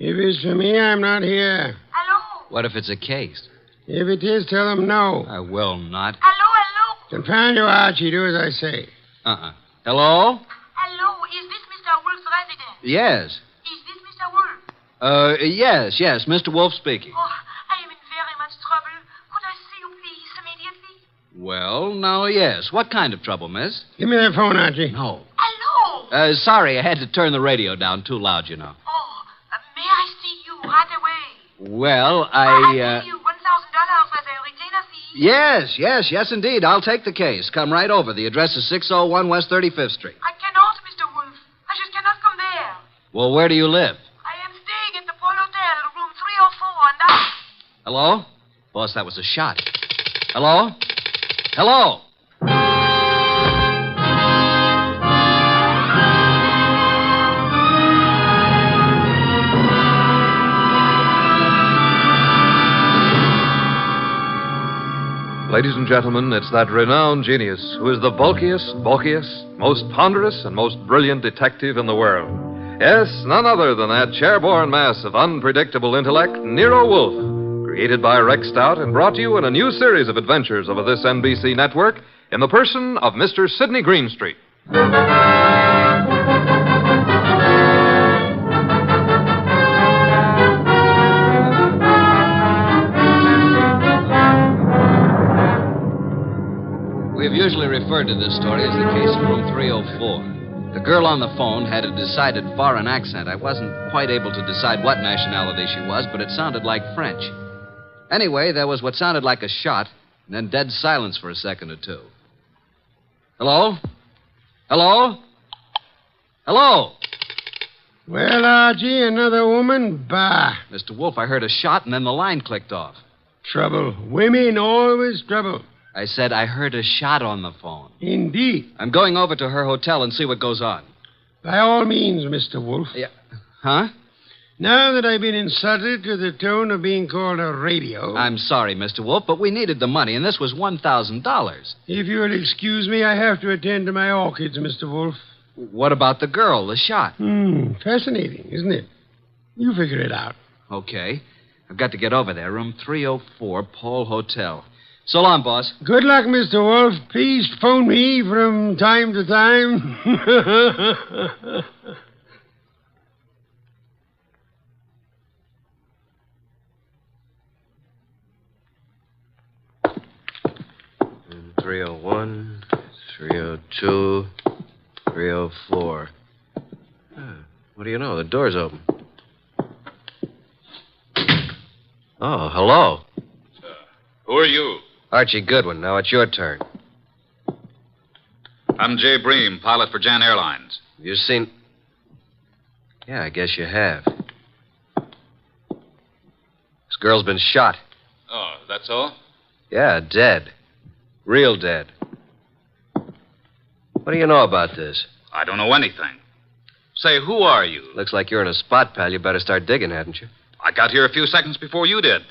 If it's for me, I'm not here. Hello? What if it's a case? If it is, tell them no. I will not. Hello? Confound you, Archie. Do as I say. Hello? Hello, is this Mr. Wolfe's residence? Yes. Is this Mr. Wolfe? Yes, Mr. Wolfe speaking. Oh, I am in very much trouble. Could I see you, please, immediately? Well, now, yes. What kind of trouble, miss? Give me that phone, Archie. No. Hello? Sorry, I had to turn the radio down too loud, you know. Oh, may I see you right away? Well, I'll pay you $1,000 for the retainer fee. Yes, indeed. I'll take the case. Come right over. The address is 601 West 35th Street. I cannot, Mr. Wolfe. I just cannot come there. Well, where do you live? I am staying at the Paul Hotel, room 304, and I... Hello? Boss, that was a shot. Hello? Hello? Ladies and gentlemen, it's that renowned genius who is the bulkiest, most ponderous, and most brilliant detective in the world. Yes, none other than that chairborne mass of unpredictable intellect, Nero Wolfe, created by Rex Stout and brought to you in a new series of adventures over this NBC network in the person of Mr. Sidney Greenstreet. We've usually referred to this story as the case of room 304. The girl on the phone had a decided foreign accent. I wasn't quite able to decide what nationality she was, but it sounded like French. Anyway, there was what sounded like a shot, and then dead silence for a second or two. Hello? Hello? Hello? Well, Archie, another woman? Bah. Mr. Wolfe, I heard a shot, and then the line clicked off. Trouble. Women, always trouble. I said I heard a shot on the phone. Indeed. I'm going over to her hotel and see what goes on. By all means, Mr. Wolfe. Yeah. Huh? Now that I've been insulted to the tone of being called a radio... I'm sorry, Mr. Wolfe, but we needed the money, and this was $1,000. If you'll excuse me, I have to attend to my orchids, Mr. Wolfe. What about the girl, the shot? Fascinating, isn't it? You figure it out. Okay. I've got to get over there. Room 304, Paul Hotel. So long, boss. Good luck, Mr. Wolfe. Please phone me from time to time. And 301, 302, 304. What do you know? The door's open. Oh, hello. Who are you? Archie Goodwin. Now it's your turn. I'm Jay Bream, pilot for Jan Airlines. You seen... Yeah, I guess you have. This girl's been shot. Oh, that's all? Yeah, dead. Real dead. What do you know about this? I don't know anything. Say, who are you? Looks like you're in a spot, pal. You better start digging, hadn't you? I got here a few seconds before you did.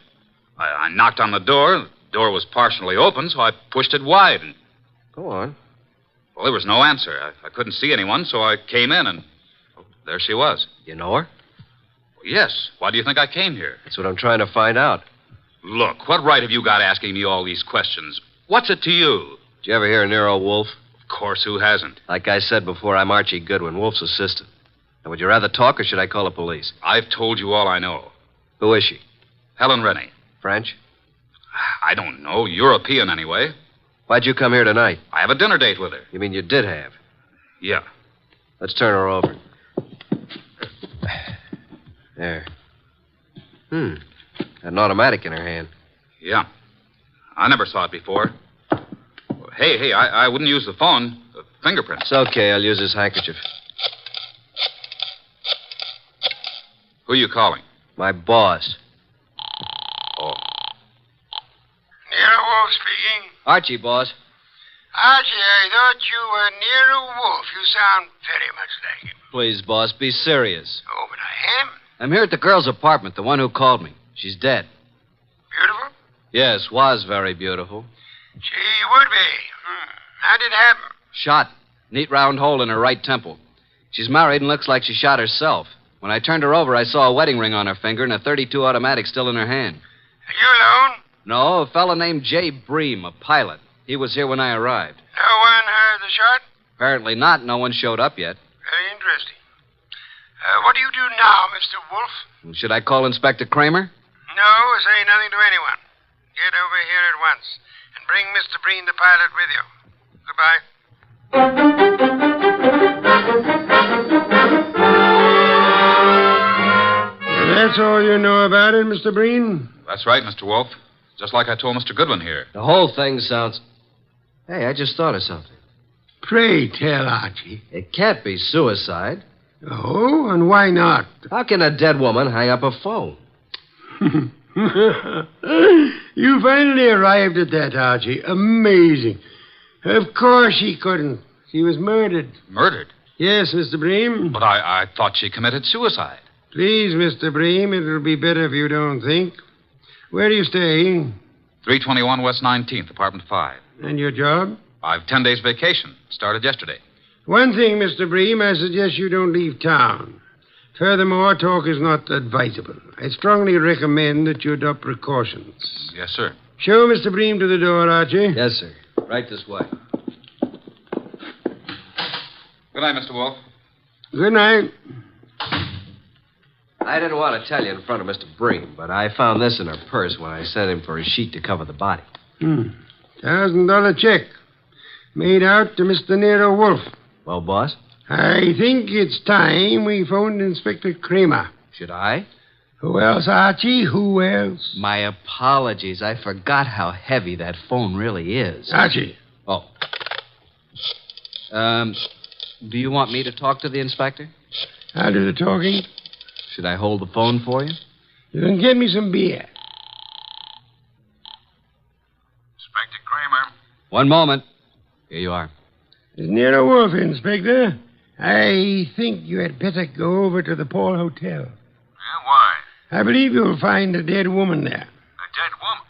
I knocked on the door. The door was partially open, so I pushed it wide. And... Go on. Well, there was no answer. I couldn't see anyone, so I came in, and there she was. You know her? Well, yes. Why do you think I came here? That's what I'm trying to find out. Look, what right have you got asking me all these questions? What's it to you? Did you ever hear of Nero Wolfe? Of course, who hasn't? Like I said before, I'm Archie Goodwin, Wolfe's assistant. Now, would you rather talk, or should I call the police? I've told you all I know. Who is she? Helen Rennie. French? I don't know. European, anyway. Why'd you come here tonight? I have a dinner date with her. You mean you did have? Yeah. Let's turn her over. There. Got an automatic in her hand. Yeah. I never saw it before. Hey, I wouldn't use the phone. The fingerprints. It's okay. I'll use this handkerchief. Who are you calling? My boss. Oh. Nero Wolfe speaking. Archie, boss. Archie, I thought you were Nero Wolfe. You sound very much like him. Please, boss, be serious. Oh, but I am. I'm here at the girl's apartment, the one who called me. She's dead. Beautiful? Yes, was very beautiful. She would be. How did it happen? Shot. Neat round hole in her right temple. She's married and looks like she shot herself. When I turned her over, I saw a wedding ring on her finger and a .32 automatic still in her hand. Are you alone? No, a fellow named Jay Bream, a pilot. He was here when I arrived. No one heard the shot? Apparently not. No one showed up yet. Very interesting. What do you do now, Mr. Wolfe? Should I call Inspector Kramer? No, say nothing to anyone. Get over here at once and bring Mr. Breen, the pilot, with you. Goodbye. That's all you know about it, Mr. Breen? That's right, Mr. Wolfe. Just like I told Mr. Goodwin here. The whole thing sounds... Hey, I just thought of something. Pray tell, Archie. It can't be suicide. Oh, and why not? How can a dead woman hang up a phone? You finally arrived at that, Archie. Amazing. Of course she couldn't. She was murdered. Murdered? Yes, Mr. Bream. But I thought she committed suicide. Please, Mr. Bream, it'll be better if you don't think. Where do you stay? 321 West 19th, apartment 5. And your job? I've 10 days vacation. Started yesterday. One thing, Mr. Bream, I suggest you don't leave town. Furthermore, talk is not advisable. I strongly recommend that you adopt precautions. Yes, sir. Show Mr. Bream to the door, Archie. Yes, sir. Right this way. Good night, Mr. Wolfe. Good night. I didn't want to tell you in front of Mr. Bream, but I found this in her purse when I sent him for a sheet to cover the body. $1,000 check. Made out to Mr. Nero Wolfe. Well, boss? I think it's time we phoned Inspector Kramer. Should I? Who else, Archie? Who else? My apologies. I forgot how heavy that phone really is. Archie. Oh. Do you want me to talk to the inspector? I'll do the talking. Should I hold the phone for you? You can get me some beer. Inspector Kramer. One moment. Here you are. It's Nero Wolfe, Inspector. I think you had better go over to the Paul Hotel. Yeah, why? I believe you'll find a dead woman there. A dead woman?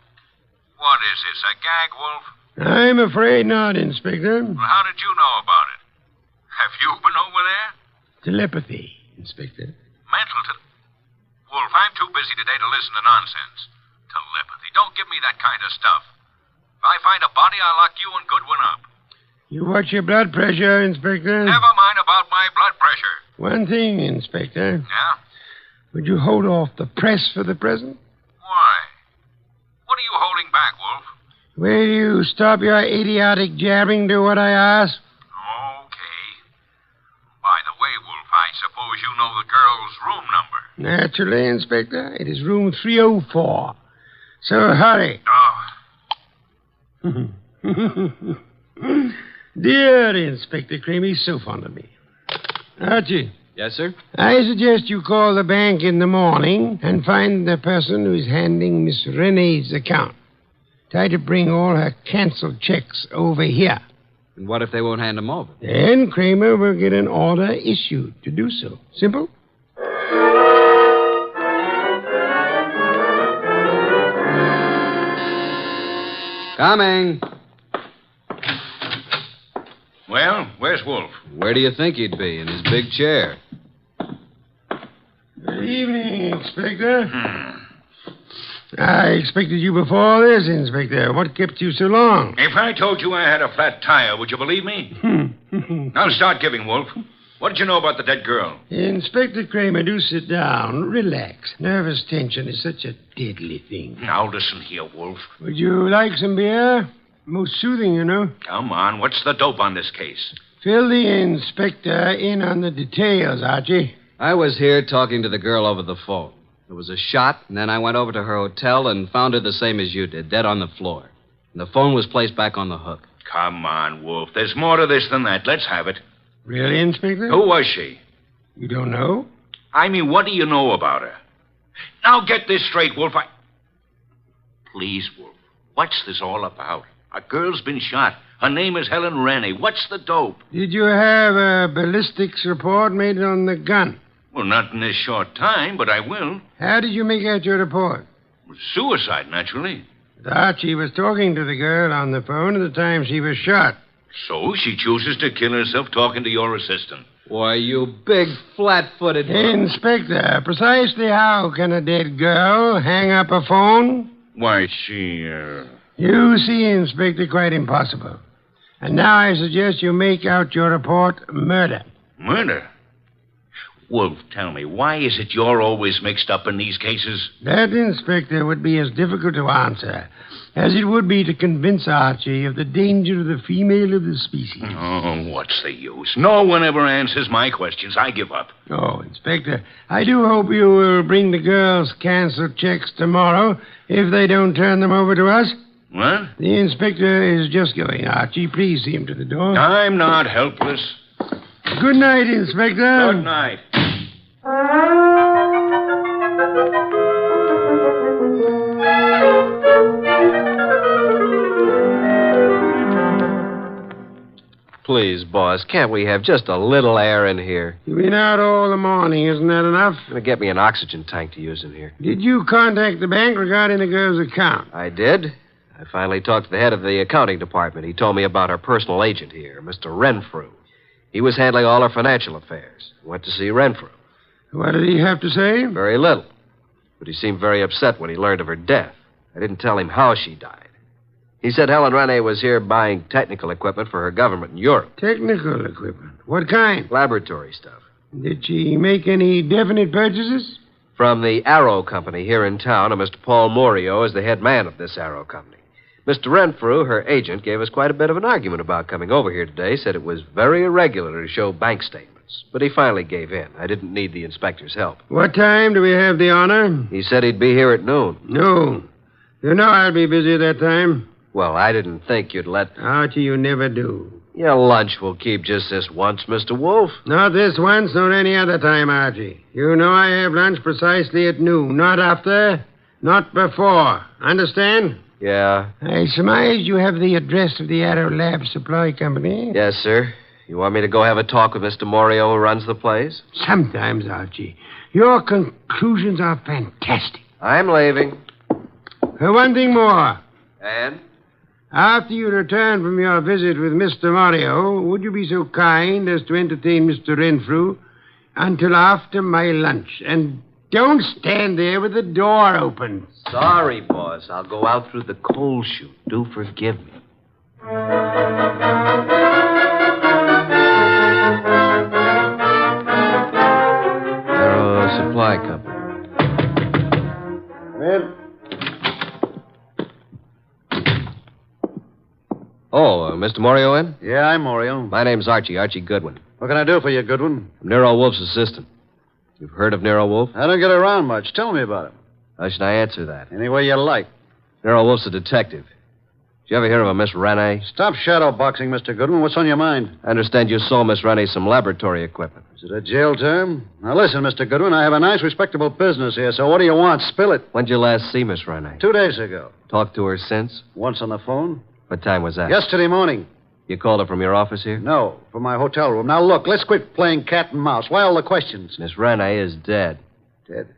What is this, a gag, Wolf? I'm afraid not, Inspector. Well, how did you know about it? Have you been over there? Telepathy, Inspector. Wolf, I'm too busy today to listen to nonsense. Telepathy. Don't give me that kind of stuff. If I find a body, I'll lock you and Goodwin up. You watch your blood pressure, Inspector. Never mind about my blood pressure. One thing, Inspector. Yeah? Would you hold off the press for the present? Why? What are you holding back, Wolf? Will you stop your idiotic jabbing to what I ask? Okay. By the way, Wolf, I suppose you know the girl's room number. Naturally, Inspector. It is room 304. So hurry. Oh. Dear Inspector Kramer, he's so fond of me. Archie. Yes, sir? I suggest you call the bank in the morning and find the person who's handling Miss Renee's account. Try to bring all her canceled checks over here. And what if they won't hand them over? Then Kramer will get an order issued to do so. Simple? Coming. Well, where's Wolf? Where do you think he'd be? In his big chair. Good evening, Inspector. I expected you before this, Inspector. What kept you so long? If I told you I had a flat tire, would you believe me? Now start giving, Wolf. What did you know about the dead girl? Inspector Kramer, do sit down. Relax. Nervous tension is such a deadly thing. Now listen here, Wolf. Would you like some beer? Most soothing, you know. Come on, what's the dope on this case? Fill the inspector in on the details, Archie. I was here talking to the girl over the phone. There was a shot, and then I went over to her hotel and found her the same as you did, dead on the floor. And the phone was placed back on the hook. Come on, Wolf. There's more to this than that. Let's have it. Really, Inspector? Who was she? You don't know? I mean, what do you know about her? Now get this straight, Wolf. Please, Wolf. What's this all about? A girl's been shot. Her name is Helen Rennie. What's the dope? Did you have a ballistics report made on the gun? Well, not in this short time, but I will. How did you make out your report? Suicide, naturally. Archie was talking to the girl on the phone at the time she was shot. So she chooses to kill herself talking to your assistant. Why, you big, flat-footed... Inspector, precisely how can a dead girl hang up a phone? Why, she, You see, Inspector, quite impossible. And now I suggest you make out your report murder. Murder? Wolf, tell me, why is it you're always mixed up in these cases? That, Inspector, would be as difficult to answer as it would be to convince Archie of the danger of the female of the species. Oh, what's the use? No one ever answers my questions. I give up. Oh, Inspector, I do hope you will bring the girls' canceled checks tomorrow if they don't turn them over to us. What? The inspector is just going, Archie. Please see him to the door. I'm not helpless. Good night, Inspector. Good night. Please, boss, can't we have just a little air in here? You've been out all the morning. Isn't that enough? Gonna get me an oxygen tank to use in here. Did you contact the bank regarding the girl's account? I did. I finally talked to the head of the accounting department. He told me about our personal agent here, Mr. Renfrew. He was handling all our financial affairs. Went to see Renfrew. What did he have to say? Very little. But he seemed very upset when he learned of her death. I didn't tell him how she died. He said Helen Rennie was here buying technical equipment for her government in Europe. Technical equipment? What kind? Laboratory stuff. Did she make any definite purchases? From the Arrow Company here in town, and Mr. Paul Morio is the head man of this Arrow Company. Mr. Renfrew, her agent, gave us quite a bit of an argument about coming over here today, said it was very irregular to show bank statements. But he finally gave in. I didn't need the inspector's help. What time do we have the honor? He said he'd be here at noon. No. You know I'll be busy at that time. Well, I didn't think you'd let... Archie, you never do. Your lunch will keep just this once, Mr. Wolfe. Not this once, nor any other time, Archie. You know I have lunch precisely at noon. Not after, not before. Understand? Yeah. I surmise you have the address of the Arrow Lab Supply Company? Yes, sir. You want me to go have a talk with Mr. Morio, who runs the place? Sometimes, Archie. Your conclusions are fantastic. I'm leaving. One thing more. And? After you return from your visit with Mr. Morio, would you be so kind as to entertain Mr. Renfrew until after my lunch? And don't stand there with the door open. Sorry, boss. I'll go out through the coal chute. Do forgive me. Nero Supply Company. Come in. Oh, Mr. Morio in? Yeah, I'm Morio. My name's Archie Goodwin. What can I do for you, Goodwin? I'm Nero Wolfe's assistant. You've heard of Nero Wolfe? I don't get around much. Tell me about him. How should I answer that? Any way you like. Nero Wolfe's a detective. Did you ever hear of a Miss Rennie? Stop shadowboxing, Mr. Goodwin. What's on your mind? I understand you sold Miss Rennie some laboratory equipment. Is it a jail term? Now, listen, Mr. Goodwin, I have a nice, respectable business here, so what do you want? Spill it. When'd you last see Miss Rennie? 2 days ago. Talked to her since? Once on the phone. What time was that? Yesterday morning. You called her from your office here? No, from my hotel room. Now, look, let's quit playing cat and mouse. Why all the questions? Miss Rennie is dead. Dead?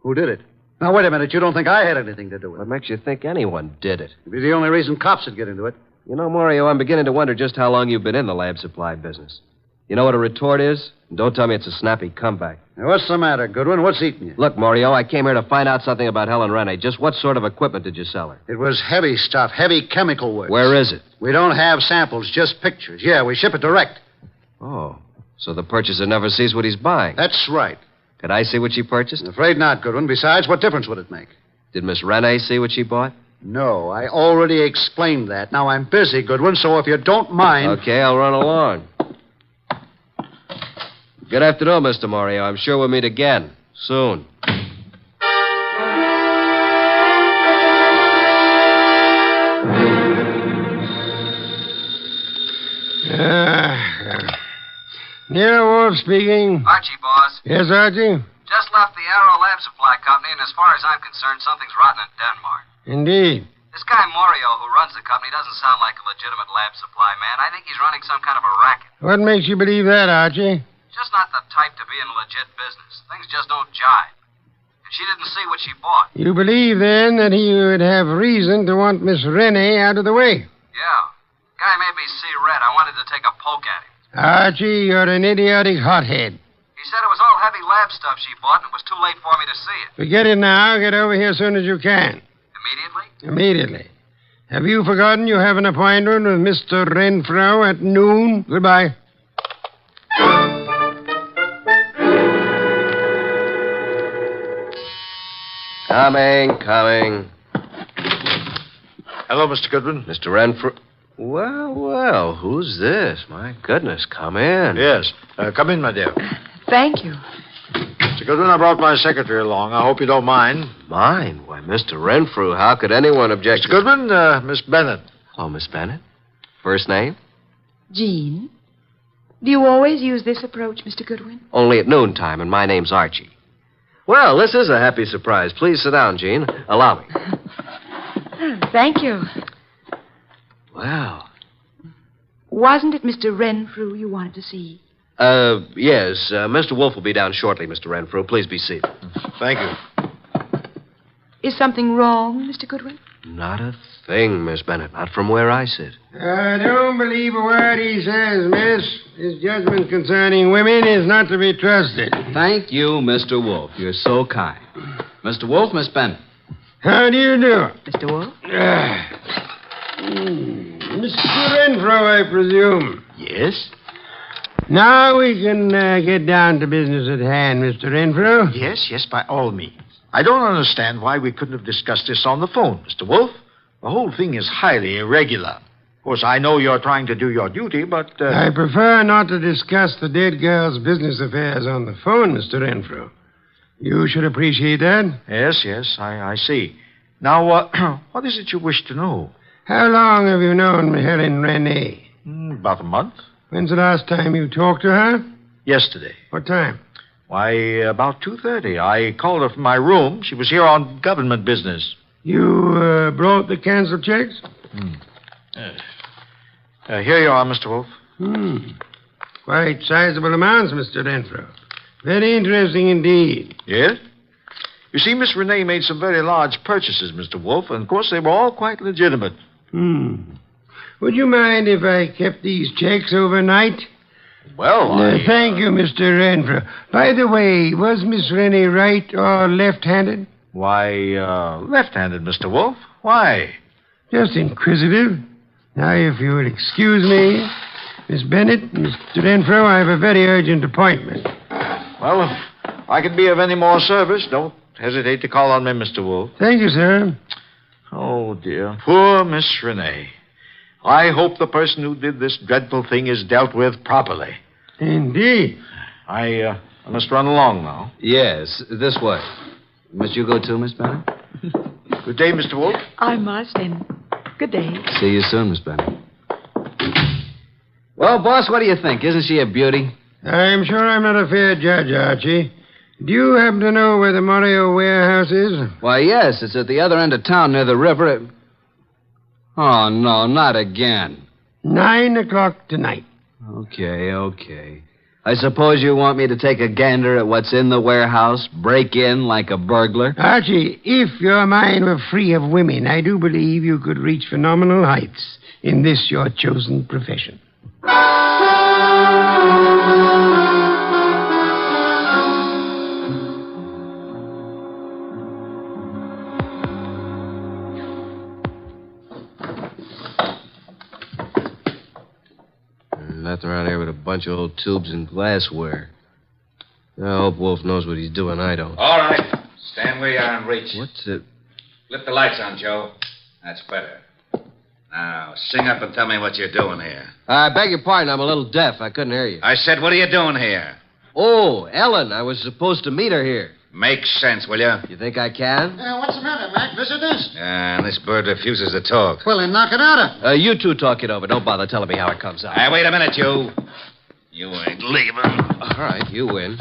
Who did it? Now, wait a minute. You don't think I had anything to do with it? What makes you think anyone did it? It'd be the only reason cops would get into it. You know, Morio, I'm beginning to wonder just how long you've been in the lab supply business. You know what a retort is? And don't tell me it's a snappy comeback. Now, what's the matter, Goodwin? What's eating you? Look, Morio, I came here to find out something about Helen Rennie. Just what sort of equipment did you sell her? It was heavy stuff, heavy chemical work. Where is it? We don't have samples, just pictures. Yeah, we ship it direct. Oh, so the purchaser never sees what he's buying. That's right. Could I see what she purchased? I'm afraid not, Goodwin. Besides, what difference would it make? Did Miss Rennie see what she bought? No, I already explained that. Now, I'm busy, Goodwin, so if you don't mind... Okay, I'll run along. Good afternoon, Mr. Morio. I'm sure we'll meet again. Soon. Nero Wolfe speaking. Archie, boss. Yes, Archie? Just left the Arrow Lab Supply Company, and as far as I'm concerned, something's rotten in Denmark. Indeed. This guy Morio, who runs the company, doesn't sound like a legitimate lab supply man. I think he's running some kind of a racket. What makes you believe that, Archie? Just not the type to be in a legit business. Things just don't jive. And she didn't see what she bought. You believe, then, that he would have reason to want Miss Rennie out of the way? Yeah. Guy made me see red. I wanted to take a poke at him. Archie, you're an idiotic hothead. He said it was all heavy lab stuff she bought, and it was too late for me to see it. Forget it now. Get over here as soon as you can. Immediately? Immediately. Have you forgotten you have an appointment with Mr. Renfrew at noon? Goodbye. Coming. Hello, Mr. Goodwin. Mr. Renfrew. Well, who's this? My goodness, come in. Yes. Come in, my dear. Thank you. Mr. Goodwin, I brought my secretary along. I hope you don't mind. Mine? Why, Mr. Renfrew, how could anyone object Mr. Goodwin, Miss Bennett. Hello, Miss Bennett. First name? Jean, do you always use this approach, Mr. Goodwin? Only at noontime, and my name's Archie. Well, this is a happy surprise. Please sit down, Jean. Allow me. Thank you. Well. Wasn't it Mr. Renfrew you wanted to see? Yes. Mr. Wolfe will be down shortly, Mr. Renfrew. Please be seated. Thank you. Is something wrong, Mr. Goodwin? Not a thing, Miss Bennett. Not from where I sit. Don't believe a word he says, miss. His judgment concerning women is not to be trusted. Thank you, Mr. Wolfe. You're so kind. Mr. Wolfe, Miss Bennett. How do you do? Mr. Wolfe? Mr. Renfrew, I presume. Yes? Now we can get down to business at hand, Mr. Renfrew. Yes, by all means. I don't understand why we couldn't have discussed this on the phone, Mr. Wolfe. The whole thing is highly irregular. Of course, I know you're trying to do your duty, but... I prefer not to discuss the dead girl's business affairs on the phone, Mr. Renfrew. You should appreciate that. Yes, I see. Now, what is it you wish to know? How long have you known Helen Renee? About a month. When's the last time you talked to her? Yesterday. What time? Why, about 2:30. I called her from my room. She was here on government business. You brought the canceled checks? Here you are, Mr. Wolfe. Quite sizable amounts, Mr. Renfrew. Very interesting indeed. Yes? You see, Miss Renee made some very large purchases, Mr. Wolfe, and of course they were all quite legitimate. Would you mind if I kept these checks overnight? Well, Thank you, Mr. Renfrew. By the way, was Miss Renee right or left-handed? Why, left-handed, Mr. Wolfe. Why? Just inquisitive. Now, if you would excuse me, Miss Bennett, Mr. Renfrew, I have a very urgent appointment. Well, if I could be of any more service, don't hesitate to call on me, Mr. Wolfe. Thank you, sir. Oh, dear. Poor Miss Renee. I hope the person who did this dreadful thing is dealt with properly. Indeed. I must run along now. Yes, this way. Must you go too, Miss Bennett? Good day, Mr. Wolfe. I must, and good day. See you soon, Miss Bennett. Well, boss, what do you think? Isn't she a beauty? I'm sure I'm not a fair judge, Archie. Do you happen to know where the Morio warehouse is? Why, yes, it's at the other end of town near the river. Oh, no, not again. 9:00 tonight. Okay. I suppose you want me to take a gander at what's in the warehouse, break in like a burglar? Archie, if your mind were free of women, I do believe you could reach phenomenal heights in this your chosen profession. Nothing around here but a bunch of old tubes and glassware. I hope Wolfe knows what he's doing. I don't. All right. Stand where you are and reach. What's it? Flip the lights on, Joe. That's better. Now, sing up and tell me what you're doing here. I beg your pardon. I'm a little deaf. I couldn't hear you. I said, what are you doing here? Oh, Ellen. I was supposed to meet her here. Make sense, will you? You think I can? What's the matter, Mac? Visitors? And this bird refuses to talk. Well, then knock it out. You two talk it over. Don't bother telling me how it comes out. Hey, wait a minute, you. You ain't leaving. All right, you win.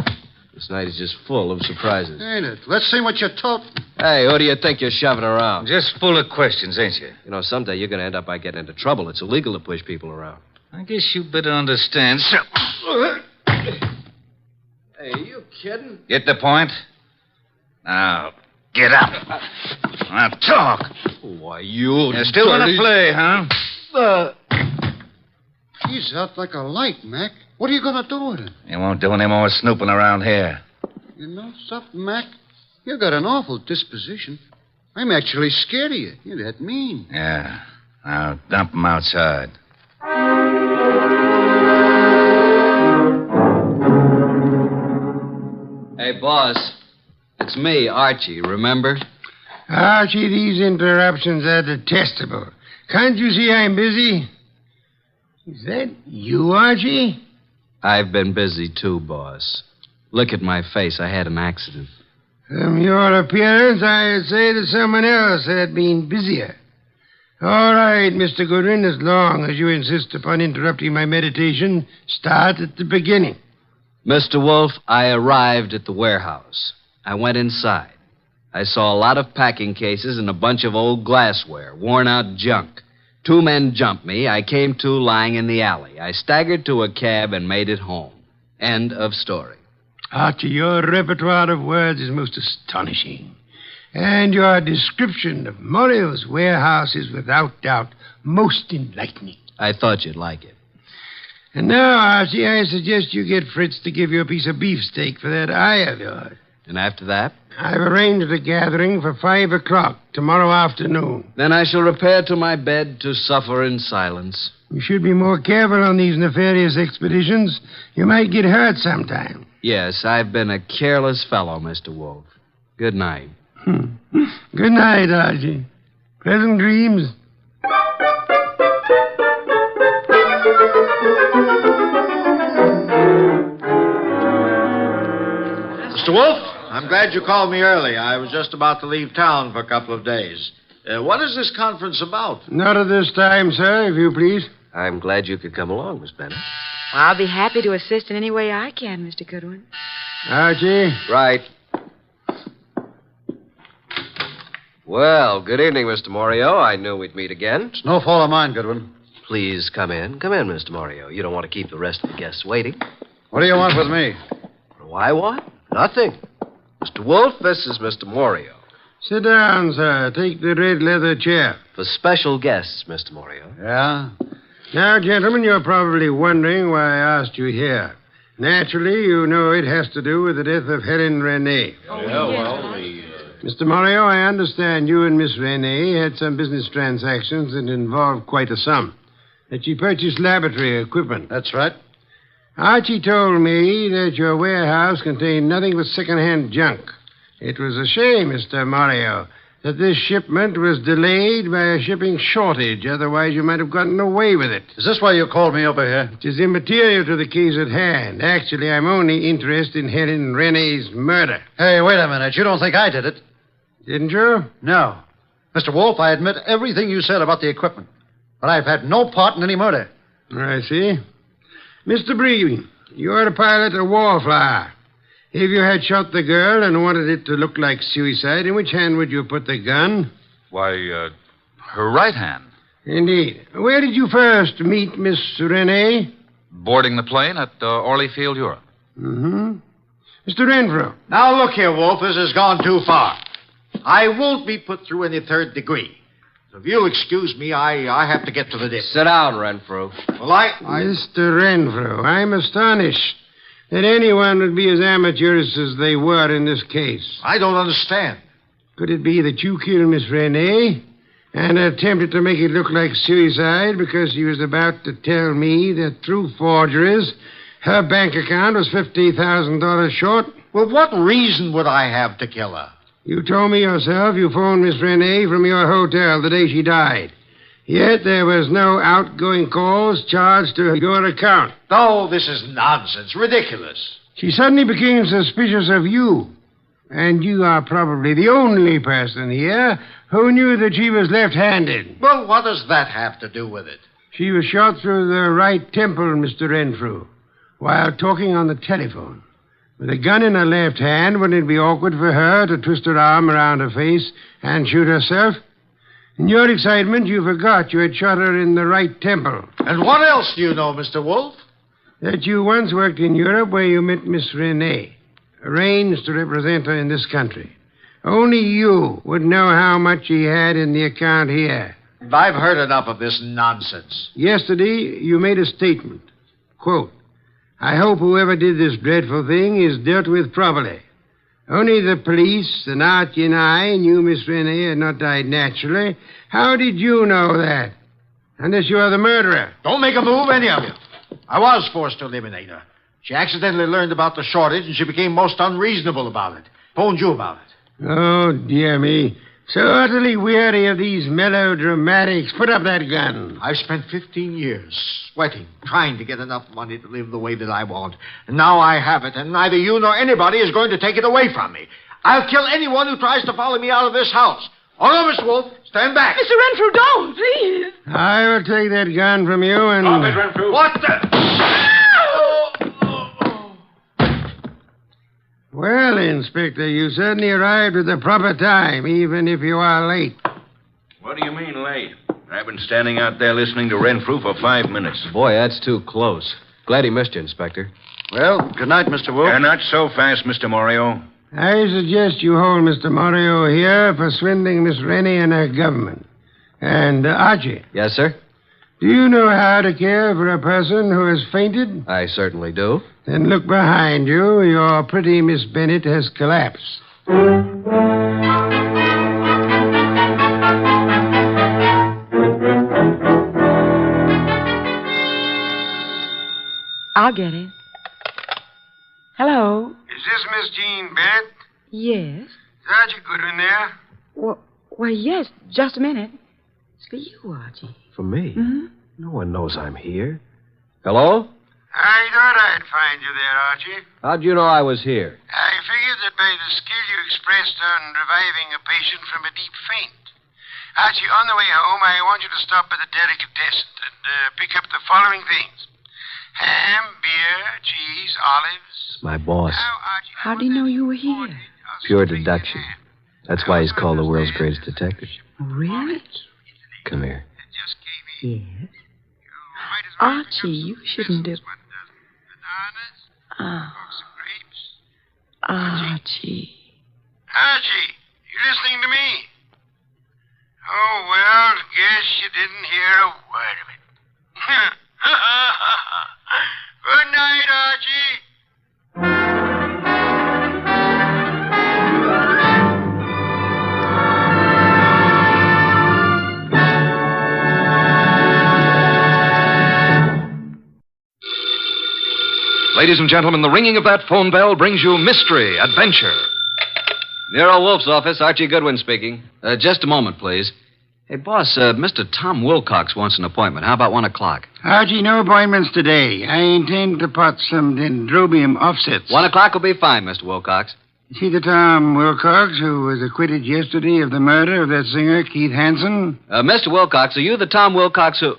This night is just full of surprises. Ain't it? Let's see what you're talking. Hey, who do you think you're shoving around? Just full of questions, ain't you? You know, someday you're going to end up by getting into trouble. It's illegal to push people around. I guess you better understand. Hey, are you kidding? Get the point? Now, get up. Now, talk. Why, you still want to play, huh? He's out like a light, Mac. What are you going to do with it? You won't do any more snooping around here. You know something, Mac? You got an awful disposition. I'm actually scared of you. You're that mean. Yeah. Now dump him outside. Hey, boss. It's me, Archie, remember? Archie, these interruptions are detestable. Can't you see I'm busy? Is that you, Archie? I've been busy too, boss. Look at my face. I had an accident. From your appearance, I'd say that someone else had been busier. All right, Mr. Goodwin, as long as you insist upon interrupting my meditation, start at the beginning. Mr. Wolfe, I arrived at the warehouse. I went inside. I saw a lot of packing cases and a bunch of old glassware, worn-out junk. 2 men jumped me. I came to lying in the alley. I staggered to a cab and made it home. End of story. Archie, your repertoire of words is most astonishing. And your description of Morio's warehouse is without doubt most enlightening. I thought you'd like it. And now, Archie, I suggest you get Fritz to give you a piece of beefsteak for that eye of yours. And after that? I've arranged a gathering for 5 o'clock tomorrow afternoon. Then I shall repair to my bed to suffer in silence. You should be more careful on these nefarious expeditions. You might get hurt sometime. Yes, I've been a careless fellow, Mr. Wolfe. Good night. Good night, Archie. Pleasant dreams. Mr. Wolfe, I'm glad you called me early. I was just about to leave town for a couple of days. What is this conference about? Not at this time, sir, if you please. I'm glad you could come along, Miss Bennett. I'll be happy to assist in any way I can, Mr. Goodwin. Archie? Right. Well, good evening, Mr. Morio. I knew we'd meet again. It's no fault of mine, Goodwin. Please come in. Come in, Mr. Morio. You don't want to keep the rest of the guests waiting. What do you want with me? Why, what? Nothing. Mr. Wolfe, this is Mr. Morio. Sit down, sir. Take the red leather chair. For special guests, Mr. Morio. Yeah? Now, gentlemen, you're probably wondering why I asked you here. Naturally, you know it has to do with the death of Helen Renee. Mr. Morio, I understand you and Miss Renee had some business transactions that involved quite a sum. That she purchased laboratory equipment. That's right. Archie told me that your warehouse contained nothing but second-hand junk. It was a shame, Mr. Morio, that this shipment was delayed by a shipping shortage. Otherwise, you might have gotten away with it. Is this why you called me over here? Which is immaterial to the case at hand. Actually, I'm only interested in Helen Renee's murder. Hey, wait a minute. You don't think I did it? Didn't you? No. Mr. Wolfe, I admit everything you said about the equipment. But I've had no part in any murder. I see. Mr. Bree, you're a pilot of Wallflower. If you had shot the girl and wanted it to look like suicide, in which hand would you put the gun? Why, her right hand. Indeed. Where did you first meet Miss Renee? Boarding the plane at Orly Field, Europe. Mm-hmm. Mr. Renfrew. Now, look here, Wolfe. This has gone too far. I won't be put through any third degree. So if you'll excuse me, I have to get to the dip. Sit down, Renfrew. Well, I... Mr. Renfrew, I'm astonished that anyone would be as amateurish as they were in this case. I don't understand. Could it be that you killed Miss Renee and attempted to make it look like suicide because she was about to tell me that through forgeries her bank account was $50,000 short? Well, what reason would I have to kill her? You told me yourself you phoned Miss Renee from your hotel the day she died. Yet there was no outgoing calls charged to your account. No, this is nonsense. Ridiculous. She suddenly became suspicious of you. And you are probably the only person here who knew that she was left-handed. Well, what does that have to do with it? She was shot through the right temple, Mr. Renfrew, while talking on the telephone. With a gun in her left hand, wouldn't it be awkward for her to twist her arm around her face and shoot herself? In your excitement, you forgot you had shot her in the right temple. And what else do you know, Mr. Wolfe? That you once worked in Europe where you met Miss Renee, arranged to represent her in this country. Only you would know how much she had in the account here. I've heard enough of this nonsense. Yesterday, you made a statement. Quote, I hope whoever did this dreadful thing is dealt with properly. Only the police and Archie and I knew Miss Rennie had not died naturally. How did you know that? Unless you are the murderer. Don't make a move, any of you. I was forced to eliminate her. She accidentally learned about the shortage, and she became most unreasonable about it. Phoned you about it. Oh, dear me. So utterly weary of these melodramatics. Put up that gun. I've spent 15 years sweating, trying to get enough money to live the way that I want. And now I have it, and neither you nor anybody is going to take it away from me. I'll kill anyone who tries to follow me out of this house. Oh, no, Miss Wolfe. Stand back. Mr. Renfrew, don't, please. I will take that gun from you and... Stop it, Renfrew. What the... Well, Inspector, you certainly arrived at the proper time, even if you are late. What do you mean, late? I've been standing out there listening to Renfrew for 5 minutes. Boy, that's too close. Glad he missed you, Inspector. Well, good night, Mr. Wolfe. Not so fast, Mr. Morio. I suggest you hold Mr. Morio here for swindling Miss Rennie and her government. And, Archie. Yes, sir? Do you know how to care for a person who has fainted? I certainly do. Then look behind you. Your pretty Miss Bennett has collapsed. I'll get it. Hello? Is this Miss Jean Bennett? Yes. Is Archie Goodwin there? Well, yes. Just a minute. It's for you, Archie. For me? Mm-hmm. No one knows I'm here. Hello? I thought I'd find you there, Archie. How'd you know I was here? I figured that by the skill you expressed on reviving a patient from a deep faint. Archie, on the way home, I want you to stop at the delicatessen and pick up the following things. Ham, beer, cheese, olives. My boss. Now, Archie, How do you know you were here? Pure deduction. That's why he's called the world's greatest detective. Really? Come here. Yes. Archie, you shouldn't have... Oh. Archie. Archie, you listening to me? Oh, well, guess you didn't hear a word of it. Good night, Archie. Ladies and gentlemen, the ringing of that phone bell brings you mystery, adventure. Nero Wolfe's office, Archie Goodwin speaking. Just a moment, please. Hey, boss, Mr. Tom Wilcox wants an appointment. How about 1 o'clock? Archie, no appointments today. I intend to pot some dendrobium offsets. 1 o'clock will be fine, Mr. Wilcox. See the Tom Wilcox who was acquitted yesterday of the murder of that singer, Keith Hansen? Mr. Wilcox, are you the Tom Wilcox who...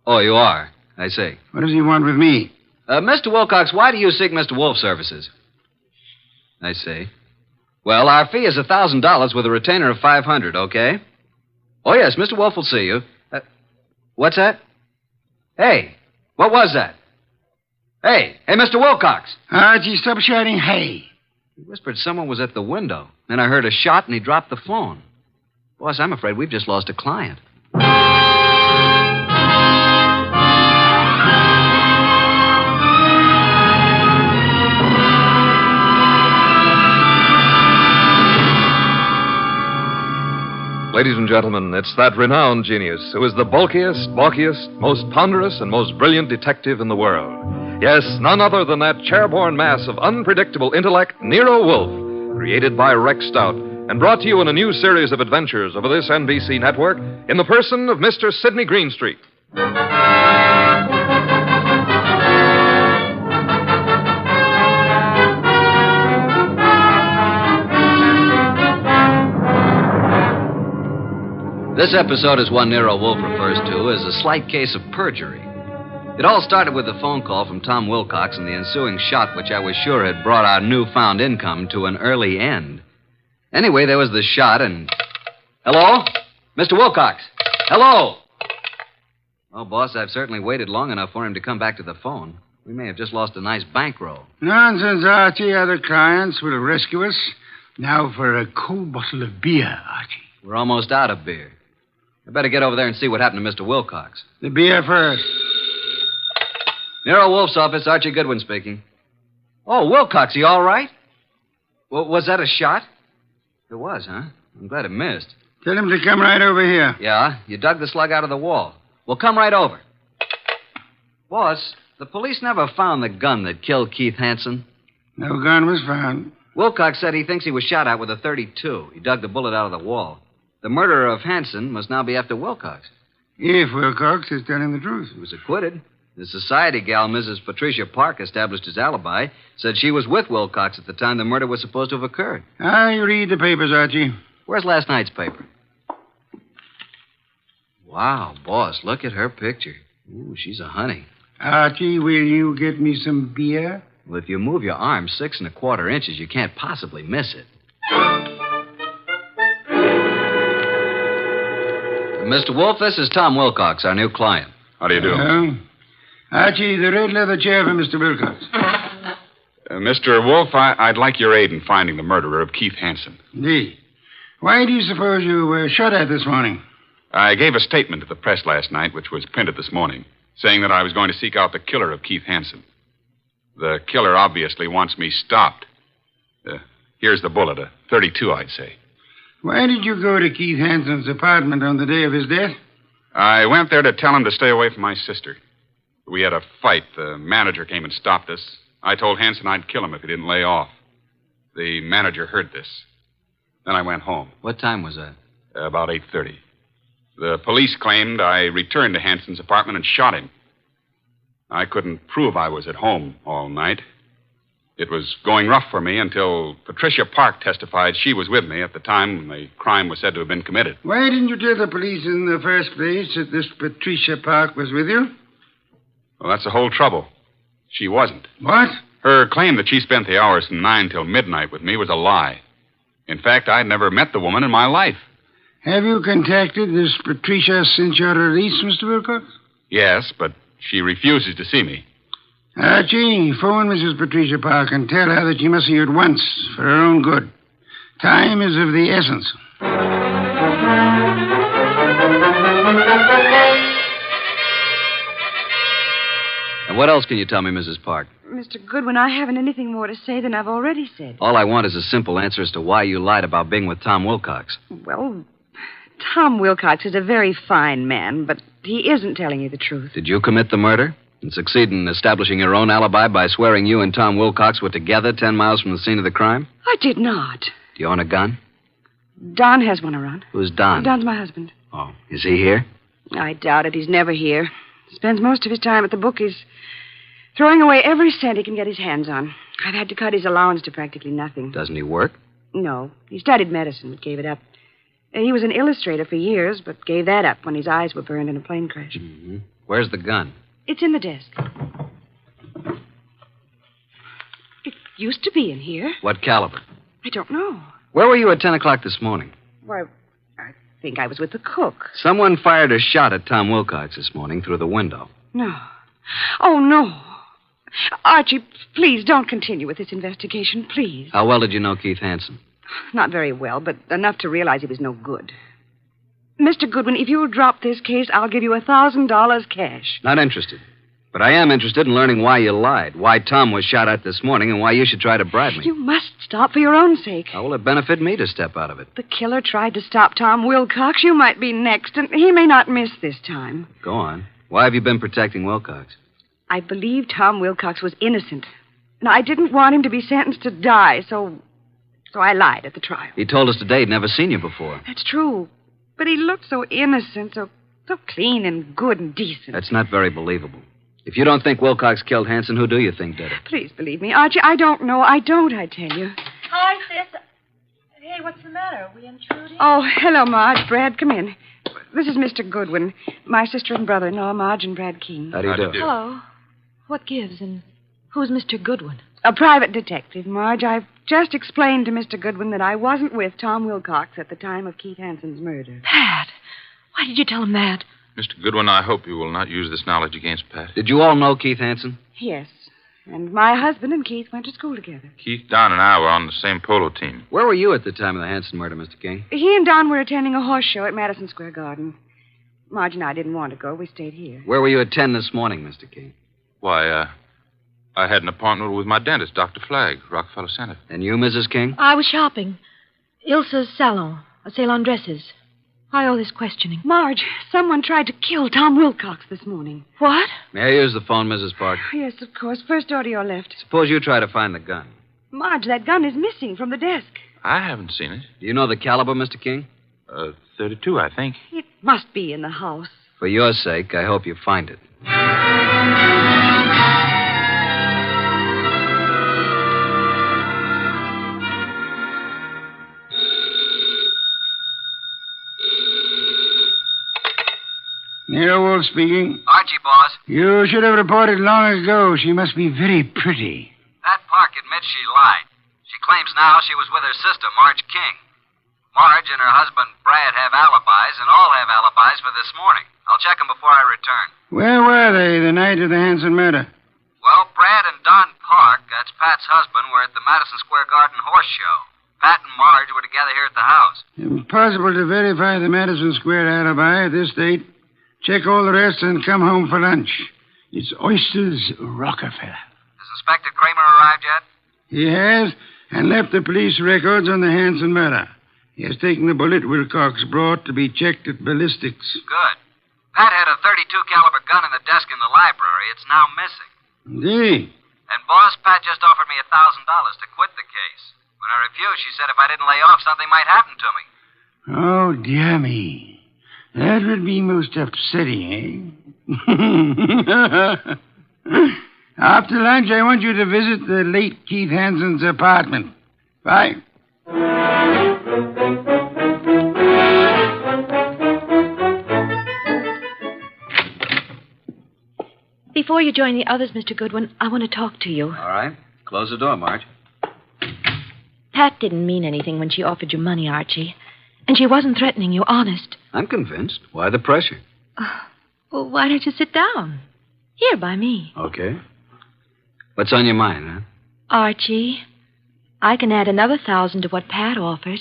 Oh, you are. I see. What does he want with me? Mr. Wilcox, why do you seek Mr. Wolfe's services? I see. Well, our fee is $1,000 with a retainer of $500, okay? Oh, yes, Mr. Wolfe will see you. What's that? Hey, what was that? Hey, Mr. Wilcox. Archie, stop shouting, hey. He whispered someone was at the window. Then I heard a shot and he dropped the phone. Boss, I'm afraid we've just lost a client. Ladies and gentlemen, it's that renowned genius who is the bulkiest, most ponderous, and most brilliant detective in the world. Yes, none other than that chairborne mass of unpredictable intellect, Nero Wolfe, created by Rex Stout and brought to you in a new series of adventures over this NBC network in the person of Mr. Sidney Greenstreet. This episode is one Nero Wolfe refers to as a slight case of perjury. It all started with a phone call from Tom Wilcox and the ensuing shot, which I was sure had brought our newfound income to an early end. Anyway, there was the shot and... Hello? Mr. Wilcox? Hello? Oh, boss, I've certainly waited long enough for him to come back to the phone. We may have just lost a nice bankroll. Nonsense, Archie. Other clients will rescue us. Now for a cold bottle of beer, Archie. We're almost out of beer. I better get over there and see what happened to Mr. Wilcox. The beer first. Nero Wolfe's office, Archie Goodwin speaking. Oh, Wilcox, you all right? Was that a shot? It was, huh? I'm glad it missed. Tell him to come right over here. Yeah, you dug the slug out of the wall. Well, come right over. Boss, the police never found the gun that killed Keith Hansen. No gun was found. Wilcox said he thinks he was shot at with a .32. He dug the bullet out of the wall. The murderer of Hansen must now be after Wilcox. If Wilcox is telling the truth. He was acquitted. The society gal, Mrs. Patricia Park, established his alibi, said she was with Wilcox at the time the murder was supposed to have occurred. I read the papers, Archie. Where's last night's paper? Wow, boss, look at her picture. Ooh, she's a honey. Archie, will you get me some beer? Well, if you move your arm 6 1/4 inches, you can't possibly miss it. Mr. Wolfe, this is Tom Wilcox, our new client. How do you do? Archie, the red leather chair for Mr. Wilcox. Mr. Wolfe, I'd like your aid in finding the murderer of Keith Hansen. Indeed. Why do you suppose you were shot at this morning? I gave a statement to the press last night, which was printed this morning, saying that I was going to seek out the killer of Keith Hansen. The killer obviously wants me stopped. Here's the bullet, a .32, I'd say. Why did you go to Keith Hansen's apartment on the day of his death? I went there to tell him to stay away from my sister. We had a fight. The manager came and stopped us. I told Hansen I'd kill him if he didn't lay off. The manager heard this. Then I went home. What time was that? About 8:30. The police claimed I returned to Hansen's apartment and shot him. I couldn't prove I was at home all night. It was going rough for me until Patricia Park testified she was with me at the time when the crime was said to have been committed. Why didn't you tell the police in the first place that this Patricia Park was with you? Well, that's the whole trouble. She wasn't. What? Her claim that she spent the hours from 9 till midnight with me was a lie. In fact, I'd never met the woman in my life. Have you contacted this Patricia since your release, Mr. Wilcox? Yes, but she refuses to see me. Archie, phone Mrs. Patricia Park and tell her that she must see you at once for her own good. Time is of the essence. And what else can you tell me, Mrs. Park? Mr. Goodwin, I haven't anything more to say than I've already said. All I want is a simple answer as to why you lied about being with Tom Wilcox. Well, Tom Wilcox is a very fine man, but he isn't telling you the truth. Did you commit the murder and succeed in establishing your own alibi by swearing you and Tom Wilcox were together 10 miles from the scene of the crime? I did not. Do you own a gun? Don has one around. Who's Don? Don's my husband. Oh, is he here? I doubt it. He's never here. Spends most of his time at the bookies, throwing away every cent he can get his hands on. I've had to cut his allowance to practically nothing. Doesn't he work? No. He studied medicine, but gave it up. He was an illustrator for years, but gave that up when his eyes were burned in a plane crash. Mm-hmm. Where's the gun? It's in the desk. It used to be in here. What caliber? I don't know. Where were you at 10 o'clock this morning? Why, I think I was with the cook. Someone fired a shot at Tom Wilcox this morning through the window. No. Oh, no. Archie, please don't continue with this investigation, please. How well did you know Keith Hansen? Not very well, but enough to realize he was no good. Mr. Goodwin, if you'll drop this case, I'll give you $1,000 cash. Not interested. But I am interested in learning why you lied, why Tom was shot at this morning, and why you should try to bribe me. You must stop for your own sake. How will it benefit me to step out of it? The killer tried to stop Tom Wilcox. You might be next, and he may not miss this time. Go on. Why have you been protecting Wilcox? I believe Tom Wilcox was innocent. And I didn't want him to be sentenced to die, so I lied at the trial. He told us today he'd never seen you before. That's true. But he looked so innocent, so clean and good and decent. That's not very believable. If you don't think Wilcox killed Hansen, who do you think did it? Please believe me, Archie. I don't know. I tell you. Hi, sis. Hey, what's the matter? Are we intruding? Oh, hello, Marge. Brad, come in. This is Mr. Goodwin. My sister and brother-in-law, Marge and Brad King. How do you do? Hello. What gives, and who's Mr. Goodwin? A private detective, Marge. I've just explained to Mr. Goodwin that I wasn't with Tom Wilcox at the time of Keith Hansen's murder. Pat, why did you tell him that? Mr. Goodwin, I hope you will not use this knowledge against Pat. Did you all know Keith Hansen? Yes. And my husband and Keith went to school together. Keith, Don, and I were on the same polo team. Where were you at the time of the Hansen murder, Mr. King? He and Don were attending a horse show at Madison Square Garden. Marge and I didn't want to go. We stayed here. Where were you at 10 this morning, Mr. King? Why, I had an appointment with my dentist, Dr. Flagg, Rockefeller Center. And you, Mrs. King? I was shopping. Ilsa's salon, a sale on dresses. Why all this questioning? Marge, someone tried to kill Tom Wilcox this morning. What? May I use the phone, Mrs. Park? Yes, of course. First door to your left. Suppose you try to find the gun. Marge, that gun is missing from the desk. I haven't seen it. Do you know the caliber, Mr. King? 32, I think. It must be in the house. For your sake, I hope you find it. Nero Wolfe speaking. Archie, boss. You should have reported long ago. She must be very pretty. Pat Park admits she lied. She claims now she was with her sister, Marge King. Marge and her husband, Brad, have alibis, and all have alibis for this morning. I'll check them before I return. Where were they the night of the Hanson murder? Well, Brad and Don Park, that's Pat's husband, were at the Madison Square Garden horse show. Pat and Marge were together here at the house. Impossible to verify the Madison Square alibi at this date. Check all the rest and come home for lunch. It's Oysters Rockefeller. Has Inspector Kramer arrived yet? He has, and left the police records on the Hanson murder. He has taken the bullet Wilcox brought to be checked at ballistics. Good. Pat had a .32 caliber gun in the desk in the library. It's now missing. Indeed. And, boss, Pat just offered me $1,000 to quit the case. When I refused, she said if I didn't lay off, something might happen to me. Oh, dear me. That would be most upsetting, eh? After lunch, I want you to visit the late Keith Hanson's apartment. Bye. Before you join the others, Mr. Goodwin, I want to talk to you. All right. Close the door, Marge. Pat didn't mean anything when she offered you money, Archie. And she wasn't threatening you, honest. I'm convinced. Why the pressure? Well, why don't you sit down? Here, by me. Okay. What's on your mind, huh? Archie, I can add another 1,000 to what Pat offered.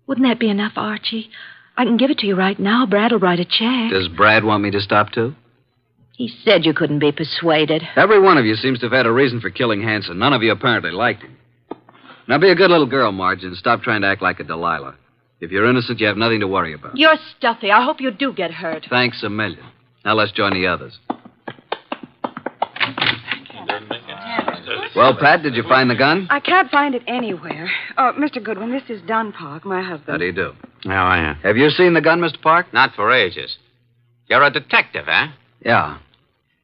Wouldn't that be enough, Archie? I can give it to you right now. Brad will write a check. Does Brad want me to stop, too? He said you couldn't be persuaded. Every one of you seems to have had a reason for killing Hanson. None of you apparently liked him. Now, be a good little girl, Marge, and stop trying to act like a Delilah. If you're innocent, you have nothing to worry about. You're stuffy. I hope you do get hurt. Thanks a million. Now let's join the others. Well, Pat, did you find the gun? I can't find it anywhere. Oh, Mr. Goodwin, this is Don Park, my husband. How do you do? How are you? Have you seen the gun, Mr. Park? Not for ages. You're a detective, huh? Yeah.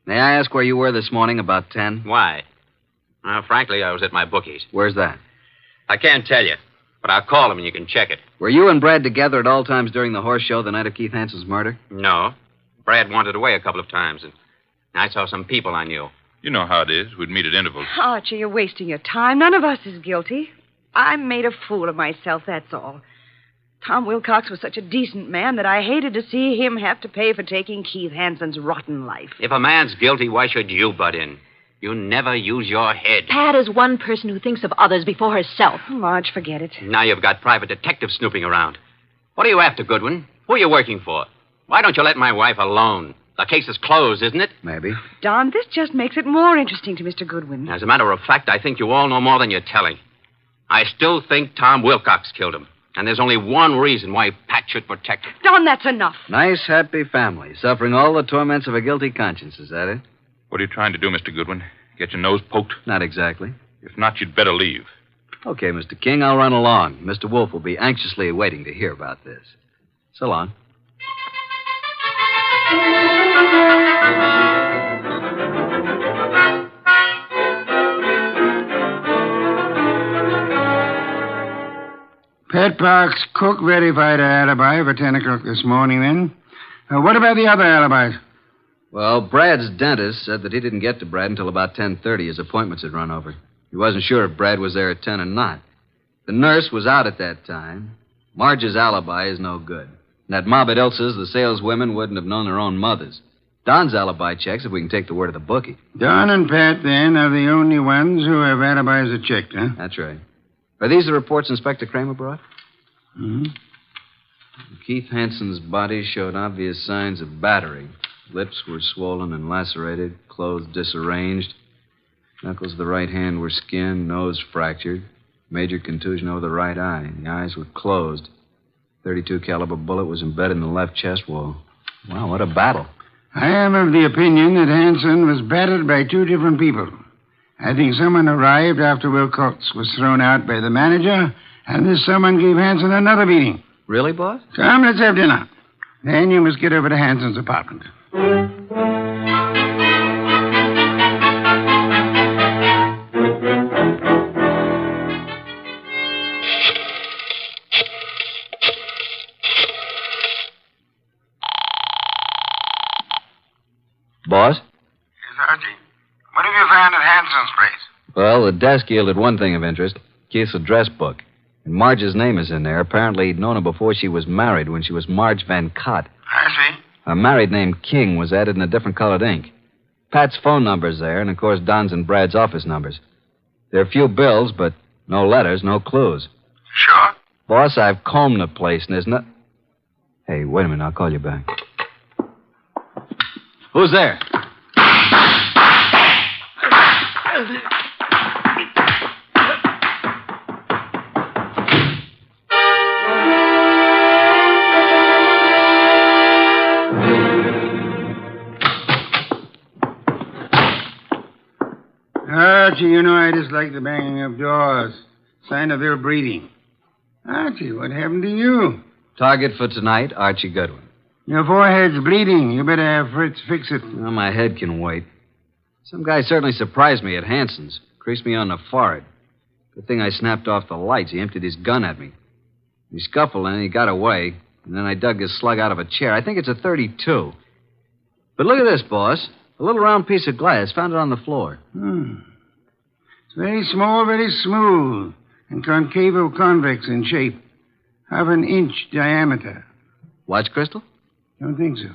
May I ask where you were this morning about 10? Why? Well, frankly, I was at my bookie's. Where's that? I can't tell you, but I'll call him and you can check it. Were you and Brad together at all times during the horse show the night of Keith Hanson's murder? No. Brad wandered away a couple of times, and I saw some people I knew. You know how it is. We'd meet at intervals. Archie, you're wasting your time. None of us is guilty. I made a fool of myself, that's all. Tom Wilcox was such a decent man that I hated to see him have to pay for taking Keith Hanson's rotten life. If a man's guilty, why should you butt in? You never use your head. Pat is one person who thinks of others before herself. Marge, forget it. Now you've got private detectives snooping around. What are you after, Goodwin? Who are you working for? Why don't you let my wife alone? The case is closed, isn't it? Maybe. Don, this just makes it more interesting to Mr. Goodwin. As a matter of fact, I think you all know more than you're telling. I still think Tom Wilcox killed him. And there's only one reason why Pat should protect him. Don, that's enough. Nice, happy family, suffering all the torments of a guilty conscience, is that it? What are you trying to do, Mr. Goodwin? Get your nose poked? Not exactly. If not, you'd better leave. Okay, Mr. King, I'll run along. Mr. Wolfe will be anxiously waiting to hear about this. So long. Pat Park's cook verified her alibi for 10 o'clock this morning, then. What about the other alibis? Well, Brad's dentist said that he didn't get to Brad until about 10:30. His appointments had run over. He wasn't sure if Brad was there at 10 or not. The nurse was out at that time. Marge's alibi is no good. And at mob at Ilsa's, the saleswomen wouldn't have known their own mothers. Don's alibi checks if we can take the word of the bookie. Don and Pat, then, are the only ones who have alibis that checked, huh? That's right. Are these the reports Inspector Kramer brought? Mm-hmm. Keith Hanson's body showed obvious signs of battery. Lips were swollen and lacerated, clothes disarranged. Knuckles of the right hand were skinned, nose fractured. Major contusion over the right eye. The eyes were closed. 32 caliber bullet was embedded in the left chest wall. Wow, what a battle. I am of the opinion that Hanson was battered by two different people. I think someone arrived after Wilcox was thrown out by the manager, and this someone gave Hanson another beating. Really, boss? Come, let's have dinner. Then you must get over to Hanson's apartment. Boss? Yes, Archie. What have you found at Hanson's place? Well, the desk yielded one thing of interest. Keith's address book. And Marge's name is in there. Apparently, he'd known her before she was married, when she was Marge Van Cott. I see. A married name King was added in a different colored ink. Pat's phone number's there, and of course Don's and Brad's office numbers. There are a few bills, but no letters, no clues. Sure? Boss, I've combed the place, and there's no... Hey, wait a minute, I'll call you back. Who's there? Archie, you know I dislike the banging of doors. Sign of ill breeding. Archie, what happened to you? Target for tonight, Archie Goodwin. Your forehead's bleeding. You better have Fritz fix it. Well, my head can wait. Some guy certainly surprised me at Hanson's. Creased me on the forehead. Good thing I snapped off the lights. He emptied his gun at me. We scuffled and he got away. And then I dug his slug out of a chair. I think it's a 32. But look at this, boss. A little round piece of glass. Found it on the floor. It's very small, very smooth, and concavo-convex in shape. Half an inch diameter. Watch crystal? Don't think so.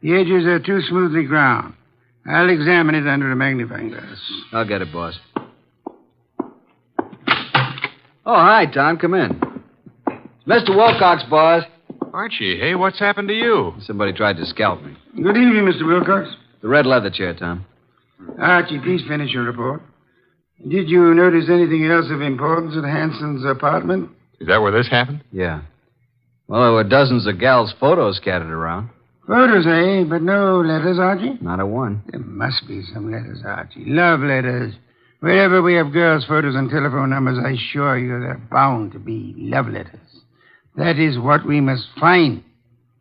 The edges are too smoothly ground. I'll examine it under a magnifying glass. I'll get it, boss. Oh, hi, Tom. Come in. It's Mr. Wilcox, boss. Archie, hey, what's happened to you? Somebody tried to scalp me. Good evening, Mr. Wilcox. The red leather chair, Tom. Archie, please finish your report. Did you notice anything else of importance at Hanson's apartment? Is that where this happened? Yeah. Well, there were dozens of gals' photos scattered around. Photos, eh? But no letters, Archie? Not a one. There must be some letters, Archie. Love letters. Wherever we have girls' photos and telephone numbers, I assure you there are bound to be love letters. That is what we must find.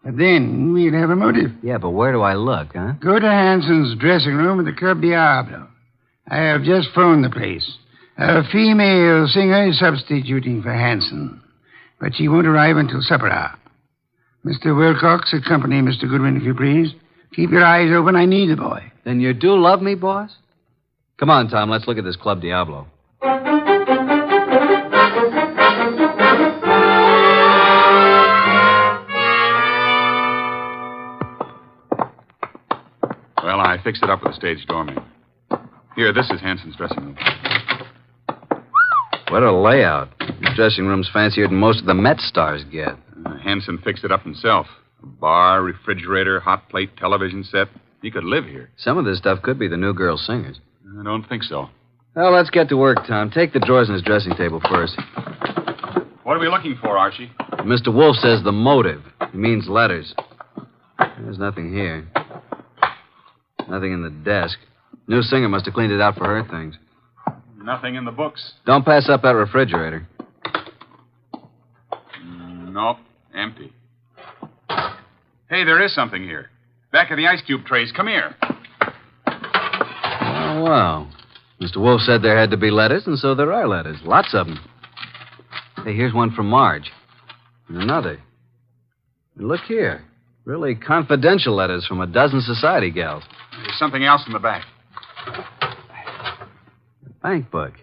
But then we'll have a motive. Yeah, but where do I look, huh? Go to Hanson's dressing room at the Club Diablo. I have just phoned the place. A female singer is substituting for Hanson, but she won't arrive until supper hour. Mr. Wilcox, accompany Mr. Goodwin, if you please. Keep your eyes open. I need the boy. Then you do love me, boss? Come on, Tom. Let's look at this Club Diablo. Well, I fixed it up with the stage doorman. Here, this is Hanson's dressing room. What a layout. This dressing room's fancier than most of the Met stars get. Hanson fixed it up himself. A bar, refrigerator, hot plate, television set. He could live here. Some of this stuff could be the new girl singers. I don't think so. Well, let's get to work, Tom. Take the drawers in his dressing table first. What are we looking for, Archie? Mr. Wolfe says the motive. He means letters. There's nothing here. Nothing in the desk. New singer must have cleaned it out for her things. Nothing in the books. Don't pass up that refrigerator. Nope, empty. Hey, there is something here. Back of the ice cube trays. Come here. Oh, wow. Mr. Wolfe said there had to be letters, and so there are letters. Lots of them. Hey, here's one from Marge. And another. And look here. Really confidential letters from a dozen society gals. There's something else in the back. Bank book.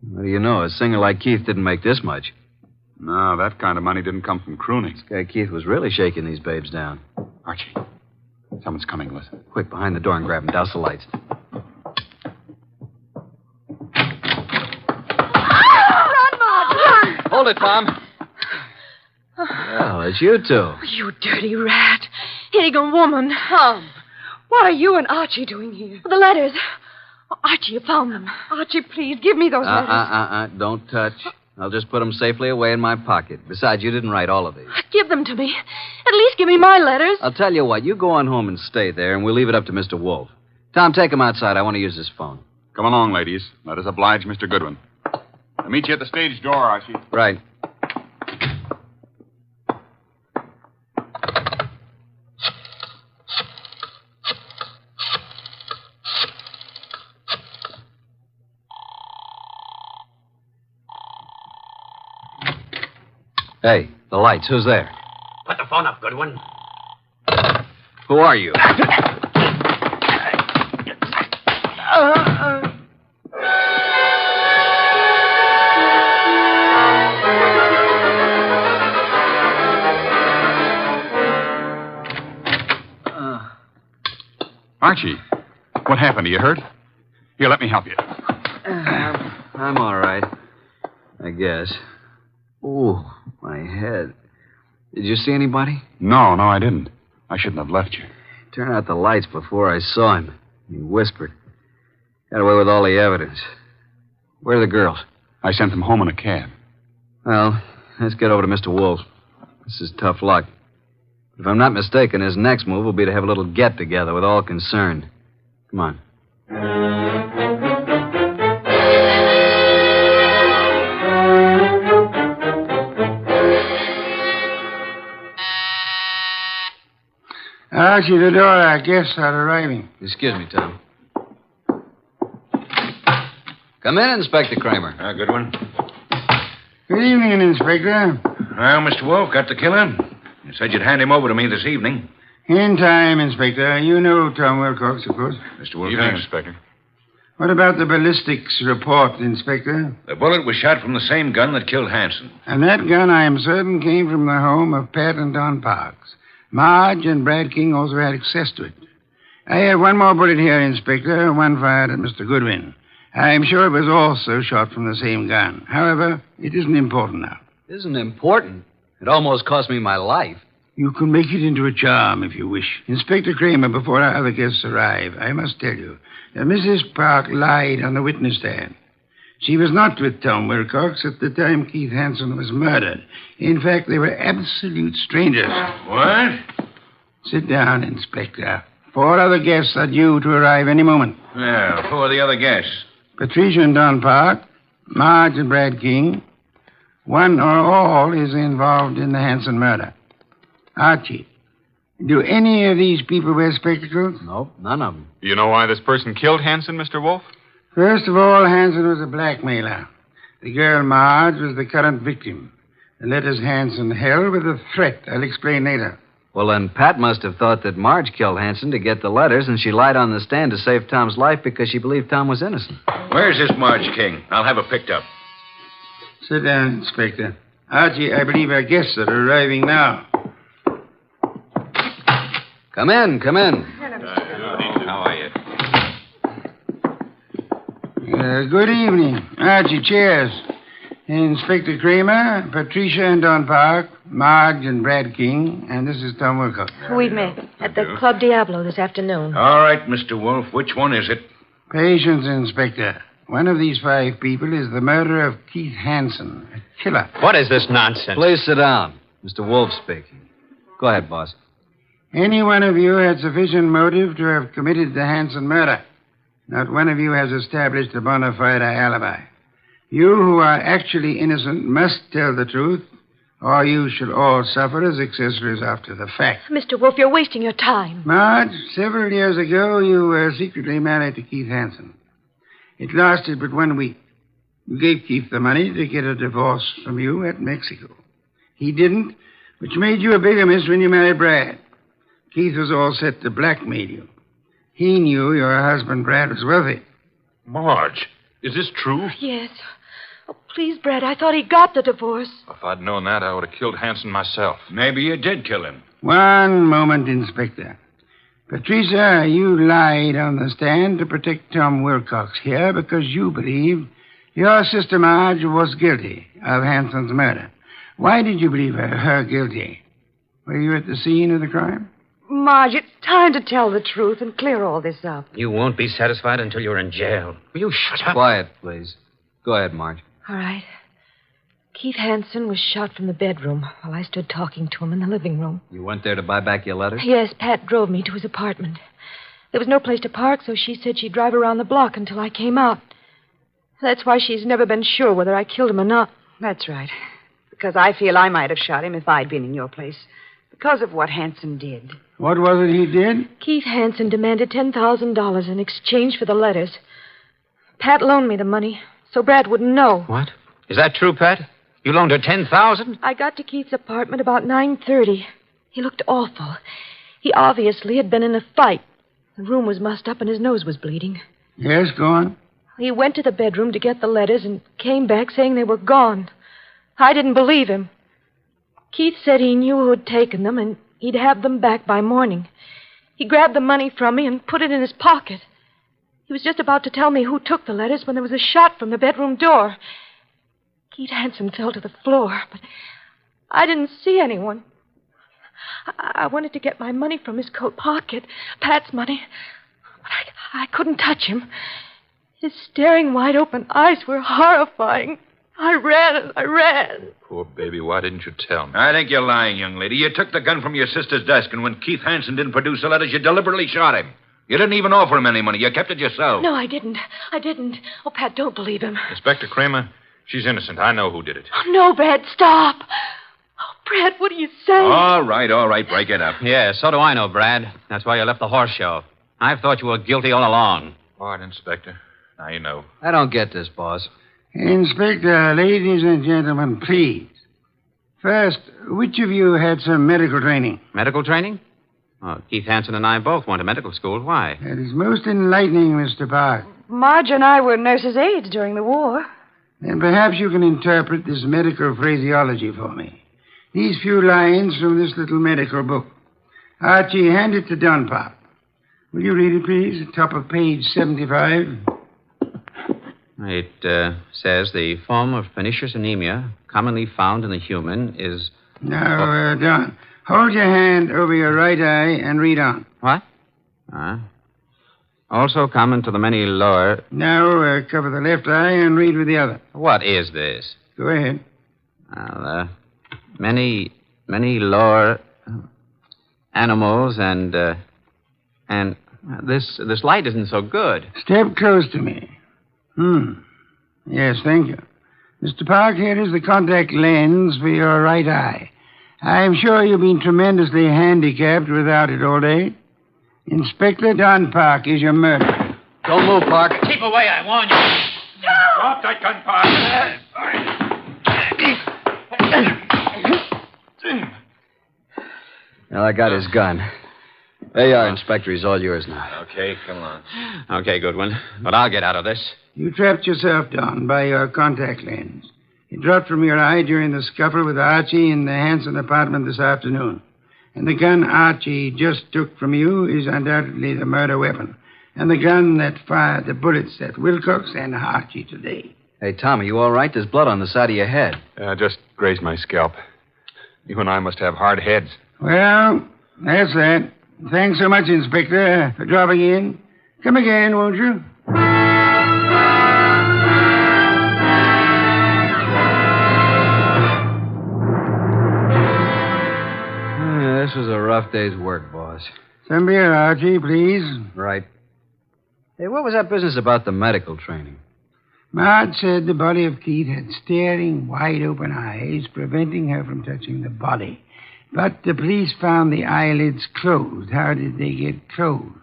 What do you know? A singer like Keith didn't make this much. No, that kind of money didn't come from crooning. This guy Keith was really shaking these babes down. Archie, someone's coming. Listen. Quick, behind the door and grab him. Douse the lights. Run, Marge, run! Hold it, Tom. Well, it's you two. You dirty rat. Pagan woman. Tom, what are you and Archie doing here? The letters. Oh, Archie, you found them. Archie, please, give me those letters. Don't touch. I'll just put them safely away in my pocket. Besides, you didn't write all of these. Give them to me. At least give me my letters. I'll tell you what. You go on home and stay there, and we'll leave it up to Mr. Wolfe. Tom, take him outside. I want to use his phone. Come along, ladies. Let us oblige Mr. Goodwin. I'll meet you at the stage door, Archie. Right. Hey, the lights. Who's there? Put the phone up, Goodwin. Who are you? Archie, what happened? Are you hurt? Here, let me help you. I'm all right. I guess. Ooh, my head. Did you see anybody? No, I didn't. I shouldn't have left you. Turn out the lights before I saw him. He whispered. Got away with all the evidence. Where are the girls? I sent them home in a cab. Well, let's get over to Mr. Wolfe. This is tough luck. If I'm not mistaken, his next move will be to have a little get-together with all concerned. Come on. Archie, the door, our guests are arriving. Excuse me, Tom. Come in, Inspector Kramer. Goodwin. Good evening, Inspector. Well, Mr. Wolfe, got the killer? You said you'd hand him over to me this evening. In time, Inspector. You know Tom Wilcox, of course. Mr. Wolfe. Evening, Inspector. What about the ballistics report, Inspector? The bullet was shot from the same gun that killed Hanson. And that gun, I am certain, came from the home of Pat and Don Parks. Marge and Brad King also had access to it. I have one more bullet here, Inspector, one fired at Mr. Goodwin. I am sure it was also shot from the same gun. However, it isn't important now. Isn't important? It almost cost me my life. You can make it into a charm if you wish. Inspector Kramer, before our other guests arrive, I must tell you that Mrs. Park lied on the witness stand. She was not with Tom Wilcox at the time Keith Hanson was murdered. In fact, they were absolute strangers. What? Sit down, Inspector. 4 other guests are due to arrive any moment. Well, who are the other guests? Patricia and Don Park, Marge and Brad King. One or all is involved in the Hanson murder. Archie, do any of these people wear spectacles? Nope, none of them. Do you know why this person killed Hanson, Mr. Wolfe? First of all, Hanson was a blackmailer. The girl Marge was the current victim. The letters Hanson held were the threat. I'll explain later. Well, then Pat must have thought that Marge killed Hanson to get the letters, and she lied on the stand to save Tom's life because she believed Tom was innocent. Where's this Marge King? I'll have her picked up. Sit down, Inspector. Archie, I believe our guests are arriving now. Come in. How are you? Good evening. Archie, chairs. Inspector Kramer, Patricia and Don Park, Marge and Brad King, and this is Tom Wilcox. We met at the Club Diablo this afternoon. All right, Mr. Wolfe. Which one is it? Patience, Inspector. One of these 5 people is the murderer of Keith Hanson, a killer. What is this nonsense? Please sit down. Mr. Wolfe speaking. Go ahead, boss. Any one of you had sufficient motive to have committed the Hanson murder. Not one of you has established a bona fide alibi. You who are actually innocent must tell the truth, or you shall all suffer as accessories after the fact. Mr. Wolfe, you're wasting your time. Marge, several years ago, you were secretly married to Keith Hanson. It lasted but 1 week. You gave Keith the money to get a divorce from you at Mexico. He didn't, which made you a bigamist when you married Brad. Keith was all set to blackmail you. He knew your husband, Brad, was wealthy. Marge, is this true? Yes. Oh, please, Brad, I thought he got the divorce. If I'd known that, I would have killed Hanson myself. Maybe you did kill him. One moment, Inspector. Patricia, you lied on the stand to protect Tom Wilcox here because you believed your sister Marge was guilty of Hanson's murder. Why did you believe her guilty? Were you at the scene of the crime? Marge, it's time to tell the truth and clear all this up. You won't be satisfied until you're in jail. Will you shut up? Quiet, please. Go ahead, Marge. All right. Keith Hansen was shot from the bedroom while I stood talking to him in the living room. You went there to buy back your letters? Yes, Pat drove me to his apartment. There was no place to park, so she said she'd drive around the block until I came out. That's why she's never been sure whether I killed him or not. That's right. Because I feel I might have shot him if I'd been in your place. Because of what Hansen did. What was it he did? Keith Hansen demanded $10,000 in exchange for the letters. Pat loaned me the money, so Brad wouldn't know. What? Is that true, Pat? You loaned her $10,000? I got to Keith's apartment about 9:30. He looked awful. He obviously had been in a fight. The room was mussed up and his nose was bleeding. Yes, go on. He went to the bedroom to get the letters and came back saying they were gone. I didn't believe him. Keith said he knew who had taken them and he'd have them back by morning. He grabbed the money from me and put it in his pocket. He was just about to tell me who took the letters when there was a shot from the bedroom door. Keith Hansen fell to the floor, but I didn't see anyone. I wanted to get my money from his coat pocket, Pat's money, but I couldn't touch him. His staring, wide-open eyes were horrifying. I ran. Poor baby, why didn't you tell me? I think you're lying, young lady. You took the gun from your sister's desk, and when Keith Hansen didn't produce the letters, you deliberately shot him. You didn't even offer him any money. You kept it yourself. No, I didn't. Oh, Pat, don't believe him. Inspector Kramer, she's innocent. I know who did it. Oh, no, Brad, stop. Oh, Brad, what are you saying? All right. Break it up. Yeah, so do I know, Brad. That's why you left the horse show. I've thought you were guilty all along. All right, Inspector. Now you know. I don't get this, boss. Inspector, ladies and gentlemen, please. First, which of you had some medical training? Medical training? Oh, Keith Hansen and I both went to medical school. Why? That is most enlightening, Mr. Park. Marge and I were nurses' aides during the war. Then perhaps you can interpret this medical phraseology for me. These few lines from this little medical book. Archie, hand it to Dunpop. Will you read it, please? Top of page 75. It says the form of pernicious anemia commonly found in the human is... Now, Don, hold your hand over your right eye and read on. What? Also common to the many lower... Now, cover the left eye and read with the other. What is this? Go ahead. Well, many lower animals and this light isn't so good. Step close to me. Yes, thank you. Mr. Park, here is the contact lens for your right eye. I'm sure you've been tremendously handicapped without it all day. Inspector Don Park is your murderer. Don't move, Park. Keep away, I warn you. Drop that gun, Park. Well, I got his gun. There you are, Inspector. He's all yours now. Okay, come on. Okay, Goodwin. But I'll get out of this. You trapped yourself, Don, by your contact lens. It dropped from your eye during the scuffle with Archie in the Hansen apartment this afternoon. And the gun Archie just took from you is undoubtedly the murder weapon. And the gun that fired the bullets at Wilcox and Archie today. Hey, Tom, are you all right? There's blood on the side of your head. Just grazed my scalp. You and I must have hard heads. Well, that's that. Thanks so much, Inspector, for dropping in. Come again, won't you? This was a rough day's work, boss. Some beer, Archie, please. Right. Hey, what was that business about the medical training? Marge said the body of Keith had staring, wide-open eyes, preventing her from touching the body. But the police found the eyelids closed. How did they get closed?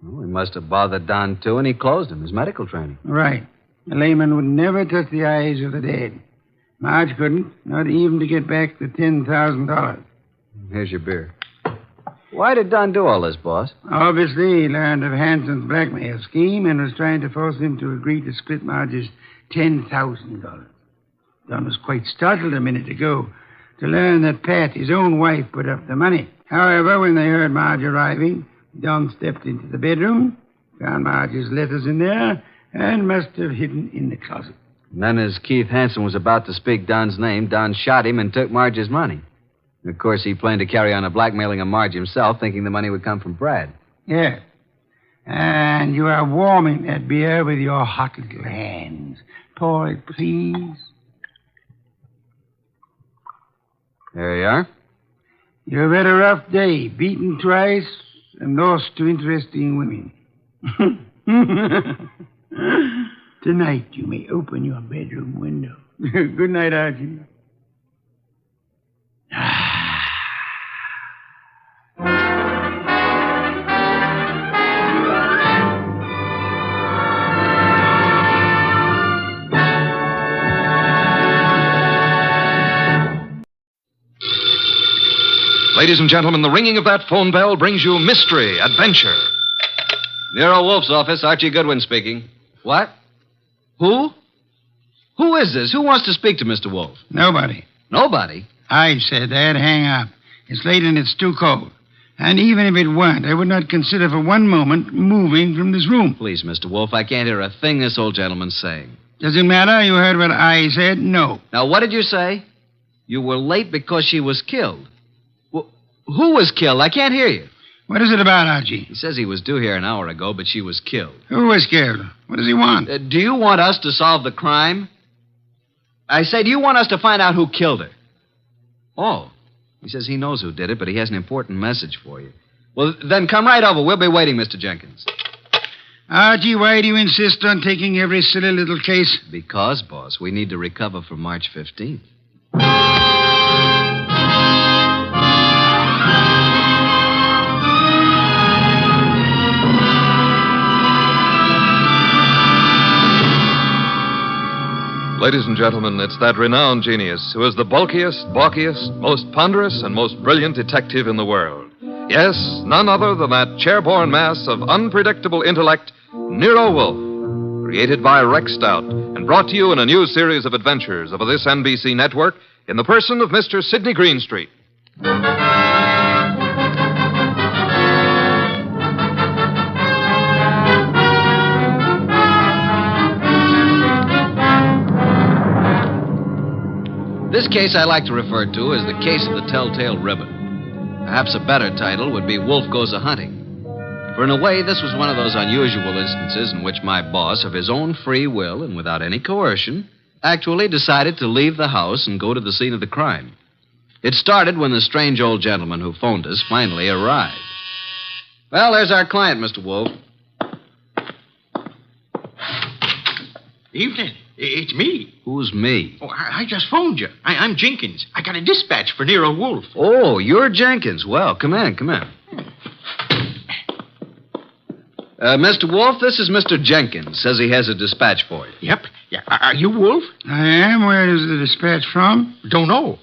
Well, he must have bothered Don, too, and he closed him. His medical training. Right. A layman would never touch the eyes of the dead. Marge couldn't, not even to get back the $10,000. Here's your beer. Why did Don do all this, boss? Obviously, he learned of Hansen's blackmail scheme and was trying to force him to agree to split Marge's $10,000. Don was quite startled a minute ago to learn that Pat, his own wife, put up the money. However, when they heard Marge arriving, Don stepped into the bedroom, found Marge's letters in there, and must have hidden in the closet. And then as Keith Hansen was about to speak Don's name, Don shot him and took Marge's money. Of course, he planned to carry on a blackmailing of Marge himself, thinking the money would come from Brad. Yes. And you are warming that beer with your hot little hands. Pour it, please. There you are. You've had a rough day, beaten twice and lost to interesting women. Tonight you may open your bedroom window. Good night, Archie. Ladies and gentlemen, the ringing of that phone bell brings you mystery, adventure. Nero Wolfe's office, Archie Goodwin speaking. What? Who? Who is this? Who wants to speak to Mr. Wolfe? Nobody. Nobody? I said that. Hang up. It's late and it's too cold. And even if it weren't, I would not consider for one moment moving from this room. Please, Mr. Wolfe, I can't hear a thing this old gentleman's saying. Does it matter? You heard what I said? No. Now, what did you say? You were late because she was killed. Who was killed? I can't hear you. What is it about, Archie? He says he was due here an hour ago, but she was killed. Who was killed? What does he want? Do you want us to solve the crime? I say, do you want us to find out who killed her? Oh. He says he knows who did it, but he has an important message for you. Well, then come right over. We'll be waiting, Mr. Jenkins. Archie, why do you insist on taking every silly little case? Because, boss, we need to recover for March 15th. Ladies and gentlemen, it's that renowned genius who is the bulkiest, balkiest, most ponderous, and most brilliant detective in the world. Yes, none other than that chairborne mass of unpredictable intellect, Nero Wolfe, created by Rex Stout and brought to you in a new series of adventures over this NBC network in the person of Mr. Sidney Greenstreet. This case I like to refer to as the case of the telltale ribbon. Perhaps a better title would be Wolfe Goes A-Hunting. For in a way, this was one of those unusual instances in which my boss, of his own free will and without any coercion, actually decided to leave the house and go to the scene of the crime. It started when the strange old gentleman who phoned us finally arrived. Well, there's our client, Mr. Wolfe. Evening. It's me. Who's me? Oh, I just phoned you. I'm Jenkins. I got a dispatch for Nero Wolfe. Oh, you're Jenkins. Well, come in. Mr. Wolfe, this is Mr. Jenkins. Says he has a dispatch for you. Yep. Yeah. Are you Wolfe? I am. Where is the dispatch from? Don't know.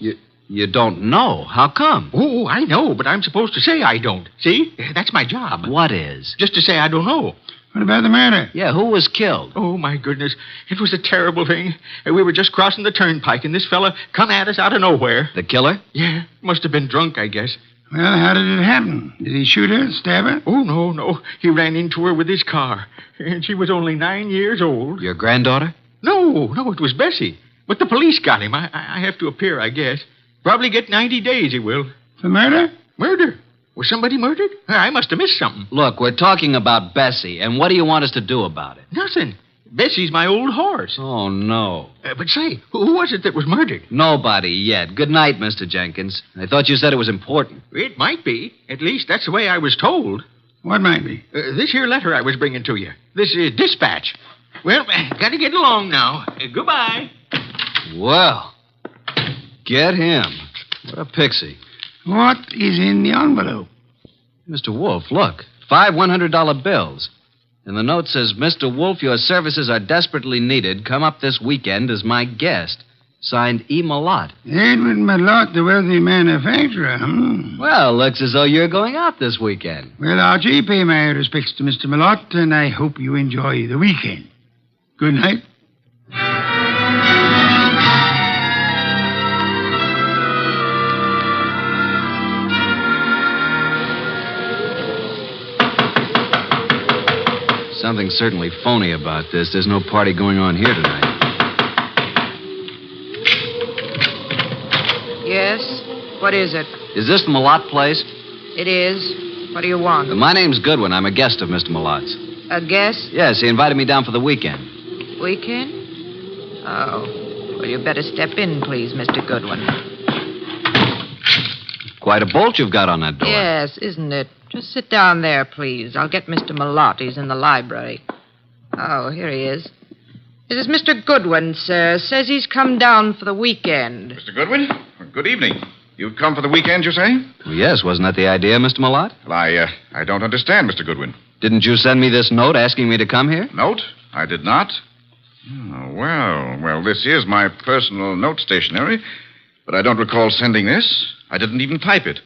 You don't know? How come? Oh, I know, but I'm supposed to say I don't. See? That's my job. What is? Just to say I don't know. What about the murder? Yeah, who was killed? Oh, my goodness. It was a terrible thing. We were just crossing the turnpike, and this fella come at us out of nowhere. The killer? Yeah. Must have been drunk, I guess. Well, how did it happen? Did he shoot her, stab her? Oh, no. He ran into her with his car. And she was only 9 years old. Your granddaughter? No, it was Bessie. But the police got him. I have to appear, I guess. Probably get 90 days, he will. For murder? Murder? Was somebody murdered? I must have missed something. Look, we're talking about Bessie, and what do you want us to do about it? Nothing. Bessie's my old horse. Oh, no. But say, who was it that was murdered? Nobody yet. Good night, Mr. Jenkins. I thought you said it was important. It might be. At least that's the way I was told. What might be? This here letter I was bringing to you. This dispatch. Well, gotta get along now. Goodbye. Well, get him. What a pixie. What is in the envelope? Mr. Wolfe, look. 5 $100 bills. And the note says, Mr. Wolfe, your services are desperately needed. Come up this weekend as my guest. Signed, Impolite. Edward Malotte, the wealthy manufacturer. Well, looks as though you're going out this weekend. Well, Archie, pay my respects to Mr. Malotte, and I hope you enjoy the weekend. Good night. Something's certainly phony about this. There's no party going on here tonight. Yes? What is it? Is this the Malotte place? It is. What do you want? My name's Goodwin. I'm a guest of Mr. Malotte's. A guest? Yes, he invited me down for the weekend. Weekend? Oh. Well, you better step in, please, Mr. Goodwin. Quite a bolt you've got on that door. Yes, isn't it? Just sit down there, please. I'll get Mr. Malotte. He's in the library. Oh, here he is. This is Mr. Goodwin, sir. Says he's come down for the weekend. Mr. Goodwin, good evening. You've come for the weekend, you say? Well, yes, wasn't that the idea, Mr. Malotte? Well, I don't understand, Mr. Goodwin. Didn't you send me this note asking me to come here? Note? I did not. Oh, well, this is my personal note stationery, but I don't recall sending this. I didn't even type it.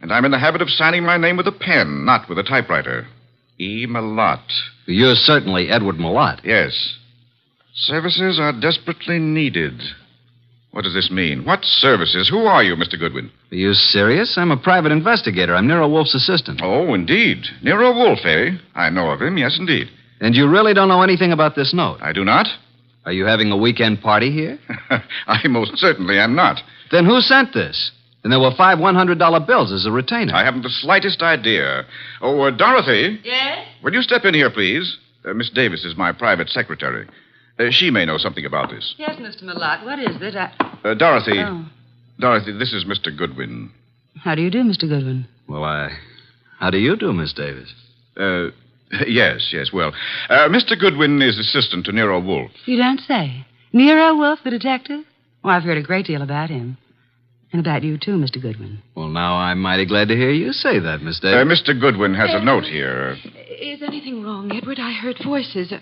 And I'm in the habit of signing my name with a pen, not with a typewriter. E. Malotte. You're certainly Edward Malotte. Yes. Services are desperately needed. What does this mean? What services? Who are you, Mr. Goodwin? Are you serious? I'm a private investigator. I'm Nero Wolfe's assistant. Oh, indeed. Nero Wolfe, eh? I know of him, yes, indeed. And you really don't know anything about this note? I do not. Are you having a weekend party here? I most certainly am not. Then who sent this? And there were 5 $100 bills as a retainer. I haven't the slightest idea. Oh, Dorothy. Yes? Will you step in here, please? Miss Davis is my private secretary. She may know something about this. Yes, Mr. Malotte. What is it? Dorothy. Oh. Dorothy, this is Mr. Goodwin. How do you do, Mr. Goodwin? Well, how do you do, Miss Davis? Yes. Well, Mr. Goodwin is assistant to Nero Wolfe. You don't say. Nero Wolfe, the detective? Well, I've heard a great deal about him. And about you, too, Mr. Goodwin. Well, now I'm mighty glad to hear you say that, Miss Davis. Mr. Goodwin has a note here. Is anything wrong, Edward? I heard voices.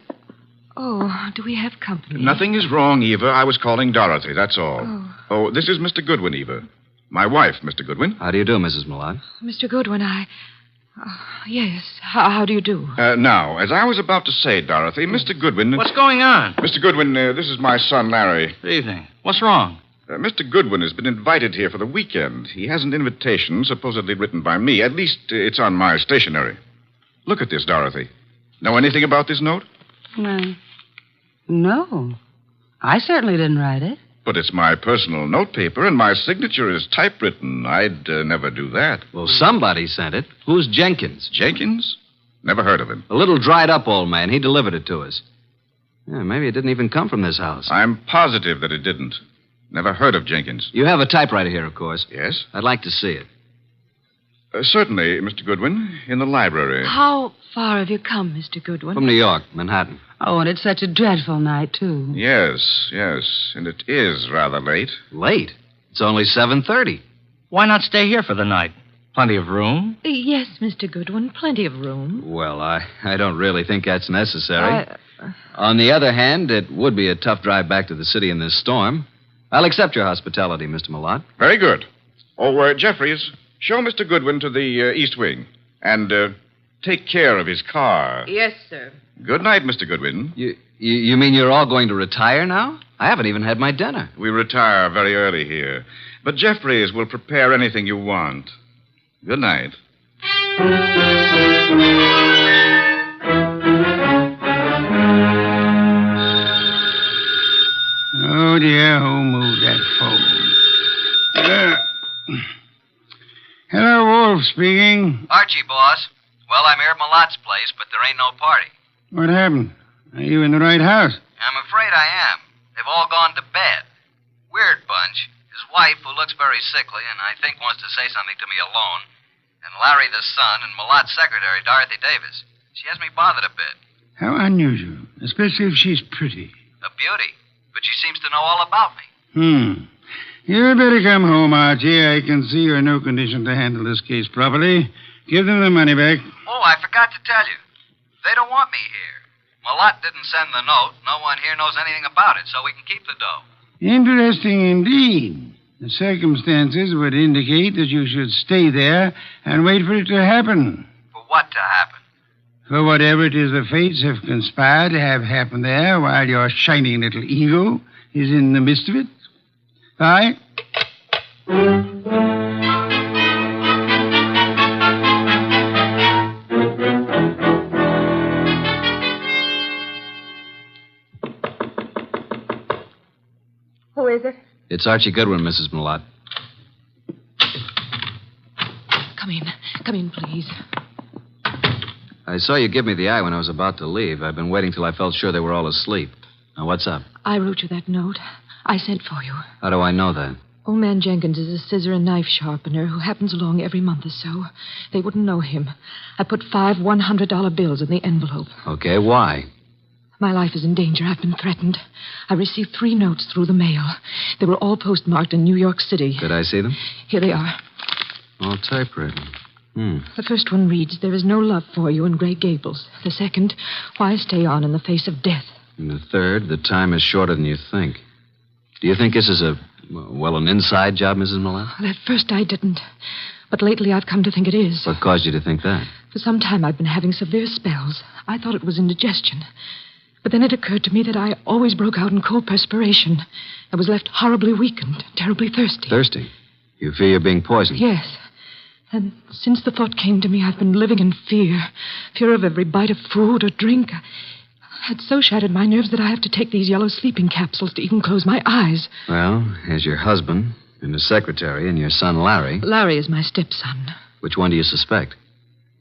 Oh, do we have company? Nothing is wrong, Eva. I was calling Dorothy, that's all. Oh, this is Mr. Goodwin, Eva. My wife, Mr. Goodwin. How do you do, Mrs. Malotte? Mr. Goodwin, yes. How do you do? Now, as I was about to say, Dorothy, Mr. Goodwin... What's going on? Mr. Goodwin, this is my son, Larry. Good evening. What's wrong? Mr. Goodwin has been invited here for the weekend. He has an invitation supposedly written by me. At least it's on my stationery. Look at this, Dorothy. Know anything about this note? No. I certainly didn't write it. But it's my personal notepaper, and my signature is typewritten. I'd never do that. Well, somebody sent it. Who's Jenkins? Jenkins? Never heard of him. A little dried-up old man. He delivered it to us. Yeah, maybe it didn't even come from this house. I'm positive that it didn't. Never heard of Jenkins. You have a typewriter here, of course. Yes? I'd like to see it. Certainly, Mr. Goodwin. In the library. How far have you come, Mr. Goodwin? From New York, Manhattan. Oh, and it's such a dreadful night, too. Yes. And it is rather late. Late? It's only 7:30. Why not stay here for the night? Plenty of room? Yes, Mr. Goodwin, plenty of room. Well, I don't really think that's necessary. On the other hand, it would be a tough drive back to the city in this storm. I'll accept your hospitality, Mr. Malotte. Very good. Oh, Jeffries, show Mr. Goodwin to the East Wing. And take care of his car. Yes, sir. Good night, Mr. Goodwin. You mean you're all going to retire now? I haven't even had my dinner. We retire very early here. But Jeffries will prepare anything you want. Good night. Oh, dear, who moved that phone? Hello, Wolf speaking. Archie, boss. Well, I'm here at Malotte's place, but there ain't no party. What happened? Are you in the right house? I'm afraid I am. They've all gone to bed. Weird bunch. His wife, who looks very sickly and I think wants to say something to me alone, and Larry the son, and Malotte's secretary, Dorothy Davis. She has me bothered a bit. How unusual, especially if she's pretty. A beauty. But she seems to know all about me. You'd better come home, Archie. I can see you're in no condition to handle this case properly. Give them the money back. Oh, I forgot to tell you. They don't want me here. Malotte didn't send the note. No one here knows anything about it, so we can keep the dough. Interesting indeed. The circumstances would indicate that you should stay there and wait for it to happen. For what to happen? For whatever it is the fates have conspired to have happen there while your shining little ego is in the midst of it. Bye. Who is it? It's Archie Goodwin, Mrs. Malotte. Come in. Come in, please. I saw you give me the eye when I was about to leave. I've been waiting till I felt sure they were all asleep. Now, what's up? I wrote you that note. I sent for you. How do I know that? Old man Jenkins is a scissor and knife sharpener who happens along every month or so. They wouldn't know him. I put 5 $100 bills in the envelope. Okay, why? My life is in danger. I've been threatened. I received 3 notes through the mail. They were all postmarked in New York City. Did I see them? Here they are. All typewritten. The first one reads, "There is no love for you in Grey Gables." The second, "Why stay on in the face of death?" And the third, "The time is shorter than you think." Do you think this is an inside job, Mrs. Mallett? Well, at first I didn't. But lately I've come to think it is. What caused you to think that? For some time I've been having severe spells. I thought it was indigestion. But then it occurred to me that I always broke out in cold perspiration. I was left horribly weak and terribly thirsty. Thirsty? You fear you're being poisoned? Yes. And since the thought came to me, I've been living in fear. Fear of every bite of food or drink. I had so shattered my nerves that I have to take these yellow sleeping capsules to even close my eyes. Well, here's your husband and his secretary and your son, Larry. Larry is my stepson. Which one do you suspect?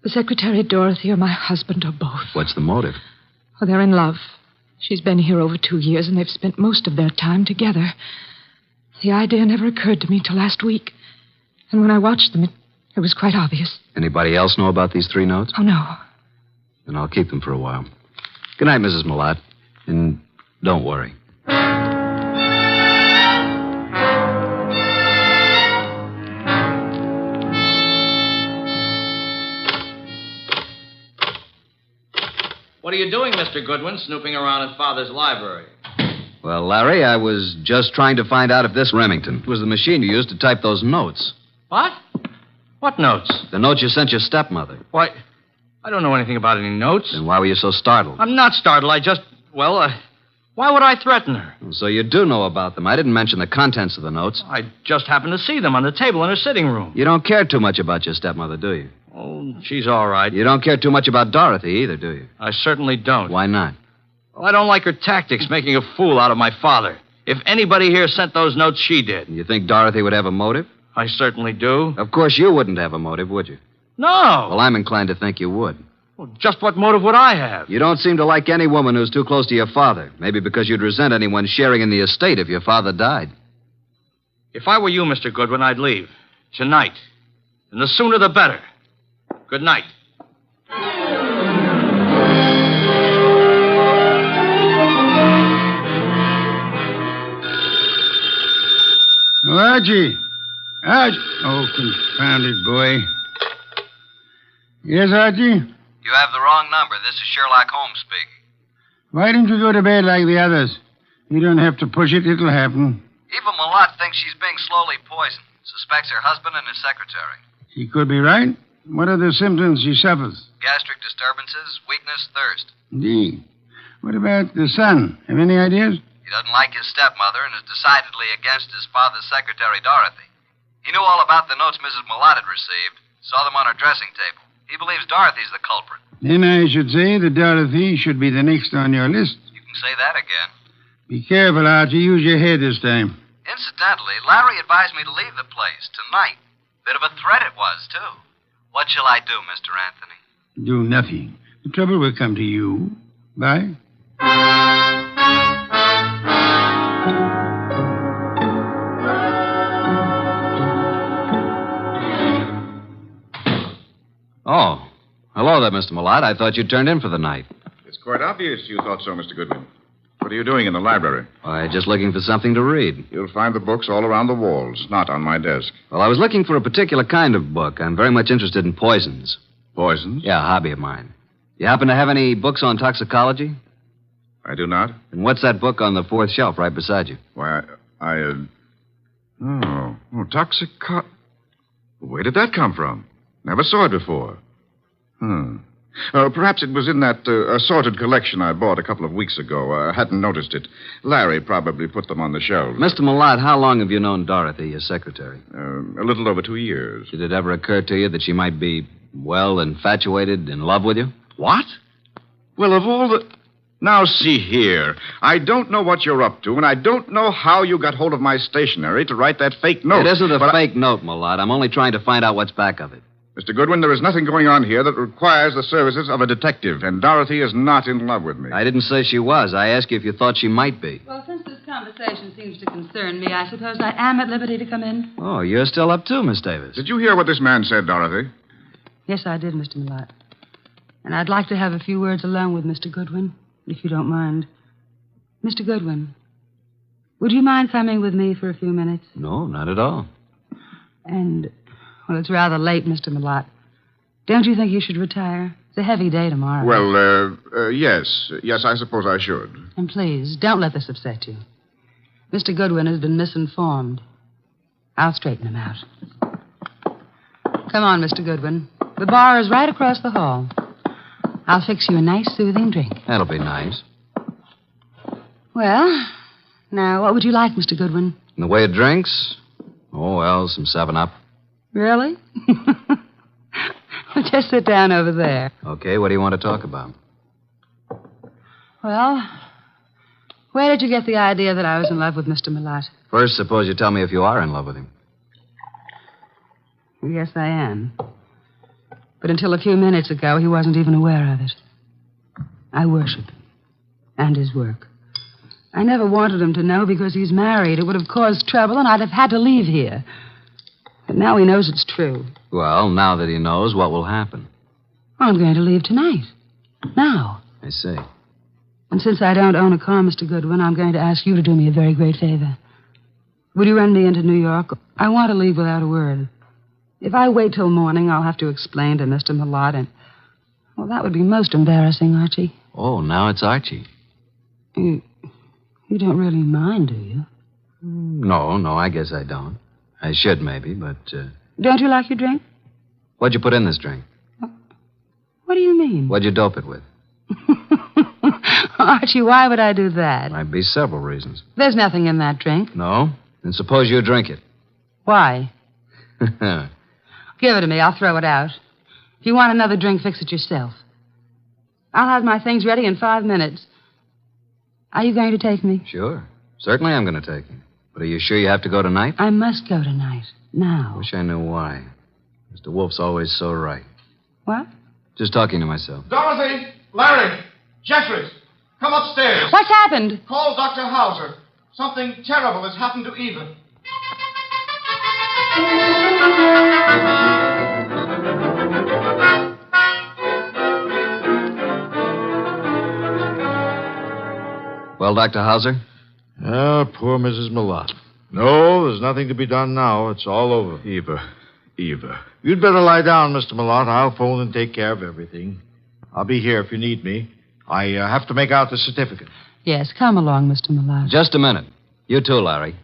The secretary, Dorothy, or my husband, or both. What's the motive? Oh, they're in love. She's been here over 2 years, and they've spent most of their time together. The idea never occurred to me till last week. And when I watched them, it was quite obvious. Anybody else know about these 3 notes? Oh, no. Then I'll keep them for a while. Good night, Mrs. Mallett. And don't worry. What are you doing, Mr. Goodwin, snooping around in Father's library? Well, Larry, I was just trying to find out if this Remington was the machine you used to type those notes. What? What notes? The notes you sent your stepmother. Why, I don't know anything about any notes. Then why were you so startled? I'm not startled. Why would I threaten her? So you do know about them. I didn't mention the contents of the notes. I just happened to see them on the table in her sitting room. You don't care too much about your stepmother, do you? Oh, she's all right. You don't care too much about Dorothy either, do you? I certainly don't. Why not? Well, I don't like her tactics, making a fool out of my father. If anybody here sent those notes, she did. You think Dorothy would have a motive? I certainly do. Of course you wouldn't have a motive, would you? No. Well, I'm inclined to think you would. Well, just what motive would I have? You don't seem to like any woman who's too close to your father. Maybe because you'd resent anyone sharing in the estate if your father died. If I were you, Mr. Goodwin, I'd leave. Tonight. And the sooner the better. Good night. Oh, Archie. Archie. Oh, confounded boy. Yes, Archie? You have the wrong number. This is Sherlock Holmes speaking. Why don't you go to bed like the others? You don't have to push it. It'll happen. Eva Mallott thinks she's being slowly poisoned. Suspects her husband and his secretary. She could be right. What are the symptoms she suffers? Gastric disturbances, weakness, thirst. Indeed. What about the son? Have any ideas? He doesn't like his stepmother and is decidedly against his father's secretary, Dorothy. He knew all about the notes Mrs. Mallott had received, saw them on her dressing table. He believes Dorothy's the culprit. Then I should say that Dorothy should be the next on your list. You can say that again. Be careful, Archie. Use your head this time. Incidentally, Larry advised me to leave the place tonight. Bit of a threat it was, too. What shall I do, Mr. Anthony? Do nothing. The trouble will come to you. Bye. Oh. Hello there, Mr. Mallott. I thought you'd turned in for the night. It's quite obvious you thought so, Mr. Goodwin. What are you doing in the library? Why, just looking for something to read. You'll find the books all around the walls, not on my desk. Well, I was looking for a particular kind of book. I'm very much interested in poisons. Poisons? Yeah, a hobby of mine. You happen to have any books on toxicology? I do not. And what's that book on the 4th shelf right beside you? Why, toxico... Where did that come from? Never saw it before. Perhaps it was in that assorted collection I bought a couple of weeks ago. I hadn't noticed it. Larry probably put them on the shelves. Mr. Mallott, how long have you known Dorothy, your secretary? A little over 2 years. Did it ever occur to you that she might be, infatuated, in love with you? What? Well, of all the... Now, see here. I don't know what you're up to, and I don't know how you got hold of my stationery to write that fake note. It isn't a fake note, Mallott. I'm only trying to find out what's back of it. Mr. Goodwin, there is nothing going on here that requires the services of a detective, and Dorothy is not in love with me. I didn't say she was. I asked you if you thought she might be. Well, since this conversation seems to concern me, I suppose I am at liberty to come in. Oh, you're still up too, Miss Davis. Did you hear what this man said, Dorothy? Yes, I did, Mr. Malotte. And I'd like to have a few words alone with Mr. Goodwin, if you don't mind. Mr. Goodwin, would you mind coming with me for a few minutes? No, not at all. And, well, it's rather late, Mr. Malotte. Don't you think you should retire? It's a heavy day tomorrow. Well, yes. Yes, I suppose I should. And please, don't let this upset you. Mr. Goodwin has been misinformed. I'll straighten him out. Come on, Mr. Goodwin. The bar is right across the hall. I'll fix you a nice, soothing drink. That'll be nice. Well, now, what would you like, Mr. Goodwin? In the way of drinks? Oh, well, some 7-Up. Really? Well, just sit down over there. Okay, what do you want to talk about? Well, where did you get the idea that I was in love with Mr. Malotte? First, suppose you tell me if you are in love with him. Yes, I am. But until a few minutes ago, he wasn't even aware of it. I worship him and his work. I never wanted him to know because he's married. It would have caused trouble, and I'd have had to leave here. But now he knows it's true. Well, now that he knows, what will happen? I'm going to leave tonight. Now. I see. And since I don't own a car, Mr. Goodwin, I'm going to ask you to do me a very great favor. Would you run me into New York? I want to leave without a word. If I wait till morning, I'll have to explain to Mr. Malotte, and, well, that would be most embarrassing, Archie. Oh, now it's Archie. You don't really mind, do you? No, I guess I don't. I should, maybe, but... Don't you like your drink? What'd you put in this drink? What do you mean? What'd you dope it with? Archie, why would I do that? Might be several reasons. There's nothing in that drink. No? Then suppose you drink it. Why? Give it to me. I'll throw it out. If you want another drink, fix it yourself. I'll have my things ready in 5 minutes. Are you going to take me? Sure. Certainly I'm going to take you. But are you sure you have to go tonight? I must go tonight. Now. Wish I knew why. Mr. Wolfe's always so right. What? Just talking to myself. Dorothy! Larry! Jeffries! Come upstairs. What's happened? Call Dr. Hauser. Something terrible has happened to Eva. Well, Dr. Hauser? Ah, poor Mrs. Malotte. No, there's nothing to be done now. It's all over. Eva. You'd better lie down, Mr. Malotte. I'll phone and take care of everything. I'll be here if you need me. I have to make out the certificate. Yes, come along, Mr. Malotte. Just a minute. You too, Larry.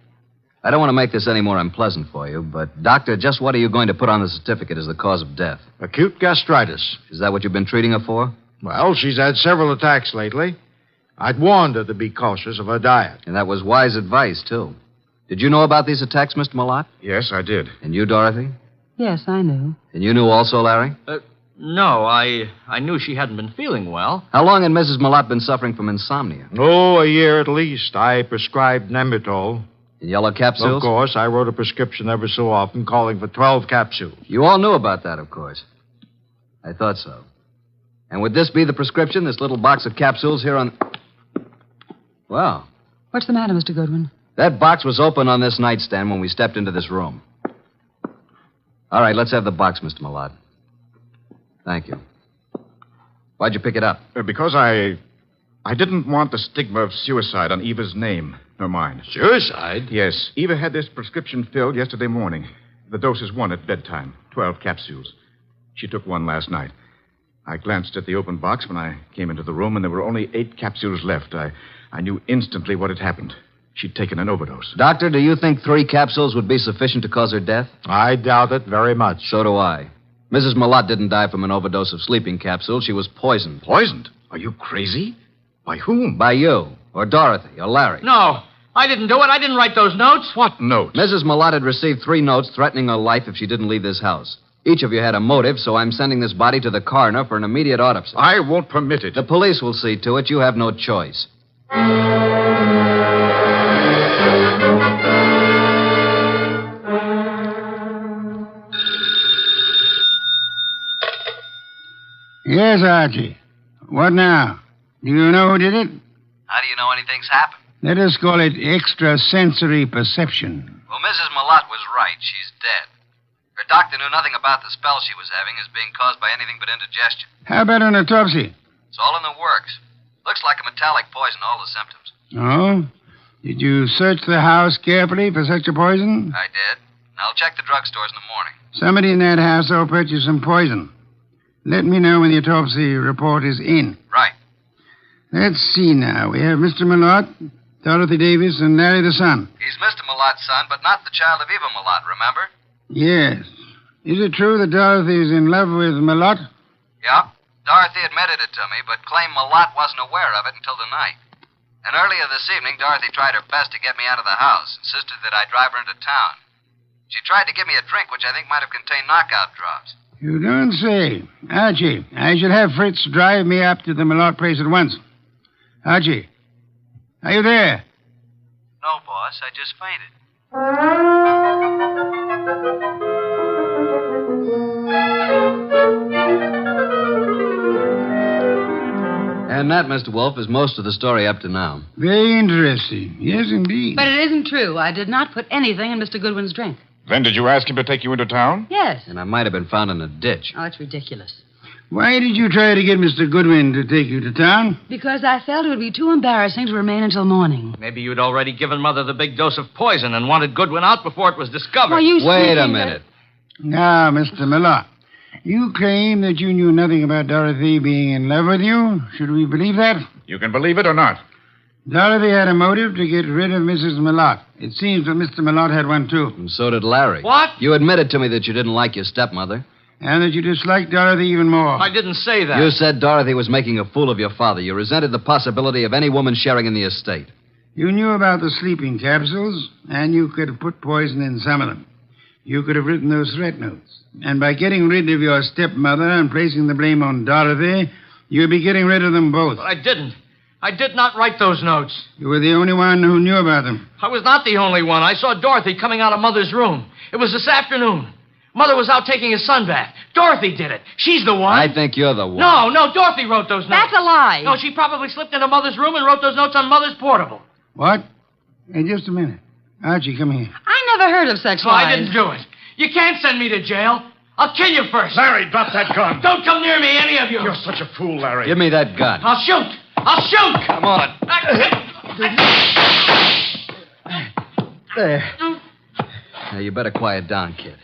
I don't want to make this any more unpleasant for you, but, Doctor, just what are you going to put on the certificate as the cause of death? Acute gastritis. Is that what you've been treating her for? Well, she's had several attacks lately. I'd warned her to be cautious of her diet. And that was wise advice, too. Did you know about these attacks, Mr. Malotte? Yes, I did. And you, Dorothy? Yes, I knew. And you knew also, Larry? No, I knew she hadn't been feeling well. How long had Mrs. Malotte been suffering from insomnia? Oh, a year at least. I prescribed Nemitol. In yellow capsules? Of course. I wrote a prescription every so often calling for 12 capsules. You all knew about that, of course. I thought so. And would this be the prescription, this little box of capsules here on... Well. What's the matter, Mr. Goodwin? That box was open on this nightstand when we stepped into this room. All right, let's have the box, Mr. Malotte. Thank you. Why'd you pick it up? Because I didn't want the stigma of suicide on Eva's name, nor mine. Suicide? Yes. Eva had this prescription filled yesterday morning. The dose is 1 at bedtime, 12 capsules. She took 1 last night. I glanced at the open box when I came into the room, and there were only 8 capsules left. I knew instantly what had happened. She'd taken an overdose. Doctor, do you think 3 capsules would be sufficient to cause her death? I doubt it very much. So do I. Mrs. Malotte didn't die from an overdose of sleeping capsules. She was poisoned. Poisoned? Are you crazy? By whom? By you, or Dorothy, or Larry. No, I didn't do it. I didn't write those notes. What notes? Mrs. Malotte had received 3 notes threatening her life if she didn't leave this house. Each of you had a motive, so I'm sending this body to the coroner for an immediate autopsy. I won't permit it. The police will see to it. You have no choice. Yes, Archie. What now? Do you know who did it? How do you know anything's happened? Let us call it extrasensory perception. Well, Mrs. Malotte was right. She's dead. Her doctor knew nothing about the spell she was having as being caused by anything but indigestion. How about an autopsy? It's all in the works. Looks like a metallic poison, all the symptoms. Oh? Did you search the house carefully for such a poison? I did. And I'll check the drugstores in the morning. Somebody in that house will purchase some poison. Let me know when the autopsy report is in. Right. Let's see now. We have Mr. Malotte, Dorothy Davis, and Larry the son. He's Mr. Malotte's son, but not the child of Eva Malotte, remember? Yes. Is it true that Dorothy is in love with Malotte? Yeah. Dorothy admitted it to me, but claimed Malotte wasn't aware of it until tonight. And earlier this evening, Dorothy tried her best to get me out of the house, insisted that I drive her into town. She tried to give me a drink, which I think might have contained knockout drops. You don't say. Archie, I shall have Fritz drive me up to the Malotte place at once. Archie, are you there? No, boss. I just fainted. And that, Mr. Wolfe, is most of the story up to now. Very interesting. Yes, indeed. But it isn't true. I did not put anything in Mr. Goodwin's drink. Then did you ask him to take you into town? Yes. And I might have been found in a ditch. Oh, it's ridiculous. Why did you try to get Mr. Goodwin to take you to town? Because I felt it would be too embarrassing to remain until morning. Maybe you'd already given Mother the big dose of poison and wanted Goodwin out before it was discovered. Well, you Wait a minute. Now, Mr. Malotte, you claim that you knew nothing about Dorothy being in love with you. Should we believe that? You can believe it or not. Dorothy had a motive to get rid of Mrs. Malotte. It seems that Mr. Malotte had one, too. And so did Larry. What? You admitted to me that you didn't like your stepmother. And that you disliked Dorothy even more. I didn't say that. You said Dorothy was making a fool of your father. You resented the possibility of any woman sharing in the estate. You knew about the sleeping capsules, and you could have put poison in some of them. You could have written those threat notes. And by getting rid of your stepmother and placing the blame on Dorothy, you'd be getting rid of them both. But I didn't. I did not write those notes. You were the only one who knew about them. I was not the only one. I saw Dorothy coming out of Mother's room. It was this afternoon. Mother was out taking a sunbath. Dorothy did it. She's the one. I think you're the one. No, Dorothy wrote those notes. That's a lie. No, she probably slipped into Mother's room and wrote those notes on Mother's portable. What? Hey, just a minute. Archie, come here. I never heard of such No, lies. I didn't do it. You can't send me to jail. I'll kill you first. Larry, drop that gun. Don't come near me, any of you. You're such a fool, Larry. Give me that gun. I'll shoot. I'll shoot. Come on. There. Now, you better quiet down, kid.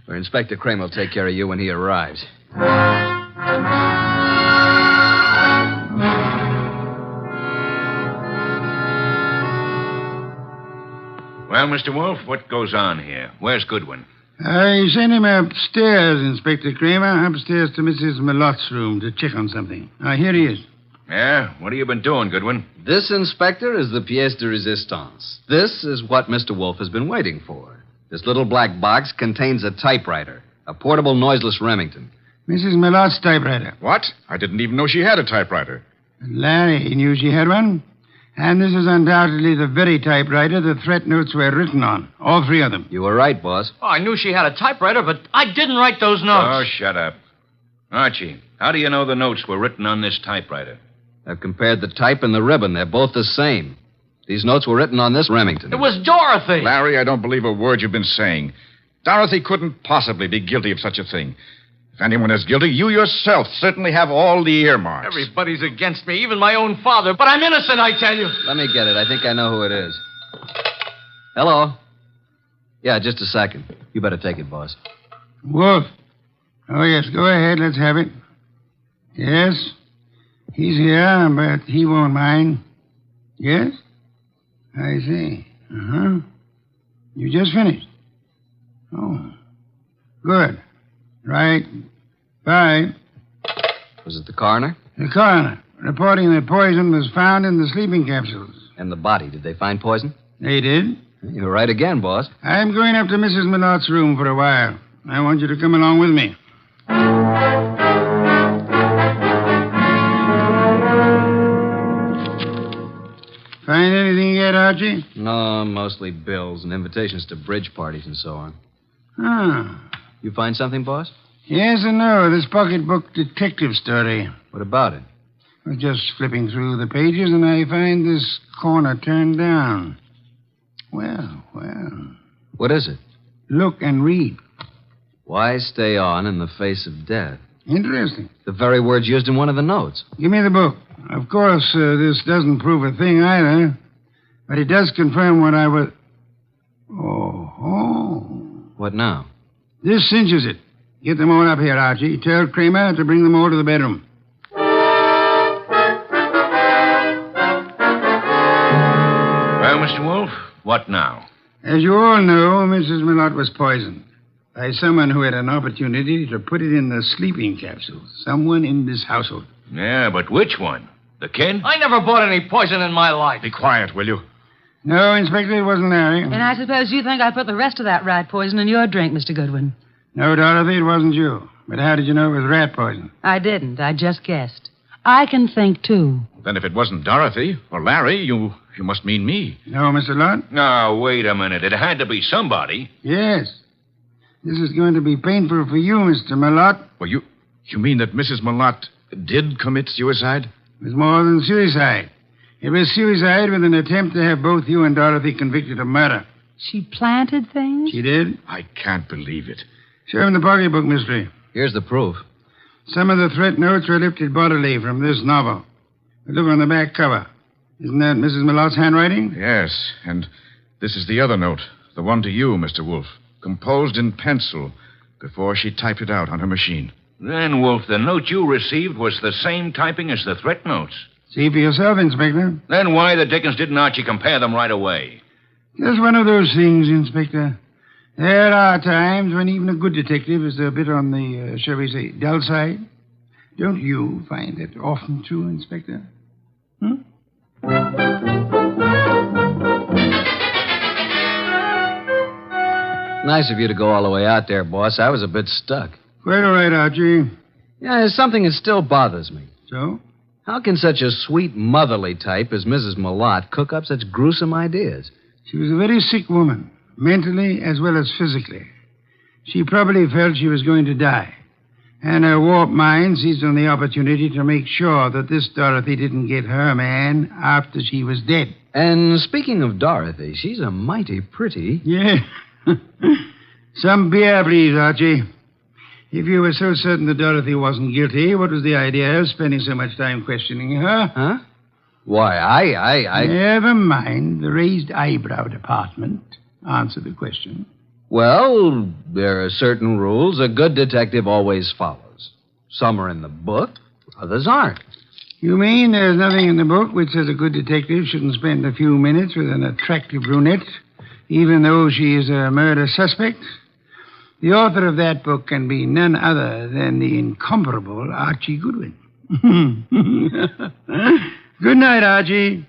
Or Inspector Crane will take care of you when he arrives. Well, Mr. Wolfe, what goes on here? Where's Goodwin? I sent him upstairs, Inspector Kramer, upstairs to Mrs. Malotte's room to check on something. Here he is. Yeah? What have you been doing, Goodwin? This, Inspector, is the pièce de résistance. This is what Mr. Wolfe has been waiting for. This little black box contains a typewriter, a portable noiseless Remington. Mrs. Malotte's typewriter. What? I didn't even know she had a typewriter. Larry knew she had one. And this is undoubtedly the very typewriter the threat notes were written on. All three of them. You were right, boss. Oh, I knew she had a typewriter, but I didn't write those notes. Oh, shut up. Archie, how do you know the notes were written on this typewriter? I've compared the type and the ribbon. They're both the same. These notes were written on this Remington. It was Dorothy. Larry, I don't believe a word you've been saying. Dorothy couldn't possibly be guilty of such a thing. If anyone is guilty, you yourself certainly have all the earmarks. Everybody's against me, even my own father. But I'm innocent, I tell you. Let me get it. I think I know who it is. Hello? Yeah, just a second. You better take it, boss. Wolf. Oh, yes, go ahead. Let's have it. Yes? He's here, but he won't mind. Yes? I see. Uh-huh. You just finished? Oh. Good. Right. Bye. Was it the coroner? The coroner, reporting that poison was found in the sleeping capsules. And the body. Did they find poison? They did. You're right again, boss. I'm going up to Mrs. Malotte's room for a while. I want you to come along with me. Find anything yet, Archie? No, mostly bills and invitations to bridge parties and so on. Ah. You find something, boss? Yes and no. This pocketbook detective story. What about it? I was just flipping through the pages, and I find this corner turned down. Well. What is it? Look and read. Why stay on in the face of death? Interesting. The very words used in one of the notes. Give me the book. Of course, this doesn't prove a thing either, but it does confirm what I was... Oh. What now? This cinches it. Get them all up here, Archie. Tell Kramer to bring them all to the bedroom. Well, Mr. Wolfe, what now? As you all know, Mrs. Malotte was poisoned by someone who had an opportunity to put it in the sleeping capsule. Someone in this household. Yeah, but which one? The kid? I never bought any poison in my life. Be quiet, will you? No, Inspector, it wasn't Larry. And I suppose you think I put the rest of that rat poison in your drink, Mr. Goodwin. No, Dorothy, it wasn't you. But how did you know it was rat poison? I didn't. I just guessed. I can think, too. Then if it wasn't Dorothy or Larry, you must mean me. No, Mr. Lott? No, wait a minute. It had to be somebody. Yes. This is going to be painful for you, Mr. Malotte. Well, you mean that Mrs. Malotte did commit suicide? It was more than suicide. It was suicide with an attempt to have both you and Dorothy convicted of murder. She planted things? She did? I can't believe it. Show him the pocketbook, mystery. Here's the proof. Some of the threat notes were lifted bodily from this novel. Look on the back cover. Isn't that Mrs. Malotte's handwriting? Yes, and this is the other note, the one to you, Mr. Wolfe, composed in pencil before she typed it out on her machine. Then, Wolfe, the note you received was the same typing as the threat notes. See for yourself, Inspector. Then why the dickens didn't Archie compare them right away? Just one of those things, Inspector. There are times when even a good detective is a bit on the, shall we say, dull side. Don't you find that often true, Inspector? Nice of you to go all the way out there, boss. I was a bit stuck. Quite all right, Archie. Yeah, there's something that still bothers me. So? How can such a sweet, motherly type as Mrs. Malotte cook up such gruesome ideas? She was a very sick woman, mentally as well as physically. She probably felt she was going to die. And her warped mind seized on the opportunity to make sure that this Dorothy didn't get her man after she was dead. And speaking of Dorothy, she's a mighty pretty... Yeah. Some beer, please, Archie. If you were so certain that Dorothy wasn't guilty, what was the idea of spending so much time questioning her? Huh? Why, I... Never mind. The raised eyebrow department. Answer the question. Well, there are certain rules a good detective always follows. Some are in the book, others aren't. You mean there's nothing in the book which says a good detective shouldn't spend a few minutes with an attractive brunette, even though she is a murder suspect? The author of that book can be none other than the incomparable Archie Goodwin. Good night, Archie.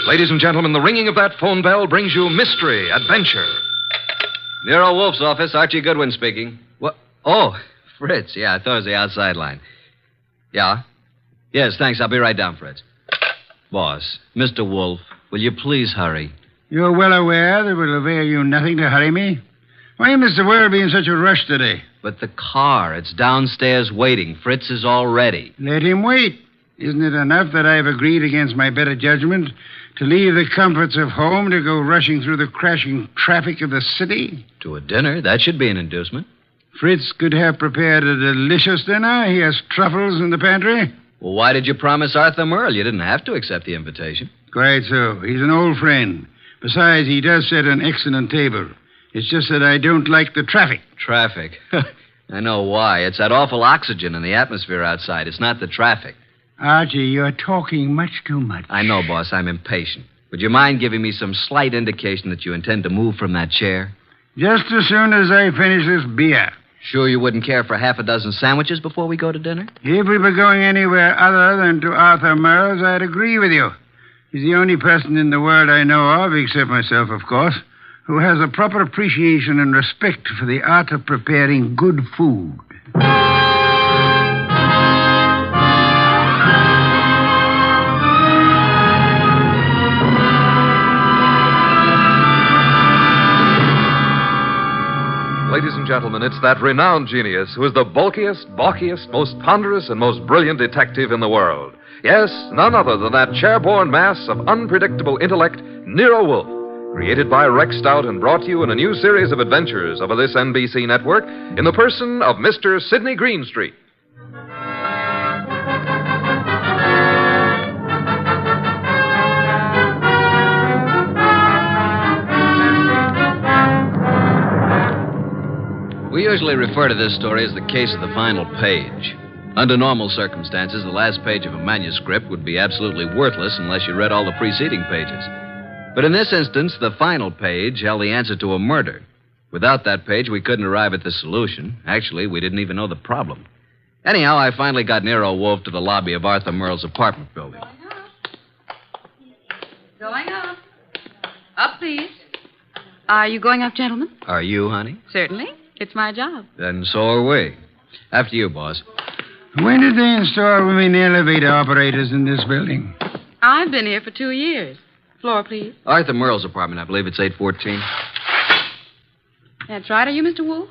Ladies and gentlemen, the ringing of that phone bell brings you mystery, adventure. Nero Wolfe's office, Archie Goodwin speaking. What? Oh, Fritz. Yeah, I thought it was the outside line. Yeah? Yes, thanks. I'll be right down, Fritz. Boss, Mr. Wolfe, will you please hurry? You're well aware that it will avail you nothing to hurry me. Why, Mr. Ware, be in such a rush today? But the car, it's downstairs waiting. Fritz is all ready. Let him wait. Isn't it enough that I've agreed against my better judgment to leave the comforts of home to go rushing through the crashing traffic of the city? To a dinner? That should be an inducement. Fritz could have prepared a delicious dinner. He has truffles in the pantry. Well, why did you promise Arthur Merle? You didn't have to accept the invitation. Quite so. He's an old friend. Besides, he does set an excellent table. It's just that I don't like the traffic. Traffic? I know why. It's that awful oxygen in the atmosphere outside. It's not the traffic. Archie, you're talking much too much. I know, boss. I'm impatient. Would you mind giving me some slight indication that you intend to move from that chair? Just as soon as I finish this beer. Sure you wouldn't care for half a dozen sandwiches before we go to dinner? If we were going anywhere other than to Arthur Merle's, I'd agree with you. He's the only person in the world I know of, except myself, of course, who has a proper appreciation and respect for the art of preparing good food. Ladies and gentlemen, it's that renowned genius who is the bulkiest, balkiest, most ponderous, and most brilliant detective in the world. Yes, none other than that chair-borne mass of unpredictable intellect, Nero Wolfe, created by Rex Stout and brought to you in a new series of adventures over this NBC network in the person of Mr. Sidney Greenstreet. We usually refer to this story as the case of the final page. Under normal circumstances, the last page of a manuscript would be absolutely worthless unless you read all the preceding pages. But in this instance, the final page held the answer to a murder. Without that page, we couldn't arrive at the solution. Actually, we didn't even know the problem. Anyhow, I finally got Nero Wolfe to the lobby of Arthur Merle's apartment building. Going up. Up, please. Are you going up, gentlemen? Are you, honey? Certainly. It's my job. Then so are we. After you, boss. When did they install women elevator operators in this building? I've been here for 2 years. Floor, please. Arthur Merle's apartment, I believe it's 814. That's right. Are you Mr. Wolfe?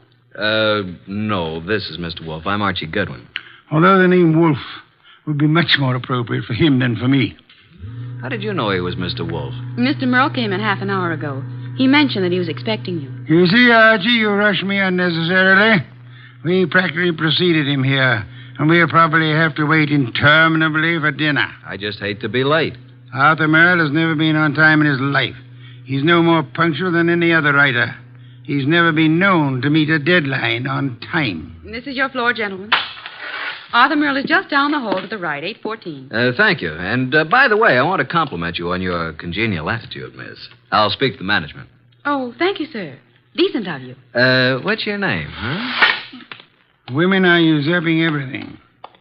No, this is Mr. Wolfe. I'm Archie Goodwin. Although the name Wolfe would be much more appropriate for him than for me. How did you know he was Mr. Wolfe? Mr. Merle came in half an hour ago. He mentioned that he was expecting you. You see, Archie, you rushed me unnecessarily. We practically preceded him here, and we'll probably have to wait interminably for dinner. I just hate to be late. Arthur Merle has never been on time in his life. He's no more punctual than any other writer. He's never been known to meet a deadline on time. This is your floor, gentlemen. Arthur Merle is just down the hall to the right, 814. Thank you. And by the way, I want to compliment you on your congenial attitude, miss. I'll speak to the management. Oh, thank you, sir. Decent of you. What's your name, huh? Women are usurping everything.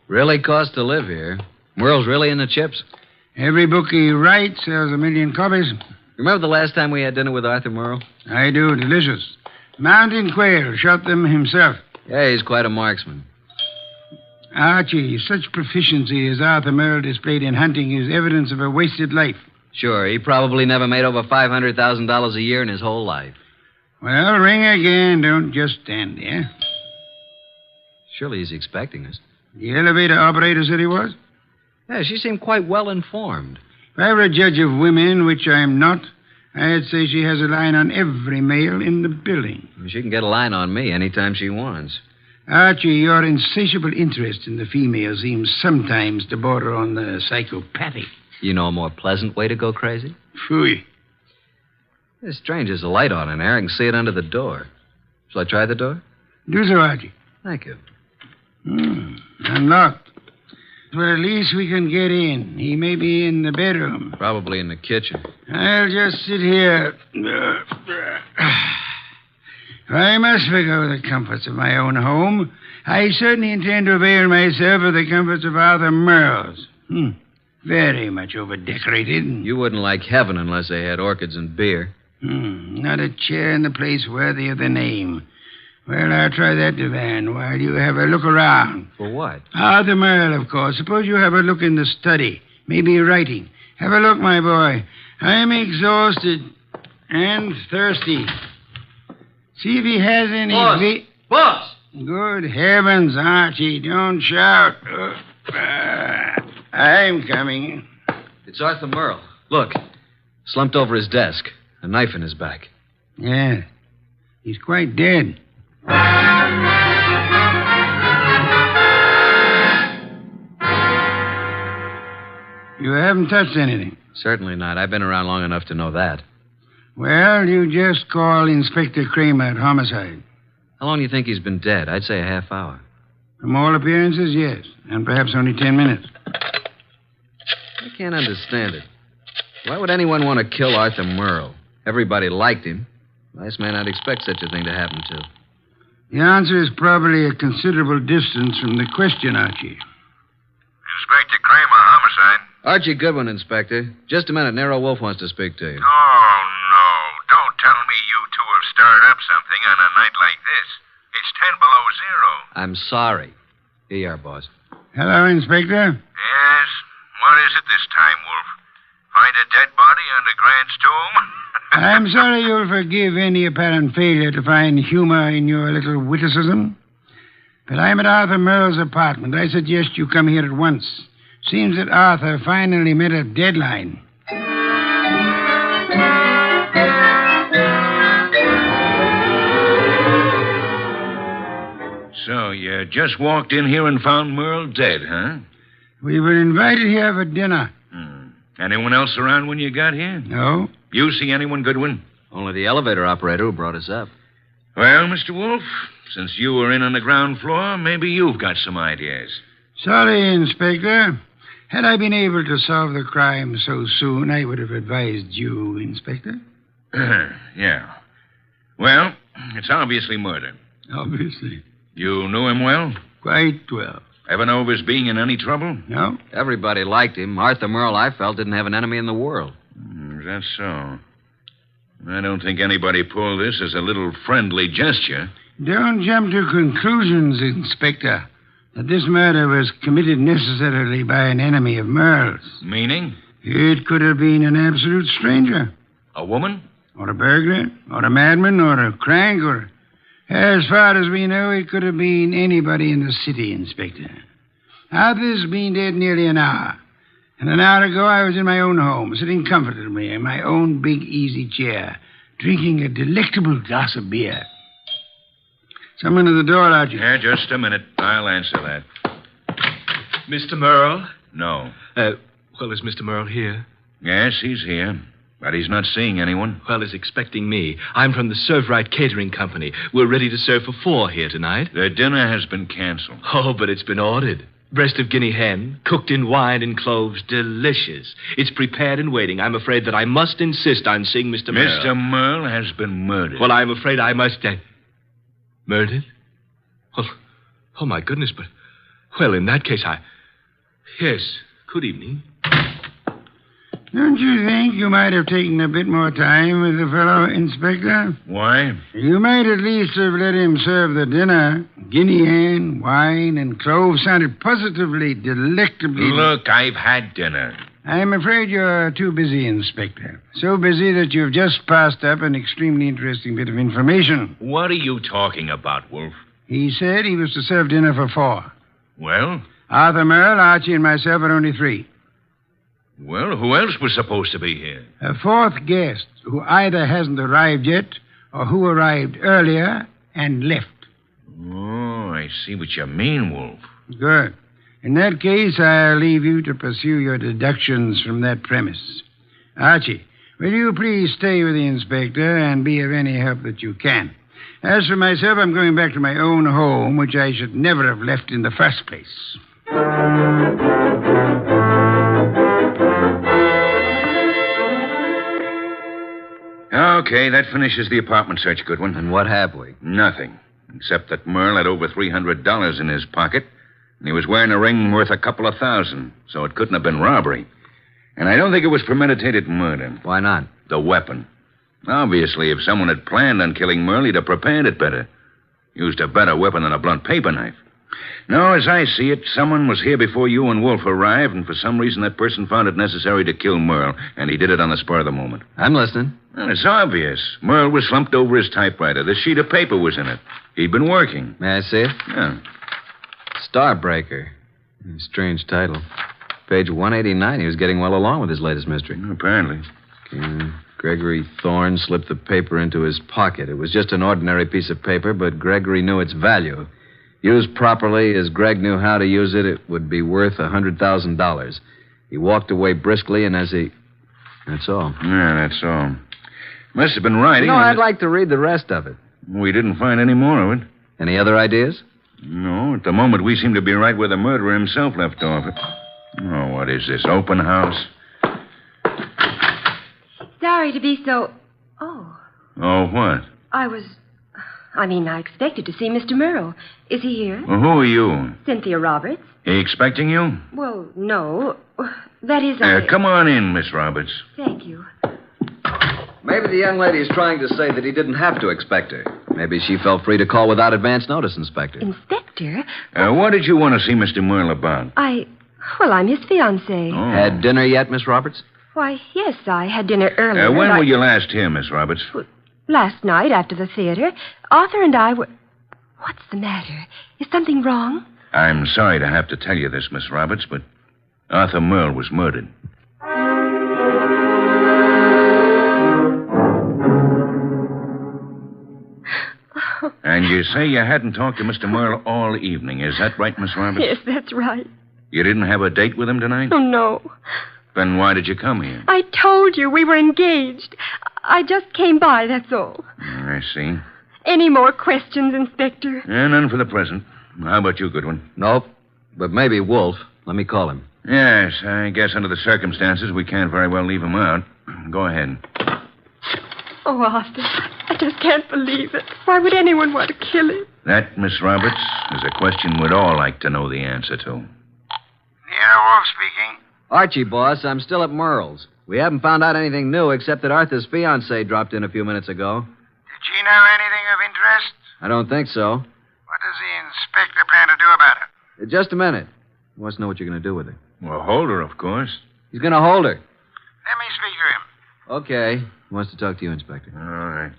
Really costs to live here. Merle's really in the chips. Every book he writes sells 1 million copies. Remember the last time we had dinner with Arthur Merle? I do. Delicious. Mountain quail. Shot them himself. Yeah, he's quite a marksman. Archie, such proficiency as Arthur Merle displayed in hunting is evidence of a wasted life. Sure, he probably never made over $500,000 a year in his whole life. Well, ring again. Don't just stand there. Surely he's expecting us. The elevator operator said he was? Yeah, she seemed quite well informed. If I were a judge of women, which I'm not, I'd say she has a line on every male in the building. She can get a line on me anytime she wants. Archie, your insatiable interest in the female seems sometimes to border on the psychopathic. You know a more pleasant way to go crazy? Phooey. It's strange. There's a light on in there. I can see it under the door. Shall I try the door? Do so, Archie. Thank you. Unlocked. Well, at least we can get in. He may be in the bedroom. Probably in the kitchen. I'll just sit here. I must forgo the comforts of my own home. I certainly intend to avail myself of the comforts of Arthur Merle's. Very much over-decorated. You wouldn't like heaven unless they had orchids and beer. Not a chair in the place worthy of the name. Well, I'll try that divan while you have a look around. For what? Arthur Merle, of course. Suppose you have a look in the study. Maybe writing. Have a look, my boy. I'm exhausted and thirsty. See if he has any... Boss! Good heavens, Archie, don't shout. I'm coming. It's Arthur Merle. Look, slumped over his desk, a knife in his back. Yeah, he's quite dead. You haven't touched anything? Certainly not. I've been around long enough to know that. Well, you just call Inspector Kramer at homicide. How long do you think he's been dead? I'd say a half hour. From all appearances, yes. And perhaps only 10 minutes. I can't understand it. Why would anyone want to kill Arthur Merle? Everybody liked him. Nice man I'd expect such a thing to happen to. The answer is probably a considerable distance from the question, Archie. Inspector Kramer, homicide. Archie Goodwin, Inspector. Just a minute. Nero Wolfe wants to speak to you. Oh, no. Don't tell me you something on a night like this. It's 10 below zero. I'm sorry. Here you are, boss. Hello, Inspector. Yes? What is it this time, Wolf? Find a dead body under Grant's tomb? I'm sorry you'll forgive any apparent failure to find humor in your little witticism. But I'm at Arthur Merle's apartment. I suggest you come here at once. Seems that Arthur finally met a deadline. So, you just walked in here and found Merle dead, huh? We were invited here for dinner. Anyone else around when you got here? No. You see anyone, Goodwin? Only the elevator operator who brought us up. Well, Mr. Wolfe, since you were in on the ground floor, maybe you've got some ideas. Sorry, Inspector. Had I been able to solve the crime so soon, I would have advised you, Inspector. Yeah. Well, it's obviously murder. Obviously. You knew him well? Quite well. Ever know of his being in any trouble? No. Everybody liked him. Arthur Merle, I felt, didn't have an enemy in the world. Is that so? I don't think anybody pulled this as a little friendly gesture. Don't jump to conclusions, Inspector, that this murder was committed necessarily by an enemy of Merle's. Meaning? It could have been an absolute stranger. A woman? Or a burglar, or a madman, or a crank, or... As far as we know, it could have been anybody in the city, Inspector. Arthur's been dead nearly an hour. And an hour ago, I was in my own home, sitting comfortably in my own big easy chair, drinking a delectable glass of beer. Someone at the door, Archie. Yeah, just a minute. I'll answer that. Mr. Merle? No. Well, is Mr. Merle here? Yes, he's here. But he's not seeing anyone. Well, he's expecting me. I'm from the Serve Right Catering Company. We're ready to serve for 4 here tonight. The dinner has been canceled. Oh, but it's been ordered. Breast of guinea hen, cooked in wine and cloves, delicious. It's prepared and waiting. I'm afraid that I must insist on seeing Mr. Merle. Mr. Merle has been murdered. Well, I'm afraid I must... Murdered? Oh, my goodness, but... Well, in that case, Yes, good evening. Don't you think you might have taken a bit more time with the fellow, Inspector? Why? You might at least have let him serve the dinner. Guinea hen, wine, and cloves sounded positively delectably... Look, I've had dinner. I'm afraid you're too busy, Inspector. So busy that you've just passed up an extremely interesting bit of information. What are you talking about, Wolf? He said he was to serve dinner for 4. Well? Arthur Merle, Archie, and myself are only 3. Well, who else was supposed to be here? A 4th guest who either hasn't arrived yet or who arrived earlier and left. Oh, I see what you mean, Wolf. Good. In that case, I'll leave you to pursue your deductions from that premise. Archie, will you please stay with the inspector and be of any help that you can? As for myself, I'm going back to my own home, which I should never have left in the first place. Okay, that finishes the apartment search, Goodwin. And what have we? Nothing. Except that Merle had over $300 in his pocket, and he was wearing a ring worth a couple of $1,000, so it couldn't have been robbery. And I don't think it was premeditated murder. Why not? The weapon. Obviously, if someone had planned on killing Merle, he'd have prepared it better. Used a better weapon than a blunt paper knife. No, as I see it, someone was here before you and Wolfe arrived, and for some reason that person found it necessary to kill Merle, and he did it on the spur of the moment. I'm listening. Well, it's obvious. Merle was slumped over his typewriter. This sheet of paper was in it. He'd been working. May I see it? Yeah. Starbreaker. Strange title. Page 189. He was getting well along with his latest mystery. Apparently. Gregory Thorne slipped the paper into his pocket. It was just an ordinary piece of paper, but Gregory knew its value. Used properly, as Greg knew how to use it, it would be worth $100,000. He walked away briskly, and as he... That's all. Yeah, that's all. Must have been writing. I'd like to read the rest of it. We didn't find any more of it. Any other ideas? No, at the moment we seem to be right where the murderer himself left off. Oh, what is this, open house? Sorry to be so... Oh. Oh, what? I expected to see Mr. Merle. Is he here? Well, who are you? Cynthia Roberts. He expecting you? Well, no. That is, Come on in, Miss Roberts. Thank you. Maybe the young lady is trying to say that he didn't have to expect her. Maybe she felt free to call without advance notice, Inspector. Inspector? What did you want to see Mr. Merle about? Well, I'm his fiancée. Oh. Had dinner yet, Miss Roberts? Why, yes, I had dinner earlier. When were you last here, Miss Roberts? Last night after the theater. Arthur and I were... What's the matter? Is something wrong? I'm sorry to have to tell you this, Miss Roberts, but Arthur Merle was murdered. And you say you hadn't talked to Mr. Merle all evening. Is that right, Miss Roberts? Yes, that's right. You didn't have a date with him tonight? Oh, no. Then why did you come here? I told you we were engaged. I just came by, that's all. I see. Any more questions, Inspector? None for the present. How about you, Goodwin? Nope. But maybe Wolfe. Let me call him. Yes, I guess under the circumstances, we can't very well leave him out. Go ahead. Oh, Arthur, I just can't believe it. Why would anyone want to kill him? That, Miss Roberts, is a question we'd all like to know the answer to. Nero Wolfe speaking. Archie, boss, I'm still at Merle's. We haven't found out anything new except that Arthur's fiancée dropped in a few minutes ago. Did she know anything of interest? I don't think so. What does the inspector plan to do about it? Just a minute. He wants to know what you're going to do with her. Well, hold her, of course. He's going to hold her. Let me speak to him. Okay. He wants to talk to you, Inspector. All right.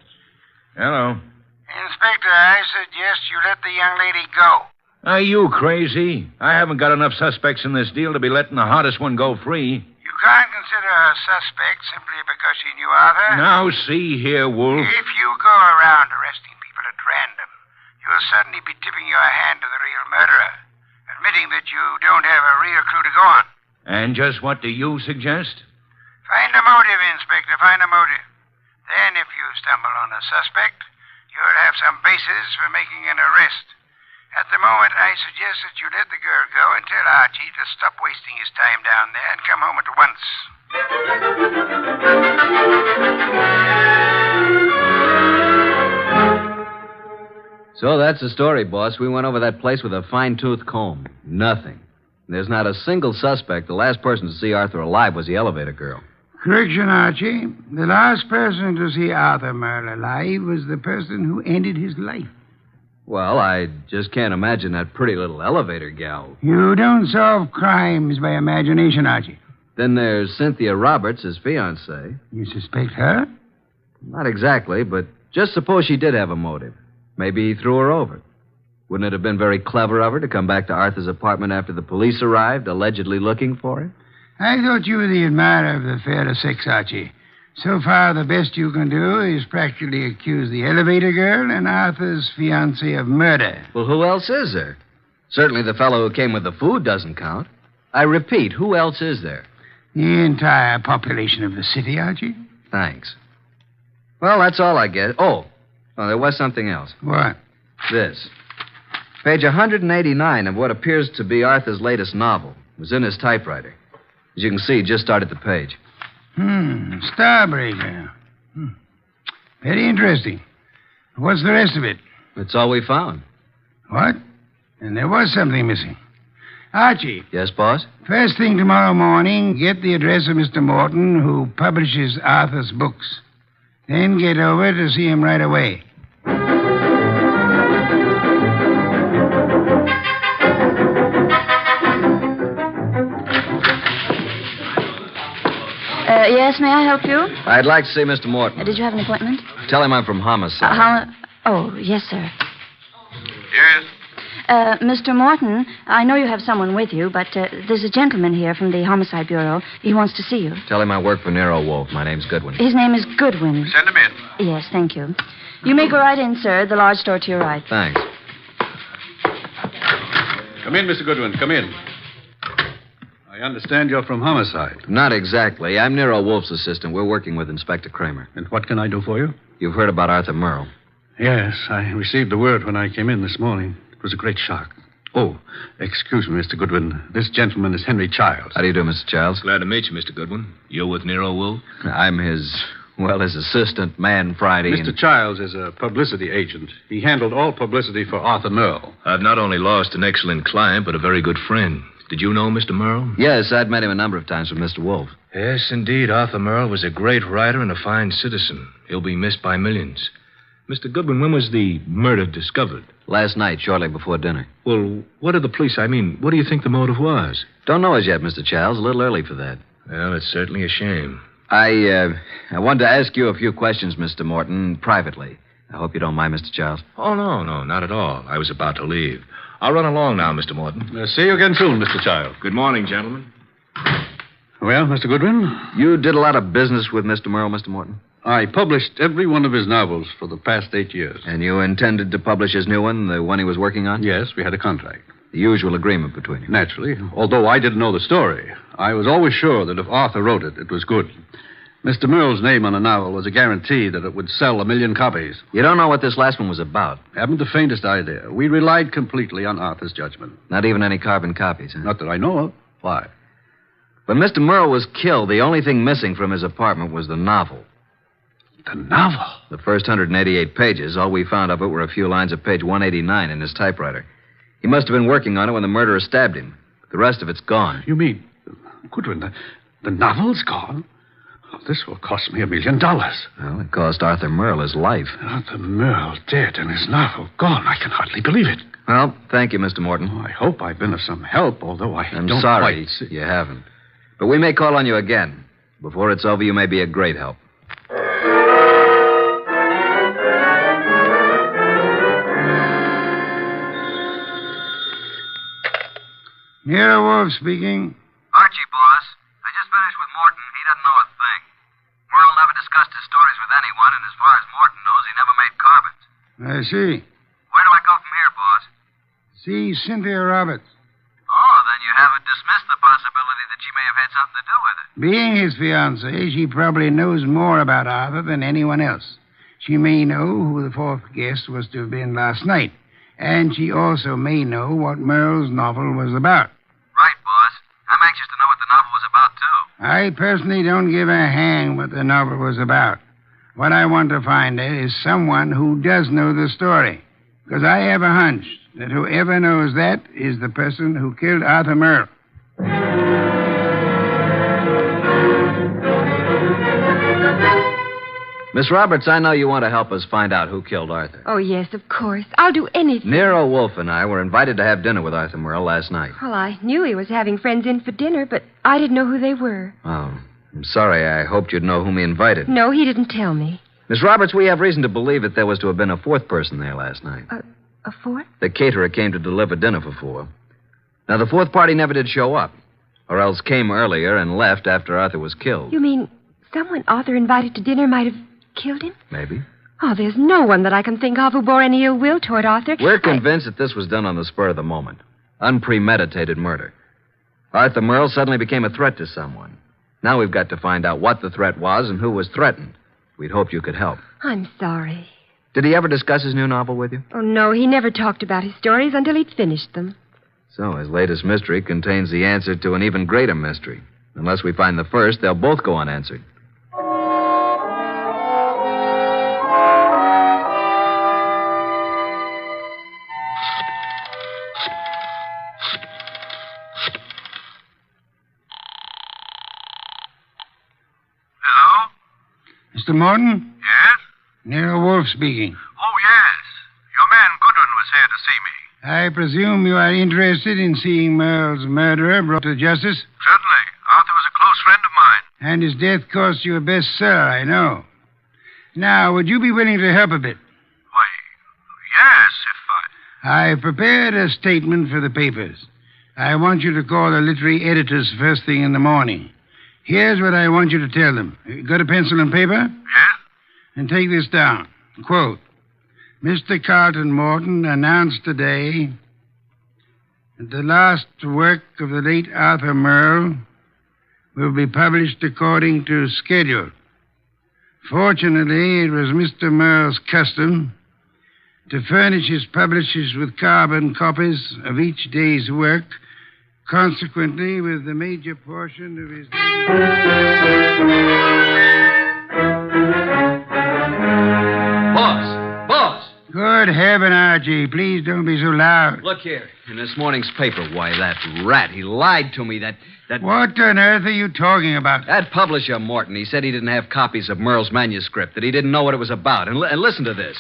Hello. Inspector, I suggest you let the young lady go. Are you crazy? I haven't got enough suspects in this deal to be letting the hottest one go free. You can't consider her a suspect simply because she knew Arthur. Now, see here, Wolf. If you go around arresting people at random, you'll suddenly be tipping your hand to the real murderer, admitting that you don't have a real clue to go on. And just what do you suggest? Find a motive, Inspector. Find a motive. Then, if you stumble on a suspect, you'll have some basis for making an arrest. At the moment, I suggest that you let the girl go and tell Archie to stop wasting his time down there and come home at once. So that's the story, boss. We went over that place with a fine-tooth comb. Nothing. There's not a single suspect. The last person to see Arthur alive was the elevator girl. Correction, Archie. The last person to see Arthur Merle alive was the person who ended his life. Well, I just can't imagine that pretty little elevator gal. You don't solve crimes by imagination, Archie. Then there's Cynthia Roberts, his fiancée. You suspect her? Not exactly, but just suppose she did have a motive. Maybe he threw her over. Wouldn't it have been very clever of her to come back to Arthur's apartment after the police arrived, allegedly looking for her? I thought you were the admirer of the fairer sex, Archie. So far, the best you can do is practically accuse the elevator girl and Arthur's fiancée of murder. Well, who else is there? Certainly the fellow who came with the food doesn't count. I repeat, who else is there? The entire population of the city, Archie. Thanks. Well, that's all I get. Oh, there was something else. What? This. Page 189 of what appears to be Arthur's latest novel. It was in his typewriter. As you can see, just started the page. Starbreaker. Very interesting. What's the rest of it? That's all we found. What? And there was something missing. Archie. Yes, boss? First thing tomorrow morning, get the address of Mr. Morton, who publishes Arthur's books. Then get over to see him right away. Yes, may I help you? I'd like to see Mr. Morton. Did you have an appointment? Tell him I'm from Homicide. Oh, yes, sir. Yes? Mr. Morton, I know you have someone with you, but there's a gentleman here from the Homicide Bureau. He wants to see you. Tell him I work for Nero Wolfe. My name's Goodwin. His name is Goodwin. Send him in. Yes, thank you. You may go right in, sir. The large door to your right. Thanks. Come in, Mr. Goodwin. Come in. I understand you're from Homicide. Not exactly. I'm Nero Wolfe's assistant. We're working with Inspector Kramer. And what can I do for you? You've heard about Arthur Merle. Yes, I received the word when I came in this morning. It was a great shock. Oh, excuse me, Mr. Goodwin. This gentleman is Henry Childs. How do you do, Mr. Childs? Glad to meet you, Mr. Goodwin. You're with Nero Wolfe? I'm his assistant, man Friday. Mr. Childs is a publicity agent. He handled all publicity for Arthur Merle. I've not only lost an excellent client, but a very good friend. Did you know Mr. Merle? Yes, I'd met him a number of times with Mr. Wolfe. Yes, indeed. Arthur Merle was a great writer and a fine citizen. He'll be missed by millions. Mr. Goodwin, when was the murder discovered? Last night, shortly before dinner. Well, what did the police... what do you think the motive was? Don't know as yet, Mr. Childs. A little early for that. Well, it's certainly a shame. I wanted to ask you a few questions, Mr. Morton, privately. I hope you don't mind, Mr. Childs. Oh, no, not at all. I was about to leave. I'll run along now, Mr. Morton. See you again soon, Mr. Childs. Good morning, gentlemen. Well, Mr. Goodwin? You did a lot of business with Mr. Merle, Mr. Morton? I published every one of his novels for the past 8 years. And you intended to publish his new one, the one he was working on? Yes, we had a contract. The usual agreement between you. Naturally. Although I didn't know the story, I was always sure that if Arthur wrote it, it was good. Mr. Merle's name on a novel was a guarantee that it would sell 1 million copies. You don't know what this last one was about? Haven't the faintest idea. We relied completely on Arthur's judgment. Not even any carbon copies, huh? Not that I know of. Why? When Mr. Merle was killed, the only thing missing from his apartment was the novel. The novel? The first 188 pages, all we found of it were a few lines of page 189 in his typewriter. He must have been working on it when the murderer stabbed him. The rest of it's gone. You mean, Goodwin, the novel's gone? Oh, this will cost me $1 million. Well, it cost Arthur Merle his life. Arthur Merle dead and his novel gone. I can hardly believe it. Well, thank you, Mr. Morton. Oh, I hope I've been of some help, although I'm don't sorry quite... you haven't. But we may call on you again. Before it's over, you may be a great help. Nero Wolfe speaking. Archie, boss. I just finished with Morton. He doesn't know a thing. Merle never discussed his stories with anyone, and as far as Morton knows, he never made carbons. I see. Where do I go from here, boss? See Cynthia Roberts. Oh, then you haven't dismissed the possibility that she may have had something to do with it. Being his fiancée, she probably knows more about Arthur than anyone else. She may know who the fourth guest was to have been last night, and she also may know what Merle's novel was about. Right, boss. I'm anxious to know what the novel was about, too. I personally don't give a hang what the novel was about. What I want to find is someone who does know the story. Because I have a hunch that whoever knows that is the person who killed Arthur Merle. Miss Roberts, I know you want to help us find out who killed Arthur. Oh, yes, of course. I'll do anything. Nero Wolfe and I were invited to have dinner with Arthur Merle last night. Well, I knew he was having friends in for dinner, but I didn't know who they were. Oh, I'm sorry. I hoped you'd know whom he invited. No, he didn't tell me. Miss Roberts, we have reason to believe that there was to have been a fourth person there last night. A fourth? The caterer came to deliver dinner for 4. Now, the fourth party never did show up, or else came earlier and left after Arthur was killed. You mean someone Arthur invited to dinner might have killed him? Maybe. Oh, there's no one that I can think of who bore any ill will toward Arthur. We're convinced that this was done on the spur of the moment. Unpremeditated murder. Arthur Merle suddenly became a threat to someone. Now we've got to find out what the threat was and who was threatened. We'd hoped you could help. I'm sorry. Did he ever discuss his new novel with you? Oh, no, he never talked about his stories until he'd finished them. So his latest mystery contains the answer to an even greater mystery. Unless we find the first, they'll both go unanswered. Mr. Morton? Yes? Nero Wolfe speaking. Oh, yes. Your man Goodwin was here to see me. I presume you are interested in seeing Merle's murderer brought to justice? Certainly. Arthur was a close friend of mine. And his death cost you a bestseller, I know. Now, would you be willing to help a bit? Why, yes, if I've prepared a statement for the papers. I want you to call the literary editors first thing in the morning. Here's what I want you to tell them. Got a pencil and paper? Yes? And take this down. Quote, Mr. Carlton Morton announced today that the last work of the late Arthur Merle will be published according to schedule. Fortunately, it was Mr. Merle's custom to furnish his publishers with carbon copies of each day's work. Consequently, with the major portion of his... Boss! Good. Good heaven, Archie. Please don't be so loud. Look here. In this morning's paper, why, that rat, he lied to me. That... What on earth are you talking about? That publisher, Morton, he said he didn't have copies of Merle's manuscript, that he didn't know what it was about. And listen to this.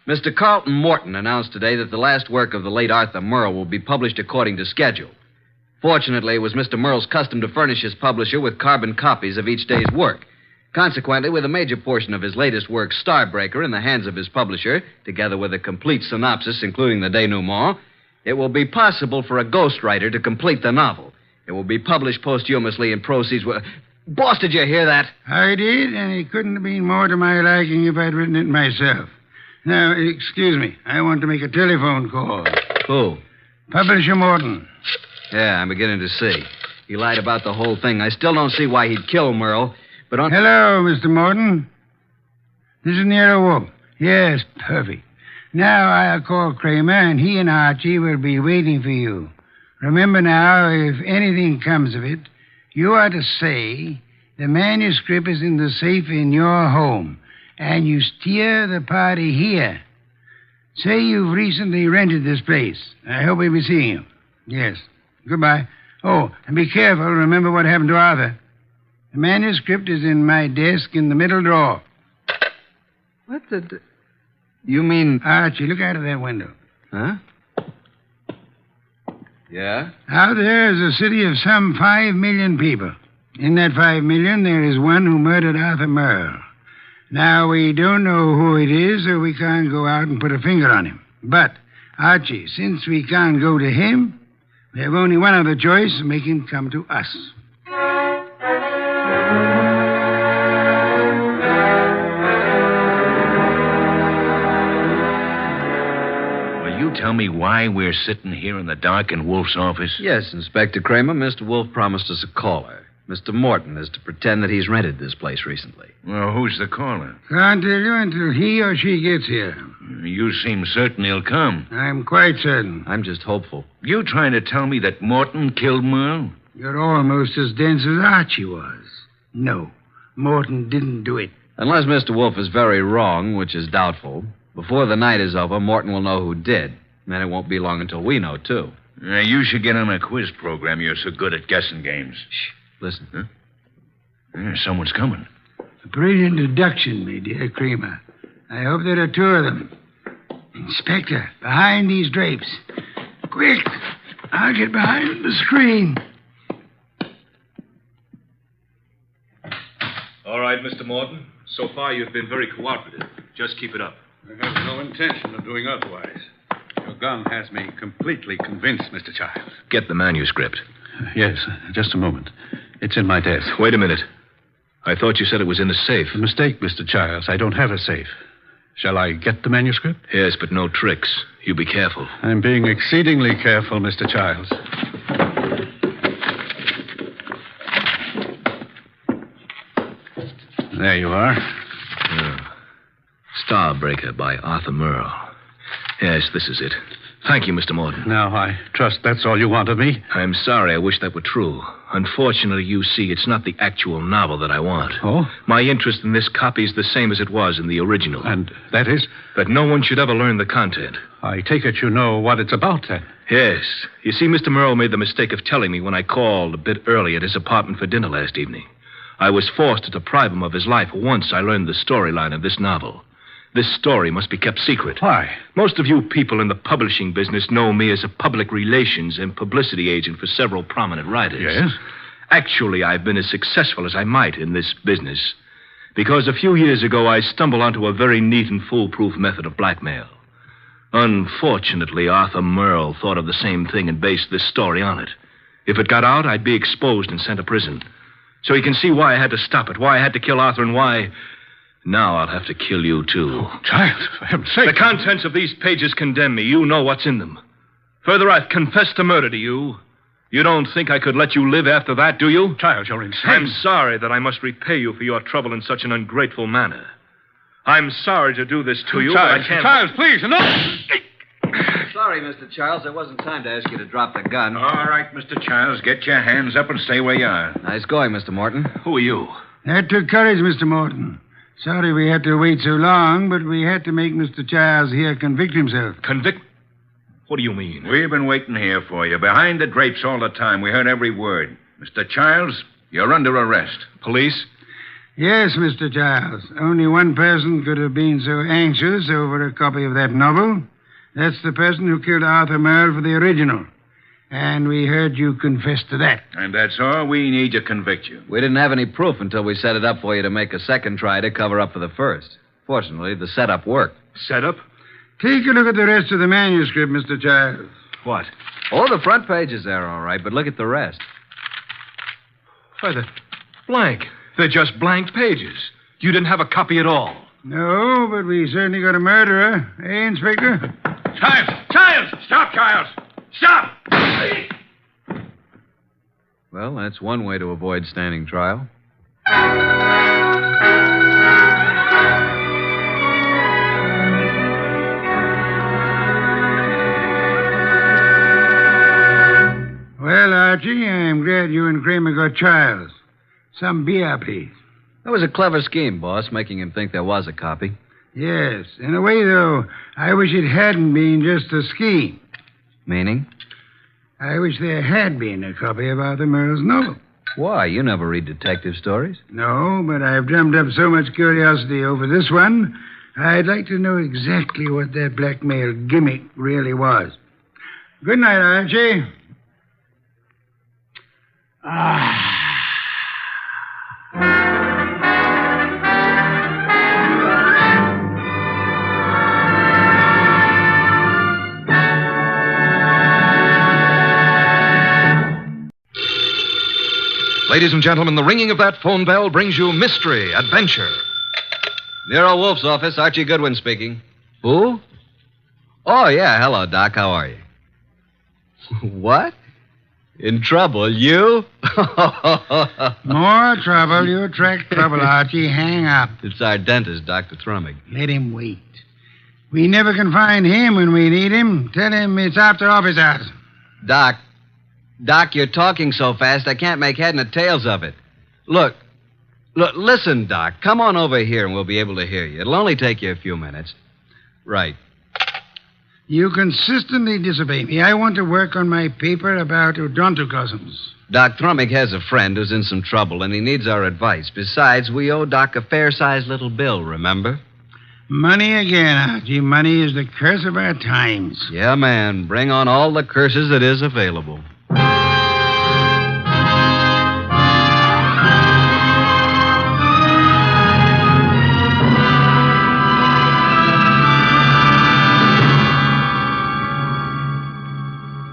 Mr. Carlton Morton announced today that the last work of the late Arthur Merle will be published according to schedule. Fortunately, it was Mr. Merle's custom to furnish his publisher with carbon copies of each day's work. Consequently, with a major portion of his latest work, Starbreaker, in the hands of his publisher, together with a complete synopsis, including the denouement, it will be possible for a ghostwriter to complete the novel. It will be published posthumously and proceeds with... Boss, did you hear that? I did, and it couldn't have been more to my liking if I'd written it myself. Now, excuse me. I want to make a telephone call. Who? Publisher Morton. Yeah, I'm beginning to see. He lied about the whole thing. I still don't see why he'd kill Merle, but on... Hello, Mr. Morton. This is Nero Wolfe. Yes, perfect. Now I'll call Kramer, and he and Archie will be waiting for you. Remember now, if anything comes of it, you are to say the manuscript is in the safe in your home, and you steer the party here. Say you've recently rented this place. I hope we'll be seeing you. Yes. Goodbye. Oh, and be careful. Remember what happened to Arthur. The manuscript is in my desk in the middle drawer. What the... You mean... Archie, look out of that window. Huh? Yeah? Out there is a city of some 5 million people. In that 5 million, there is one who murdered Arthur Merle. Now, we don't know who it is, so we can't go out and put a finger on him. But, Archie, since we can't go to him, we have only one other choice: make him come to us. Tell me why we're sitting here in the dark in Wolfe's office? Yes, Inspector Kramer. Mr. Wolfe promised us a caller. Mr. Morton is to pretend that he's rented this place recently. Well, who's the caller? Can't tell you until he or she gets here. You seem certain he'll come. I'm quite certain. I'm just hopeful. You trying to tell me that Morton killed Merle? You're almost as dense as Archie was. No, Morton didn't do it. Unless Mr. Wolfe is very wrong, which is doubtful, before the night is over, Morton will know who did. And it won't be long until we know, too. You should get on a quiz program. You're so good at guessing games. Shh. Listen. Huh? Someone's coming. A brilliant deduction, my dear Kramer. I hope there are two of them. Inspector, behind these drapes. Quick! I'll get behind the screen. All right, Mr. Morton. So far, you've been very cooperative. Just keep it up. I have no intention of doing otherwise. Your gun has me completely convinced, Mr. Childs. Get the manuscript. Yes, just a moment. It's in my desk. Wait a minute. I thought you said it was in the safe. A mistake, Mr. Childs. I don't have a safe. Shall I get the manuscript? Yes, but no tricks. You be careful. I'm being exceedingly careful, Mr. Childs. There you are. Starbreaker by Arthur Merle. Yes, this is it. Thank you, Mr. Morton. Now, I trust that's all you want of me. I'm sorry. I wish that were true. Unfortunately, you see, it's not the actual novel that I want. Oh? My interest in this copy is the same as it was in the original. And that is? That no one should ever learn the content. I take it you know what it's about, then. Yes. You see, Mr. Merle made the mistake of telling me when I called a bit early at his apartment for dinner last evening. I was forced to deprive him of his life once I learned the storyline of this novel. This story must be kept secret. Why? Most of you people in the publishing business know me as a public relations and publicity agent for several prominent writers. Yes? Actually, I've been as successful as I might in this business. Because a few years ago, I stumbled onto a very neat and foolproof method of blackmail. Unfortunately, Arthur Merle thought of the same thing and based this story on it. If it got out, I'd be exposed and sent to prison. So you can see why I had to stop it, why I had to kill Arthur, and why... Now I'll have to kill you, too. Oh, child, for heaven's sake. The contents of these pages condemn me. You know what's in them. Further, I've confessed to murder to you. You don't think I could let you live after that, do you? Child, you're insane. I'm sorry that I must repay you for your trouble in such an ungrateful manner. I'm sorry to do this to you, Child, but I can't... Child, please, enough! Sorry, Mr. Childs. There wasn't time to ask you to drop the gun. All right, Mr. Childs, get your hands up and stay where you are. Nice going, Mr. Morton. Who are you? That took courage, Mr. Morton. Sorry we had to wait so long, but we had to make Mr. Childs here convict himself. Convict? What do you mean? We've been waiting here for you, behind the drapes all the time. We heard every word. Mr. Childs, you're under arrest. Police? Yes, Mr. Childs. Only one person could have been so anxious over a copy of that novel. That's the person who killed Arthur Merle for the original. And we heard you confess to that. And that's all we need to convict you. We didn't have any proof until we set it up for you to make a second try to cover up for the first. Fortunately, the setup worked. Setup? Take a look at the rest of the manuscript, Mr. Childs. What? Oh, the front page is there, all right, but look at the rest. Why, they're blank. They're just blank pages. You didn't have a copy at all. No, but we certainly got a murderer. Eh, Inspector? Childs! Stop, Childs! Stop! Well, that's one way to avoid standing trial. Well, Archie, I'm glad you and Kramer got Childs. Some beer, please. That was a clever scheme, boss, making him think there was a copy. Yes. In a way, though, I wish it hadn't been just a scheme. Meaning? I wish there had been a copy of Arthur Merle's novel. Why? You never read detective stories. No, but I've drummed up so much curiosity over this one, I'd like to know exactly what that blackmail gimmick really was. Good night, Archie. Ladies and gentlemen, the ringing of that phone bell brings you mystery, adventure. Nero Wolfe's office, Archie Goodwin speaking. Who? Oh, yeah. Hello, Doc. How are you? What? In trouble? You? More trouble. You attract trouble, Archie. Hang up. It's our dentist, Dr. Thrumming. Let him wait. We never can find him when we need him. Tell him it's after office hours. Doc, you're talking so fast I can't make head and tails of it. Look, listen, Doc. Come on over here and we'll be able to hear you. It'll only take you a few minutes. Right. You consistently disobey me. I want to work on my paper about odontocosms. Doc Thrumming has a friend who's in some trouble, and he needs our advice. Besides, we owe Doc a fair-sized little bill, remember? Money again, Archie. Money is the curse of our times. Yeah, man. Bring on all the curses that is available.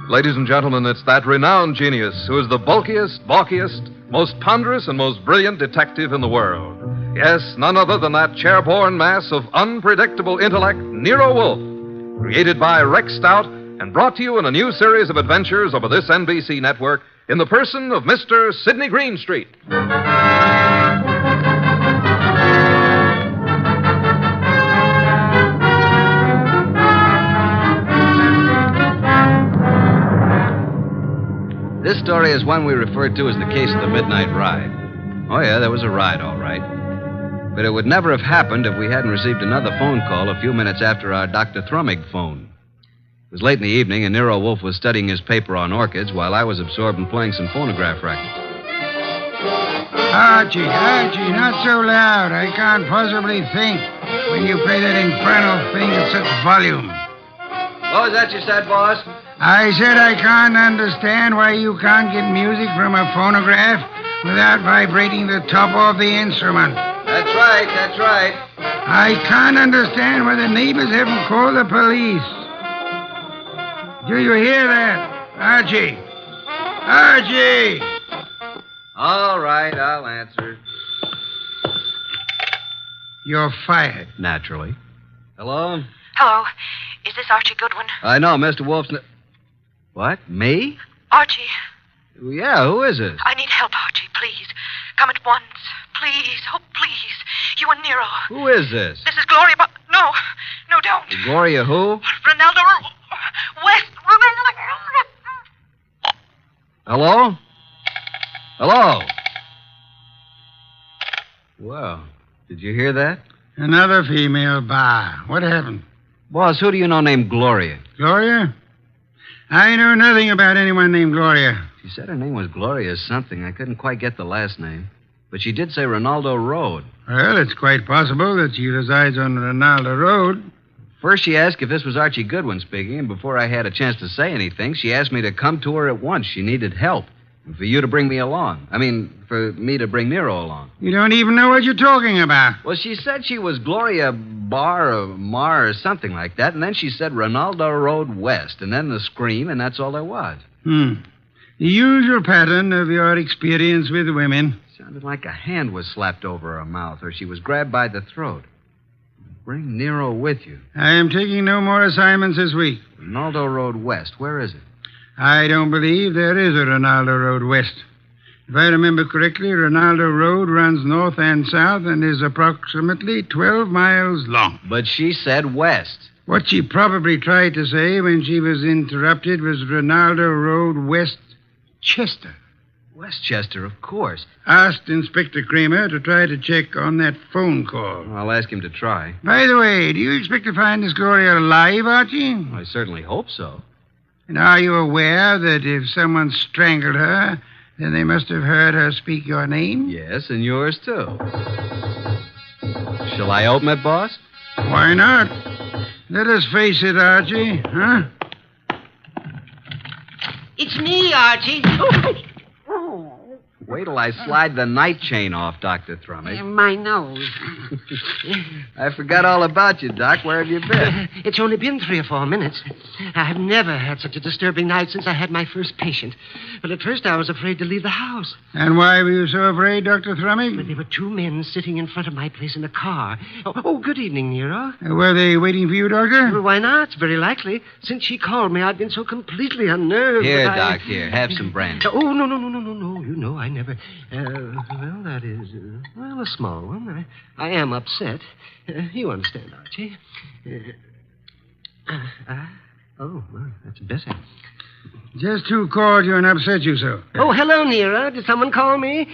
Ladies and gentlemen, it's that renowned genius who is the bulkiest, balkiest, most ponderous, and most brilliant detective in the world. Yes, none other than that chairborne mass of unpredictable intellect, Nero Wolfe, created by Rex Stout and brought to you in a new series of adventures over this NBC network in the person of Mr. Sidney Greenstreet. This story is one we refer to as the case of the midnight ride. Oh, yeah, there was a ride, all right. But it would never have happened if we hadn't received another phone call a few minutes after our Dr. Thrumming phone. It was late in the evening, and Nero Wolfe was studying his paper on orchids while I was absorbed in playing some phonograph records. Archie, not so loud. I can't possibly think when you play that infernal thing at such volume. What was that you said, boss? I said I can't understand why you can't get music from a phonograph without vibrating the top of the instrument. That's right. I can't understand why the neighbors haven't called the police. Do you hear that? Archie! All right, I'll answer. You're fired. Naturally. Hello? Hello. Is this Archie Goodwin? I know, Mr. Wolfe's... What? Me? Archie. Yeah, who is this? I need help, Archie, please. Come at once. Please. Oh, please. You and Nero. Who is this? This is Gloria, but... No, don't. Gloria who? Ronaldo West. Hello? Well, Did you hear that? Another female bar. What happened? Boss, who do you know named Gloria? Gloria? I know nothing about anyone named Gloria. She said her name was Gloria something. I couldn't quite get the last name. But she did say Ronaldo Road. Well, it's quite possible that she resides on Ronaldo Road. First, she asked if this was Archie Goodwin speaking, and before I had a chance to say anything, she asked me to come to her at once. She needed help. And for you to bring me along. I mean, for me to bring Nero along. You don't even know what you're talking about. Well, she said she was Gloria Bar or Mar or something like that, and then she said Ronaldo Road West, and then the scream, and that's all there was. The usual pattern of your experience with women. Sounded like a hand was slapped over her mouth, or she was grabbed by the throat. Bring Nero with you. I am taking no more assignments this week. Ronaldo Road West, where is it? I don't believe there is a Ronaldo Road West. If I remember correctly, Ronaldo Road runs north and south and is approximately 12 miles long. But she said west. What she probably tried to say when she was interrupted was Ronaldo Road West Chester. Westchester, of course. Asked Inspector Kramer to try to check on that phone call. I'll ask him to try. By the way, do you expect to find this Gloria alive, Archie? I certainly hope so. And are you aware that if someone strangled her, then they must have heard her speak your name? Yes, and yours, too. Shall I open it, boss? Why not? Let us face it, Archie, huh? It's me, Archie. Wait till I slide the night chain off, Dr. Thrumming. My nose. I forgot all about you, Doc. Where have you been? It's only been 3 or 4 minutes. I have never had such a disturbing night since I had my first patient. But at first I was afraid to leave the house. And why were you so afraid, Dr. Thrumming? But there were 2 men sitting in front of my place in the car. Oh, good evening, Nero. Were they waiting for you, Doctor? Well, why not? It's very likely. Since she called me, I've been so completely unnerved. Here, that Doc, here. Have some brandy. Oh, no. You know, I never... well, that is... a small one. I am upset. You understand, Archie. Well, that's better. Just who called you and upset you so? Oh, hello, Nero. Did someone call me?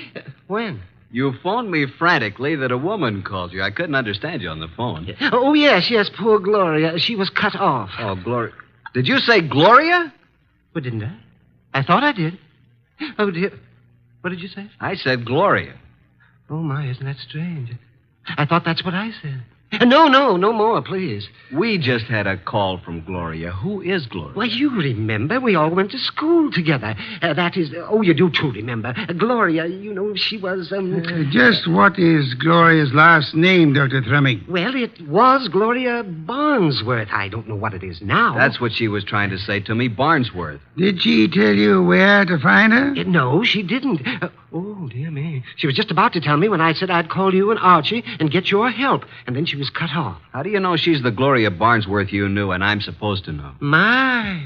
When? You phoned me frantically that a woman called you. I couldn't understand you on the phone. Oh, yes, poor Gloria. She was cut off. Oh, Gloria. Did you say Gloria? Well, didn't I? I thought I did. Oh, dear. What did you say? I said Gloria. Oh, my, isn't that strange? I thought that's what I said. No more, please. We just had a call from Gloria. Who is Gloria? Why, you remember. We all went to school together. That is... you do, too, remember. Gloria, she was... just what is Gloria's last name, Dr. Thrumming? Well, it was Gloria Barnsworth. I don't know what it is now. That's what she was trying to say to me, Barnsworth. Did she tell you where to find her? No, she didn't. Oh, dear me. She was just about to tell me when I said I'd call you and Archie and get your help. And then she was cut off. How do you know she's the Gloria Barnsworth you knew and I'm supposed to know? My.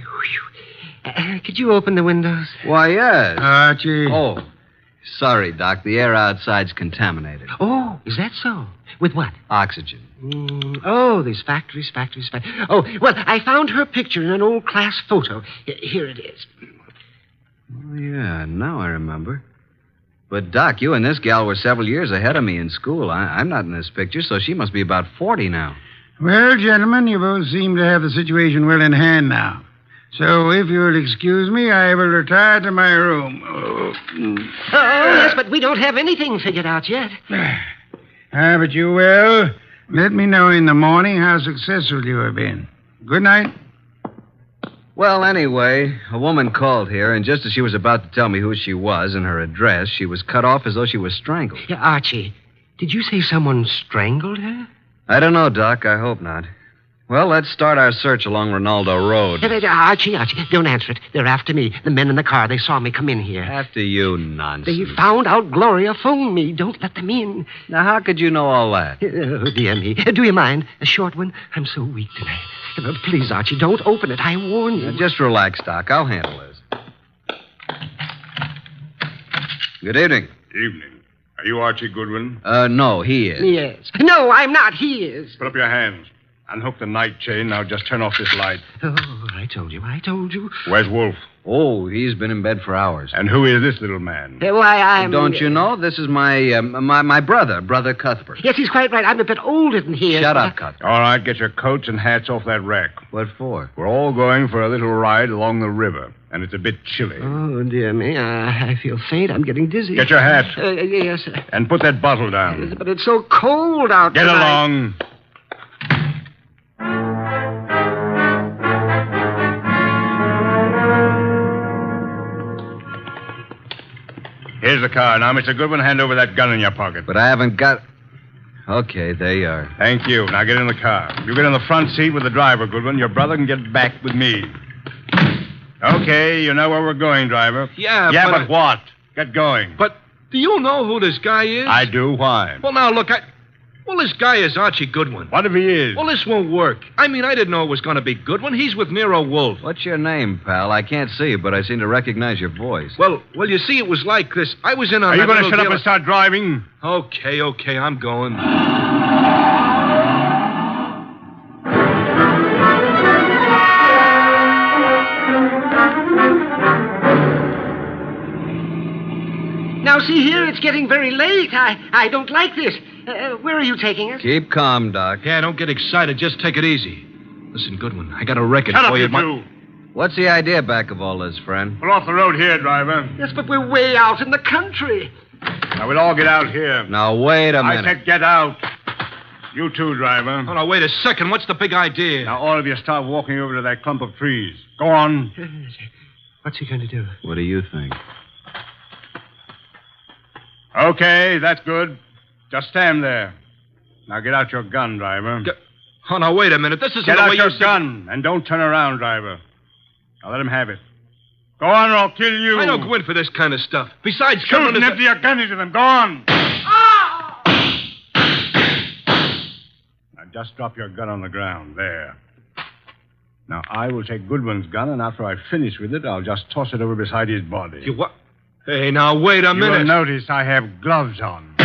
Could you open the windows? Why, yes. Archie. Oh, sorry, Doc. The air outside's contaminated. Oh, is that so? With what? Oxygen. These factories. Oh, well, I found her picture in an old class photo. Here it is. Oh, yeah, now I remember. But, Doc, you and this gal were several years ahead of me in school. I'm not in this picture, so she must be about 40 now. Well, gentlemen, you both seem to have the situation well in hand now. So, if you'll excuse me, I will retire to my room. Yes, but we don't have anything figured out yet. But you will. Let me know in the morning how successful you have been. Good night. Well, anyway, a woman called here, and just as she was about to tell me who she was and her address, she was cut off as though she was strangled. Yeah, Archie, did you say someone strangled her? I don't know, Doc. I hope not. Well, let's start our search along Ronaldo Road. Archie, don't answer it. They're after me. The men in the car, they saw me come in here. After you, nonsense. They found out Gloria phoned me. Don't let them in. Now, how could you know all that? Oh, dear me. Do you mind? A short one? I'm so weak tonight. Please, Archie, don't open it. I warn you. Now, just relax, Doc. I'll handle this. Good evening. Evening. Are you Archie Goodwin? No, he is. Yes. No, I'm not. He is. Put up your hands. Unhook the night chain. Now just turn off this light. Oh, I told you. Where's Wolfe? Oh, he's been in bed for hours. And who is this little man? Why, I'm... Don't you know? This is my brother Cuthbert. Yes, he's quite right. I'm a bit older than he is. Shut up, Cuthbert. All right, get your coats and hats off that rack. What for? We're all going for a little ride along the river, and it's a bit chilly. Oh, dear me. I feel faint. I'm getting dizzy. Get your hat. Yes, sir. And put that bottle down. But it's so cold out Get tonight. along. Here's the car. Now, Mr. Goodwin, hand over that gun in your pocket. But I haven't got... Okay, there you are. Thank you. Now get in the car. You get in the front seat with the driver, Goodwin. Your brother can get back with me. Okay, you know where we're going, driver. Yeah, but what? Get going. But do you know who this guy is? I do. Why? Well, now, look, Well, this guy is Archie Goodwin. What if he is? Well, this won't work. I mean, I didn't know it was going to be Goodwin. He's with Nero Wolfe. What's your name, pal? I can't see you, but I seem to recognize your voice. Well, you see, it was like this. I was in on... Are you going to shut up and start driving? Okay, I'm going. Now, see here, it's getting very late. I don't like this. Where are you taking us? Keep calm, Doc. Yeah, don't get excited. Just take it easy. Listen, Goodwin, I got a record Shut for up, you. you two. What's the idea back of all this, friend? Pull off the road here, driver. Yes, but we're way out in the country. Now, we'll all get out here. Now, wait a minute. I said get out. You too, driver. Oh, now, wait a second. What's the big idea? Now, all of you start walking over to that clump of trees. Go on. What's he going to do? What do you think? Okay, that's good. Just stand there. Now get out your gun, driver. Oh, now, wait a minute. This isn't Get the out way your you gun, and don't turn around, driver. Now let him have it. Go on, or I'll kill you. I don't go in for this kind of stuff. Besides, shoot someone and is... empty your gun into them. Go on. Now just drop your gun on the ground. There. Now, I will take Goodwin's gun, and after I finish with it, I'll just toss it over beside his body. You what? Hey, now, wait a minute. You'll notice I have gloves on.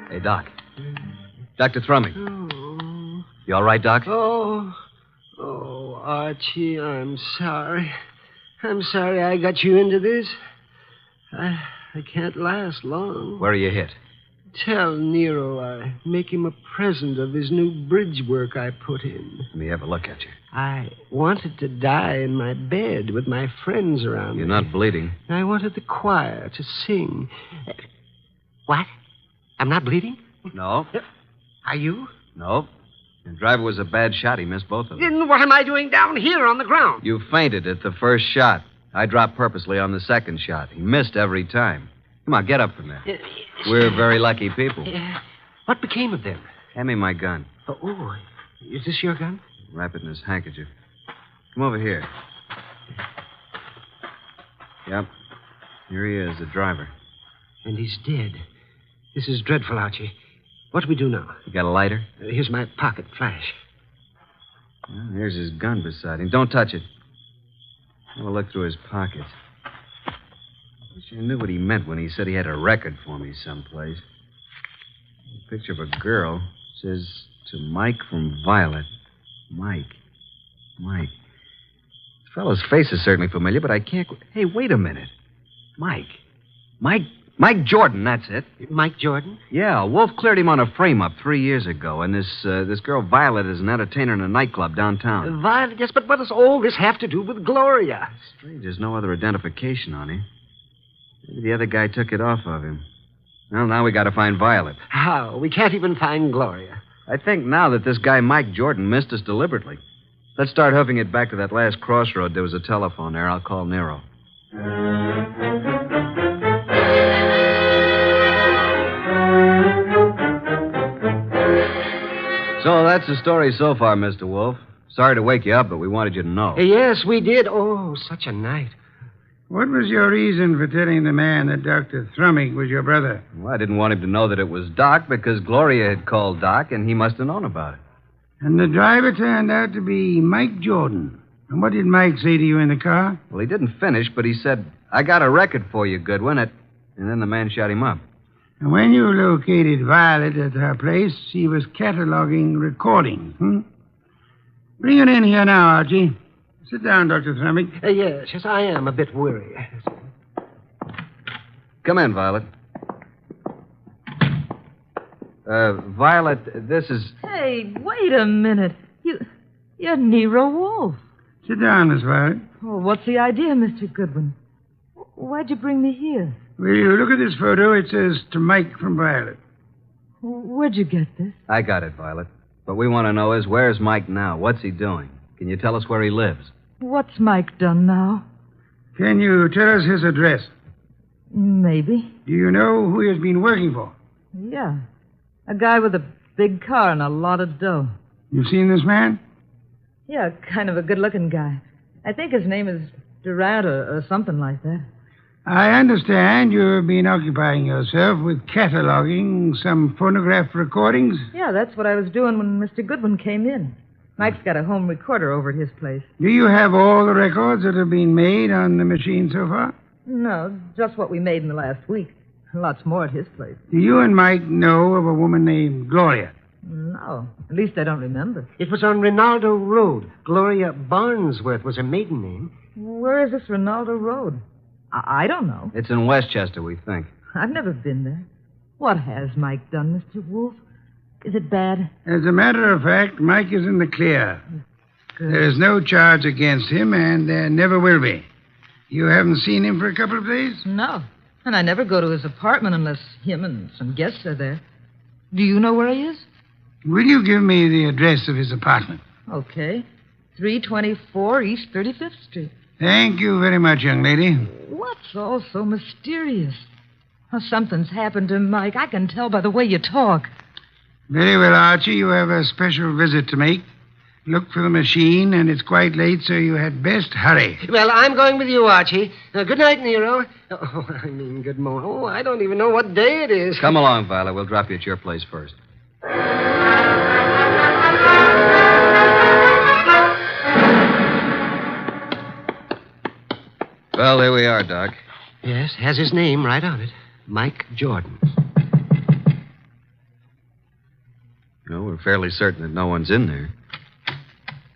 Hey, Doc. Dr. Thrumming. You all right, Doc? Oh, Archie, I'm sorry. I'm sorry I got you into this. I can't last long. Where are you hit? Tell Nero I make him a present of his new bridge work I put in. Let me have a look at you. I wanted to die in my bed with my friends around You're me. not bleeding. I wanted the choir to sing. What? I'm not bleeding? No. Are you? No. The driver was a bad shot. He missed both of them. Then what am I doing down here on the ground? You fainted at the first shot. I dropped purposely on the second shot. He missed every time. Come on, get up from there. We're very lucky people. What became of them? Hand me my gun. Oh, is this your gun? Wrap it in his handkerchief. Come over here. Yep. Here he is, the driver. And he's dead. This is dreadful, Archie. What do we do now? You got a lighter? Here's my pocket flash. Well, here's his gun beside him. Don't touch it. Have a look through his pockets. Wish I knew what he meant when he said he had a record for me someplace. A picture of a girl. Says, to Mike from Violet. Mike. This fellow's face is certainly familiar, but I can't... Hey, wait a minute. Mike Jordan, that's it. Mike Jordan? Yeah, Wolfe cleared him on a frame-up 3 years ago, and this girl Violet is an entertainer in a nightclub downtown. Violet, yes, but what does all this have to do with Gloria? Strange, there's no other identification on him. Maybe the other guy took it off of him. Well, now we got to find Violet. How? We can't even find Gloria. I think now that this guy Mike Jordan missed us deliberately. Let's start hoofing it back to that last crossroad. There was a telephone there. I'll call Nero. So that's the story so far, Mr. Wolfe. Sorry to wake you up, but we wanted you to know. Yes, we did. Oh, such a night. What was your reason for telling the man that Dr. Thrumming was your brother? Well, I didn't want him to know that it was Doc because Gloria had called Doc, and he must have known about it. And the driver turned out to be Mike Jordan. And what did Mike say to you in the car? Well, he didn't finish, but he said, I got a record for you, Goodwin. And then the man shot him up. And when you located Violet at her place, she was cataloging recordings, Bring it in here now, Archie. Sit down, Dr. Thrumming. Yes, I am a bit weary. Come in, Violet. Violet, this is... Hey, wait a minute. You're Nero Wolfe. Sit down, Miss Violet. Oh, what's the idea, Mr. Goodwin? Why'd you bring me here? Will you look at this photo? It says to Mike from Violet. Where'd you get this? I got it, Violet. What we want to know is, where's Mike now? What's he doing? Can you tell us where he lives? What's Mike done now? Can you tell us his address? Maybe. Do you know who he has been working for? Yeah. A guy with a big car and a lot of dough. You've seen this man? Yeah, kind of a good-looking guy. I think his name is Durant or something like that. I understand you've been occupying yourself with cataloging some phonograph recordings. Yeah, that's what I was doing when Mr. Goodwin came in. Mike's got a home recorder over at his place. Do you have all the records that have been made on the machine so far? No, just what we made in the last week. Lots more at his place. Do you and Mike know of a woman named Gloria? No, at least I don't remember. It was on Rinaldo Road. Gloria Barnsworth was her maiden name. Where is this Rinaldo Road? I don't know. It's in Westchester, we think. I've never been there. What has Mike done, Mr. Wolfe? Is it bad? As a matter of fact, Mike is in the clear. Good. There is no charge against him, and there never will be. You haven't seen him for a couple of days? No. And I never go to his apartment unless him and some guests are there. Do you know where he is? Will you give me the address of his apartment? Okay. 324 East 35th Street. Thank you very much, young lady. What's all so mysterious? Oh, something's happened to Mike. I can tell by the way you talk. Very well, Archie. You have a special visit to make. Look for the machine, and it's quite late, so you had best hurry. Well, I'm going with you, Archie. Good night, Nero. Good morning. Oh, I don't even know what day it is. Come along, Violet. We'll drop you at your place first. Well, there we are, Doc. Yes, has his name right on it. Mike Jordan. No, we're fairly certain that no one's in there.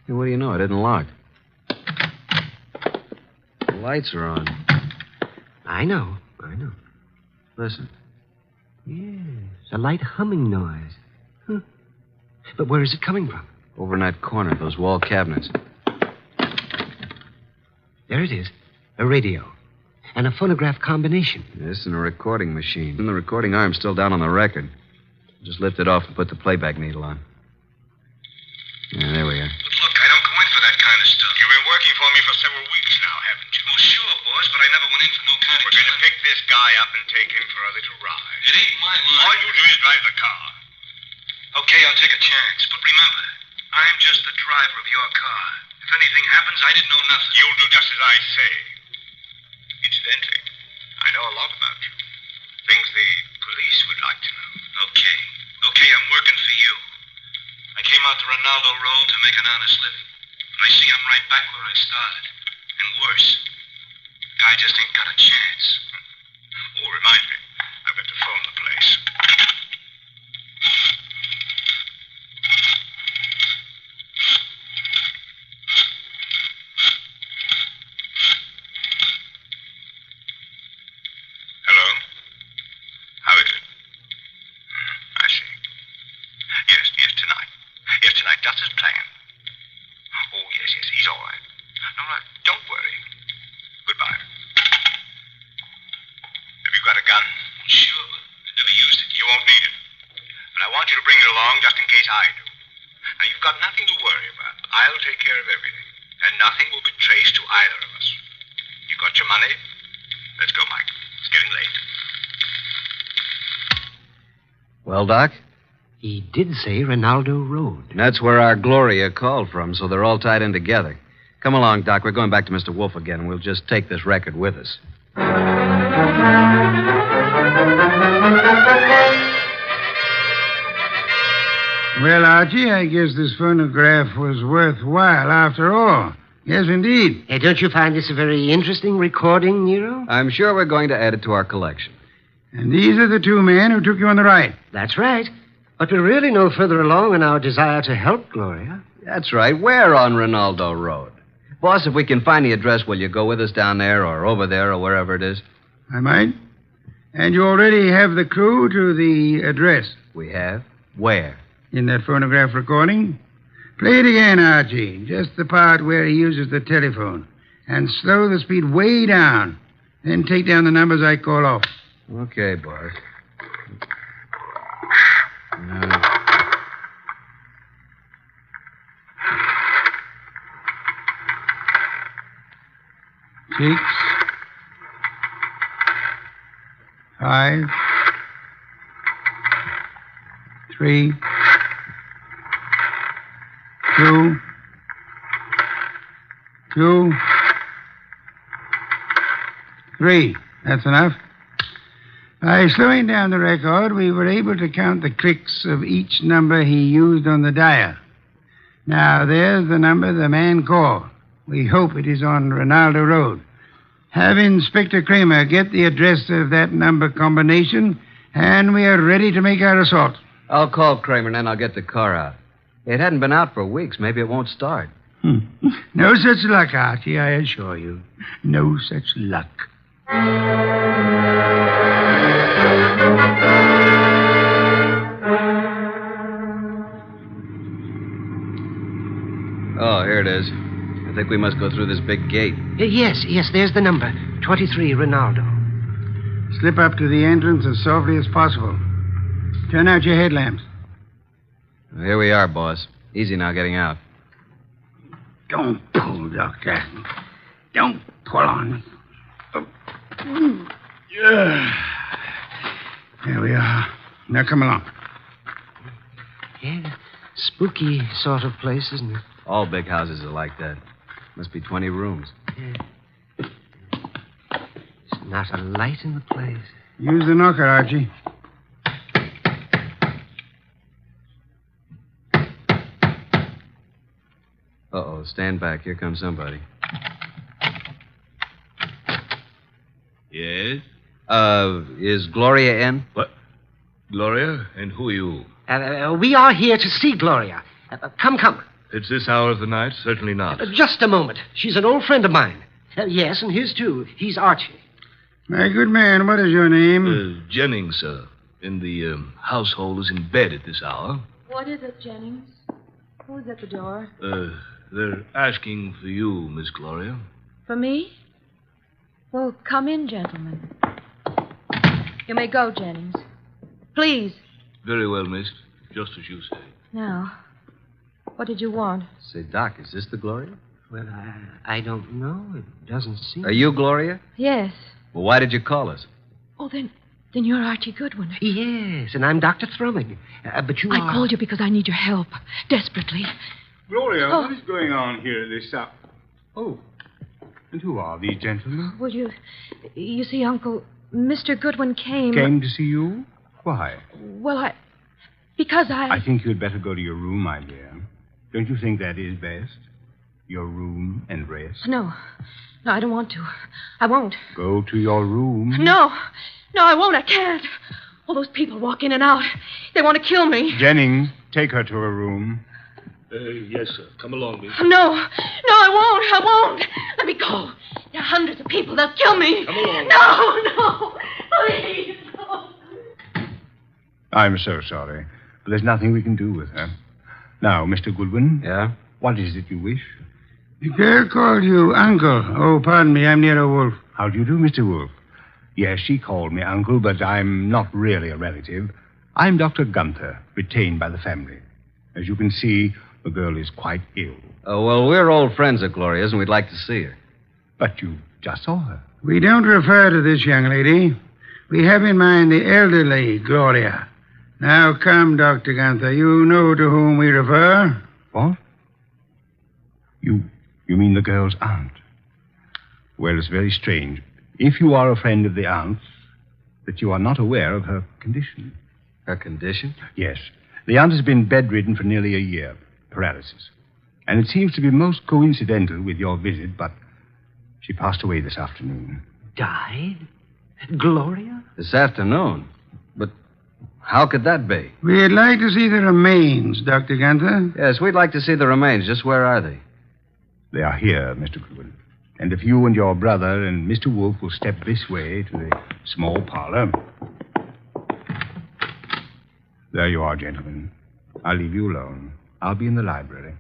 Hey, what do you know? It isn't locked. The lights are on. I know. Listen. Yes, a light humming noise. Huh. But where is it coming from? Over in that corner, those wall cabinets. There it is. A radio. And a phonograph combination. Yes, and a recording machine. And the recording arm's still down on the record. Just lift it off and put the playback needle on. Yeah, there we are. But look, I don't go in for that kind of stuff. You've been working for me for several weeks now, haven't you? Well, sure, boss, but I never went in for no kind of... We're going to pick this guy up and take him for a little ride. It ain't my line. All you do is drive the car. Okay, I'll take a chance, but remember, I'm just the driver of your car. If anything happens, I didn't know nothing. You'll do just as I say. Incidentally, I know a lot about you. Things the police would like to know. Okay, I'm working for you. I came out to Rinaldo Road to make an honest living. And I see I'm right back where I started. And worse. The guy just ain't got a chance. Oh, remind me. I've got to phone the place. Hello? How is it? I see. Yes, tonight. Yes, tonight, just as planned. Oh, yes, he's all right. No, don't worry. Goodbye. Have you got a gun? Sure, but I never used it. You won't need it. But I want you to bring it along just in case I do. Now, you've got nothing to worry about. I'll take care of everything. And nothing will be traced to either of us. You got your money? Let's go, Mike. It's getting late. Well, Doc? He did say Rinaldo Road. And that's where our Gloria called from, so they're all tied in together. Come along, Doc. We're going back to Mr. Wolfe again, and we'll just take this record with us. Well, Archie, I guess this phonograph was worthwhile after all. Yes, indeed. Hey, don't you find this a very interesting recording, Nero? I'm sure we're going to add it to our collection. And these are the two men who took you on the right. That's right. But we're really no further along in our desire to help Gloria. That's right. We're on Ronaldo Road. Boss, if we can find the address, will you go with us down there or over there or wherever it is? I might. And you already have the clue to the address. We have? Where? In that phonograph recording. Play it again, Archie. Just the part where he uses the telephone. And slow the speed way down. Then take down the numbers I call off. Okay, boss. Six, 5, 3, 2, 2, 3. That's enough. By slowing down the record, we were able to count the clicks of each number he used on the dial. Now, there's the number the man called. We hope it is on Ronaldo Road. Have Inspector Kramer get the address of that number combination, and we are ready to make our assault. I'll call Kramer, and then I'll get the car out. It hadn't been out for weeks. Maybe it won't start. No such luck, Archie, I assure you. No such luck. Oh, here it is. I think we must go through this big gate. Yes, there's the number. 23 Ronaldo. Slip up to the entrance as softly as possible. Turn out your headlamps. Here we are, boss. Easy now getting out. Don't pull, Doctor. Don't pull on. There we are. Now come along. Yeah, spooky sort of place, isn't it? All big houses are like that. Must be 20 rooms. Yeah. There's not a light in the place. Use the knocker, Archie. Uh-oh, stand back. Here comes somebody. Yes? Is Gloria in? What? Gloria? And who are you? We are here to see Gloria. Come. It's this hour of the night? Certainly not. Just a moment. She's an old friend of mine. Yes, and his too. He's Archie. My good man, what is your name? Jennings, sir. And the household is in bed at this hour. What is it, Jennings? Who's at the door? They're asking for you, Miss Gloria. For me? Well, come in, gentlemen. You may go, Jennings. Please. Very well, miss. Just as you say. Now, what did you want? Say, Doc, is this the Gloria? Well, I don't know. It doesn't seem... Are you Gloria? Yes. Well, why did you call us? Oh, then you're Archie Goodwin. Yes, and I'm Dr. Thrumming. But you I called you because I need your help. Desperately. Gloria, what is going on here at this hour? Oh, and who are these gentlemen? Well, you see, Uncle, Mr. Goodwin came... Came to see you? Why? Well, because I think you'd better go to your room, my dear. Don't you think that is best? Your room and rest? No, I don't want to. I won't. Go to your room. No, I won't. I can't. All those people walk in and out. They want to kill me. Jennings, take her to her room. Yes, sir. Come along, miss. No, I won't. Let me go. There are hundreds of people. They'll kill me. Come along. No, please, no. I'm so sorry, but there's nothing we can do with her. Now, Mr. Goodwin. Yeah? What is it you wish? The girl called you Uncle. Oh, pardon me, I'm Nero Wolfe. How do you do, Mr. Wolfe? Yes, she called me Uncle, but I'm not really a relative. I'm Dr. Gunther, retained by the family. As you can see, the girl is quite ill. Oh, well, we're old friends of Gloria's, and we'd like to see her. But you just saw her. We don't refer to this young lady. We have in mind the elderly Gloria. Now, come, Dr. Gunther. You know to whom we refer. What? You mean the girl's aunt? Well, it's very strange. If you are a friend of the aunt's, that you are not aware of her condition. Her condition? Yes. The aunt has been bedridden for nearly a year. Paralysis. And it seems to be most coincidental with your visit, but she passed away this afternoon. Died? Gloria? This afternoon. But how could that be? We'd like to see the remains, Dr. Gunther. Yes, we'd like to see the remains. Just where are they? They are here, Mr. Goodwin. And if you and your brother and Mr. Wolfe will step this way to the small parlor. There you are, gentlemen. I'll leave you alone. I'll be in the library.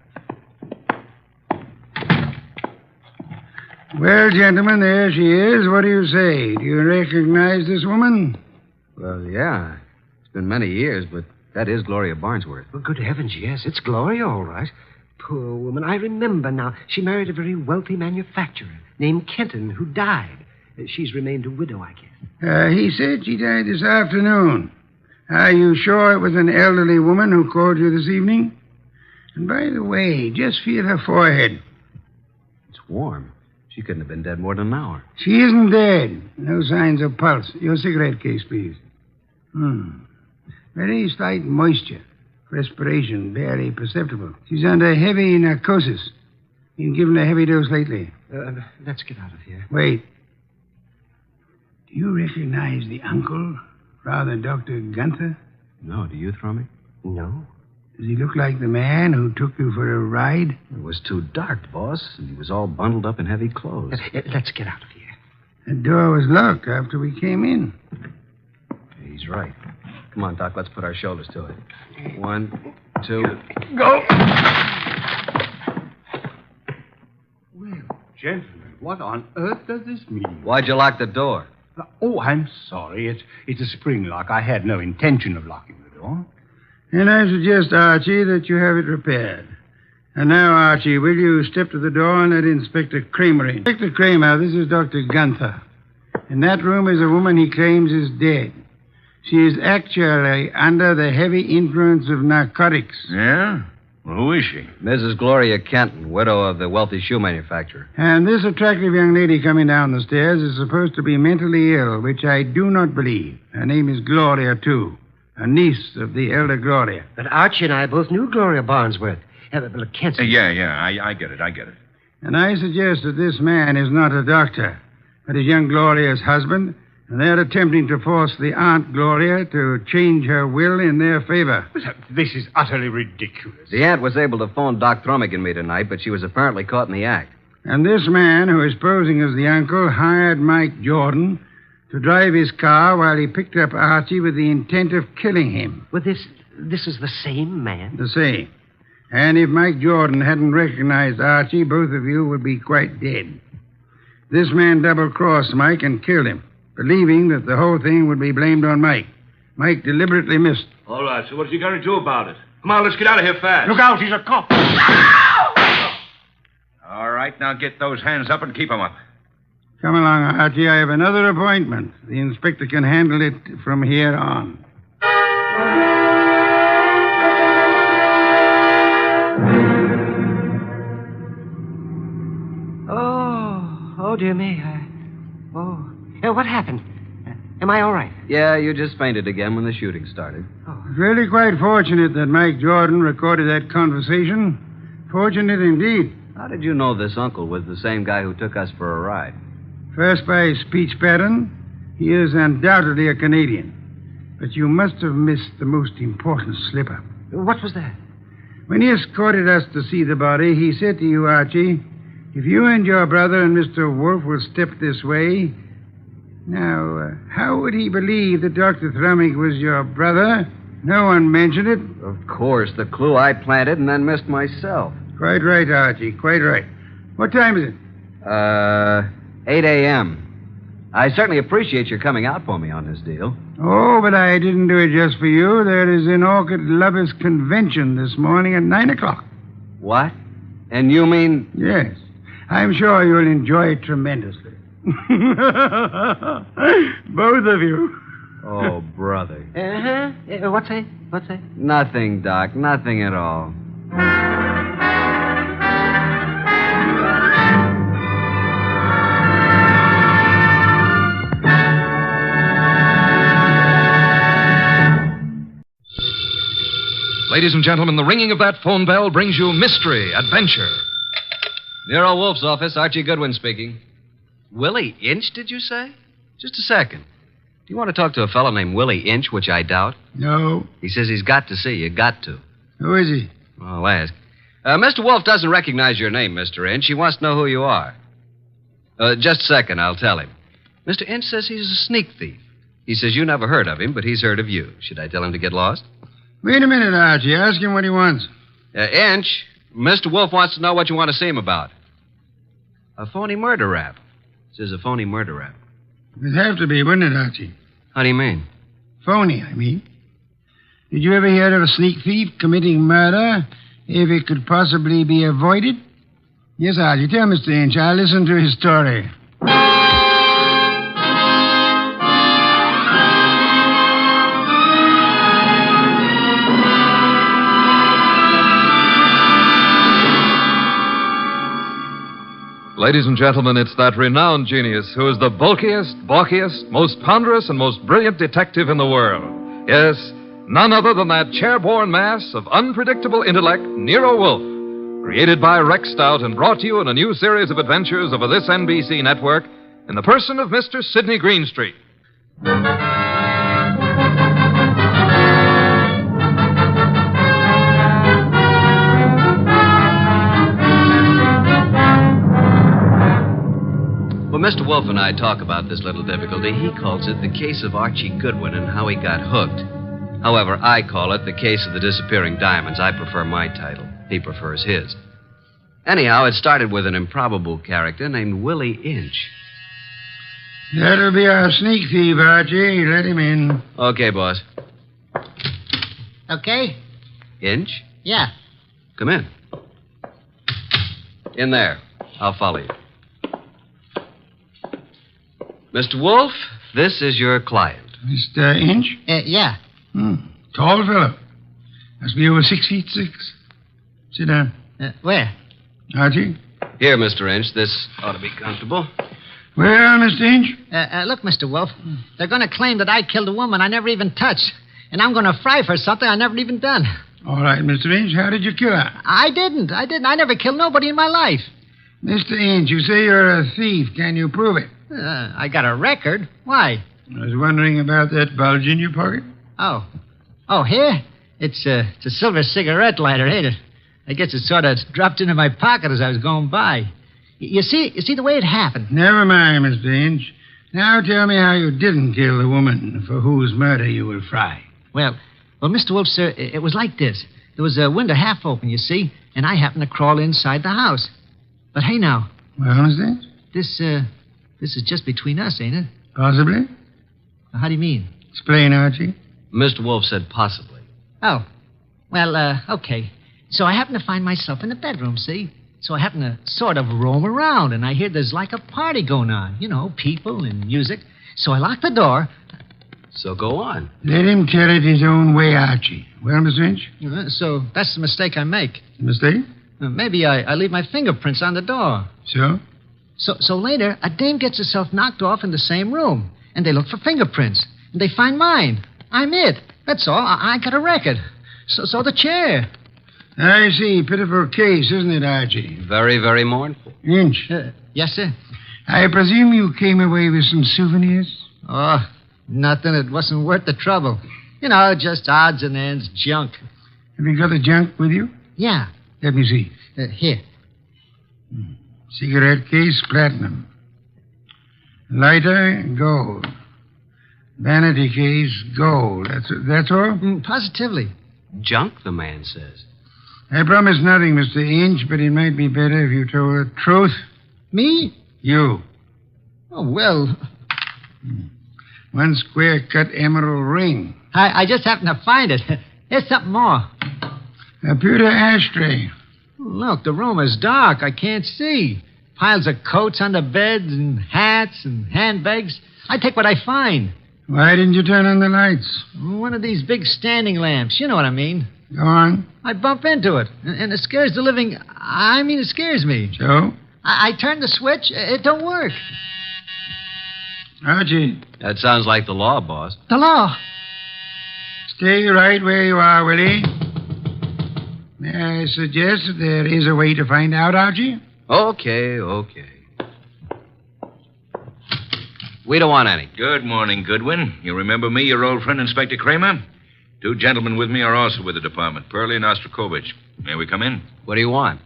Well, gentlemen, there she is. What do you say? Do you recognize this woman? Well, yeah. It's been many years, but that is Gloria Barnesworth. Well, good heavens, yes. It's Gloria, all right. Poor woman. I remember now. She married a very wealthy manufacturer named Kenton who died. She's remained a widow, I guess. He said she died this afternoon. Are you sure it was an elderly woman who called you this evening? And by the way, just feel her forehead. It's warm. She couldn't have been dead more than an hour. She isn't dead. No signs of pulse. Your cigarette case, please. Very slight moisture. Respiration barely perceptible. She's under heavy narcosis. Been given a heavy dose lately. Let's get out of here. Wait. Do you recognize the uncle, Father Dr. Gunther? No, do you, Thrummy? No. Does he look like the man who took you for a ride? It was too dark, boss, and he was all bundled up in heavy clothes. Let's get out of here. The door was locked after we came in. He's right. Come on, Doc, let's put our shoulders to it. 1, 2... Go! Well, gentlemen, what on earth does this mean? Why'd you lock the door? Oh, I'm sorry. It's a spring lock. I had no intention of locking the door. And I suggest, Archie, that you have it repaired. And now, Archie, will you step to the door and let Inspector Kramer in? Inspector Kramer, this is Dr. Gunther. In that room is a woman he claims is dead. She is actually under the heavy influence of narcotics. Yeah? Well, who is she? Mrs. Gloria Kenton, widow of the wealthy shoe manufacturer. And this attractive young lady coming down the stairs is supposed to be mentally ill, which I do not believe. Her name is Gloria, too. A niece of the elder Gloria. But Archie and I both knew Gloria Barnesworth. Can't I get it. And I suggest that this man is not a doctor, but is young Gloria's husband, and they're attempting to force the Aunt Gloria to change her will in their favor. This is utterly ridiculous. The aunt was able to phone Doc Thrummig and me tonight, but she was apparently caught in the act. And this man, who is posing as the uncle, hired Mike Jordan to drive his car while he picked up Archie with the intent of killing him. Well, this is the same man? The same. And if Mike Jordan hadn't recognized Archie, both of you would be quite dead. This man double-crossed Mike and killed him, believing that the whole thing would be blamed on Mike. Mike deliberately missed. All right, so what's he going to do about it? Come on, let's get out of here fast. Look out, he's a cop. All right, now get those hands up and keep them up. Come along, Archie. I have another appointment. The inspector can handle it from here on. Oh, dear me. What happened? Am I all right? Yeah, you just fainted again when the shooting started. It's really quite fortunate that Mike Jordan recorded that conversation. Fortunate indeed. How did you know this uncle was the same guy who took us for a ride? First, by his speech pattern, he is undoubtedly a Canadian. But you must have missed the most important slip-up. What was that? When he escorted us to see the body, he said to you, Archie, if you and your brother and Mr. Wolfe will step this way... Now, how would he believe that Dr. Thrummig was your brother? No one mentioned it. Of course, the clue I planted and then missed myself. Quite right, Archie, quite right. What time is it? 8 a.m. I certainly appreciate your coming out for me on this deal. Oh, but I didn't do it just for you. There is an orchid-lovers convention this morning at 9 o'clock. What? And you mean... Yes. I'm sure you'll enjoy it tremendously. Both of you. Oh, brother. Uh-huh. What's that? Nothing, Doc. Nothing at all. Ladies and gentlemen, the ringing of that phone bell brings you mystery, adventure. Nero Wolfe's office, Archie Goodwin speaking. Willie Inch, did you say? Just a second. Do you want to talk to a fellow named Willie Inch, which I doubt? No. He says he's got to see you. Got to. Who is he? I'll ask. Mr. Wolfe doesn't recognize your name, Mr. Inch. He wants to know who you are. Just a second, I'll tell him. Mr. Inch says he's a sneak thief. He says you never heard of him, but he's heard of you. Should I tell him to get lost? Wait a minute, Archie. Ask him what he wants. Inch, Mr. Wolfe wants to know what you want to see him about. A phony murder rap. Says a phony murder rap. It'd have to be, wouldn't it, Archie? How do you mean? Phony, I mean. Did you ever hear of a sneak thief committing murder if it could possibly be avoided? Yes, Archie. Tell Mr. Inch. I'll listen to his story. Ladies and gentlemen, it's that renowned genius who is the bulkiest, bulkiest, most ponderous, and most brilliant detective in the world. Yes, none other than that chair-borne mass of unpredictable intellect, Nero Wolfe, created by Rex Stout and brought to you in a new series of adventures over this NBC network in the person of Mr. Sidney Greenstreet. When Mr. Wolfe and I talk about this little difficulty, he calls it the case of Archie Goodwin and how he got hooked. However, I call it the case of the disappearing diamonds. I prefer my title. He prefers his. Anyhow, it started with an improbable character named Willie Inch. That'll be our sneak thief, Archie. Let him in. Okay, boss. Okay? Inch? Yeah. Come in. In there. I'll follow you. Mr. Wolfe, this is your client. Mr. Inch? Yeah. Tall fellow. Must be over 6'6". Sit down. Where? Archie? Here, Mr. Inch. This ought to be comfortable. Well, Mr. Inch? Look, Mr. Wolfe, they're going to claim that I killed a woman I never even touched. And I'm going to fry for something I never even done. All right, Mr. Inch, how did you kill her? I didn't. I never killed nobody in my life. Mr. Inch, you say you're a thief. Can you prove it? I got a record. Why? I was wondering about that bulge in your pocket. Oh. Oh, here? It's a silver cigarette lighter, ain't it? I guess it sort of dropped into my pocket as I was going by. You see the way it happened? Never mind, Mr. Inch. Now tell me how you didn't kill the woman for whose murder you will fry. Well, Mr. Wolfe, sir, it was like this. There was a window half open, you see, and I happened to crawl inside the house. But hey, now. Well, Mr. Inch? This is just between us, ain't it? Possibly. How do you mean? Explain, Archie. Mr. Wolfe said possibly. Oh. Well, okay. So I happen to find myself in the bedroom, see? So I happen to sort of roam around, and I hear there's like a party going on. You know, people and music. So I lock the door. So go on. Let him tell it his own way, Archie. Well, Mr. Inch? So that's the mistake I make. Mistake? Maybe I leave my fingerprints on the door. So? So later, a dame gets herself knocked off in the same room, and they look for fingerprints, and they find mine. I'm it. That's all. I got a record. So the chair. I see. Pitiful case, isn't it, Archie? Very, very mournful. Inch. Yes, sir. I presume you came away with some souvenirs? Oh, nothing. It wasn't worth the trouble. You know, just odds and ends, junk. Have you got the junk with you? Yeah. Let me see. Here. Cigarette case, platinum. Lighter, gold. Vanity case, gold. That's all? Positively. Junk, the man says. I promise nothing, Mr. Inch, but it might be better if you told the truth. Me? You. Oh, well. One square-cut emerald ring. I just happened to find it. Here's something more. A pewter ashtray. Look, the room is dark. I can't see. Piles of coats under beds and hats and handbags. I take what I find. Why didn't you turn on the lights? One of these big standing lamps. You know what I mean. Go on. I bump into it, and it scares the living... I mean, it scares me. So? I turn the switch. It don't work. Archie. That sounds like the law, boss. The law? Stay right where you are, Willie. May I suggest that there is a way to find out, Archie? Okay. We don't want any. Good morning, Goodwin. You remember me, your old friend, Inspector Kramer? 2 gentlemen with me are also with the department, Pearlie and Ostrakovich. May we come in? What do you want?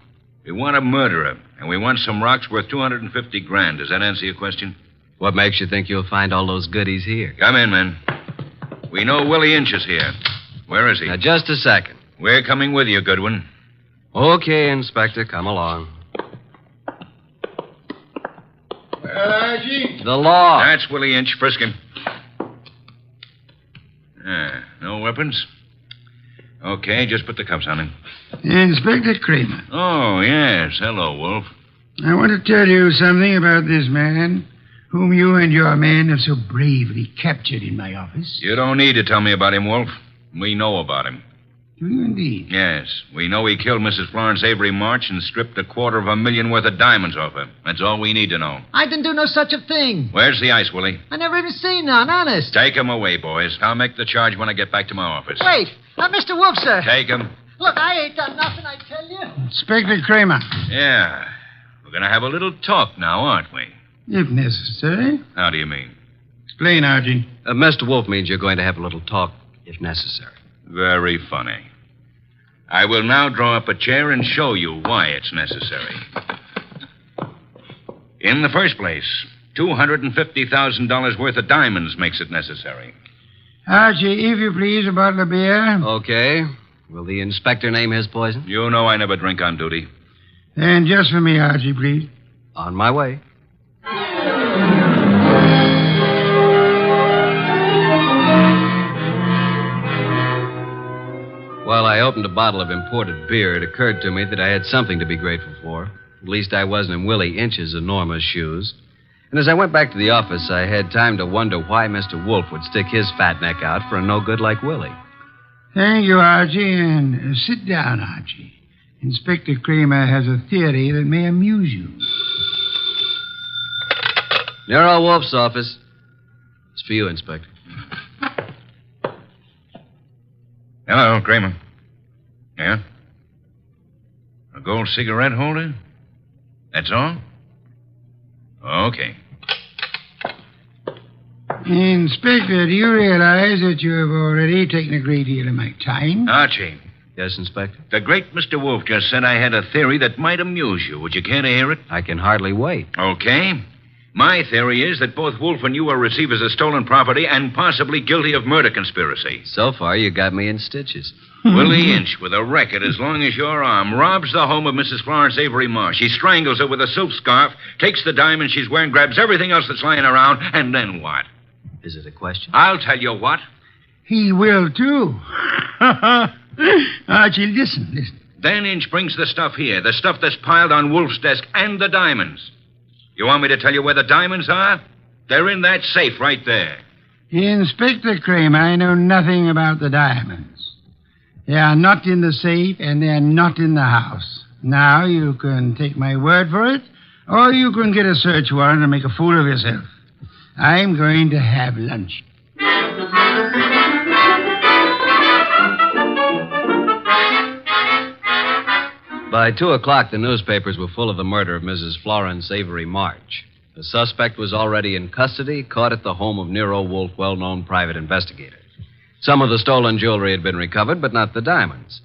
We want a murderer, and we want some rocks worth $250,000. Does that answer your question? What makes you think you'll find all those goodies here? Come in, men. We know Willie Inch is here. Where is he? Now, just a second. We're coming with you, Goodwin. Okay, Inspector, come along. Well, Archie? The law. That's Willie Inch. Frisk him. No weapons? Okay, just put the cuffs on him. Inspector Kramer. Oh, yes. Hello, Wolf. I want to tell you something about this man whom you and your men have so bravely captured in my office. You don't need to tell me about him, Wolf. We know about him. Do you indeed? Yes. We know he killed Mrs. Florence Avery March and stripped $250,000 worth of diamonds off her. That's all we need to know. I didn't do no such a thing. Where's the ice, Willie? I never even seen none, honest. Take him away, boys. I'll make the charge when I get back to my office. Wait. Mr. Wolf, sir. Take him. Look, I ain't done nothing, I tell you. Inspector Kramer. Yeah. We're going to have a little talk now, aren't we? If necessary. How do you mean? Explain, Archie. Mr. Wolf means you're going to have a little talk, if necessary. Very funny. I will now draw up a chair and show you why it's necessary. In the first place, $250,000 worth of diamonds makes it necessary. Archie, if you please, a bottle of beer. Okay. Will the inspector name his poison? You know I never drink on duty. And just for me, Archie, please. On my way. While I opened a bottle of imported beer, it occurred to me that I had something to be grateful for. At least I wasn't in Willie Inch's enormous shoes. And as I went back to the office, I had time to wonder why Mr. Wolf would stick his fat neck out for a no-good like Willie. Thank you, Archie, and sit down, Archie. Inspector Kramer has a theory that may amuse you. Nero Wolfe's office. It's for you, Inspector. Hello, Kramer. Yeah? A gold cigarette holder? That's all? Okay. Inspector, do you realize that you have already taken a great deal of my time? Archie. Yes, Inspector? The great Mr. Wolfe just said I had a theory that might amuse you. Would you care to hear it? I can hardly wait. Okay. My theory is that both Wolfe and you are receivers of stolen property and possibly guilty of murder conspiracy. So far, you got me in stitches. Willie Inch, with a record as long as your arm, robs the home of Mrs. Florence Avery Marsh. He strangles her with a silk scarf, takes the diamond she's wearing, grabs everything else that's lying around, and then what? Is it a question? I'll tell you what. He will, too. Archie, listen. Then Inch brings the stuff here, the stuff that's piled on Wolfe's desk, and the diamonds. You want me to tell you where the diamonds are? They're in that safe right there. Inspector Kramer, I know nothing about the diamonds. They are not in the safe, and they're not in the house. Now, you can take my word for it, or you can get a search warrant and make a fool of yourself. I'm going to have lunch. By 2 o'clock, the newspapers were full of the murder of Mrs. Florence Avery March. The suspect was already in custody, caught at the home of Nero Wolfe, well-known private investigator. Some of the stolen jewelry had been recovered, but not the diamonds.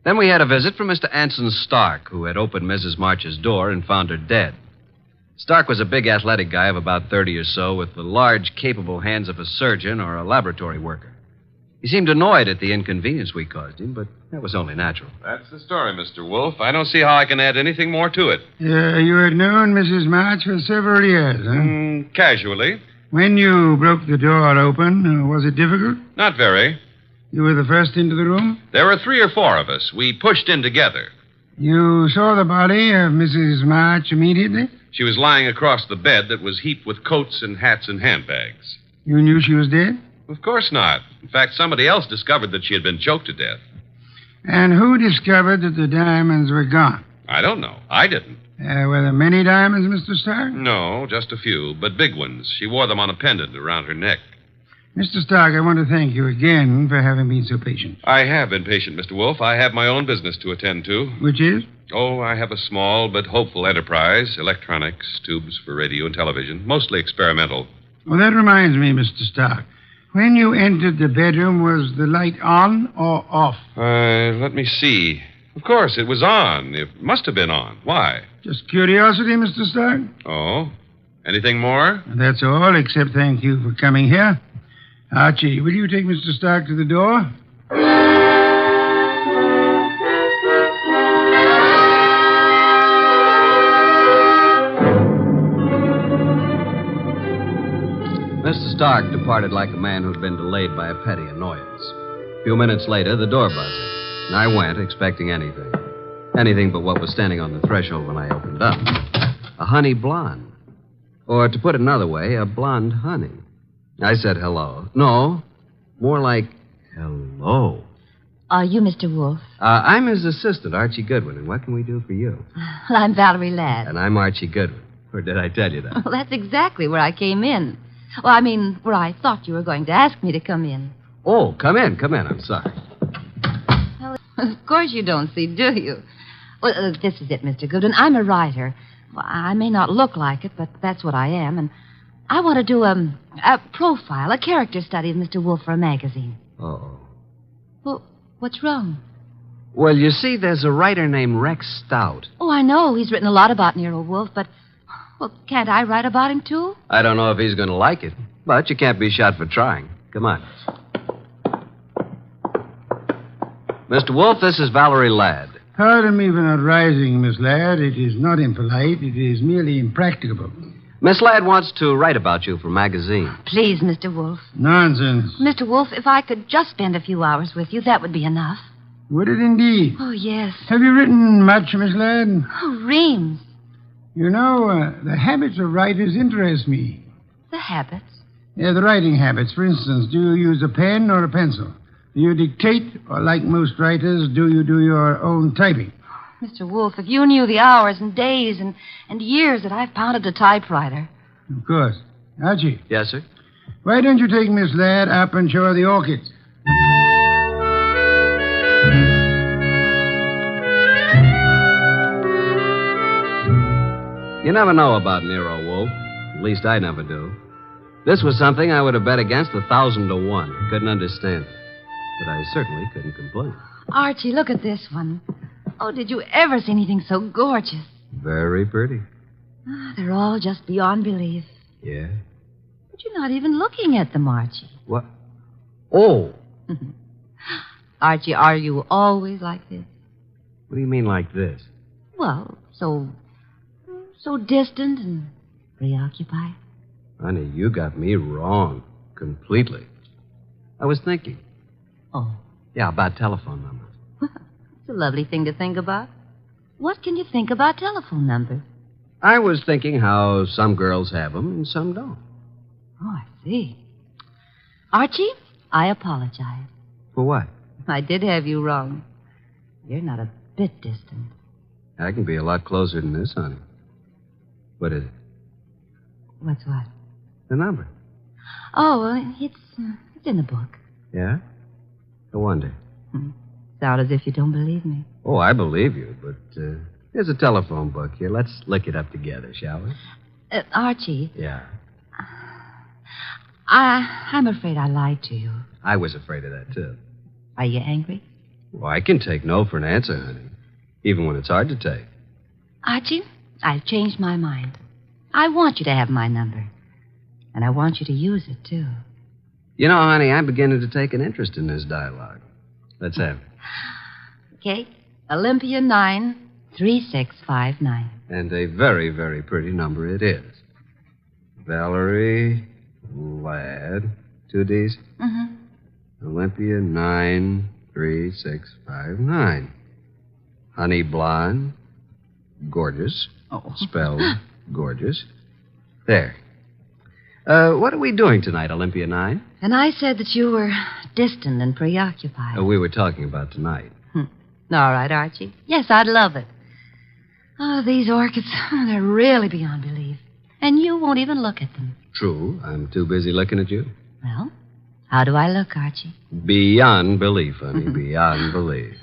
Then we had a visit from Mr. Anson Stark, who had opened Mrs. March's door and found her dead. Stark was a big athletic guy of about 30 or so, with the large, capable hands of a surgeon or a laboratory worker. He seemed annoyed at the inconvenience we caused him, but that was only natural. That's the story, Mr. Wolfe. I don't see how I can add anything more to it. You had known Mrs. March for several years, huh? Casually. When you broke the door open, was it difficult? Not very. You were the first into the room? There were 3 or 4 of us. We pushed in together. You saw the body of Mrs. March immediately? She was lying across the bed that was heaped with coats and hats and handbags. You knew she was dead? Of course not. In fact, somebody else discovered that she had been choked to death. And who discovered that the diamonds were gone? I don't know. I didn't. Were there many diamonds, Mr. Stark? No, just a few, but big ones. She wore them on a pendant around her neck. Mr. Stark, I want to thank you again for having been so patient. I have been patient, Mr. Wolfe. I have my own business to attend to. Which is? Oh, I have a small but hopeful enterprise. Electronics, tubes for radio and television, mostly experimental. Well, that reminds me, Mr. Stark. When you entered the bedroom, was the light on or off? Let me see. Of course, it was on. It must have been on. Why? Just curiosity, Mr. Stark. Oh? Anything more? That's all, except thank you for coming here. Archie, will you take Mr. Stark to the door? Mr. Stark departed like a man who'd been delayed by a petty annoyance. A few minutes later, the door buzzed, and I went, expecting anything. Anything but what was standing on the threshold when I opened up. A honey blonde. Or, to put it another way, a blonde honey. I said hello. No, more like hello. Are you Mr. Wolfe? I'm his assistant, Archie Goodwin, and what can we do for you? Well, I'm Valerie Ladd. And I'm Archie Goodwin. Or did I tell you that? Well, that's exactly where I came in. Well, I mean, where I thought you were going to ask me to come in. Oh, come in. I'm sorry. Well, of course you don't see, do you? Well, this is it, Mr. Goodwin. I'm a writer. Well, I may not look like it, but that's what I am, and I want to do a profile, a character study of Mr. Wolfe for a magazine. Uh-oh. Well, what's wrong? Well, you see, there's a writer named Rex Stout. Oh, I know. He's written a lot about Nero Wolfe, but, well, can't I write about him, too? I don't know if he's going to like it, but you can't be shot for trying. Come on. Mr. Wolfe, this is Valerie Ladd. Pardon me for not rising, Miss Ladd. It is not impolite. It is merely impracticable. Miss Ladd wants to write about you for a magazine. Please, Mr. Wolfe. Nonsense. Mr. Wolfe, if I could just spend a few hours with you, that would be enough. Would it indeed? Oh, yes. Have you written much, Miss Ladd? Oh, reams. You know, the habits of writers interest me. The habits? Yeah, the writing habits. For instance, do you use a pen or a pencil? Do you dictate, or like most writers, do you do your own typing? Mr. Wolfe, if you knew the hours and days and years that I've pounded a typewriter. Of course. Archie. Yes, sir? Why don't you take Miss Ladd up and show her the orchids? You never know about Nero Wolfe. At least I never do. This was something I would have bet against 1,000 to 1. Couldn't understand it. But I certainly couldn't complain. Archie, look at this one. Oh, did you ever see anything so gorgeous? Very pretty. They're all just beyond belief. Yeah? But you're not even looking at them, Archie. What? Oh. Archie, are you always like this? What do you mean like this? Well, so distant and preoccupied. Honey, you got me wrong. Completely. I was thinking. Oh. Yeah, about telephone numbers. It's a lovely thing to think about. What can you think about telephone numbers? I was thinking how some girls have them and some don't. Oh, I see. Archie, I apologize. For what? I did have you wrong. You're not a bit distant. I can be a lot closer than this, honey. What is it? What's what? The number. Oh, well, it's in the book. Yeah? No wonder. Sound as if you don't believe me. Oh, I believe you, but here's a telephone book here. Let's look it up together, shall we? Archie. Yeah. I'm afraid I lied to you. I was afraid of that, too. Are you angry? Well, I can take no for an answer, honey. Even when it's hard to take. Archie, I've changed my mind. I want you to have my number. And I want you to use it, too. You know, honey, I'm beginning to take an interest in this dialogue. Let's have it. Okay. Olympia 93659. And a very, very pretty number it is. Valerie Ladd. 2 D's? Mm-hmm. Olympia 93659. Honey blonde. Gorgeous. Oh. Spelled gorgeous. There. What are we doing tonight, Olympia 9? And I said that you were distant and preoccupied. We were talking about tonight. All right, Archie. Yes, I'd love it. Oh, these orchids, they're really beyond belief. And you won't even look at them. True. I'm too busy looking at you. Well, how do I look, Archie? Beyond belief, honey. Beyond belief.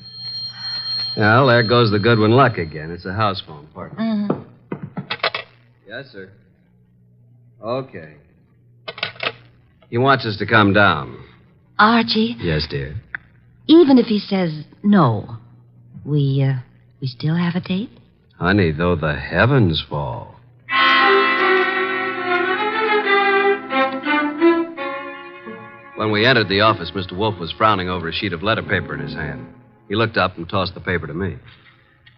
Well, there goes the Goodwin luck again. It's a house phone, partner. Mm-hmm. Yes, sir. Okay. He wants us to come down. Archie, Yes, dear. even if he says no, we still have a date? Honey, though the heavens fall. When we entered the office, Mr. Wolfe was frowning over a sheet of letter paper in his hand. He looked up and tossed the paper to me.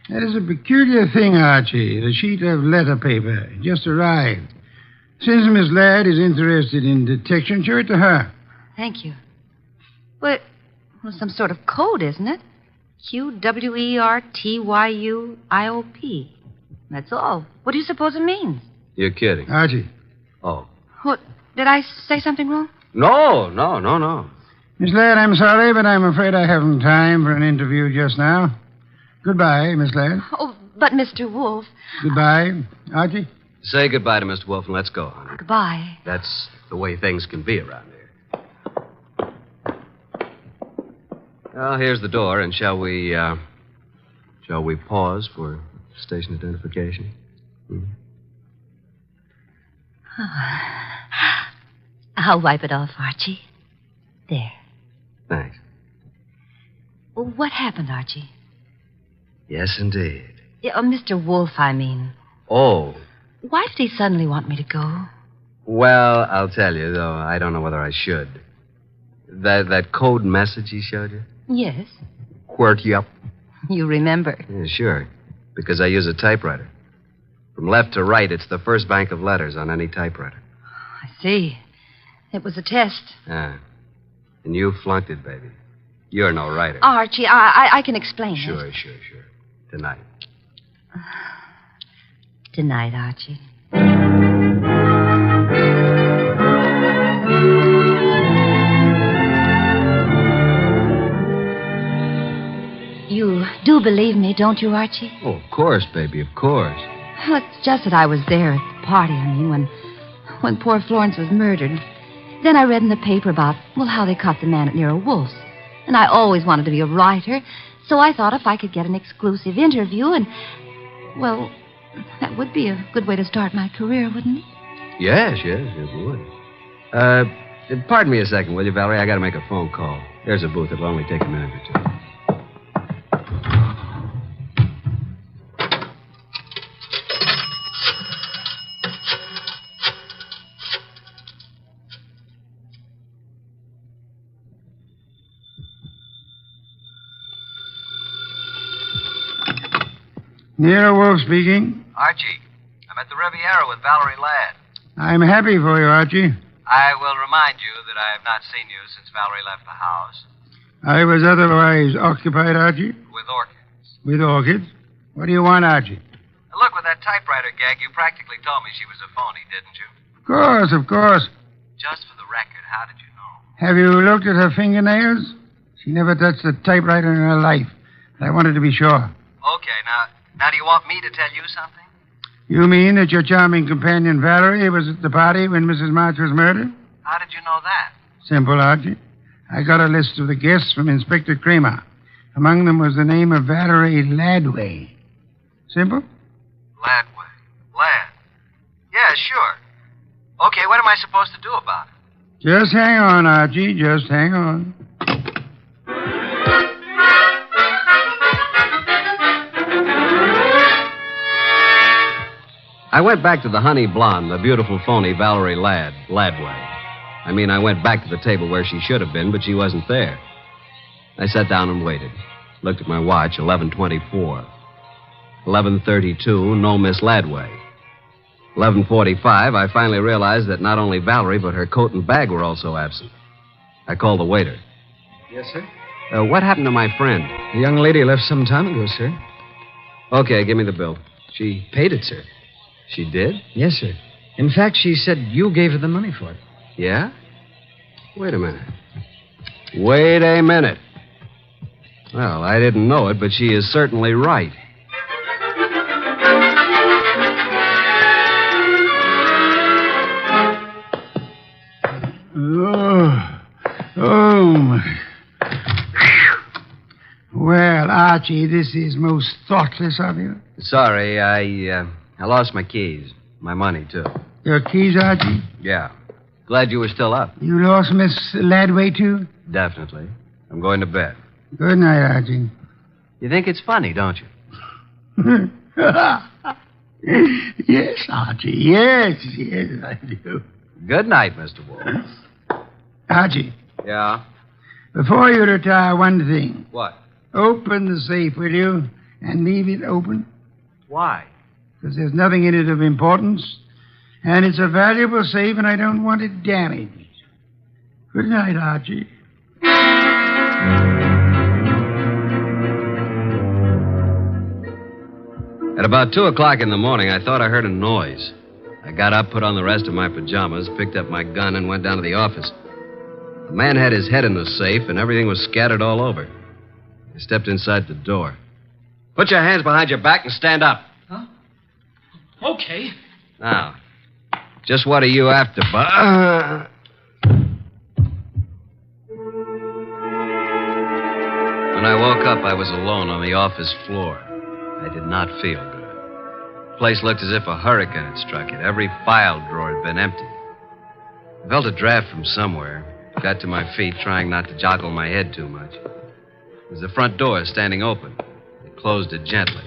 That is a peculiar thing, Archie. The sheet of letter paper. It just arrived. Since Miss Ladd is interested in detection, show it to her. Thank you. Well, some sort of code, isn't it? QWERTYUIOP. That's all. What do you suppose it means? You're kidding. Archie. Oh. What? Did I say something wrong? No. Miss Ladd, I'm sorry, but I'm afraid I haven't time for an interview just now. Goodbye, Miss Ladd. Oh, but Mr. Wolfe. Goodbye, Archie. Say goodbye to Mr. Wolfe and let's go, honey. Goodbye. That's the way things can be around here. Well, here's the door, and shall we pause for station identification? I'll wipe it off, Archie. There. Thanks. Well, what happened, Archie? Yes, indeed. Yeah, Mr. Wolfe, I mean. Oh. Why did he suddenly want me to go? Well, I'll tell you, though I don't know whether I should. That code message he showed you? Yes. QWERTY up. You remember. Yeah, sure. Because I use a typewriter. From left to right, it's the first bank of letters on any typewriter. I see. It was a test. Ah. And you flunked it, baby. You're no writer. Archie, I can explain Sure. it. Tonight. Tonight, Archie. You do believe me, don't you, Archie? Oh, of course, baby, of course. Well, it's just that I was there at the party, when poor Florence was murdered. Then I read in the paper about, how they caught the man at Nero Wolfe's. And I always wanted to be a writer, so I thought if I could get an exclusive interview that would be a good way to start my career, wouldn't it? Yes, it would. Pardon me a second, will you, Valerie? I got to make a phone call. There's a booth. It'll only take a minute or two. Nero Wolfe speaking. Archie, I'm at the Riviera with Valerie Ladd. I'm happy for you, Archie. I will remind you that I have not seen you since Valerie left the house. I was otherwise occupied, Archie. With orchids. With orchids? What do you want, Archie? Look, with that typewriter gag, you practically told me she was a phony, didn't you? Of course. Just for the record, how did you know? Have you looked at her fingernails? She never touched a typewriter in her life. I wanted to be sure. Okay, now do you want me to tell you something? You mean that your charming companion Valerie was at the party when Mrs. March was murdered? How did you know that? Simple, Archie. I got a list of the guests from Inspector Kramer. Among them was the name of Valerie Ladd. Simple? Ladd. Yeah, sure. Okay, what am I supposed to do about it? Just hang on, Archie. Just hang on. I went back to the honey blonde, the beautiful phony Valerie Laddway. I went back to the table where she should have been, but she wasn't there. I sat down and waited. Looked at my watch, 11:24. 11:32, no Miss Laddway. 11:45, I finally realized that not only Valerie, but her coat and bag were also absent. I called the waiter. Yes, sir? What happened to my friend? The young lady left some time ago, sir. Okay, give me the bill. She paid it, sir. She did? Yes, sir. In fact, she said you gave her the money for it. Yeah? Wait a minute. Well, I didn't know it, but she is certainly right. Oh, my. Well, Archie, this is most thoughtless of you. Sorry, I lost my keys. My money, too. Your keys, Archie? Yeah. Glad you were still up. You lost Miss Ladway, too? Definitely. I'm going to bed. Good night, Archie. You think it's funny, don't you? Yes, Archie. Yes, I do. Good night, Mr. Wolfe. Archie, Yeah? before you retire, one thing. What? Open the safe, will you? And leave it open. Why? Because there's nothing in it of importance. And it's a valuable safe, and I don't want it damaged. Good night, Archie. At about 2 o'clock in the morning, I thought I heard a noise. I got up, put on the rest of my pajamas, picked up my gun, and went down to the office. The man had his head in the safe, and everything was scattered all over. I stepped inside the door. Put your hands behind your back and stand up. Huh? Okay. Now, just what are you after, When I woke up, I was alone on the office floor. I did not feel good. The place looked as if a hurricane had struck it. Every file drawer had been empty. I felt a draft from somewhere. Got to my feet, trying not to joggle my head too much. There was the front door standing open. I closed it gently.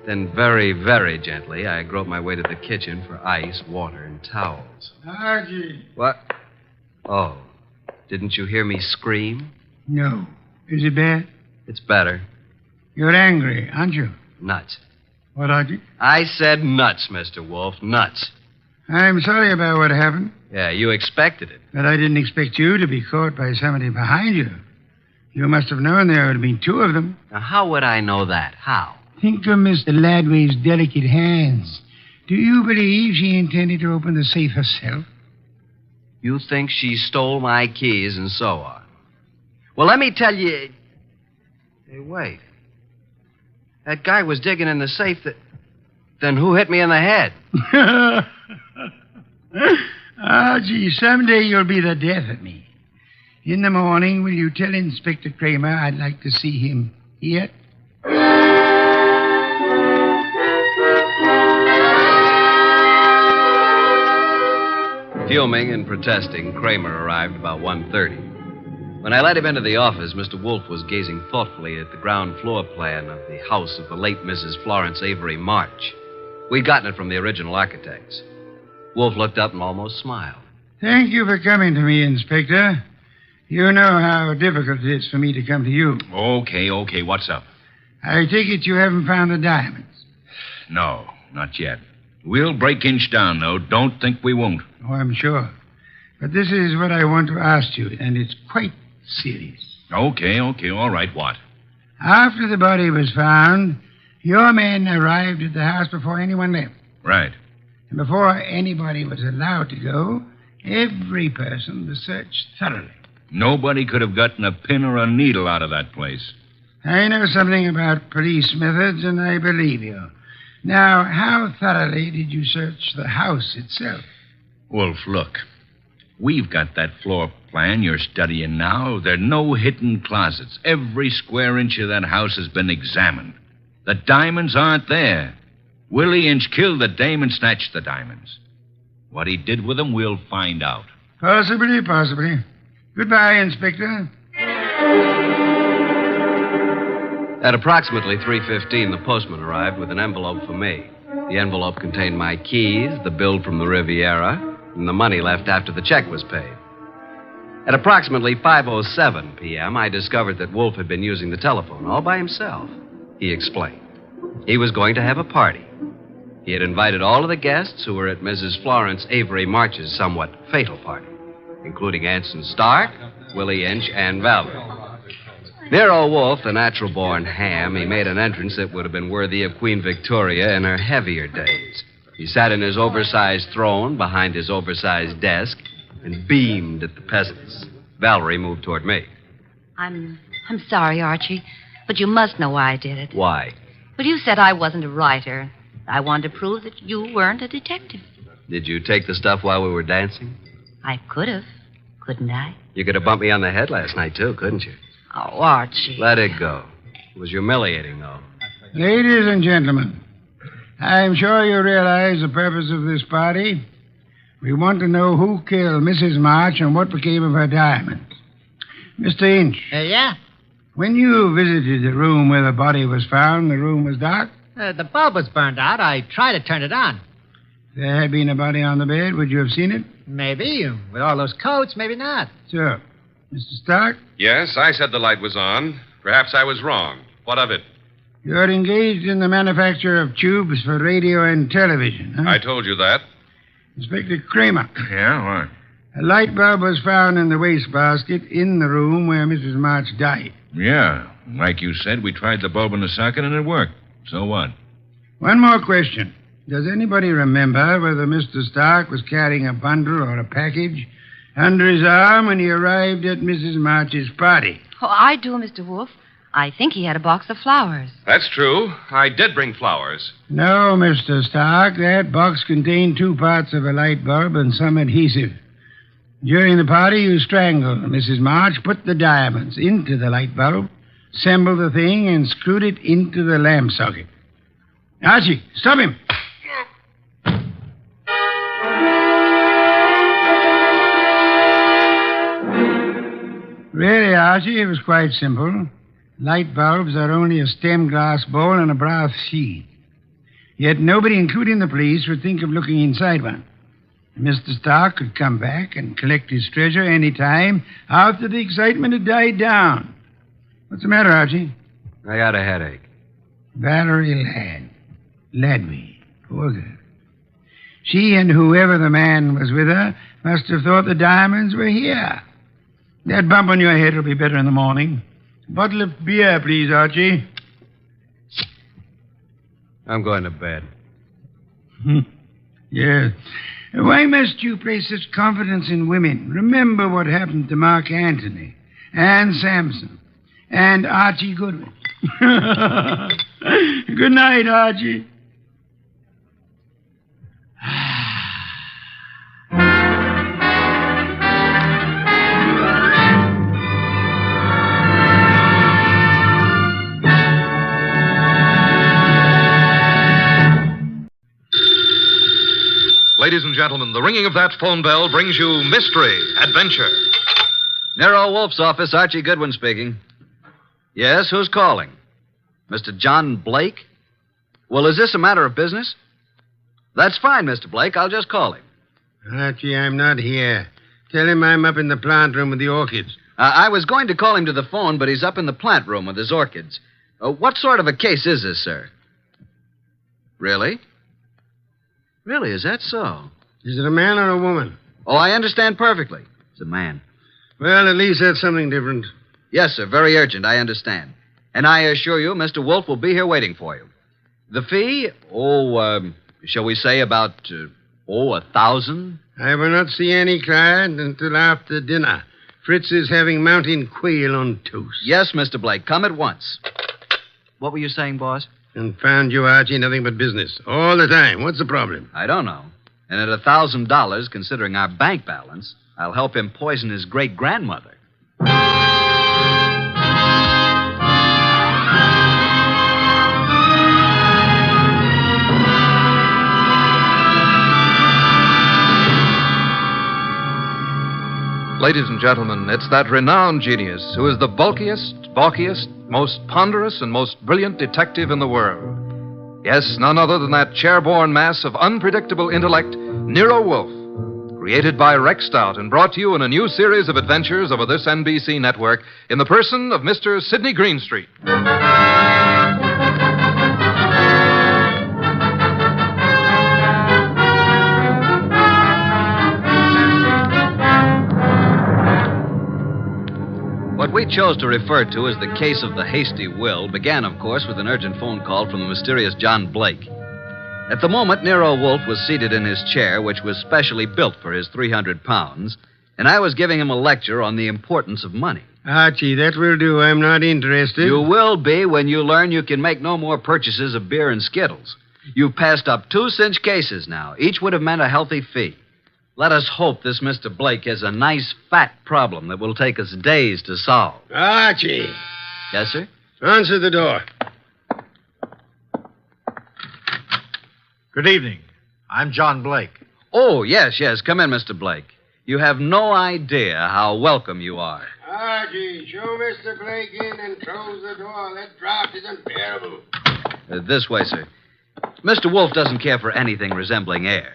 Then very, very gently, I groped my way to the kitchen for ice, water, and towels. Archie. What? Oh, didn't you hear me scream? No. Is it bad? It's better. You're angry, aren't you? Nuts. What, Archie? I said nuts, Mr. Wolfe. Nuts. I'm sorry about what happened. Yeah, you expected it. But I didn't expect you to be caught by somebody behind you. You must have known there would have been two of them. Now, how would I know that? How? Think of Mr. Ladway's delicate hands. Do you believe she intended to open the safe herself? You think she stole my keys and so on. Well, let me tell you... Hey, wait. That guy was digging in the safe that... Then who hit me in the head? Gee, someday you'll be the death of me. In the morning, will you tell Inspector Kramer I'd like to see him here? Fuming and protesting, Kramer arrived about 1:30. When I let him into the office, Mr. Wolfe was gazing thoughtfully at the ground floor plan of the house of the late Mrs. Florence Avery March. We'd gotten it from the original architects. Wolfe looked up and almost smiled. Thank you for coming to me, Inspector. You know how difficult it is for me to come to you. Okay, what's up? I take it you haven't found the diamonds. No, not yet. We'll break inch down, though. Don't think we won't. Oh, I'm sure. But this is what I want to ask you, and it's quite serious. Okay, all right, what? After the body was found, your men arrived at the house before anyone left. Right. And before anybody was allowed to go, every person was searched thoroughly. Nobody could have gotten a pin or a needle out of that place. I know something about police methods, and I believe you. Now, how thoroughly did you search the house itself? Wolf, look. We've got that floor plan you're studying now. There are no hidden closets. Every square inch of that house has been examined. The diamonds aren't there. Willie Inch killed the dame and snatched the diamonds. What he did with them, we'll find out. Possibly. Goodbye, Inspector. At approximately 3:15, the postman arrived with an envelope for me. The envelope contained my keys, the bill from the Riviera, and the money left after the check was paid. At approximately 5:07 p.m., I discovered that Wolfe had been using the telephone all by himself. He explained. He was going to have a party. He had invited all of the guests who were at Mrs. Florence Avery March's somewhat fatal party, including Anson Stark, Willie Inch, and Valerie. Nero Wolfe, the natural-born ham, he made an entrance that would have been worthy of Queen Victoria in her heavier days. He sat in his oversized throne behind his oversized desk and beamed at the peasants. Valerie moved toward me. I'm sorry, Archie, but you must know why I did it. Why? Well, you said I wasn't a writer. I wanted to prove that you weren't a detective. Did you take the stuff while we were dancing? I could have, couldn't I? You could have bumped me on the head last night, too, couldn't you? Oh, Archie. Let it go. It was humiliating, though. Ladies and gentlemen, I'm sure you realize the purpose of this party. We want to know who killed Mrs. March and what became of her diamonds. Mr. Inch. Yeah? When you visited the room where the body was found, the room was dark? The bulb was burned out. I tried to turn it on. If there had been a body on the bed, would you have seen it? Maybe. With all those coats, maybe not. Sure. Mr. Stark? Yes, I said the light was on. Perhaps I was wrong. What of it? You're engaged in the manufacture of tubes for radio and television, huh? I told you that. Inspector Kramer. Yeah, what? A light bulb was found in the wastebasket in the room where Mrs. March died. Yeah. Like you said, we tried the bulb in the socket and it worked. So what? One more question. Does anybody remember whether Mr. Stark was carrying a bundle or a package under his arm when he arrived at Mrs. March's party? Oh, I do, Mr. Wolfe. I think he had a box of flowers. That's true. I did bring flowers. No, Mr. Stark. That box contained 2 parts of a light bulb and some adhesive. During the party, you strangled Mrs. March, put the diamonds into the light bulb, assembled the thing, and screwed it into the lamp socket. Archie, stop him. Really, Archie, it was quite simple. Light bulbs are only a stem glass bowl and a brass sheet. Yet nobody, including the police, would think of looking inside one. Mr. Stark could come back and collect his treasure any time after the excitement had died down. What's the matter, Archie? I got a headache. Valerie Ladby. Poor girl. She and whoever the man was with her must have thought the diamonds were here. That bump on your head will be better in the morning. A bottle of beer, please, Archie. I'm going to bed. Yes. Why must you place such confidence in women? Remember what happened to Mark Antony, and Samson, and Archie Goodwin. Good night, Archie. Ladies and gentlemen, the ringing of that phone bell brings you mystery, adventure. Nero Wolfe's office, Archie Goodwin speaking. Yes, who's calling? Mr. John Blake? Well, is this a matter of business? That's fine, Mr. Blake. I'll just call him. Archie, I'm not here. Tell him I'm up in the plant room with the orchids. I was going to call him to the phone, but he's up in the plant room with his orchids. What sort of a case is this, sir? Really? Really, is that so? Is it a man or a woman? Oh, I understand perfectly. It's a man. Well, at least that's something different. Yes, sir. Very urgent. I understand. And I assure you, Mr. Wolfe will be here waiting for you. The fee? Shall we say about, $1,000? I will not see any client until after dinner. Fritz is having mountain quail on toast. Yes, Mr. Blake. Come at once. What were you saying, boss? Confound you, Archie. Nothing but business. All the time. What's the problem? I don't know. And at $1,000, considering our bank balance, I'll help him poison his great-grandmother. Ladies and gentlemen, it's that renowned genius who is the bulkiest, most ponderous, and most brilliant detective in the world. Yes, none other than that chair-borne mass of unpredictable intellect, Nero Wolfe, created by Rex Stout and brought to you in a new series of adventures over this NBC network in the person of Mr. Sidney Greenstreet. What we chose to refer to as the case of the Hasty will began, of course, with an urgent phone call from the mysterious John Blake. At the moment, Nero Wolfe was seated in his chair, which was specially built for his 300 pounds, and I was giving him a lecture on the importance of money. Archie, that will do. I'm not interested. You will be when you learn you can make no more purchases of beer and Skittles. You've passed up 2 cinch cases now. Each would have meant a healthy fee. Let us hope this Mr. Blake has a nice, fat problem that will take us days to solve. Archie. Yes, sir? Answer the door. Good evening. I'm John Blake. Oh, yes. Come in, Mr. Blake. You have no idea how welcome you are. Archie, show Mr. Blake in and close the door. That draft is unbearable. This way, sir. Mr. Wolfe doesn't care for anything resembling air.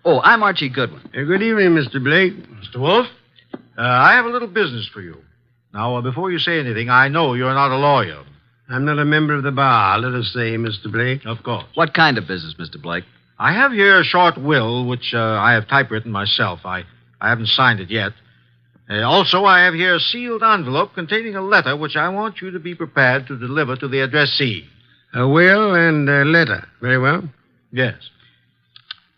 Oh, I'm Archie Goodwin. Good evening, Mr. Blake. Mr. Wolfe, I have a little business for you. Now, before you say anything, I know you're not a lawyer. I'm not a member of the bar, let us say, Mr. Blake. Of course. What kind of business, Mr. Blake? I have here a short will, which I have typewritten myself. I haven't signed it yet. Also, I have here a sealed envelope containing a letter which I want you to be prepared to deliver to the addressee. A will and a letter. Very well. Yes.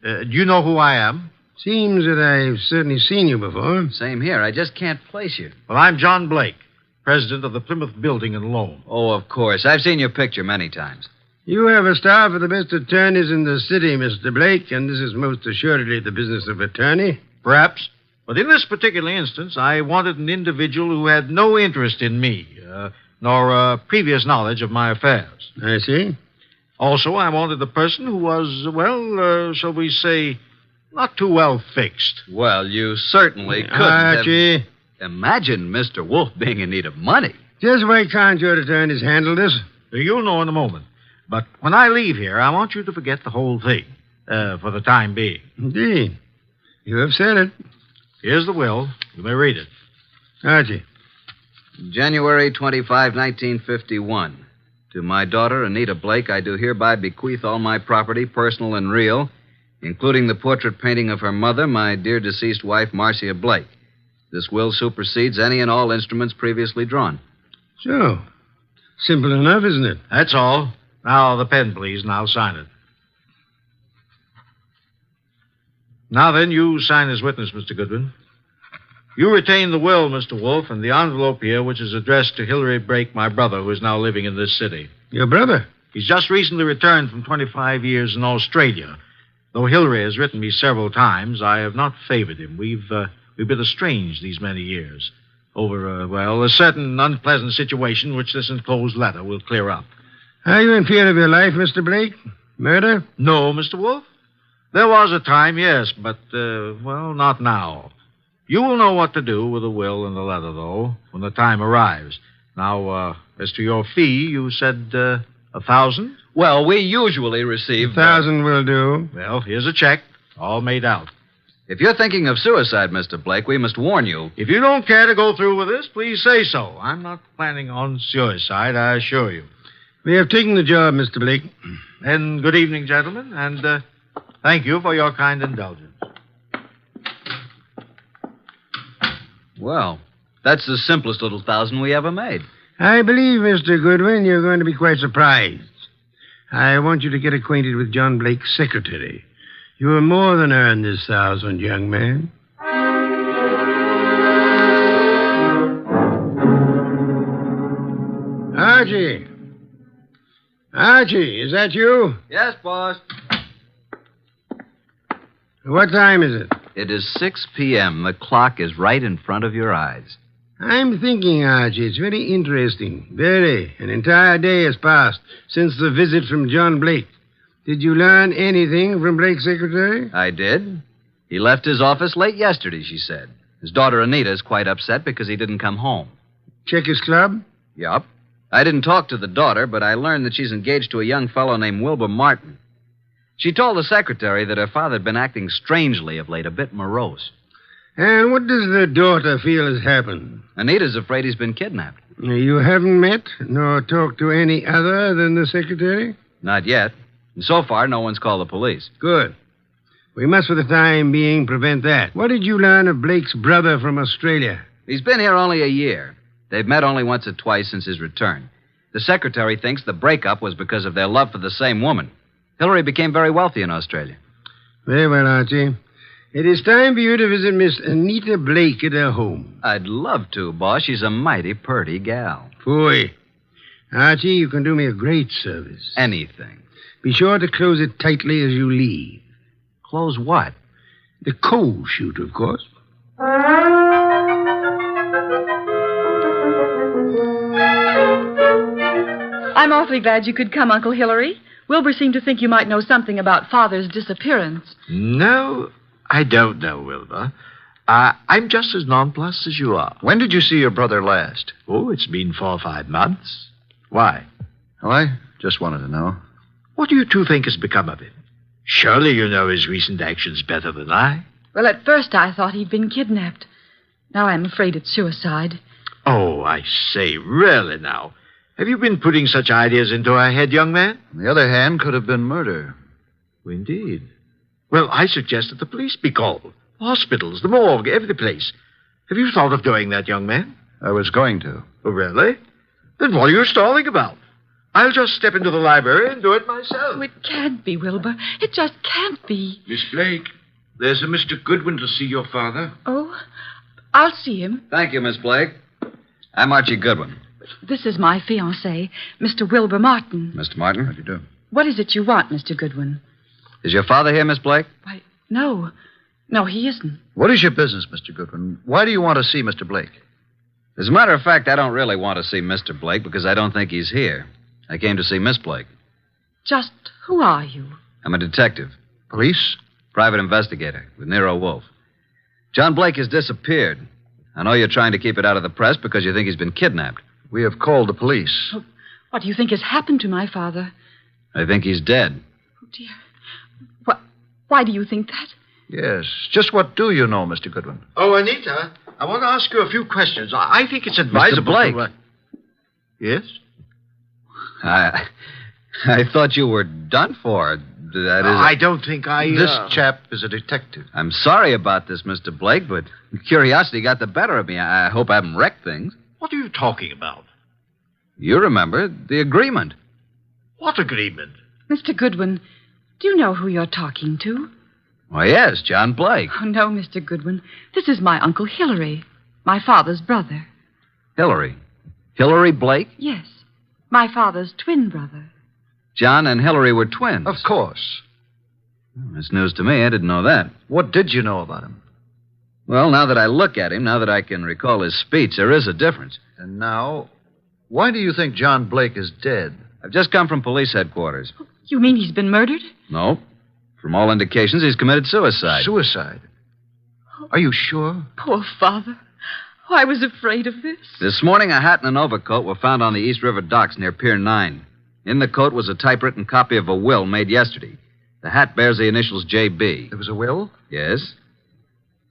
Do you know who I am? Seems that I've certainly seen you before. Same here. I just can't place you. Well, I'm John Blake, president of the Plymouth Building and Loan. Oh, of course. I've seen your picture many times. You have a staff of the best attorneys in the city, Mr. Blake, and this is most assuredly the business of attorney. Perhaps. But in this particular instance, I wanted an individual who had no interest in me, nor previous knowledge of my affairs. I see. Also, I wanted a person who was, shall we say, not too well fixed. Well, you certainly couldn't Archie. Imagine Mr. Wolfe being in need of money. Just why can't your attorneys handle this? You'll know in a moment. But when I leave here, I want you to forget the whole thing, for the time being. Indeed. You have said it. Here's the will. You may read it. Archie. January 25, 1951. To my daughter, Anita Blake, I do hereby bequeath all my property, personal and real, including the portrait painting of her mother, my dear deceased wife, Marcia Blake. This will supersedes any and all instruments previously drawn. So, simple enough, isn't it? That's all. Now, the pen, please, and I'll sign it. Now then, you sign as witness, Mr. Goodwin. You retain the will, Mr. Wolfe, and the envelope here, which is addressed to Hilary Blake, my brother, who is now living in this city. Your brother? He's just recently returned from 25 years in Australia. Though Hilary has written me several times, I have not favored him. We've been estranged these many years over, a certain unpleasant situation which this enclosed letter will clear up. Are you in fear of your life, Mr. Blake? Murder? No, Mr. Wolfe. There was a time, yes, but, not now. You will know what to do with the will and the letter, though, when the time arrives. Now, as to your fee, you said, $1,000? Well, we usually receive... $1,000 will do. Well, here's a check, all made out. If you're thinking of suicide, Mr. Blake, we must warn you. If you don't care to go through with this, please say so. I'm not planning on suicide, I assure you. We have taken the job, Mr. Blake. And good evening, gentlemen, and thank you for your kind indulgence. Well, that's the simplest little $1,000 we ever made. I believe, Mr. Goodwin, you're going to be quite surprised. I want you to get acquainted with John Blake's secretary. You will more than earn this $1,000, young man. Archie. Archie, is that you? Yes, boss. What time is it? It is 6 p.m. The clock is right in front of your eyes. I'm thinking, Archie, it's very interesting. Very. An entire day has passed since the visit from John Blake. Did you learn anything from Blake's secretary? I did. He left his office late yesterday, she said. His daughter Anita is quite upset because he didn't come home. Check his club? Yup. I didn't talk to the daughter, but I learned that she's engaged to a young fellow named Wilbur Martin. She told the secretary that her father had been acting strangely of late, a bit morose. And what does the daughter feel has happened? Anita's afraid he's been kidnapped. You haven't met nor talked to any other than the secretary? Not yet. And so far, no one's called the police. Good. We must, for the time being, prevent that. What did you learn of Blake's brother from Australia? He's been here only a year. They've met only once or twice since his return. The secretary thinks the breakup was because of their love for the same woman. Hilary became very wealthy in Australia. Very well, Archie. It is time for you to visit Miss Anita Blake at her home. I'd love to, boss. She's a mighty purty gal. Phooey. Archie, you can do me a great service. Anything. Be sure to close it tightly as you leave. Close what? The coal chute, of course. I'm awfully glad you could come, Uncle Hilary. Wilbur seemed to think you might know something about Father's disappearance. No, I don't know, Wilbur. I'm just as nonplussed as you are. When did you see your brother last? Oh, it's been 4 or 5 months. Why? Well, I just wanted to know. What do you two think has become of him? Surely you know his recent actions better than I. Well, at first I thought he'd been kidnapped. Now I'm afraid it's suicide. Oh, I say, really now. Have you been putting such ideas into our head, young man? On the other hand, could have been murder. Indeed. Well, I suggest that the police be called. Hospitals, the morgue, every place. Have you thought of doing that, young man? I was going to. Oh, really? Then what are you stalling about? I'll just step into the library and do it myself. Oh, it can't be, Wilbur. It just can't be. Miss Blake, there's a Mr. Goodwin to see your father. Oh, I'll see him. Thank you, Miss Blake. I'm Archie Goodwin. This is my fiancé, Mr. Wilbur Martin. Mr. Martin? How do you do? What is it you want, Mr. Goodwin? Is your father here, Miss Blake? Why, no. No, he isn't. What is your business, Mr. Goodwin? Why do you want to see Mr. Blake? As a matter of fact, I don't really want to see Mr. Blake because I don't think he's here. I came to see Miss Blake. Just who are you? I'm a detective. Police? Private investigator with Nero Wolfe. John Blake has disappeared. I know you're trying to keep it out of the press because you think he's been kidnapped. We have called the police. Oh, what do you think has happened to my father? I think he's dead. Oh, dear. Why do you think that? Yes. Just what do you know, Mr. Goodwin? Oh, Anita, I want to ask you a few questions. I think it's advisable. Mr. Blake. Yes? I thought you were done for. That is. I don't think I. This chap is a detective. I'm sorry about this, Mr. Blake, but curiosity got the better of me. I hope I haven't wrecked things. What are you talking about? You remember the agreement. What agreement? Mr. Goodwin, do you know who you're talking to? Why, yes, John Blake. Oh, no, Mr. Goodwin. This is my Uncle Hillary, my father's brother. Hillary? Hillary Blake? Yes, my father's twin brother. John and Hillary were twins. Of course. That's news to me. I didn't know that. What did you know about him? Well, now that I look at him, now that I can recall his speech, there is a difference. And now, why do you think John Blake is dead? I've just come from police headquarters. You mean he's been murdered? No. From all indications, he's committed suicide. Suicide? Are you sure? Poor father. Oh, I was afraid of this. This morning, a hat and an overcoat were found on the East River docks near Pier 9. In the coat was a typewritten copy of a will made yesterday. The hat bears the initials J.B. There was a will? Yes.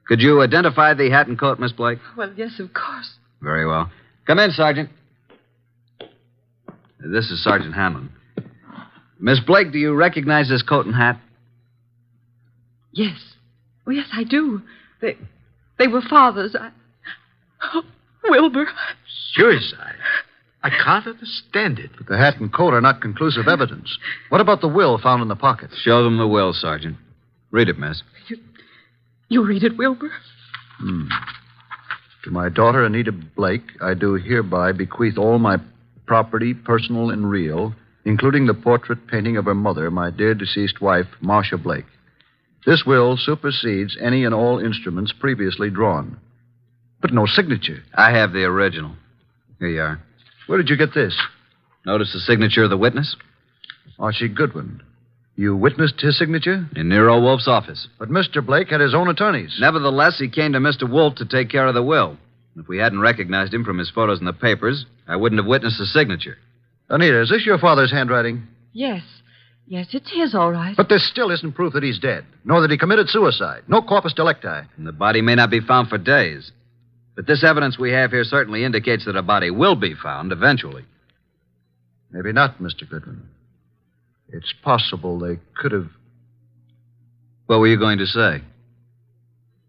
Could you identify the hat and coat, Miss Blake? Well, yes, of course. Very well. Come in, Sergeant. This is Sergeant Hanlon. Miss Blake, do you recognize this coat and hat? Yes. Oh, yes, I do. They were father's. Oh, Wilbur. Suicide? I can't understand it. But the hat and coat are not conclusive evidence. What about the will found in the pocket? Show them the will, Sergeant. Read it, miss. You read it, Wilbur? To my daughter, Anita Blake, I do hereby bequeath all my property, personal and real, including the portrait painting of her mother, my dear deceased wife, Marcia Blake. This will supersedes any and all instruments previously drawn. But no signature. I have the original. Here you are. Where did you get this? Notice the signature of the witness? Archie Goodwin. You witnessed his signature? In Nero Wolfe's office. But Mr. Blake had his own attorneys. Nevertheless, he came to Mr. Wolfe to take care of the will. If we hadn't recognized him from his photos in the papers, I wouldn't have witnessed the signature. Anita, is this your father's handwriting? Yes. Yes, it's his, all right. But this still isn't proof that he's dead, nor that he committed suicide. No corpus delicti. And the body may not be found for days. But this evidence we have here certainly indicates that a body will be found eventually. Maybe not, Mr. Goodwin. It's possible they could have... What were you going to say?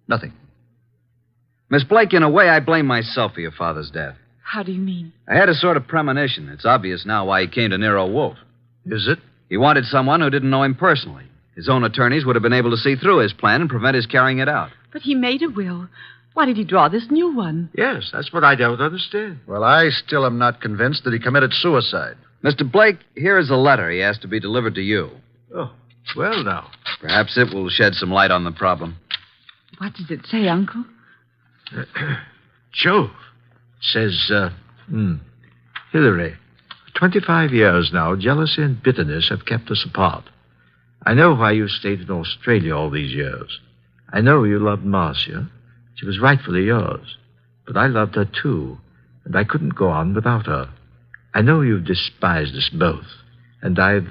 Nothing. Miss Blake, in a way, I blame myself for your father's death. How do you mean? I had a sort of premonition. It's obvious now why he came to Nero Wolfe. Is it? He wanted someone who didn't know him personally. His own attorneys would have been able to see through his plan and prevent his carrying it out. But he made a will. Why did he draw this new one? Yes, that's what I don't understand. Well, I still am not convinced that he committed suicide. Mr. Blake, here is a letter he asked to be delivered to you. Oh, well, now. Perhaps it will shed some light on the problem. What does it say, Uncle? Jove. It says, Hillary, 25 years now, jealousy and bitterness have kept us apart. I know why you stayed in Australia all these years. I know you loved Marcia. She was rightfully yours. But I loved her, too, and I couldn't go on without her. I know you've despised us both, and I've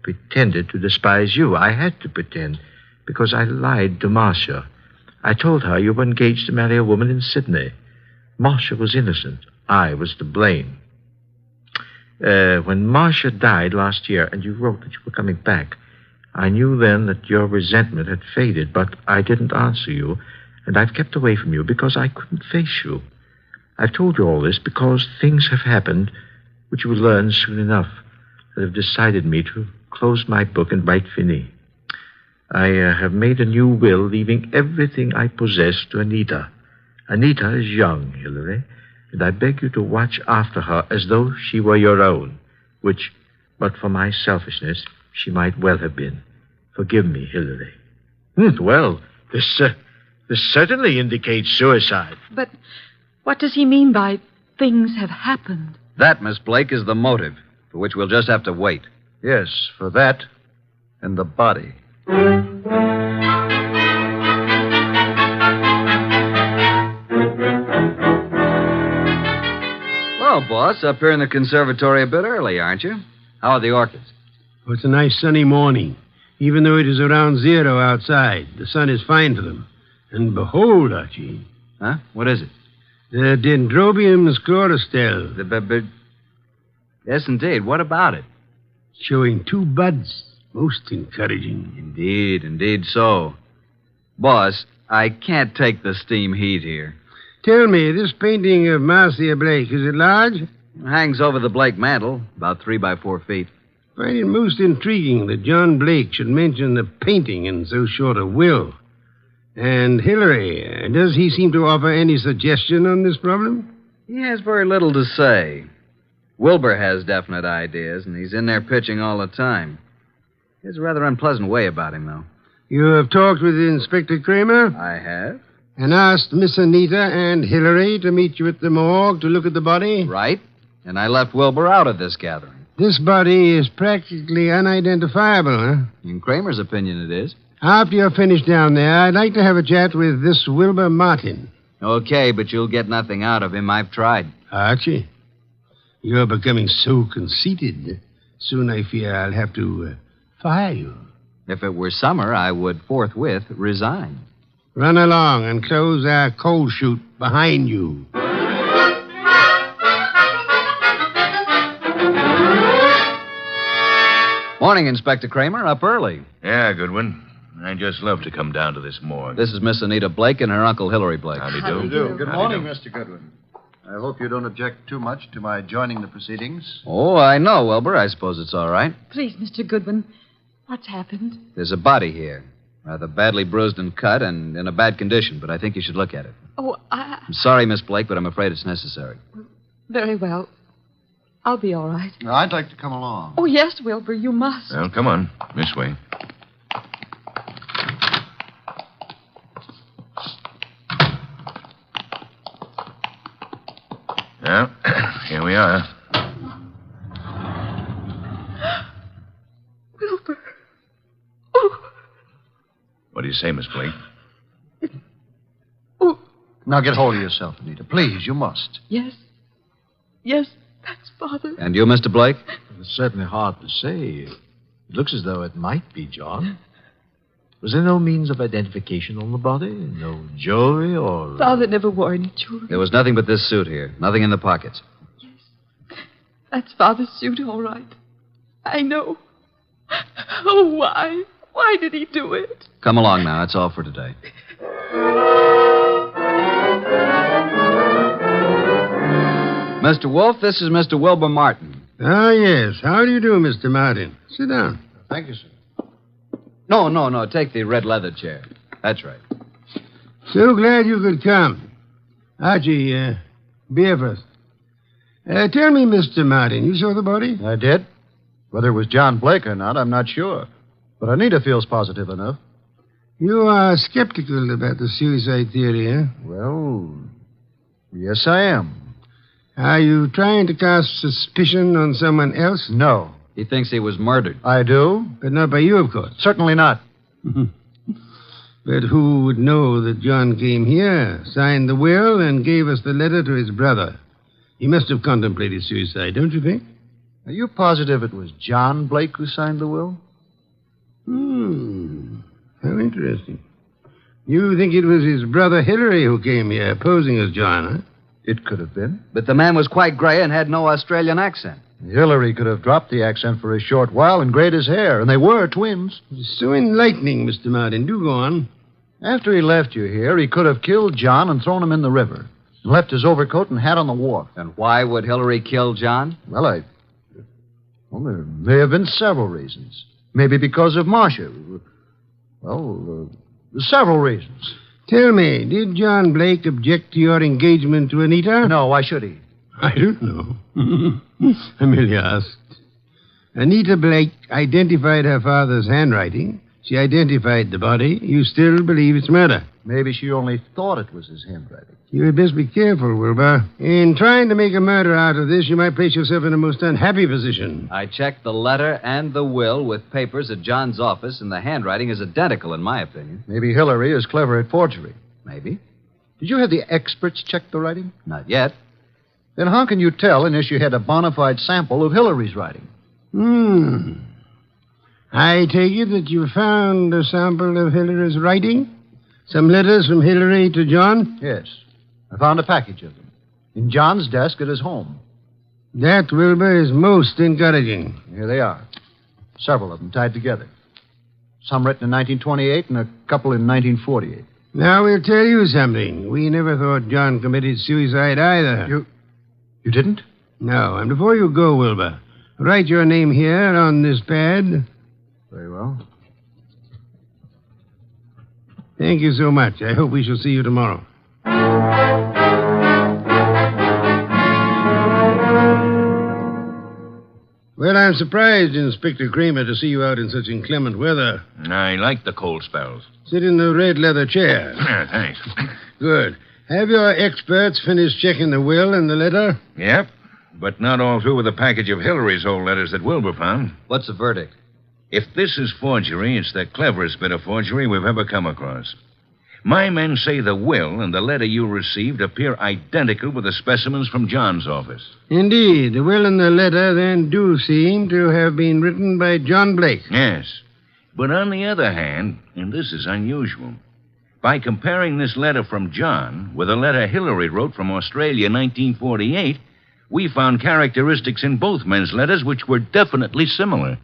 pretended to despise you. I had to pretend, because I lied to Marcia. I told her you were engaged to marry a woman in Sydney. Marcia was innocent. I was to blame. When Marcia died last year, and you wrote that you were coming back, I knew then that your resentment had faded, but I didn't answer you, and I've kept away from you because I couldn't face you. I've told you all this because things have happened which you will learn soon enough that have decided me to close my book and write fini. I have made a new will, leaving everything I possess to Anita. Anita is young, Hilary, and I beg you to watch after her as though she were your own, which, but for my selfishness, she might well have been. Forgive me, Hilary. Well, this certainly indicates suicide. But what does he mean by things have happened? That, Miss Blake, is the motive, for which we'll just have to wait. Yes, for that and the body. Well, boss, up here in the conservatory a bit early, aren't you? How are the orchids? Oh, it's a nice sunny morning. Even though it is around 0 outside, the sun is fine for them. And behold, Archie. Huh? What is it? The Dendrobium sclerostel. Yes, indeed. What about it? Showing 2 buds. Most encouraging. Indeed so. Boss, I can't take the steam heat here. Tell me, this painting of Marcia Blake, is it large? It hangs over the Blake mantel, about 3 by 4 feet. I find it most intriguing that John Blake should mention the painting in so short a will. And Hilary, does he seem to offer any suggestion on this problem? He has very little to say. Wilbur has definite ideas, and he's in there pitching all the time. He has a rather unpleasant way about him, though. You have talked with Inspector Kramer? I have. And asked Miss Anita and Hilary to meet you at the morgue to look at the body? Right. And I left Wilbur out of this gathering. This body is practically unidentifiable, huh? In Kramer's opinion, it is. After you're finished down there, I'd like to have a chat with this Wilbur Martin. Okay, but you'll get nothing out of him. I've tried. Archie, you're becoming so conceited. Soon I fear I'll have to fire you. If it were summer, I would forthwith resign. Run along and close our coal chute behind you. Morning, Inspector Kramer. Up early. Yeah, Goodwin. I'd just love to come down to this morgue. This is Miss Anita Blake and her Uncle Hilary Blake. Howdy How do you do. do? Good morning, Mr. Goodwin. I hope you don't object too much to my joining the proceedings. Oh, I know, Wilbur. I suppose it's all right. Please, Mr. Goodwin, what's happened? There's a body here. Rather badly bruised and cut and in a bad condition, but I think you should look at it. Oh, I'm sorry, Miss Blake, but I'm afraid it's necessary. very well. I'll be all right. I'd like to come along. Oh, yes, Wilbur, you must. Well, come on. This way. Well, here we are. Wilbur. What do you say, Miss Blake? Now get hold of yourself, Anita. Please, you must. Yes. Yes, that's Father. And you, Mr. Blake? It's certainly hard to say. It looks as though it might be John. Was there no means of identification on the body? No jewelry or... Father never wore any jewelry. There was nothing but this suit here. Nothing in the pockets. That's Father's suit, all right. I know. Oh, why? Why did he do it? Come along now. That's all for today. Mr. Wolfe, this is Mr. Wilbur Martin. Ah, yes. How do you do, Mr. Martin? Sit down. Thank you, sir. No. Take the red leather chair. That's right. So glad you could come. Archie, beer first. Tell me, Mr. Martin, you saw the body? I did. Whether it was John Blake or not, I'm not sure. But Anita feels positive enough. You are skeptical about the suicide theory, huh? Well, yes, I am. Are you trying to cast suspicion on someone else? No. He thinks he was murdered. I do? But not by you, of course. Certainly not. But who would know that John came here, signed the will, and gave us the letter to his brother? He must have contemplated suicide, don't you think? Are you positive it was John Blake who signed the will? How interesting. You think it was his brother Hillary who came here, posing as John, huh? It could have been. But the man was quite gray and had no Australian accent. Hillary could have dropped the accent for a short while and grayed his hair, and they were twins. So enlightening, Mr. Martin. Do go on. After he left you here, he could have killed John and thrown him in the river, and left his overcoat and hat on the wharf. And why would Hillary kill John? Well, there may have been several reasons. Maybe because of Marcia. Several reasons. Tell me, did John Blake object to your engagement to Anita? No, why should he? I don't know. I merely asked. Anita Blake identified her father's handwriting. She identified the body. You still believe it's murder? Maybe she only thought it was his handwriting. You had best be careful, Wilbur. In trying to make a murder out of this, you might place yourself in a most unhappy position. I checked the letter and the will with papers at John's office, and the handwriting is identical, in my opinion. Maybe Hillary is clever at forgery. Maybe. Did you have the experts check the writing? Not yet. Then how can you tell unless you had a bona fide sample of Hillary's writing? I take it that you found a sample of Hillary's writing? Some letters from Hillary to John? Yes. I found a package of them in John's desk at his home. That, Wilbur, is most encouraging. Here they are. Several of them tied together. Some written in 1928 and a couple in 1948. Now, we'll tell you something. We never thought John committed suicide either. You didn't? No. And before you go, Wilbur, write your name here on this pad. Very well. Thank you so much. I hope we shall see you tomorrow. Well, I'm surprised, Inspector Kramer, to see you out in such inclement weather. I like the cold spells. Sit in the red leather chair. Yeah, thanks. Good. Have your experts finished checking the will and the letter? Yep, but not all through with the package of Hillary's old letters that Wilbur found. What's the verdict? If this is forgery, it's the cleverest bit of forgery we've ever come across. My men say the will and the letter you received appear identical with the specimens from John's office. Indeed. The will and the letter then do seem to have been written by John Blake. Yes. But on the other hand, and this is unusual, by comparing this letter from John with a letter Hillary wrote from Australia in 1948, we found characteristics in both men's letters which were definitely similar.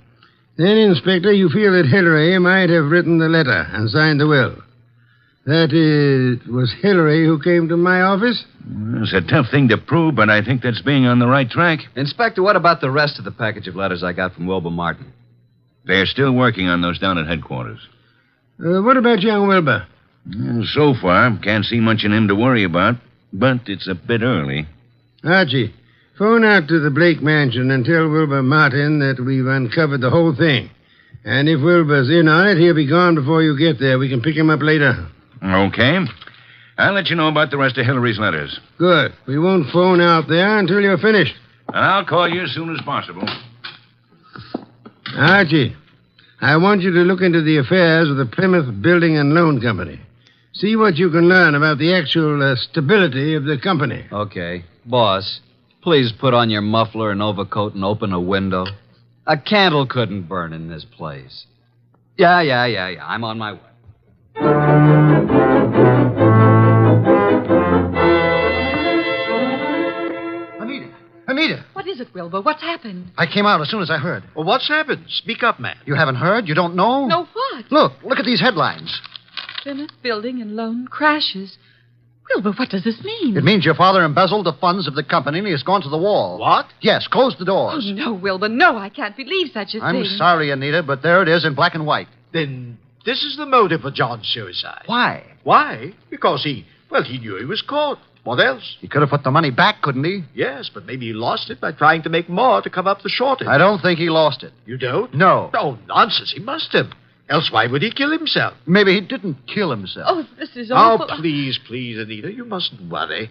Then, Inspector, you feel that Hillary might have written the letter and signed the will. That it was Hillary who came to my office? It's a tough thing to prove, but I think that's being on the right track. Inspector, what about the rest of the package of letters I got from Wilbur Martin? They're still working on those down at headquarters. What about young Wilbur? So far, can't see much in him to worry about, but it's a bit early. Archie, phone out to the Blake mansion and tell Wilbur Martin that we've uncovered the whole thing. And if Wilbur's in on it, he'll be gone before you get there. We can pick him up later. Okay. I'll let you know about the rest of Hillary's letters. Good. We won't phone out there until you're finished. And I'll call you as soon as possible. Archie, I want you to look into the affairs of the Plymouth Building and Loan Company. See what you can learn about the actual stability of the company. Okay. Boss, please put on your muffler and overcoat and open a window. A candle couldn't burn in this place. Yeah. I'm on my way. Anita! What is it, Wilbur? What's happened? I came out as soon as I heard. Well, what's happened? Speak up, man. You haven't heard? You don't know? No, what? Look at these headlines. Plymouth Building and Loan crashes. Wilbur, what does this mean? It means your father embezzled the funds of the company and he has gone to the wall. What? Yes, close the doors. Oh, no, Wilbur, no, I can't believe such a thing. I'm sorry, Anita, but there it is in black and white. Then this is the motive for John's suicide. Why? Why? Because he knew he was caught. What else? He could have put the money back, couldn't he? Yes, but maybe he lost it by trying to make more to cover up the shortage. I don't think he lost it. You don't? No. Oh, nonsense. He must have. Else why would he kill himself? Maybe he didn't kill himself. Oh, this is awful. Oh, please, Anita, you mustn't worry.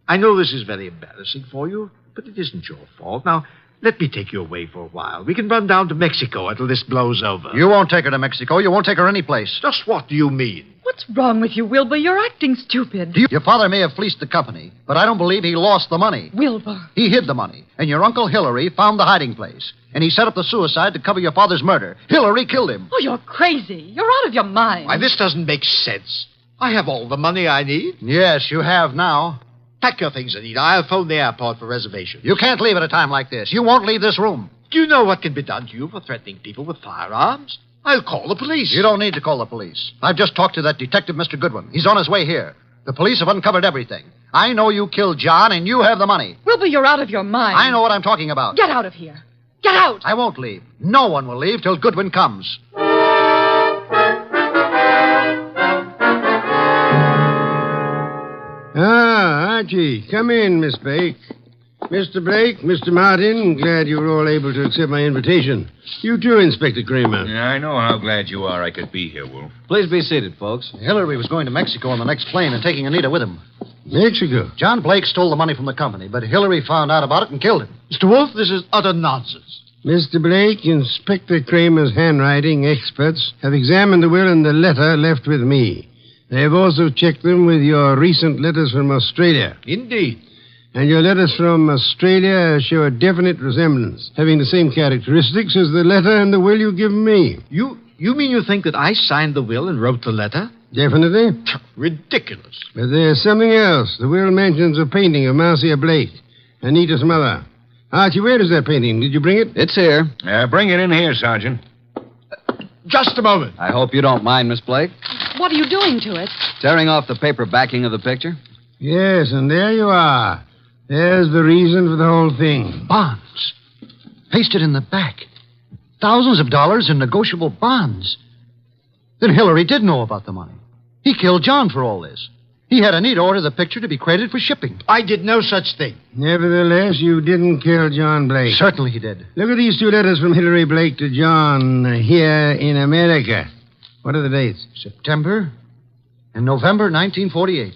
I know this is very embarrassing for you, But it isn't your fault. Now, let me take you away for a while. We can run down to Mexico until this blows over. You won't take her to Mexico. You won't take her anyplace. Just what do you mean? What's wrong with you, Wilbur? You're acting stupid. Your father may have fleeced the company, but I don't believe he lost the money. Wilbur. He hid the money, and your Uncle Hillary found the hiding place. And he set up the suicide to cover your father's murder. Hillary killed him. Oh, you're crazy. You're out of your mind. Why, this doesn't make sense. I have all the money I need. Yes, you have now. Pack your things, Anita. I'll phone the airport for reservations. You can't leave at a time like this. You won't leave this room. Do you know what can be done to you for threatening people with firearms? I'll call the police. You don't need to call the police. I've just talked to that detective, Mr. Goodwin. He's on his way here. The police have uncovered everything. I know you killed John, and you have the money. Wilbur, you're out of your mind. I know what I'm talking about. Get out of here. Get out. I won't leave. No one will leave till Goodwin comes. Ah, Archie, come in, Miss Blake. Mr. Blake, Mr. Martin, glad you were all able to accept my invitation. You too, Inspector Kramer. Yeah, I know how glad you are I could be here, Wolf. Please be seated, folks. Hillary was going to Mexico on the next plane and taking Anita with him. Mexico? John Blake stole the money from the company, but Hillary found out about it and killed him. Mr. Wolf, this is utter nonsense. Mr. Blake, Inspector Kramer's handwriting experts have examined the will and the letter left with me. They have also checked them with your recent letters from Australia. Indeed. And your letters from Australia show a definite resemblance, having the same characteristics as the letter and the will you've given me. You mean you think that I signed the will and wrote the letter? Definitely. Ridiculous. But there's something else. The will mentions a painting of Marcia Blake, Anita's mother. Archie, where is that painting? Did you bring it? It's here. Bring it in here, Sergeant. Just a moment. I hope you don't mind, Miss Blake. What are you doing to it? Tearing off the paper backing of the picture? Yes, and there you are. There's the reason for the whole thing. Bonds. Pasted in the back. Thousands of dollars in negotiable bonds. Then Hillary did know about the money. He killed John for all this. He had Anita order the picture to be credited for shipping. I did no such thing. Nevertheless, you didn't kill John Blake. Certainly he did. Look at these two letters from Hillary Blake to John here in America. What are the dates? September and November 1948.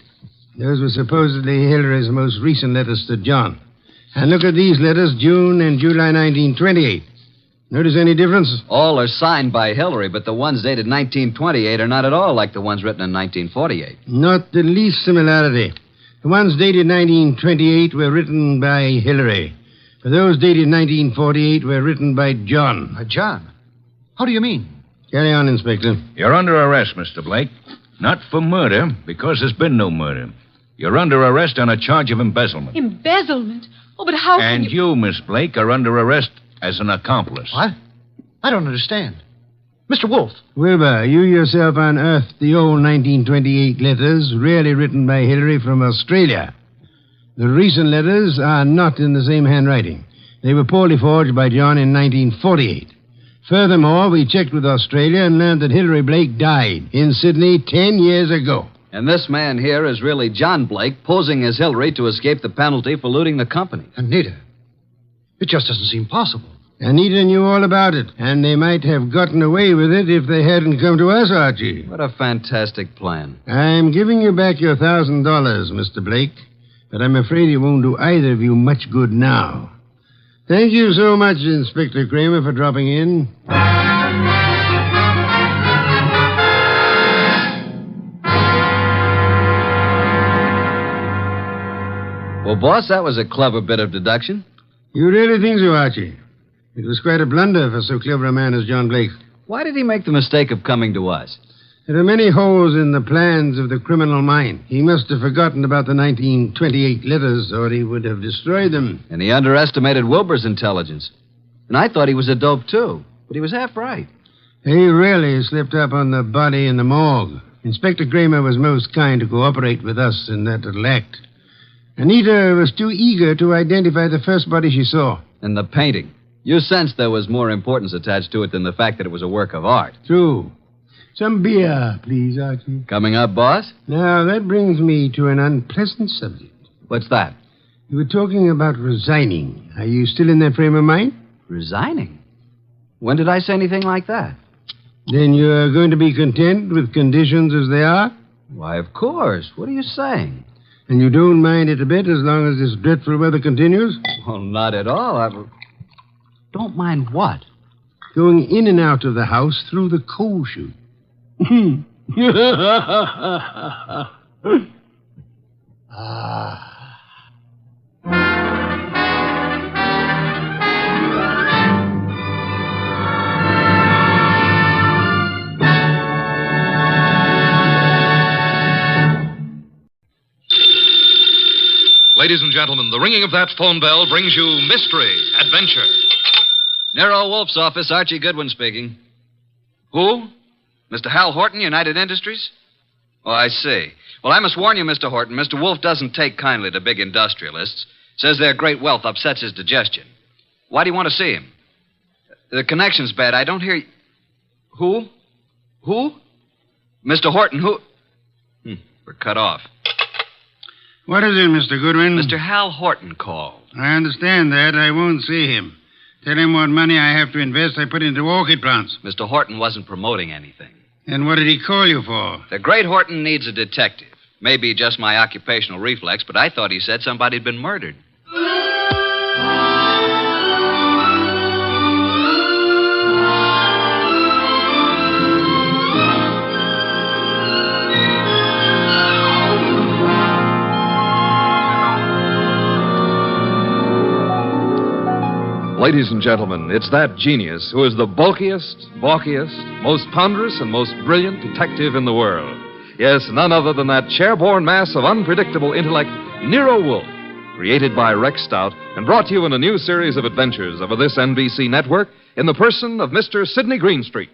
Those were supposedly Hillary's most recent letters to John. And look at these letters, June and July 1928. Notice any difference? All are signed by Hillary, but the ones dated 1928 are not at all like the ones written in 1948. Not the least similarity. The ones dated 1928 were written by Hillary. But those dated 1948 were written by John. By John? How do you mean? Carry on, Inspector. You're under arrest, Mr. Blake. Not for murder, because there's been no murder. You're under arrest on a charge of embezzlement. Embezzlement? Oh, but how can And you, Miss Blake, are under arrest as an accomplice. What? I don't understand. Mr. Wolfe. Wilbur, you yourself unearthed the old 1928 letters, really written by Hillary from Australia. The recent letters are not in the same handwriting. They were poorly forged by John in 1948. Furthermore, we checked with Australia and learned that Hillary Blake died in Sydney 10 years ago. And this man here is really John Blake, posing as Hillary to escape the penalty for looting the company. Anita. It just doesn't seem possible. Anita knew all about it, and they might have gotten away with it if they hadn't come to us, Archie. What a fantastic plan. I'm giving you back your $1,000, Mr. Blake, but I'm afraid it won't do either of you much good now. Thank you so much, Inspector Kramer, for dropping in. Well, boss, that was a clever bit of deduction. You really think so, Archie? It was quite a blunder for so clever a man as John Blake. Why did he make the mistake of coming to us? There are many holes in the plans of the criminal mind. He must have forgotten about the 1928 letters, or he would have destroyed them. And he underestimated Wilbur's intelligence. And I thought he was a dope, too. But he was half right. He really slipped up on the body in the morgue. Inspector Kramer was most kind to cooperate with us in that little act. Anita was too eager to identify the first body she saw. And the painting. You sensed there was more importance attached to it than the fact that it was a work of art. True. Some beer, please, Archie. Coming up, boss? Now, that brings me to an unpleasant subject. What's that? You were talking about resigning. Are you still in that frame of mind? Resigning? When did I say anything like that? Then you're going to be content with conditions as they are? Why, of course. What are you saying? And you don't mind it a bit as long as this dreadful weather continues? Well, not at all. Don't mind what? Going in and out of the house through the coal chute. Ladies and gentlemen, the ringing of that phone bell brings you mystery, adventure. Nero Wolfe's office, Archie Goodwin speaking. Who? Mr. Hal Horton, United Industries? Oh, I see. Well, I must warn you, Mr. Horton, Mr. Wolfe doesn't take kindly to big industrialists. Says their great wealth upsets his digestion. Why do you want to see him? The connection's bad. I don't hear you. Who? Who? Mr. Horton, who? We're cut off. What is it, Mr. Goodwin? Mr. Hal Horton called. I understand that. I won't see him. Tell him what money I have to invest I put into orchid plants. Mr. Horton wasn't promoting anything. And what did he call you for? The great Horton needs a detective. Maybe just my occupational reflex, but I thought he said somebody'd been murdered. Ladies and gentlemen, it's that genius who is the bulkiest, balkiest, most ponderous, and most brilliant detective in the world. Yes, none other than that chair-borne mass of unpredictable intellect, Nero Wolfe, created by Rex Stout and brought to you in a new series of adventures over this NBC network in the person of Mr. Sidney Greenstreet.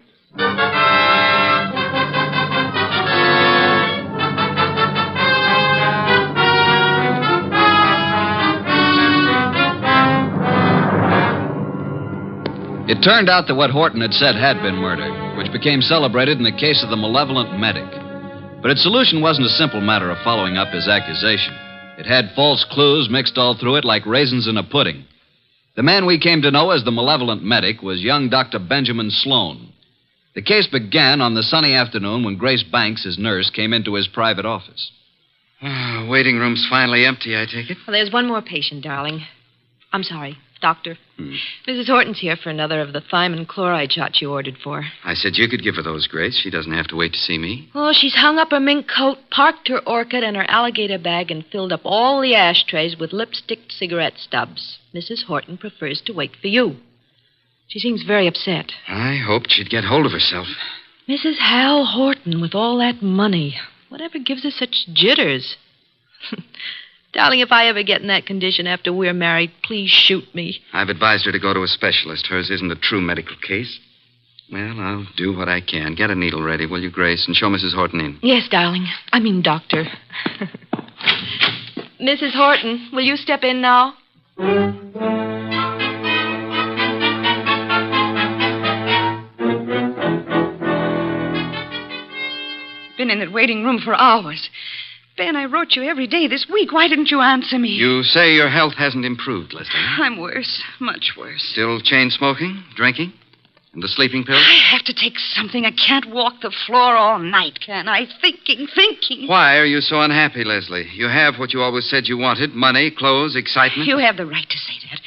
It turned out that what Horton had said had been murder, which became celebrated in the case of the malevolent medic. But its solution wasn't a simple matter of following up his accusation. It had false clues mixed all through it like raisins in a pudding. The man we came to know as the malevolent medic was young Dr. Benjamin Sloan. The case began on the sunny afternoon when Grace Banks, his nurse, came into his private office. Waiting room's finally empty, I take it? Well, there's one more patient, darling. I'm sorry, doctor. Mrs. Horton's here for another of the thiamine chloride shots you ordered for. I said you could give her those, Grace. She doesn't have to wait to see me. Oh, she's hung up her mink coat, parked her orchid and her alligator bag, and filled up all the ashtrays with lipstick cigarette stubs. Mrs. Horton prefers to wait for you. She seems very upset. I hoped she'd get hold of herself. Mrs. Hal Horton with all that money. Whatever gives her such jitters? Darling, if I ever get in that condition after we're married, please shoot me. I've advised her to go to a specialist. Hers isn't a true medical case. Well, I'll do what I can. Get a needle ready, will you, Grace, and show Mrs. Horton in. Yes, darling. I mean, doctor. Mrs. Horton, will you step in now? Been in that waiting room for hours. Ben, I wrote you every day this week. Why didn't you answer me? You say your health hasn't improved, Leslie. I'm worse. Much worse. Still chain smoking, drinking, and the sleeping pills? I have to take something. I can't walk the floor all night, can I? Thinking. Why are you so unhappy, Leslie? You have what you always said you wanted: money, clothes, excitement. You have the right to say that.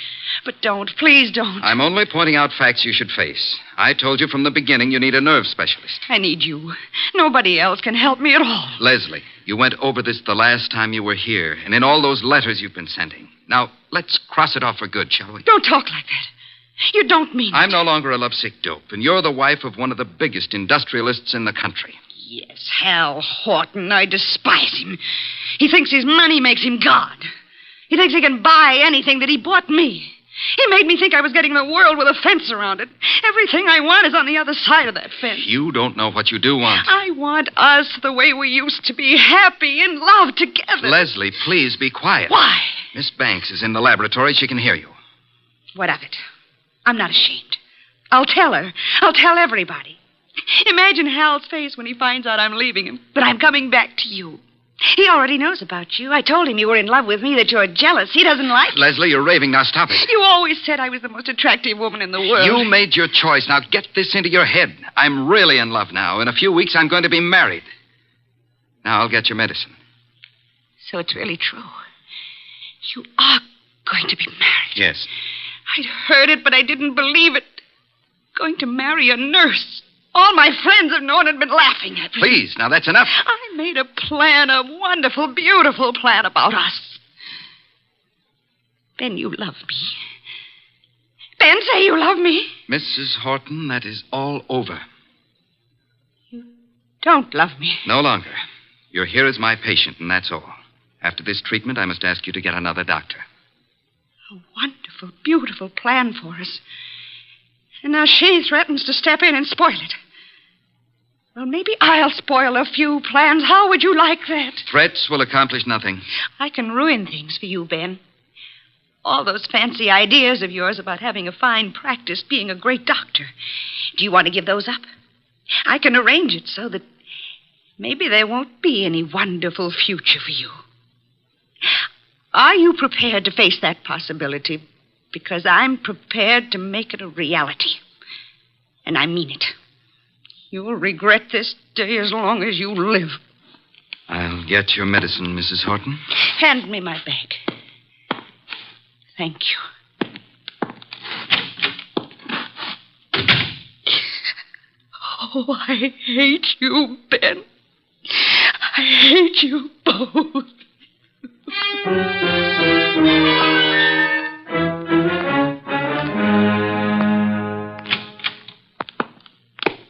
But don't. Please don't. I'm only pointing out facts you should face. I told you from the beginning you need a nerve specialist. I need you. Nobody else can help me at all. Leslie, you went over this the last time you were here, and in all those letters you've been sending. Now, let's cross it off for good, shall we? Don't talk like that. You don't mean I'm no longer a lovesick dope, and you're the wife of one of the biggest industrialists in the country. Yes, Hal Horton. I despise him. He thinks his money makes him God. He thinks he can buy anything that he bought me. He made me think I was getting the world with a fence around it. Everything I want is on the other side of that fence. You don't know what you do want. I want us the way we used to be, happy in love together. Leslie, please be quiet. Why? Miss Banks is in the laboratory. She can hear you. What of it? I'm not ashamed. I'll tell her. I'll tell everybody. Imagine Hal's face when he finds out I'm leaving him, but I'm coming back to you. He already knows about you. I told him you were in love with me, that you're jealous. He doesn't like it. Leslie, you're raving. Now stop it. You always said I was the most attractive woman in the world. You made your choice. Now get this into your head. I'm really in love now. In a few weeks, I'm going to be married. Now I'll get your medicine. So it's really true. You are going to be married. Yes. I'd heard it, but I didn't believe it. Going to marry a nurse. All my friends have known and been laughing at me. Please, now that's enough. I made a plan, a wonderful, beautiful plan about us. Ben, you love me. Ben, say you love me. Mrs. Horton, that is all over. Don't love me. No longer. You're here as my patient, and that's all. After this treatment, I must ask you to get another doctor. A wonderful, beautiful plan for us. And now she threatens to step in and spoil it. Well, maybe I'll spoil a few plans. How would you like that? Threats will accomplish nothing. I can ruin things for you, Ben. All those fancy ideas of yours about having a fine practice, being a great doctor. Do you want to give those up? I can arrange it so that maybe there won't be any wonderful future for you. Are you prepared to face that possibility? Because I'm prepared to make it a reality. And I mean it. You'll regret this day as long as you live. I'll get your medicine, Mrs. Horton. Hand me my bag. Thank you. Oh, I hate you, Ben. I hate you both.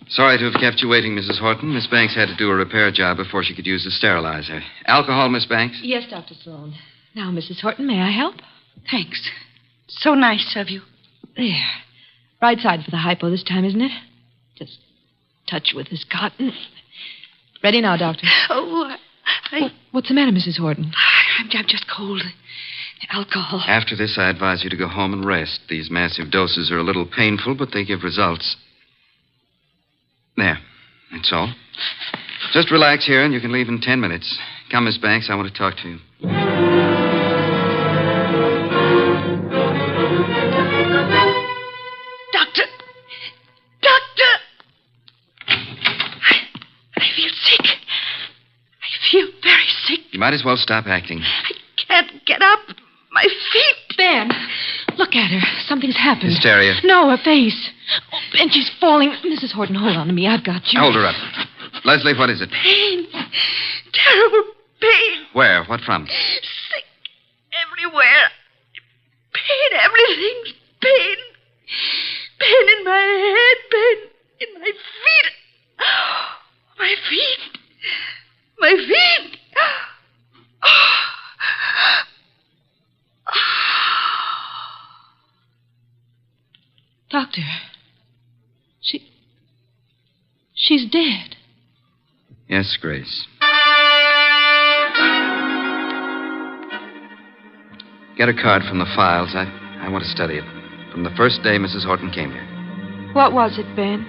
Sorry to have kept you waiting, Mrs. Horton. Miss Banks had to do a repair job before she could use the sterilizer. Alcohol, Miss Banks? Yes, Dr. Sloan. Now, Mrs. Horton, may I help? Thanks. So nice of you. There. Right side for the hypo this time, isn't it? Just touch with this cotton. Ready now, Doctor. Oh, what's the matter, Mrs. Horton? I'm just cold. Alcohol. After this, I advise you to go home and rest. These massive doses are a little painful, but they give results. There. That's all. Just relax here, and you can leave in 10 minutes. Come, Miss Banks. I want to talk to you. Doctor! Doctor! I feel sick. I feel very sick. You might as well stop acting. I can't get up. My feet. Ben, look at her. Something's happened. Hysteria. No, her face. Oh, and she's falling. Mrs. Horton, hold on to me. I've got you. Hold her up. Leslie, what is it? Pain. Terrible pain. Where? What from? Sick everywhere. Pain, everything's pain. Pain in my head, pain in my feet. My feet. My feet. Doctor, she's dead. Yes, Grace. Get a card from the files. I want to study it. From the first day Mrs. Horton came here. What was it, Ben?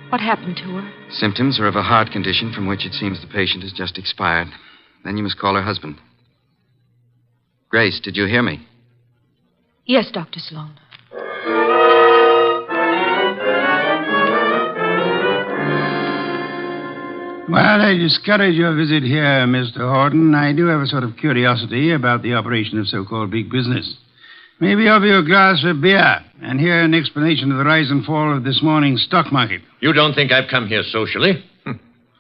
What happened to her? Symptoms are of a heart condition from which it seems the patient has just expired. Then you must call her husband. Grace, did you hear me? Yes, Dr. Sloan. Well, I discourage your visit here, Mr. Horton. I do have a sort of curiosity about the operation of so-called big business. Maybe offer you a glass of beer and hear an explanation of the rise and fall of this morning's stock market. You don't think I've come here socially?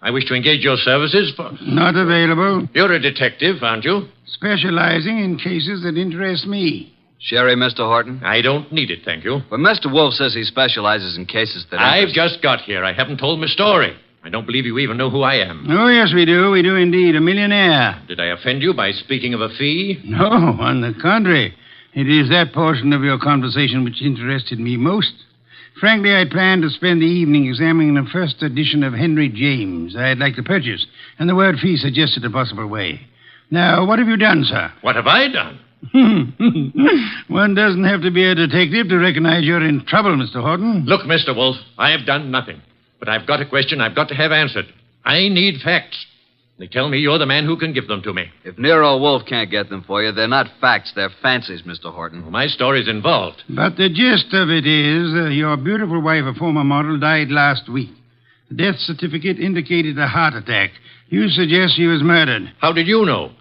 I wish to engage your services for... Not available. You're a detective, aren't you? Specializing in cases that interest me. Sherry, Mr. Horton? I don't need it, thank you. But Mr. Wolfe says he specializes in cases that I've just got here. I haven't told my story. I don't believe you even know who I am. Oh, yes, we do. We do indeed. A millionaire. Did I offend you by speaking of a fee? No, on the contrary. It is that portion of your conversation which interested me most. Frankly, I planned to spend the evening examining the first edition of Henry James I'd like to purchase, and the word fee suggested a possible way. Now, what have you done, sir? What have I done? One doesn't have to be a detective to recognize you're in trouble, Mr. Horton. Look, Mr. Wolfe, I have done nothing. But I've got a question I've got to have answered. I need facts. They tell me you're the man who can give them to me. If Nero Wolfe can't get them for you, they're not facts, they're fancies, Mr. Horton. Well, my story's involved. But the gist of it is your beautiful wife, a former model, died last week. The death certificate indicated a heart attack. You suggest she was murdered. How did you know?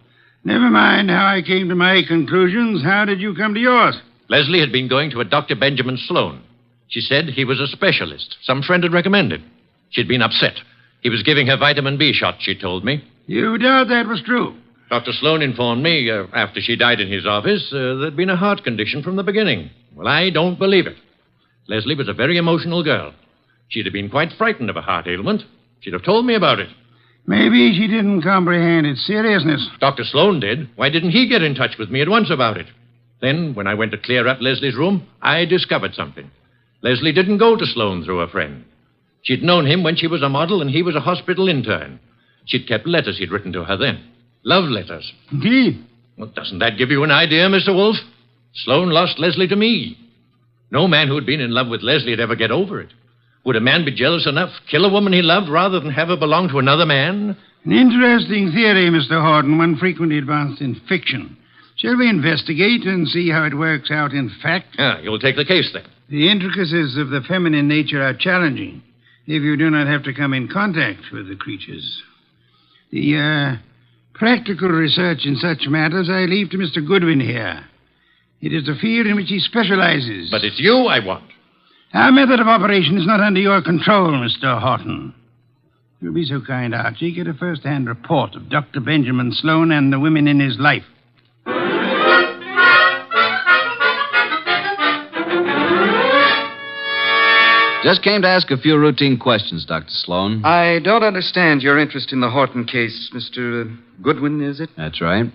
Never mind how I came to my conclusions. How did you come to yours? Leslie had been going to a Dr. Benjamin Sloan. She said he was a specialist. Some friend had recommended. She'd been upset. He was giving her vitamin B shots, she told me. You doubt that was true? Dr. Sloan informed me, after she died in his office, there'd been a heart condition from the beginning. Well, I don't believe it. Leslie was a very emotional girl. She'd have been quite frightened of a heart ailment. She'd have told me about it. Maybe she didn't comprehend its seriousness. Dr. Sloan did. Why didn't he get in touch with me at once about it? Then, when I went to clear up Leslie's room, I discovered something. Leslie didn't go to Sloan through a friend. She'd known him when she was a model and he was a hospital intern. She'd kept letters he'd written to her then. Love letters. Indeed. Well, doesn't that give you an idea, Mr. Wolfe? Sloan lost Leslie to me. No man who'd been in love with Leslie would ever get over it. Would a man be jealous enough, kill a woman he loved, rather than have her belong to another man? An interesting theory, Mr. Horton, one frequently advanced in fiction. Shall we investigate and see how it works out in fact? You'll take the case, then. The intricacies of the feminine nature are challenging if you do not have to come in contact with the creatures. The practical research in such matters I leave to Mr. Goodwin here. It is the field in which he specializes. But it's you I want. Our method of operation is not under your control, Mr. Horton. If you'll be so kind, Archie, get a first-hand report of Dr. Benjamin Sloan and the women in his life. Just came to ask a few routine questions, Dr. Sloan. I don't understand your interest in the Horton case, Mr. Goodwin, is it? That's right.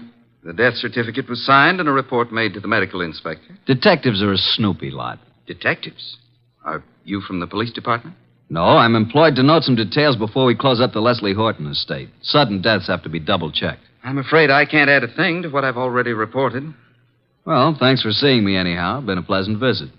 The death certificate was signed and a report made to the medical inspector. Detectives are a snoopy lot. Detectives? Are you from the police department? No, I'm employed to note some details before we close up the Leslie Horton estate. Sudden deaths have to be double-checked. I'm afraid I can't add a thing to what I've already reported. Well, thanks for seeing me anyhow. Been a pleasant visit.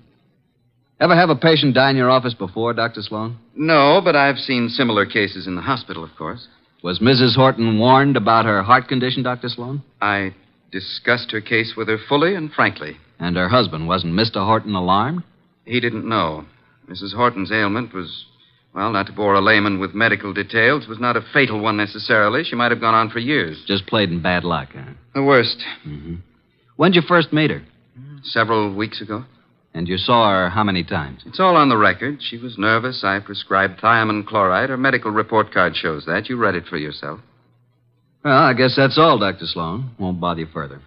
Ever have a patient die in your office before, Dr. Sloan? No, but I've seen similar cases in the hospital, of course. Was Mrs. Horton warned about her heart condition, Dr. Sloan? I discussed her case with her fully and frankly. And her husband, wasn't Mr. Horton alarmed? He didn't know. Mrs. Horton's ailment was, well, not to bore a layman with medical details, was not a fatal one necessarily. She might have gone on for years. Just played in bad luck, huh? The worst. Mm-hmm. When'd you first meet her? Several weeks ago. And you saw her how many times? It's all on the record. She was nervous. I prescribed thiamine chloride. Her medical report card shows that. You read it for yourself. Well, I guess that's all, Dr. Sloan. Won't bother you further.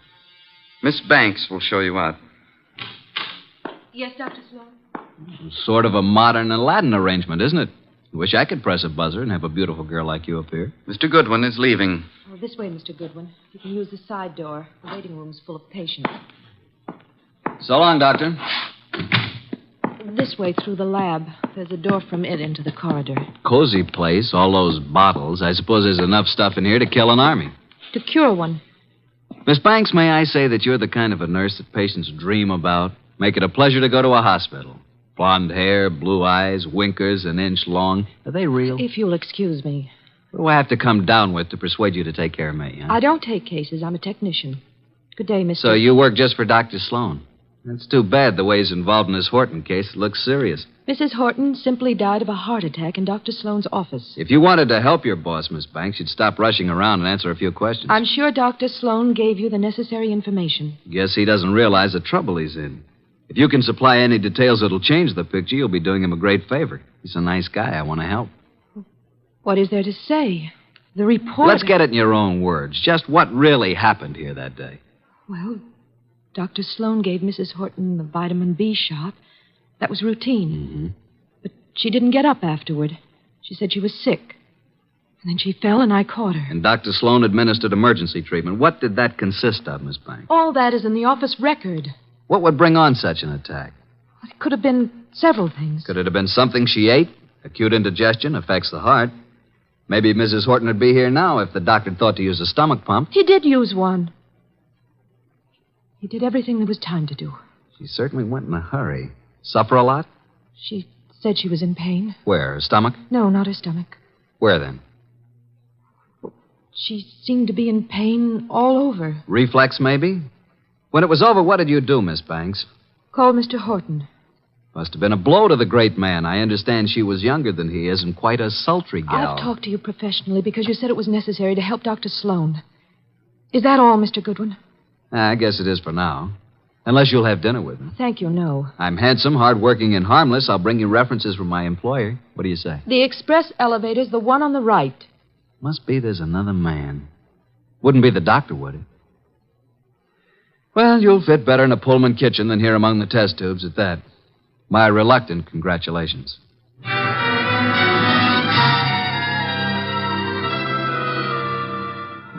Miss Banks will show you out. Yes, Dr. Sloan? Sort of a modern Aladdin arrangement, isn't it? Wish I could press a buzzer and have a beautiful girl like you up here. Mr. Goodwin is leaving. Oh, this way, Mr. Goodwin. You can use the side door. The waiting room's full of patients. So long, Doctor. This way through the lab. There's a door from it into the corridor. Cozy place, all those bottles. I suppose there's enough stuff in here to kill an army. To cure one. Miss Banks, may I say that you're the kind of a nurse that patients dream about? Make it a pleasure to go to a hospital. Blonde hair, blue eyes, winkers an inch long. Are they real? If you'll excuse me. What do I have to come down with to persuade you to take care of me, huh? I don't take cases. I'm a technician. Good day, Mr. So you work just for Dr. Sloan? That's too bad the way he's involved in this Horton case. It looks serious. Mrs. Horton simply died of a heart attack in Dr. Sloan's office. If you wanted to help your boss, Miss Banks, you'd stop rushing around and answer a few questions. I'm sure Dr. Sloan gave you the necessary information. Guess he doesn't realize the trouble he's in. If you can supply any details that'll change the picture, you'll be doing him a great favor. He's a nice guy. I want to help. What is there to say? The report... Let's get it in your own words. Just what really happened here that day. Well, Dr. Sloan gave Mrs. Horton the vitamin B shot. That was routine. Mm-hmm. But she didn't get up afterward. She said she was sick. And then she fell and I caught her. And Dr. Sloan administered emergency treatment. What did that consist of, Miss Banks? All that is in the office record. What would bring on such an attack? It could have been several things. Could it have been something she ate? Acute indigestion affects the heart. Maybe Mrs. Horton would be here now if the doctor thought to use a stomach pump. He did use one. He did everything there was time to do. She certainly went in a hurry. Suffer a lot? She said she was in pain. Where? Her stomach? No, not her stomach. Where then? She seemed to be in pain all over. Reflex, maybe? When it was over, what did you do, Miss Banks? Called Mr. Horton. Must have been a blow to the great man. I understand she was younger than he is and quite a sultry gal. I've talked to you professionally because you said it was necessary to help Dr. Sloan. Is that all, Mr. Goodwin? I guess it is for now. Unless you'll have dinner with me. Thank you, no. I'm handsome, hardworking, and harmless. I'll bring you references from my employer. What do you say? The express elevator's the one on the right. Must be there's another man. Wouldn't be the doctor, would it? Well, you'll fit better in a Pullman kitchen than here among the test tubes at that. My reluctant congratulations.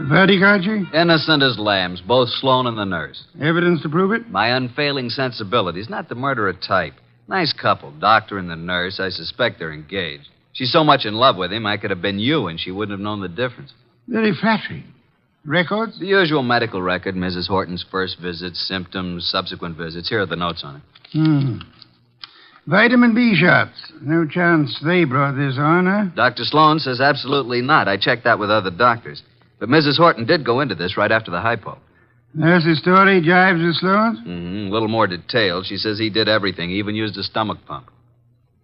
Verdict, Archie? Innocent as lambs, both Sloan and the nurse. Evidence to prove it? My unfailing sensibilities, not the murderer type. Nice couple, doctor and the nurse. I suspect they're engaged. She's so much in love with him, I could have been you, and she wouldn't have known the difference. Very flattering. Records? The usual medical record, Mrs. Horton's first visits, symptoms, subsequent visits. Here are the notes on it. Vitamin B shots. No chance they brought this on, huh? Dr. Sloan says absolutely not. I checked that with other doctors. But Mrs. Horton did go into this right after the hypo. Nurse's story jives with Sloan's? A little more detailed. She says he did everything, he even used a stomach pump.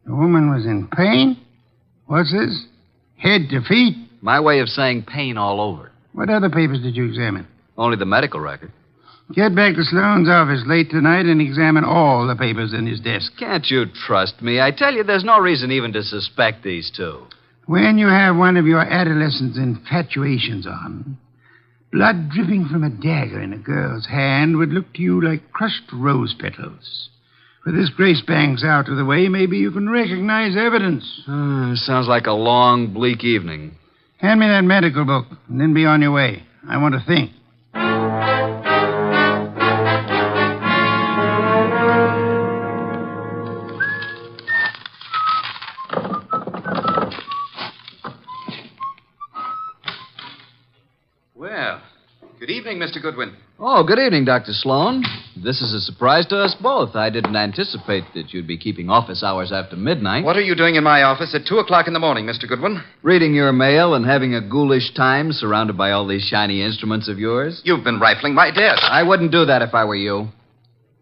The woman was in pain? What's this? Head to feet? My way of saying pain all over. What other papers did you examine? Only the medical record. Get back to Sloan's office late tonight and examine all the papers in his desk. Can't you trust me? I tell you, there's no reason even to suspect these two. When you have one of your adolescent's infatuations on, blood dripping from a dagger in a girl's hand would look to you like crushed rose petals. With this Grace Banks out of the way, maybe you can recognize evidence. Sounds like a long, bleak evening. Hand me that medical book, and then be on your way. I want to think. Well, good evening, Mr. Goodwin. Oh, good evening, Dr. Sloan. This is a surprise to us both. I didn't anticipate that you'd be keeping office hours after midnight. What are you doing in my office at 2 o'clock in the morning, Mr. Goodwin? Reading your mail and having a ghoulish time surrounded by all these shiny instruments of yours. You've been rifling my desk. I wouldn't do that if I were you.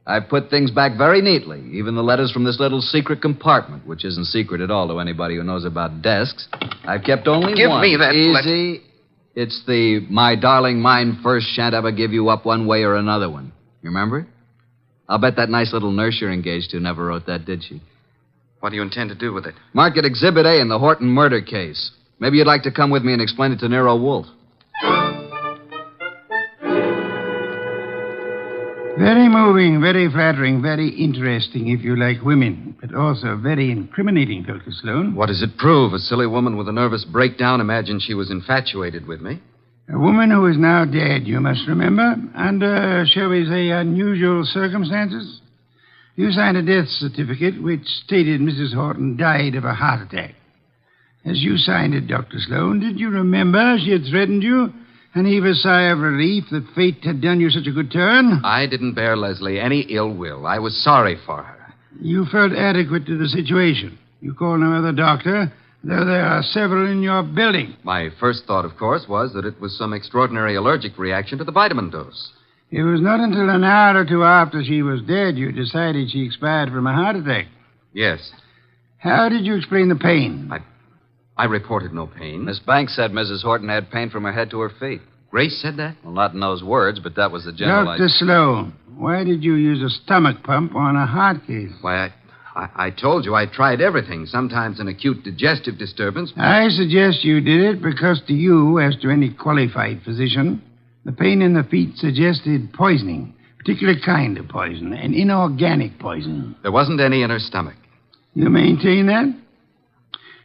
I put things back very neatly, even the letters from this little secret compartment, which isn't secret at all to anybody who knows about desks. I've kept only Give one. me that Easy. It's the "My darling, mine first, shan't ever give you up one way or another" one. You remember it? I'll bet that nice little nurse you're engaged to never wrote that, did she? What do you intend to do with it? Mark it Exhibit A in the Horton murder case. Maybe you'd like to come with me and explain it to Nero Wolfe. Very moving, very flattering, very interesting if you like women, but also very incriminating, Dr. Sloan. What does it prove? A silly woman with a nervous breakdown imagined she was infatuated with me. A woman who is now dead, you must remember, under, shall we say, unusual circumstances. You signed a death certificate which stated Mrs. Horton died of a heart attack. As you signed it, Dr. Sloan, did you remember she had threatened you and heave a sigh of relief that fate had done you such a good turn? I didn't bear Leslie any ill will. I was sorry for her. You felt adequate to the situation. You called no other doctor, though there are several in your building. My first thought, of course, was that it was some extraordinary allergic reaction to the vitamin dose. It was not until an hour or two after she was dead you decided she expired from a heart attack. Yes. How did you explain the pain? I reported no pain. Miss Banks said Mrs. Horton had pain from her head to her feet. Grace said that? Well, not in those words, but that was the general Dr. Sloan, why did you use a stomach pump on a heart case? Why, I told you I tried everything. Sometimes an acute digestive disturbance. I suggest you did it because to you, as to any qualified physician, the pain in the feet suggested poisoning, a particular kind of poison, an inorganic poison. There wasn't any in her stomach. You maintain that?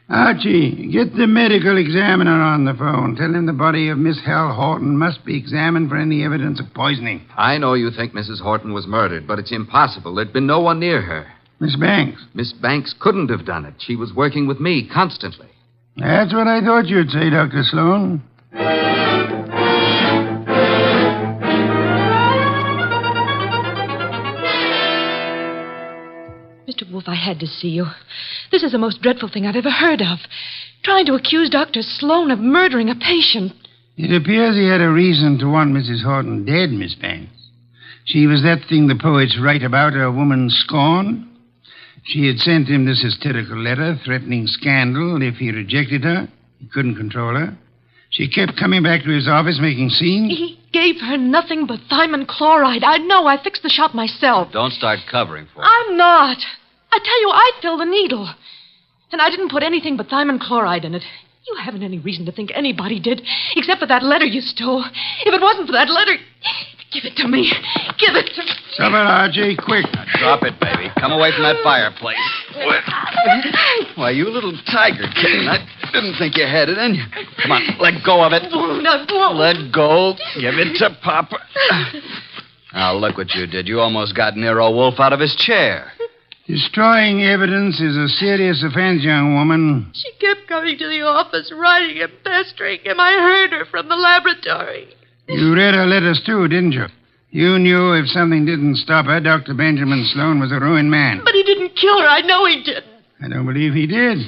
Archie, get the medical examiner on the phone. Tell him the body of Miss Hal Horton must be examined for any evidence of poisoning. I know you think Mrs. Horton was murdered, but it's impossible. There'd been no one near her. Miss Banks? Miss Banks couldn't have done it. She was working with me constantly. That's what I thought you'd say, Dr. Sloan. Mr. Wolfe, I had to see you. This is the most dreadful thing I've ever heard of. Trying to accuse Dr. Sloan of murdering a patient. It appears he had a reason to want Mrs. Horton dead, Miss Banks. She was that thing the poets write about, a woman scorned. She had sent him this hysterical letter threatening scandal if he rejected her. He couldn't control her. She kept coming back to his office making scenes? He gave her nothing but thiamine chloride. I know. I fixed the shop myself. Don't start covering for her. I'm not. I tell you, I filled the needle. And I didn't put anything but thiamine chloride in it. You haven't any reason to think anybody did, except for that letter you stole. If it wasn't for that letter, give it to me. Give it to me. Stop it, Archie, quick. Now, drop it, baby. Come away from that fireplace. Why, you little tiger kitten. I didn't think you had it in you. Come on, let go of it. Let go. Give it to Papa. Now, look what you did. You almost got Nero Wolfe out of his chair. Destroying evidence is a serious offense, young woman. She kept coming to the office, writing him, pestering him. I heard her from the laboratory. You read her letters, too, didn't you? You knew if something didn't stop her, Dr. Benjamin Sloan was a ruined man. But he didn't kill her. I know he didn't. I don't believe he did.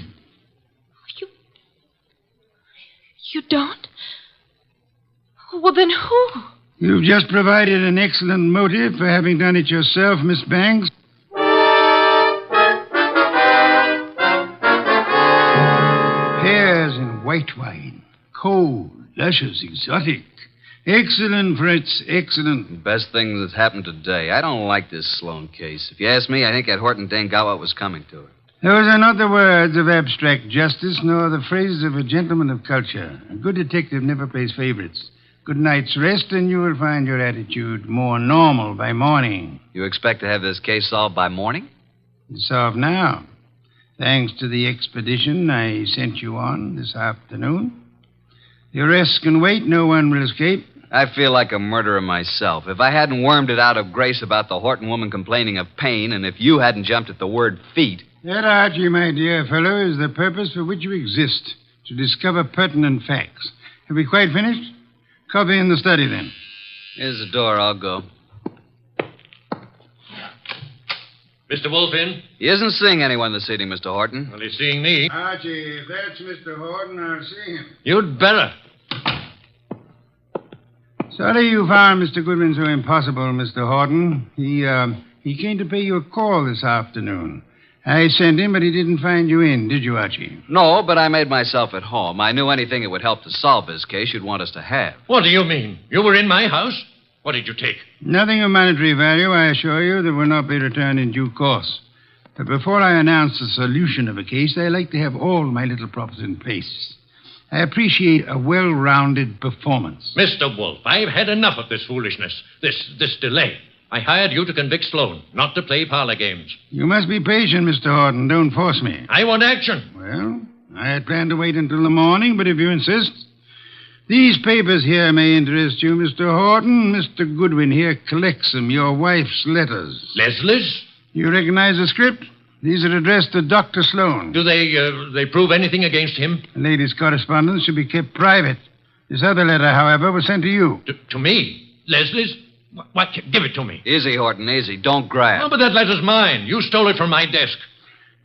You don't? Well, then who? You've just provided an excellent motive for having done it yourself, Miss Banks. Pears and white wine. Cold, luscious, exotic. Excellent, Fritz, excellent. Best thing that's happened today. I don't like this Sloan case. If you ask me, I think that Horton dame got what was coming to her. Those are not the words of abstract justice, nor the phrases of a gentleman of culture. A good detective never plays favorites. Good night's rest, and you will find your attitude more normal by morning. You expect to have this case solved by morning? It's solved now. Thanks to the expedition I sent you on this afternoon. The arrests can wait. No one will escape. I feel like a murderer myself. If I hadn't wormed it out of Grace about the Horton woman complaining of pain, and if you hadn't jumped at the word feet... That, Archie, my dear fellow, is the purpose for which you exist, to discover pertinent facts. Have we quite finished? Copy in the study, then. Here's the door. I'll go. Mr. Wolfe in? He isn't seeing anyone this evening, Mr. Horton. Well, he's seeing me. Archie, if that's Mr. Horton, I'll see him. You'd better. Sorry you found Mr. Goodwin so impossible, Mr. Horton. He came to pay you a call this afternoon. I sent him, but he didn't find you in, did you, Archie? No, but I made myself at home. I knew anything that would help to solve this case you'd want us to have. What do you mean? You were in my house? What did you take? Nothing of monetary value, I assure you, that will not be returned in due course. But before I announce the solution of a case, I like to have all my little props in place. I appreciate a well-rounded performance. Mr. Wolfe, I've had enough of this foolishness, this delay. I hired you to convict Sloan, not to play parlor games. You must be patient, Mr. Horton. Don't force me. I want action. Well, I had planned to wait until the morning, but if you insist... These papers here may interest you, Mr. Horton. Mr. Goodwin here collects them, your wife's letters. Leslie's? You recognize the script? These are addressed to Dr. Sloan. Do they prove anything against him? The lady's correspondence should be kept private. This other letter, however, was sent to you. To me? Leslie's? What? Give it to me. Easy, Horton, easy. Don't grab. Oh, but that letter's mine. You stole it from my desk.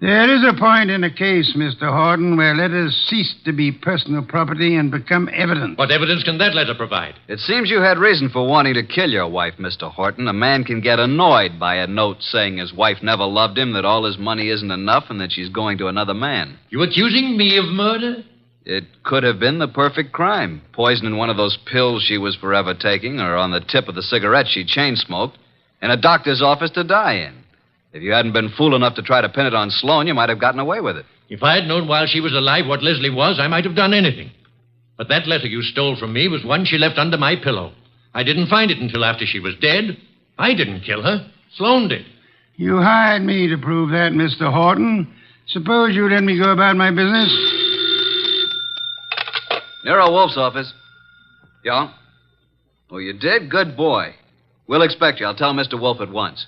There is a point in a case, Mr. Horton, where letters cease to be personal property and become evidence. What evidence can that letter provide? It seems you had reason for wanting to kill your wife, Mr. Horton. A man can get annoyed by a note saying his wife never loved him, that all his money isn't enough, and that she's going to another man. You accusing me of murder? It could have been the perfect crime. Poisoning one of those pills she was forever taking, or on the tip of the cigarette she chain-smoked, in a doctor's office to die in. If you hadn't been fool enough to try to pin it on Sloan, you might have gotten away with it. If I had known while she was alive what Leslie was, I might have done anything. But that letter you stole from me was one she left under my pillow. I didn't find it until after she was dead. I didn't kill her. Sloan did. You hired me to prove that, Mr. Horton. Suppose you let me go about my business. Nero Wolfe's office. Yeah? Oh, you did? Good boy. We'll expect you. I'll tell Mr. Wolfe at once.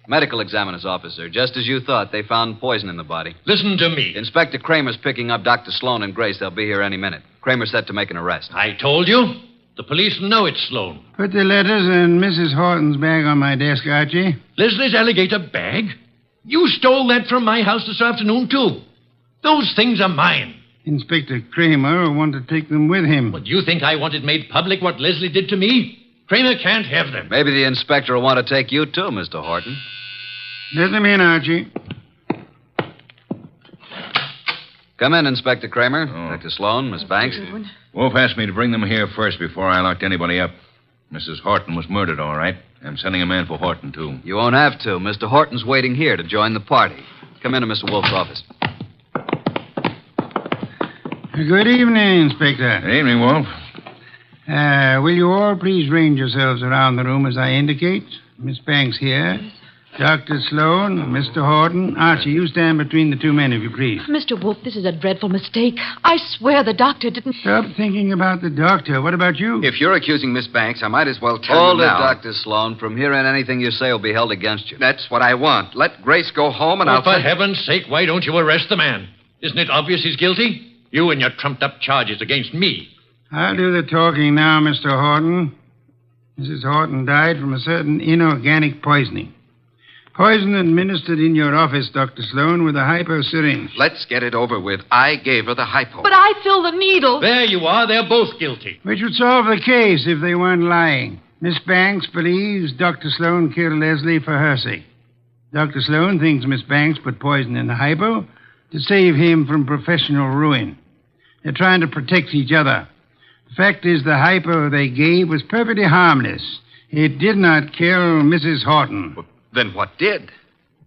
Medical examiner's officer. Just as you thought, they found poison in the body. Listen to me. Inspector Kramer's picking up Dr. Sloan and Grace. They'll be here any minute. Kramer's set to make an arrest. I told you. The police know it's Sloan. Put the letters in Mrs. Horton's bag on my desk, Archie. Leslie's alligator bag? You stole that from my house this afternoon, too. Those things are mine. Inspector Kramer will want to take them with him. What, do you think I wanted made public what Leslie did to me? Kramer can't have them. Maybe the inspector will want to take you, too, Mr. Horton. Let them in, Archie. Come in, Inspector Kramer. Dr. Sloan, Miss Banks. Wolfe asked me to bring them here first before I locked anybody up. Mrs. Horton was murdered, all right. I'm sending a man for Horton, too. You won't have to. Mr. Horton's waiting here to join the party. Come into Mr. Wolfe's office. Good evening, Inspector. Good evening, Wolfe. Will you all please range yourselves around the room as I indicate? Miss Banks here. Dr. Sloan, Mr. Horton. Archie, you stand between the two men, if you please. Mr. Wolfe, this is a dreadful mistake. I swear the doctor didn't... Stop thinking about the doctor. What about you? If you're accusing Miss Banks, I might as well tell Hold you it, now. Dr. Sloan. From here on, anything you say will be held against you. That's what I want. Let Grace go home and Well, I'll... for heaven's sake, why don't you arrest the man? Isn't it obvious he's guilty? You and your trumped-up charges against me. I'll do the talking now, Mr. Horton. Mrs. Horton died from a certain inorganic poisoning. Poison administered in your office, Dr. Sloan, with a hypo syringe. Let's get it over with. I gave her the hypo. But I filled the needle. There you are. They're both guilty. Which would solve the case if they weren't lying. Miss Banks believes Dr. Sloan killed Leslie for her sake. Dr. Sloan thinks Miss Banks put poison in the hypo to save him from professional ruin. They're trying to protect each other. The fact is, the hypo they gave was perfectly harmless. It did not kill Mrs. Horton. Then what did?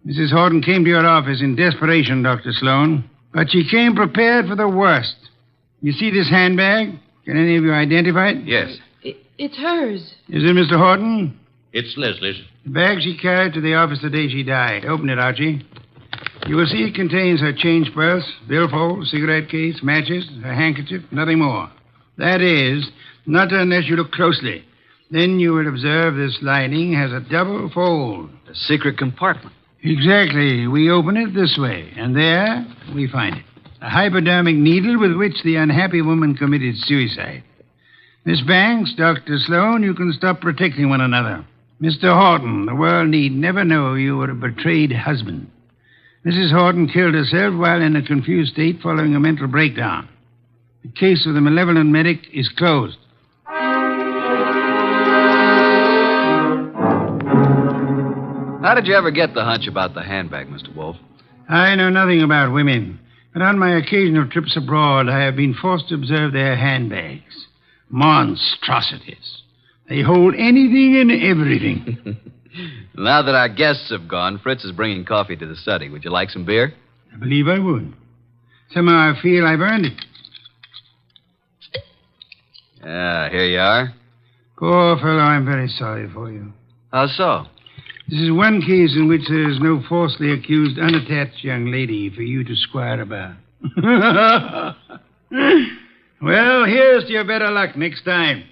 Mrs. Horton came to your office in desperation, Dr. Sloan. But she came prepared for the worst. You see this handbag? Can any of you identify it? Yes. It's hers. Is it Mr. Horton? It's Leslie's. The bag she carried to the office the day she died. Open it, Archie. You will see it contains her change purse, billfold, cigarette case, matches, her handkerchief, nothing more. That is, not unless you look closely. Then you will observe this lining has a double fold. A secret compartment. Exactly. We open it this way, and there we find it. A hypodermic needle with which the unhappy woman committed suicide. Miss Banks, Dr. Sloan, you can stop protecting one another. Mr. Horton, the world need never know you were a betrayed husband. Mrs. Horton killed herself while in a confused state following a mental breakdown. The case of the malevolent medic is closed. How did you ever get the hunch about the handbag, Mr. Wolfe? I know nothing about women, but on my occasional trips abroad, I have been forced to observe their handbags. Monstrosities. They hold anything and everything. Now that our guests have gone, Fritz is bringing coffee to the study. Would you like some beer? I believe I would. Somehow I feel I've earned it. Here you are. Poor fellow, I'm very sorry for you. How so? This is one case in which there is no falsely accused, unattached young lady for you to squire about. Well, here's to your better luck next time.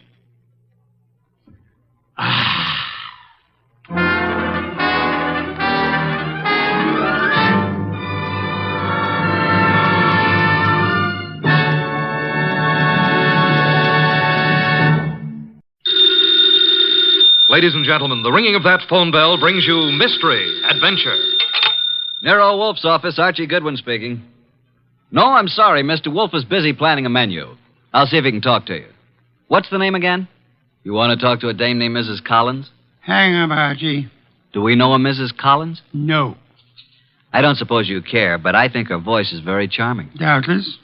Ladies and gentlemen, the ringing of that phone bell brings you mystery, adventure. Nero Wolfe's office, Archie Goodwin speaking. No, I'm sorry. Mr. Wolfe is busy planning a menu. I'll see if he can talk to you. What's the name again? You want to talk to a dame named Mrs. Collins? Hang up, Archie. Do we know a Mrs. Collins? No. I don't suppose you care, but I think her voice is very charming. Doubtless.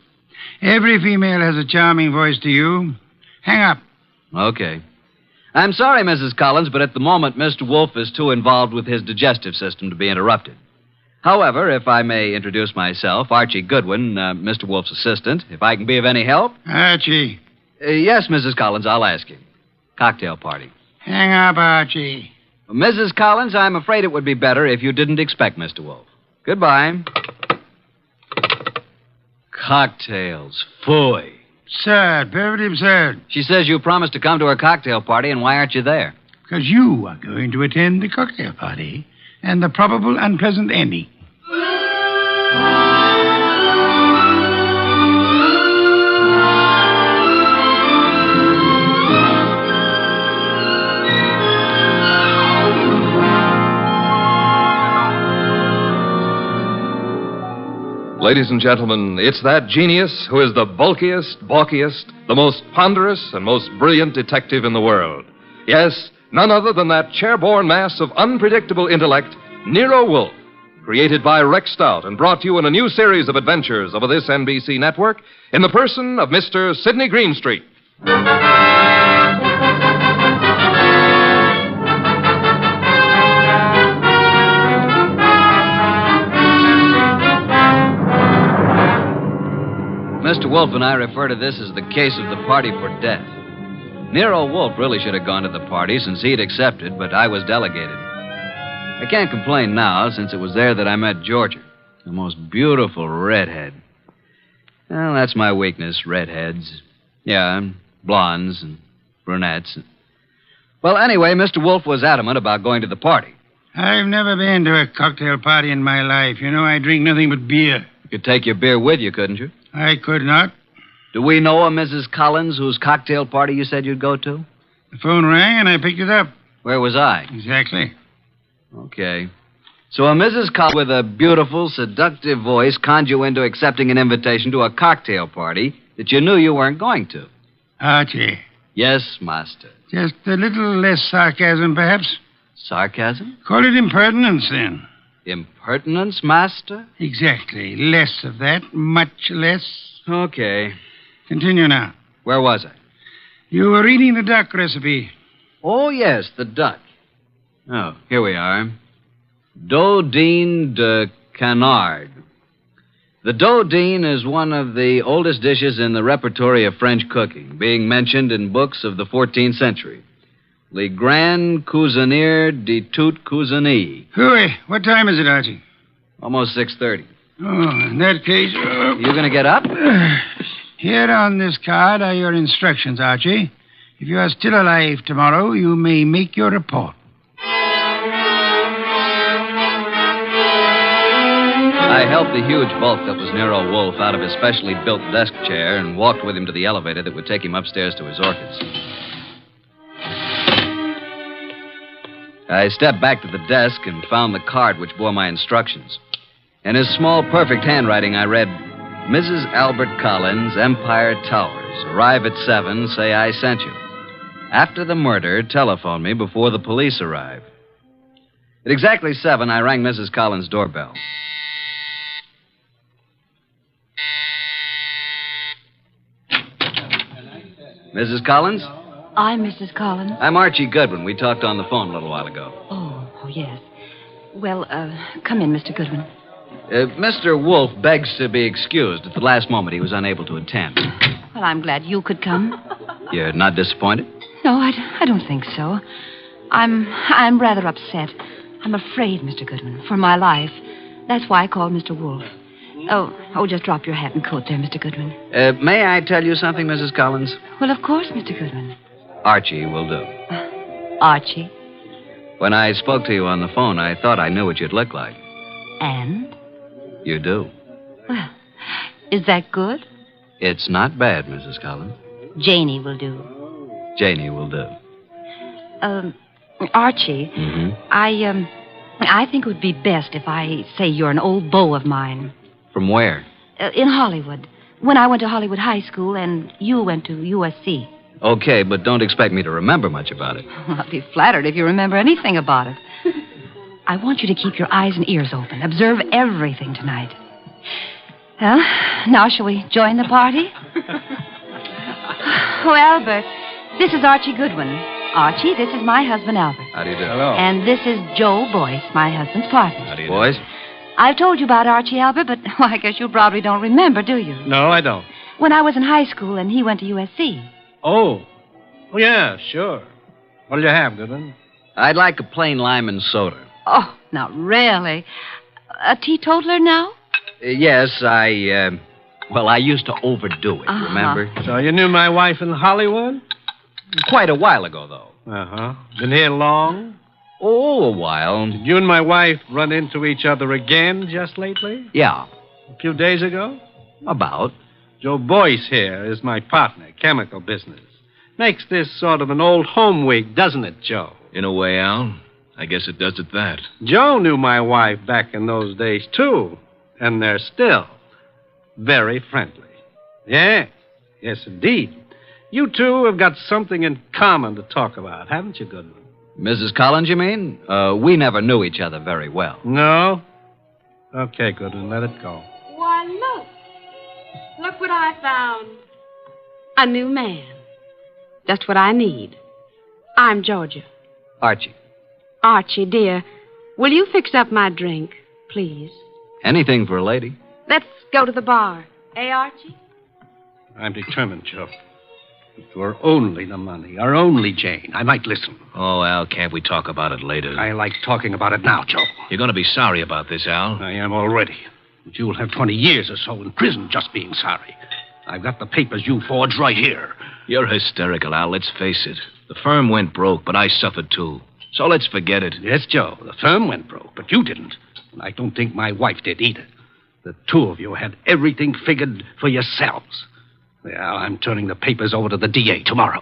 Every female has a charming voice to you. Hang up. Okay. I'm sorry, Mrs. Collins, but at the moment, Mr. Wolfe is too involved with his digestive system to be interrupted. However, if I may introduce myself, Archie Goodwin, Mr. Wolfe's assistant, if I can be of any help. Archie. Yes, Mrs. Collins, I'll ask you. Cocktail party. Hang up, Archie. Mrs. Collins, I'm afraid it would be better if you didn't expect Mr. Wolfe. Goodbye. Cocktails. Phooey. Absurd. Perfectly absurd. She says you promised to come to her cocktail party, and why aren't you there? Because you are going to attend the cocktail party and the probable unpleasant ending. Ladies and gentlemen, it's that genius who is the bulkiest, balkiest, the most ponderous, and most brilliant detective in the world. Yes, none other than that chairborne mass of unpredictable intellect, Nero Wolfe. created by Rex Stout and brought to you in a new series of adventures over this NBC network in the person of Mr. Sidney Greenstreet. Mr. Wolfe and I refer to this as the case of the party for death. Nero Wolfe really should have gone to the party since he'd accepted, but I was delegated. I can't complain now, since it was there that I met Georgia, the most beautiful redhead. Well, that's my weakness, redheads. Yeah, and blondes and brunettes. Well, anyway, Mr. Wolfe was adamant about going to the party. I've never been to a cocktail party in my life. You know, I drink nothing but beer. You could take your beer with you, couldn't you? I could not. Do we know a Mrs. Collins whose cocktail party you said you'd go to? The phone rang and I picked it up. Where was I? Exactly. Okay. So a Mrs. Collins with a beautiful, seductive voice conned you into accepting an invitation to a cocktail party that you knew you weren't going to. Archie. Yes, master. Just a little less sarcasm, perhaps. Sarcasm? Call it impertinence, then. Impertinence, master? Exactly. Less of that. Much less. Okay. Continue now. Where was I? You were reading the duck recipe. Oh, yes, the duck. Oh, here we are. Dodine de canard. The dodine is one of the oldest dishes in the repertory of French cooking, being mentioned in books of the 14th century. Le Grand Cuisinier de toute Cuisine. Hooey, what time is it, Archie? Almost 6:30. Oh, in that case... You going to get up? Here on this card are your instructions, Archie. If you are still alive tomorrow, you may make your report. I helped the huge bulk that was Nero Wolfe out of his specially built desk chair and walked with him to the elevator that would take him upstairs to his orchids. I stepped back to the desk and found the card which bore my instructions. In his small, perfect handwriting, I read, Mrs. Albert Collins, Empire Towers. Arrive at 7, say I sent you. After the murder, telephone me before the police arrive. At exactly 7, I rang Mrs. Collins' doorbell. Mrs. Collins? I'm Mrs. Collins. I'm Archie Goodwin. We talked on the phone a little while ago. Oh, yes. Well, come in, Mr. Goodwin. Mr. Wolfe begs to be excused. At the last moment, he was unable to attend. Well, I'm glad you could come. You're not disappointed? No, I don't think so. I'm rather upset. I'm afraid, Mr. Goodwin, for my life. That's why I called Mr. Wolfe. Oh, just drop your hat and coat there, Mr. Goodwin. May I tell you something, Mrs. Collins? Well, of course, Mr. Goodwin. Archie will do. Archie? When I spoke to you on the phone, I thought I knew what you'd look like. And? You do. Well, is that good? It's not bad, Mrs. Collins. Janie will do. Janie will do. Archie, I think it would be best if I say you're an old beau of mine. From where? In Hollywood. When I went to Hollywood High School and you went to USC. Okay, but don't expect me to remember much about it. I'll be flattered if you remember anything about it. I want you to keep your eyes and ears open. Observe everything tonight. Well, now shall we join the party? Oh, Albert, this is Archie Goodwin. Archie, this is my husband, Albert. How do you do? Hello. And this is Joe Boyce, my husband's partner. How do you do? Boys? I've told you about Archie, Albert, but well, I guess you probably don't remember, do you? No, I don't. When I was in high school and he went to USC. Oh, yeah, sure. What'll you have, Goodwin? I'd like a plain lime and soda. Oh, now, really? A teetotaler now? Yes, I used to overdo it, remember? So you knew my wife in Hollywood? Quite a while ago, though. Uh-huh. Been here long? Oh, a while. Did you and my wife run into each other again just lately? Yeah. A few days ago? About. Joe Boyce here is my partner, chemical business. Makes this sort of an old home week, doesn't it, Joe? In a way, Al. I guess it does it that. Joe knew my wife back in those days, too. And they're still very friendly. Yes, indeed. You two have got something in common to talk about, haven't you, Goodwin? Mrs. Collins, you mean? We never knew each other very well. No? Okay, Goodwin, let it go. Why, look. Look what I found. A new man. Just what I need. I'm Georgia. Archie. Archie, dear, will you fix up my drink, please? Anything for a lady. Let's go to the bar. Eh, Archie? I'm determined, Joe. If it were only the money, or only Jane, I might listen. Oh, Al, can't we talk about it later? I like talking about it now, Joe. You're going to be sorry about this, Al. I am already. But you'll have 20 years or so in prison just being sorry. I've got the papers you forged right here. You're hysterical, Al. Let's face it. The firm went broke, but I suffered too. So let's forget it. Yes, Joe. The firm went broke, but you didn't. And I don't think my wife did either. The two of you had everything figured for yourselves. Well, I'm turning the papers over to the DA tomorrow.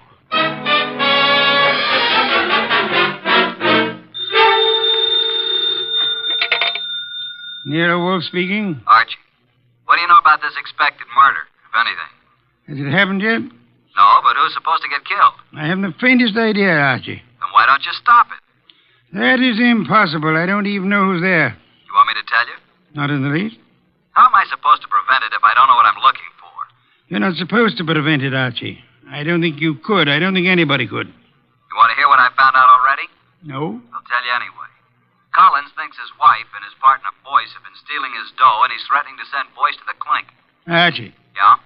Nero Wolfe speaking. Archie, what do you know about this expected murder, if anything? Has it happened yet? No, but who's supposed to get killed? I haven't the faintest idea, Archie. Then why don't you stop it? That is impossible. I don't even know who's there. You want me to tell you? Not in the least. How am I supposed to prevent it if I don't know what I'm looking for? You're not supposed to prevent it, Archie. I don't think you could. I don't think anybody could. You want to hear what I found out already? No? I'll tell you anyway. Collins thinks his wife and his partner Boyce have been stealing his dough, and he's threatening to send Boyce to the clink. Archie. Yeah?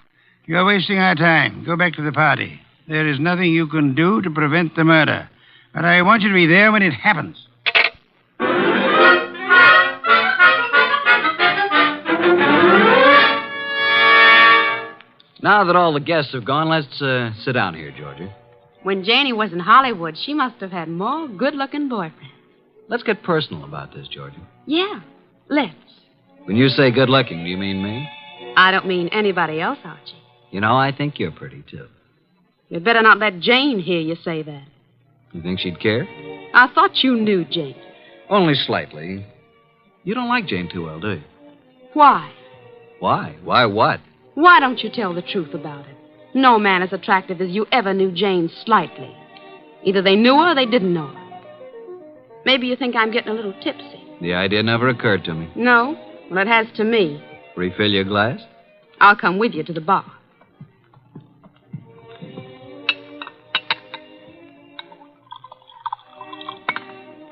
You're wasting our time. Go back to the party. There is nothing you can do to prevent the murder. But I want you to be there when it happens. Now that all the guests have gone, let's sit down here, Georgia. When Janie was in Hollywood, she must have had more good-looking boyfriends. Let's get personal about this, Georgia. Yeah, let's. When you say good-looking, do you mean me? I don't mean anybody else, Archie. You know, I think you're pretty, too. You'd better not let Jane hear you say that. You think she'd care? I thought you knew Jane. Only slightly. You don't like Jane too well, do you? Why? Why? Why what? Why don't you tell the truth about it? No man as attractive as you ever knew Jane slightly. Either they knew her or they didn't know her. Maybe you think I'm getting a little tipsy. The idea never occurred to me. No? Well, it has to me. Refill your glass? I'll come with you to the bar.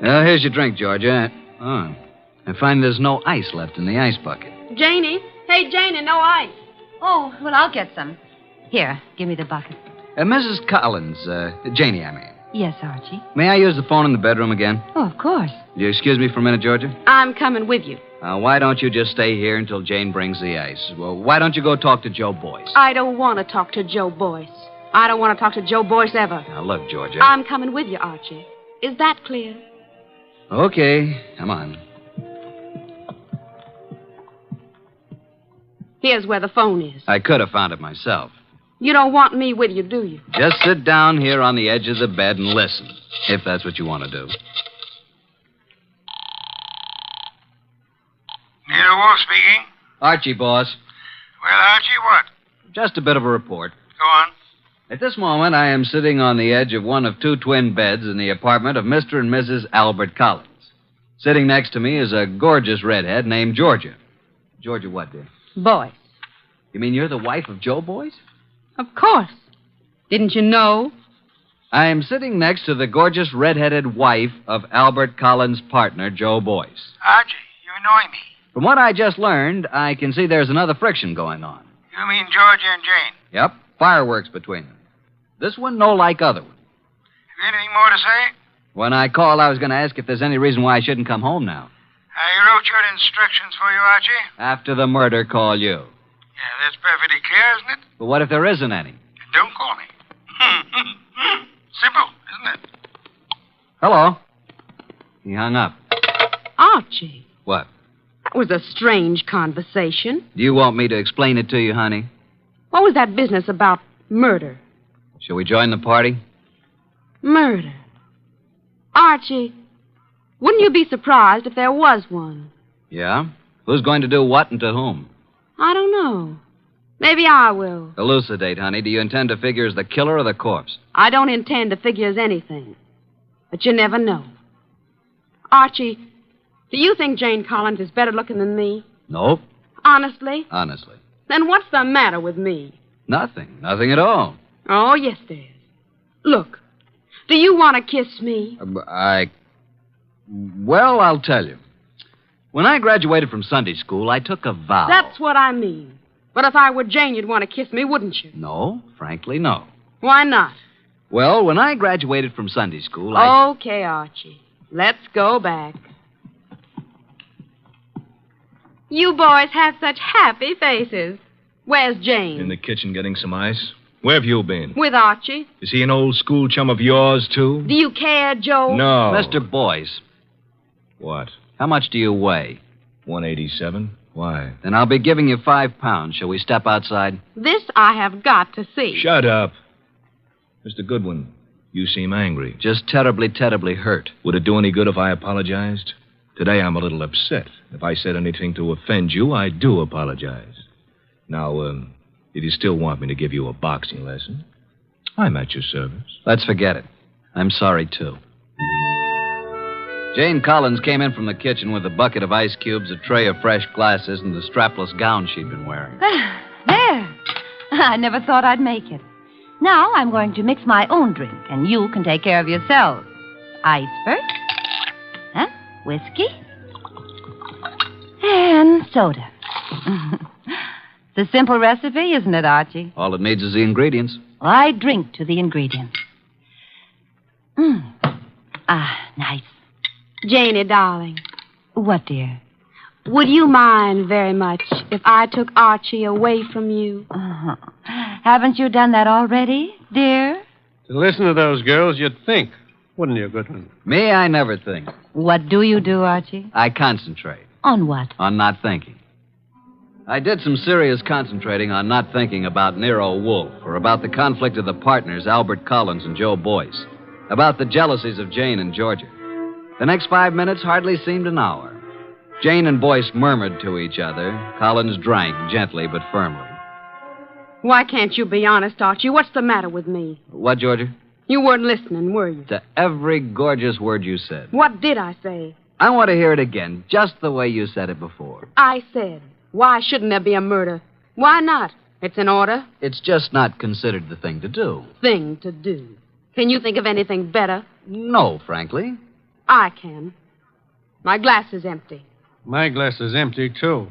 Well, here's your drink, Georgia. Oh, I find there's no ice left in the ice bucket. Janie? Hey, Janie, no ice. Oh, well, I'll get some. Here, give me the bucket. Mrs. Collins, Janie, I mean. Yes, Archie. May I use the phone in the bedroom again? Oh, of course. Will you excuse me for a minute, Georgia? I'm coming with you. Why don't you just stay here until Jane brings the ice? Well, why don't you go talk to Joe Boyce? I don't want to talk to Joe Boyce. I don't want to talk to Joe Boyce ever. Now, look, Georgia. I'm coming with you, Archie. Is that clear? Okay, come on. Here's where the phone is. I could have found it myself. You don't want me with you, do you? Just sit down here on the edge of the bed and listen, if that's what you want to do. Nero Wolfe speaking. Archie, boss. Well, Archie, what? Just a bit of a report. Go on. At this moment, I am sitting on the edge of one of two twin beds in the apartment of Mr. and Mrs. Albert Collins. Sitting next to me is a gorgeous redhead named Georgia. Georgia what, dear? Boyce. You mean you're the wife of Joe Boyce? Of course. Didn't you know? I am sitting next to the gorgeous redheaded wife of Albert Collins' partner, Joe Boyce. Archie, you annoy me. From what I just learned, I can see there's another friction going on. You mean Georgia and Jane? Yep, fireworks between them. This one no like other one. Have you anything more to say? When I called, I was going to ask if there's any reason why I shouldn't come home now. I wrote your instructions for you, Archie. After the murder, call you. Yeah, that's perfectly clear, isn't it? But what if there isn't any? Don't call me. Simple, isn't it? Hello. He hung up. Archie. What? That was a strange conversation. Do you want me to explain it to you, honey? What was that business about murder? Shall we join the party? Murder. Archie, wouldn't you be surprised if there was one? Yeah? Who's going to do what and to whom? I don't know. Maybe I will. Elucidate, honey. Do you intend to figure as the killer or the corpse? I don't intend to figure as anything. But you never know. Archie, Do you think Jane Collins is better looking than me? Nope. Honestly? Honestly. Then what's the matter with me? Nothing. Nothing at all. Oh, yes, there is. Look, do you want to kiss me? Well, I'll tell you. When I graduated from Sunday school, I took a vow. That's what I mean. But if I were Jane, you'd want to kiss me, wouldn't you? No, frankly, no. Why not? Well, when I graduated from Sunday school, Okay, Archie. Let's go back. You boys have such happy faces. Where's Jane? In the kitchen getting some ice. Where have you been? With Archie. Is he an old school chum of yours, too? Do you care, Joe? No. Mr. Boyce. What? How much do you weigh? 187. Why? Then I'll be giving you 5 pounds. Shall we step outside? This I have got to see. Shut up. Mr. Goodwin, you seem angry. Just terribly, terribly hurt. Would it do any good if I apologized? Today I'm a little upset. If I said anything to offend you, I do apologize. Now, if you still want me to give you a boxing lesson, I'm at your service. Let's forget it. I'm sorry, too. Jane Collins came in from the kitchen with a bucket of ice cubes, a tray of fresh glasses, and the strapless gown she'd been wearing. There. I never thought I'd make it. Now I'm going to mix my own drink, and you can take care of yourselves. Ice first. Huh? Whiskey. And soda. It's a simple recipe, isn't it, Archie? All it needs is the ingredients. Well, I drink to the ingredients. Nice. Janie, darling. What, dear? Would you mind very much if I took Archie away from you? Haven't you done that already, dear? To listen to those girls, you'd think, wouldn't you, Goodwin? Me, I never think. What do you do, Archie? I concentrate. On what? On not thinking. I did some serious concentrating on not thinking about Nero Wolfe or about the conflict of the partners, Albert Collins and Joe Boyce, about the jealousies of Jane and Georgia. The next 5 minutes hardly seemed an hour. Jane and Boyce murmured to each other. Collins drank gently but firmly. Why can't you be honest, Archie? What's the matter with me? What, Georgia? You weren't listening, were you? To every gorgeous word you said. What did I say? I want to hear it again, just the way you said it before. I said, why shouldn't there be a murder? Why not? It's an order. It's just not considered the thing to do. Thing to do. Can you think of anything better? No, frankly. I can. My glass is empty. My glass is empty, too.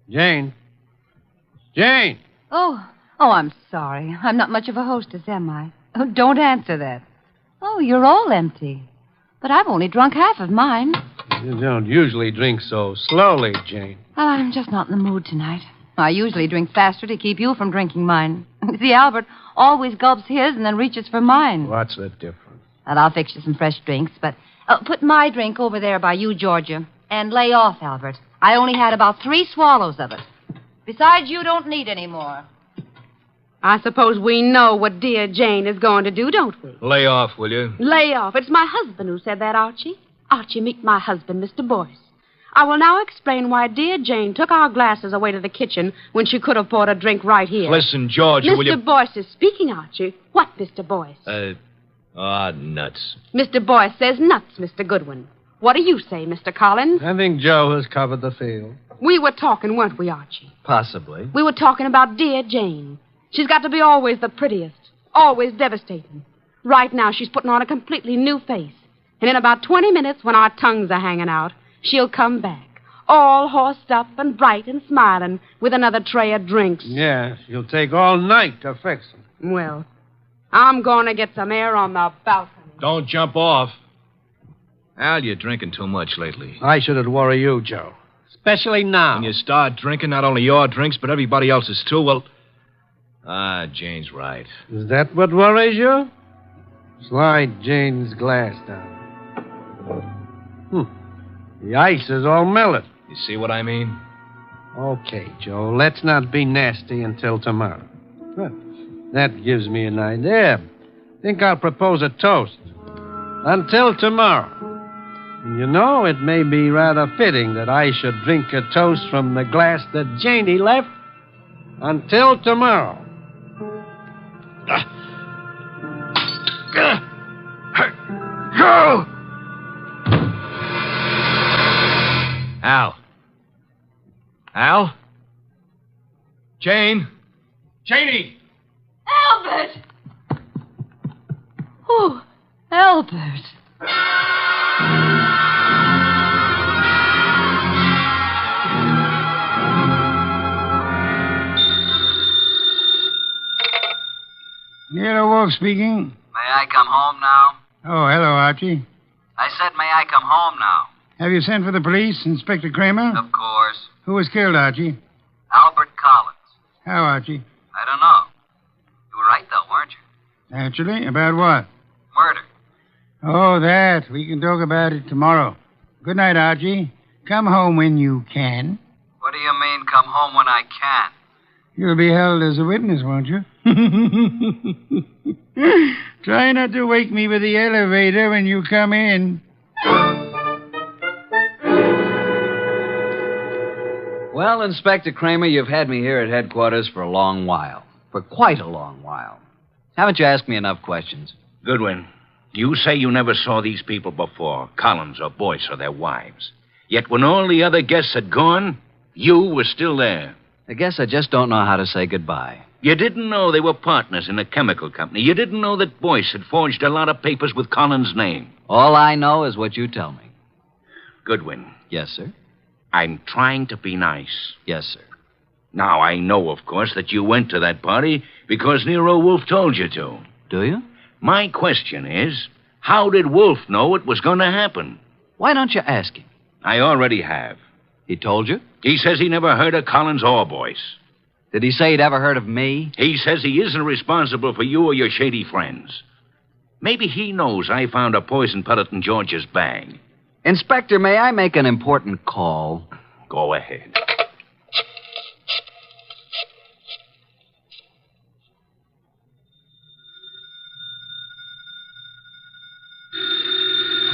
Jane. Jane! Oh, I'm sorry. I'm not much of a hostess, am I? Oh, don't answer that. Oh, you're all empty. But I've only drunk half of mine. You don't usually drink so slowly, Jane. Well, I'm just not in the mood tonight. I usually drink faster to keep you from drinking mine. See, Albert always gulps his and then reaches for mine. What's the difference? Well, I'll fix you some fresh drinks, but put my drink over there by you, Georgia. And lay off, Albert. I only had about 3 swallows of it. Besides, you don't need any more. I suppose we know what dear Jane is going to do, don't we? Lay off, will you? Lay off. It's my husband who said that, Archie. Archie, meet my husband, Mr. Boyce. I will now explain why dear Jane took our glasses away to the kitchen when she could have poured a drink right here. Listen, Georgia, will you... Mr. Boyce is speaking, Archie. What, Mr. Boyce? Nuts. Mr. Boyce says nuts, Mr. Goodwin. What do you say, Mr. Collins? I think Joe has covered the field. We were talking, weren't we, Archie? Possibly. We were talking about dear Jane. She's got to be always the prettiest, always devastating. Right now, she's putting on a completely new face. And in about 20 minutes, when our tongues are hanging out, she'll come back, all horsed up and bright and smiling, with another tray of drinks. Yeah, she'll take all night to fix them. Well, I'm going to get some air on the balcony. Don't jump off. Al, you're drinking too much lately. I shouldn't worry you, Joe. Especially now. When you start drinking, not only your drinks, but everybody else's too, well... Jane's right. Is that what worries you? Slide Jane's glass down. The ice is all melted. You see what I mean? Okay, Joe, let's not be nasty until tomorrow. That gives me an idea. Think I'll propose a toast. Until tomorrow. You know, it may be rather fitting that I should drink a toast from the glass that Janie left. Until tomorrow. Go! Al. Al? Jane? Janie! Albert! Oh, Albert. Nero Wolfe speaking. May I come home now? Oh, hello, Archie. I said, may I come home now? Have you sent for the police, Inspector Kramer? Of course. Who was killed, Archie? Albert Collins. How, Archie? I don't know. You were right, though, weren't you? Naturally. About what? Murder. Oh, that. We can talk about it tomorrow. Good night, Archie. Come home when you can. What do you mean, come home when I can? You'll be held as a witness, won't you? Try not to wake me with the elevator when you come in. Well, Inspector Kramer, you've had me here at headquarters for a long while. For quite a long while. Haven't you asked me enough questions? Goodwin, you say you never saw these people before, Collins or Boyce or their wives. Yet when all the other guests had gone, you were still there. I guess I just don't know how to say goodbye. You didn't know they were partners in a chemical company. You didn't know that Boyce had forged a lot of papers with Collins' name. All I know is what you tell me. Goodwin. Yes, sir? I'm trying to be nice. Yes, sir. Now, I know, of course, that you went to that party because Nero Wolfe told you to. Do you? My question is, how did Wolfe know it was going to happen? Why don't you ask him? I already have. He told you? He says he never heard of Collins or Boyce. Did he say he'd ever heard of me? He says he isn't responsible for you or your shady friends. Maybe he knows I found a poison pellet in George's bag. Inspector, may I make an important call? Go ahead.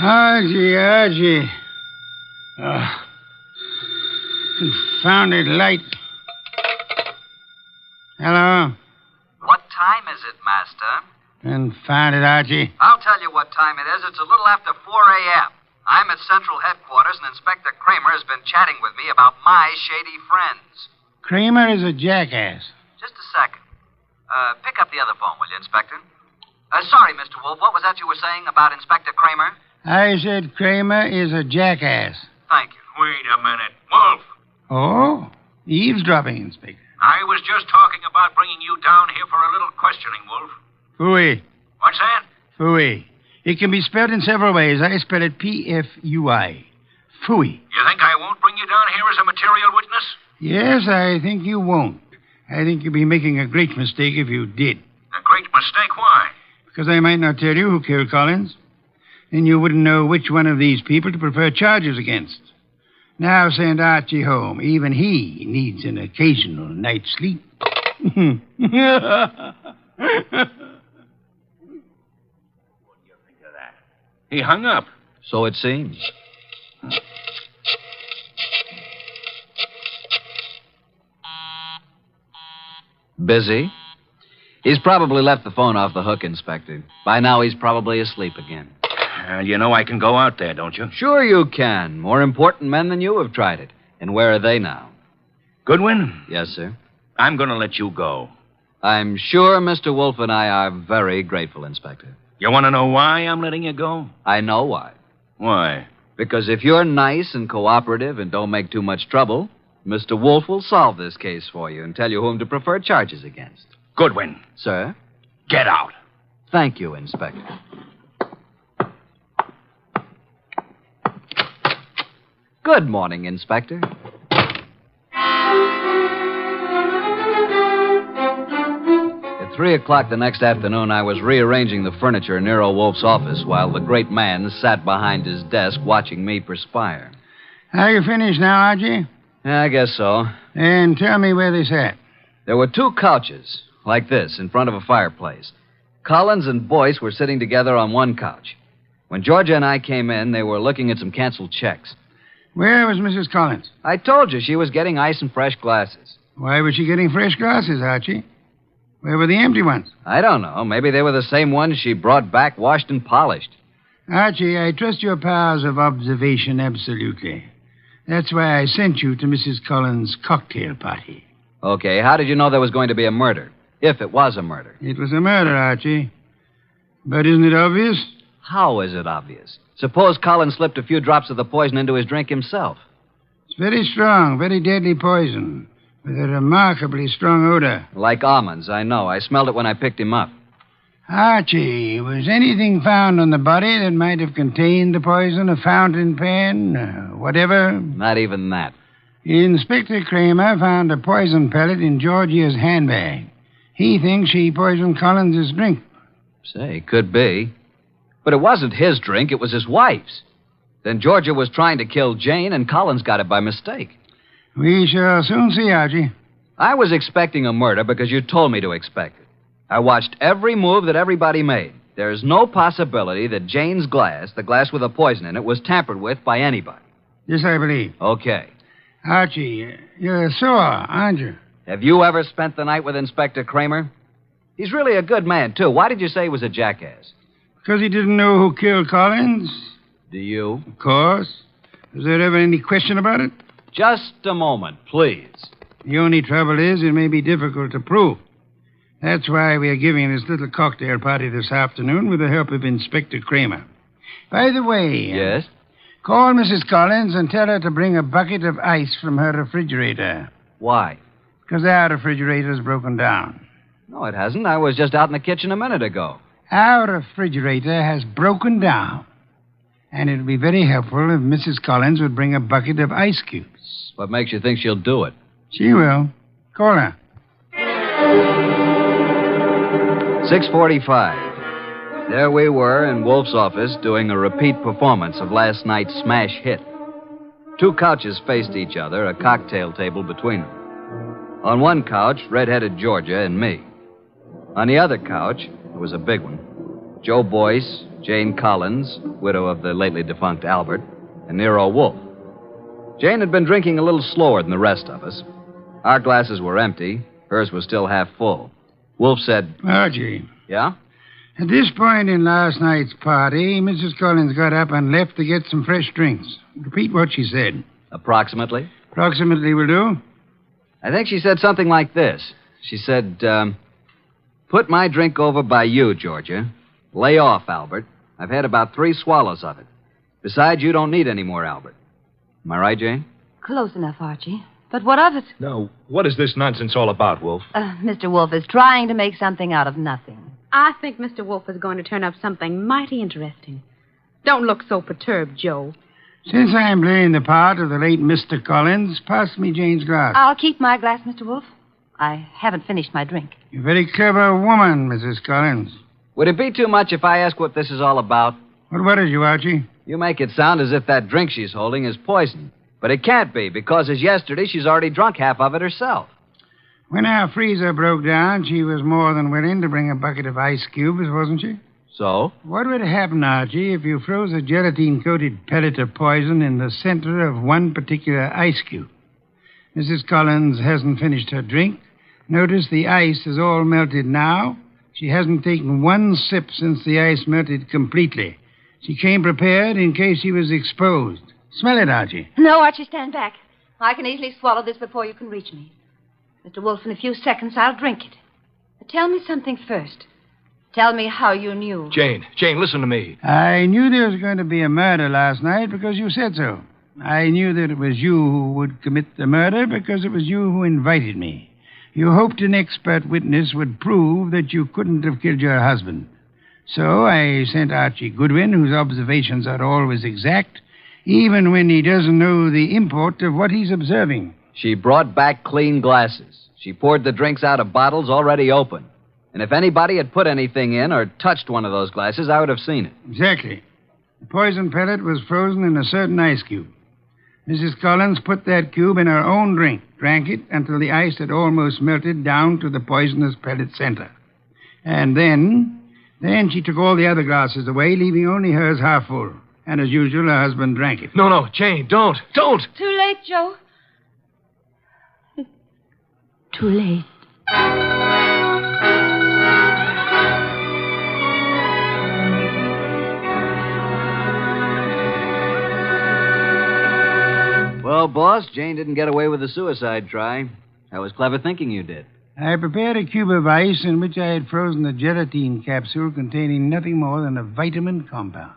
Archie. Confounded light. Hello? What time is it, Master? Confounded, Archie. I'll tell you what time it is. It's a little after 4 a.m. I'm at Central Headquarters, and Inspector Kramer has been chatting with me about my shady friends. Kramer is a jackass. Just a second. Pick up the other phone, will you, Inspector? Sorry, Mr. Wolfe. What was that you were saying about Inspector Kramer? I said Kramer is a jackass. Thank you. Wait a minute. Wolfe, Oh? Eavesdropping, Inspector. I was just talking about bringing you down here for a little questioning, Wolfe. Fooey. What's that? Fooey. It can be spelled in several ways. I spell it P-F-U-I. Fooey. You think I won't bring you down here as a material witness? Yes, I think you won't. I think you'd be making a great mistake if you did. A great mistake? Why? Because I might not tell you who killed Collins. Then you wouldn't know which one of these people to prefer charges against. Now send Archie home. Even he needs an occasional night's sleep. He hung up. So it seems. Busy? He's probably left the phone off the hook, Inspector. By now, he's probably asleep again. You know I can go out there, don't you? Sure you can. More important men than you have tried it. And where are they now? Goodwin? Yes, sir? I'm going to let you go. I'm sure Mr. Wolfe and I are very grateful, Inspector. You want to know why I'm letting you go? I know why. Why? Because if you're nice and cooperative and don't make too much trouble, Mr. Wolfe will solve this case for you and tell you whom to prefer charges against. Goodwin. Sir? Get out. Thank you, Inspector. Good morning, Inspector. At 3 o'clock the next afternoon, I was rearranging the furniture in Nero Wolfe's office while the great man sat behind his desk watching me perspire. Are you finished now, Archie? Yeah, I guess so. And tell me where they sat. There were 2 couches, like this, in front of a fireplace. Collins and Boyce were sitting together on one couch. When Georgia and I came in, they were looking at some canceled checks. Where was Mrs. Collins? I told you she was getting ice and fresh glasses. Why was she getting fresh glasses, Archie? Where were the empty ones? I don't know. Maybe they were the same ones she brought back, washed and polished. Archie, I trust your powers of observation absolutely. That's why I sent you to Mrs. Collins' cocktail party. Okay, how did you know there was going to be a murder? If it was a murder. It was a murder, Archie. But isn't it obvious? How is it obvious? Suppose Collins slipped a few drops of the poison into his drink himself. It's very strong, very deadly poison, with a remarkably strong odor. Like almonds, I know. I smelled it when I picked him up. Archie, was anything found on the body that might have contained the poison? A fountain pen? Whatever? Not even that. Inspector Kramer found a poison pellet in Georgia's handbag. He thinks she poisoned Collins' drink. Say, could be. But it wasn't his drink, it was his wife's. Then Georgia was trying to kill Jane, and Collins got it by mistake. We shall soon see, Archie. I was expecting a murder because you told me to expect it. I watched every move that everybody made. There's no possibility that Jane's glass, the glass with the poison in it, was tampered with by anybody. Yes, I believe. Okay. Archie, you're sore, aren't you? Have you ever spent the night with Inspector Kramer? He's really a good man, too. Why did you say he was a jackass? Because he didn't know who killed Collins. Do you? Of course. Was there ever any question about it? Just a moment, please. The only trouble is it may be difficult to prove. That's why we are giving this little cocktail party this afternoon with the help of Inspector Kramer. By the way... Yes? Call Mrs. Collins and tell her to bring a bucket of ice from her refrigerator. Why? Because our refrigerator's broken down. No, it hasn't. I was just out in the kitchen a minute ago. Our refrigerator has broken down. And it would be very helpful if Mrs. Collins would bring a bucket of ice cubes. What makes you think she'll do it? She will. Call her. 6:45. There we were in Wolfe's office doing a repeat performance of last night's smash hit. Two couches faced each other, a cocktail table between them. On one couch, red-headed Georgia and me. On the other couch, it was a big one, Joe Boyce, Jane Collins, widow of the lately defunct Albert, and Nero Wolfe. Jane had been drinking a little slower than the rest of us. Our glasses were empty. Hers was still half full. Wolfe said... Archie. Yeah? At this point in last night's party, Mrs. Collins got up and left to get some fresh drinks. Repeat what she said. Approximately? Approximately will do. I think she said something like this. She said, put my drink over by you, Georgia. Lay off, Albert. I've had about 3 swallows of it. Besides, you don't need any more, Albert. Am I right, Jane? Close enough, Archie. But what of it? Now, what is this nonsense all about, Wolfe? Mr. Wolfe is trying to make something out of nothing. I think Mr. Wolfe is going to turn up something mighty interesting. Don't look so perturbed, Joe. Since I'm playing the part of the late Mr. Collins, pass me Jane's glass. I'll keep my glass, Mr. Wolfe. I haven't finished my drink. You're a very clever woman, Mrs. Collins. Would it be too much if I ask what this is all about? What worries you, Archie? You make it sound as if that drink she's holding is poison. But it can't be, because as yesterday, she's already drunk half of it herself. When our freezer broke down, she was more than willing to bring a bucket of ice cubes, wasn't she? So? What would happen, Archie, if you froze a gelatine-coated pellet of poison in the center of one particular ice cube? Mrs. Collins hasn't finished her drink. Notice the ice is all melted now. She hasn't taken one sip since the ice melted completely. She came prepared in case she was exposed. Smell it, Archie. No, Archie, stand back. I can easily swallow this before you can reach me. Mr. Wolfe, in a few seconds, I'll drink it. But tell me something first. Tell me how you knew. Jane, listen to me. I knew there was going to be a murder last night because you said so. I knew that it was you who would commit the murder because it was you who invited me. You hoped an expert witness would prove that you couldn't have killed your husband. So I sent Archie Goodwin, whose observations are always exact, even when he doesn't know the import of what he's observing. She brought back clean glasses. She poured the drinks out of bottles already open. And if anybody had put anything in or touched one of those glasses, I would have seen it. Exactly. The poison pellet was frozen in a certain ice cube. Mrs. Collins put that cube in her own drink, drank it until the ice had almost melted down to the poisonous pellet center. And then she took all the other glasses away, leaving only hers half full. And as usual, her husband drank it. No, Jane, don't. Too late, Joe. Too late. Well, Well, boss, Jane didn't get away with a suicide try. That was clever thinking you did. I prepared a cube of ice in which I had frozen a gelatine capsule containing nothing more than a vitamin compound.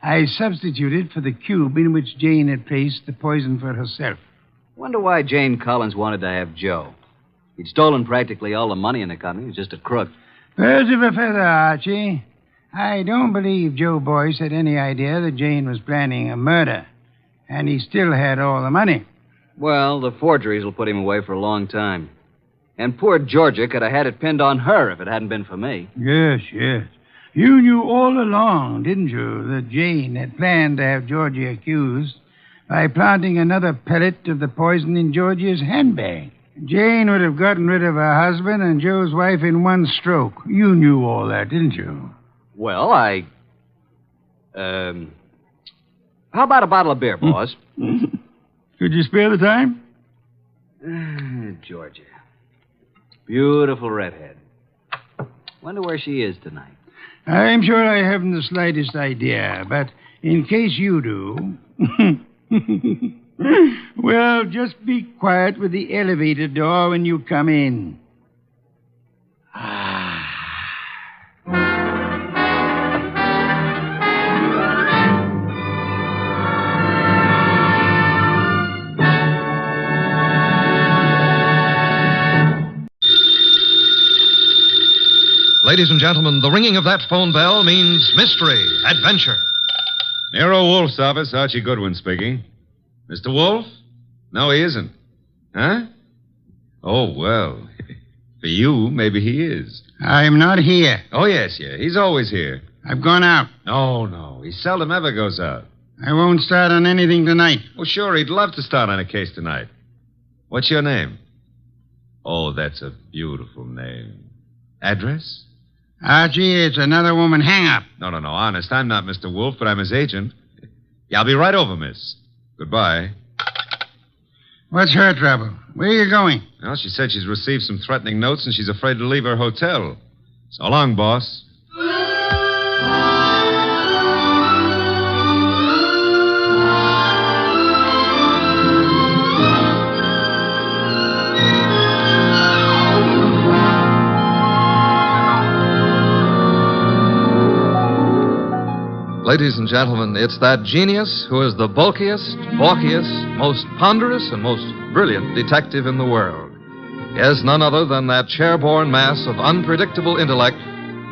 I substituted for the cube in which Jane had placed the poison for herself. Wonder why Jane Collins wanted to have Joe. He'd stolen practically all the money in the company. He was just a crook. Birds of a feather, Archie. I don't believe Joe Boyce had any idea that Jane was planning a murder. And he still had all the money. Well, the forgeries will put him away for a long time. And poor Georgia could have had it pinned on her if it hadn't been for me. Yes, yes. You knew all along, didn't you, that Jane had planned to have Georgia accused by planting another pellet of the poison in Georgia's handbag. Jane would have gotten rid of her husband and Joe's wife in one stroke. You knew all that, didn't you? Well, how about a bottle of beer, boss? Could you spare the time? Georgia. Beautiful redhead. Wonder where she is tonight. I'm sure I haven't the slightest idea, but in case you do... Well, just be quiet with the elevator door when you come in. Ladies and gentlemen, the ringing of that phone bell means mystery, adventure. Nero Wolfe's office, Archie Goodwin speaking. Mr. Wolfe? No, he isn't. Huh? Oh, well. For you, maybe he is. I'm not here. Oh, yes, yeah. He's always here. I've gone out. No. He seldom ever goes out. I won't start on anything tonight. Well, sure, he'd love to start on a case tonight. What's your name? Oh, that's a beautiful name. Address? Archie, it's another woman hang-up. No, honest. I'm not Mr. Wolfe, but I'm his agent. Yeah, I'll be right over, miss. Goodbye. What's her trouble? Where are you going? Well, she said she's received some threatening notes and she's afraid to leave her hotel. So long, boss. Ladies and gentlemen, it's that genius who is the bulkiest, balkiest, most ponderous, and most brilliant detective in the world. Yes, none other than that chairborne mass of unpredictable intellect,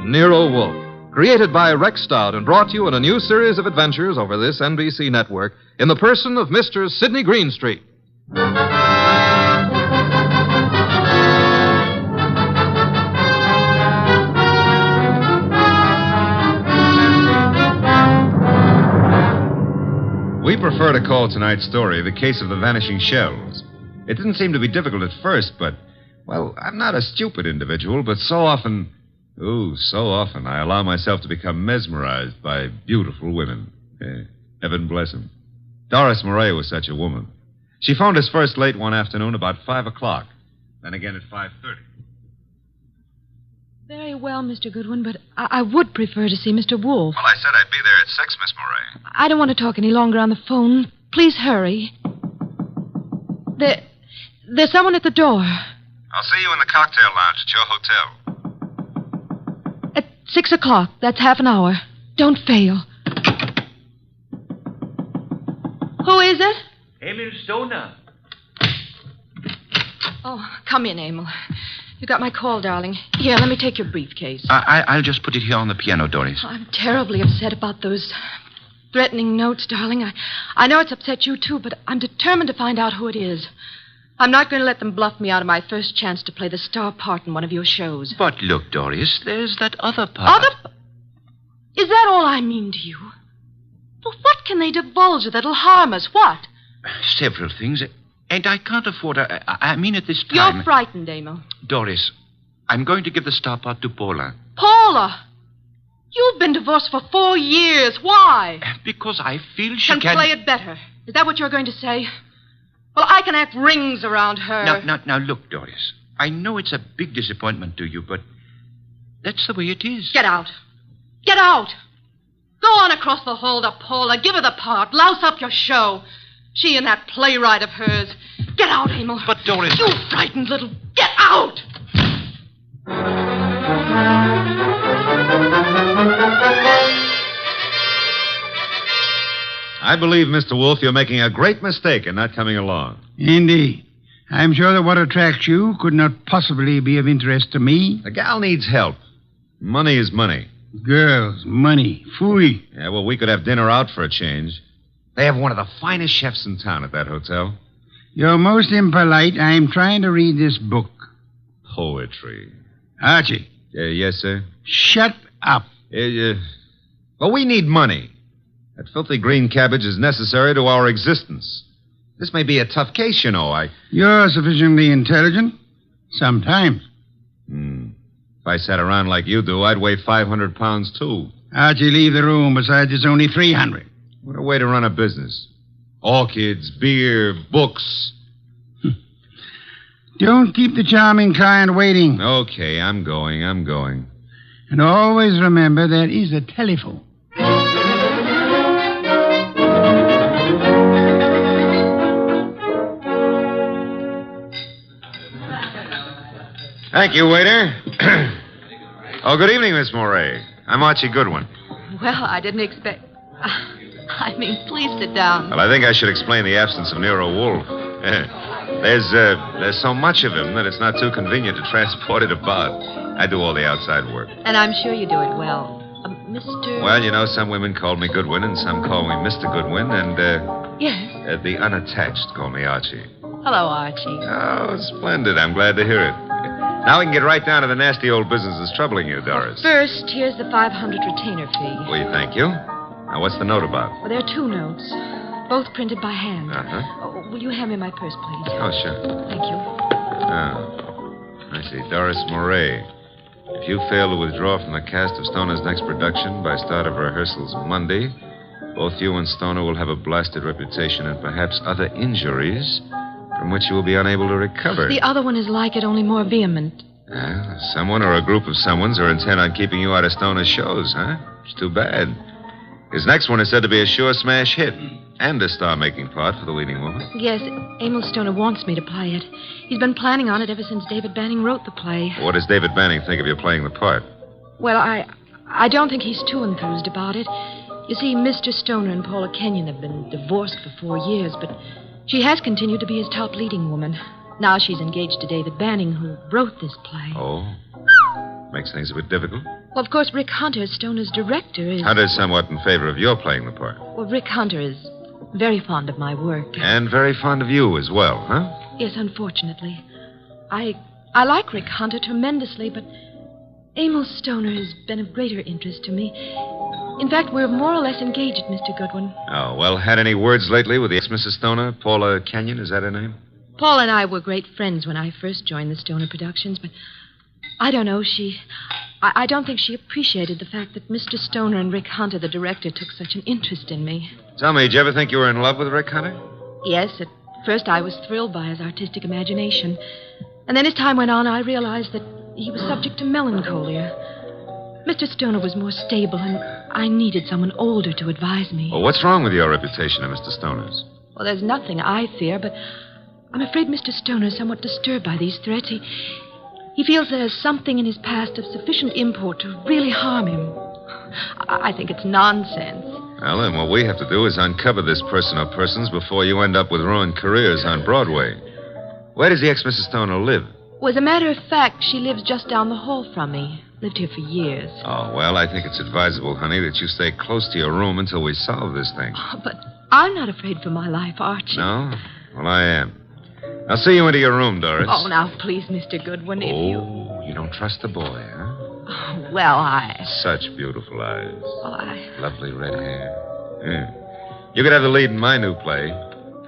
Nero Wolfe. Created by Rex Stout and brought you in a new series of adventures over this NBC network in the person of Mr. Sidney Greenstreet. We prefer to call tonight's story the case of the vanishing shells. It didn't seem to be difficult at first, but, well, I'm not a stupid individual, but so often I allow myself to become mesmerized by beautiful women. Heaven bless them. Doris Murray was such a woman. She phoned us first late one afternoon about 5 o'clock, then again at 5:30. Very well, Mr. Goodwin, but I would prefer to see Mr. Wolfe. Well, I said I'd be there at 6, Miss Murray. I don't want to talk any longer on the phone. Please hurry. There's someone at the door. I'll see you in the cocktail lounge at your hotel. At 6 o'clock. That's half an hour. Don't fail. Who is it? Emil Stoner. Oh, come in, Emil. You got my call, darling. Here, let me take your briefcase. I'll just put it here on the piano, Doris. I'm terribly upset about those threatening notes, darling. I know it's upset you, too, but I'm determined to find out who it is. I'm not going to let them bluff me out of my first chance to play the star part in one of your shows. But look, Doris, there's that other part. Is that all I mean to you? Well, what can they divulge that'll harm us? What? Several things. And I can't afford... I mean at this time... You're frightened, Emil. Doris, I'm going to give the star part to Paula. Paula! You've been divorced for 4 years. Why? Because I feel she can play it better. Is that what you're going to say? Well, I can act rings around her. Now, look, Doris. I know it's a big disappointment to you, but that's the way it is. Get out. Get out. Go on across the hall to Paula. Give her the part. Louse up your show. She and that playwright of hers. Get out, Emil. But Doris... You frightened little... Get out! I believe, Mr. Wolfe, you're making a great mistake in not coming along. Indeed. I'm sure that what attracts you could not possibly be of interest to me. The gal needs help. Money is money. Girls, money, phooey. Yeah, well, we could have dinner out for a change. They have one of the finest chefs in town at that hotel. You're most impolite. I'm trying to read this book. Poetry. Archie. Yes, sir? Shut up. Well, we need money. That filthy green cabbage is necessary to our existence. This may be a tough case, you know. You're sufficiently intelligent. Sometimes. If I sat around like you do, I'd weigh 500 pounds, too. Archie, leave the room. Besides, it's only 300. What a way to run a business. Orchids, beer, books. Don't keep the charming client waiting. Okay, I'm going. And always remember there is a telephone. Thank you, waiter. Oh, good evening, Miss Moray. I'm Archie Goodwin. Well, I didn't expect... please sit down. Well, I think I should explain the absence of Nero Wolfe. There's so much of him that it's not too convenient to transport it about. I do all the outside work. And I'm sure you do it well. Mr... Well, you know, some women call me Goodwin and some call me Mr. Goodwin, and, Yes? the unattached call me Archie. Hello, Archie. Oh, splendid. I'm glad to hear it. Now we can get right down to the nasty old business that's troubling you, Doris. First, here's the 500 retainer fee. Well, thank you. Now, what's the note about? Well, there are 2 notes, both printed by hand. Uh-huh. Will you hand me my purse, please? Oh, sure. Thank you. I see. Doris Moray. If you fail to withdraw from the cast of Stoner's next production by start of rehearsals Monday, both you and Stoner will have a blasted reputation and perhaps other injuries from which you will be unable to recover. The other one is like it, only more vehement. Someone or a group of someones are intent on keeping you out of Stoner's shows, huh? It's too bad. His next one is said to be a sure smash hit and a star-making part for the leading woman. Yes, Emil Stoner wants me to play it. He's been planning on it ever since David Banning wrote the play. What does David Banning think of you playing the part? Well, I don't think he's too enthused about it. You see, Mr. Stoner and Paula Kenyon have been divorced for 4 years, but she has continued to be his top leading woman. Now she's engaged to David Banning, who wrote this play. Oh? Makes things a bit difficult. Well, of course, Rick Hunter, Stoner's director, is... Hunter's somewhat in favor of your playing the part. Well, Rick Hunter is very fond of my work. And very fond of you as well, huh? Yes, unfortunately. I like Rick Hunter tremendously, but Emil Stoner has been of greater interest to me. In fact, we're more or less engaged, Mr. Goodwin. Oh, well, had any words lately with the ex-Mrs. Stoner? Paula Kenyon, is that her name? Paul and I were great friends when I first joined the Stoner Productions, but I don't know, I don't think she appreciated the fact that Mr. Stoner and Rick Hunter, the director, took such an interest in me. Tell me, did you ever think you were in love with Rick Hunter? Yes, at first I was thrilled by his artistic imagination. And then as time went on, I realized that he was subject to melancholia. Mr. Stoner was more stable, and I needed someone older to advise me. Well, what's wrong with your reputation of Mr. Stoner's? Well, there's nothing I fear, but I'm afraid Mr. Stoner is somewhat disturbed by these threats. He feels there's something in his past of sufficient import to really harm him. I think it's nonsense. Well, then what we have to do is uncover this person or persons before you end up with ruined careers on Broadway. Where does the ex-Mrs. Stoner live? Well, as a matter of fact, she lives just down the hall from me. Lived here for years. Oh, well, I think it's advisable, honey, that you stay close to your room until we solve this thing. Oh, but I'm not afraid for my life, Archie. No? Well, I am. I'll see you into your room, Doris. Oh, now, please, Mr. Goodwin, if you... Oh, you don't trust the boy, huh? Oh, well, Such beautiful eyes. Oh, Lovely red hair. Yeah. You could have the lead in my new play.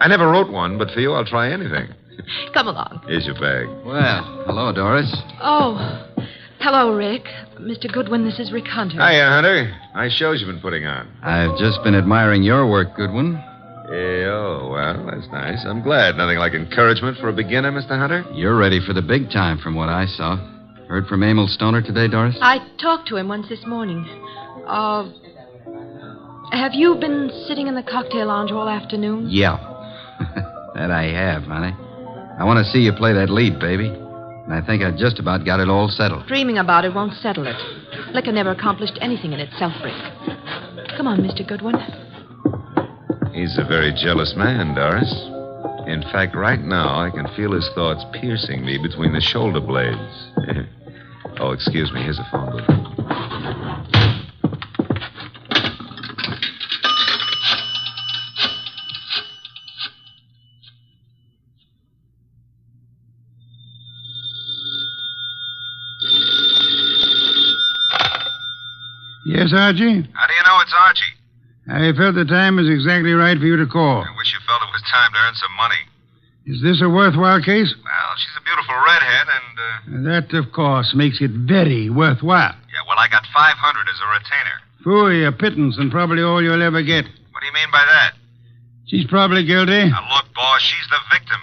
I never wrote one, but for you, I'll try anything. Come along. Here's your bag. Well, hello, Doris. Oh, hello, Rick. Mr. Goodwin, this is Rick Hunter. Hiya, Hunter. Nice shows you've been putting on. I've just been admiring your work, Goodwin. Yeah, oh, well, that's nice. I'm glad. Nothing like encouragement for a beginner, Mr. Hunter. You're ready for the big time from what I saw. Heard from Emil Stoner today, Doris? I talked to him once this morning. Have you been sitting in the cocktail lounge all afternoon? Yeah. That I have, honey. I want to see you play that lead, baby. And I think I just about got it all settled. Dreaming about it won't settle it. Liquor never accomplished anything in itself, Rick. Come on, Mr. Goodwin. He's a very jealous man, Doris. In fact, right now, I can feel his thoughts piercing me between the shoulder blades. Oh, excuse me. Here's a phone book. Yes, Archie? How do you know it's Archie? I felt the time was exactly right for you to call. I wish you felt it was time to earn some money. Is this a worthwhile case? Well, she's a beautiful redhead, and, That, of course, makes it very worthwhile. Yeah, well, I got 500 as a retainer. Phooey, a pittance, and probably all you'll ever get. What do you mean by that? She's probably guilty. Now, look, boss, she's the victim.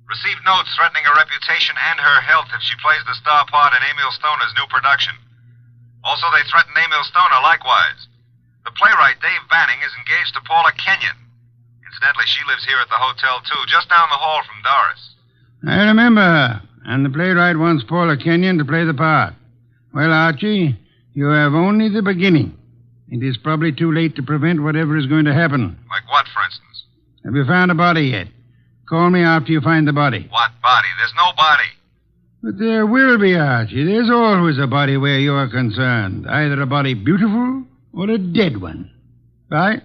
Received notes threatening her reputation and her health if she plays the star part in Emil Stoner's new production. Also, they threatened Emil Stoner likewise. The playwright, Dave Vanning, is engaged to Paula Kenyon. Incidentally, she lives here at the hotel, too, just down the hall from Doris. I remember her. And the playwright wants Paula Kenyon to play the part. Well, Archie, you have only the beginning. It is probably too late to prevent whatever is going to happen. Like what, for instance? Have you found a body yet? Call me after you find the body. What body? There's no body. But there will be, Archie. There's always a body where you are concerned. Either a body beautiful or a dead one. Right?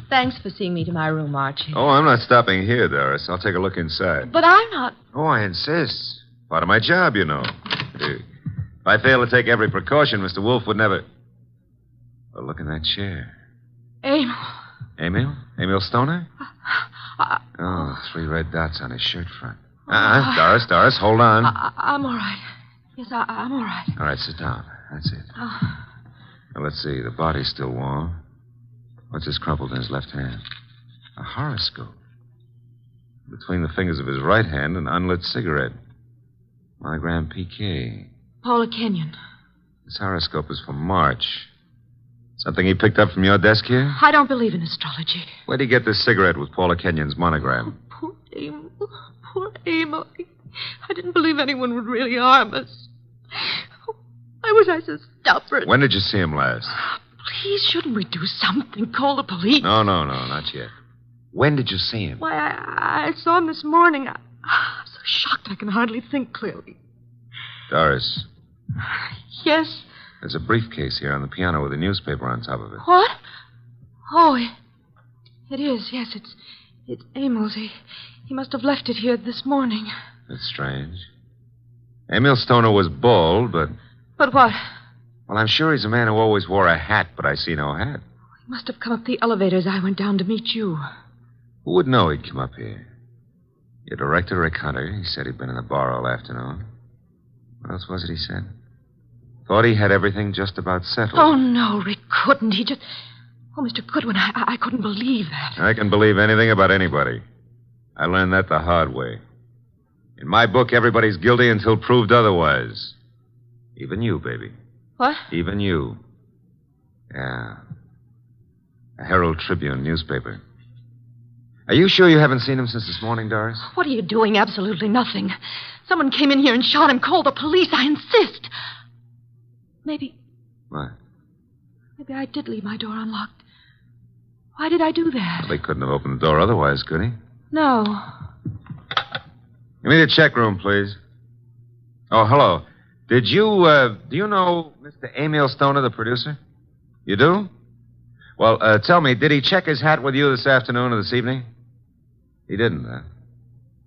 Thanks for seeing me to my room, Archie. Oh, I'm not stopping here, Doris. I'll take a look inside. But I'm not. Oh, I insist. Part of my job, you know. If I fail to take every precaution, Mr. Wolfe would never... Oh, look in that chair. Emil. Emil? Emil Stoner? Oh, 3 red dots on his shirt front. Doris, hold on. I'm all right. Yes, I'm all right. All right, sit down. That's it. Now, let's see. The body's still warm. What's this crumpled in his left hand? A horoscope. Between the fingers of his right hand, an unlit cigarette. Monogram PK. Paula Kenyon. This horoscope is for March. Something he picked up from your desk here? I don't believe in astrology. Where'd he get this cigarette with Paula Kenyon's monogram? Poor Emil. Poor Emil. I didn't believe anyone would really harm us. Why was I so stubborn? When did you see him last? Please, shouldn't we do something? Call the police? No, not yet. When did you see him? Why, I saw him this morning. I'm so shocked I can hardly think clearly. Doris. Yes? There's a briefcase here on the piano with a newspaper on top of it. What? Oh, it is. Yes, it's Emil's. He must have left it here this morning. That's strange. Emil Stoner was bald, but... But what? Well, I'm sure he's a man who always wore a hat, but I see no hat. He must have come up the elevator as I went down to meet you. Who would know he'd come up here? Your director, Rick Hunter, he said he'd been in the bar all afternoon. What else was it he said? Thought he had everything just about settled. Oh, no, Rick couldn't. He just... Oh, Mr. Goodwin, I couldn't believe that. I can believe anything about anybody. I learned that the hard way. In my book, everybody's guilty until proved otherwise. Even you, baby. What? Even you. Yeah. A Herald Tribune newspaper. Are you sure you haven't seen him since this morning, Doris? What are you doing? Absolutely nothing. Someone came in here and shot him. Call the police. I insist. Maybe... What? Maybe I did leave my door unlocked. Why did I do that? Well, he couldn't have opened the door otherwise, could he? No. Give me the check room, please. Oh, hello. Do you know Mr. Emil Stoner, the producer? You do? Well, tell me, did he check his hat with you this afternoon or this evening? He didn't, huh?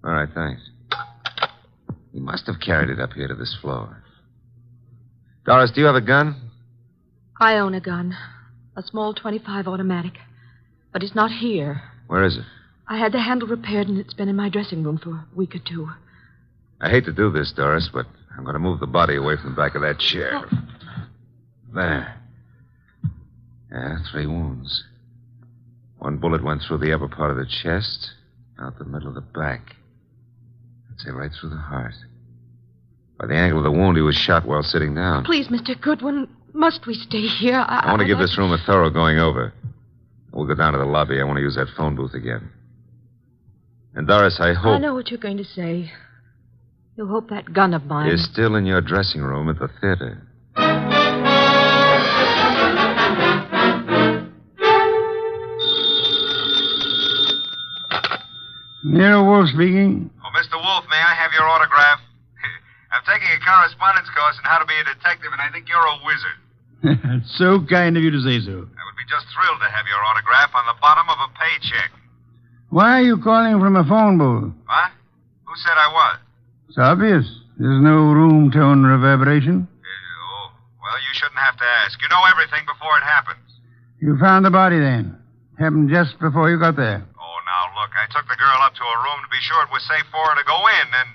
All right, thanks. He must have carried it up here to this floor. Doris, do you have a gun? I own a gun. A small .25 automatic. But it's not here. Where is it? I had the handle repaired, and it's been in my dressing room for a week or 2. I hate to do this, Doris, but I'm going to move the body away from the back of that chair. Oh. There. Yeah, 3 wounds. 1 bullet went through the upper part of the chest, out the middle of the back. I'd say right through the heart. By the angle of the wound, he was shot while sitting down. Please, Mr. Goodwin, Must we stay here? I want to give this room a thorough going over. We'll go down to the lobby. I want to use that phone booth again. And, Doris, I hope... I know what you're going to say. You hope that gun of mine... is still in your dressing room at the theater. Nero Wolfe speaking. Oh, Mr. Wolfe, may I have your autograph? I'm taking a correspondence course on how to be a detective, and I think you're a wizard. It's so kind of you to say so. I would be just thrilled to have your autograph on the bottom of a paycheck. Why are you calling from a phone booth? What? Who said I was? It's obvious. There's no room tone reverberation. Well, you shouldn't have to ask. You know everything before it happens. You found the body then. Happened just before you got there. Oh, now, look, I took the girl up to her room to be sure it was safe for her to go in, and...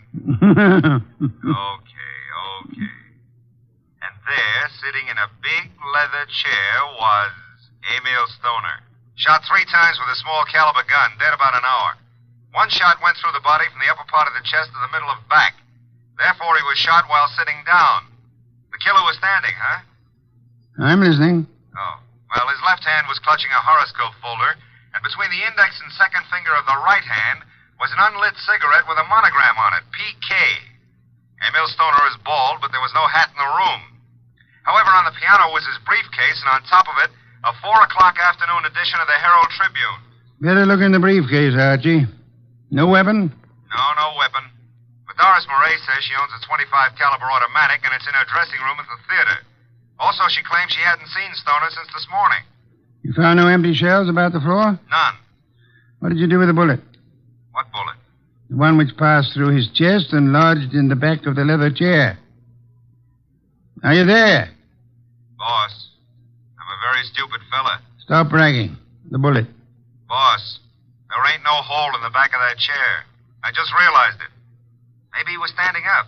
Okay. And there, sitting in a big leather chair, was Emil Stoner. Shot 3 times with a small caliber gun, dead about an hour. One shot went through the body from the upper part of the chest to the middle of back. Therefore, he was shot while sitting down. The killer was standing, huh? I'm listening. Oh. Well, his left hand was clutching a horoscope folder, and between the index and second finger of the right hand was an unlit cigarette with a monogram on it, PK. Emil Stoner is bald, but there was no hat in the room. However, on the piano was his briefcase, and on top of it, a 4:00 afternoon edition of the Herald Tribune. Better look in the briefcase, Archie. No weapon? No weapon. But Doris Murray says she owns a .25 caliber automatic, and it's in her dressing room at the theater. Also, she claims she hadn't seen Stoner since this morning. You found no empty shells about the floor? None. What did you do with the bullet? What bullet? The one which passed through his chest and lodged in the back of the leather chair. Are you there? Boss, I'm a very stupid fella. Stop bragging. The bullet. Boss, there ain't no hole in the back of that chair. I just realized it. Maybe he was standing up.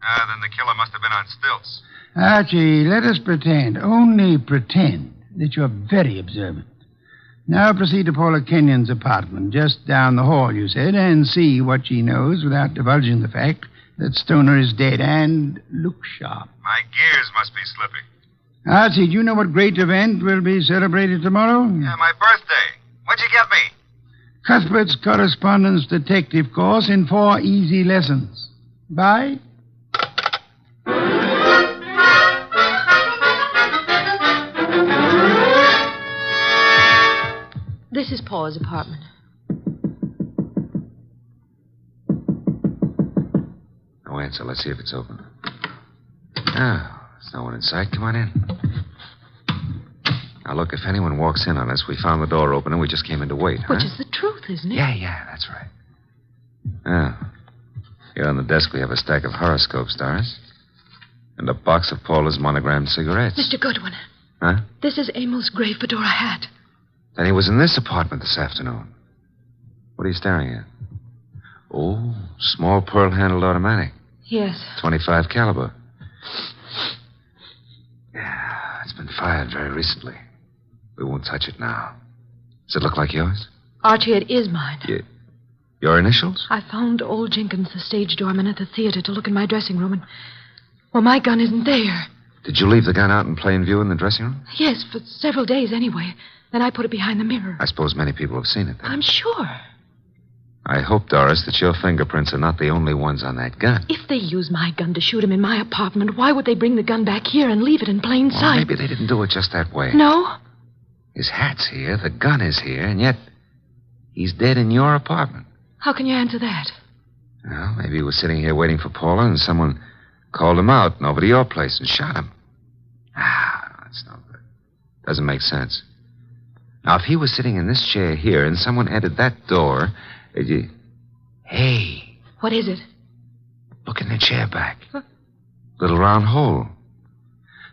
Then the killer must have been on stilts. Archie, let us pretend, only pretend, that you're very observant. Now proceed to Paula Kenyon's apartment, just down the hall, you said, and see what she knows without divulging the fact that Stoner is dead, and look sharp. My gears must be slipping. Archie, do you know what great event will be celebrated tomorrow? Yeah, my birthday. What'd you get me? Cuthbert's correspondence detective course in 4 easy lessons. Bye. This is Paula's apartment. No answer. Let's see if it's open. Oh, there's no one in sight. Come on in. Now, look, if anyone walks in on us, we found the door open and we just came in to wait, huh? Which is the truth, isn't it? Yeah, that's right. Oh. Here on the desk we have a stack of horoscopes, Doris. And a box of Paula's monogrammed cigarettes. Mr. Goodwin. Huh? This is Emil's gray fedora hat. Then he was in this apartment this afternoon. What are you staring at? Oh, small pearl-handled automatic. Yes. .25 caliber. Yeah, it's been fired very recently. We won't touch it now. Does it look like yours? Archie, it is mine. Your initials? I found old Jenkins, the stage doorman at the theater, to look in my dressing room, and... well, my gun isn't there. Did you leave the gun out in plain view in the dressing room? Yes, for several days anyway. Then I put it behind the mirror. I suppose many people have seen it then. I'm sure. I hope, Doris, that your fingerprints are not the only ones on that gun. If they use my gun to shoot him in my apartment, why would they bring the gun back here and leave it in plain Well, sight? maybe they didn't do it just that way. No? His hat's here, the gun is here, and yet he's dead in your apartment. How can you answer that? Well, maybe he was sitting here waiting for Paula, and someone called him out and over to your place and shot him. That's no good. Doesn't make sense. Now, if he was sitting in this chair here and someone entered that door, Hey. What is it? Look in the chair back. Huh? Little round hole.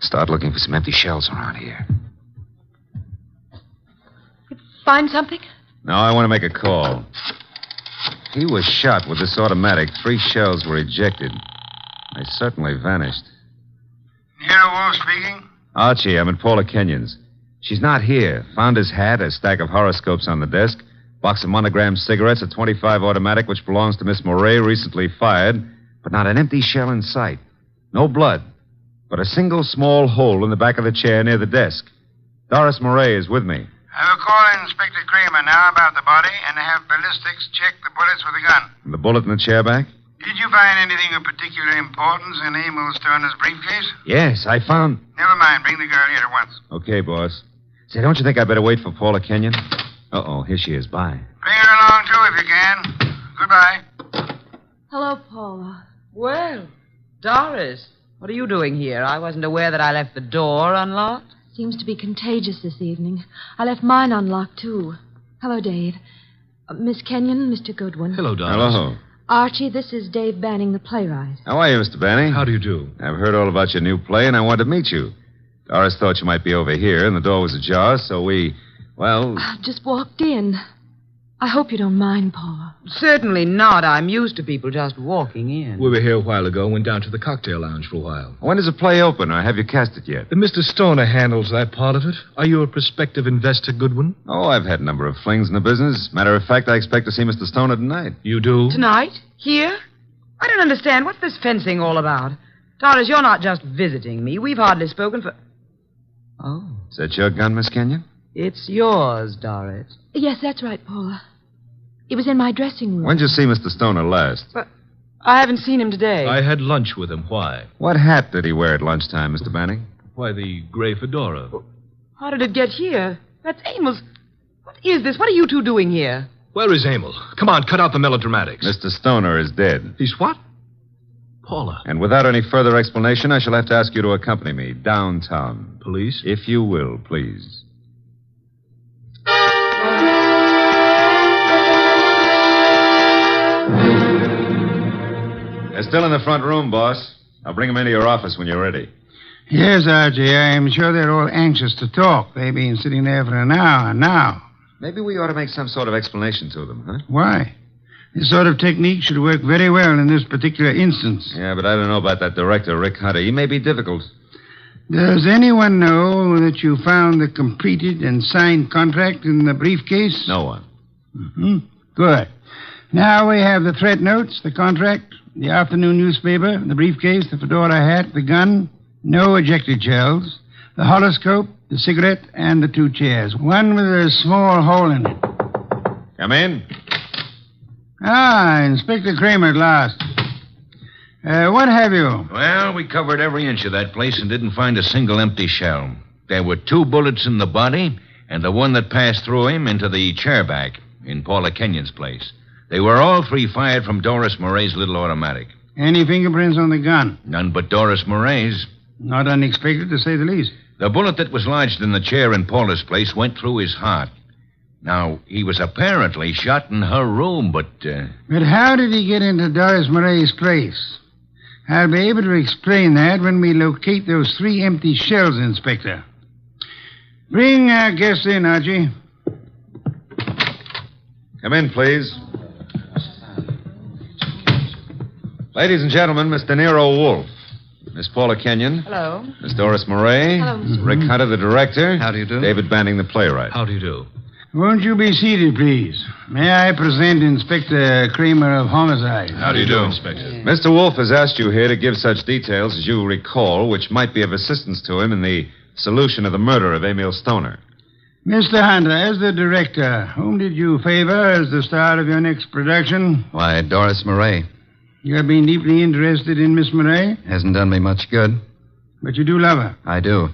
Start looking for some empty shells around here. Find something? No, I want to make a call. He was shot with this automatic. 3 shells were ejected. They certainly vanished. Nero Wolfe speaking? Archie, I'm at Paula Kenyon's. She's not here. Found his hat, a stack of horoscopes on the desk, box of monogrammed cigarettes, a .25 automatic which belongs to Miss Moray, recently fired, but not an empty shell in sight. No blood. but a single small hole in the back of the chair near the desk. Doris Murray is with me. I will call Inspector Kramer now about the body and have ballistics check the bullets with the gun. The bullet in the chair back? Did you find anything of particular importance in Emil Stoner's briefcase? Yes, I found... Never mind. Bring the girl here at once. Okay, boss. Say, don't you think I'd better wait for Paula Kenyon? Uh-oh, here she is. Bye. Bring her along, too, if you can. Goodbye. Hello, Paula. Well, Doris, what are you doing here? I wasn't aware that I left the door unlocked. Seems to be contagious this evening. I left mine unlocked, too. Hello, Dave. Miss Kenyon, Mr. Goodwin. Hello, Doris. Hello. Archie, this is Dave Banning, the playwright. How are you, Mr. Banning? How do you do? I've heard all about your new play, and I wanted to meet you. Doris thought you might be over here, and the door was ajar, so we, well... I just walked in. I hope you don't mind, Paula. Certainly not. I'm used to people just walking in. We were here a while ago and went down to the cocktail lounge for a while. When does the play open, or have you cast it yet? Mr. Stoner handles that part of it. Are you a prospective investor, Goodwin? Oh, I've had a number of flings in the business. Matter of fact, I expect to see Mr. Stoner tonight. You do? Tonight? Here? I don't understand. What's this fencing all about? Doris, you're not just visiting me. We've hardly spoken for... Oh. Is that your gun, Miss Kenyon? It's yours, Doris. Yes, that's right, Paula. It was in my dressing room. When did you see Mr. Stoner last? But I haven't seen him today. I had lunch with him. Why? What hat did he wear at lunchtime, Mr. Banning? Why, the gray fedora. How did it get here? That's Emil's. What is this? What are you two doing here? Where is Emil? Come on, cut out the melodramatics. Mr. Stoner is dead. He's what? Paula. And without any further explanation, I shall have to ask you to accompany me downtown. Police? If you will, please. They're still in the front room, boss. I'll bring them into your office when you're ready. Yes, Archie. I'm sure they're all anxious to talk. They've been sitting there for an hour now. Maybe we ought to make some sort of explanation to them, huh? Why? This sort of technique should work very well in this particular instance. Yeah, but I don't know about that director, Rick Hunter. He may be difficult. Does anyone know that you found the completed and signed contract in the briefcase? No one. Mm-hmm. Good. Now we have the threat notes, the contract, the afternoon newspaper, the briefcase, the fedora hat, the gun, no ejected shells, the horoscope, the cigarette, and the two chairs. One with a small hole in it. Come in. Ah, Inspector Kramer at last. What have you? Well, we covered every inch of that place and didn't find a single empty shell. There were 2 bullets in the body and the one that passed through him into the chair back in Paula Kenyon's place. They were all 3 fired from Doris Murray's little automatic. Any fingerprints on the gun? None but Doris Murray's. Not unexpected, to say the least. The bullet that was lodged in the chair in Paula's place went through his heart. Now, he was apparently shot in her room, but... But how did he get into Doris Murray's place? I'll be able to explain that when we locate those 3 empty shells, Inspector. Bring our guest in, Archie. Come in, please. Ladies and gentlemen, Mr. Nero Wolfe. Miss Paula Kenyon. Hello. Miss Doris Murray. Hello, Mr. Rick Hunter, the director. How do you do? David Banning, the playwright. How do you do? Won't you be seated, please? May I present Inspector Kramer of Homicide? How do you do, Inspector? Mr. Wolfe has asked you here to give such details as you recall, which might be of assistance to him in the solution of the murder of Emil Stoner. Mr. Hunter, as the director, whom did you favor as the star of your next production? Why, Doris Murray. You have been deeply interested in Miss Murray? Hasn't done me much good. But you do love her? I do.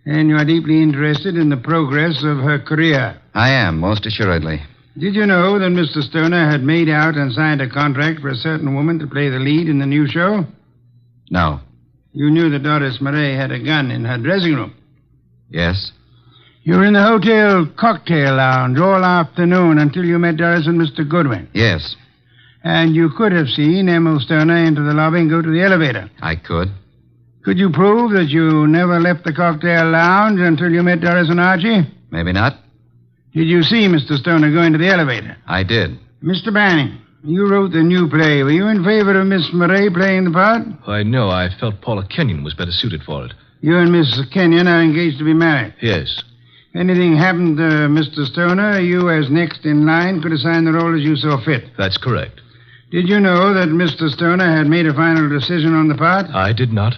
And you are deeply interested in the progress of her career? I am, most assuredly. Did you know that Mr. Stoner had made out and signed a contract for a certain woman to play the lead in the new show? No. You knew that Doris Murray had a gun in her dressing room? Yes. You were in the hotel cocktail lounge all afternoon until you met Doris and Mr. Goodwin? Yes. And you could have seen Emil Stoner into the lobby and go to the elevator? I could. Could you prove that you never left the cocktail lounge until you met Doris and Archie? Maybe not. Did you see Mr. Stoner go into the elevator? I did. Mr. Banning, you wrote the new play. Were you in favor of Miss Murray playing the part? Why, no. I felt Paula Kenyon was better suited for it. You and Miss Kenyon are engaged to be married? Yes. If anything happened to Mr. Stoner, you, as next in line, could assign the role as you saw fit. That's correct. Did you know that Mr. Stoner had made a final decision on the part? I did not.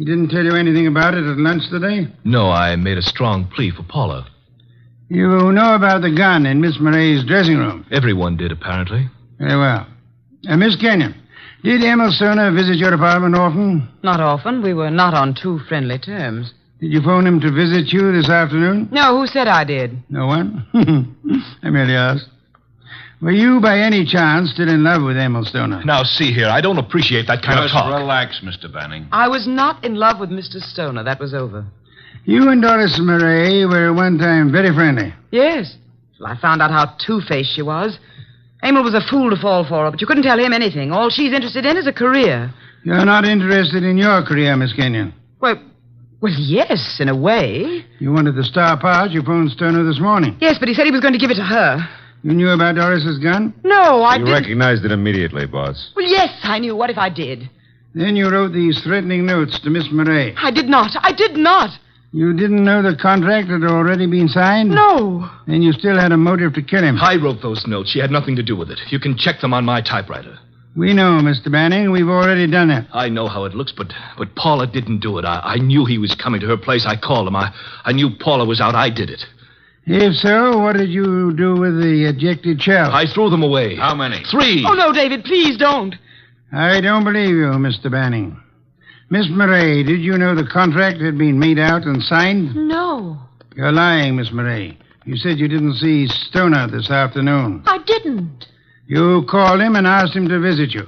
He didn't tell you anything about it at lunch today? No, I made a strong plea for Paula. You know about the gun in Miss Murray's dressing room? Everyone did, apparently. Very well. Miss Kenyon, did Emil Stoner visit your apartment often? Not often. We were not on too friendly terms. Did you phone him to visit you this afternoon? No, who said I did? No one? I merely asked. Were you, by any chance, still in love with Emil Stoner? Now, see here, I don't appreciate that kind of talk. Relax, Mr. Banning. I was not in love with Mr. Stoner. That was over. You and Doris Murray were at one time very friendly. Yes. Well, I found out how two-faced she was. Emil was a fool to fall for her, but you couldn't tell him anything. All she's interested in is a career. You're not interested in your career, Miss Kenyon? Well, yes, in a way. You wanted the star part. You phoned Stoner this morning. Yes, but he said he was going to give it to her. You knew about Doris's gun? No, I didn't. You recognized it immediately, boss. Well, yes, I knew. What if I did? Then you wrote these threatening notes to Miss Murray. I did not. I did not. You didn't know the contract had already been signed? No. Then you still had a motive to kill him. I wrote those notes. She had nothing to do with it. You can check them on my typewriter. We know, Mr. Banning. We've already done that. I know how it looks, but Paula didn't do it. I knew he was coming to her place. I called him. I knew Paula was out. I did it. If so, what did you do with the ejected shells? I threw them away. How many? 3. Oh, no, David, please don't. I don't believe you, Mr. Banning. Miss Murray, did you know the contract had been made out and signed? No, You're lying, Miss Murray. You said you didn't see Stoner this afternoon. I didn't. You called him and asked him to visit you.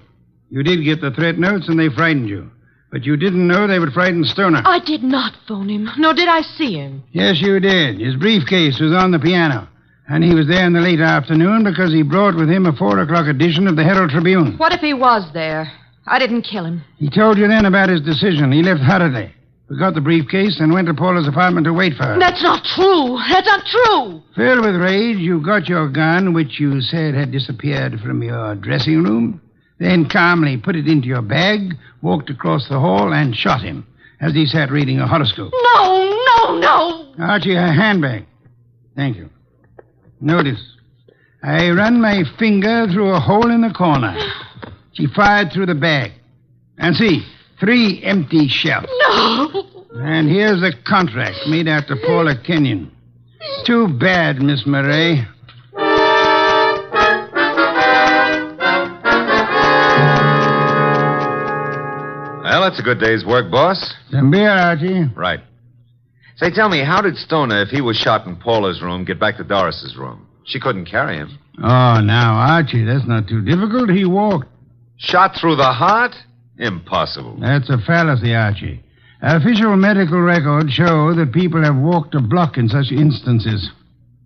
You did get the threat notes and they frightened you. But you didn't know they would frighten Stoner. I did not phone him, nor did I see him. Yes, you did. His briefcase was on the piano. And he was there in the late afternoon because he brought with him a 4 o'clock edition of the Herald Tribune. What if he was there? I didn't kill him. He told you then about his decision. He left hurriedly, forgot the briefcase, and went to Paula's apartment to wait for her. That's not true. That's not true. Filled with rage, you got your gun, which you said had disappeared from your dressing room, then calmly put it into your bag, walked across the hall, and shot him as he sat reading a horoscope. No. Archie, her handbag. Thank you. Notice, I run my finger through a hole in the corner. She fired through the bag. And see, 3 empty shells. No. And here's the contract made out to Paula Kenyon. Too bad, Miss Murray. Well, that's a good day's work, boss. Some beer, Archie. Right. Say, tell me, how did Stoner, if he was shot in Paula's room, get back to Doris's room? She couldn't carry him. Oh, now, Archie, that's not too difficult. He walked. Shot through the heart? Impossible. That's a fallacy, Archie. Official medical records show that people have walked a block in such instances.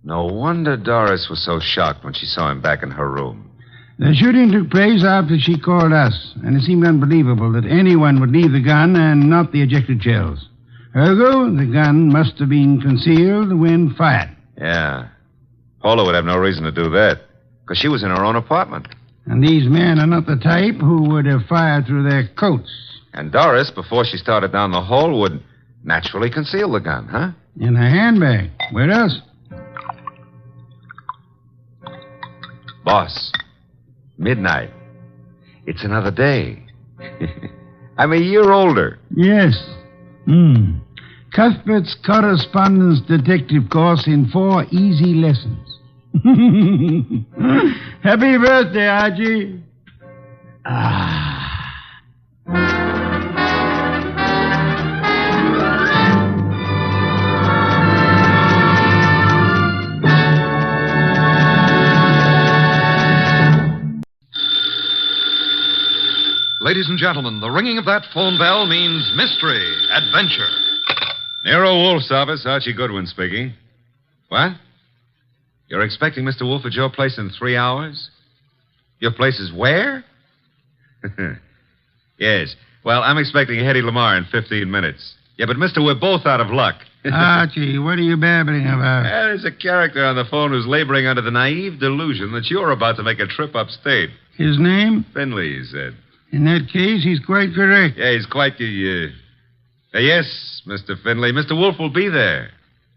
No wonder Doris was so shocked when she saw him back in her room. The shooting took place after she called us, and it seemed unbelievable that anyone would leave the gun and not the ejected shells. Ergo, the gun must have been concealed when fired. Yeah. Paula would have no reason to do that, because she was in her own apartment. And these men are not the type who would have fired through their coats. And Doris, before she started down the hall, would naturally conceal the gun, huh? In her handbag. Where else? Boss, midnight. It's another day. I'm a year older. Yes. Cuthbert's correspondence detective course in 4 easy lessons. Happy birthday, Archie. Ladies and gentlemen, the ringing of that phone bell means mystery, adventure. Nero Wolfe's office, Archie Goodwin speaking. What? You're expecting Mr. Wolfe at your place in 3 hours? Your place is where? Yes. Well, I'm expecting Hedy Lamarr in 15 minutes. Yeah, but mister, we're both out of luck. Archie, what are you babbling about? There's a character on the phone who's laboring under the naive delusion that you're about to make a trip upstate. His name? Finley, he said. In that case, he's quite correct. Yeah, he's quite yes, Mr. Finley. Mr. Wolfe will be there.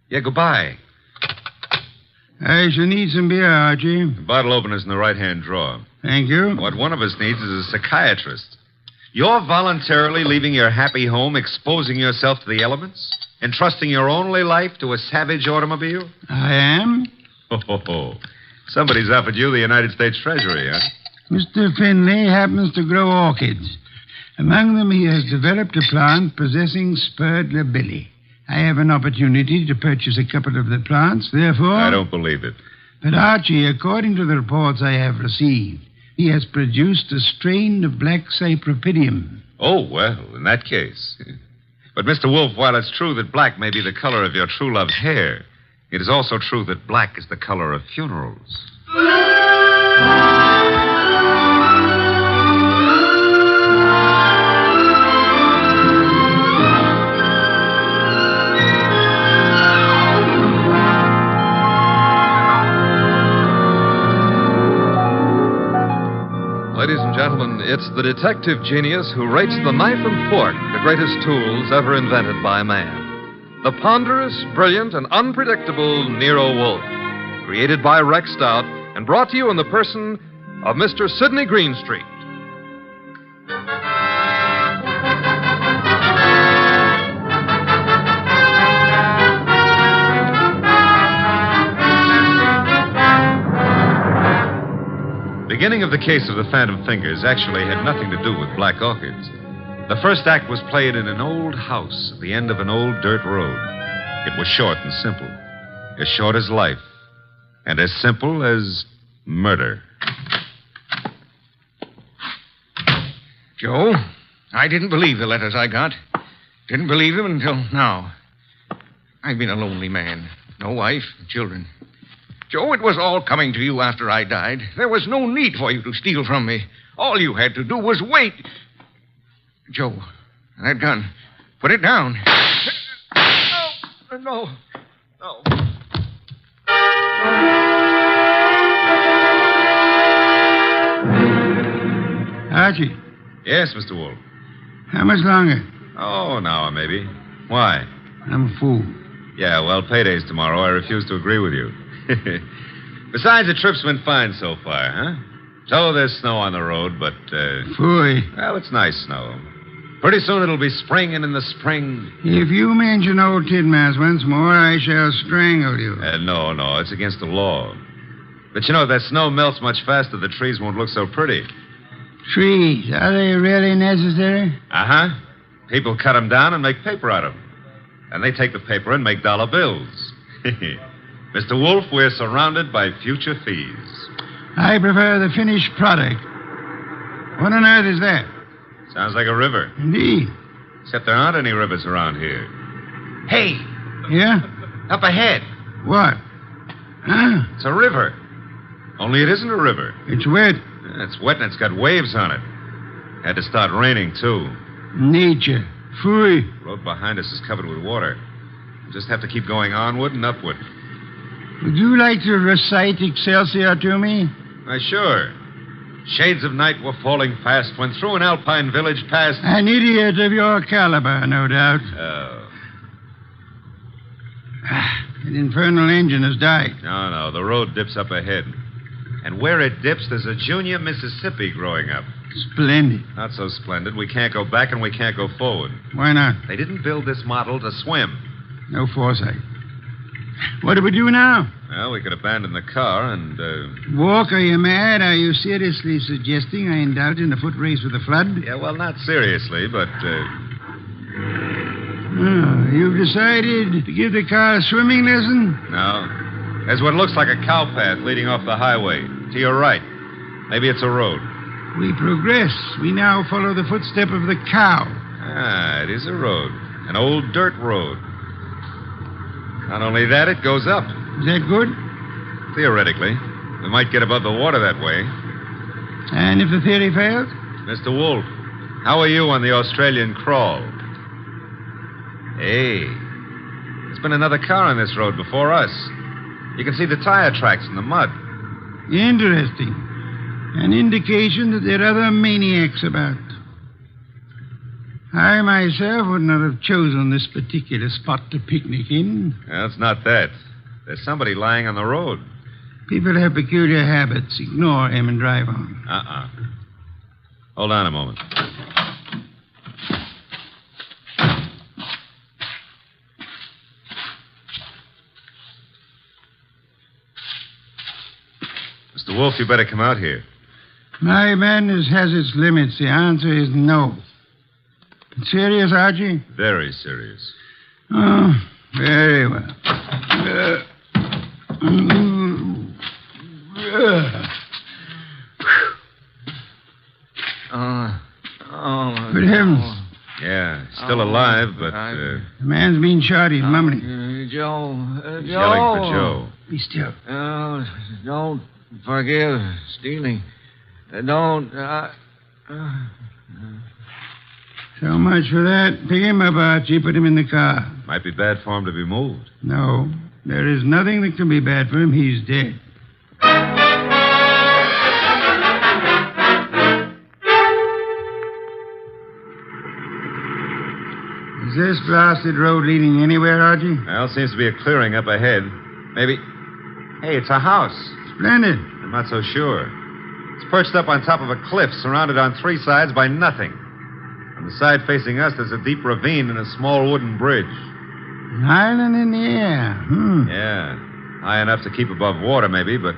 Yeah, goodbye. I shall need some beer, Archie. The bottle opener's in the right-hand drawer. Thank you. What one of us needs is a psychiatrist. You're voluntarily leaving your happy home, exposing yourself to the elements, entrusting your only life to a savage automobile? I am. Oh. Somebody's offered you the United States Treasury, huh? Mr. Finley happens to grow orchids. Among them, he has developed a plant possessing spurred labilli. I have an opportunity to purchase a couple of the plants, therefore... I don't believe it. But, Archie, according to the reports I have received, he has produced a strain of black cypripedium. Oh, well, in that case. But, Mr. Wolfe, while it's true that black may be the color of your true love's hair, it is also true that black is the color of funerals. Ladies and gentlemen, it's the detective genius who rates the knife and fork the greatest tools ever invented by man. The ponderous, brilliant, and unpredictable Nero Wolfe. Created by Rex Stout and brought to you in the person of Mr. Sidney Greenstreet. The beginning of the case of the Phantom Fingers actually had nothing to do with black orchids. The first act was played in an old house at the end of an old dirt road. It was short and simple. As short as life. And as simple as murder. Joe, I didn't believe the letters I got. Didn't believe them until now. I've been a lonely man. No wife, children. Joe, it was all coming to you after I died. There was no need for you to steal from me. All you had to do was wait. Joe, that gun. Put it down. No. Archie. Yes, Mr. Wolfe. How much longer? Oh, an hour, maybe. Why? I'm a fool. Yeah, well, payday's tomorrow. I refuse to agree with you. Besides, the trip's been fine so far, huh? So there's snow on the road, but, Phooey. Well, it's nice snow. Pretty soon it'll be spring, and in the spring... If you mention old Tidmas once more, I shall strangle you. No, it's against the law. But you know, if that snow melts much faster, the trees won't look so pretty. Trees, are they really necessary? Uh-huh. People cut them down and make paper out of them. And they take the paper and make dollar bills. Mr. Wolfe, we're surrounded by future fees. I prefer the finished product. What on earth is that? Sounds like a river. Indeed. Except there aren't any rivers around here. Hey! Yeah? Up ahead. What? Huh? It's a river. Only it isn't a river. It's wet. It's wet and it's got waves on it. Had to start raining, too. Nature. Phooey. The road behind us is covered with water. We'll just have to keep going onward and upward. Would you like to recite Excelsior to me? Why, sure. Shades of night were falling fast when through an alpine village passed... An idiot of your caliber, no doubt. Oh. That infernal engine has died. No, the road dips up ahead. And where it dips, there's a junior Mississippi growing up. Splendid. Not so splendid. We can't go back and we can't go forward. Why not? They didn't build this model to swim. No foresight. What do we do now? Well, we could abandon the car and, Walk, are you mad? Are you seriously suggesting I indulge in a foot race with the flood? Yeah, well, not seriously, but, Oh, you've decided to give the car a swimming lesson? No. There's what looks like a cow path leading off the highway. To your right. Maybe it's a road. We progress. We now follow the footstep of the cow. Ah, it is a road. An old dirt road. Not only that, it goes up. Is that good? Theoretically. We might get above the water that way. And if the theory fails? Mr. Wolfe, how are you on the Australian crawl? Hey, there's been another car on this road before us. You can see the tire tracks in the mud. Interesting. An indication that there are other maniacs about. I myself would not have chosen this particular spot to picnic in. Well, it's not that. There's somebody lying on the road. People have peculiar habits. Ignore him and drive on. Hold on a moment. Wolfe, you better come out here. My madness has its limits. The answer is no. Serious, Archie? Very serious. Oh, very well. Good heavens. Yeah, still alive, but... The man's been shot. He's mumbling. Joe. He's yelling for Joe. Be still. Don't forgive stealing. Don't. So much for that. Pick him up, Archie. Put him in the car. Might be bad for him to be moved. No. There is nothing that can be bad for him. He's dead. Is this blasted road leading anywhere, Archie? Well, seems to be a clearing up ahead. Maybe... Hey, it's a house. Splendid. I'm not so sure. It's perched up on top of a cliff, surrounded on three sides by nothing. On the side facing us, there's a deep ravine and a small wooden bridge. An island in the air. Yeah. High enough to keep above water, maybe, but...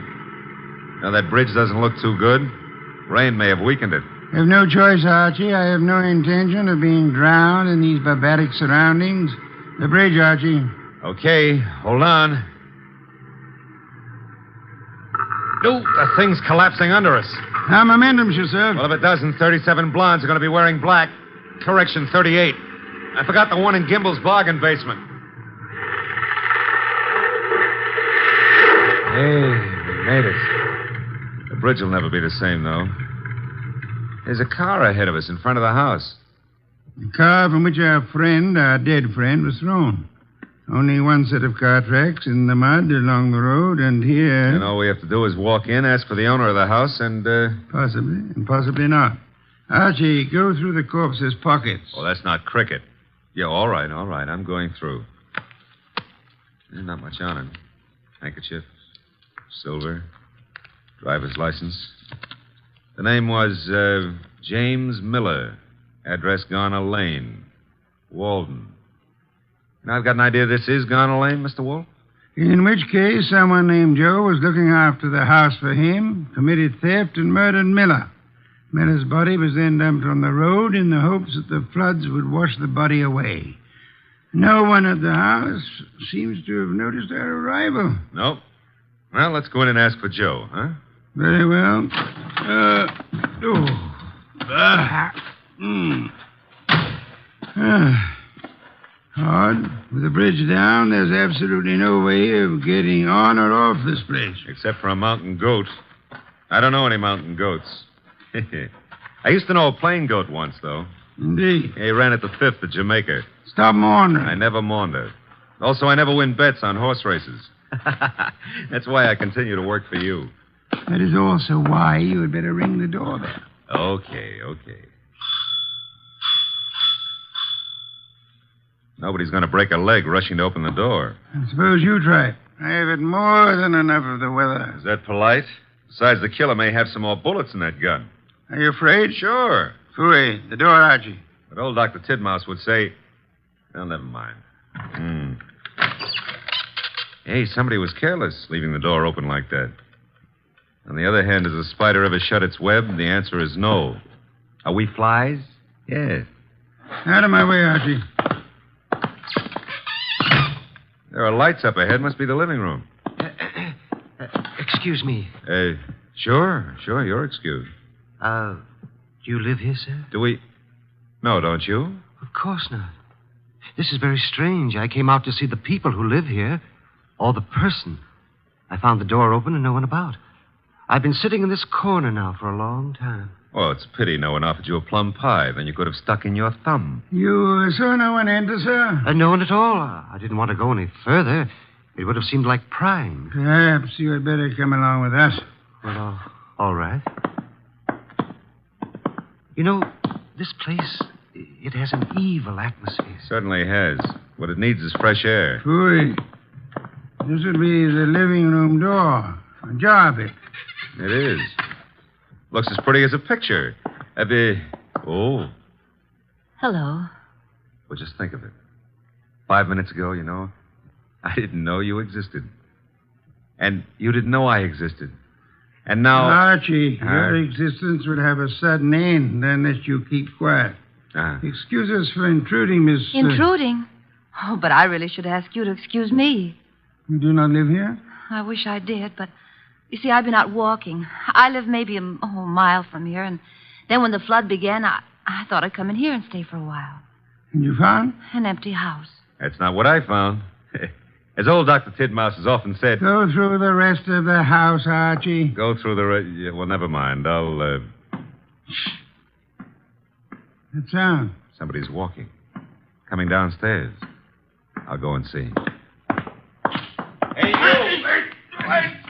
Now, that bridge doesn't look too good. Rain may have weakened it. I have no choice, Archie. I have no intention of being drowned in these barbaric surroundings. The bridge, Archie. Okay, hold on. No, the thing's collapsing under us. How momentum, sir? Well, if it doesn't, 37 blondes are going to be wearing black. Correction, 38. I forgot the one in Gimbel's bargain basement. Hey, we made it. The bridge will never be the same, though. There's a car ahead of us in front of the house. The car from which our dead friend, was thrown. Only one set of car tracks in the mud along the road, and here... And all we have to do is walk in, ask for the owner of the house, and, Possibly, and possibly not. Archie, go through the corpse's pockets. Oh, that's not cricket. Yeah, all right. I'm going through. There's not much on him. Handkerchief, silver, driver's license. The name was, James Miller. Address Garner Lane. Walden. Now, I've got an idea this is Garner Lane, Mr. Wolfe. In which case, someone named Joe was looking after the house for him, committed theft, and murdered Miller. Miller's body was then dumped on the road in the hopes that the floods would wash the body away. No one at the house seems to have noticed our arrival. Nope. Well, let's go in and ask for Joe, huh? Very well. Hard. With the bridge down, there's absolutely no way of getting on or off this place. Except for a mountain goat. I don't know any mountain goats. I used to know a plain goat once, though. Indeed. He ran at the 5th at Jamaica. Stop maundering. I never maundered. Also, I never win bets on horse races. That's why I continue to work for you. That is also why you had better ring the doorbell. Okay. Nobody's going to break a leg rushing to open the door. I suppose you try it. I have had more than enough of the weather. Is that polite? Besides, the killer may have some more bullets in that gun. Are you afraid? Sure. Fooey, the door, Archie. But old Dr. Tidmouse would say... Well, never mind. Hey, somebody was careless leaving the door open like that. On the other hand, has a spider ever shut its web? The answer is no. Are we flies? Yes. Out of my way, Archie. There are lights up ahead. Must be the living room. Excuse me. Sure. You're excused. Do you live here, sir? Do we... No, don't you? Of course not. This is very strange. I came out to see the people who live here, or the person. I found the door open and no one about. I've been sitting in this corner now for a long time. Oh, it's a pity no one offered you a plum pie. Then you could have stuck in your thumb. You saw no one enter, sir? No one at all. I didn't want to go any further. It would have seemed like prying. Perhaps you had better come along with us. Well, all right. You know, this place, it has an evil atmosphere. Certainly has. What it needs is fresh air. Fooey. This would be the living room door. Ajar bit. It is. Looks as pretty as a picture. Oh. Hello. Well, just think of it. 5 minutes ago, you know, I didn't know you existed. And you didn't know I existed. And now... Archie, your existence will have a sudden end unless you keep quiet. Excuse us for intruding, Miss... Intruding? Oh, but I really should ask you to excuse me. You do not live here? I wish I did, but you see, I've been out walking. I live maybe a mile from here, and then when the flood began, I thought I'd come in here and stay for a while. And you found? An empty house. That's not what I found. As old Dr. Tidmouse has often said... Go through the rest of the house, Archie. Go through the... well, never mind. I'll, That sound? Somebody's walking. Coming downstairs. I'll go and see. Hey, you!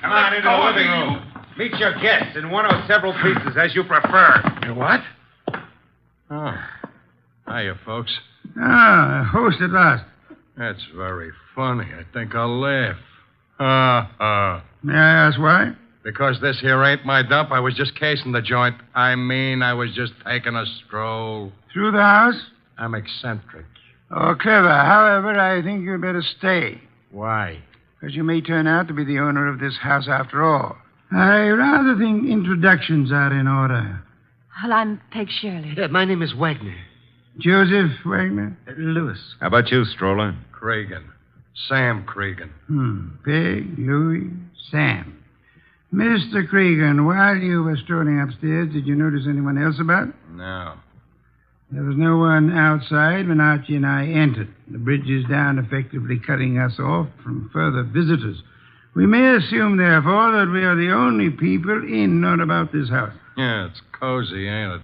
Come on into the living room. Meet your guests in one or several pieces, as you prefer. What? Oh. Hiya, folks. Ah, a host at last. That's very funny. I think I'll laugh. May I ask why? Because this here ain't my dump. I was just casing the joint. I was just taking a stroll. Through the house? I'm eccentric. Oh, clever. However, I think you'd better stay. Why? Because you may turn out to be the owner of this house after all. I rather think introductions are in order. Well, I'm Peg Shirley. My name is Wagner. Joseph Wagner? Lewis. How about you, Stroller? Cregan. Sam Cregan. Peg, Louis, Sam. Mr. Cregan, while you were strolling upstairs, did you notice anyone else about? No. There was no one outside when Archie and I entered. The bridge is down, effectively cutting us off from further visitors. We may assume, therefore, that we are the only people in or about this house. Yeah, it's cozy, ain't it?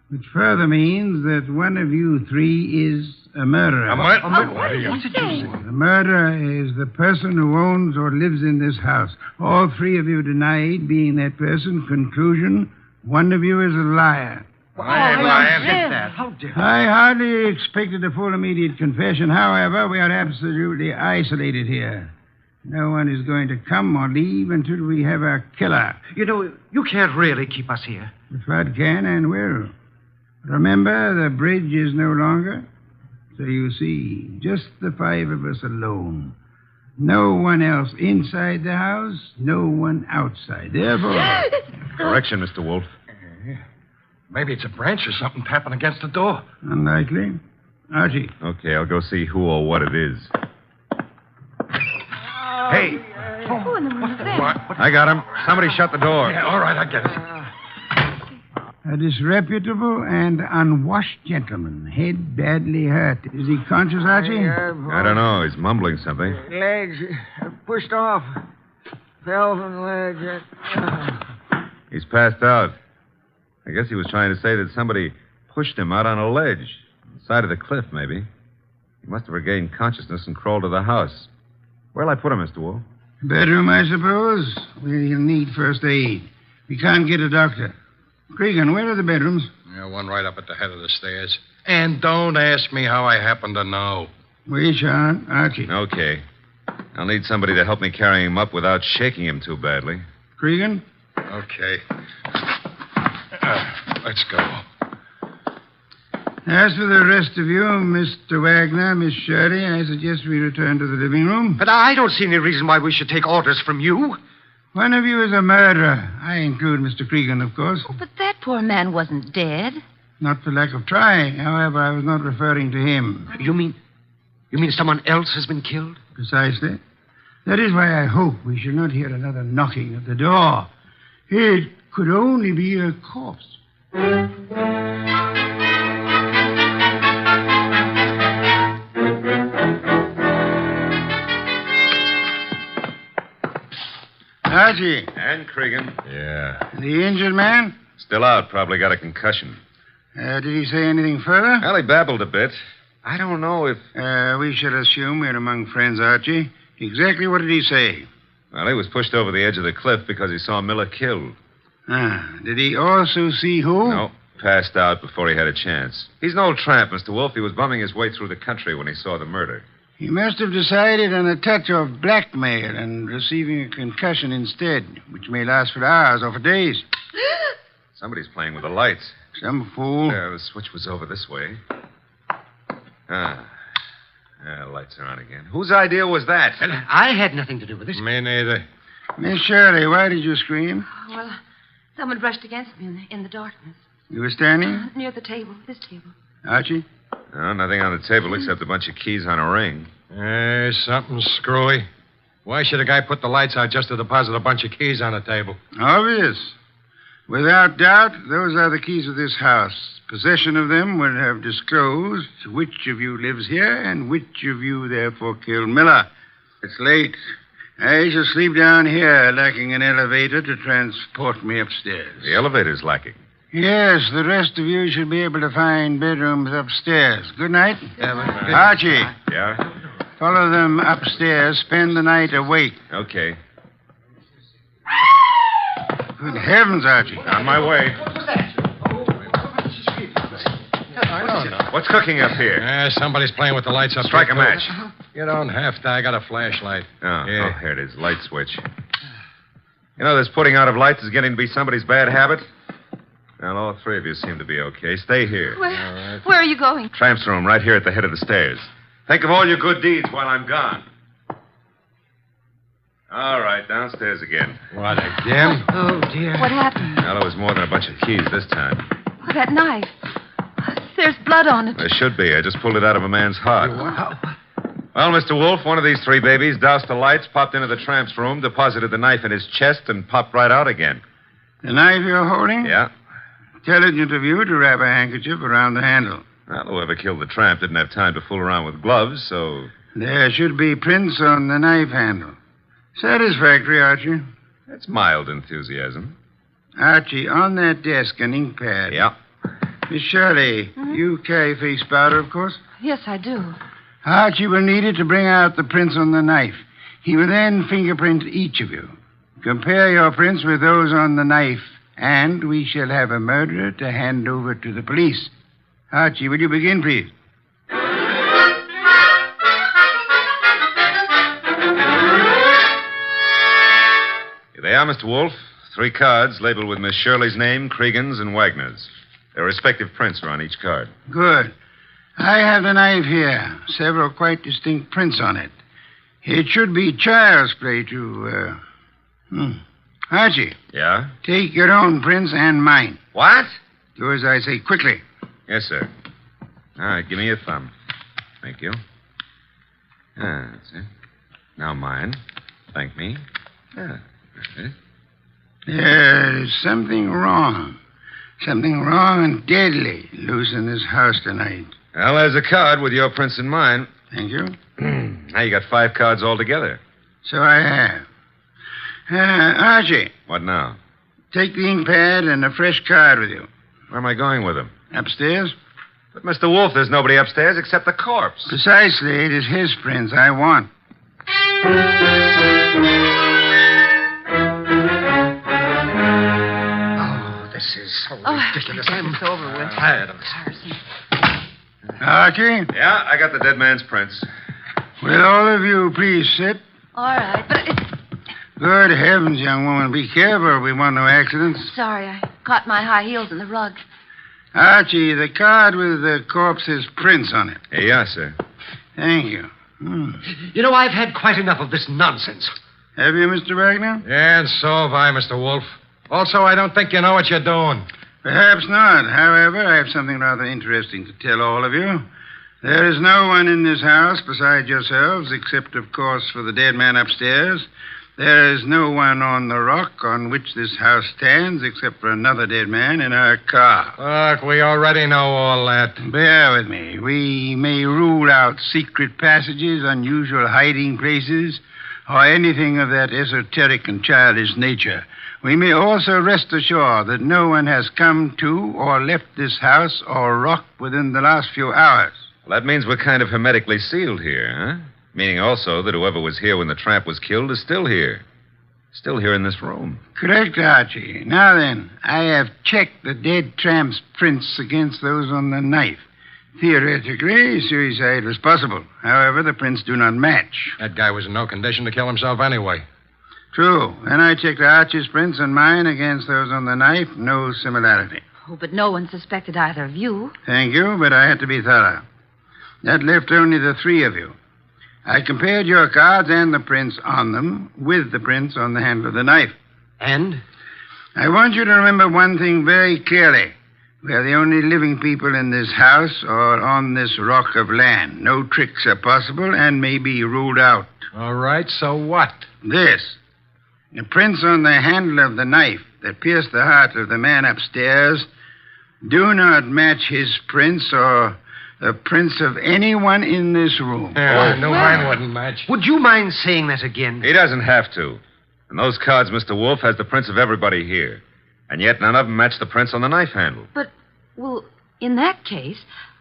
Which further means that one of you three is a murderer. What are you saying? The murderer is the person who owns or lives in this house. All three of you denied being that person. Conclusion, one of you is a liar. I hardly expected a full immediate confession. However, we are absolutely isolated here. No one is going to come or leave until we have our killer. You know, you can't really keep us here. If I can and will. Remember, the bridge is no longer. So you see, just the five of us alone. No one else inside the house, no one outside. Therefore... Correction, Mr. Wolfe. Maybe it's a branch or something tapping against the door. Unlikely. Archie. Okay, I'll go see who or what it is. Hey. Who in the world is that? What? I got him. Somebody shut the door. Yeah, all right, I get it. A disreputable and unwashed gentleman. Head badly hurt. Is he conscious, Archie? I don't know. He's mumbling something. Legs pushed off. Fell from the ledge. He's passed out. I guess he was trying to say that somebody pushed him out on a ledge. On the side of the cliff, maybe. He must have regained consciousness and crawled to the house. Where'll I put him, Mr. Wolfe? Bedroom, I suppose. We'll need first aid. We can't get a doctor. Cregan, where are the bedrooms? Yeah, one right up at the head of the stairs. And don't ask me how I happen to know. We shan't. Archie. Okay. I'll need somebody to help me carry him up without shaking him too badly. Cregan? Okay. Let's go. As for the rest of you, Mr. Wagner, Miss Shirley, I suggest we return to the living room. But I don't see any reason why we should take orders from you. One of you is a murderer. I include Mr. Cregan, of course. Oh, but that poor man wasn't dead. Not for lack of trying. However, I was not referring to him. You mean someone else has been killed? Precisely. That is why I hope we shall not hear another knocking at the door. It could only be a corpse. Archie. And Cregan. Yeah. The injured man? Still out. Probably got a concussion. Did he say anything further? Well, he babbled a bit. I don't know if... We shall assume we're among friends, Archie. Exactly what did he say? Well, he was pushed over the edge of the cliff because he saw Miller killed. Did he also see who? No. Passed out before he had a chance. He's an old tramp, Mr. Wolfe. He was bumming his way through the country when he saw the murder. He must have decided on a touch of blackmail and receiving a concussion instead, which may last for hours or for days. Somebody's playing with the lights. Some fool. The switch was over this way. Lights are on again. Whose idea was that? I had nothing to do with this. Me neither. Miss Shirley, why did you scream? Well, someone brushed against me in the darkness. You were standing? Near the table, this table. Archie? No, nothing on the table except a bunch of keys on a ring. Something screwy. Why should a guy put the lights out just to deposit a bunch of keys on the table? Obvious. Without doubt, those are the keys of this house. Possession of them would have disclosed which of you lives here and which of you therefore killed Miller. It's late. I shall sleep down here, lacking an elevator to transport me upstairs. The elevator's lacking. Yes, the rest of you should be able to find bedrooms upstairs. Good night. Archie. Yeah? Follow them upstairs. Spend the night awake. Okay. Good heavens, Archie. On my way. What's cooking up here? Somebody's playing with the lights up Strike here, a match. You don't have to. I got a flashlight. Oh, here it is. Light switch. You know, this putting out of lights is getting to be somebody's bad habit. Well, all three of you seem to be okay. Stay here. Where are you going? Tramp's room, right here at the head of the stairs. Think of all your good deeds while I'm gone. All right, downstairs again. What, again? Oh, dear. What happened? Well, it was more than a bunch of keys this time. Oh, that knife. There's blood on it. There should be. I just pulled it out of a man's heart. Well, Mr. Wolfe, one of these three babies doused the lights, popped into the tramp's room, deposited the knife in his chest, and popped right out again. The knife you're holding? Yeah. Intelligent of you to wrap a handkerchief around the handle. Well, whoever killed the tramp didn't have time to fool around with gloves, so... There should be prints on the knife handle. Satisfactory, Archie. That's mild enthusiasm. Archie, on that desk, an ink pad. Yeah. Miss Shirley, you carry face powder, of course? Yes, I do. Archie will need it to bring out the prints on the knife. He will then fingerprint each of you. Compare your prints with those on the knife, and we shall have a murderer to hand over to the police. Archie, will you begin, please? Here they are, Mr. Wolfe. 3 cards labeled with Miss Shirley's name, Cregan's, and Wagner's. Their respective prints are on each card. Good. I have the knife here. Several quite distinct prints on it. It should be child's play to, Archie. Yeah? Take your own prints and mine. What? Do as I say quickly. Yes, sir. All right, give me your thumb. Thank you. That's it. Now mine. Thank me. That's it. There's something wrong. Something wrong and deadly loose in this house tonight. Well, there's a card with your prints and mine. Thank you. Now you got 5 cards altogether. So I have. Archie. What now? Take the ink pad and a fresh card with you. Where am I going with them? Upstairs? But, Mr. Wolfe, there's nobody upstairs except the corpse. Precisely. It is his prints I want. This is so ridiculous. It's over with. Tired of it. Archie? Yeah, I got the dead man's prints. Will all of you please sit? All right, but it's... Good heavens, young woman. Be careful. We want no accidents. Sorry, I caught my high heels in the rug. Archie, the card with the corpse's prints on it. Yes, sir. Thank you. You know, I've had quite enough of this nonsense. Have you, Mr. Wagner? Yeah, and so have I, Mr. Wolfe. Also, I don't think you know what you're doing. Perhaps not. However, I have something rather interesting to tell all of you. There is no one in this house besides yourselves, except, of course, for the dead man upstairs. There is no one on the rock on which this house stands, except for another dead man in our car. Look, we already know all that. Bear with me. We may rule out secret passages, unusual hiding places, or anything of that esoteric and childish nature. We may also rest assured that no one has come to or left this house or rock within the last few hours. Well, that means we're kind of hermetically sealed here, huh? Meaning also that whoever was here when the tramp was killed is still here. Still here in this room. Correct, Archie. Now then, I have checked the dead tramp's prints against those on the knife. Theoretically, suicide was possible. However, the prints do not match. That guy was in no condition to kill himself anyway. True. Then I checked Archie's prints and mine against those on the knife. No similarity. Oh, but no one suspected either of you. Thank you, but I had to be thorough. That left only the 3 of you. I compared your cards and the prints on them with the prints on the handle of the knife. And? I want you to remember one thing very clearly. We are the only living people in this house or on this rock of land. No tricks are possible and may be ruled out. All right, so what? This. The prints on the handle of the knife that pierced the heart of the man upstairs do not match his prints or the prints of anyone in this room. Mine wouldn't match. Would you mind saying that again? He doesn't have to. And those cards, Mr. Wolfe, has the prints of everybody here. And yet none of them match the prints on the knife handle. But, well, in that case,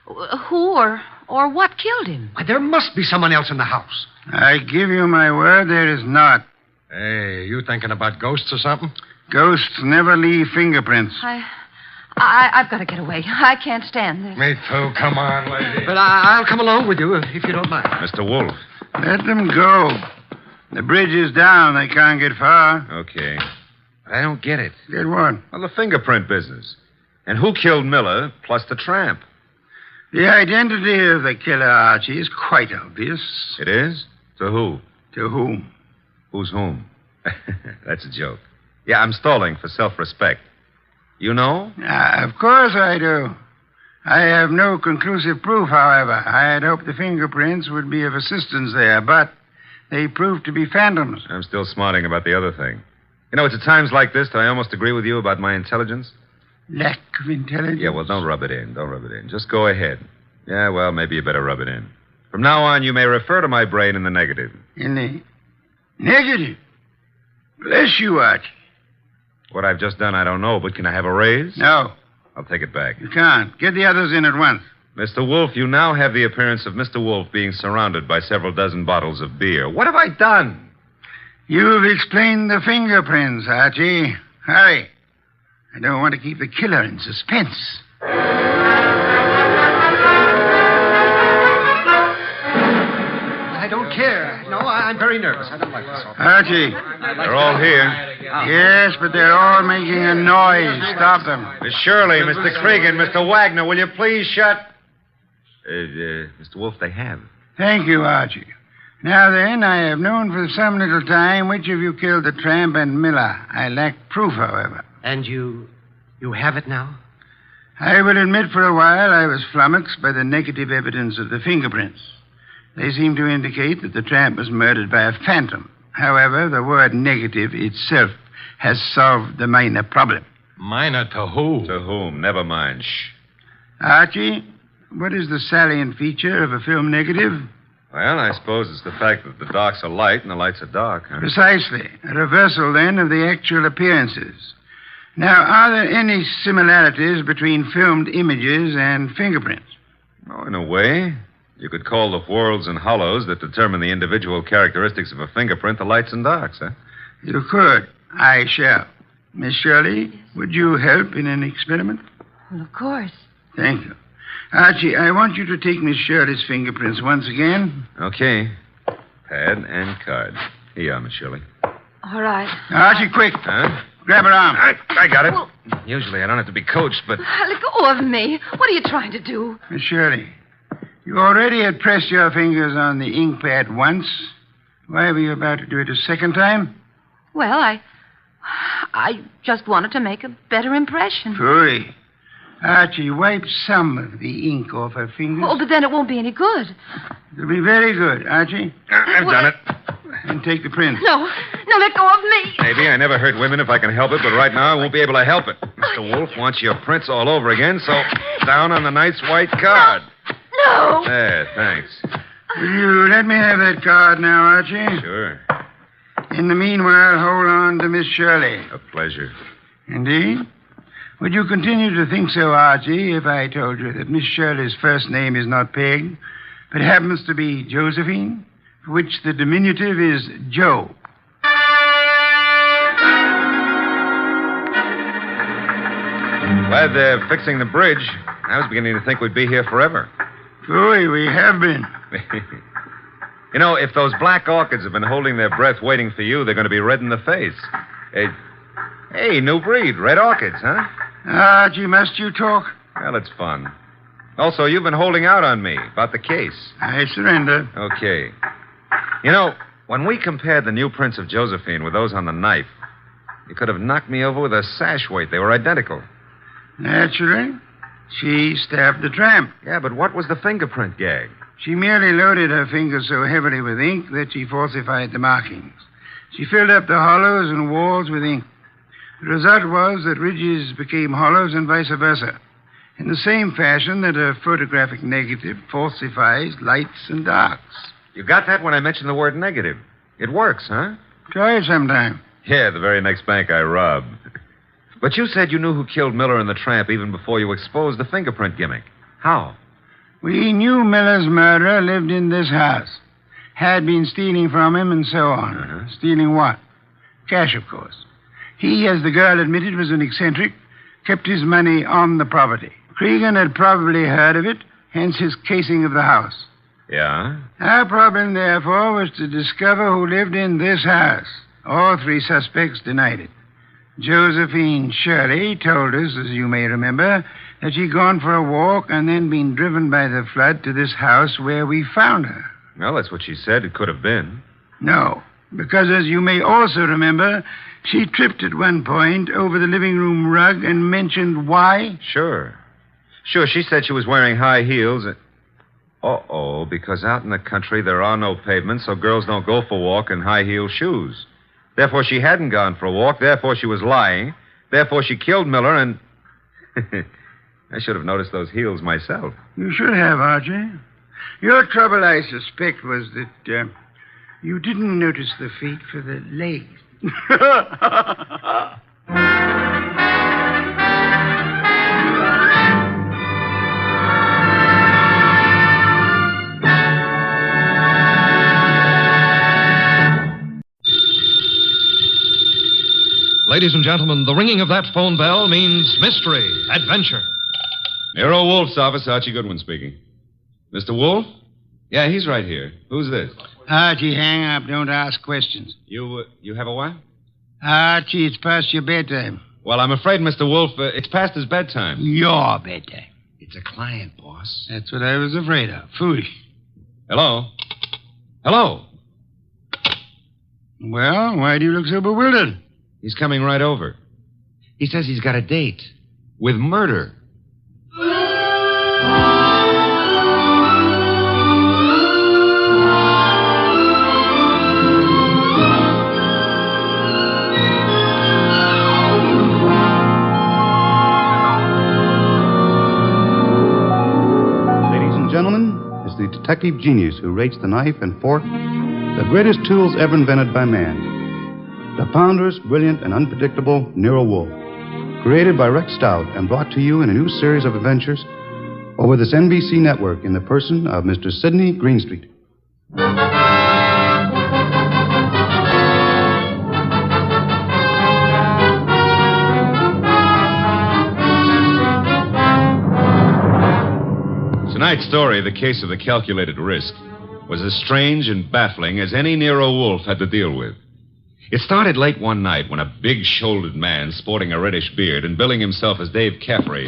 who or what killed him? Why, there must be someone else in the house. I give you my word there is not. Hey, you thinking about ghosts or something? Ghosts never leave fingerprints. I've got to get away. I can't stand this. Me too. Come on, lady. But I'll come along with you if you don't mind. Mr. Wolfe. Let them go. The bridge is down. They can't get far. Okay. But I don't get it. Get what? Well, the fingerprint business. And who killed Miller plus the tramp? The identity of the killer, Archie, is quite obvious. It is? To who? To whom? Who's whom? That's a joke. Yeah, I'm stalling for self-respect. You know? Of course I do. I have no conclusive proof, however. I had hoped the fingerprints would be of assistance there, but they proved to be phantoms. I'm still smarting about the other thing. You know, it's at times like this that I almost agree with you about my intelligence. Lack of intelligence? Yeah, well, don't rub it in. Don't rub it in. Just go ahead. Yeah, well, maybe you better rub it in. From now on, you may refer to my brain in the negative. In the negative? Bless you, Archie. What I've just done, I don't know, but can I have a raise? No. I'll take it back. You can't. Get the others in at once. Mr. Wolfe, you now have the appearance of Mr. Wolfe being surrounded by several dozen bottles of beer. What have I done? You've explained the fingerprints, Archie. Hurry. I don't want to keep the killer in suspense. I don't care. No, I'm very nervous. I don't like this. Archie. They're all here. Yes, but they're all making a noise. Stop them. Miss Shirley, Mr. Cregan, Mr. Wagner, will you please shut... Mr. Wolfe, they have. Thank you, Archie. Now then, I have known for some little time which of you killed the tramp and Miller. I lack proof, however. And you have it now? I will admit for a while I was flummoxed by the negative evidence of the fingerprints. They seem to indicate that the tramp was murdered by a phantom. However, the word negative itself has solved the minor problem. Minor to who? To whom? Never mind. Shh. Archie, what is the salient feature of a film negative? Well, I suppose it's the fact that the darks are light and the lights are dark. Huh? Precisely. A reversal, then, of the actual appearances. Now, are there any similarities between filmed images and fingerprints? Oh, in a way. You could call the whorls and hollows that determine the individual characteristics of a fingerprint the lights and darks, huh? You could. I shall. Miss Shirley, would you help in an experiment? Well, of course. Thank you. Archie, I want you to take Miss Shirley's fingerprints once again. Okay. Pad and card. Here you are, Miss Shirley. All right. Archie, quick. Huh? Grab her arm. I got it. Well, usually I don't have to be coached, but... Let go of me. What are you trying to do? Miss Shirley, you already had pressed your fingers on the ink pad once. Why were you about to do it a second time? Well, I just wanted to make a better impression. Phooey. Archie, wipe some of the ink off her fingers. Oh, but then it won't be any good. It'll be very good, Archie. I've done it. And take the print. No, let go of me. Maybe. I never hurt women if I can help it, but right now I won't be able to help it. Mr. Wolfe wants your prints all over again, so down on the nice white card. No. There, thanks. Will you let me have that card now, Archie? Sure. In the meanwhile, hold on to Miss Shirley. A pleasure. Indeed? Would you continue to think so, Archie, if I told you that Miss Shirley's first name is not Peg, but happens to be Josephine, for which the diminutive is Joe? Glad they're fixing the bridge. I was beginning to think we'd be here forever. Phooey, we have been. You know, if those black orchids have been holding their breath waiting for you, they're going to be red in the face. Hey, new breed, red orchids, huh? Archie, must you talk? Well, it's fun. Also, you've been holding out on me about the case. I surrender. Okay. You know, when we compared the new prints of Josephine with those on the knife, you could have knocked me over with a sash weight. They were identical. Naturally. She stabbed the tramp. Yeah, but what was the fingerprint gag? She merely loaded her fingers so heavily with ink that she falsified the markings. She filled up the hollows and walls with ink. The result was that ridges became hollows and vice versa, in the same fashion that a photographic negative falsifies lights and darks. You got that when I mentioned the word negative. It works, huh? Try it sometime. Yeah, the very next bank I robbed. But you said you knew who killed Miller and the tramp even before you exposed the fingerprint gimmick. How? We knew Miller's murderer lived in this house. Had been stealing from him and so on. Stealing what? Cash, of course. He, as the girl admitted, was an eccentric, kept his money on the property. Cregan had probably heard of it, hence his casing of the house. Yeah? Our problem, therefore, was to discover who lived in this house. All three suspects denied it. Josephine Shirley told us, as you may remember, that she'd gone for a walk and then been driven by the flood to this house where we found her. Well, that's what she said. It could have been. No, because as you may also remember, she tripped at one point over the living room rug and mentioned why. Sure, she said she was wearing high heels. Uh-oh, because out in the country there are no pavements, so girls don't go for a walk in high-heel shoes. Therefore, she hadn't gone for a walk. Therefore, she was lying. Therefore, she killed Miller, and... I should have noticed those heels myself. You should have, Archie. Your trouble, I suspect, was that you didn't notice the feet for the legs. Ladies and gentlemen, the ringing of that phone bell means mystery, adventure. Nero Wolfe's office, Archie Goodwin speaking. Mr. Wolfe? Yeah, he's right here. Who's this? Archie, hang up. Don't ask questions. You have a what? Archie, it's past your bedtime. Well, I'm afraid, Mr. Wolfe, it's past his bedtime. Your bedtime. It's a client, boss. That's what I was afraid of. Foolish. Hello? Hello? Well, why do you look so bewildered? He's coming right over. He says he's got a date with murder. Ladies and gentlemen, it's the detective genius who rates the knife and fork the greatest tools ever invented by man. The ponderous, brilliant, and unpredictable Nero Wolfe. Created by Rex Stout and brought to you in a new series of adventures over this NBC network in the person of Mr. Sidney Greenstreet. Tonight's story, The Case of the Calculated Risk, was as strange and baffling as any Nero Wolfe had to deal with. It started late one night when a big-shouldered man sporting a reddish beard and billing himself as Dave Caffrey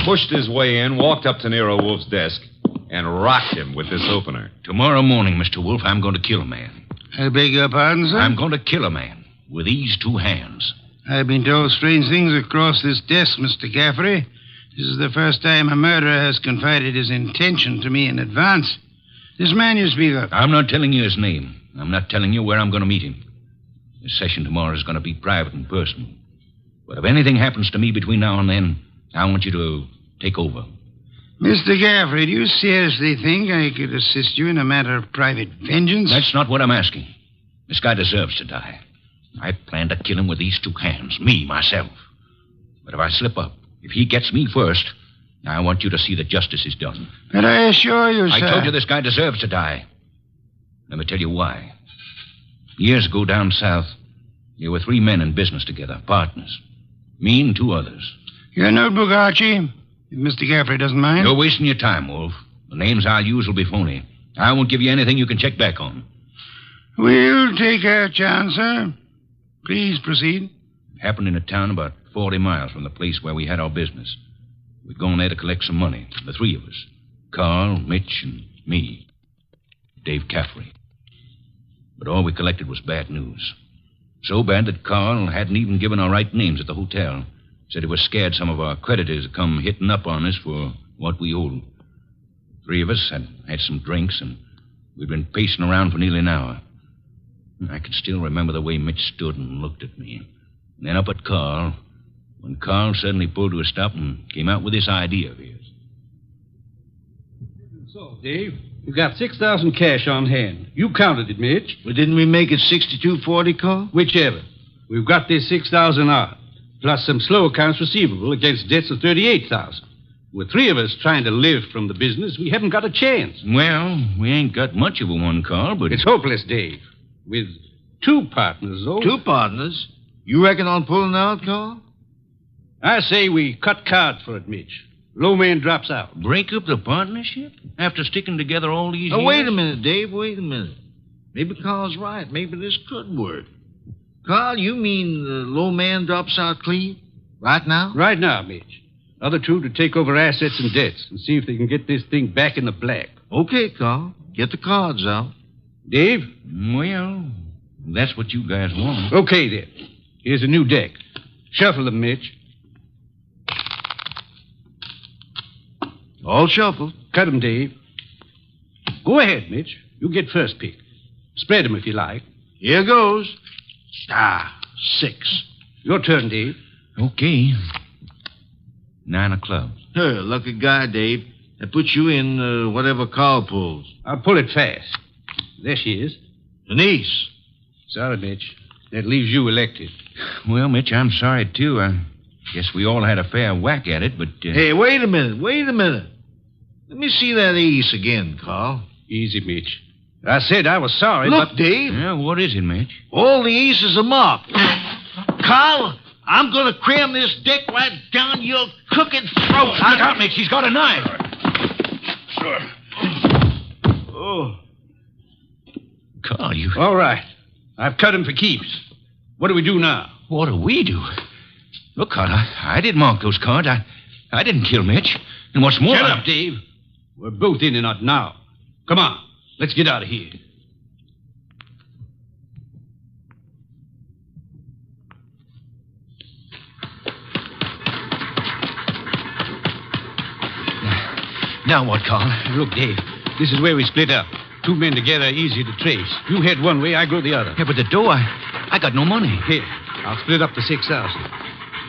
pushed his way in, walked up to Nero Wolfe's desk, and rocked him with this opener. Tomorrow morning, Mr. Wolfe, I'm going to kill a man. I beg your pardon, sir? I'm going to kill a man with these two hands. I've been told strange things across this desk, Mr. Caffrey. This is the first time a murderer has confided his intention to me in advance. This man you speak of. I'm not telling you his name. I'm not telling you where I'm going to meet him. The session tomorrow is going to be private and personal. But if anything happens to me between now and then, I want you to take over. Mr. Caffrey, do you seriously think I could assist you in a matter of private vengeance? That's not what I'm asking. This guy deserves to die. I plan to kill him with these two hands, me, myself. But if I slip up, if he gets me first, I want you to see that justice is done. But I assure you, sir... I told you this guy deserves to die. Let me tell you why. Years ago down south, there were three men in business together, partners. Me and two others. Your notebook, Archie, if Mr. Caffrey doesn't mind. You're wasting your time, Wolf. The names I'll use will be phony. I won't give you anything you can check back on. We'll take our chance, sir. Please proceed. It happened in a town about 40 miles from the place where we had our business. We'd gone there to collect some money, the three of us. Carl, Mitch, and me. Dave Caffrey. But all we collected was bad news. So bad that Carl hadn't even given our right names at the hotel. Said he was scared some of our creditors would come hitting up on us for what we owed. 3 of us had some drinks, and we'd been pacing around for nearly an hour. I can still remember the way Mitch stood and looked at me. And then up at Carl, when Carl suddenly pulled to a stop and came out with this idea of his. So, Dave, you got 6,000 cash on hand. You counted it, Mitch. Well, didn't we make it 6240, Carl? Whichever. We've got this 6,000 odd, plus some slow accounts receivable against debts of 38,000. With 3 of us trying to live from the business, we haven't got a chance. Well, we ain't got much of a one, Carl, but... It's hopeless, Dave. With 2 partners, though. 2 partners? You reckon on pulling out, Carl? I say we cut cards for it, Mitch. Low man drops out. Break up the partnership? After sticking together all these Now, years? wait a minute, Dave. Wait a minute. Maybe Carl's right. Maybe this could work. Carl, you mean the low man drops out clean? Right now? Right now, Mitch. Other 2 to take over assets and debts and see if they can get this thing back in the black. Okay, Carl. Get the cards out. Dave? Well, that's what you guys want. Okay, then. Here's a new deck. Shuffle them, Mitch. All shuffled. Cut them, Dave. Go ahead, Mitch. You get first pick. Spread them if you like. Here goes. 6. Your turn, Dave. Okay. 9 of clubs. Lucky guy, Dave. That puts you in whatever Carl pulls. I'll pull it fast. There she is. Denise. Sorry, Mitch. That leaves you elected. Well, Mitch, I'm sorry, too. I guess we all had a fair whack at it, but... Hey, wait a minute. Let me see that ace again, Carl. Easy, Mitch. I said I was sorry, Look, but... Dave. Yeah, what is it, Mitch? All the aces are marked. Carl, I'm going to cram this deck right down your crooked throat. Look out, Mitch. He's got a knife. Oh. Carl, you... All right. I've cut him for keeps. What do we do now? What do we do? Look, Carl, I didn't mark those cards. I didn't kill Mitch. And what's more... Shut up, Dave. We're both in and out now. Come on. Let's get out of here. Now what, Carl? Look, Dave, this is where we split up. 2 men together, easy to trace. You head one way, I go the other. Yeah, but the dough, I got no money. Here, I'll split up the 6,000.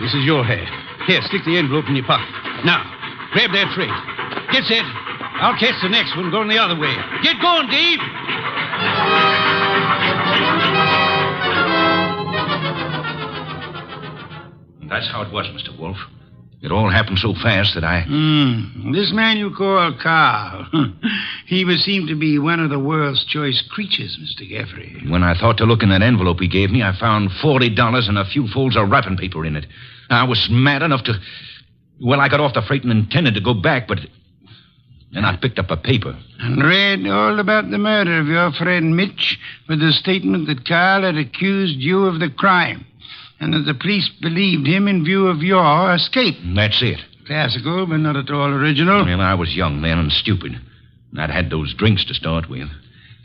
This is your head. Here, stick the envelope in your pocket. Now, grab that tray. Get set. I'll catch the next one going the other way. Get going, Dave. That's how it was, Mr. Wolfe. It all happened so fast that I... This man you call Carl, he would seem to be one of the world's choice creatures, Mr. Geoffrey. When I thought to look in that envelope he gave me, I found $40 and a few folds of wrapping paper in it. I was mad enough to... Well, I got off the freight and intended to go back, but... Then I picked up a paper. And read all about the murder of your friend Mitch with the statement that Carl had accused you of the crime and that the police believed him in view of your escape. That's it. Classical, but not at all original. Well, I was young then and stupid. And I'd had those drinks to start with.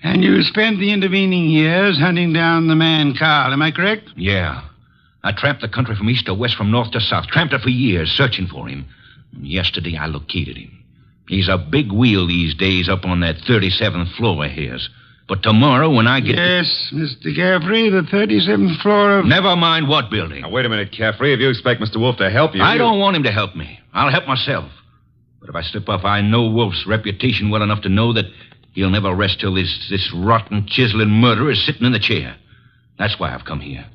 And you spent the intervening years hunting down the man Carl, am I correct? Yeah. I tramped the country from east to west, from north to south. Tramped it for years, searching for him. And yesterday I located him. He's a big wheel these days up on that 37th floor of his. But tomorrow when I get... Yes, Mr. Caffrey, the 37th floor of... Never mind what building. Now, wait a minute, Caffrey. If you expect Mr. Wolfe to help you... I don't want him to help me. I'll help myself. But if I slip up, I know Wolfe's reputation well enough to know that he'll never rest till this rotten, chiseling murderer is sitting in the chair. That's why I've come here.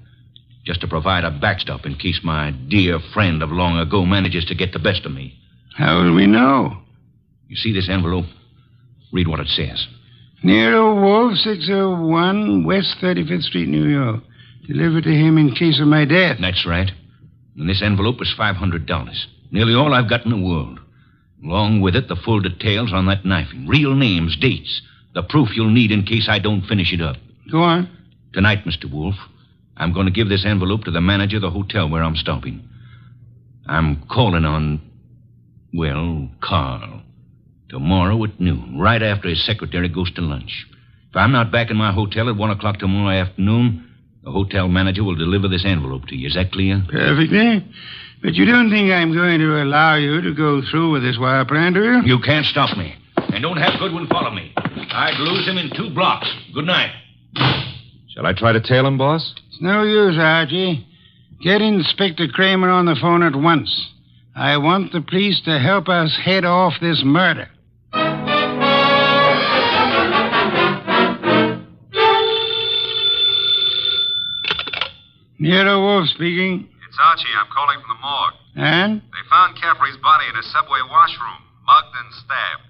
Just to provide a backstop in case my dear friend of long ago manages to get the best of me. How will we know? You see this envelope? Read what it says. Nero Wolfe, 601 West 35th Street, New York. Delivered to him in case of my death. That's right. And this envelope is $500. Nearly all I've got in the world. Along with it, the full details on that knifing. Real names, dates. The proof you'll need in case I don't finish it up. Go on. Tonight, Mr. Wolfe, I'm going to give this envelope to the manager of the hotel where I'm stopping. I'm calling on, well, Carl. Tomorrow at noon, right after his secretary goes to lunch. If I'm not back in my hotel at 1 o'clock tomorrow afternoon, the hotel manager will deliver this envelope to you. Is that clear? Perfectly. But you don't think I'm going to allow you to go through with this wire plan, do you? You can't stop me. And don't have Goodwin follow me. I'd lose him in 2 blocks. Good night. Shall I try to tail him, boss? It's no use, Archie. Get Inspector Kramer on the phone at once. I want the police to help us head off this murder. Nero Wolfe speaking. It's Archie. I'm calling from the morgue. And? They found Caffrey's body in a subway washroom, mugged and stabbed.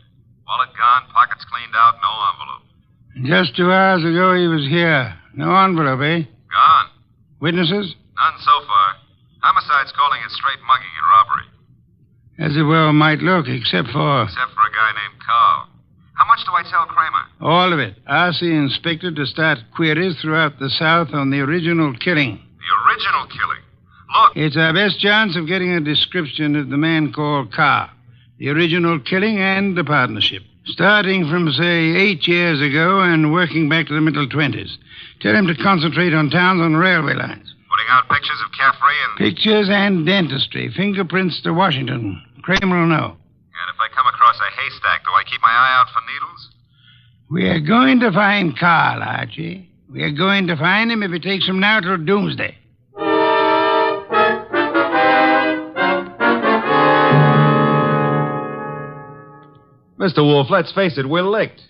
Wallet gone, pockets cleaned out, no envelope. Just 2 hours ago he was here. No envelope, eh? Gone. Witnesses? None so far. Homicide's calling it straight mugging and robbery. As it well might look, except for... Except for a guy named Carl. How much do I tell Kramer? All of it. Ask the inspector to start queries throughout the South on the original killing. The original killing? Look. It's our best chance of getting a description of the man called Carr. The original killing and the partnership. Starting from, say, 8 years ago and working back to the middle 20s. Tell him to concentrate on towns on railway lines. Putting out pictures of Caffrey and... Pictures and dentistry. Fingerprints to Washington. Kramer will know. And if I come across a haystack, do I keep my eye out for needles? We are going to find Carl, Archie. We are going to find him if it takes from now till doomsday. Mr. Wolfe, let's face it, we're licked.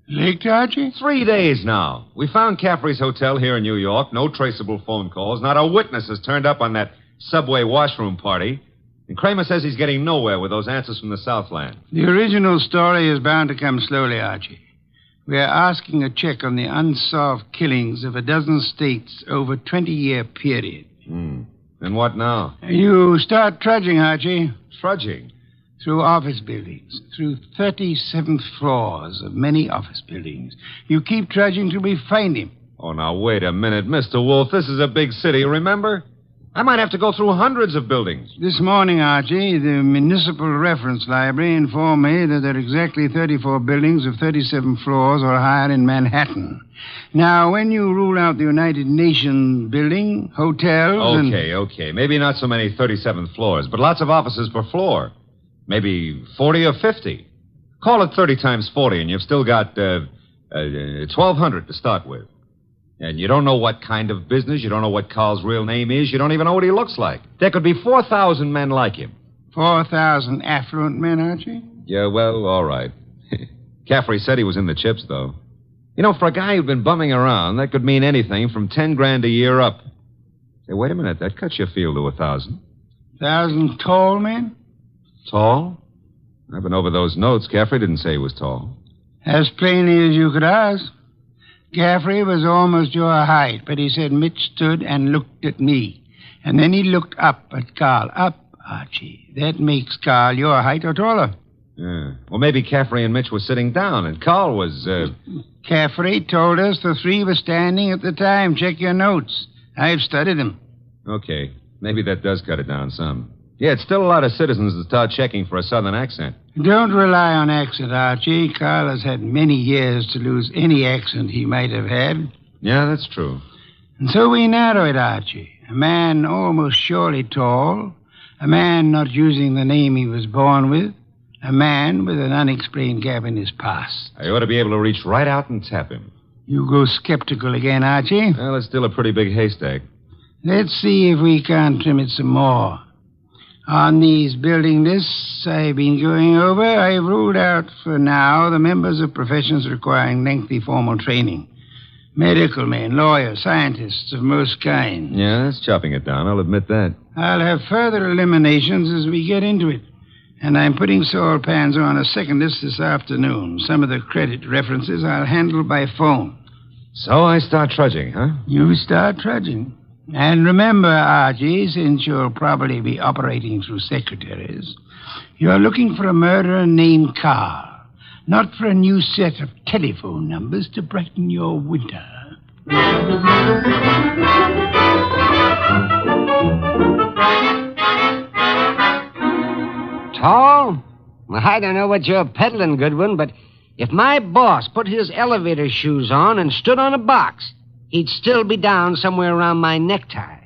Licked, Archie? 3 days now. We found Caffrey's hotel here in New York. No traceable phone calls. Not a witness has turned up on that subway washroom party. And Kramer says he's getting nowhere with those answers from the Southland. The original story is bound to come slowly, Archie. We are asking a check on the unsolved killings of a dozen states over a 20-year period. And what now? You start trudging, Archie. Trudging? Through office buildings, through 37 floors of many office buildings. You keep trudging till we find him. Oh, now, wait a minute, Mr. Wolfe. This is a big city, remember? I might have to go through hundreds of buildings. This morning, Archie, the Municipal Reference Library informed me that there are exactly 34 buildings of 37 floors or higher in Manhattan. Now, when you rule out the United Nations building, hotels, Okay. Maybe not so many 37th floors, but lots of offices per floor. Maybe 40 or 50. Call it 30 times 40, and you've still got 1,200 to start with. And you don't know what kind of business. You don't know what Carl's real name is. You don't even know what he looks like. There could be 4,000 men like him. 4,000 affluent men, Archie? Yeah, well, all right. Caffrey said he was in the chips, though. You know, for a guy who'd been bumming around, that could mean anything from 10 grand a year up. Say, wait a minute. That cuts your field to 1,000. 1,000 tall men? Tall? I've been over those notes. Caffrey didn't say he was tall. As plainly as you could ask. Caffrey was almost your height, but he said Mitch stood and looked at me. And then he looked up at Carl. Up, Archie. That makes Carl your height or taller. Yeah. Well, maybe Caffrey and Mitch were sitting down, and Carl was, Caffrey told us the three were standing at the time. Check your notes. I've studied them. Okay. Maybe that does cut it down some. Yeah, it's still a lot of citizens that start checking for a southern accent. Don't rely on accent, Archie. Carl has had many years to lose any accent he might have had. Yeah, that's true. And so we narrow it, Archie. A man almost surely tall. A man not using the name he was born with. A man with an unexplained gap in his past. I ought to be able to reach right out and tap him. You go skeptical again, Archie? Well, it's still a pretty big haystack. Let's see if we can't trim it some more. On these building lists I've been going over, I've ruled out for now the members of professions requiring lengthy formal training. Medical men, lawyers, scientists of most kinds. Yeah, that's chopping it down, I'll admit that. I'll have further eliminations as we get into it. And I'm putting Saul Panzer on a second list this afternoon. Some of the credit references I'll handle by phone. So I start trudging, huh? You start trudging. And remember, Archie, since you'll probably be operating through secretaries, you're looking for a murderer named Carl, not for a new set of telephone numbers to brighten your winter. Tall? Well, I don't know what you're peddling, Goodwin, but If my boss put his elevator shoes on and stood on a box, he'd still be down somewhere around my necktie.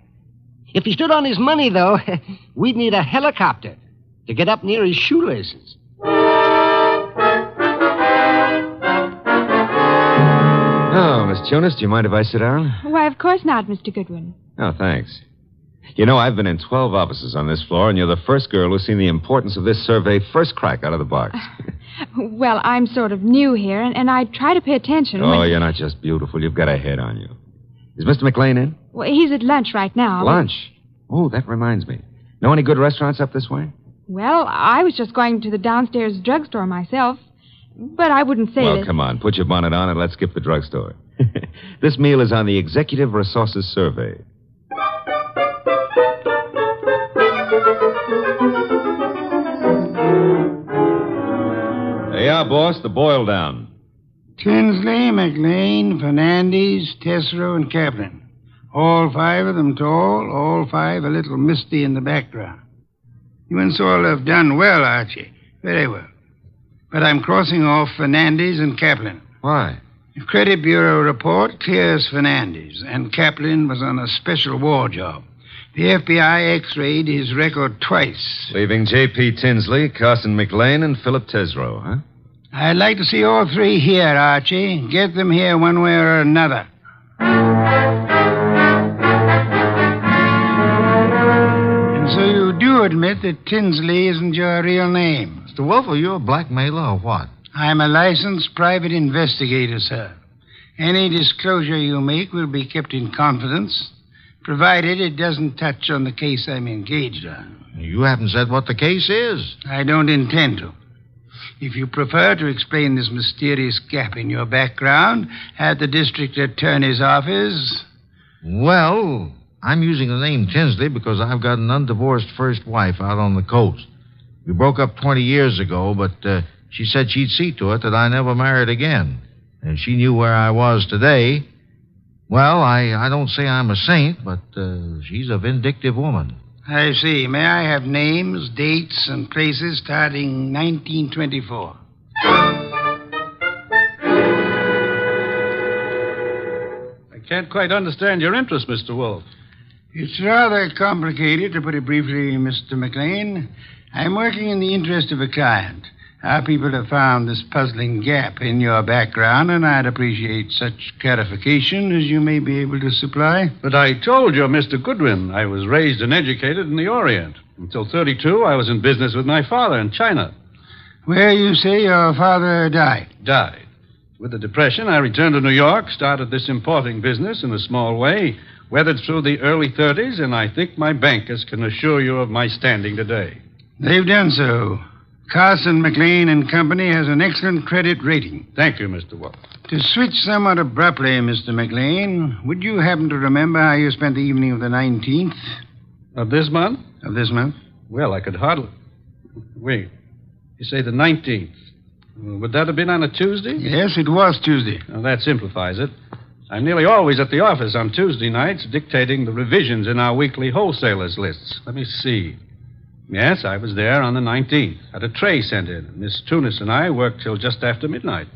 If he stood on his money, though, we'd need a helicopter to get up near his shoelaces. Oh, Miss Jonas, do you mind if I sit down? Why, of course not, Mr. Goodwin. Oh, thanks. You know, I've been in 12 offices on this floor, and you're the first girl who's seen the importance of this survey first crack out of the box. Well, I'm sort of new here, and I try to pay attention. Oh, you're not just beautiful. You've got a head on you. Is Mr. McLean in? Well, he's at lunch right now. Lunch? Oh, that reminds me. Know any good restaurants up this way? Well, I was just going to the downstairs drugstore myself, but I wouldn't say Well, that... come on. Put your bonnet on and let's skip the drugstore. This meal is on the Executive Resources Survey. Hey, yeah, boss, the boil down. Tinsley, McLean, Fernandez, Tesreau, and Kaplan. All 5 of them tall, all 5 a little misty in the background. You and Saul have done well, Archie. Very well. But I'm crossing off Fernandez and Kaplan. Why? The Credit Bureau report clears Fernandez, and Kaplan was on a special war job. The FBI x-rayed his record twice. Leaving J.P. Tinsley, Carson McLean, and Philip Tesreau, huh? I'd like to see all 3 here, Archie. Get them here one way or another. And so you do admit that Tinsley isn't your real name? Mr. Wolfe, are you a blackmailer or what? I'm a licensed private investigator, sir. Any disclosure you make will be kept in confidence, provided it doesn't touch on the case I'm engaged on. You haven't said what the case is. I don't intend to. If you prefer to explain this mysterious gap in your background at the district attorney's office... Well, I'm using the name Tinsley because I've got an undivorced first wife out on the coast. We broke up 20 years ago, but she said she'd see to it that I never married again. And she knew where I was today. Well, I don't say I'm a saint, but she's a vindictive woman. I see. May I have names, dates, and places starting 1924? I can't quite understand your interest, Mr. Wolfe. It's rather complicated, to put it briefly, Mr. McLean. I'm working in the interest of a client. Our people have found this puzzling gap in your background, and I'd appreciate such clarification as you may be able to supply. But I told you, Mr. Goodwin, I was raised and educated in the Orient. Until 32, I was in business with my father in China. Where you say your father died? Died. With the Depression, I returned to New York, started this importing business in a small way, weathered through the early 30s, and I think my bankers can assure you of my standing today. They've done so. Carson, McLean and Company has an excellent credit rating. Thank you, Mr. Wolfe. To switch somewhat abruptly, Mr. McLean, would you happen to remember how you spent the evening of the 19th? Of this month? Of this month? Well, I could hardly... Wait. You say the 19th. Would that have been on a Tuesday? Yes, it was Tuesday. Well, that simplifies it. I'm nearly always at the office on Tuesday nights dictating the revisions in our weekly wholesalers' lists. Let me see. Yes, I was there on the 19th. Had a tray sent in. Miss Tunis and I worked till just after midnight.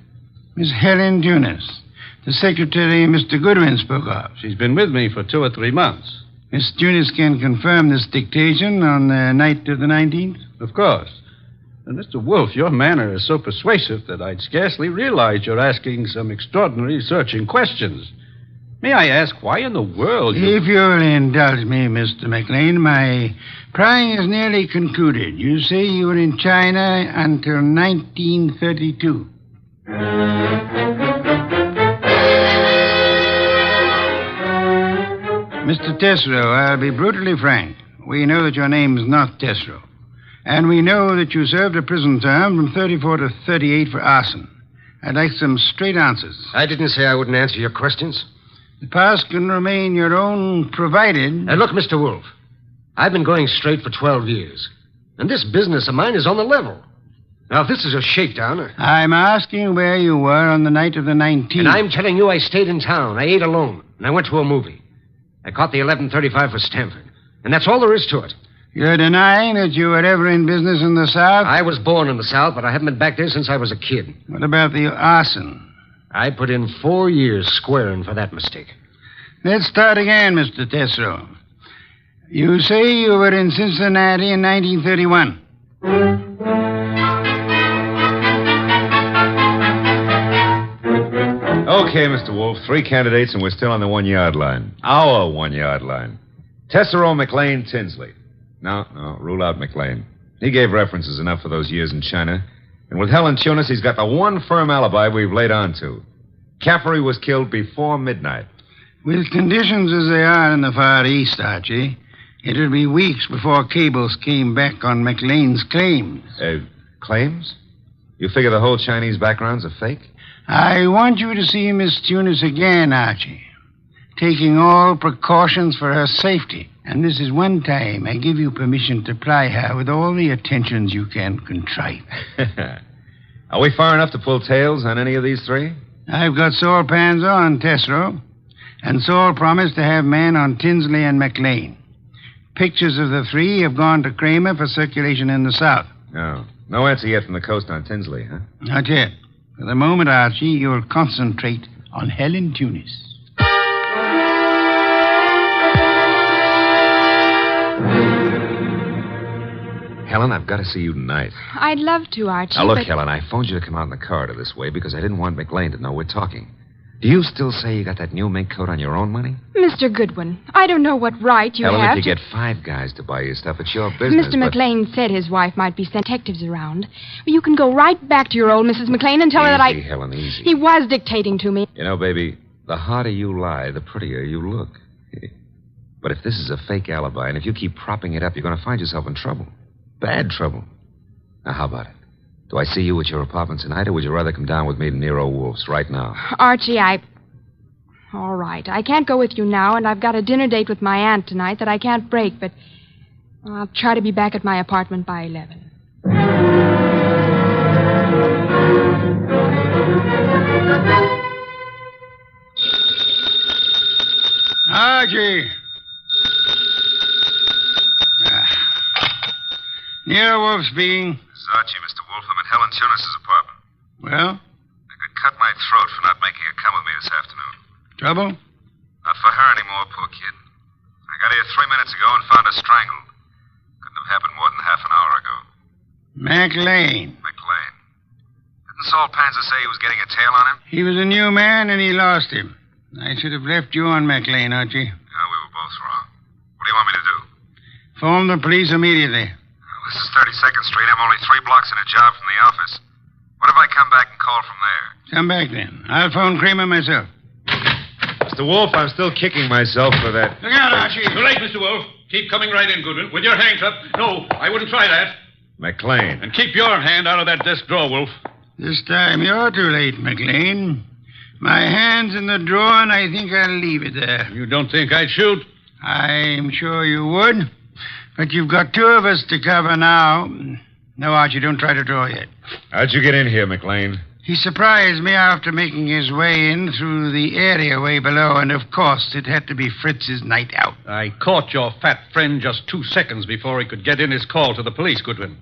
Miss Helen Tunis, the secretary Mr. Goodwin spoke of. She's been with me for 2 or 3 months. Miss Tunis can confirm this dictation on the night of the 19th? Of course. And Mr. Wolfe, your manner is so persuasive that I'd scarcely realize you're asking some extraordinary searching questions. May I ask why in the world you... If you'll indulge me, Mr. McLean, my prying is nearly concluded. You say you were in China until 1932. Mr. Tesreau, I'll be brutally frank. We know that your name is not Tesreau. And we know that you served a prison term from 34 to 38 for arson. I'd like some straight answers. I didn't say I wouldn't answer your questions. The past can remain your own, provided... Now, look, Mr. Wolfe, I've been going straight for 12 years. And this business of mine is on the level. Now, if this is a shakedown... I'm asking where you were on the night of the 19th. And I'm telling you I stayed in town. I ate alone. And I went to a movie. I caught the 11:35 for Stanford. And that's all there is to it. You're denying that you were ever in business in the South? I was born in the South, but I haven't been back there since I was a kid. What about the arson? I put in 4 years squaring for that mistake. Let's start again, Mr. Tesoro. You say you were in Cincinnati in 1931. Okay, Mr. Wolfe, 3 candidates, and we're still on the 1-yard line. Our 1-yard line. Tesoro, McLean, Tinsley. No, rule out McLean. He gave references enough for those years in China. And with Helen Tunis, he's got the one firm alibi we've laid on to. Caffery was killed before midnight. With conditions as they are in the Far East, Archie, it'll be weeks before cables came back on McLean's claims. Claims? You figure the whole Chinese background's a fake? I want you to see Miss Tunis again, Archie, taking all precautions for her safety. And this is one time I give you permission to ply her with all the attentions you can contrive. Are we far enough to pull tails on any of these 3? I've got Saul Pans on Tesoro, and Saul promised to have men on Tinsley and McLean. Pictures of the 3 have gone to Kramer for circulation in the South. Oh. No answer yet from the coast on Tinsley, huh? Not yet. For the moment, Archie, you'll concentrate on Helen Tunis. Helen, I've got to see you tonight. I'd love to, Archie. Now, look, but... Helen, I phoned you to come out in the corridor this way because I didn't want McLean to know we're talking. Do you still say you got that new mink coat on your own money? Mr. Goodwin, I don't know what right you Helen, have if you to... get 5 guys to buy you stuff, it's your business. Mr. McLean said his wife might be sent detectives around. You can go right back to your old Mrs. McLean and tell her that I... Easy, Helen, easy. He was dictating to me. You know, baby, the harder you lie, the prettier you look. But if this is a fake alibi, and if you keep propping it up, you're going to find yourself in trouble. Bad trouble. Now, how about it? Do I see you at your apartment tonight, or would you rather come down with me to Nero Wolfe's right now? Archie, All right. I can't go with you now, and I've got a dinner date with my aunt tonight that I can't break, but I'll try to be back at my apartment by 11. Archie! Nero Wolfe speaking. This is Archie, Mr. Wolfe. I'm at Helen Tunis' apartment. Well? I could cut my throat for not making her come with me this afternoon. Trouble? Not for her anymore, poor kid. I got here 3 minutes ago and found her strangled. Couldn't have happened more than half an hour ago. McLean. Didn't Saul Panzer say he was getting a tail on him? He was a new man, and he lost him. I should have left you on McLean, Archie. No, we were both wrong. What do you want me to do? Phone the police immediately. This is 32nd Street. I'm only 3 blocks in a job from the office. What if I come back and call from there? Come back, then. I'll phone Kramer myself. Mr. Wolfe, I'm still kicking myself for that. Look out, Archie. Too late, Mr. Wolfe. Keep coming right in, Goodwin. With your hands up. No, I wouldn't try that. McLean. And keep your hand out of that desk drawer, Wolfe. This time you're too late, McLean. My hand's in the drawer, and I think I'll leave it there. You don't think I'd shoot? I'm sure you would. But you've got 2 of us to cover now. No, Archie, don't try to draw yet. How'd you get in here, McLean? He surprised me after making his way in through the area way below, and of course it had to be Fritz's night out. I caught your fat friend just 2 seconds before he could get in his call to the police, Goodwin.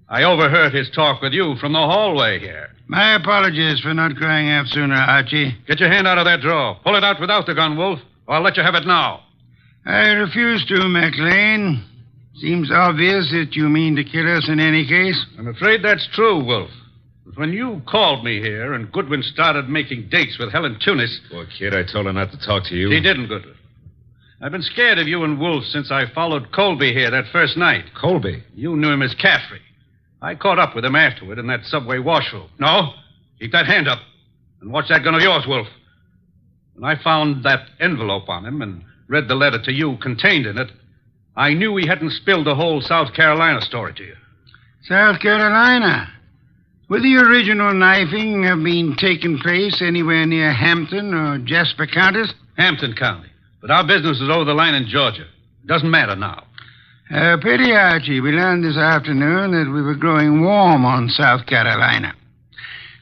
I overheard his talk with you from the hallway here. My apologies for not crying out sooner, Archie. Get your hand out of that drawer. Pull it out without the gun, Wolfe, or I'll let you have it now. I refuse to, McLean. Seems obvious that you mean to kill us in any case. I'm afraid that's true, Wolfe. But when you called me here and Goodwin started making dates with Helen Tunis... Poor kid, I told her not to talk to you. She didn't, Goodwin. I've been scared of you and Wolfe since I followed Colby here that first night. Colby? You knew him as Caffery. I caught up with him afterward in that subway washroom. No, keep that hand up. And watch that gun of yours, Wolfe. When I found that envelope on him and read the letter to you contained in it, I knew he hadn't spilled the whole South Carolina story to you. South Carolina? Would the original knifing have been taking place anywhere near Hampton or Jasper counties? Hampton County. But our business is over the line in Georgia. Doesn't matter now. Pity, Archie. We learned this afternoon that we were growing warm on South Carolina.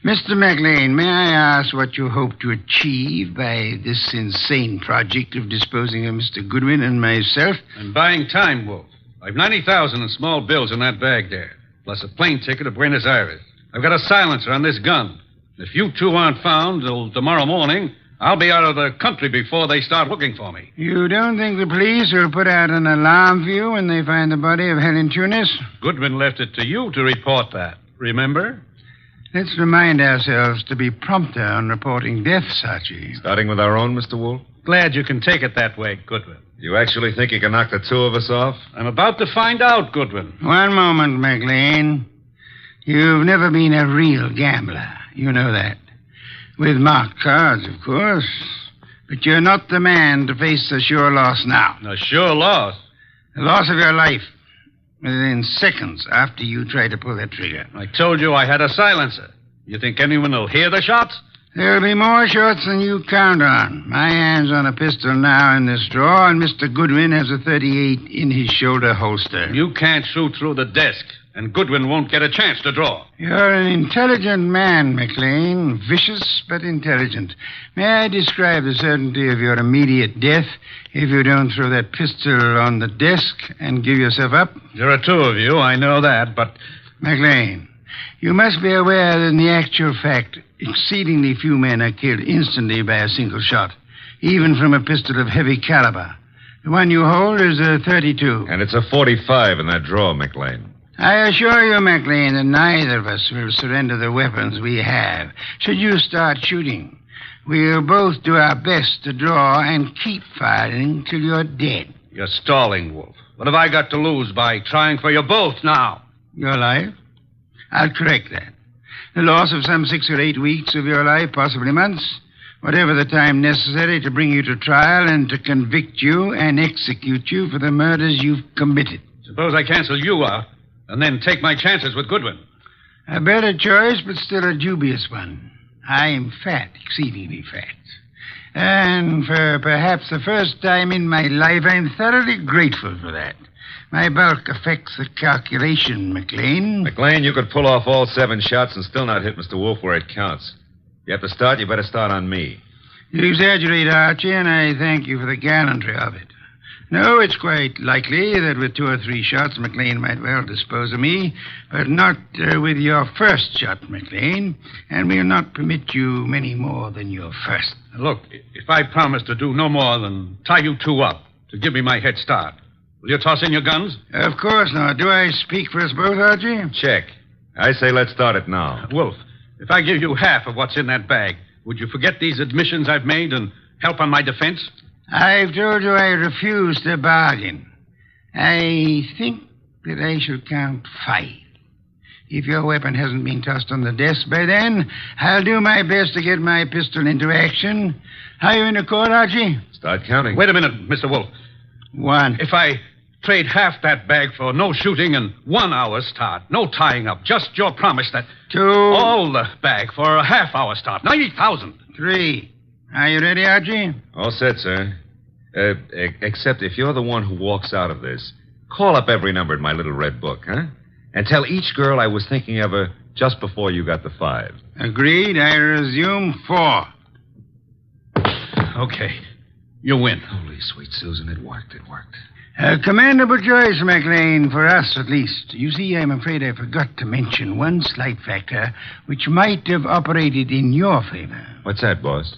Mr. McLean, may I ask what you hope to achieve by this insane project of disposing of Mr. Goodwin and myself? I'm buying time, Wolfe. I've 90,000 in small bills in that bag there, plus a plane ticket to Buenos Aires. I've got a silencer on this gun. If you two aren't found till tomorrow morning, I'll be out of the country before they start looking for me. You don't think the police will put out an alarm for you when they find the body of Helen Tunis? Goodwin left it to you to report that. Remember? Let's remind ourselves to be prompter on reporting deaths, Archie. Starting with our own, Mr. Wolfe? Glad you can take it that way, Goodwin. You actually think you can knock the two of us off? I'm about to find out, Goodwin. One moment, McLean. You've never been a real gambler. You know that. With marked cards, of course. But you're not the man to face a sure loss now. A sure loss? The loss of your life. Within seconds after you try to pull that trigger. I told you I had a silencer. You think anyone will hear the shots? There'll be more shots than you count on. My hand's on a pistol now in this drawer, and Mr. Goodwin has a .38 in his shoulder holster. You can't shoot through the desk, and Goodwin won't get a chance to draw. You're an intelligent man, McLean. Vicious, but intelligent. May I describe the certainty of your immediate death if you don't throw that pistol on the desk and give yourself up? There are two of you, I know that, but... McLean, you must be aware that in the actual fact, exceedingly few men are killed instantly by a single shot, even from a pistol of heavy caliber. The one you hold is a .32. And it's a .45 in that drawer, McLean. I assure you, McLean, that neither of us will surrender the weapons we have. Should you start shooting, we'll both do our best to draw and keep firing till you're dead. You're stalling, Wolfe. What have I got to lose by trying for you both now? Your life? I'll correct that. The loss of some 6 or 8 weeks of your life, possibly months. Whatever the time necessary to bring you to trial and to convict you and execute you for the murders you've committed. Suppose I cancel you out and then take my chances with Goodwin. A better choice, but still a dubious one. I am fat, exceedingly fat. And for perhaps the first time in my life, I'm thoroughly grateful for that. My bulk affects the calculation, McLean. McLean, you could pull off all 7 shots and still not hit Mr. Wolfe where it counts. If you have to start, you better start on me. You exaggerate, Archie, and I thank you for the gallantry of it. No, it's quite likely that with 2 or 3 shots, McLean might well dispose of me, but not with your first shot, McLean, and we'll not permit you many more than your first. Look, if I promise to do no more than tie you two up to give me my head start, will you toss in your guns? Of course not. Do I speak for us both, Archie? Check. I say let's start it now. Wolfe, if I give you half of what's in that bag, would you forget these admissions I've made and help on my defense? I've told you I refuse to bargain. I think that I shall count 5. If your weapon hasn't been tossed on the desk by then, I'll do my best to get my pistol into action. Are you in accord, Archie? Start counting. Wait a minute, Mr. Wolfe. 1. If I trade half that bag for no shooting and 1 hour's start, no tying up, just your promise that... 2. All the bag for a half-hour start, 90,000. 3. Are you ready, Archie? All set, sir. Except if you're the one who walks out of this, call up every number in my little red book, huh? And tell each girl I was thinking of her just before you got the 5. Agreed. I resume 4. Okay. You win. Holy sweet Susan, it worked. A commendable choice, McLean, for us at least. You see, I'm afraid I forgot to mention one slight factor which might have operated in your favor. What's that, boss?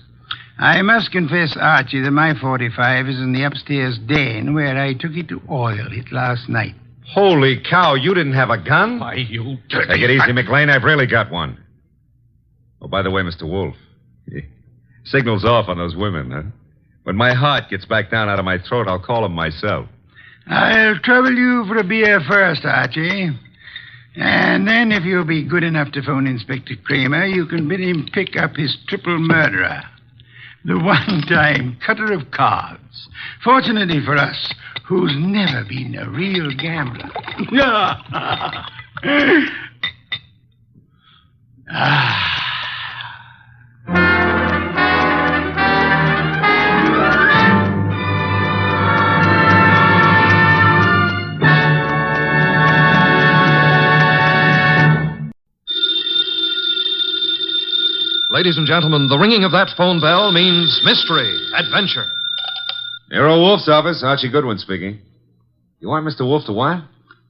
I must confess, Archie, that my .45 is in the upstairs den where I took it to oil it last night. Holy cow, you didn't have a gun? Why, you dirty... Take it easy, McLean. I've really got one. Oh, by the way, Mr. Wolfe, signal's off on those women, huh? When my heart gets back down out of my throat, I'll call them myself. I'll trouble you for a beer first, Archie. And then, if you'll be good enough to phone Inspector Kramer, you can bid him pick up his triple murderer. The one-time cutter of cards. Fortunately for us, who's never been a real gambler. Ladies and gentlemen, the ringing of that phone bell means mystery, adventure. Nero Wolfe's office, Archie Goodwin speaking. You want Mr. Wolfe to what?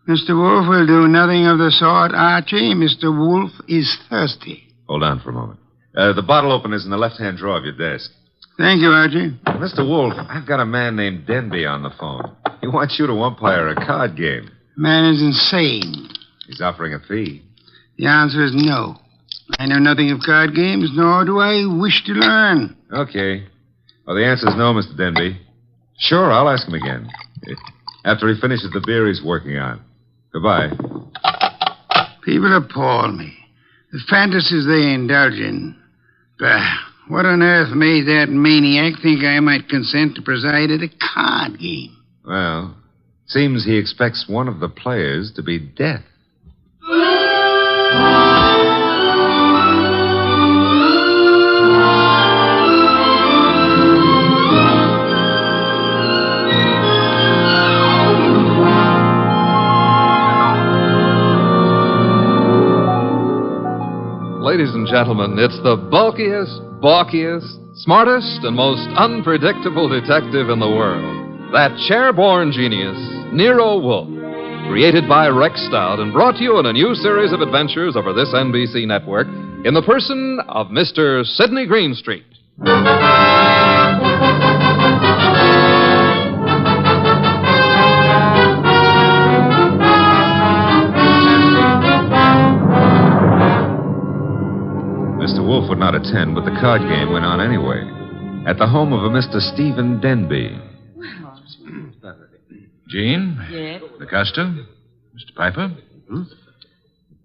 Mr. Wolfe will do nothing of the sort, Archie. Mr. Wolfe is thirsty. Hold on for a moment. The bottle opener's in the left-hand drawer of your desk. Thank you, Archie. Mr. Wolfe, I've got a man named Denby on the phone. He wants you to umpire a card game. Man is insane. He's offering a fee. The answer is no. I know nothing of card games, nor do I wish to learn. Okay. Well, the answer's no, Mr. Denby. Sure, I'll ask him again. After he finishes the beer he's working on. Goodbye. People appall me. The fantasies they indulge in. Bah, what on earth made that maniac think I might consent to preside at a card game? Well, seems he expects one of the players to be death. Ladies and gentlemen, it's the bulkiest, balkiest, smartest, and most unpredictable detective in the world. That chair-born genius, Nero Wolfe. Created by Rex Stout and brought to you in a new series of adventures over this NBC network in the person of Mr. Sidney Greenstreet. Mr. Wolfe would not attend, but the card game went on anyway. At the home of a Mr. Stephen Denby. Jean? Yes? Augusta? Mr. Piper?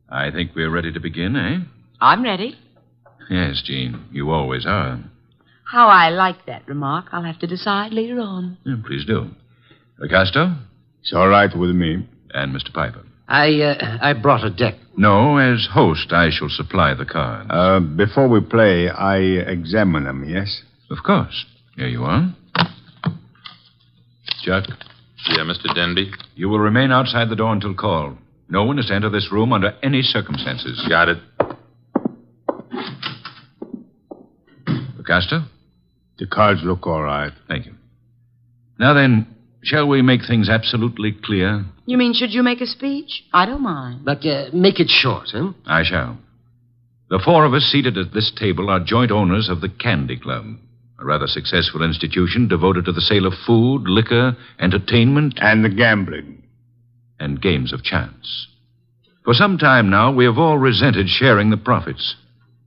I think we're ready to begin, eh? I'm ready. Yes, Jean. You always are. How I like that remark, I'll have to decide later on. Yeah, please do. Augusto? It's all right with me. And Mr. Piper? I brought a deck. No, as host, I shall supply the cards. Before we play, I examine them, yes? Of course. Here you are. Chuck? Yeah, Mr. Denby? You will remain outside the door until called. No one is to enter this room under any circumstances. Got it. Augusta? The cards look all right. Thank you. Now then, shall we make things absolutely clear? You mean, should you make a speech? I don't mind. But make it short, huh? I shall. The four of us seated at this table are joint owners of the Candy Club, a rather successful institution devoted to the sale of food, liquor, entertainment... And the gambling. And games of chance. For some time now, we have all resented sharing the profits.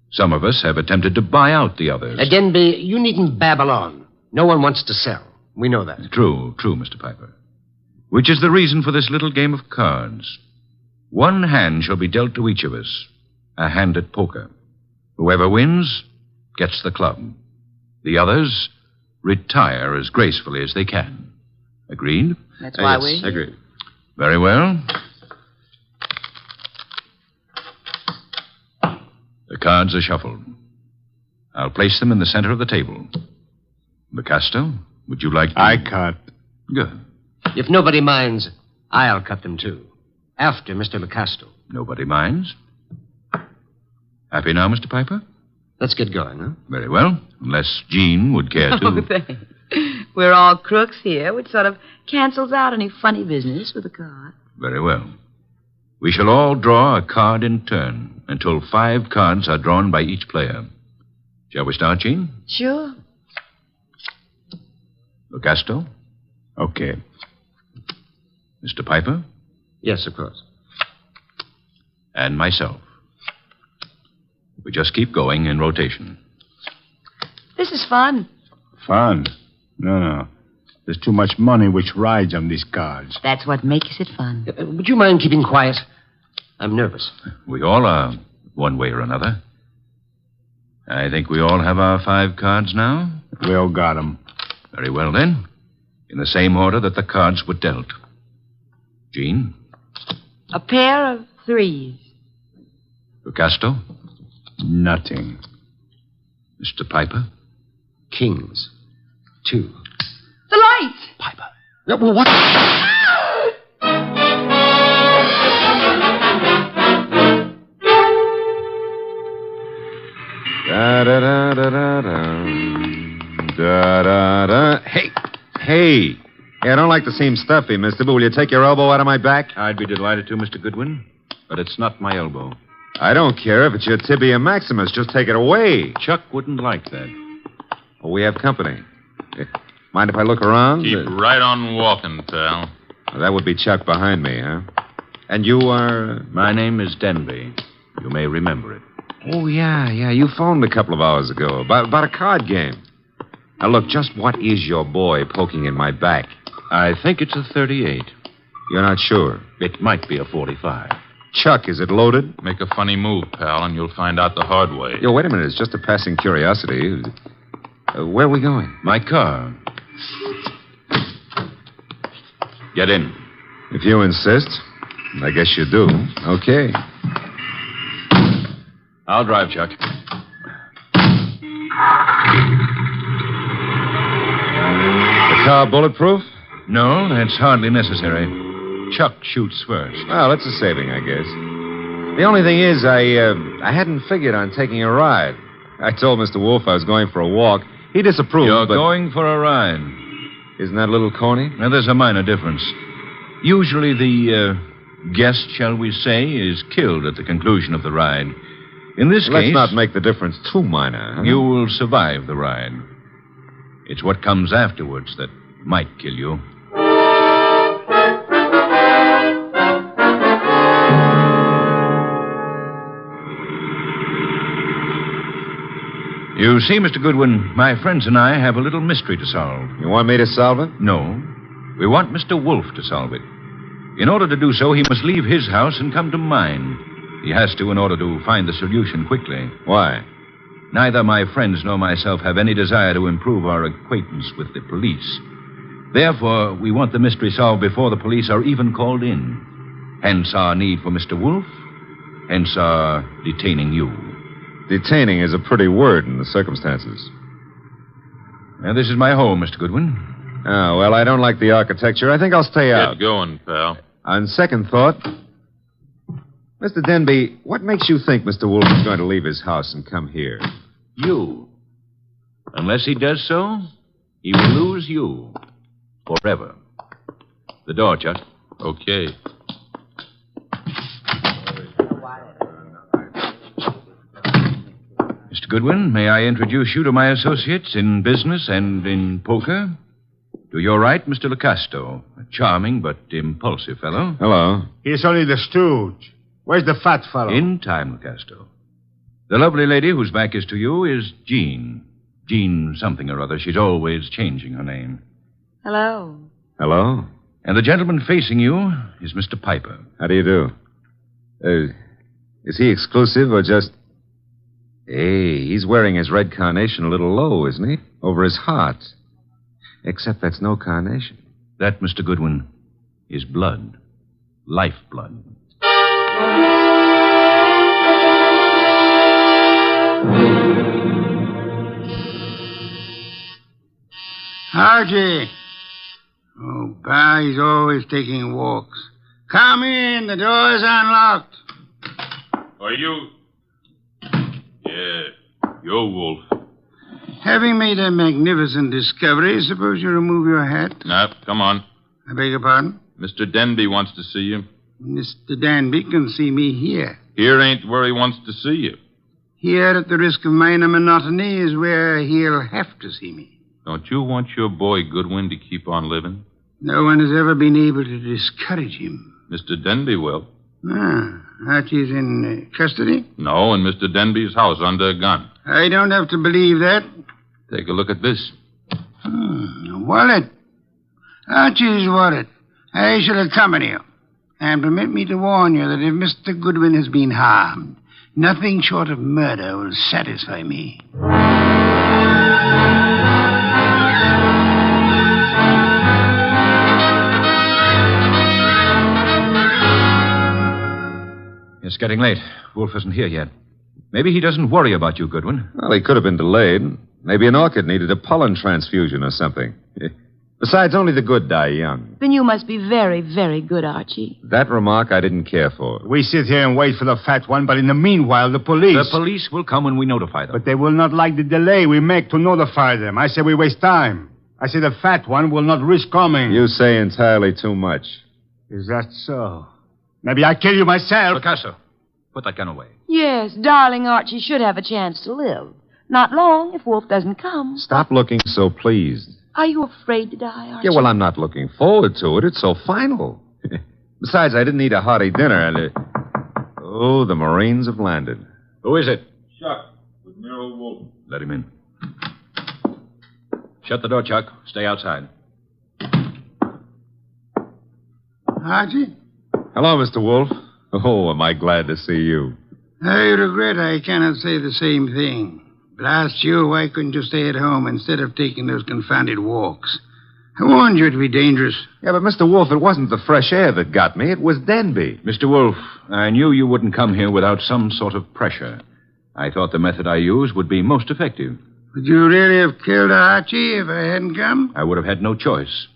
Some of us have attempted to buy out the others. Denby, you needn't babble on. No one wants to sell. We know that. True, Mr. Piper. Which is the reason for this little game of cards. One hand shall be dealt to each of us. A hand at poker. Whoever wins gets the club. The others retire as gracefully as they can. Agreed? That's why yes, agreed. Very well. The cards are shuffled. I'll place them in the center of the table. Augusto, would you like to... I cut. Good. If nobody minds, I'll cut them too. After Mr. Lacasto. Nobody minds? Happy now, Mr. Piper? Let's get going, huh? Very well. Unless Jean would care to. Oh, thanks. We're all crooks here, which sort of cancels out any funny business with a card. Very well. We shall all draw a card in turn until 5 cards are drawn by each player. Shall we start, Jean? Sure. Augusto? Okay. Mr. Piper? Yes, of course. And myself. We just keep going in rotation. This is fun. Fun? No. There's too much money which rides on these cards. That's what makes it fun. Would you mind keeping quiet? I'm nervous. We all are, one way or another. I think we all have our 5 cards now. We all got them. Very well, then. In the same order that the cards were dealt. Jean? A pair of 3s. Augusto? Nothing. Mr. Piper? Kings. 2. The lights! Piper. Well, what? Da-da-da-da-da-da. Da-da-da. Hey. Yeah, I don't like to seem stuffy, mister, but will you take your elbow out of my back? I'd be delighted to, Mr. Goodwin, but it's not my elbow. I don't care if it's your tibia maximus. Just take it away. Chuck wouldn't like that. Oh, we have company. Mind if I look around? Keep right on walking, pal. That would be Chuck behind me, huh? And you are... My name is Denby. You may remember it. Oh, yeah. You phoned a couple of hours ago about a card game. Now, look, just what is your boy poking in my back? I think it's a 38. You're not sure? It might be a 45. Chuck, is it loaded? Make a funny move, pal, and you'll find out the hard way. Yo, wait a minute. It's just a passing curiosity. Where are we going? My car. Get in. If you insist. I guess you do. Okay. I'll drive, Chuck. The car bulletproof? No, that's hardly necessary. Chuck shoots first. Well, that's a saving, I guess. The only thing is, I hadn't figured on taking a ride. I told Mr. Wolfe I was going for a walk. He disapproved, You're but... going for a ride. Isn't that a little corny? Now, there's a minor difference. Usually the guest, shall we say, is killed at the conclusion of the ride. In this case... Let's not make the difference too minor. Huh? You will survive the ride. It's what comes afterwards that might kill you. You see, Mr. Goodwin, my friends and I have a little mystery to solve. You want me to solve it? No. We want Mr. Wolfe to solve it. In order to do so, he must leave his house and come to mine. He has to in order to find the solution quickly. Why? Neither my friends nor myself have any desire to improve our acquaintance with the police. Therefore, we want the mystery solved before the police are even called in. Hence our need for Mr. Wolfe. Hence our detaining you. Detaining is a pretty word in the circumstances. Now, this is my home, Mr. Goodwin. Oh, well, I don't like the architecture. I think I'll stay out. Get going, pal. On second thought, Mr. Denby, what makes you think Mr. Wolfe is going to leave his house and come here? You. Unless he does so, he will lose you. Forever. The door, Chuck. Okay. Mr. Goodwin, may I introduce you to my associates in business and in poker? To your right, Mr. Locasto, a charming but impulsive fellow. Hello. He's only the stooge. Where's the fat fellow? In time, Locasto. The lovely lady whose back is to you is Jean. Jean something or other. She's always changing her name. Hello. Hello. And the gentleman facing you is Mr. Piper. How do you do? Is he exclusive or just... Hey, he's wearing his red carnation a little low, isn't he? Over his heart. Except that's no carnation. That, Mr. Goodwin, is blood. Lifeblood. Archie. Oh, Pa, he's always taking walks. Come in. The door's unlocked. Are you... Yeah, you're Wolfe. Having made a magnificent discovery, suppose you remove your hat? No, come on. I beg your pardon? Mr. Denby wants to see you. Mr. Danby can see me here. Here ain't where he wants to see you. Here, at the risk of minor monotony, is where he'll have to see me. Don't you want your boy Goodwin to keep on living? No one has ever been able to discourage him. Mr. Denby will. Ah, Archie's in custody? No, in Mr. Denby's house under a gun. I don't have to believe that. Take a look at this. A wallet. Archie's wallet. I shall accompany you. And permit me to warn you that if Mr. Goodwin has been harmed, nothing short of murder will satisfy me. It's getting late. Wolfe isn't here yet. Maybe he doesn't worry about you, Goodwin. Well, he could have been delayed. Maybe an orchid needed a pollen transfusion or something. Besides, only the good die young. Then you must be very, very good, Archie. That remark I didn't care for. We sit here and wait for the fat one, but in the meanwhile, the police... The police will come when we notify them. But they will not like the delay we make to notify them. I say we waste time. I say the fat one will not risk coming. You say entirely too much. Is that so? Maybe I kill you myself. Picasso, put that gun away. Yes, darling Archie should have a chance to live. Not long if Wolfe doesn't come. Stop looking so pleased. Are you afraid to die, Archie? Yeah, well, I'm not looking forward to it. It's so final. Besides, I didn't eat a hearty dinner, and oh, the Marines have landed. Who is it? Chuck, with Nero Wolfe. Let him in. Shut the door, Chuck. Stay outside. Archie? Hello, Mr. Wolfe. Oh, am I glad to see you. I regret I cannot say the same thing. But I asked you, why couldn't you stay at home instead of taking those confounded walks? I warned you it'd be dangerous. Yeah, but Mr. Wolfe, it wasn't the fresh air that got me. It was Denby. Mr. Wolfe, I knew you wouldn't come here without some sort of pressure. I thought the method I used would be most effective. Would you really have killed Archie if I hadn't come? I would have had no choice.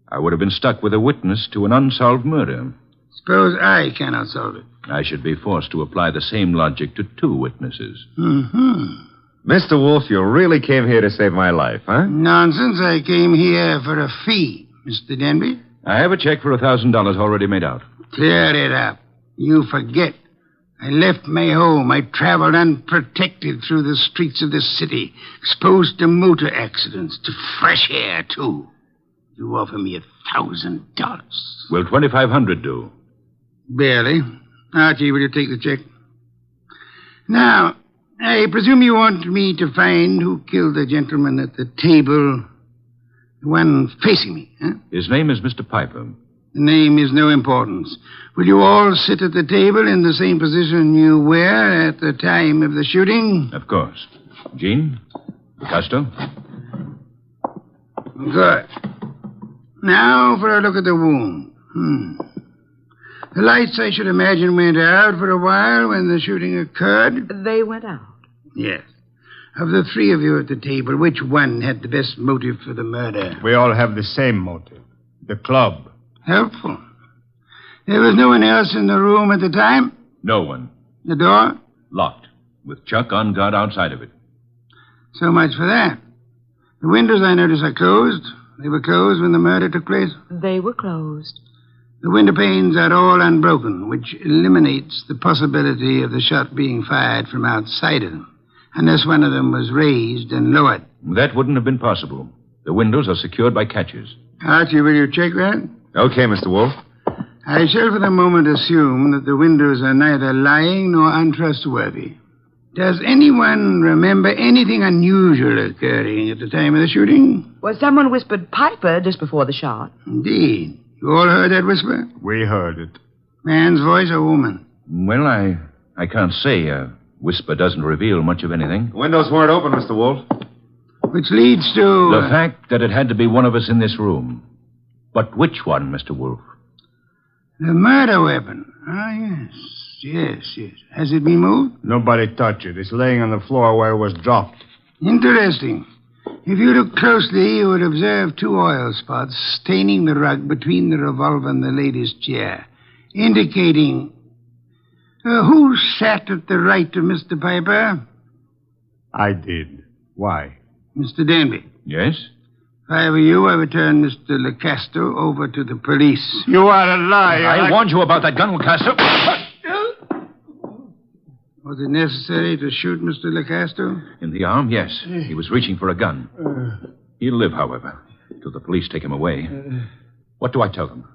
I would have been stuck with a witness to an unsolved murder. Suppose I cannot solve it. I should be forced to apply the same logic to two witnesses. Mm-hmm. Mr. Wolfe, you really came here to save my life, huh? Nonsense. I came here for a fee, Mr. Denby. I have a check for $1,000 already made out. Clear it up. You forget. I left my home. I traveled unprotected through the streets of this city, exposed to motor accidents, to fresh air, too. You offer me $1,000. Will $2,500 do? Barely. Archie, will you take the check? Now, I presume you want me to find who killed the gentleman at the table, the one facing me, huh? His name is Mr. Piper. The name is no importance. Will you all sit at the table in the same position you were at the time of the shooting? Of course. Jean? Picasso? Good. Now for a look at the wound. The lights, I should imagine, went out for a while when the shooting occurred. They went out? Yes. Of the three of you at the table, which one had the best motive for the murder? We all have the same motive. The club. Helpful. There was no one else in the room at the time? No one. The door? Locked, with Chuck on guard outside of it. So much for that. The windows, I notice, are closed. They were closed when the murder took place? They were closed. The window panes are all unbroken, which eliminates the possibility of the shot being fired from outside of them, unless one of them was raised and lowered. That wouldn't have been possible. The windows are secured by catches. Archie, will you check that? Okay, Mr. Wolfe. I shall for the moment assume that the windows are neither lying nor untrustworthy. Does anyone remember anything unusual occurring at the time of the shooting? Well, someone whispered Piper just before the shot. Indeed. You all heard that whisper? We heard it. Man's voice or woman? Well, I can't say. A whisper doesn't reveal much of anything. The windows weren't open, Mr. Wolfe. Which leads to... The fact that it had to be one of us in this room. But which one, Mr. Wolfe? The murder weapon. Ah, yes. Has it been moved? Nobody touched it. It's laying on the floor where it was dropped. Interesting. If you look closely, you would observe two oil spots staining the rug between the revolver and the lady's chair, indicating... who sat at the right of Mr. Piper? I did. Why? Mr. Denby. Yes? If I were you, I would turn Mr. Lecasto over to the police. You are a liar. I warned you about that gun, Lecasto. Was it necessary to shoot Mr. Lecasto? In the arm, yes. He was reaching for a gun. He'll live, however, till the police take him away. What do I tell them?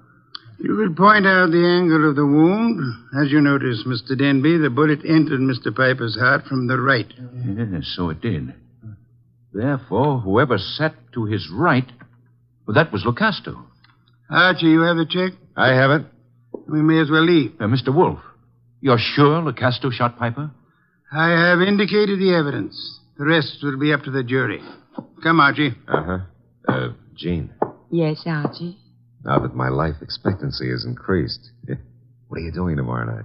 You could point out the angle of the wound. As you notice, Mr. Denby, the bullet entered Mr. Piper's heart from the right. Yes, so it did. Therefore, whoever sat to his right, well, that was Lecasto. Archie, you have the check? I have it. We may as well leave. Mr. Wolfe, you're sure Lecasto shot Piper? I have indicated the evidence. The rest will be up to the jury. Come, Archie. Jean, Yes, Archie. now that my life expectancy has increased, what are you doing tomorrow night?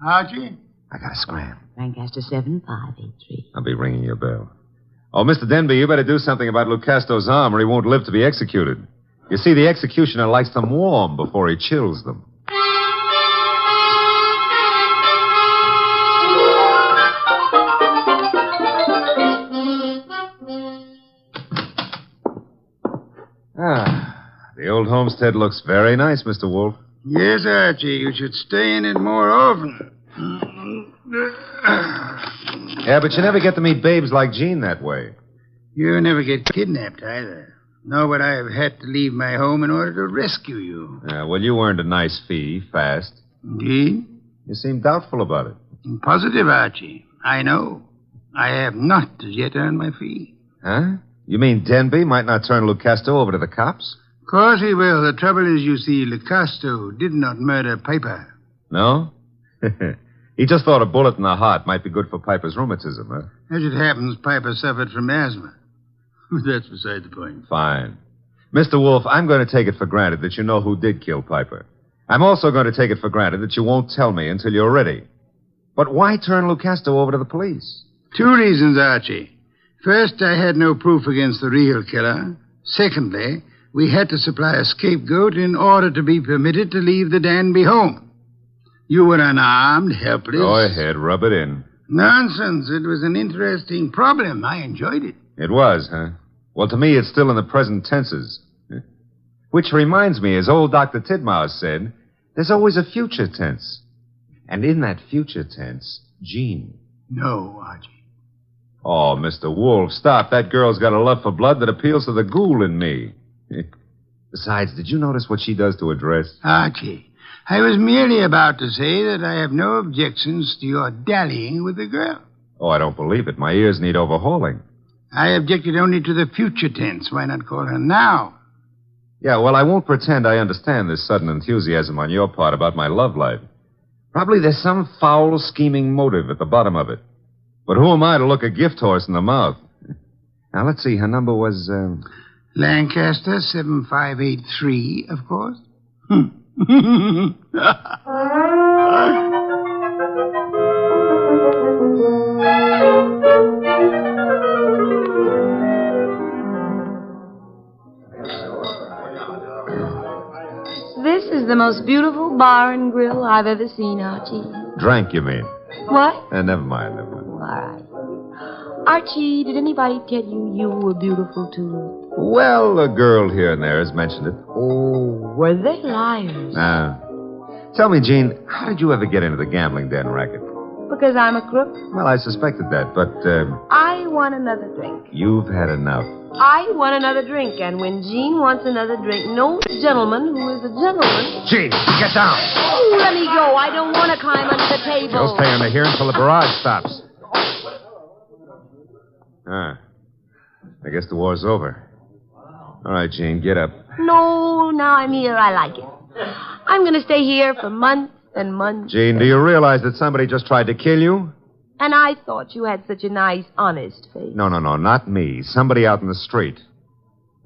Archie? I gotta scram. Lancaster 7583. I'll be ringing your bell. Oh, Mr. Denby, you better do something about Lucasto's arm or he won't live to be executed. You see, the executioner likes them warm before he chills them. The old homestead looks very nice, Mr. Wolfe. Yes, Archie, you should stay in it more often. Yeah, but you never get to meet babes like Jean that way. You never get kidnapped either. Nor would I have had to leave my home in order to rescue you. Yeah, well, you earned a nice fee, fast. Indeed? You seem doubtful about it. I'm positive, Archie. I know. I have not as yet earned my fee. Huh? You mean Denby might not turn Lucasto over to the cops? Of course he will. The trouble is, you see, Lucasto did not murder Piper. No? He just thought a bullet in the heart might be good for Piper's rheumatism, huh? As it happens, Piper suffered from asthma. That's beside the point. Fine. Mr. Wolfe, I'm going to take it for granted that you know who did kill Piper. I'm also going to take it for granted that you won't tell me until you're ready. But why turn Lucasto over to the police? 2 reasons, Archie. First, I had no proof against the real killer. Secondly, we had to supply a scapegoat in order to be permitted to leave the Danby home. You were unarmed, helpless. Go ahead, rub it in. Nonsense. It was an interesting problem. I enjoyed it. It was, huh? Well, to me, it's still in the present tenses. Which reminds me, as old Dr. Tidmouse said, there's always a future tense. And in that future tense, Jean. No, Archie. Oh, Mr. Wolfe, stop. That girl's got a love for blood that appeals to the ghoul in me. Besides, did you notice what she does to her dress? Archie, I was merely about to say that I have no objections to your dallying with the girl. Oh, I don't believe it. My ears need overhauling. I objected only to the future tense. Why not call her now? Yeah, well, I won't pretend I understand this sudden enthusiasm on your part about my love life. Probably there's some foul, scheming motive at the bottom of it. But who am I to look a gift horse in the mouth? Now, let's see. Her number was, Lancaster 7583, of course. This is the most beautiful bar and grill I've ever seen, Archie. Drank, you mean? What? Never mind. All right. Archie, did anybody tell you were beautiful, too? Well, a girl here and there has mentioned it. Oh, were they liars? Tell me, Jean, how did you ever get into the gambling den racket? Because I'm a crook? Well, I suspected that, but, I want another drink. you've had enough. I want another drink, and when Jean wants another drink, no gentleman who is a gentleman... Jean, get down. Oh, let me go. I don't want to climb under the table. You'll stay under here until the barrage stops. I guess the war's over. All right, Jean, get up. No, now I'm here. I like it. I'm going to stay here for months and months. Jean, do you realize that somebody just tried to kill you? And I thought you had such a nice, honest face. No, not me. Somebody out in the street.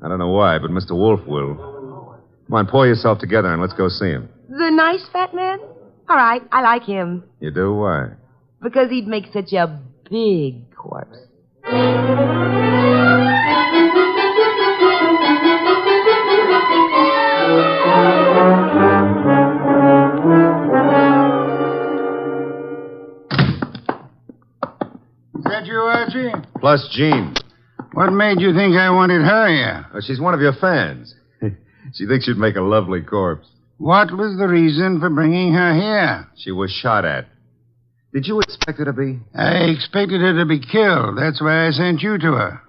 I don't know why, but Mr. Wolfe will. Come on, pull yourself together and let's go see him. The nice fat man? All right, I like him. You do? Why? Because he'd make such a big corpse. Is that you, Archie? Plus Jean. What made you think I wanted her here? Oh, she's one of your fans. She thinks you'd make a lovely corpse. What was the reason for bringing her here? She was shot at. Did you expect her to be? I expected her to be killed. That's why I sent you to her.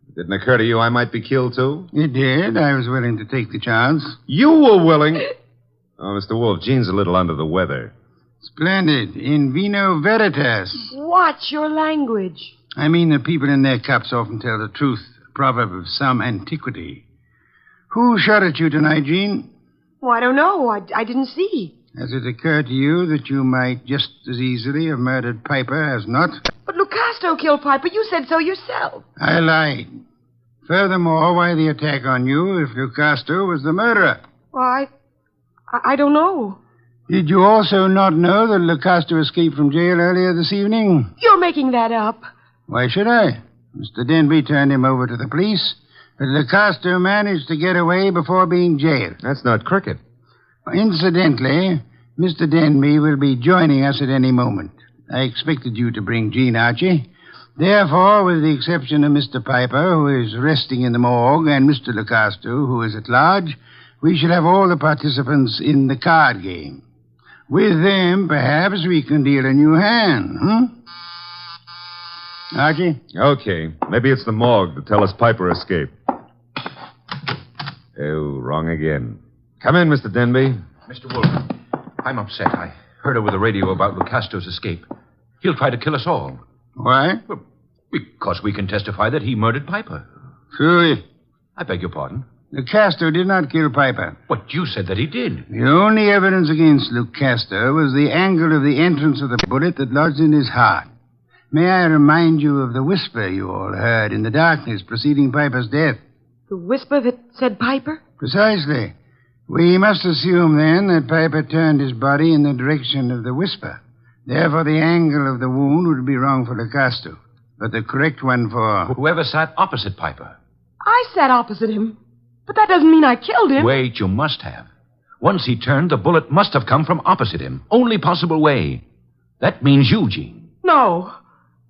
It didn't occur to you I might be killed, too? It did. I was willing to take the chance. You were willing? Oh, Mr. Wolfe, Jean's a little under the weather. Splendid. In vino veritas. Watch your language. I mean that people in their cups often tell the truth. A proverb of some antiquity. Who shot at you tonight, Jean? Oh, I don't know. I didn't see. Has it occurred to you that you might just as easily have murdered Piper as not? But Lucasto killed Piper. You said so yourself. I lied. Furthermore, why the attack on you if Lucasto was the murderer? Well, I don't know. Did you also not know that Lucasto escaped from jail earlier this evening? You're making that up. Why should I? Mr. Denby turned him over to the police, but Lucasto managed to get away before being jailed. That's not cricket. Incidentally, Mr. Denby will be joining us at any moment. I expected you to bring Jean, Archie. Therefore, with the exception of Mr. Piper, who is resting in the morgue, and Mr. Lucasto, who is at large, we shall have all the participants in the card game. With them, perhaps we can deal a new hand, Archie? Okay. Maybe it's the morgue to tell us Piper escaped. Oh, wrong again. Come in, Mr. Denby. Mr. Wolfe, I'm upset. I heard over the radio about Lucastro's escape. He'll try to kill us all. Why? Well, because we can testify that he murdered Piper. Truly. I beg your pardon? Lucastro did not kill Piper. But you said that he did. The only evidence against Lucastro was the angle of the entrance of the bullet that lodged in his heart. May I remind you of the whisper you all heard in the darkness preceding Piper's death? The whisper that said Piper? Precisely. We must assume, then, that Piper turned his body in the direction of the whisper. Therefore, the angle of the wound would be wrong for Lucastro, but the correct one for... Whoever sat opposite Piper. I sat opposite him. But that doesn't mean I killed him. Wait, you must have. Once he turned, the bullet must have come from opposite him. Only possible way. That means you, Jean. No.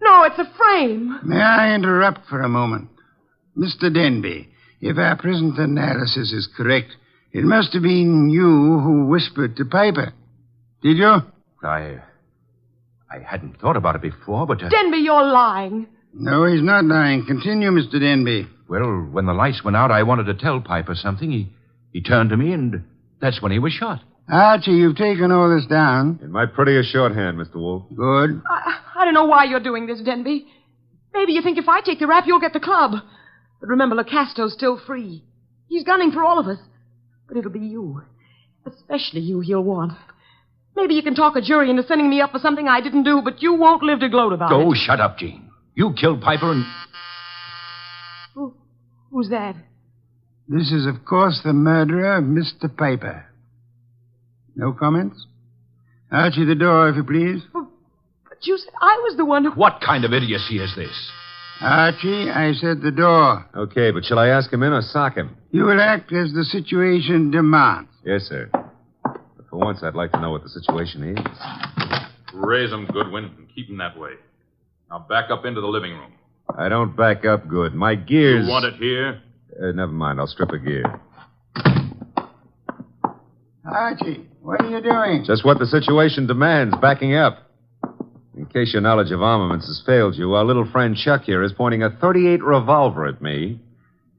No, it's a frame. May I interrupt for a moment? Mr. Denby, if our present analysis is correct, it must have been you who whispered to Piper. Did you? I hadn't thought about it before, but... Denby, you're lying. No, he's not lying. Continue, Mr. Denby. Well, when the lights went out, I wanted to tell Piper something. He turned to me, and that's when he was shot. Archie, you've taken all this down. In my prettiest shorthand, Mr. Wolfe. Good. I don't know why you're doing this, Denby. Maybe you think if I take the rap, you'll get the club. But remember, Lucastro's still free. He's gunning for all of us. But it'll be you. Especially you he'll want. Maybe you can talk a jury into sending me up for something I didn't do, but you won't live to gloat about it. Go, shut up, Jean. You killed Piper and... Who's that? This is, of course, the murderer of Mr. Piper. No comments? Archie, the door, if you please. But you said I was the one who... What kind of idiocy is this? Archie, I said the door. Okay, but shall I ask him in or sock him? You will act as the situation demands. Yes, sir. But for once, I'd like to know what the situation is. Raise him, Goodwin, and keep him that way. Now back up into the living room. I don't back up good. My gears... You want it here? Never mind. I'll strip a gear. Archie, what are you doing? Just what the situation demands, backing up. In case your knowledge of armaments has failed you, our little friend Chuck here is pointing a .38 revolver at me.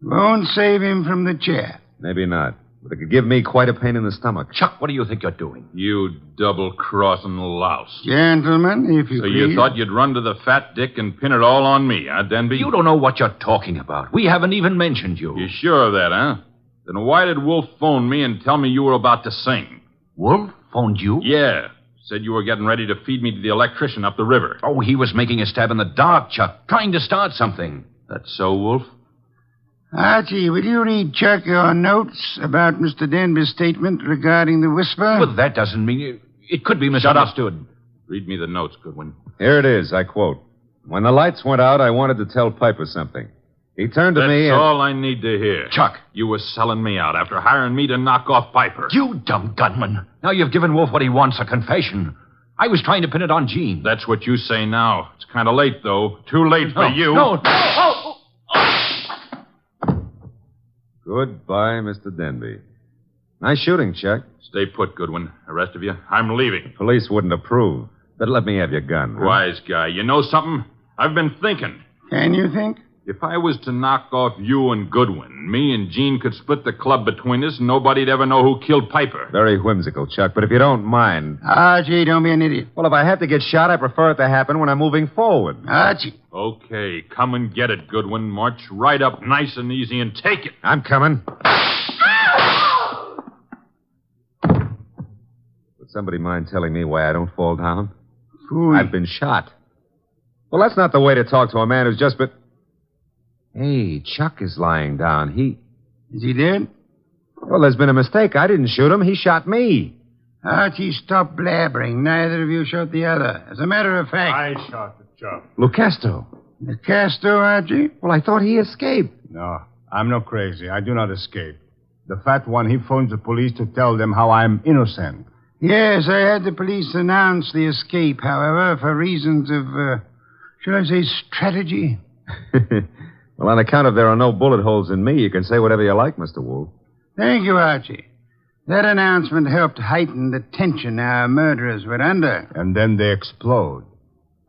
Won't save him from the chair. Maybe not. But it could give me quite a pain in the stomach. Chuck, what do you think you're doing? You double-crossing louse. Gentlemen, if you So please. you thought you'd run to the fat dick and pin it all on me, huh, Denby? You don't know what you're talking about. We haven't even mentioned you. You sure of that, huh? Then why did Wolf phone me and tell me you were about to sing? Wolf phoned you? Yeah. Said you were getting ready to feed me to the electrician up the river. Oh, he was making a stab in the dark, Chuck, trying to start something. That's so, Wolf? Archie, will you read Chuck your notes about Mr. Denby's statement regarding the whisper? Well, that doesn't mean... It could be misunderstood. Read me the notes, Goodwin. Here it is, I quote. When the lights went out, I wanted to tell Piper something. He turned to me and... That's all I need to hear. Chuck. You were selling me out after hiring me to knock off Piper. You dumb gunman. Now you've given Wolf what he wants, a confession. I was trying to pin it on Jean. That's what you say now. It's kind of late, though. Too late for you. No. Goodbye, Mr. Denby. Nice shooting, Chuck. Stay put, Goodwin. The rest of you, I'm leaving. Police wouldn't approve. But let me have your gun. Huh? Wise guy. You know something? I've been thinking. Can you think? If I was to knock off you and Goodwin, me and Jean could split the club between us and nobody'd ever know who killed Piper. Very whimsical, Chuck, but if you don't mind... Archie, don't be an idiot. Well, if I have to get shot, I prefer it to happen when I'm moving forward. Archie. Okay, come and get it, Goodwin. March right up nice and easy and take it. I'm coming. Would somebody mind telling me why I don't fall down? I've been shot. Well, that's not the way to talk to a man who's just been... Hey, Chuck is lying down. Is he dead? Well, there's been a mistake. I didn't shoot him. He shot me. Archie, stop blabbering. Neither of you shot the other. As a matter of fact... I shot the Chuck. Lucastro. Lucastro, Archie? Well, I thought he escaped. No, I'm not crazy. I do not escape. The fat one, he phones the police to tell them how I'm innocent. Yes, I had the police announce the escape, however, for reasons of, shall I say, strategy? Well, on account of there are no bullet holes in me, you can say whatever you like, Mr. Wolfe. Thank you, Archie. That announcement helped heighten the tension our murderers were under. And then they explode.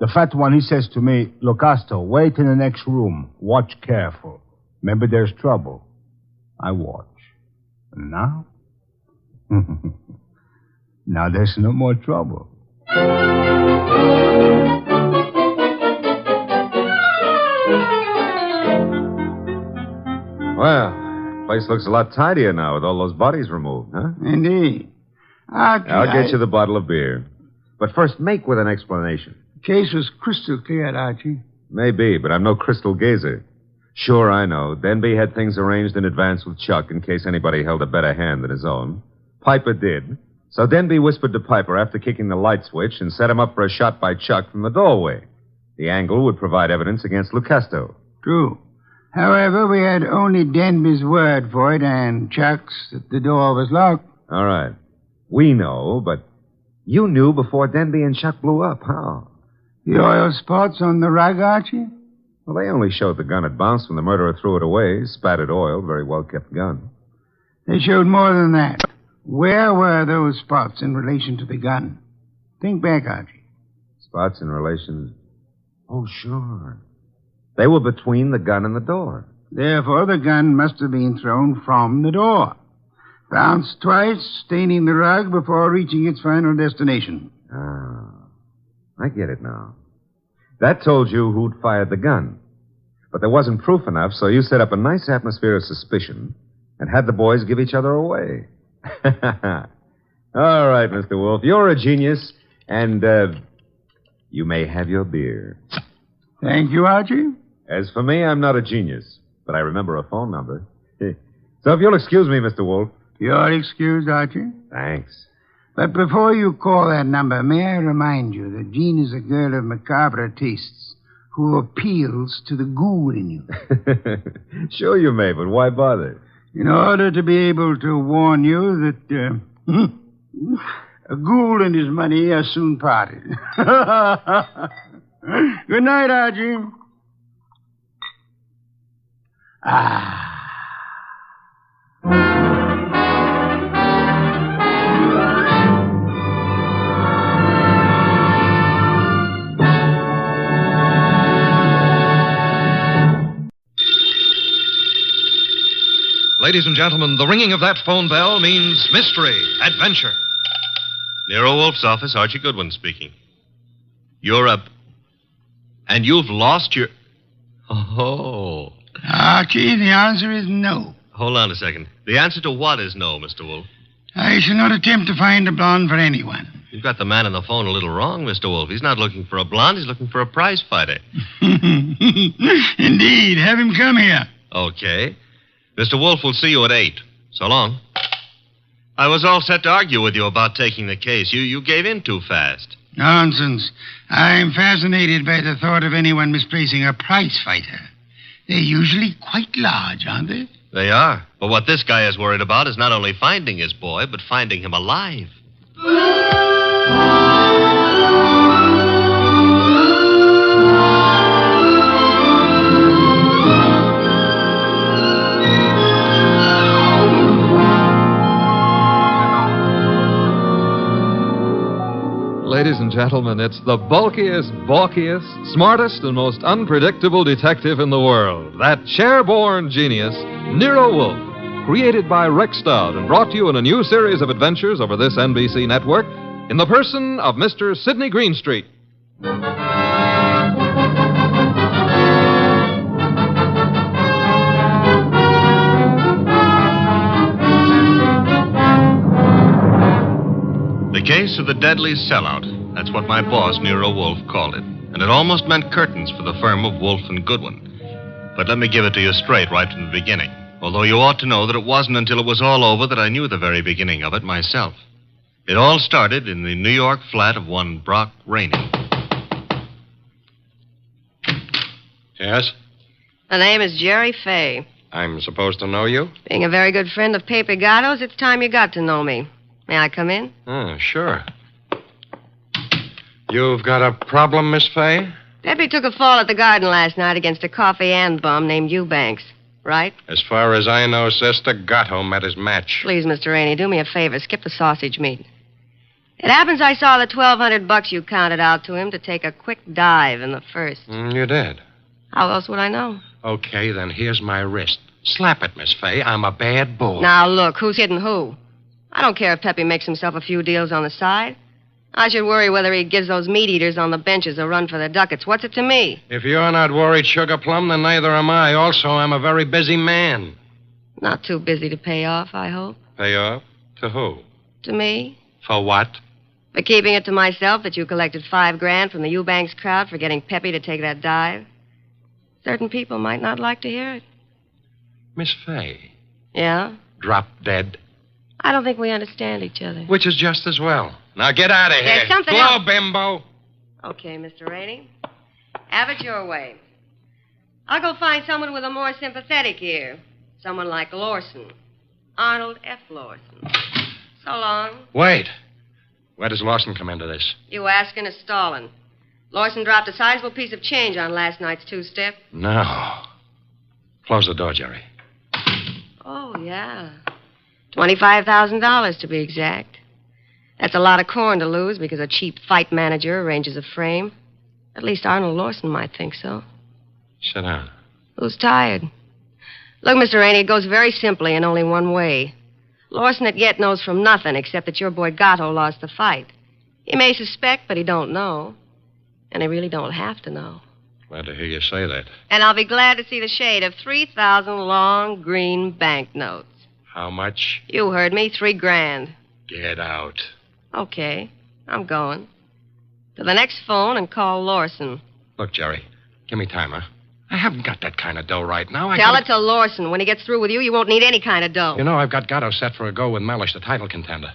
The fat one, he says to me, "Look, Astor, wait in the next room. Watch careful. Maybe there's trouble." I watch. And now? Now there's no more trouble. Well, place looks a lot tidier now with all those bodies removed, huh? Indeed. Archie, I'll get you the bottle of beer. But first, make with an explanation. The case was crystal clear, Archie. Maybe, but I'm no crystal gazer. Sure, I know. Denby had things arranged in advance with Chuck in case anybody held a better hand than his own. Piper did. So Denby whispered to Piper after kicking the light switch and set him up for a shot by Chuck from the doorway. The angle would provide evidence against Lucasto. True. However, we had only Denby's word for it and Chuck's that the door was locked. All right. We know, but you knew before Denby and Chuck blew up. How? The oil spots on the rug, Archie? Well, they only showed the gun had bounced when the murderer threw it away. Spattered oil, very well-kept gun. They showed more than that. Where were those spots in relation to the gun? Think back, Archie. Spots in relation... Oh, sure. They were between the gun and the door. Therefore, the gun must have been thrown from the door. Bounced twice, staining the rug before reaching its final destination. Ah, I get it now. That told you who'd fired the gun. But there wasn't proof enough, so you set up a nice atmosphere of suspicion and had the boys give each other away. All right, Mr. Wolfe, you're a genius, and you may have your beer. Thank you, Archie. As for me, I'm not a genius, but I remember a phone number. So if you'll excuse me, Mr. Wolfe. You're excused, Archie. Thanks. But before you call that number, may I remind you that Jean is a girl of macabre tastes who appeals to the ghoul in you. Sure you may, but why bother? In order to be able to warn you that a ghoul and his money are soon parted. Good night, Archie. Ladies and gentlemen, the ringing of that phone bell means mystery, adventure. Nero Wolfe's office, Archie Goodwin speaking. You're up. And you've lost your... Oh. Archie, the answer is no. Hold on a second. The answer to what is no, Mr. Wolfe? I shall not attempt to find a blonde for anyone. You've got the man on the phone a little wrong, Mr. Wolfe. He's not looking for a blonde. He's looking for a prize fighter. Indeed. Have him come here. Okay. Mr. Wolfe will see you at 8. So long. I was all set to argue with you about taking the case. You gave in too fast. Nonsense. I'm fascinated by the thought of anyone misplacing a prize fighter. They're usually quite large, aren't they? They are. But what this guy is worried about is not only finding his boy, but finding him alive. Ladies and gentlemen, it's the bulkiest, balkiest, smartest, and most unpredictable detective in the world. That chair-born genius, Nero Wolfe, created by Rex Stout and brought to you in a new series of adventures over this NBC network in the person of Mr. Sidney Greenstreet. The case of the deadly sellout. That's what my boss, Nero Wolfe, called it. And it almost meant curtains for the firm of Wolfe and Goodwin. But let me give it to you straight right from the beginning. Although you ought to know that it wasn't until it was all over that I knew the very beginning of it myself. It all started in the New York flat of one Brock Rainey. Yes? The name is Jerry Fay. I'm supposed to know you? Being a very good friend of Pepe Gatto's, it's time you got to know me. May I come in? Sure. You've got a problem, Miss Fay? Pepe took a fall at the garden last night against a coffee and bum named Eubanks. right? As far as I know, Sister, Gatto met his match. Please, Mr. Rainey, do me a favor. Skip the sausage meat. It happens I saw the $1,200 you counted out to him to take a quick dive in the first. You did? How else would I know? Okay, then here's my wrist. Slap it, Miss Fay. I'm a bad bull. Now, look, who's hitting who? I don't care if Peppy makes himself a few deals on the side. I should worry whether he gives those meat eaters on the benches a run for their ducats. What's it to me? If you're not worried, Sugar Plum, then neither am I. Also, I'm a very busy man. Not too busy to pay off, I hope. Pay off? To who? To me? For what? For keeping it to myself that you collected $5,000 from the Eubanks crowd for getting Peppy to take that dive. Certain people might not like to hear it. Miss Fay. Yeah? Drop dead. I don't think we understand each other. Which is just as well. Now get out of here. There's something Blow, else. bimbo. Okay, Mr. Rainey. Have it your way. I'll go find someone with a more sympathetic ear. Someone like Lawson. Arnold F. Lawson. So long. Wait. Where does Lawson come into this? You asking is stalling. Lawson dropped a sizable piece of change on last night's two-step. No. Close the door, Jerry. Oh, yeah. $25,000 to be exact. That's a lot of corn to lose because a cheap fight manager arranges a frame. At least Arnold Lawson might think so. Sit down. Who's tired? Look, Mr. Rainey, it goes very simply in only one way. Lawson at yet knows from nothing except that your boy Gatto lost the fight. He may suspect, but he don't know. And he really don't have to know. Glad to hear you say that. And I'll be glad to see the shade of 3,000 long green banknotes. How much? You heard me, $3,000. Get out. Okay, I'm going. To the next phone and call Lawson. Look, Jerry, give me time, huh? I haven't got that kind of dough right now. Tell it to Lawson. When he gets through with you, you won't need any kind of dough. You know, I've got Gatto set for a go with Mellish, the title contender.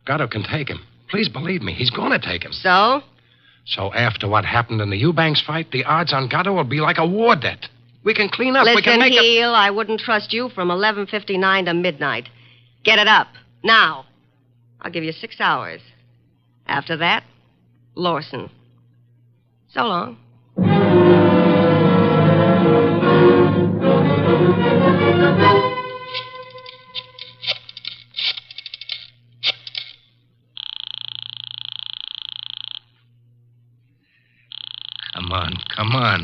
Gatto can take him. Please believe me, he's going to take him. So? So after what happened in the Eubanks fight, the odds on Gatto will be like a war debt. We can clean up. Listen, we can make Heel, I wouldn't trust you from 11:59 to midnight. Get it up. Now. I'll give you 6 hours. After that, Lawson. So long. Come on.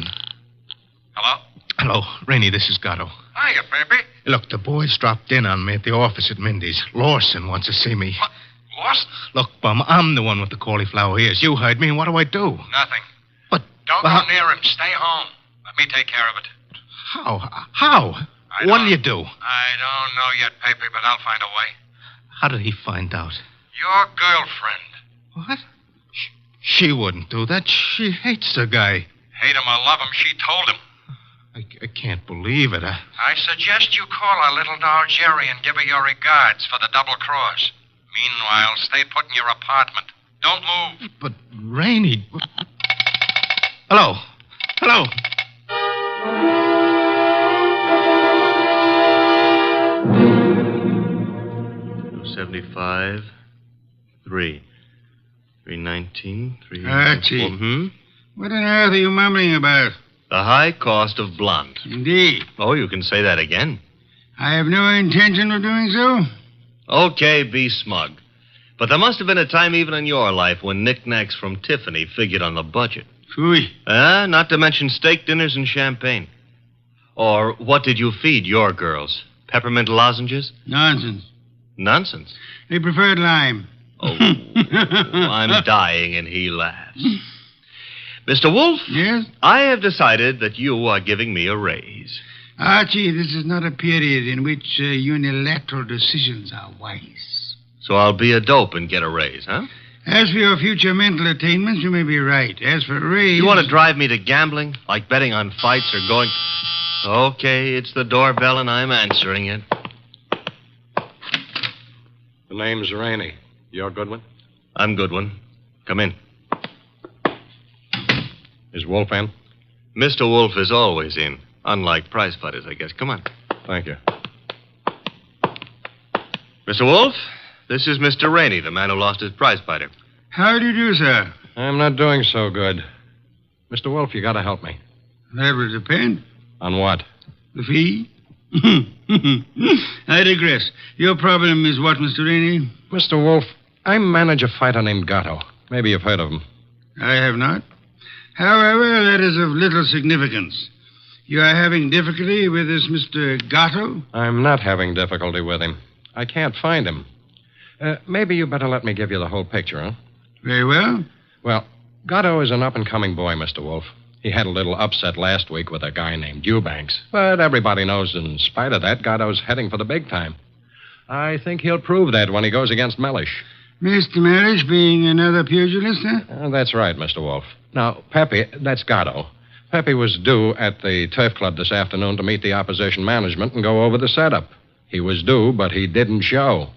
Hello, Rainey, this is Gatto. Hiya, baby. Look, the boys dropped in on me at the office at Mindy's. Lawson wants to see me. What? Lost? Look, Bum, I'm the one with the cauliflower ears. You heard me. What do I do? Nothing. But... Don't go near him. Stay home. Let me take care of it. How? What do you do? I don't know yet, Pepe, but I'll find a way. How did he find out? Your girlfriend. What? She wouldn't do that. She hates the guy. Hate him or love him, she told him. I can't believe it. I suggest you call our little doll Jerry and give her your regards for the double cross. Meanwhile, stay put in your apartment. Don't move. But, Rainey... Hello. 75, 3. 319, 3... Archie. What on earth are you mumbling about? The high cost of blonde. Indeed. Oh, you can say that again. I have no intention of doing so. Okay, be smug. But there must have been a time even in your life when knickknacks from Tiffany figured on the budget. Phooey. Not to mention steak dinners and champagne. Or what did you feed your girls? Peppermint lozenges? Nonsense. Nonsense? They preferred lime. Oh, I'm dying, and he laughs. Mr. Wolfe? Yes? I have decided that you are giving me a raise. Archie, this is not a period in which unilateral decisions are wise. So I'll be a dope and get a raise, huh? As for your future mental attainments, you may be right. As for a raise... You want to drive me to gambling? Like betting on fights or going... Okay, it's the doorbell, and I'm answering it. The name's Rainey. You're Goodwin? I'm Goodwin. Come in. Is Wolfe in? Mr. Wolfe is always in. Unlike prize fighters, I guess. Come on. Thank you. Mr. Wolfe, this is Mr. Rainey, the man who lost his prize fighter. How do you do, sir? I'm not doing so good. Mr. Wolfe, you gotta help me. That will depend. On what? The fee? I digress. Your problem is what, Mr. Rainey? Mr. Wolfe, I manage a fighter named Gatto. Maybe you've heard of him. I have not. However, that is of little significance. You are having difficulty with this Mr. Gatto? I'm not having difficulty with him. I can't find him. Maybe you better let me give you the whole picture, huh? Very well. Well, Gatto is an up-and-coming boy, Mr. Wolfe. He had a little upset last week with a guy named Eubanks. But everybody knows in spite of that, Gatto's heading for the big time. I think he'll prove that when he goes against Mellish. Mr. Mellish being another pugilist, huh? That's right, Mr. Wolfe. Now, Pepe, that's Gatto. Pepe was due at the Turf Club this afternoon to meet the opposition management and go over the setup. He was due, but he didn't show.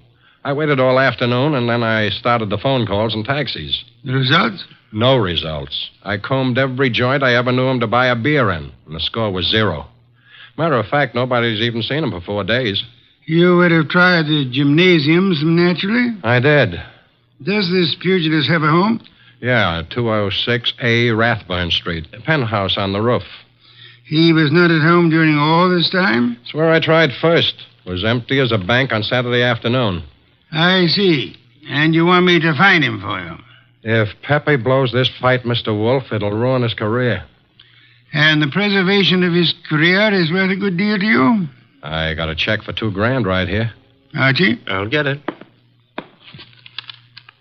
I waited all afternoon, and then I started the phone calls and taxis. The results? No results. I combed every joint I ever knew him to buy a beer in, and the score was 0. Matter of fact, nobody's even seen him for 4 days. You would have tried the gymnasiums, naturally? I did. Does this pugilist have a home? Yeah, 206A Rathburn Street. A penthouse on the roof. He was not at home during all this time? It's where I tried first. It was empty as a bank on Saturday afternoon. I see. And you want me to find him for you? If Pepe blows this fight, Mr. Wolfe, it'll ruin his career. And the preservation of his career is worth a good deal to you? I got a check for $2,000 right here. Archie? I'll get it.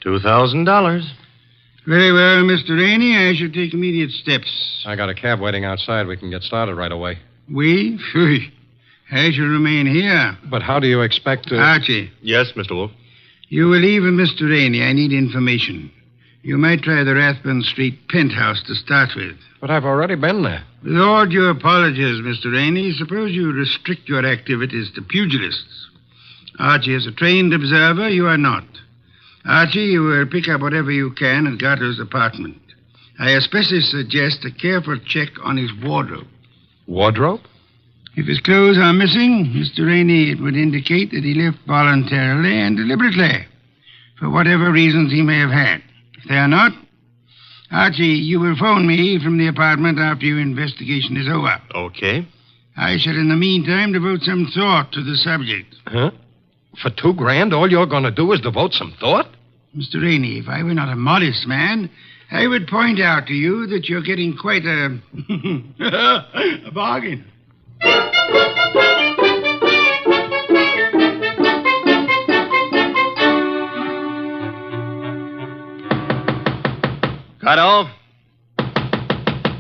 $2,000. Very well, Mr. Rainey. I shall take immediate steps. I got a cab waiting outside. We can get started right away. We? Phew. I shall remain here. But how do you expect to... Archie. Yes, Mr. Wolfe. You will leave with Mr. Rainey. I need information. You might try the Rathburn Street penthouse to start with. But I've already been there. With all due apologies, Mr. Rainey, suppose you restrict your activities to pugilists. Archie is a trained observer. You are not. Archie, you will pick up whatever you can at Gatto's apartment. I especially suggest a careful check on his wardrobe. Wardrobe? If his clothes are missing, Mr. Rainey, it would indicate that he left voluntarily and deliberately, for whatever reasons he may have had. If they are not, Archie, you will phone me from the apartment after your investigation is over. Okay. I shall, in the meantime, devote some thought to the subject. Huh? For $2,000, all you're going to do is devote some thought? Mr. Rainey, if I were not a modest man, I would point out to you that you're getting quite a... a bargain. Gatto?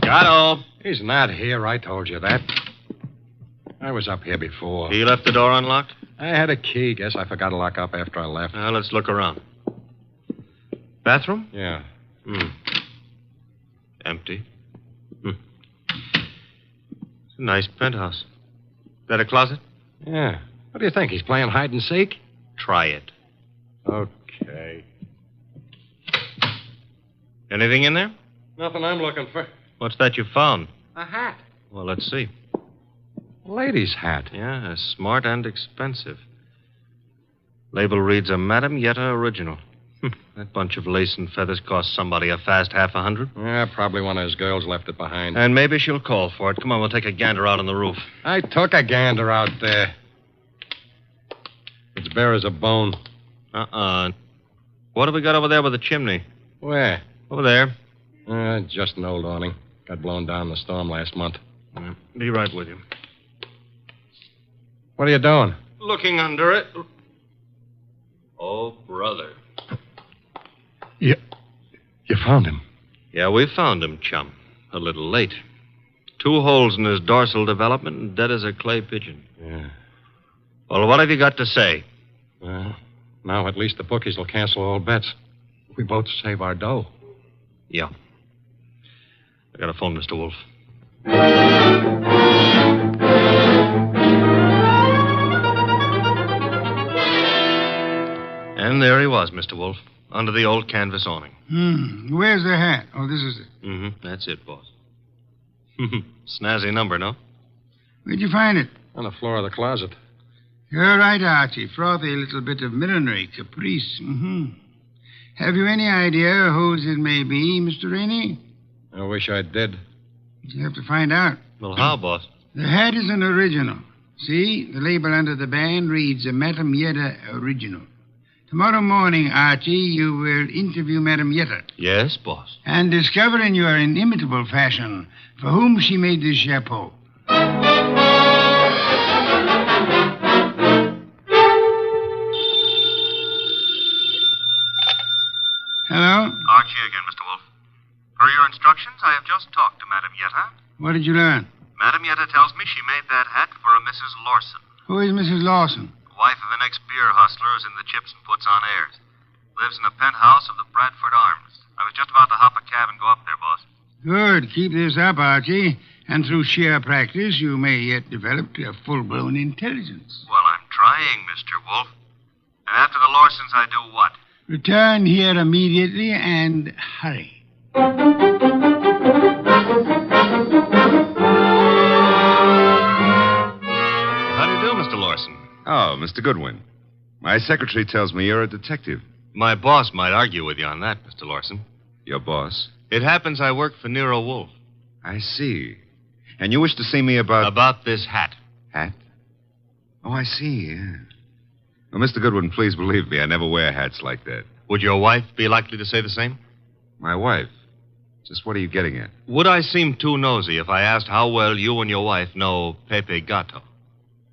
Gatto? He's not here. I told you that. I was up here before. He left the door unlocked? I had a key. Guess I forgot to lock up after I left. Now, let's look around. Bathroom? Yeah. Empty. It's a nice penthouse. That a closet? Yeah. What do you think? He's playing hide and seek? Try it. Okay. Anything in there? Nothing I'm looking for. What's that you found? A hat. Well, let's see. A lady's hat. Yeah, smart and expensive. Label reads a Madame Yetta original. That bunch of lace and feathers cost somebody a fast $50. Yeah, probably one of his girls left it behind. And maybe she'll call for it. Come on, we'll take a gander out on the roof. I took a gander out there. It's bare as a bone. What have we got over there with the chimney? Where? Over there. Just an old awning. Got blown down in the storm last month. Be right with you. What are you doing? Looking under it. Oh, brother. You found him? Yeah, we found him, chum. A little late. 2 holes in his dorsal development and dead as a clay pigeon. Yeah. Well, what have you got to say? Well, now at least the bookies will cancel all bets. We both save our dough. Yeah. I got a phone, Mr. Wolfe. And there he was, Mr. Wolfe, under the old canvas awning. Where's the hat? Oh, this is it. That's it, boss. Snazzy number, no? Where'd you find it? On the floor of the closet. You're right, Archie. Frothy little bit of millinery caprice. Have you any idea whose it may be, Mr. Rainey? I wish I did. You have to find out. Well, how, boss? The hat is an original. See, the label under the band reads a Madame Yetta original. Tomorrow morning, Archie, you will interview Madame Yetta. Yes, boss. And discover in your inimitable fashion for whom she made this chapeau. Hello? Archie again, Mr. Wolfe. Per your instructions, I have just talked to Madame Yetta. What did you learn? Madame Yetta tells me she made that hat for a Mrs. Lawson, Who is Mrs. Lawson? wife of an ex-beer hustler who's in the chips and puts on airs. Lives in a penthouse of the Bradford Arms. I was just about to hop a cab and go up there, boss. Good. Keep this up, Archie. And through sheer practice, you may yet develop a full-blown intelligence. Well, I'm trying, Mr. Wolfe. And after the Lawsons, I do what? Return here immediately and hurry. How do you do, Mr. Lawson? Oh, Mr. Goodwin. My secretary tells me you're a detective. My boss might argue with you on that, Mr. Lawson. Your boss? It happens I work for Nero Wolfe. I see. And you wish to see me about... About this hat. Hat? Oh, I see, yeah. Well, Mr. Goodwin, please believe me, I never wear hats like that. Would your wife be likely to say the same? My wife? Just what are you getting at? Would I seem too nosy if I asked how well you and your wife know Pepe Gato?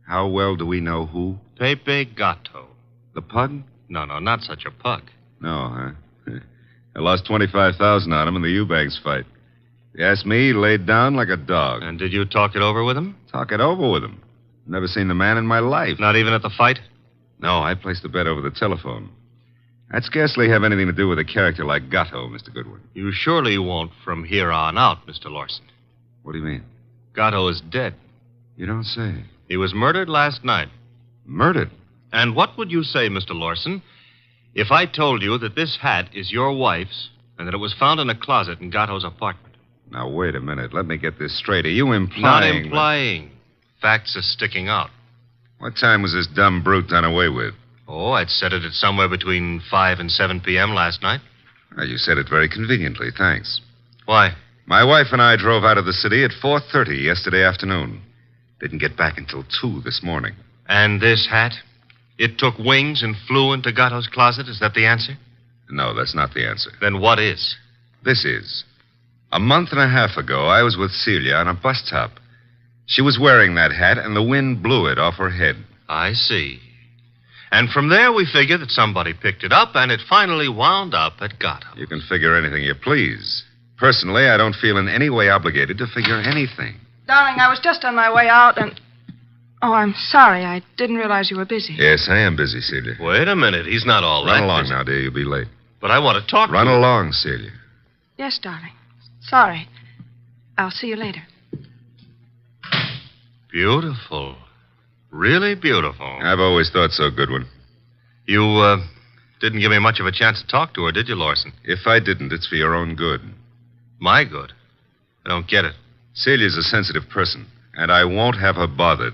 How well do we know who? Pepe Gato. The pug? No, not such a pug. No, huh? I lost $25,000 on him in the Eubanks fight. If you ask me, he laid down like a dog. And did you talk it over with him? Talk it over with him. Never seen the man in my life. Not even at the fight? No, I placed the bet over the telephone. I'd scarcely have anything to do with a character like Gatto, Mr. Goodwin. You surely won't from here on out, Mr. Lawson. What do you mean? Gatto is dead. You don't say. He was murdered last night. Murdered? And what would you say, Mr. Lawson, if I told you that this hat is your wife's and that it was found in a closet in Gatto's apartment? Now, wait a minute. Let me get this straight. Are you implying... Not implying. Facts are sticking out. What time was this dumb brute done away with? Oh, I'd set it at somewhere between 5 and 7 p.m. last night. Well, you said it very conveniently. Thanks. Why? My wife and I drove out of the city at 4:30 yesterday afternoon. Didn't get back until 2 this morning. And this hat? It took wings and flew into Gatto's closet? Is that the answer? No, that's not the answer. Then what is? This is. A month and a half ago, I was with Celia on a bus top. She was wearing that hat, and the wind blew it off her head. I see. And from there, we figure that somebody picked it up, and it finally wound up at Gatto. You can figure anything you please. Personally, I don't feel in any way obligated to figure anything. Darling, I was just on my way out and... Oh, I'm sorry. I didn't realize you were busy. Yes, I am busy, Celia. Wait a minute. He's not all that Run along busy. now, dear. You'll be late. But I want to talk Run to you. along, Celia. Yes, darling. Sorry. I'll see you later. Beautiful. Really beautiful. I've always thought so, Goodwin. You, didn't give me much of a chance to talk to her, did you, Lawson? If I didn't, it's for your own good. My good? I don't get it. Celia's a sensitive person, and I won't have her bothered.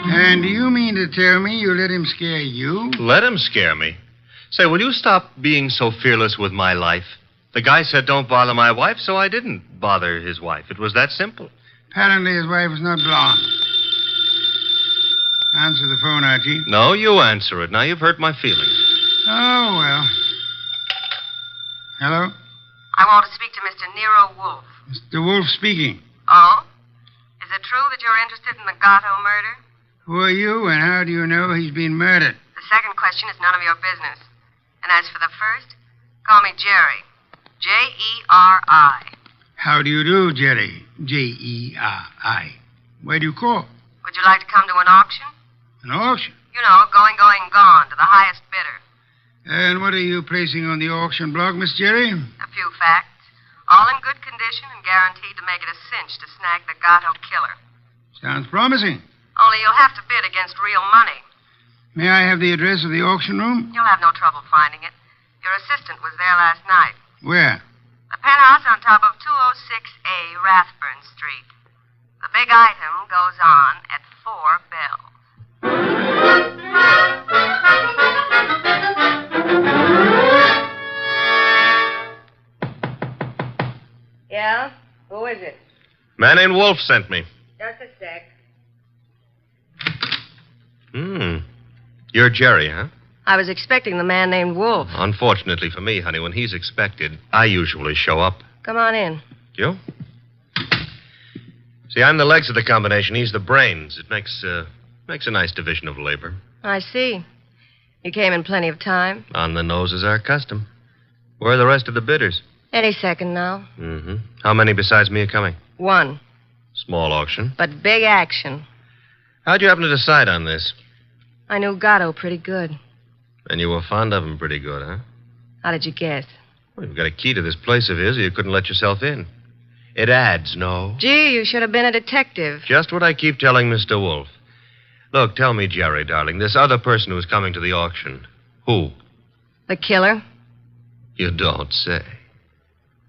And do you mean to tell me you let him scare you? Let him scare me. Say, will you stop being so fearless with my life? The guy said don't bother my wife, so I didn't bother his wife. It was that simple. Apparently his wife was not blonde. Answer the phone, Archie. No, you answer it. Now you've hurt my feelings. Oh, well. Hello? I want to speak to Mr. Nero Wolfe. Mr. Wolfe speaking. Oh? Is it true that you're interested in the Gatto murder? Who are you, and how do you know he's been murdered? The second question is none of your business. And as for the first, call me Jerry. Jerry. How do you do, Jerry? Jerry. Where do you call? Would you like to come to an auction? An auction? You know, going, gone, to the highest bidder. And what are you placing on the auction block, Miss Jerry? A few facts. All in good condition and guaranteed to make it a cinch to snag the Gatto killer. Sounds promising. Only you'll have to bid against real money. May I have the address of the auction room? You'll have no trouble finding it. Your assistant was there last night. Where? The penthouse on top of 206A Rathburn Street. The big item goes on at 4 bells. Man named Wolfe sent me. Just a sec. You're Jerry, huh? I was expecting the man named Wolfe. Unfortunately for me, honey, when he's expected, I usually show up. Come on in. You? See, I'm the legs of the combination. He's the brains. It makes a nice division of labor. I see. You came in plenty of time. On the nose is our custom. Where are the rest of the bidders? Any second now. Mm-hmm. How many besides me are coming? One. Small auction. But big action. How'd you happen to decide on this? I knew Gatto pretty good. And you were fond of him pretty good, huh? How did you guess? Well, you've got a key to this place of his, or you couldn't let yourself in. It adds, no? Gee, you should have been a detective. Just what I keep telling Mr. Wolfe. Look, tell me, Jerry, darling, this other person who's coming to the auction, who? The killer? You don't say.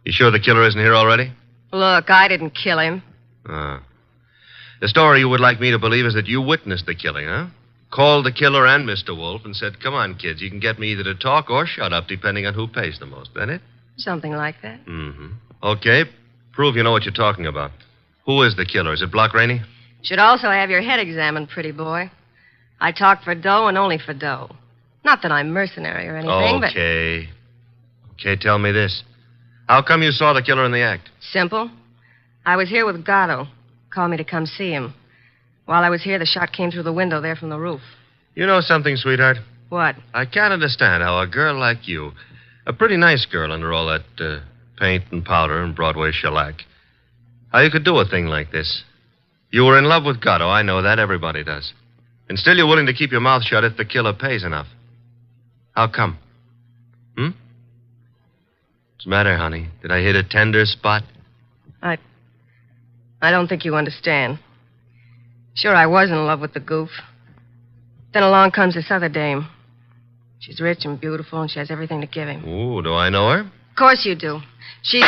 You sure the killer isn't here already? Look, I didn't kill him. The story you would like me to believe is that you witnessed the killing, huh? Called the killer and Mr. Wolfe and said, come on, kids, you can get me either to talk or shut up, depending on who pays the most. That it? Something like that. Mm-hmm. Okay, prove you know what you're talking about. Who is the killer? Is it Block Rainey? Should also have your head examined, pretty boy. I talk for dough and only for dough. Not that I'm mercenary or anything, but... Okay, tell me this. How come you saw the killer in the act? Simple. I was here with Gatto. Called me to come see him. While I was here, the shot came through the window there from the roof. You know something, sweetheart? What? I can't understand how a girl like you, a pretty nice girl under all that paint and powder and Broadway shellac, how you could do a thing like this. You were in love with Gatto, I know that. Everybody does. And still you're willing to keep your mouth shut if the killer pays enough. How come? What's the matter, honey? Did I hit a tender spot? I don't think you understand. Sure, I was in love with the goof. Then along comes this other dame. She's rich and beautiful, and she has everything to give him. Ooh, do I know her? Of course you do. She...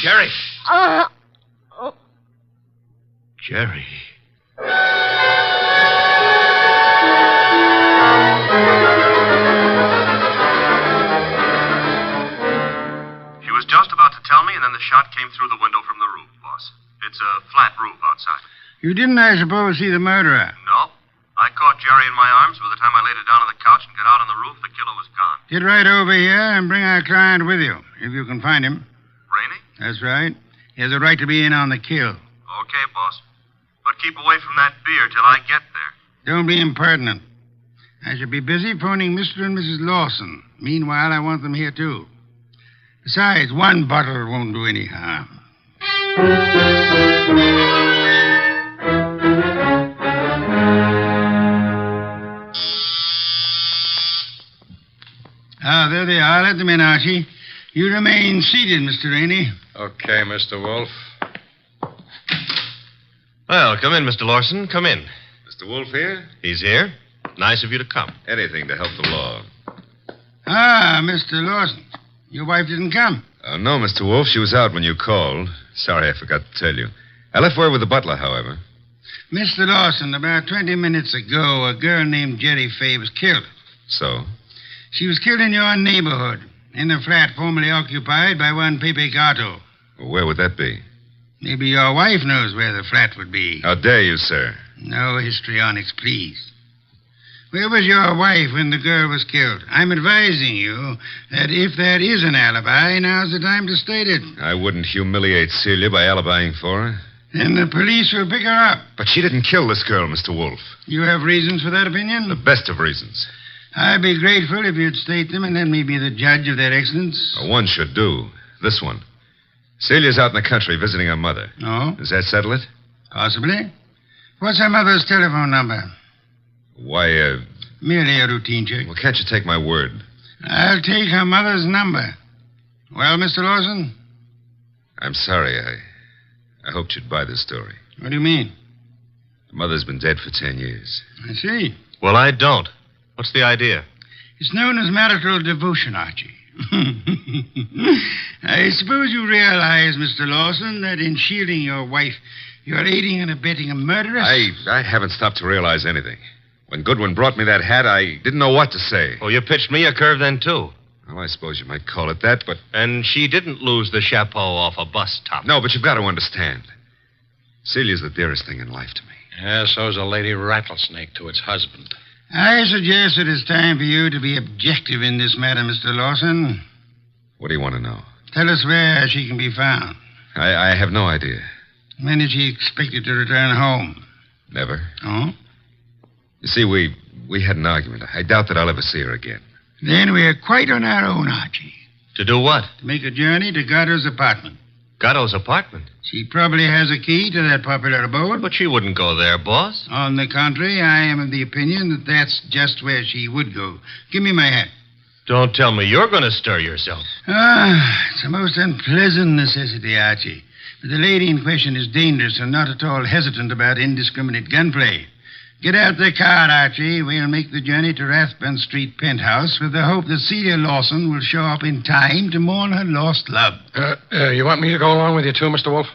Jerry! Oh. Jerry. She was just about to tell me, and then the shot came through the window from the roof, boss. It's a flat roof outside. You didn't, I suppose, see the murderer? No. I caught Jerry in my arms. By the time I laid her down on the couch and got out on the roof, the killer was gone. Get right over here and bring our client with you, if you can find him. Rainey? That's right. He has a right to be in on the kill. Okay, boss. But keep away from that beer till I get there. Don't be impertinent. I shall be busy phoning Mr. and Mrs. Lawson. Meanwhile, I want them here, too. Besides, one bottle won't do any harm. There they are. Let them in, Archie. You remain seated, Mr. Rainey. Okay, Mr. Wolfe. Well, come in, Mr. Lawson. Come in. Mr. Wolfe here? He's here. Nice of you to come. Anything to help the law. Mr. Lawson. Your wife didn't come? No, Mr. Wolfe. She was out when you called. Sorry, I forgot to tell you. I left word with the butler, however. Mr. Lawson, about 20 minutes ago, a girl named Jerry Fay was killed. So? She was killed in your neighborhood, in a flat formerly occupied by one Pepe Gatto. Well, where would that be? Maybe your wife knows where the flat would be. How dare you, sir? No histrionics, please. Where was your wife when the girl was killed? I'm advising you that if there is an alibi, now's the time to state it. I wouldn't humiliate Celia by alibying for her. Then the police will pick her up. But she didn't kill this girl, Mr. Wolfe. You have reasons for that opinion? The best of reasons. I'd be grateful if you'd state them and let me be the judge of their excellence. One should do. This one. Celia's out in the country visiting her mother. Oh? Does that settle it? Possibly. What's her mother's telephone number? Why, Merely a routine check. Well, can't you take my word? I'll take her mother's number. Well, Mr. Lawson? I'm sorry. I hoped you'd buy this story. What do you mean? Her mother's been dead for 10 years. I see. Well, I don't. What's the idea? It's known as marital devotion, Archie. I suppose you realize, Mr. Lawson, that in shielding your wife, you're aiding and abetting a murderess? I haven't stopped to realize anything. When Goodwin brought me that hat, I didn't know what to say. Oh, you pitched me a curve then, too. Well, I suppose you might call it that, but... And she didn't lose the chapeau off a bus top. No, but you've got to understand. Celia's the dearest thing in life to me. Yeah, so's a lady rattlesnake to its husband. I suggest it is time for you to be objective in this matter, Mr. Lawson. What do you want to know? Tell us where she can be found. I have no idea. When is she expected to return home? Never. Oh? You see, we had an argument. I doubt that I'll ever see her again. Then we're quite on our own, Archie. To do what? To make a journey to Gatto's apartment. Gatto's apartment? She probably has a key to that popular abode. But she wouldn't go there, boss. On the contrary, I am of the opinion that that's just where she would go. Give me my hat. Don't tell me you're going to stir yourself. It's a most unpleasant necessity, Archie. But the lady in question is dangerous and not at all hesitant about indiscriminate gunplay. Get out the car, Archie. We'll make the journey to Rathbun Street penthouse with the hope that Celia Lawson will show up in time to mourn her lost love. You want me to go along with you too, Mr. Wolfe?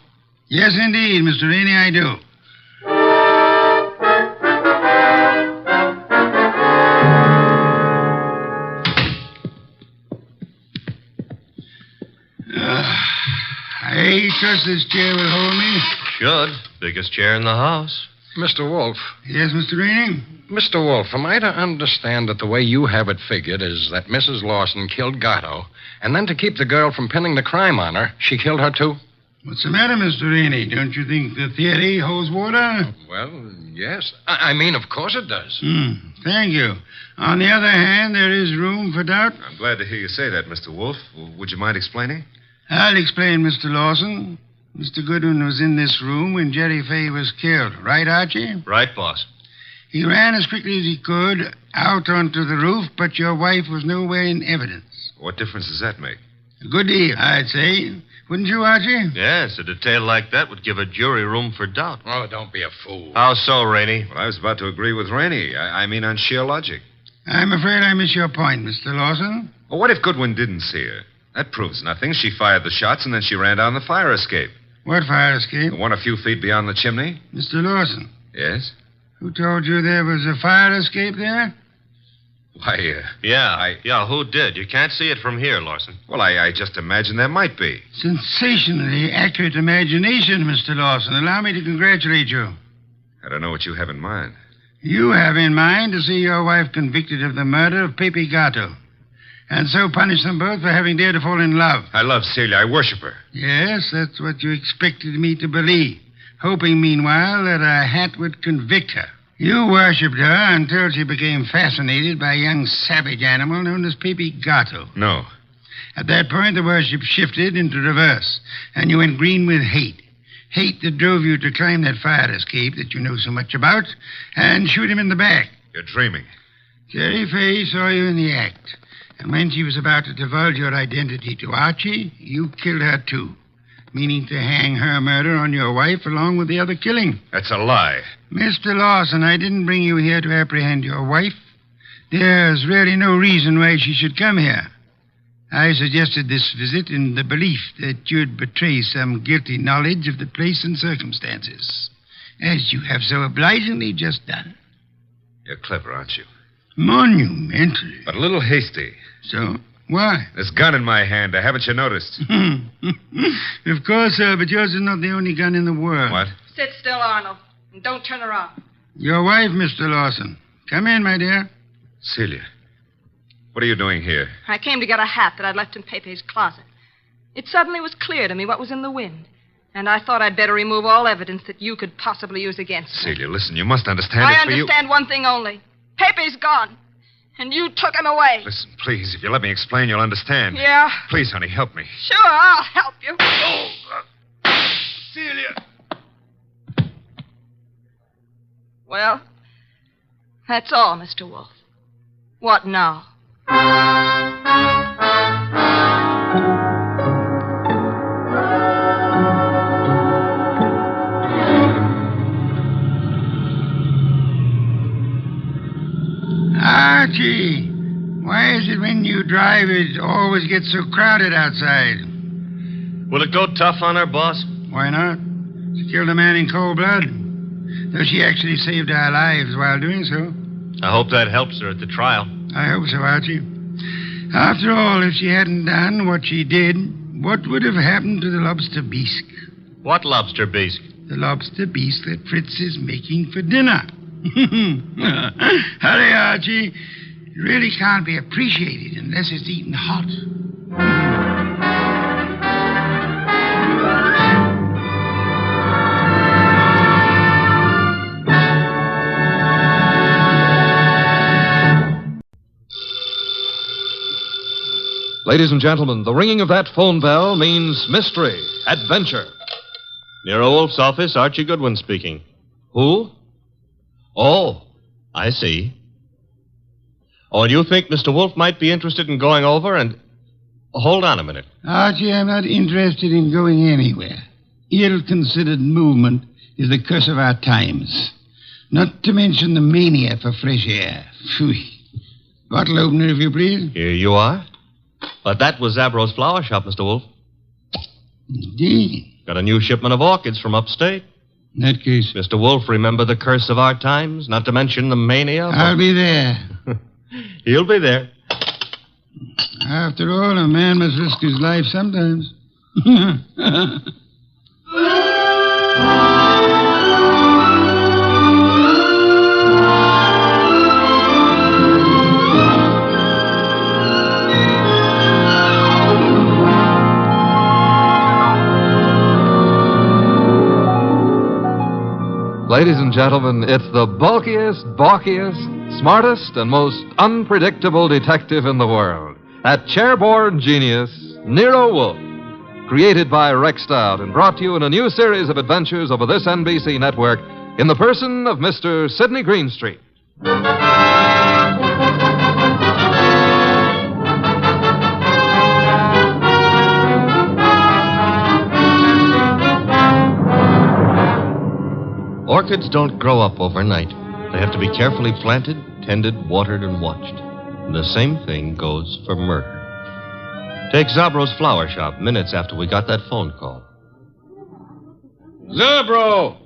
Yes, indeed, Mr. Rainey, I do. I trust this chair will hold me. Should. Biggest chair in the house. Mr. Wolfe. Yes, Mr. Rainey? Mr. Wolfe, am I to understand that the way you have it figured is that Mrs. Lawson killed Gatto, and then to keep the girl from pinning the crime on her, she killed her too? What's the matter, Mr. Rainey? Don't you think the theory holds water? Well, yes. I mean, of course it does. Thank you. On the other hand, there is room for doubt. I'm glad to hear you say that, Mr. Wolfe. Would you mind explaining? I'll explain, Mr. Lawson. Mr. Goodwin was in this room when Jerry Fay was killed. Right, Archie? Right, boss. He ran as quickly as he could out onto the roof, but your wife was nowhere in evidence. What difference does that make? A good deal, I'd say. Wouldn't you, Archie? Yes, a detail like that would give a jury room for doubt. Oh, don't be a fool. How so, Rainey? Well, I was about to agree with Rainey. I mean on sheer logic. I'm afraid I miss your point, Mr. Lawson. Well, what if Goodwin didn't see her? That proves nothing. She fired the shots, and then she ran down the fire escape. What fire escape? The one a few feet beyond the chimney. Mr. Lawson. Yes? Who told you there was a fire escape there? Why, Yeah, who did? You can't see it from here, Lawson. Well, I just imagined there might be. Sensationally accurate imagination, Mr. Lawson. Allow me to congratulate you. I don't know what you have in mind. You have in mind to see your wife convicted of the murder of Pepe Gatto, and so punish them both for having dared to fall in love. I love Celia. I worship her. Yes, that's what you expected me to believe, hoping, meanwhile, that a hat would convict her. You worshipped her until she became fascinated by a young savage animal known as Pepe Gatto. No. At that point, the worship shifted into reverse, and you went green with hate. Hate that drove you to climb that fire escape that you know so much about and shoot him in the back. You're dreaming. Jerry Fay saw you in the act, and when she was about to divulge your identity to Archie, you killed her too, meaning to hang her murder on your wife along with the other killing. That's a lie. Mr. Lawson, I didn't bring you here to apprehend your wife. There's really no reason why she should come here. I suggested this visit in the belief that you'd betray some guilty knowledge of the place and circumstances, as you have so obligingly just done. You're clever, aren't you? Monumentally. But a little hasty. So? Why? This gun in my hand. Haven't you noticed? Of course, sir, but yours is not the only gun in the world. What? Sit still, Arnold, and don't turn around. Your wife, Mr. Lawson. Come in, my dear. Celia, what are you doing here? I came to get a hat that I'd left in Pepe's closet. It suddenly was clear to me what was in the wind, and I thought I'd better remove all evidence that you could possibly use against me. Celia, listen, you must understand I it's for you. understand one thing only. Pepe's gone, and you took him away. Listen, please, if you let me explain, you'll understand. Yeah? Please, honey, help me. Sure, I'll help you. Celia! Well, that's all, Mr. Wolfe. What now? Archie, why is it when you drive it always gets so crowded outside? Will it go tough on her, boss? Why not? She killed a man in cold blood, though she actually saved our lives while doing so. I hope that helps her at the trial. I hope so, Archie. After all, if she hadn't done what she did, what would have happened to the lobster bisque? What lobster bisque? the lobster beast that Fritz is making for dinner. Hurry, Archie. It really can't be appreciated unless it's eaten hot. Ladies and gentlemen, the ringing of that phone bell means mystery, adventure. Nero Wolfe's office, Archie Goodwin speaking. Who? Oh, I see. Oh, and you think Mr. Wolfe might be interested in going over and... Hold on a minute. Archie, I'm not interested in going anywhere. Ill-considered movement is the curse of our times. Not to mention the mania for fresh air. Phooey. Bottle opener, if you please. Here you are. But that was Zabro's flower shop, Mr. Wolfe. Indeed. Got a new shipment of orchids from upstate. In that case... Mr. Wolfe, remember the curse of our times? Not to mention the mania? I'll be there. He'll be there. After all, a man must risk his life sometimes. Ladies and gentlemen, it's the bulkiest, balkiest, smartest, and most unpredictable detective in the world. That chairborne genius, Nero Wolfe. Created by Rex Stout and brought to you in a new series of adventures over this NBC network in the person of Mr. Sidney Greenstreet. Orchids don't grow up overnight. They have to be carefully planted, tended, watered, and watched. And the same thing goes for murder. Take Zabro's flower shop minutes after we got that phone call. Zabro!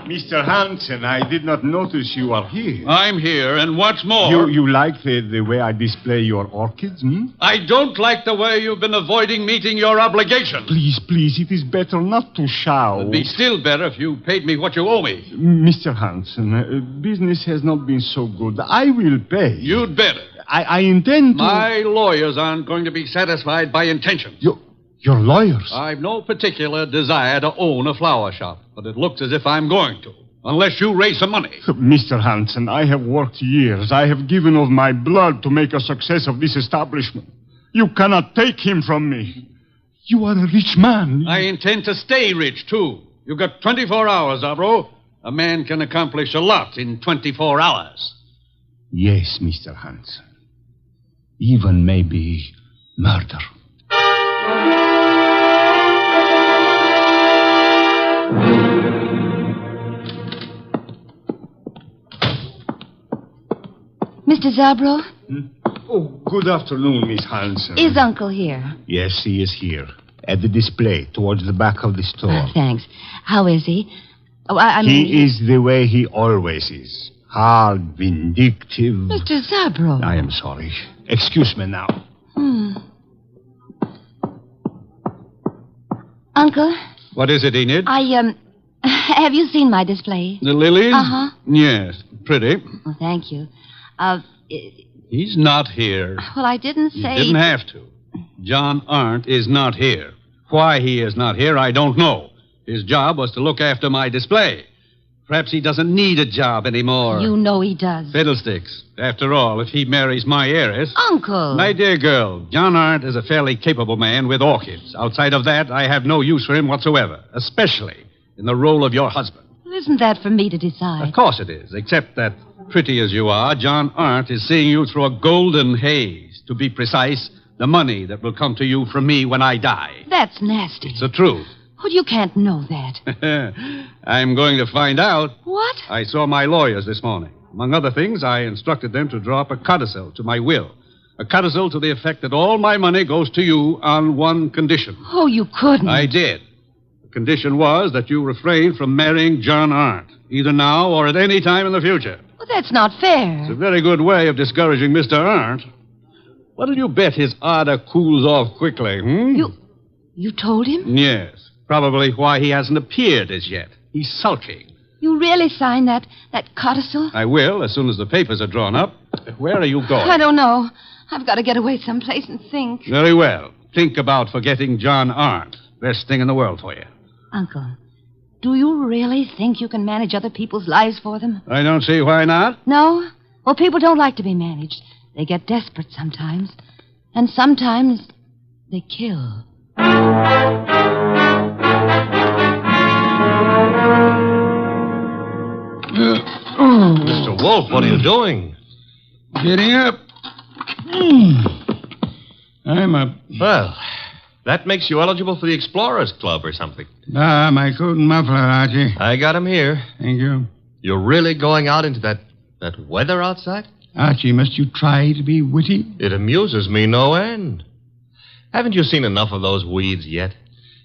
Mr. Hansen, I did not notice you are here. I'm here, and what's more... You like the way I display your orchids, hmm? I don't like the way you've been avoiding meeting your obligation. Please, it is better not to shout. It'd be still better if you paid me what you owe me. Mr. Hansen, business has not been so good. I will pay. You'd better. I intend to... My lawyers aren't going to be satisfied by intentions. Your lawyers? I've no particular desire to own a flower shop, but it looks as if I'm going to, unless you raise some money. Mr. Hansen, I have worked years. I have given of my blood to make a success of this establishment. You cannot take him from me. You are a rich man. I intend to stay rich, too. You've got 24 hours, Zabro. A man can accomplish a lot in 24 hours. Yes, Mr. Hansen. Even maybe murder. Mr. Zabro? Oh, good afternoon, Miss Hansen. Is Uncle here? Yes, he is here. At the display, towards the back of the store. Thanks. How is he? Oh, He is the way he always is. Hard, vindictive. Mr. Zabro. I am sorry. Excuse me now. Uncle? What is it, Enid? Have you seen my display? The lilies? Uh-huh. Yes, pretty. Oh, thank you. He's not here. Well, I didn't say... You didn't have to. John Arndt is not here. Why he is not here, I don't know. His job was to look after my display. Perhaps he doesn't need a job anymore. You know he does. Fiddlesticks. After all, if he marries my heiress... Uncle! My dear girl, John Arndt is a fairly capable man with orchids. Outside of that, I have no use for him whatsoever, especially in the role of your husband. Well, isn't that for me to decide? Of course it is, except that, pretty as you are, John Arndt is seeing you through a golden haze. To be precise, the money that will come to you from me when I die. That's nasty. It's the truth. Well, you can't know that. I'm going to find out. What? I saw my lawyers this morning. Among other things, I instructed them to draw up a codicil to my will. A codicil to the effect that all my money goes to you on one condition. Oh, you couldn't. I did. The condition was that you refrain from marrying John Arndt, either now or at any time in the future. Well, that's not fair. It's a very good way of discouraging Mr. Arndt. What'll you bet his ardor cools off quickly, You told him? Yes. Probably why he hasn't appeared as yet. He's sulking. You really signed that codicil? I will, as soon as the papers are drawn up. Where are you going? I don't know. I've got to get away someplace and think. Very well. Think about forgetting John Arndt. Best thing in the world for you. Uncle, do you really think you can manage other people's lives for them? I don't see why not. No? Well, people don't like to be managed. They get desperate sometimes. And sometimes they kill. Mr. Wolfe, what are you doing? Getting up. I'm up. Well, that makes you eligible for the Explorers Club or something. Ah, my coat and muffler, Archie. I got him here. Thank you. You're really going out into that weather outside? Archie, must you try to be witty? It amuses me no end. Haven't you seen enough of those weeds yet?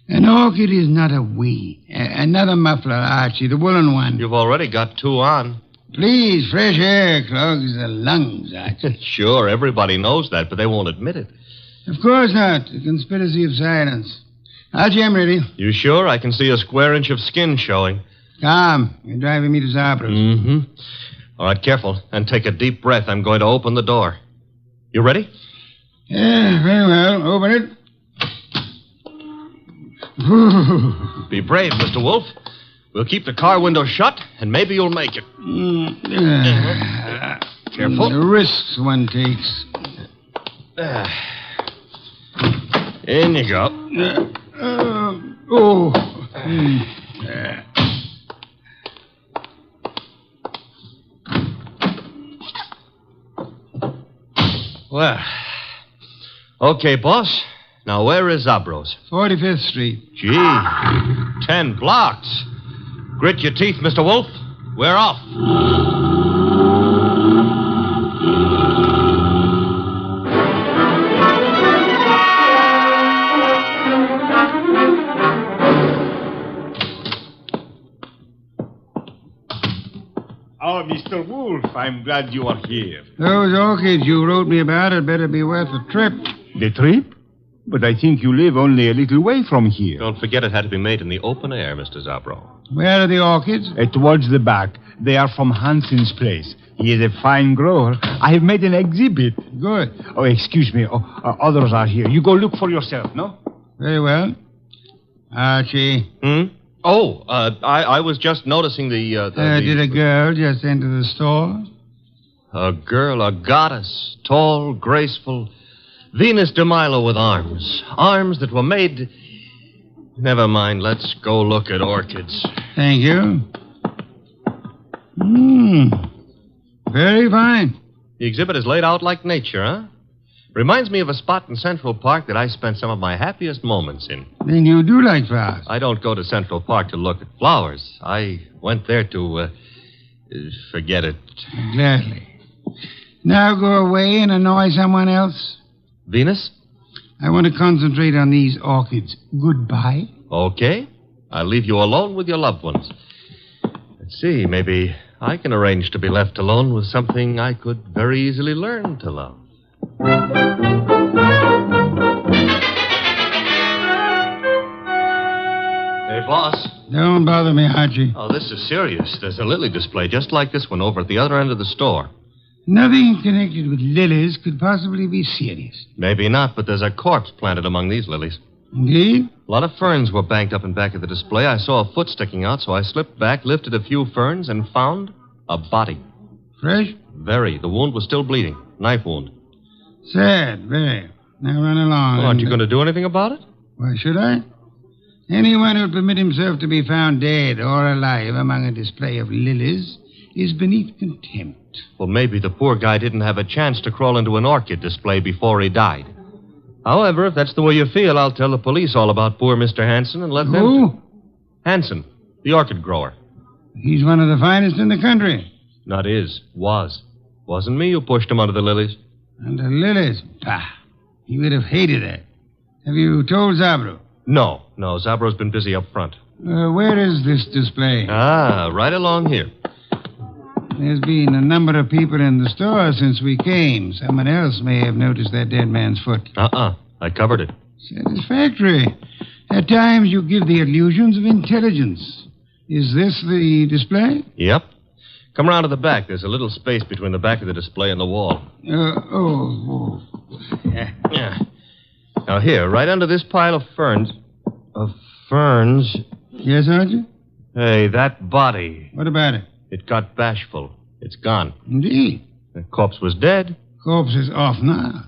An orchid is not a weed. Another muffler, Archie, the woolen one. You've already got two on. Please, fresh air clogs the lungs, Archie. Sure, everybody knows that, but they won't admit it. Of course not. A conspiracy of silence. Archie, I'm ready. You sure? I can see a square inch of skin showing. Come. You're driving me to Zabras. Mm-hmm. All right, careful. And take a deep breath. I'm going to open the door. You ready? Yeah, very well. Open it. Be brave, Mr. Wolfe. We'll keep the car window shut, and maybe you'll make it. Careful. The risks one takes. In you go. Well, okay, boss. Now, where is Zabros? 45th Street. Gee, 10 blocks. Grit your teeth, Mr. Wolfe. We're off. Oh, Mr. Wolfe, I'm glad you are here. Those orchids you wrote me about had better be worth a trip. The trip? But I think you live only a little way from here. Don't forget it had to be made in the open air, Mr. Zabro. Where are the orchids? Towards the back. They are from Hansen's place. He is a fine grower. I have made an exhibit. Good. Oh, excuse me. Others are here. You go look for yourself, no? Very well. Archie. Oh, I was just noticing Did a girl just enter the store? A girl, a goddess, tall, graceful, Venus de Milo with arms. Arms that were made... Never mind, let's go look at orchids. Thank you. Very fine. The exhibit is laid out like nature, huh? Reminds me of a spot in Central Park that I spent some of my happiest moments in. Then you do like flowers. I don't go to Central Park to look at flowers. I went there to, forget it. Gladly. Now go away and annoy someone else. Venus? I want to concentrate on these orchids. Goodbye. Okay. I'll leave you alone with your loved ones. Let's see, maybe I can arrange to be left alone with something I could very easily learn to love. Hey, boss. Don't bother me, Archie. Oh, this is serious. There's a lily display just like this one over at the other end of the store. Nothing connected with lilies could possibly be serious. Maybe not, but there's a corpse planted among these lilies. Indeed? A lot of ferns were banked up in back of the display. I saw a foot sticking out, so I slipped back, lifted a few ferns, and found a body. Fresh? Very. The wound was still bleeding. Knife wound. Sad, very. Now run along. Well, aren't you going to do anything about it? Why should I? Anyone who'd permit himself to be found dead or alive among a display of lilies is beneath contempt. Well, maybe the poor guy didn't have a chance to crawl into an orchid display before he died. However, if that's the way you feel, I'll tell the police all about poor Mr. Hansen and let them... Who? Hansen, the orchid grower. He's one of the finest in the country. Not is. Was. Wasn't me who pushed him under the lilies. Under lilies? Pah. He would have hated that. Have you told Zabro? No. Zabro's been busy up front. Where is this display? Right along here. There's been a number of people in the store since we came. Someone else may have noticed that dead man's foot. I covered it. Satisfactory. At times you give the illusions of intelligence. Is this the display? Yep. Come around to the back. There's a little space between the back of the display and the wall. Yeah. Now, here, right under this pile of ferns. Yes, Archie? Hey, that body. What about it? It got Bashful. It's gone. Indeed. The corpse was dead. Corpse is off now.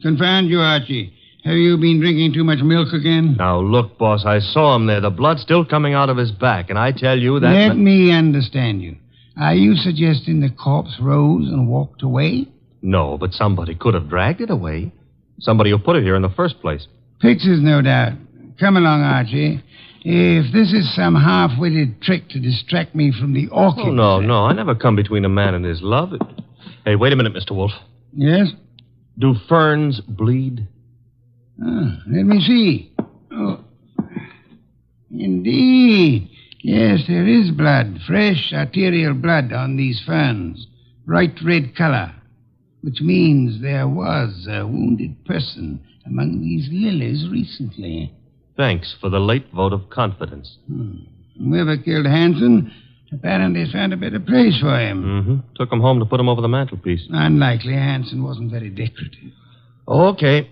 Confound you, Archie. Have you been drinking too much milk again? Now, look, boss, I saw him there. The blood's still coming out of his back, and I tell you that... Let me understand you. Are you suggesting the corpse rose and walked away? No, but somebody could have dragged it away. Somebody who put it here in the first place. Pictures, no doubt. Come along, Archie. If this is some half-witted trick to distract me from the orchid... Oh, no. I never come between a man and his love. Hey, wait a minute, Mr. Wolfe. Yes? Do ferns bleed? Let me see. Oh. Indeed. Yes, there is blood. Fresh arterial blood on these ferns. Bright red color. Which means there was a wounded person among these lilies recently. Thanks for the late vote of confidence. Whoever killed Hansen apparently found a better place for him. Mm-hmm. Took him home to put him over the mantelpiece. Unlikely. Hansen wasn't very decorative. Okay.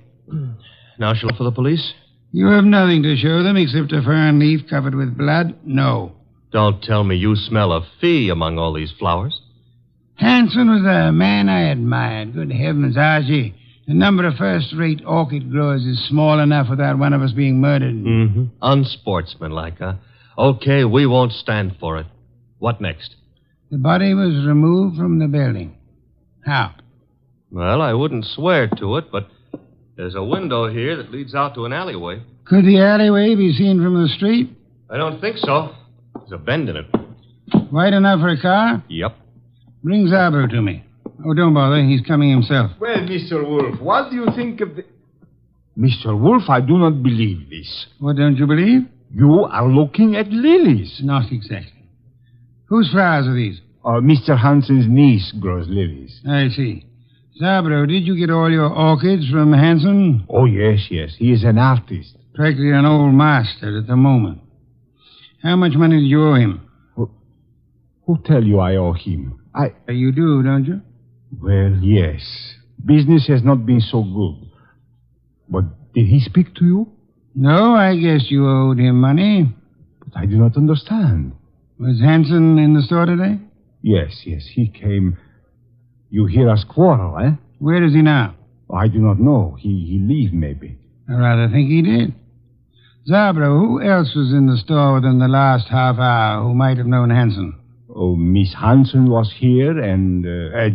Now shall I look for the police? You have nothing to show them except a fern leaf covered with blood? No. Don't tell me you smell a fee among all these flowers. Hansen was a man I admired. Good heavens, Archie. The number of first-rate orchid growers is small enough without one of us being murdered. Mm-hmm. Unsportsmanlike, huh? Okay, we won't stand for it. What next? The body was removed from the building. How? Well, I wouldn't swear to it, but there's a window here that leads out to an alleyway. Could the alleyway be seen from the street? I don't think so. There's a bend in it. Wide enough for a car? Yep. Bring Zabro to me. Oh, don't bother. He's coming himself. Well, Mr. Wolfe, what do you think of the... Mr. Wolfe, I do not believe this. What don't you believe? You are looking at lilies. Not exactly. Whose flowers are these? Mr. Hansen's niece grows lilies. I see. Zabro, did you get all your orchids from Hansen? Oh, yes. He is an artist. Practically an old master at the moment. How much money did you owe him? Who tell you I owe him? You do, don't you? Well, yes. Business has not been so good. But did he speak to you? No, I guess you owed him money. But I do not understand. Was Hansen in the store today? Yes. He came. You hear us quarrel, eh? Where is he now? I do not know. He leave, maybe. I rather think he did. Zabro, who else was in the store within the last half hour who might have known Hansen? Oh, Miss Hansen was here, and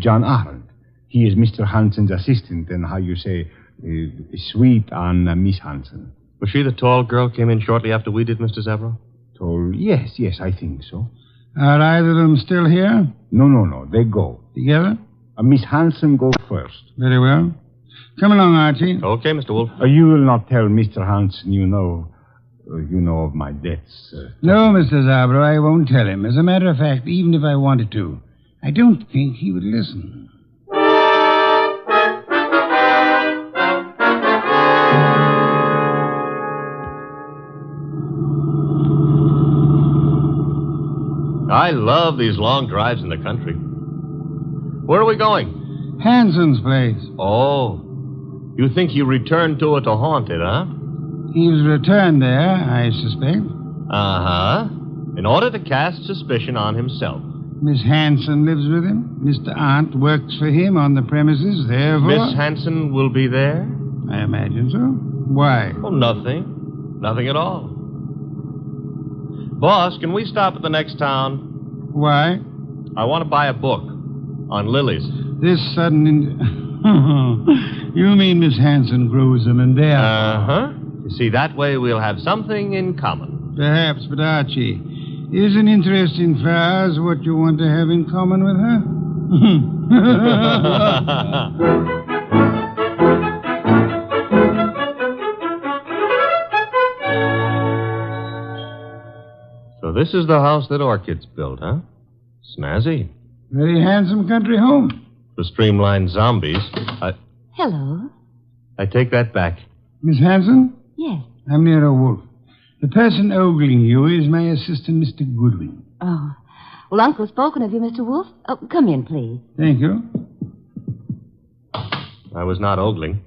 John Arendt. He is Mr. Hansen's assistant, and how you say, sweet on Miss Hansen. Was she the tall girl came in shortly after we did, Mr. Zabro? Tall? Yes, I think so. Are either of them still here? No. They go. Together? Miss Hansen go first. Very well. Come along, Archie. Okay, Mr. Wolfe. You will not tell Mr. Hansen you know of my debts. No, Mr. Zabro, I won't tell him. As a matter of fact, even if I wanted to, I don't think he would listen. I love these long drives in the country. Where are we going? Hansen's place. Oh. You think he returned to it to haunt it, huh? He was returned there, I suspect. Uh-huh. In order to cast suspicion on himself. Miss Hansen lives with him. Mr. Arndt works for him on the premises, therefore... Miss Hansen will be there? I imagine so. Why? Oh, nothing. Nothing at all. Boss, can we stop at the next town? Why? I want to buy a book on lilies. This sudden... You mean Miss Hansen grows them in there? Uh-huh. You see, that way we'll have something in common. Perhaps, but Archie, is an interest in flowers what you want to have in common with her? So this is the house that Orchid's built, huh? Snazzy. Very handsome country home. For streamlined zombies. Hello. I take that back. Miss Hansen? Yes. I'm Nero Wolfe. The person ogling you is my assistant, Mr. Goodwin. Oh. Well, Uncle's spoken of you, Mr. Wolfe. Oh, come in, please. Thank you. I was not ogling.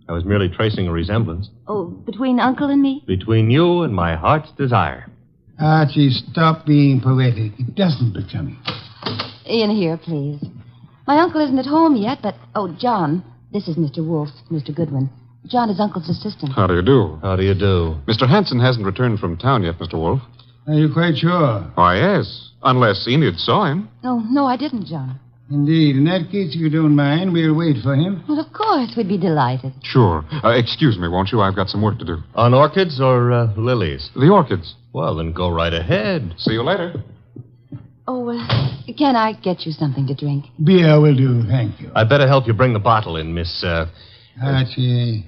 I was merely tracing a resemblance Oh, between Uncle and me? between you and my heart's desire. Archie, stop being poetic. It doesn't become you. In here, please. My uncle isn't at home yet, but... Oh, John, this is Mr. Wolfe, Mr. Goodwin. John is Uncle's assistant. How do you do? How do you do? Mr. Hanson hasn't returned from town yet, Mr. Wolfe. Are you quite sure? Why, yes. Unless Enid saw him. No, I didn't, John. Indeed. In that case, if you don't mind, we'll wait for him. Well, of course, we'd be delighted. Sure. Excuse me, won't you? I've got some work to do. On orchids or lilies? The orchids. Well, then go right ahead. See you later. Oh, can I get you something to drink? Beer will do, thank you. I'd better help you bring the bottle in, Miss... Archie.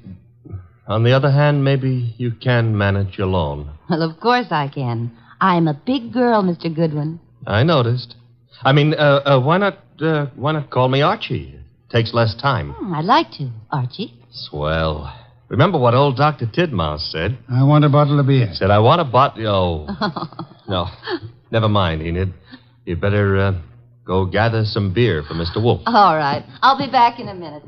On the other hand, maybe you can manage alone. Well, of course I can. I'm a big girl, Mr. Goodwin. I noticed. I mean, why not call me Archie? Takes less time. I'd like to, Archie. Swell. Remember what old Dr. Tidmouse said? I want a bottle of beer. Said, I want a bottle... Oh. No. Never mind, Enid. You'd better go gather some beer for Mr. Wolfe. All right. I'll be back in a minute.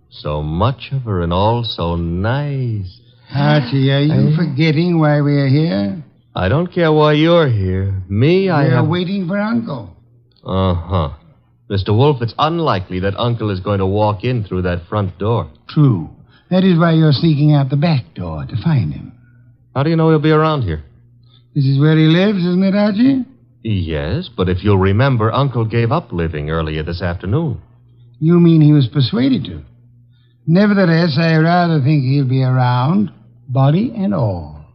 So much of her and all so nice. Archie, are you forgetting why we're here? I don't care why you're here. We're waiting for Uncle. Uh-huh. Mr. Wolfe, it's unlikely that Uncle is going to walk in through that front door. True. That is why you're sneaking out the back door to find him. How do you know he'll be around here? This is where he lives, isn't it, Archie? Yes, but if you'll remember, Uncle gave up living earlier this afternoon. You mean he was persuaded to? Nevertheless, I rather think he'll be around, body and all.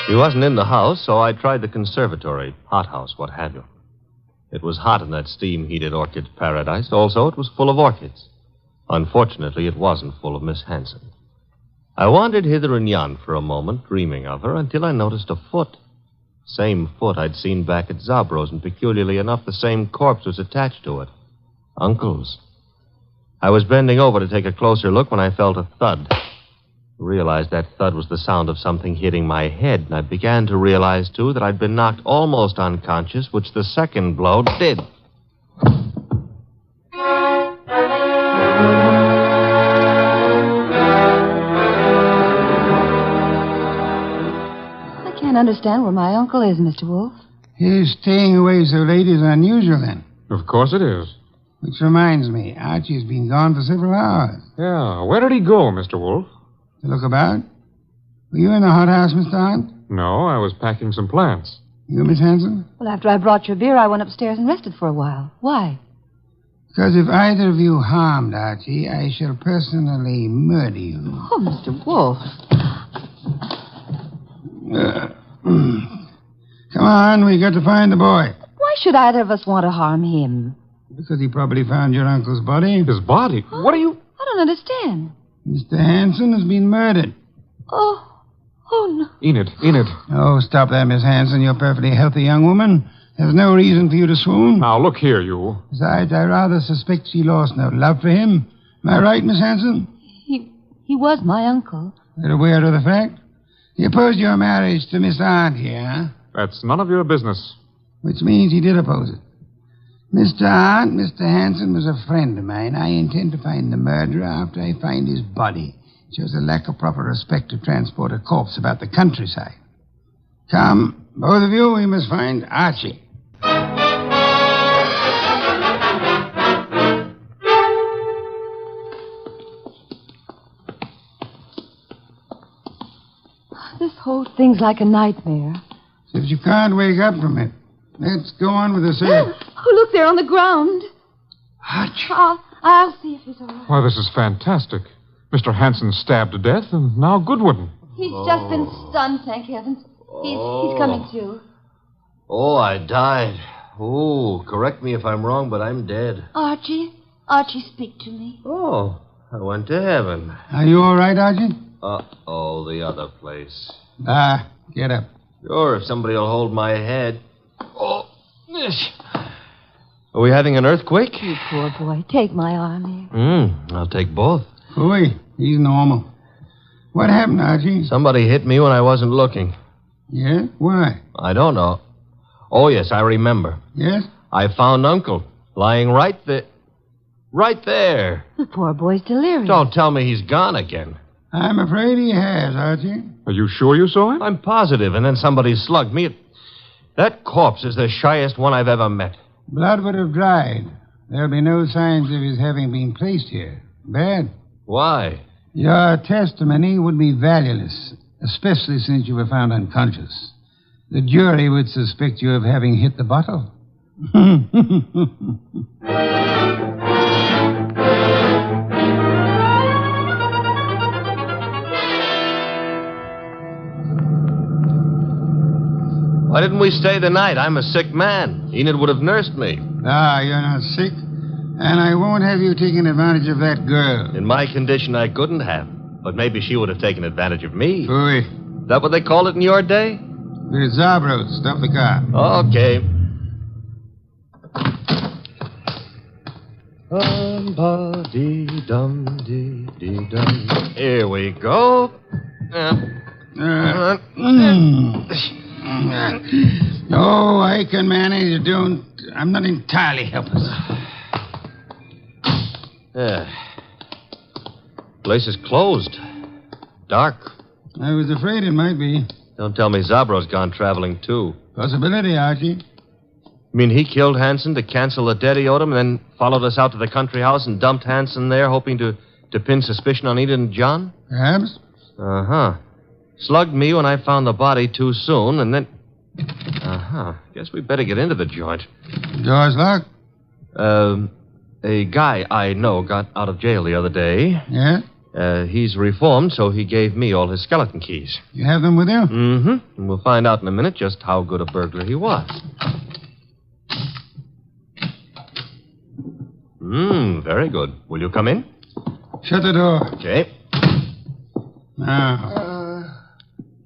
He wasn't in the house, so I tried the conservatory, hothouse, what have you. It was hot in that steam-heated orchid paradise. Also, it was full of orchids. Unfortunately, it wasn't full of Miss Hanson. I wandered hither and yon for a moment, dreaming of her, until I noticed a foot. Same foot I'd seen back at Zabro's, and peculiarly enough, the same corpse was attached to it. Uncle's. I was bending over to take a closer look when I felt a thud. I realized that thud was the sound of something hitting my head, and I began to realize, too, that I'd been knocked almost unconscious, which the second blow did. I can't understand where my uncle is, Mr. Wolfe. His staying away so late is unusual, then. Of course it is. Which reminds me, Archie's been gone for several hours. Yeah, where did he go, Mr. Wolfe? To look about. Were you in the hothouse, Mr. Hunt? No, I was packing some plants. You, Miss Hanson? Well, after I brought your beer, I went upstairs and rested for a while. Why? Because if either of you harmed Archie, I shall personally murder you. Oh, Mr. Wolfe. Come on, we got to find the boy. Why should either of us want to harm him? Because he probably found your uncle's body. His body? What are you... I don't understand. Mr. Hanson has been murdered. Oh no. Enid. Oh, stop that, Miss Hanson. You're a perfectly healthy young woman. There's no reason for you to swoon. Now, look here, you. Besides, I rather suspect she lost no love for him. Am I right, Miss Hanson? He was my uncle. You're aware of the fact? He opposed your marriage to Miss Aunt here, huh? That's none of your business. Which means he did oppose it. Mr. Aunt, Mr. Hanson was a friend of mine. I intend to find the murderer after I find his body. It shows a lack of proper respect to transport a corpse about the countryside. Come, both of you, we must find Archie. This whole thing's like a nightmare. If you can't wake up from it, let's go on with the search. Oh, look, there on the ground. Archie. I'll see if he's all right. Why, this is fantastic. Mr. Hanson stabbed to death, and now Goodwin. He's just been stunned, thank heavens. He's coming to. Oh, I died. Oh, correct me if I'm wrong, but I'm dead. Archie, speak to me. Oh, I went to heaven. Are you all right, Archie? Uh-oh, the other place. Get up. Sure, if somebody will hold my head. Are we having an earthquake? You poor boy. Take my arm here. I'll take both. Ooey, he's normal. What happened, Archie? Somebody hit me when I wasn't looking. Yeah? Why? I don't know. Oh, yes, I remember. Yes? I found Uncle lying right there. Right there. The poor boy's delirious. Don't tell me he's gone again. I'm afraid he has, Archie. Are you sure you saw him? I'm positive, and then somebody slugged me. That corpse is the shyest one I've ever met. Blood would have dried. There'll be no signs of his having been placed here. Bad. Why? Your testimony would be valueless, especially since you were found unconscious. The jury would suspect you of having hit the bottle. Why didn't we stay the night? I'm a sick man. Enid would have nursed me. Ah, you're not sick. And I won't have you taking advantage of that girl. In my condition, I couldn't have. But maybe she would have taken advantage of me. Ooey. Is that what they called it in your day? We're Zabros. Stop the car. Okay. Here we go. Oh, I can manage. I'm not entirely helpless. Place is closed. Dark. I was afraid it might be. Don't tell me Zabro's gone traveling, too. Possibility, Archie. You mean he killed Hanson to cancel the debt he owed him and then followed us out to the country house and dumped Hanson there, hoping to pin suspicion on Enid and John? Perhaps. Uh-huh. Slugged me when I found the body too soon, and then... Guess we better get into the joint. Door's locked. A guy I know got out of jail the other day. Yeah? He's reformed, so he gave me all his skeleton keys. You have them with you? Mm-hmm. And we'll find out in a minute just how good a burglar he was. Very good. Will you come in? Shut the door. Okay. Now.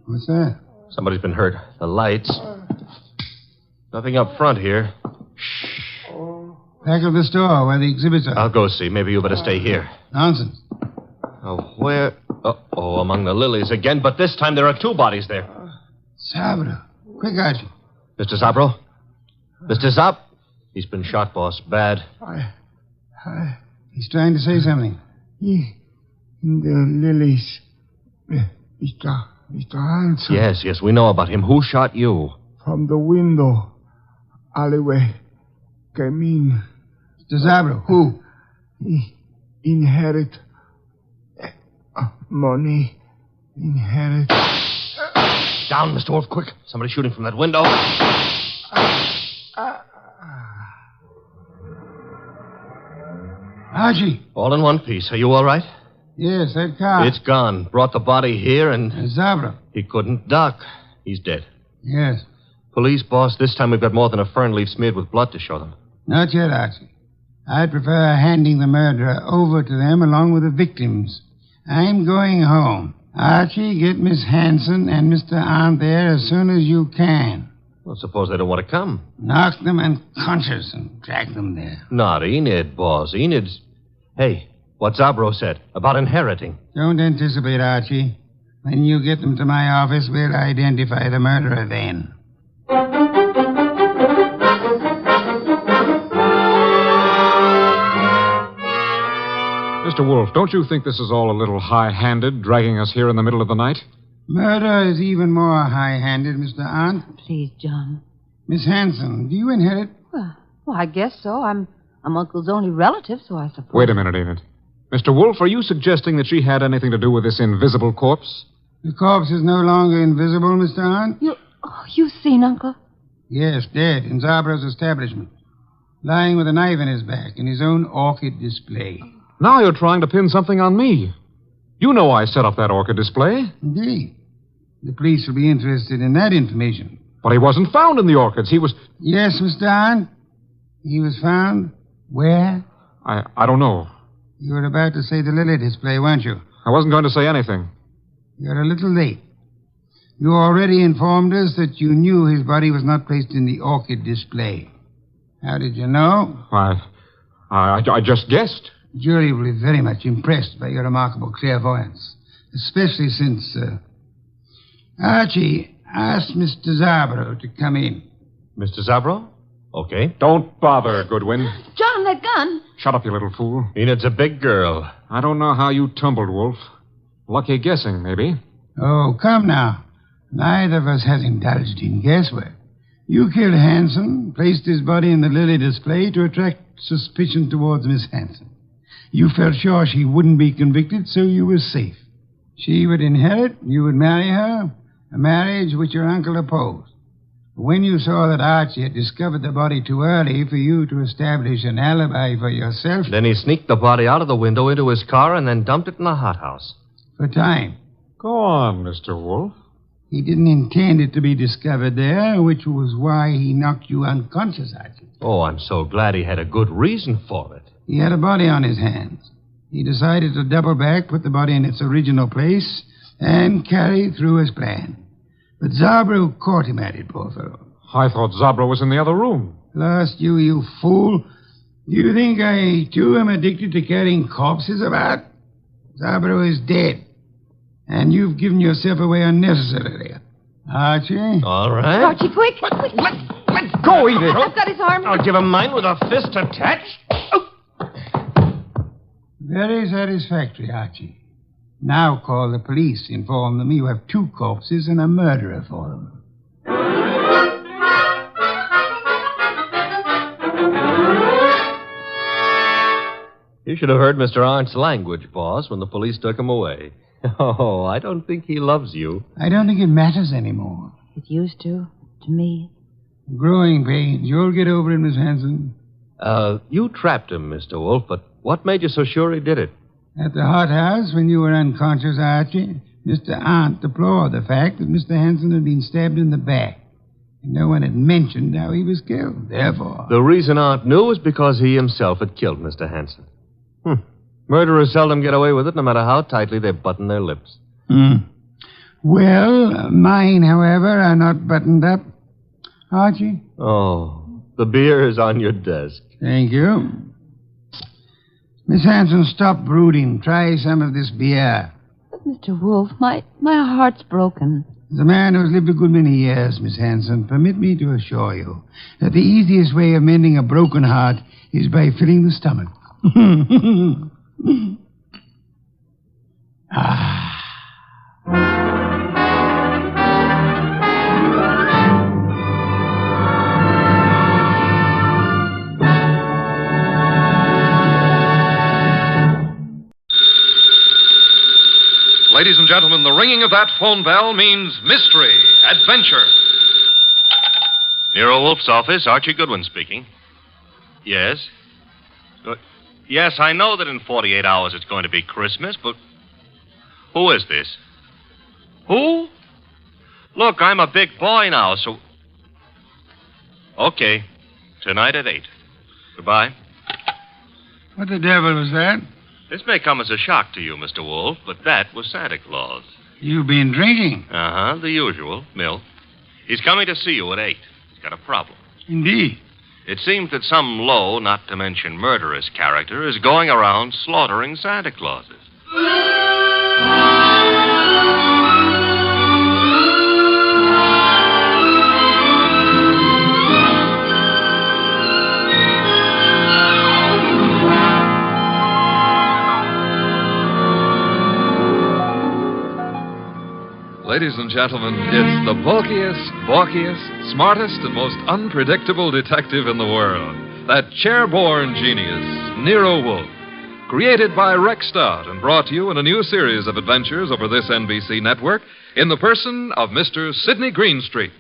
What's that? Somebody's been hurt. The lights. Nothing up front here. Back of the store where the exhibits are. I'll go see. Maybe you better stay here. Nonsense. Oh, where? Oh, among the lilies again. But this time there are two bodies there. Sabro. Quick, Archie. Mr. Zabro? Mr. Zab? He's been shot, boss. Bad. He's trying to say something. In the lilies. Mr. Hanson. Yes, we know about him. Who shot you? From the window. Alleyway. Came in. Mr. Zabro, who? He inherit money. Inherit. Down, Mr. Wolfe, quick. Somebody shooting from that window. Archie. All in one piece. Are you all right? Yes, that car. It's gone. Brought the body here and... Zabro. He couldn't duck. He's dead. Yes. Police, boss, this time we've got more than a fern leaf smeared with blood to show them. Not yet, Archie. I'd prefer handing the murderer over to them along with the victims. I'm going home. Archie, get Miss Hanson and Mr. Arndt there as soon as you can. Well, suppose they don't want to come. Knock them unconscious and drag them there. Not Enid, boss. Enid's... Hey, what Zabro said about inheriting. Don't anticipate, Archie. When you get them to my office, we'll identify the murderer then. Mr. Wolfe, don't you think this is all a little high-handed, dragging us here in the middle of the night? Murder is even more high-handed, Mr. Arndt. Please, John. Miss Hanson, do you inherit? Well, I guess so. I'm Uncle's only relative, so I suppose. Wait a minute, Enid. Mr. Wolfe, are you suggesting that she had anything to do with this invisible corpse? The corpse is no longer invisible, Mr. Arndt. You've seen Uncle? Yes, dead in Zabro's establishment. Lying with a knife in his back in his own orchid display. Now you're trying to pin something on me. You know I set up that orchid display. Indeed. The police will be interested in that information. But he wasn't found in the orchids. He was... Yes, Mr. Arndt. He was found where? I don't know. You were about to say the lily display, weren't you? I wasn't going to say anything. You're a little late. You already informed us that you knew his body was not placed in the orchid display. How did you know? I just guessed. The jury will be very much impressed by your remarkable clairvoyance, especially since Archie asked Mr. Zabro to come in. Mr. Zabro? Okay. Don't bother, Goodwin. John, that gun. Shut up, you little fool. Enid's a big girl. I don't know how you tumbled, Wolf. Lucky guessing, maybe. Oh, come now. Neither of us has indulged in guesswork. You killed Hanson, placed his body in the Lily display to attract suspicion towards Miss Hanson. You felt sure she wouldn't be convicted, so you were safe. She would inherit, you would marry her, a marriage which your uncle opposed. When you saw that Archie had discovered the body too early for you to establish an alibi for yourself... Then he sneaked the body out of the window into his car and then dumped it in the hothouse. For time. Go on, Mr. Wolfe. He didn't intend it to be discovered there, which was why he knocked you unconscious, Archie. Oh, I'm so glad he had a good reason for it. He had a body on his hands. He decided to double back, put the body in its original place, and carry through his plan. But Zabro caught him at it, poor fellow. I thought Zabro was in the other room. Lost you fool. Do you think I, too, am addicted to carrying corpses about? Zabro is dead. And you've given yourself away unnecessarily. Archie? All right. Archie, quick. Let go, Edith. I've got his arm. I'll give him mine with a fist attached. Oh. Very satisfactory, Archie. Now call the police. Inform them you have 2 corpses and a murderer for them. You should have heard Mr. Arndt's language, boss, when the police took him away. Oh, I don't think he loves you. I don't think it matters anymore. It used to me. Growing pains. You'll get over it, Miss Hanson. You trapped him, Mr. Wolfe, but what made you so sure he did it? At the hothouse, when you were unconscious, Archie, Mr. Arndt deplored the fact that Mr. Hanson had been stabbed in the back. And no one had mentioned how he was killed. Therefore... The reason Arndt knew was because he himself had killed Mr. Hanson. Murderers seldom get away with it, no matter how tightly they button their lips. Well, mine, however, are not buttoned up. Archie? Oh, the beer is on your desk. Thank you. Miss Hanson, stop brooding. Try some of this beer. But, Mr. Wolfe, my heart's broken. As a man who has lived a good many years, Miss Hanson, permit me to assure you that the easiest way of mending a broken heart is by filling the stomach. Ladies and gentlemen, the ringing of that phone bell means mystery, adventure. Nero Wolfe's office, Archie Goodwin speaking. Yes? Yes, I know that in 48 hours it's going to be Christmas, but who is this? Who? Look, I'm a big boy now, so... Okay. Tonight at 8. Goodbye. What the devil was that? This may come as a shock to you, Mr. Wolfe, but that was Santa Claus. You've been drinking? Uh-huh, the usual, milk. He's coming to see you at 8. He's got a problem. Indeed. It seems that some low, not to mention murderous character is going around slaughtering Santa Clauses. Ladies and gentlemen, it's the bulkiest, balkiest, smartest, and most unpredictable detective in the world. That chair-born genius, Nero Wolfe. Created by Rex Stott and brought to you in a new series of adventures over this NBC network in the person of Mr. Sidney Greenstreet.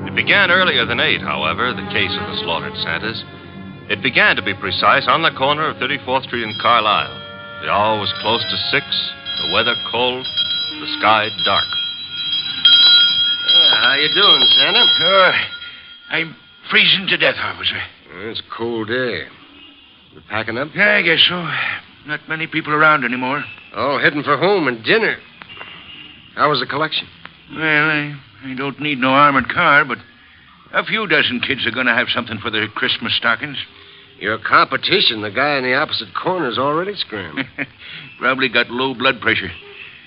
It began earlier than 8, however, the case of the slaughtered Santas. It began, to be precise, on the corner of 34th Street and Carlisle. The hour was close to 6, the weather cold, the sky dark. How you doing, Santa? I'm freezing to death, officer. It's a cold day. You packing up? Yeah, I guess so. Not many people around anymore. Oh, heading for home and dinner. How was the collection? Well, I don't need no armored car, but a few dozen kids are going to have something for their Christmas stockings. Your competition, the guy in the opposite corner, is already scrammed. Probably got low blood pressure.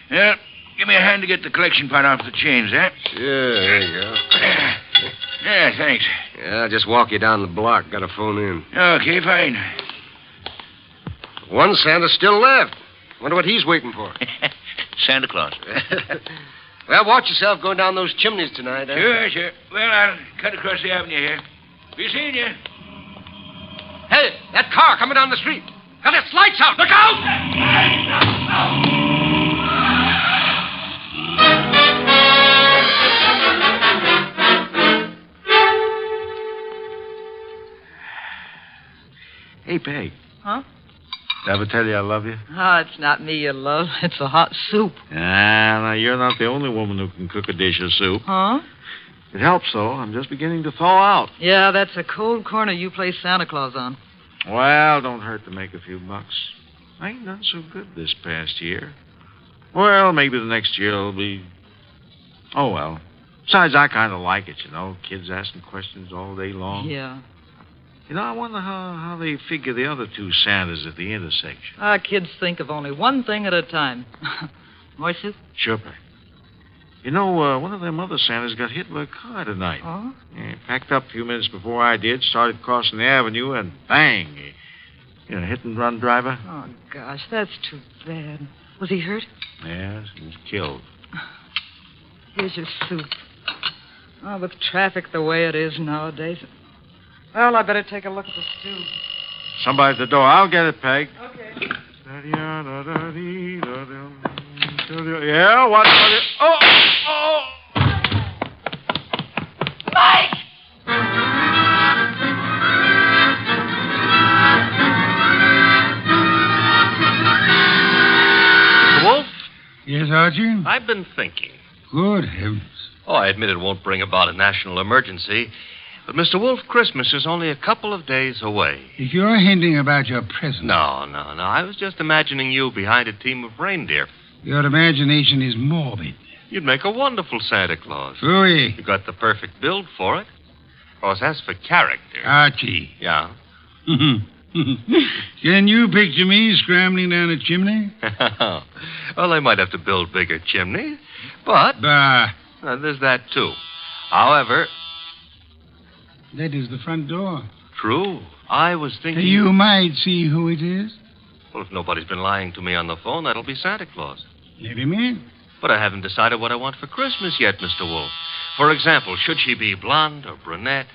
Yeah, give me a hand to get the collection pot off the chains, eh? Sure, there you go. Yeah, thanks. Yeah, I'll just walk you down the block. Got a phone in. Okay, fine. One Santa's still left. Wonder what he's waiting for. Santa Claus. Well, watch yourself going down those chimneys tonight, eh? Sure. Well, I'll cut across the avenue here. Be seeing you. Hey, that car coming down the street. Got its lights out. Look out! Hey, Peg. Huh? Did I ever tell you I love you? Oh, it's not me you love. It's the hot soup. Now, you're not the only woman who can cook a dish of soup. Huh? It helps, though. I'm just beginning to thaw out. Yeah, that's a cold corner you play Santa Claus on. Well, don't hurt to make a few bucks. I ain't done so good this past year. Well, maybe the next year will be... Oh, well. Besides, I kind of like it, you know. Kids asking questions all day long. Yeah. You know, I wonder how they figure the other two Santas at the intersection. Our kids think of only one thing at a time. More soup? Sure, Peg. You know, one of them other Santas got hit by a car tonight. Oh? Yeah, packed up a few minutes before I did, started crossing the avenue, and bang! Hit-and-run driver. Oh, gosh, that's too bad. Was he hurt? Yes, he was killed. Here's your soup. Oh, with traffic the way it is nowadays. Well, I better take a look at the stew. Somebody at the door. I'll get it, Peg. Okay. Yeah, what? Oh! Mike! Wolf? Yes, Archie? I've been thinking. Good heavens. Oh, I admit it won't bring about a national emergency, but Mr. Wolf, Christmas is only a couple of days away. If you're hinting about your present... No. I was just imagining you behind a team of reindeer. Your imagination is morbid. You'd make a wonderful Santa Claus. Oui. You've got the perfect build for it. Of course, as for character... Archie. Yeah? Can you picture me scrambling down a chimney? Well, they might have to build bigger chimneys, but... Bah. There's that, too. However... That is the front door. True. I was thinking... You might see who it is. Well, if nobody's been lying to me on the phone, that'll be Santa Claus. Let him in. But I haven't decided what I want for Christmas yet, Mr. Wolf. For example, should she be blonde or brunette,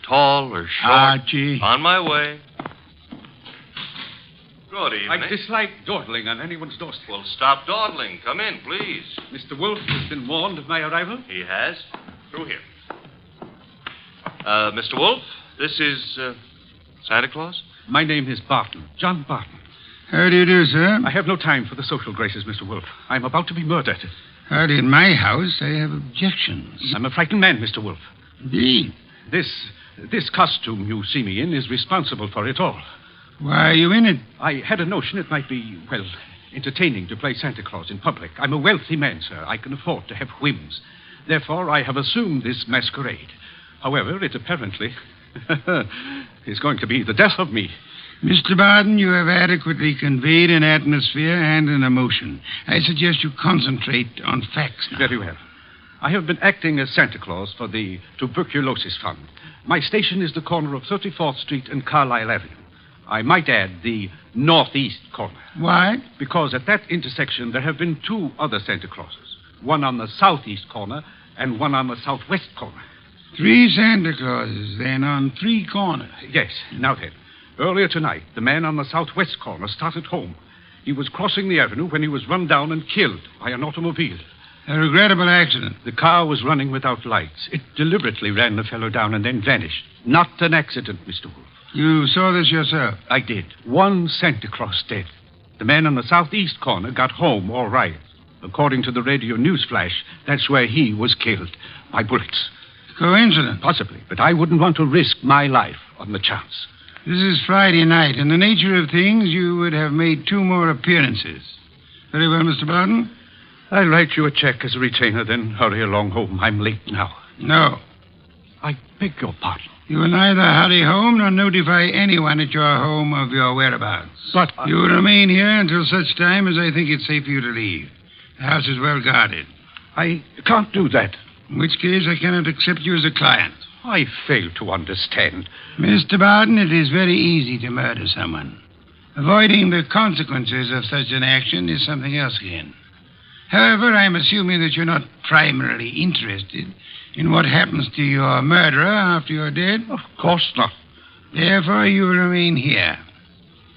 tall or short? Archie. On my way. Good evening. I dislike dawdling on anyone's doorstep. Well, stop dawdling. Come in, please. Mr. Wolf has been warned of my arrival? He has. Through here. Mr. Wolf, this is Santa Claus? My name is Barton, John Barton. How do you do, sir? I have no time for the social graces, Mr. Wolf. I'm about to be murdered. Hardly in my house. I have objections. I'm a frightened man, Mr. Wolf. Indeed. This costume you see me in is responsible for it all. Why are you in it? I had a notion it might be, well, entertaining to play Santa Claus in public. I'm a wealthy man, sir. I can afford to have whims. Therefore, I have assumed this masquerade. However, it apparently is going to be the death of me. Mr. Barton, you have adequately conveyed an atmosphere and an emotion. I suggest you concentrate on facts now. Very well. I have been acting as Santa Claus for the Tuberculosis Fund. My station is the corner of 34th Street and Carlisle Avenue. I might add the northeast corner. Why? Because at that intersection there have been two other Santa Clauses. One on the southeast corner and one on the southwest corner. 3 Santa Clauses, then, on 3 corners. Yes. Now then, earlier tonight, the man on the southwest corner started home. He was crossing the avenue when he was run down and killed by an automobile. A regrettable accident. The car was running without lights. It deliberately ran the fellow down and then vanished. Not an accident, Mr. Wolf. You saw this yourself? I did. 1 Santa Claus dead. The man on the southeast corner got home all right. According to the radio news flash, that's where he was killed by bullets. Coincidence? Possibly, but I wouldn't want to risk my life on the chance. This is Friday night. In the nature of things, you would have made 2 more appearances. Very well, Mr. Barton. I'll write you a check as a retainer, then hurry along home. I'm late now. No. I beg your pardon. You will neither hurry home nor notify anyone at your home of your whereabouts. But you will remain here until such time as I think it's safe for you to leave. The house is well guarded. I can't do that. In which case, I cannot accept you as a client. I fail to understand. Mr. Barton, it is very easy to murder someone. Avoiding the consequences of such an action is something else again. However, I'm assuming that you're not primarily interested in what happens to your murderer after you're dead. Of course not. Therefore, you will remain here.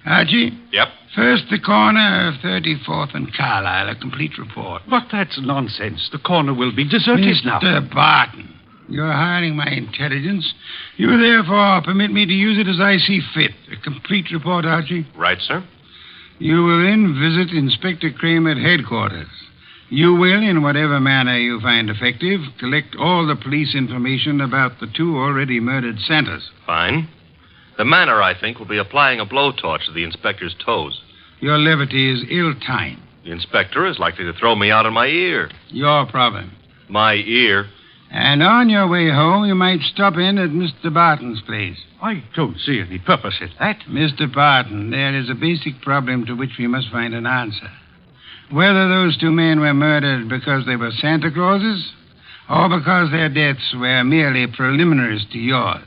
Archie? Yep. First, the corner of 34th and Carlisle, a complete report. But that's nonsense. The corner will be deserted now. Mr. Barton, you're hiring my intelligence. You therefore permit me to use it as I see fit. A complete report, Archie? Right, sir. You will then visit Inspector Crane at headquarters. You will, in whatever manner you find effective, collect all the police information about the 2 already murdered Santas. Fine. The manner, I think, will be applying a blowtorch to the inspector's toes. Your levity is ill-timed. The inspector is likely to throw me out of my ear. Your problem. My ear? And on your way home, you might stop in at Mr. Barton's place. I don't see any purpose in that. Mr. Barton, there is a basic problem to which we must find an answer. Whether those 2 men were murdered because they were Santa Clauses or because their deaths were merely preliminaries to yours.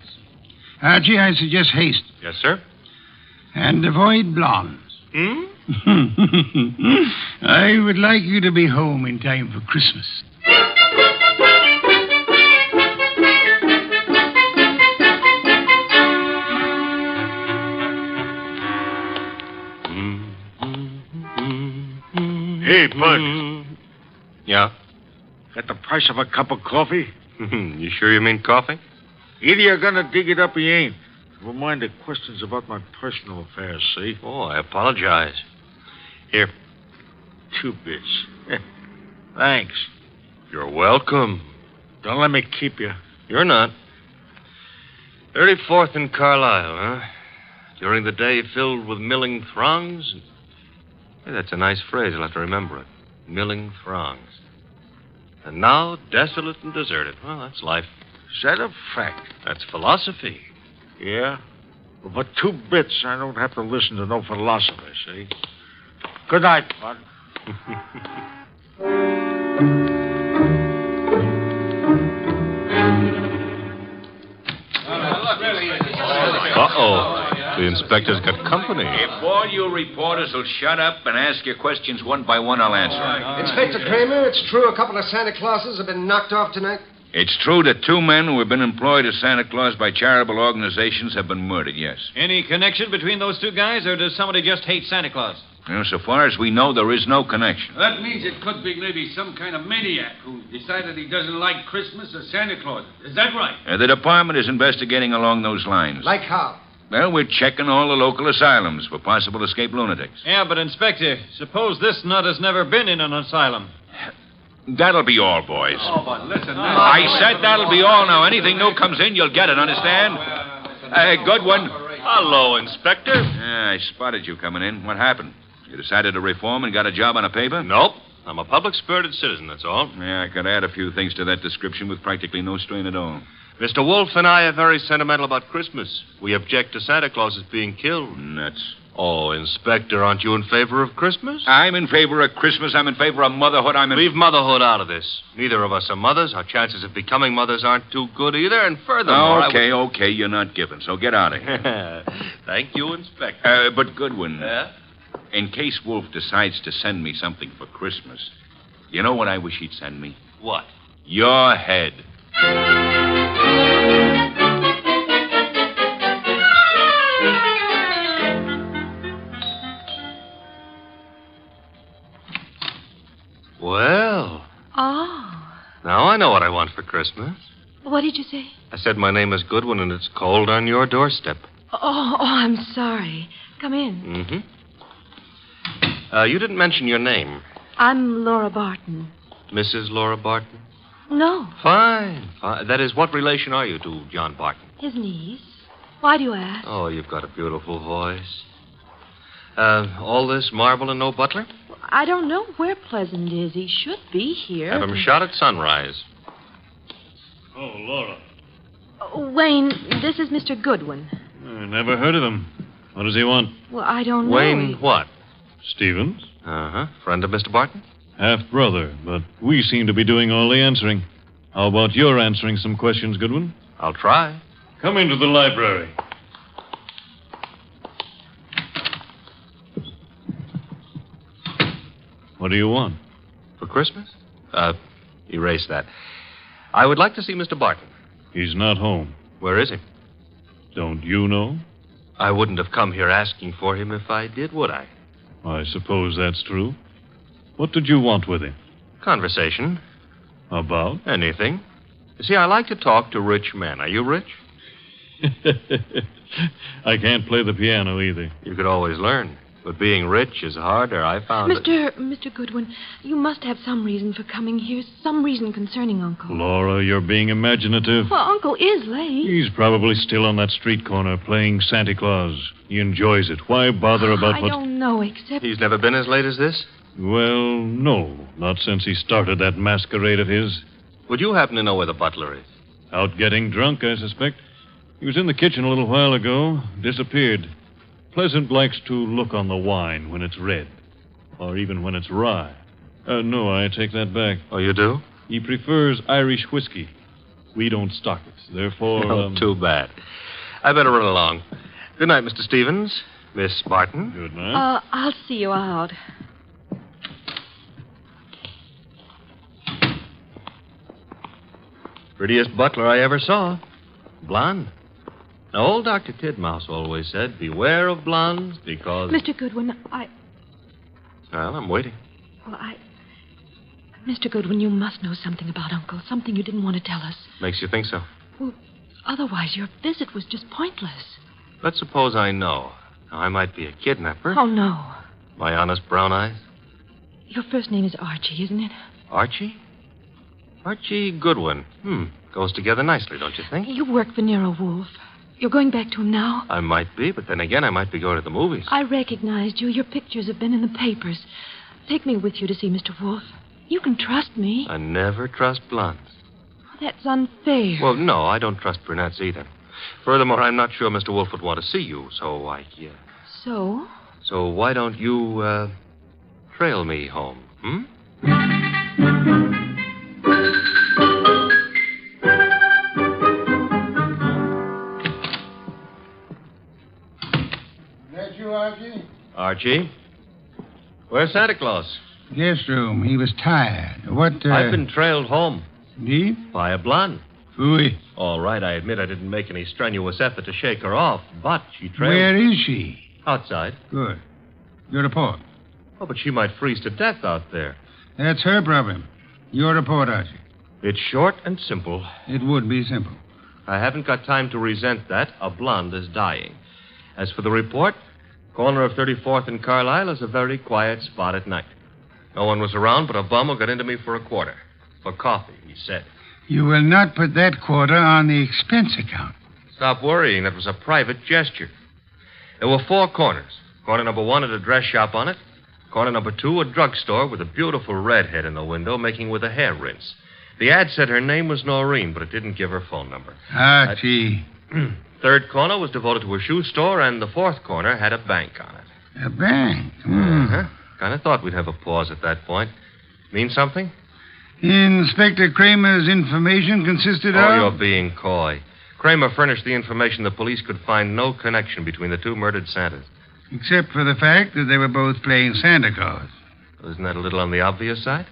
Archie, I suggest haste. Yes, sir. And avoid blondes. I would like you to be home in time for Christmas. Hey, Bud. Yeah? Got the price of a cup of coffee? You sure you mean coffee? Either you're gonna dig it up or you ain't. Never mind the questions about my personal affairs, see? Oh, I apologize. Here. 2 bits. Thanks. You're welcome. Don't let me keep you. You're not. 34th and Carlisle, huh? During the day filled with milling throngs. Hey, that's a nice phrase. I'll have to remember it. Milling throngs. And now desolate and deserted. Well, that's life. Is that a fact? That's philosophy. Yeah? Well, for 2 bits, I don't have to listen to no philosophy, see? Good night, Bud. Uh-oh. The inspector's got company. If all you reporters will shut up and ask your questions one by one, I'll answer them. Inspector Kramer, it's true a couple of Santa Clauses have been knocked off tonight? It's true that 2 men who have been employed as Santa Claus by charitable organizations have been murdered, yes. Any connection between those 2 guys, or does somebody just hate Santa Claus? Well, so far as we know, there is no connection. That means it could be maybe some kind of maniac who decided he doesn't like Christmas or Santa Claus. Is that right? The department is investigating along those lines. Like how? Well, we're checking all the local asylums for possible escaped lunatics. Yeah, but, Inspector, suppose this nut has never been in an asylum. That'll be all, boys. Oh, but listen. I said that'll be all. Now, anything new comes in, you'll get it, understand? Goodwin. Hello, Inspector. Yeah, I spotted you coming in. What happened? You decided to reform and got a job on a paper? Nope. I'm a public-spirited citizen, that's all. Yeah, I could add a few things to that description with practically no strain at all. Mr. Wolfe and I are very sentimental about Christmas. We object to Santa Claus being killed. Nuts. Oh, Inspector, aren't you in favor of Christmas? I'm in favor of Christmas. I'm in favor of motherhood. Leave motherhood out of this. Neither of us are mothers. Our chances of becoming mothers aren't too good either. And furthermore, Okay, you're not giving, so get out of here. Thank you, Inspector. But Goodwin, Yeah? in case Wolfe decides to send me something for Christmas, you know what I wish he'd send me? What? Your head. Well, Oh. now I know what I want for Christmas. What did you say? I said my name is Goodwin and it's cold on your doorstep. Oh, I'm sorry. Come in. Mm-hmm. You didn't mention your name. I'm Laura Barton. Mrs. Laura Barton? No, Fine. That is, what relation are you to John Barton? his niece. Why do you ask? Oh, you've got a beautiful voice. All this marble and no butler? I don't know where Pleasant is. He should be here. Have him shot at sunrise. Oh, Laura. Wayne, this is Mr. Goodwin. I never heard of him. What does he want? Well, I don't know. Wayne what? Stevens? Uh-huh. Friend of Mr. Barton? Half-brother, but we seem to be doing all the answering. How about your answering some questions, Goodwin? I'll try. Come into the library. What do you want? For Christmas? Erase that. I would like to see Mr. Barton. He's not home. Where is he? Don't you know? I wouldn't have come here asking for him if I did, would I? I suppose that's true. What did you want with him? Conversation. About? Anything. You see, I like to talk to rich men. Are you rich? I can't play the piano either. You could always learn. But being rich is harder, I found it. Mr. Goodwin, you must have some reason for coming here, some reason concerning Uncle. Laura, you're being imaginative. Well, Uncle is late. He's probably still on that street corner playing Santa Claus. He enjoys it. Why bother about what... I don't know, except... He's never been as late as this? Well, no. Not since he started that masquerade of his. Would you happen to know where the butler is? Out getting drunk, I suspect. He was in the kitchen a little while ago. Disappeared. Pleasant likes to look on the wine when it's red. Or even when it's rye. No, I take that back. Oh, you do? He prefers Irish whiskey. We don't stock it. Therefore... Oh, too bad. I better run along. Good night, Mr. Stevens. Miss Barton. Good night. I'll see you out. Prettiest butler I ever saw. Blonde. Now, old Dr. Tidmouse always said, beware of blondes because... Mr. Goodwin, Well, I'm waiting. Well, Mr. Goodwin, you must know something about Uncle. Something you didn't want to tell us. Makes you think so? Well, otherwise your visit was just pointless. Let's suppose I know. Now, I might be a kidnapper. Oh, no. My honest brown eyes? Your first name is Archie, isn't it? Archie? Archie Goodwin. Goes together nicely, don't you think? You work for Nero Wolfe. You're going back to him now? I might be, but then again, I might be going to the movies. I recognized you. Your pictures have been in the papers. Take me with you to see Mr. Wolfe. You can trust me. I never trust blondes. That's unfair. Well, no, I don't trust brunettes either. Furthermore, I'm not sure Mr. Wolfe would want to see you, so So? So why don't you, trail me home, Archie? Where's Santa Claus? Guest room. He was tired. I've been trailed home. Indeed? By a blonde. Phooey. All right, I admit I didn't make any strenuous effort to shake her off, but she trailed... Where is she? Outside. Good. Your report. Oh, but she might freeze to death out there. That's her problem. Your report, Archie. It's short and simple. It would be simple. I haven't got time to resent that. A blonde is dying. As for the report, corner of 34th and Carlisle is a very quiet spot at night. No one was around but a bum who got into me for a quarter. For coffee, he said. You will not put that quarter on the expense account. Stop worrying. That was a private gesture. There were 4 corners. Corner number 1 had a dress shop on it. Corner number 2, a drugstore with a beautiful redhead in the window making with a hair rinse. The ad said her name was Noreen, but it didn't give her phone number. Archie. 3rd corner was devoted to a shoe store, and the 4th corner had a bank on it. A bank? Uh-huh. Kind of thought we'd have a pause at that point. Mean something? Inspector Kramer's information consisted of... Oh, you're being coy. Kramer furnished the information the police could find no connection between the 2 murdered Santas. Except for the fact that they were both playing Santa Claus. Isn't that a little on the obvious side?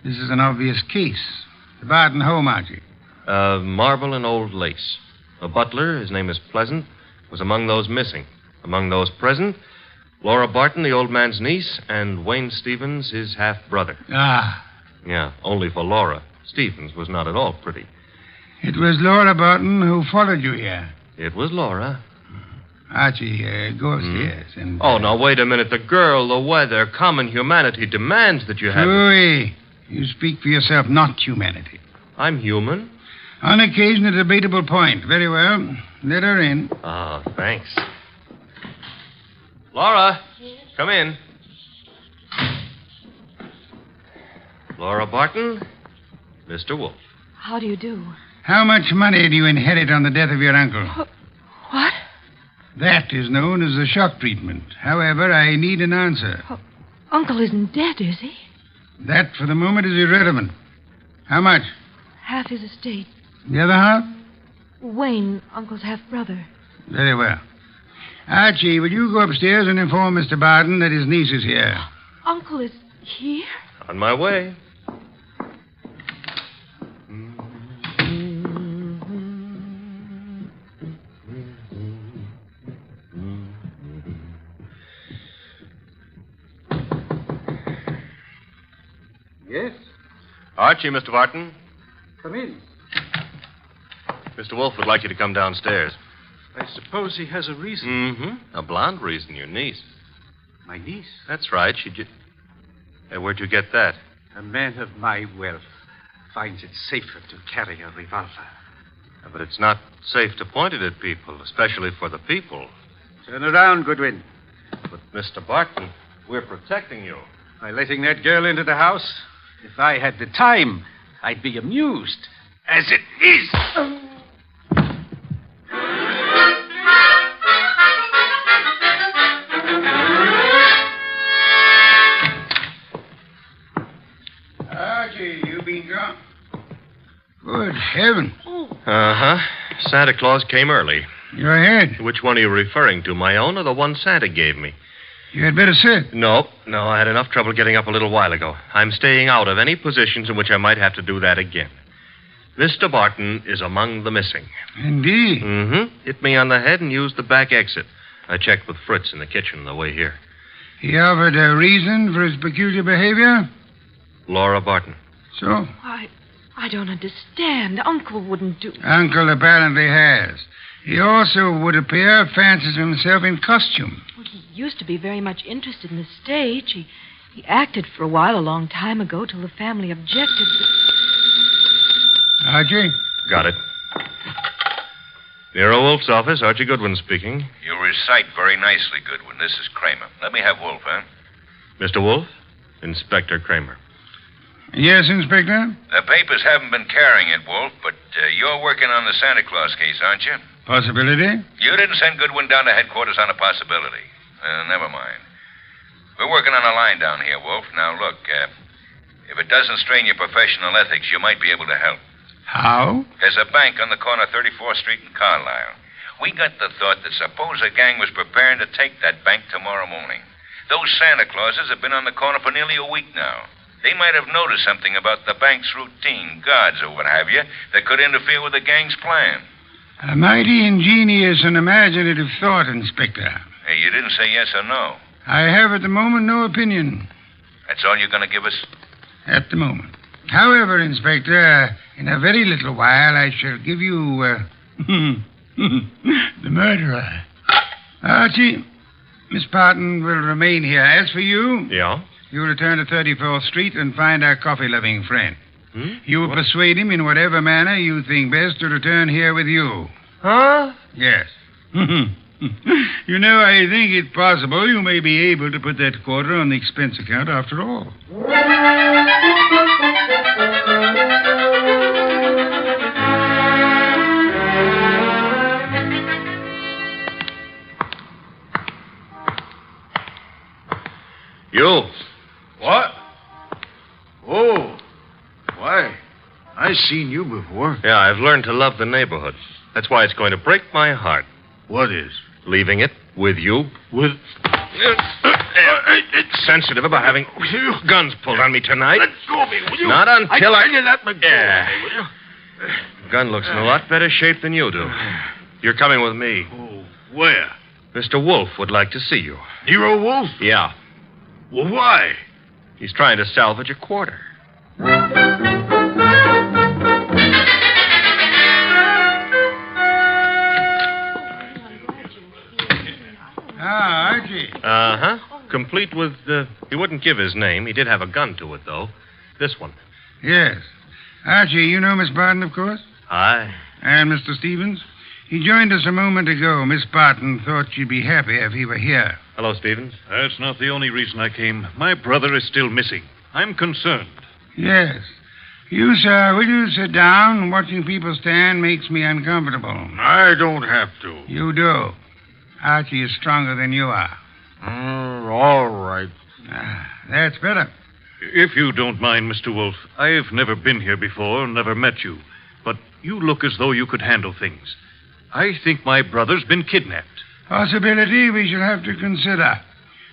This is an obvious case. The Barton home, Archie. Marble and old lace. The butler, his name is Pleasant, was among those missing. Among those present, Laura Barton, the old man's niece, and Wayne Stevens, his half-brother. Ah. Yeah, only for Laura. Stevens was not at all pretty. It was Laura Barton who followed you here. It was Laura. Archie, go upstairs and... Oh, now, wait a minute. The girl, the weather, common humanity demands that you have... Louis, you speak for yourself, not humanity. I'm human. On occasion, a debatable point. Very well. Let her in. Oh, thanks. Laura, come in. Laura Barton, Mr. Wolfe. How do you do? How much money do you inherit on the death of your uncle? What? That is known as the shock treatment. However, I need an answer. Uncle isn't dead, is he? That, for the moment, is irrelevant. How much? Half his estate. The other half? Wayne, Uncle's half-brother. Very well. Archie, will you go upstairs and inform Mr. Barton that his niece is here? Uncle is here? On my way. Yes? Archie, Mr. Barton. Come in. Mr. Wolfe would like you to come downstairs. I suppose he has a reason. Mm-hmm. A blonde reason, your niece. My niece? That's right. Where'd you get that? A man of my wealth finds it safer to carry a revolver. But it's not safe to point it at people, especially for the people. Turn around, Goodwin. But, Mr. Barton, we're protecting you. By letting that girl into the house? If I had the time, I'd be amused. As it is. Archie, you been gone? Good heaven. Uh-huh. Santa Claus came early. You're ahead. Which one are you referring to, my own or the one Santa gave me? You had better sit. No, I had enough trouble getting up a little while ago. I'm staying out of any positions in which I might have to do that again. Mr. Barton is among the missing. Indeed. Mm-hmm. Hit me on the head and used the back exit. I checked with Fritz in the kitchen on the way here. He offered a reason for his peculiar behavior? Laura Barton. So? I don't understand. Uncle wouldn't do... Uncle apparently has. He also, would appear, fancies himself in costume. Well, he used to be very much interested in the stage. He acted for a while a long time ago till the family objected. Archie? Got it. Nero Wolfe's office, Archie Goodwin speaking. You recite very nicely, Goodwin. This is Kramer. Let me have Wolfe, huh? Mr. Wolfe? Inspector Kramer. Yes, Inspector? The papers haven't been carrying it, Wolfe, but you're working on the Santa Claus case, aren't you? Possibility? You didn't send Goodwin down to headquarters on a possibility. Never mind. We're working on a line down here, Wolfe. Now, look, if it doesn't strain your professional ethics, you might be able to help. How? There's a bank on the corner of 34th Street and Carlisle. We got the thought that suppose a gang was preparing to take that bank tomorrow morning. Those Santa Clauses have been on the corner for nearly a week now. They might have noticed something about the bank's routine, guards or what have you, that could interfere with the gang's plan. A mighty ingenious and imaginative thought, Inspector. Hey, you didn't say yes or no. I have at the moment no opinion. That's all you're going to give us? At the moment. However, Inspector, in a very little while I shall give you, the murderer. Archie, Miss Barton will remain here. As for you... Yeah? You return to 34th Street and find our coffee-loving friend. You will persuade him in whatever manner you think best to return here with you. Huh? Yes. You know, I think it possible you may be able to put that quarter on the expense account after all. You. What? Oh. Why, I've seen you before. Yeah, I've learned to love the neighborhood. That's why it's going to break my heart. What is? Leaving it with you. With... It's sensitive about having guns pulled on me tonight. Let go of me, will you? Not until I tell you that, but yeah. will you? Gun looks in a lot better shape than you do. You're coming with me. Oh, where? Mr. Wolfe would like to see you. Nero Wolfe? Yeah. Well, why? He's trying to salvage a quarter. Archie. Uh-huh. Complete with, he wouldn't give his name. He did have a gun to it, though. This one. Yes. Archie, you know Miss Barton, of course? Hi. And Mr. Stevens? He joined us a moment ago. Miss Barton thought she'd be happy if he were here. Hello, Stevens. That's not the only reason I came. My brother is still missing. I'm concerned. Yes. You, sir, will you sit down? Watching people stand makes me uncomfortable. I don't have to. You do. Archie is stronger than you are. All right. That's better. If you don't mind, Mr. Wolfe, I've never been here before, never met you. But you look as though you could handle things. I think my brother's been kidnapped. Possibility we shall have to consider.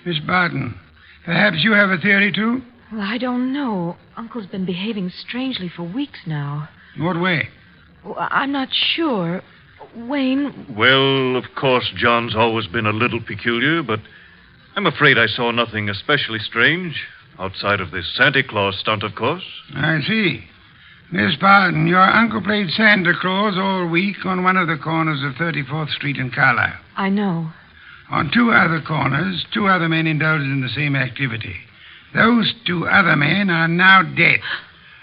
Miss Barton, perhaps you have a theory, too? Well, I don't know. Uncle's been behaving strangely for weeks now. What way? Well, I'm not sure. Wayne... Well, of course, John's always been a little peculiar, but I'm afraid I saw nothing especially strange. Outside of this Santa Claus stunt, of course. I see. Miss Barton, your uncle played Santa Claus all week on one of the corners of 34th Street in Carlisle. I know. On two other corners, two other men indulged in the same activity. Those two other men are now dead.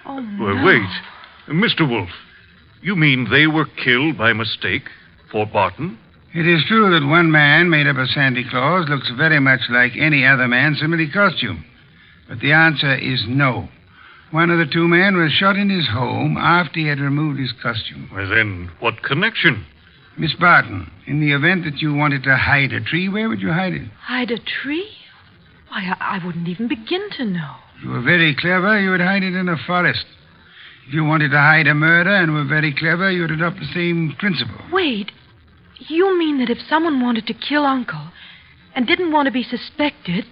Oh, no. Well, wait. Mr. Wolfe, you mean they were killed by mistake? Fort Barton? It is true that one man, made up of Santa Claus, looks very much like any other man similarly costumed. But the answer is no. One of the two men was shot in his home after he had removed his costume. Well, then, what connection? Miss Barton, in the event that you wanted to hide a tree, where would you hide it? Hide a tree? Why, I wouldn't even begin to know. If you were very clever, you would hide it in a forest. If you wanted to hide a murder and were very clever, you would adopt the same principle. Wait. You mean that if someone wanted to kill Uncle and didn't want to be suspected,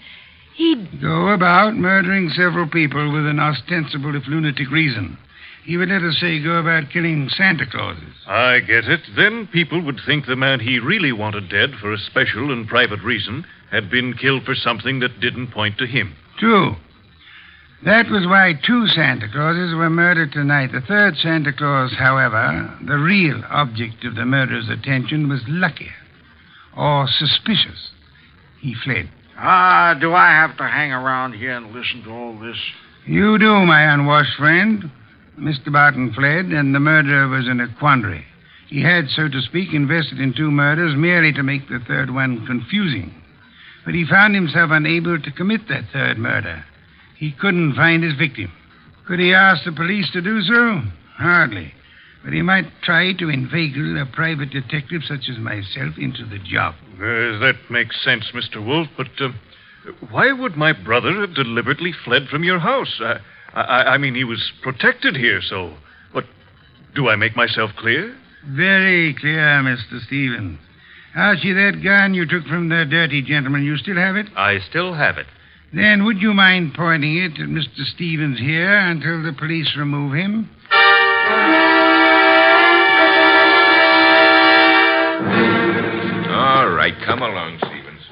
he'd... Go about murdering several people with an ostensible, if lunatic, reason. He would, let us say, go about killing Santa Clauses. I get it. Then people would think the man he really wanted dead for a special and private reason had been killed for something that didn't point to him. True. That was why two Santa Clauses were murdered tonight. The third Santa Claus, however, the real object of the murderer's attention, was luckier or suspicious. He fled. Do I have to hang around here and listen to all this? You do, my unwashed friend. Mr. Barton fled, and the murderer was in a quandary. He had, so to speak, invested in two murders merely to make the third one confusing. But he found himself unable to commit that third murder. He couldn't find his victim. Could he ask the police to do so? Hardly. But he might try to inveigle a private detective such as myself into the job. That makes sense, Mr. Wolfe, but why would my brother have deliberately fled from your house? I mean, he was protected here, so... But do I make myself clear? Very clear, Mr. Stevens. Archie, that gun you took from the dirty gentleman, you still have it? I still have it. Then would you mind pointing it at Mr. Stevens here until the police remove him? All right, come along, Stevens.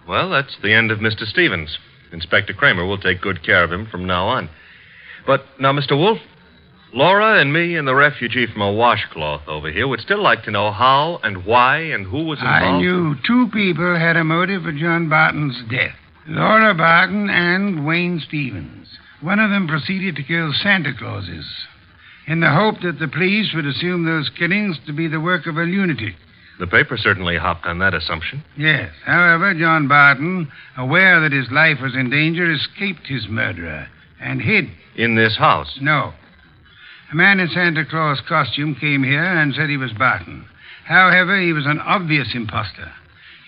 Well, that's the end of Mr. Stevens. Inspector Kramer will take good care of him from now on. But now, Mr. Wolfe, Laura and me and the refugee from a washcloth over here would still like to know how and why and who was involved. I knew two people had a motive for John Barton's death. Laura Barton and Wayne Stevens. One of them proceeded to kill Santa Clauses in the hope that the police would assume those killings to be the work of a lunatic. The paper certainly hopped on that assumption. Yes. However, John Barton, aware that his life was in danger, escaped his murderer and hid. In this house? No. A man in Santa Claus costume came here and said he was Barton. However, he was an obvious imposter.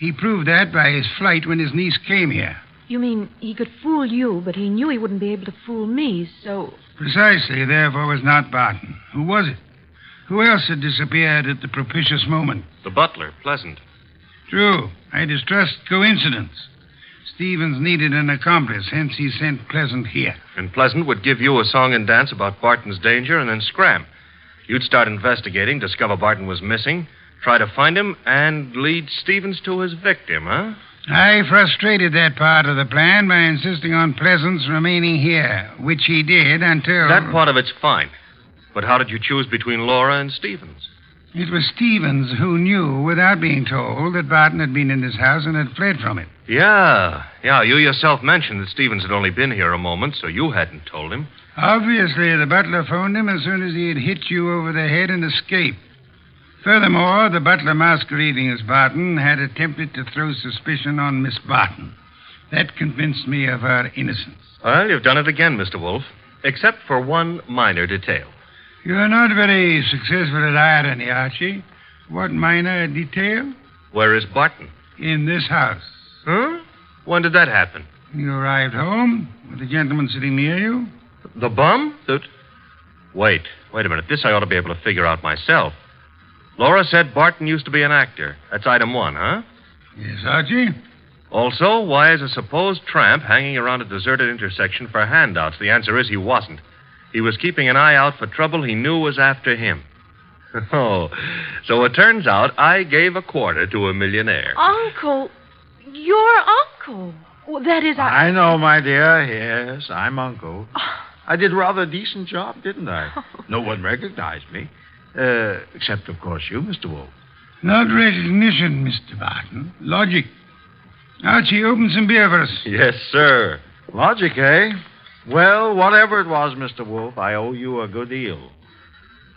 He proved that by his flight when his niece came here. You mean he could fool you, but he knew he wouldn't be able to fool me, so... Precisely, therefore, was not Barton. Who was it? Who else had disappeared at the propitious moment? The butler, Pleasant. True. I distrust coincidence. Stevens needed an accomplice, hence he sent Pleasant here. And Pleasant would give you a song and dance about Barton's danger and then scram. You'd start investigating, discover Barton was missing, try to find him, and lead Stevens to his victim, huh? I frustrated that part of the plan by insisting on Pleasant's remaining here, which he did until... That part of it's fine. But how did you choose between Laura and Stevens? It was Stevens who knew, without being told, that Barton had been in this house and had fled from it. Yeah. You yourself mentioned that Stevens had only been here a moment, so you hadn't told him. Obviously, the butler phoned him as soon as he had hit you over the head and escaped. Furthermore, the butler masquerading as Barton had attempted to throw suspicion on Miss Barton. That convinced me of her innocence. Well, you've done it again, Mr. Wolfe, except for one minor detail. You're not very successful at irony, Archie. What minor detail? Where is Barton? In this house. Huh? When did that happen? You arrived home with the gentleman sitting near you. The bum? Wait a minute. This I ought to be able to figure out myself. Laura said Barton used to be an actor. That's item 1, huh? Yes, Archie. Also, why is a supposed tramp hanging around a deserted intersection for handouts? The answer is he wasn't. He was keeping an eye out for trouble he knew was after him. Oh, so it turns out I gave a quarter to a millionaire. Uncle, your uncle. Well, that is... I know, my dear. Yes, I'm Uncle. I did rather a decent job, didn't I? No one recognized me. Except, of course, you, Mr. Wolfe. Not recognition, Mr. Barton. Logic. Archie, open some beer for us. Yes, sir. Logic, eh? Well, whatever it was, Mr. Wolfe, I owe you a good deal.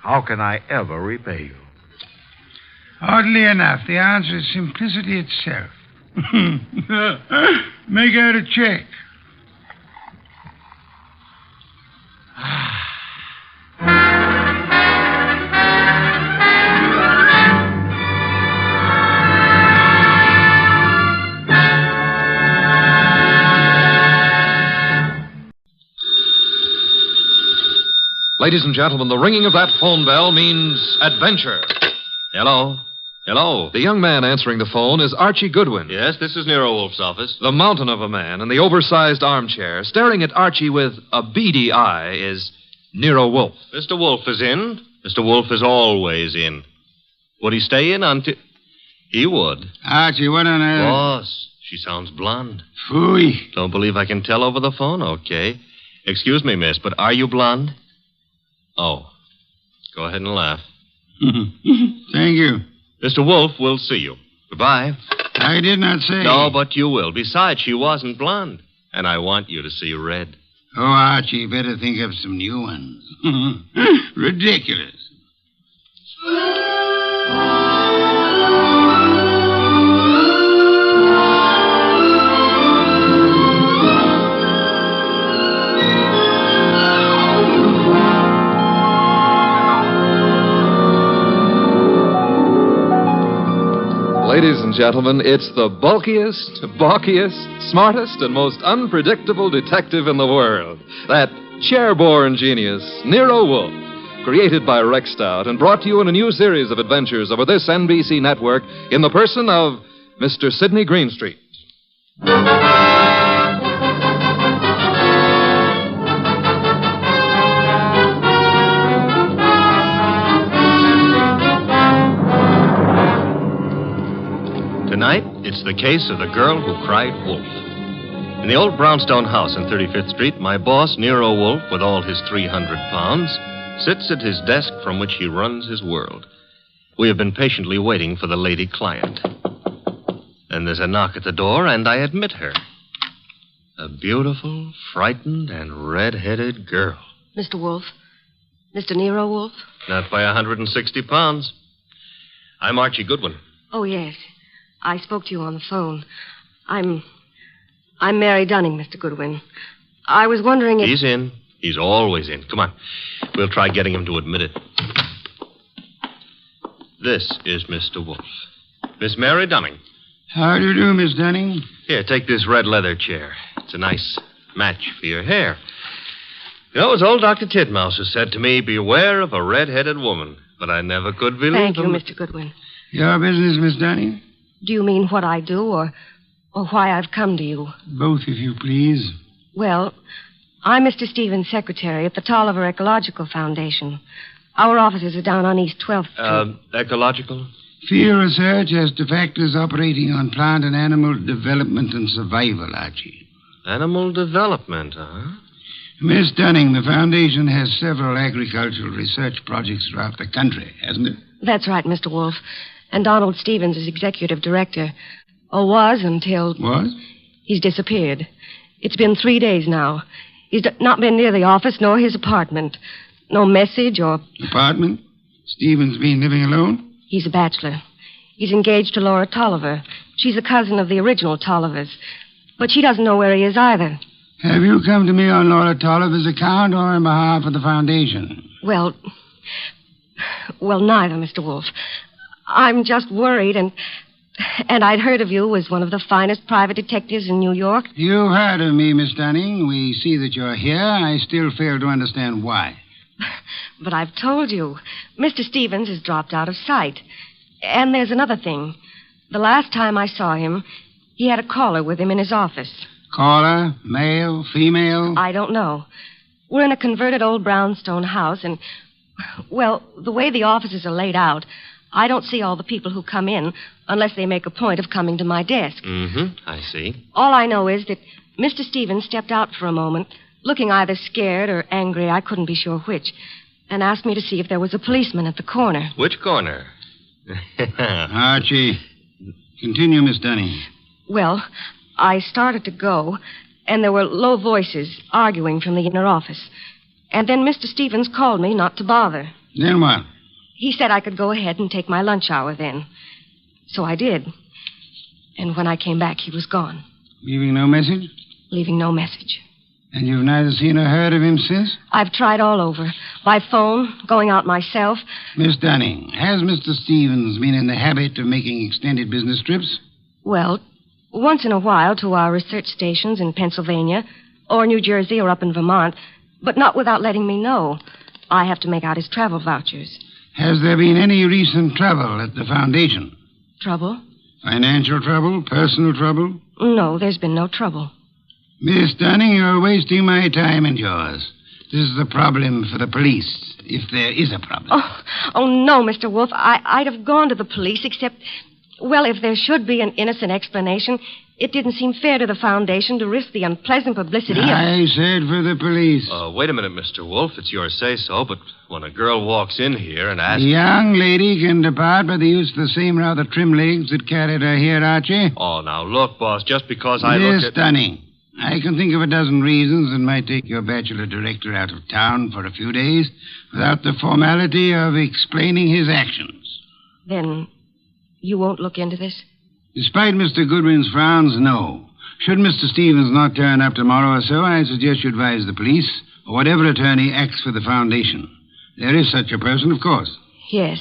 How can I ever repay you? Oddly enough, the answer is simplicity itself. Make out a check. Ladies and gentlemen, the ringing of that phone bell means adventure. Hello? The young man answering the phone is Archie Goodwin. Yes, this is Nero Wolfe's office. The mountain of a man in the oversized armchair, staring at Archie with a beady eye, is Nero Wolfe. Mr. Wolfe is in. Mr. Wolfe is always in. Would he stay in until... He would. Archie, what on earth? Boss, she sounds blonde. Phooey. Don't believe I can tell over the phone? Okay. Excuse me, miss, but are you blonde? Oh. Go ahead and laugh. Thank you. Mr. Wolfe, we'll see you. Goodbye. I did not say. No, but you will. Besides, she wasn't blonde. And I want you to see red. Oh, Archie, better think of some new ones. Ridiculous. Ladies and gentlemen, it's the bulkiest, balkiest, smartest, and most unpredictable detective in the world. That chair-borne genius, Nero Wolfe, created by Rex Stout and brought to you in a new series of adventures over this NBC network in the person of Mr. Sidney Greenstreet. Tonight, it's the case of the girl who cried wolf. In the old brownstone house on 35th Street, my boss, Nero Wolfe, with all his 300 pounds, sits at his desk from which he runs his world. We have been patiently waiting for the lady client. Then there's a knock at the door, and I admit her. A beautiful, frightened, and red-headed girl. Mr. Wolfe? Mr. Nero Wolfe? Not by 160 pounds. I'm Archie Goodwin. Oh, yes. I spoke to you on the phone. I'm Mary Dunning, Mr. Goodwin. I was wondering if... He's in. He's always in. Come on. We'll try getting him to admit it. This is Mr. Wolfe. Miss Mary Dunning. How do you do, Miss Dunning? Here, take this red leather chair. It's a nice match for your hair. You know, as old Dr. Titmouse has said to me, beware of a red-headed woman. But I never could believe Thank you, him. Mr. Goodwin. Your business, Miss Dunning? Do you mean what I do or why I've come to you? Both, if you please. Well, I'm Mr. Stevens' secretary at the Tolliver Ecological Foundation. Our offices are down on East 12th Street. Ecological? Field research as to factors operating on plant and animal development and survival, Archie. Animal development, huh? Miss Dunning, the foundation has several agricultural research projects throughout the country, hasn't it? That's right, Mr. Wolfe. And Donald Stevens is executive director. Or was until... Was? He's disappeared. It's been 3 days now. He's not been near the office nor his apartment. No message or... Apartment? Stevens been living alone? He's a bachelor. He's engaged to Laura Tolliver. She's a cousin of the original Tollivers. But she doesn't know where he is either. Have you come to me on Laura Tolliver's account or on behalf of the Foundation? Well, neither, Mr. Wolfe. I'm just worried, and I'd heard of you as one of the finest private detectives in New York. You've heard of me, Miss Dunning. We see that you're here. I still fail to understand why. But I've told you. Mr. Stevens has dropped out of sight. And there's another thing. The last time I saw him, he had a caller with him in his office. Caller? Male? Female? I don't know. We're in a converted old brownstone house, and, well, the way the offices are laid out, I don't see all the people who come in unless they make a point of coming to my desk. I see. All I know is that Mr. Stevens stepped out for a moment, looking either scared or angry, I couldn't be sure which, and asked me to see if there was a policeman at the corner. Which corner? Archie, continue, Miss Dunning. Well, I started to go, and there were low voices arguing from the inner office. And then Mr. Stevens called me not to bother. Then what? He said I could go ahead and take my lunch hour then. So I did. And when I came back, he was gone. Leaving no message? Leaving no message. And you've neither seen or heard of him since? I've tried all over. By phone, going out myself. Miss Dunning, has Mr. Stevens been in the habit of making extended business trips? Well, once in a while to our research stations in Pennsylvania, or New Jersey, or up in Vermont, but not without letting me know. I have to make out his travel vouchers. Has there been any recent trouble at the Foundation? Trouble? Financial trouble? Personal trouble? No, there's been no trouble. Miss Dunning, you're wasting my time and yours. This is a problem for the police, if there is a problem. Oh no, Mr. Wolfe. I'd have gone to the police, except, well, if there should be an innocent explanation, it didn't seem fair to the Foundation to risk the unpleasant publicity I said for the police. Wait a minute, Mr. Wolfe. It's your say-so, but when a girl walks in here and asks... The young lady can depart by the use of the same rather trim legs that carried her here, Archie. Oh, now, look, boss, just because I look Miss Dunning, I can think of a dozen reasons that might take your bachelor director out of town for a few days without the formality of explaining his actions. Then you won't look into this? Despite Mr. Goodwin's frowns, no. Should Mr. Stevens not turn up tomorrow or so, I suggest you advise the police or whatever attorney acts for the Foundation. There is such a person, of course. Yes.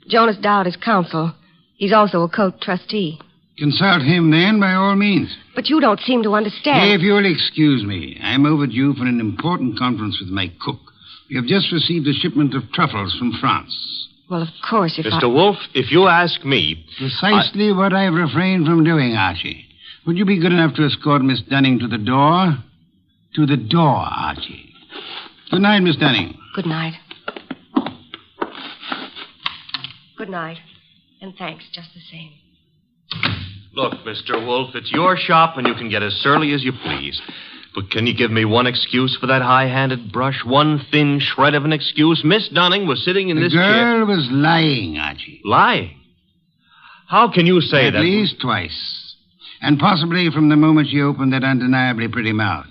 Jonas Dowd is counsel. He's also a Coke trustee. Consult him, then, by all means. But you don't seem to understand. If you'll excuse me, I'm overdue for an important conference with my cook. We have just received a shipment of truffles from France. Well, of course, if Mr. Wolfe, if you ask me... Precisely what I've refrained from doing, Archie. Would you be good enough to escort Miss Dunning to the door? To the door, Archie. Good night, Miss Dunning. Good night. Good night. And thanks just the same. Look, Mr. Wolfe, it's your shop and you can get as surly as you please. But can you give me one excuse for that high-handed brush? One thin shred of an excuse? Miss Dunning was sitting in this chair... The girl was lying, Archie. Lying? How can you say that? At least twice. And possibly from the moment she opened that undeniably pretty mouth.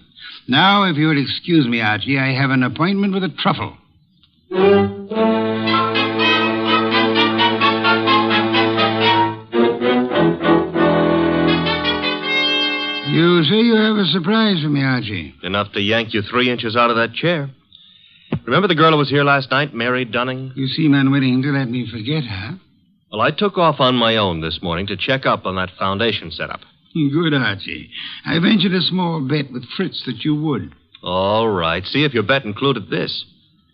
Now, if you'll excuse me, Archie, I have an appointment with a truffle. You say you have a surprise for me, Archie. Enough to yank you 3 inches out of that chair. Remember the girl who was here last night, Mary Dunning? You seem unwilling to let me forget her. Well, I took off on my own this morning to check up on that Foundation setup. Good, Archie. I ventured a small bet with Fritz that you would. All right. See if your bet included this.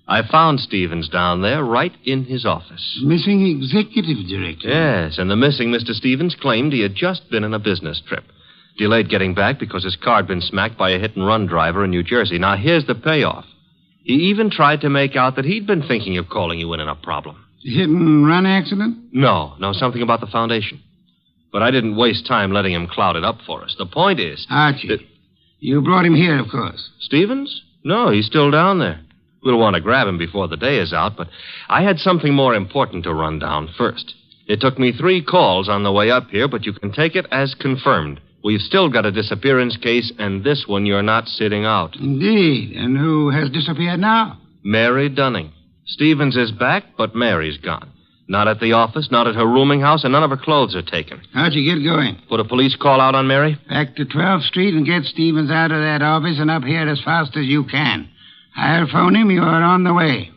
I found Stevens down there right in his office. Missing executive director. Yes, and the missing Mr. Stevens claimed he had just been on a business trip. Delayed getting back because his car had been smacked by a hit-and-run driver in New Jersey. Now, here's the payoff. He even tried to make out that he'd been thinking of calling you in a problem. Hit-and-run accident? No, something about the Foundation. But I didn't waste time letting him cloud it up for us. The point is... Archie, you brought him here, of course. Stevens? No, he's still down there. We'll want to grab him before the day is out, but I had something more important to run down first. It took me 3 calls on the way up here, but you can take it as confirmed. We've still got a disappearance case, and this one you're not sitting out. Indeed. And who has disappeared now? Mary Dunning. Stevens is back, but Mary's gone. Not at the office, not at her rooming house, and none of her clothes are taken. How'd you get going? Put a police call out on Mary? Back to 12th Street and get Stevens out of that office and up here as fast as you can. I'll phone him. You're on the way.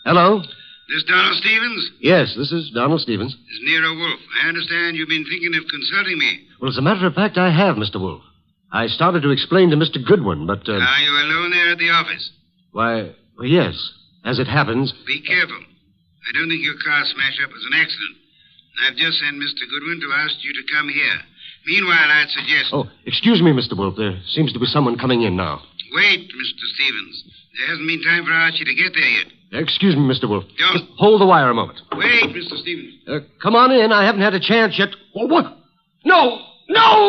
Hello? This Donald Stevens? Yes, this is Donald Stevens. This is Nero Wolfe. I understand you've been thinking of consulting me. Well, as a matter of fact, I have, Mr. Wolfe. I started to explain to Mr. Goodwin, but... Are you alone there at the office? Why, well, yes. As it happens... Be careful. I don't think your car smash-up was an accident. I've just sent Mr. Goodwin to ask you to come here. Meanwhile, I'd suggest... Oh, excuse me, Mr. Wolfe. There seems to be someone coming in now. Wait, Mr. Stevens. There hasn't been time for Archie to get there yet. Excuse me, Mr. Wolfe. Don't. Just hold the wire a moment. Wait, Mr. Stevens. Come on in. I haven't had a chance yet. Oh, what? No! No!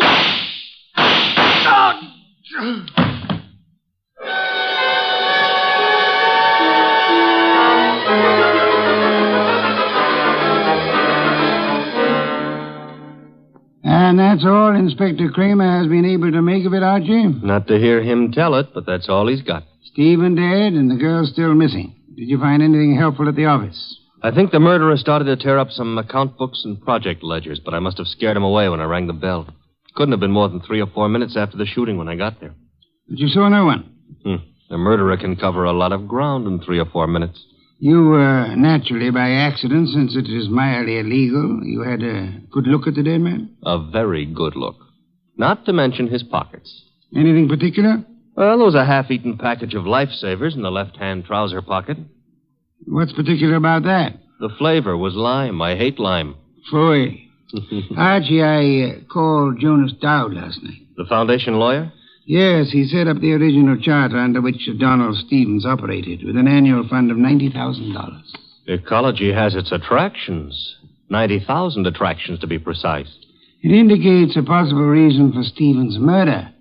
And that's all Inspector Kramer has been able to make of it, Archie? Not to hear him tell it, but that's all he's got. Stephen dead and the girl still missing. Did you find anything helpful at the office? I think the murderer started to tear up some account books and project ledgers, but I must have scared him away when I rang the bell. Couldn't have been more than 3 or 4 minutes after the shooting when I got there. But you saw no one? The murderer can cover a lot of ground in 3 or 4 minutes. You were naturally by accident, since it is mildly illegal. You had a good look at the dead man? A very good look. Not to mention his pockets. Anything particular? Well, there was a half-eaten package of lifesavers in the left-hand trouser pocket. What's particular about that? The flavor was lime. I hate lime. Phooey. Archie, I called Jonas Dowd last night. The foundation lawyer? Yes, he set up the original charter under which Donald Stevens operated, with an annual fund of $90,000. Ecology has its attractions. 90,000 attractions, to be precise. It indicates a possible reason for Stevens' murder.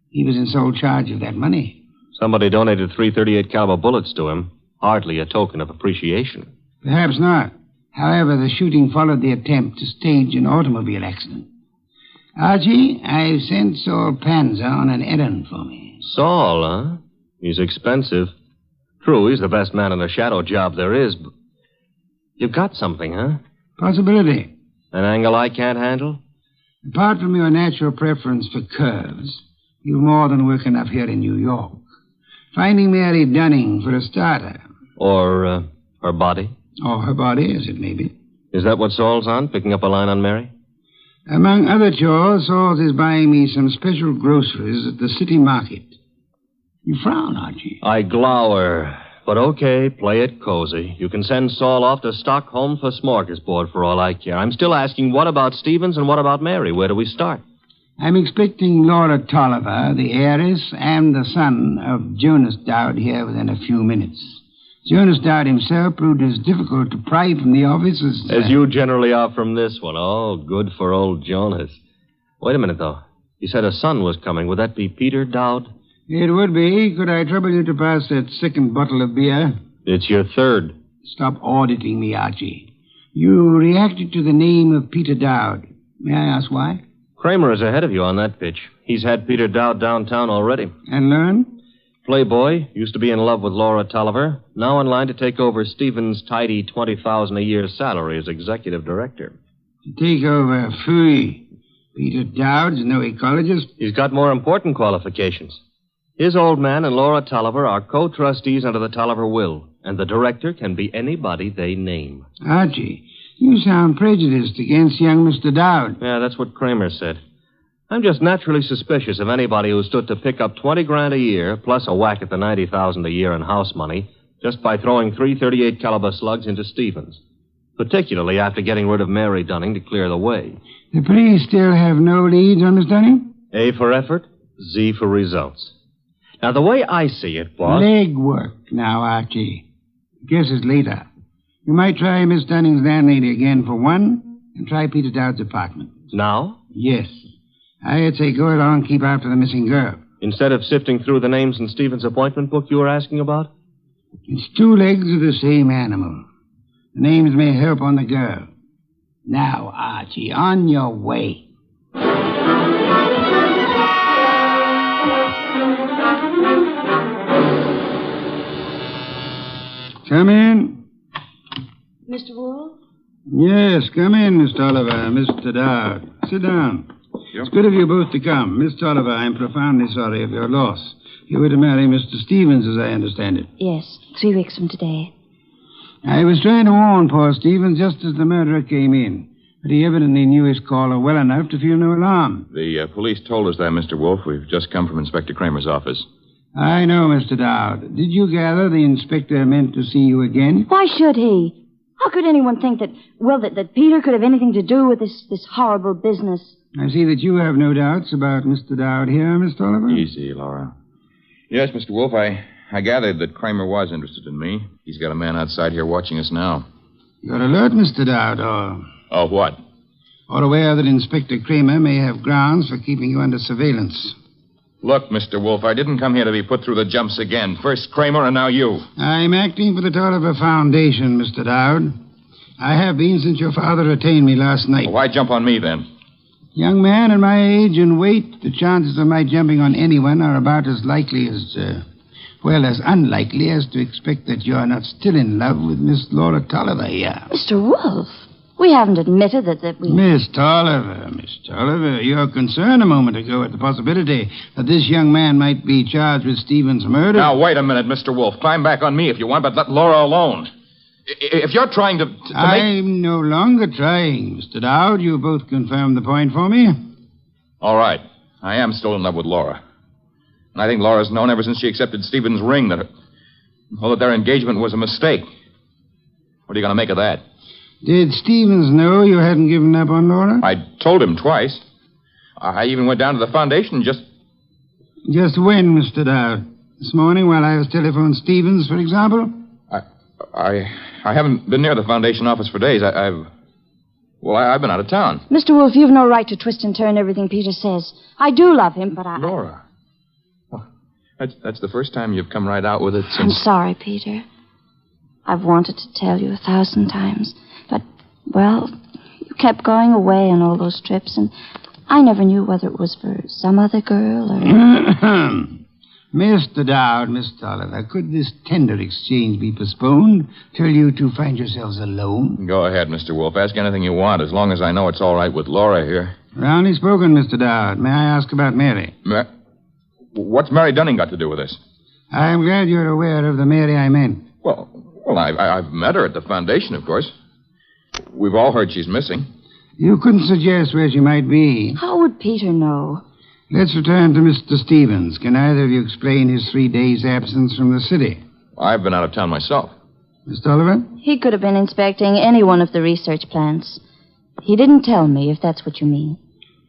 He was in sole charge of that money. Somebody donated 338 caliber bullets to him. Hardly a token of appreciation. Perhaps not. However, the shooting followed the attempt to stage an automobile accident. Archie, I've sent Saul Panza on an errand for me. Saul, huh? He's expensive. True, he's the best man in the shadow job there is, but... You've got something, huh? Possibility. An angle I can't handle? Apart from your natural preference for curves, you've more than work enough here in New York. Finding Mary Dunning for a starter. Or, her body? Or her body, as it may be. Is that what Saul's on, picking up a line on Mary? Among other chores, Saul is buying me some special groceries at the city market. You frown, Archie. I glower. But okay, play it cozy. You can send Saul off to Stockholm for smorgasbord for all I care. I'm still asking, what about Stevens and what about Mary? Where do we start? I'm expecting Laura Tolliver, the heiress, and the son of Jonas Dowd here within a few minutes. Jonas Dowd himself proved as difficult to pry from the office as you generally are from this one. Oh, good for old Jonas. Wait a minute, though. You said a son was coming. Would that be Peter Dowd? It would be. Could I trouble you to pass that second bottle of beer? It's your third. Stop auditing me, Archie. You reacted to the name of Peter Dowd. May I ask why? Kramer is ahead of you on that pitch. He's had Peter Dowd downtown already. And learn? Playboy, used to be in love with Laura Tolliver, now in line to take over Stevens' tidy $20,000 a year salary as executive director. To take over, phooey. Peter Dowd's no ecologist. He's got more important qualifications. His old man and Laura Tolliver are co-trustees under the Tolliver will, and the director can be anybody they name. Archie, you sound prejudiced against young Mr. Dowd. Yeah, that's what Kramer said. I'm just naturally suspicious of anybody who stood to pick up $20,000 a year, plus a whack at the $90,000 a year in house money, just by throwing 338 caliber slugs into Stevens. Particularly after getting rid of Mary Dunning to clear the way. The police still have no leads on Miss Dunning? A for effort, Z for results. Now, the way I see it, boss... Leg work now, Archie. Guess it's later. You might try Miss Dunning's landlady again for one, and try Peter Dowd's apartment. Now? Yes. I'd say go along and keep after the missing girl. Instead of sifting through the names in Stephen's appointment book you were asking about? It's two legs of the same animal. The names may help on the girl. Now, Archie, on your way. Come in. Mr. Wolfe? Yes, come in, Miss Oliver, Mr. Dowd. Sit down. It's good of you both to come. Miss Oliver, I'm profoundly sorry of your loss. You were to marry Mr. Stevens, as I understand it. Yes, 3 weeks from today. I was trying to warn poor Stevens just as the murderer came in. But he evidently knew his caller well enough to feel no alarm. The police told us that, Mr. Wolfe. We've just come from Inspector Kramer's office. I know, Mr. Dowd. Did you gather the inspector meant to see you again? Why should he? How could anyone think that Peter could have anything to do with this horrible business? I see that you have no doubts about Mr. Dowd here, Mr. Oliver. Easy, Laura. Yes, Mr. Wolfe, I gathered that Kramer was interested in me. He's got a man outside here watching us now. You're alert, Mr. Dowd, or... Oh, what? Or aware that Inspector Kramer may have grounds for keeping you under surveillance. Look, Mr. Wolfe, I didn't come here to be put through the jumps again. First Kramer and now you. I'm acting for the Tolliver Foundation, Mr. Dowd. I have been since your father retained me last night. Well, why jump on me, then? Young man, at my age and weight, the chances of my jumping on anyone are about as likely as, as unlikely as to expect that you're not still in love with Miss Laura Tolliver here. Mr. Wolfe, we haven't admitted that we... Miss Tolliver, your concern a moment ago at the possibility that this young man might be charged with Stephen's murder. Now, wait a minute, Mr. Wolfe. Climb back on me if you want, but let Laura alone. If you're trying to I'm no longer trying, Mr. Dowd. You both confirmed the point for me. All right. I am still in love with Laura. And I think Laura's known ever since she accepted Stephen's ring that their engagement was a mistake. What are you going to make of that? Did Stevens know you hadn't given up on Laura? I told him twice. I even went down to the foundation just... Just when, Mr. Dowd? This morning while I was telephoning Stevens, for example? I haven't been near the foundation office for days. I've been out of town. Mr. Wolfe, you've no right to twist and turn everything Peter says. I do love him, but Laura. Well, that's the first time you've come right out with it since... I'm sorry, Peter. I've wanted to tell you 1,000 times. But, you kept going away on all those trips, and I never knew whether it was for some other girl or... Mr. Dowd, Miss Tolliver, could this tender exchange be postponed till you two find yourselves alone? Go ahead, Mr. Wolfe. Ask anything you want, as long as I know it's all right with Laura here. Roundly spoken, Mr. Dowd. May I ask about Mary? What's Mary Dunning got to do with this? I'm glad you're aware of the Mary I meant. Well, I've met her at the foundation, of course. We've all heard she's missing. You couldn't suggest where she might be. How would Peter know? Let's return to Mr. Stevens. Can either of you explain his 3 days' absence from the city? I've been out of town myself. Miss Tolliver? He could have been inspecting any one of the research plants. He didn't tell me, if that's what you mean.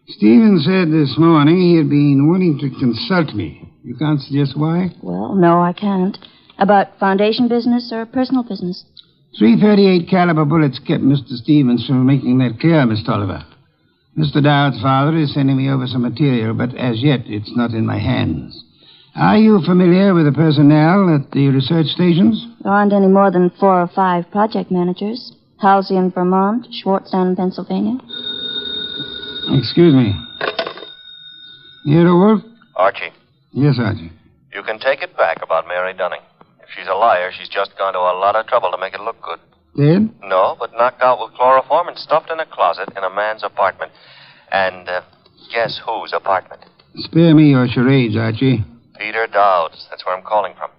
Stevens said this morning he had been wanting to consult me. You can't suggest why? Well, no, I can't. About foundation business or personal business? .338 caliber bullets kept Mr. Stevens from making that clear, Miss Tolliver. Mr. Dowd's father is sending me over some material, but as yet it's not in my hands. Are you familiar with the personnel at the research stations? There aren't any more than 4 or 5 project managers. Halsey in Vermont, Schwartz down in Pennsylvania. Excuse me. Nero Wolfe? Archie. Yes, Archie. You can take it back about Mary Dunning. If she's a liar, she's just gone to a lot of trouble to make it look good. Dead? No, but knocked out with chloroform and stuffed in a closet in a man's apartment. And guess whose apartment? Spare me your charades, Archie. Peter Dowd's. That's where I'm calling from.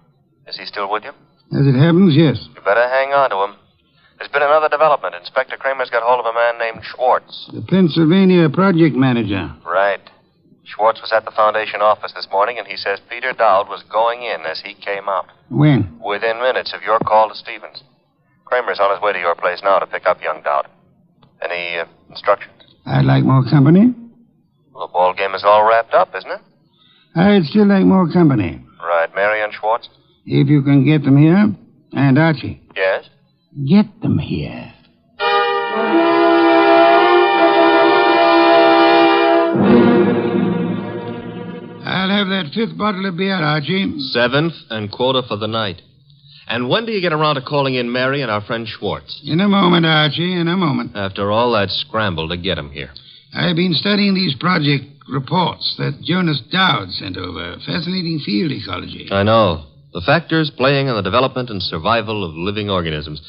Is he still with you? As it happens, yes. You better hang on to him. There's been another development. Inspector Kramer's got hold of a man named Schwartz. The Pennsylvania project manager. Right. Schwartz was at the foundation office this morning, and he says Peter Dowd was going in as he came out. When? Within minutes of your call to Stevens. Kramer's on his way to your place now to pick up young Dowd. Any instructions? I'd like more company. Well, the ball game is all wrapped up, isn't it? I'd still like more company. Right. Mary and Schwartz? If you can get them here. And Archie. Yes? Get them here. I'll have that 5th bottle of beer, Archie. 7th and quarter for the night. And when do you get around to calling in Mary and our friend Schwartz? In a moment, Archie, in a moment. After all that scramble to get him here. I've been studying these project reports that Jonas Dowd sent over. Fascinating field ecology. I know. The factors playing in the development and survival of living organisms.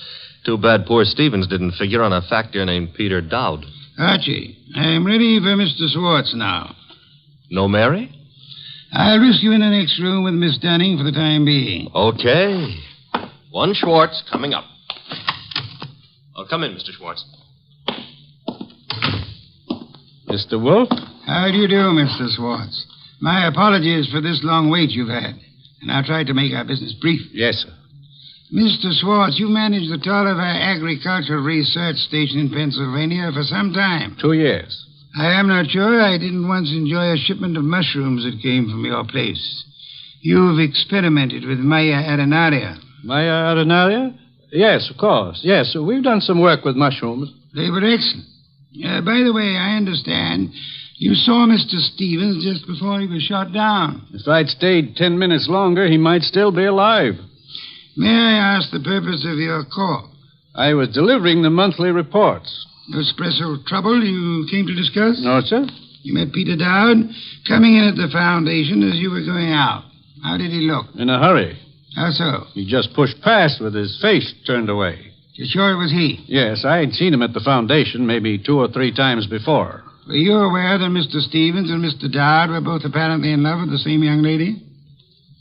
Too bad poor Stevens didn't figure on a factor named Peter Dowd. Archie, I'm ready for Mr. Schwartz now. No Mary? I'll risk you in the next room with Miss Dunning for the time being. Okay. One Schwartz coming up. Oh, come in, Mr. Schwartz. Mr. Wolfe? How do you do, Mr. Schwartz? My apologies for this long wait you've had. And I'll try to make our business brief. Yes, sir. Mr. Schwartz, you managed the Tolliver Agricultural Research Station in Pennsylvania for some time. 2 years. I am not sure I didn't once enjoy a shipment of mushrooms that came from your place. You've experimented with Maya arenaria. Maya arenaria? Yes, of course. Yes, we've done some work with mushrooms. They were excellent. By the way, I understand you saw Mr. Stevens just before he was shot down. If I'd stayed 10 minutes longer, he might still be alive. May I ask the purpose of your call? I was delivering the monthly reports. No special trouble you came to discuss? No, sir. You met Peter Dowd coming in at the foundation as you were going out. How did he look? In a hurry. How so? He just pushed past with his face turned away. You're sure it was he? Yes, I had seen him at the foundation maybe 2 or 3 times before. Were you aware that Mr. Stevens and Mr. Dowd were both apparently in love with the same young lady?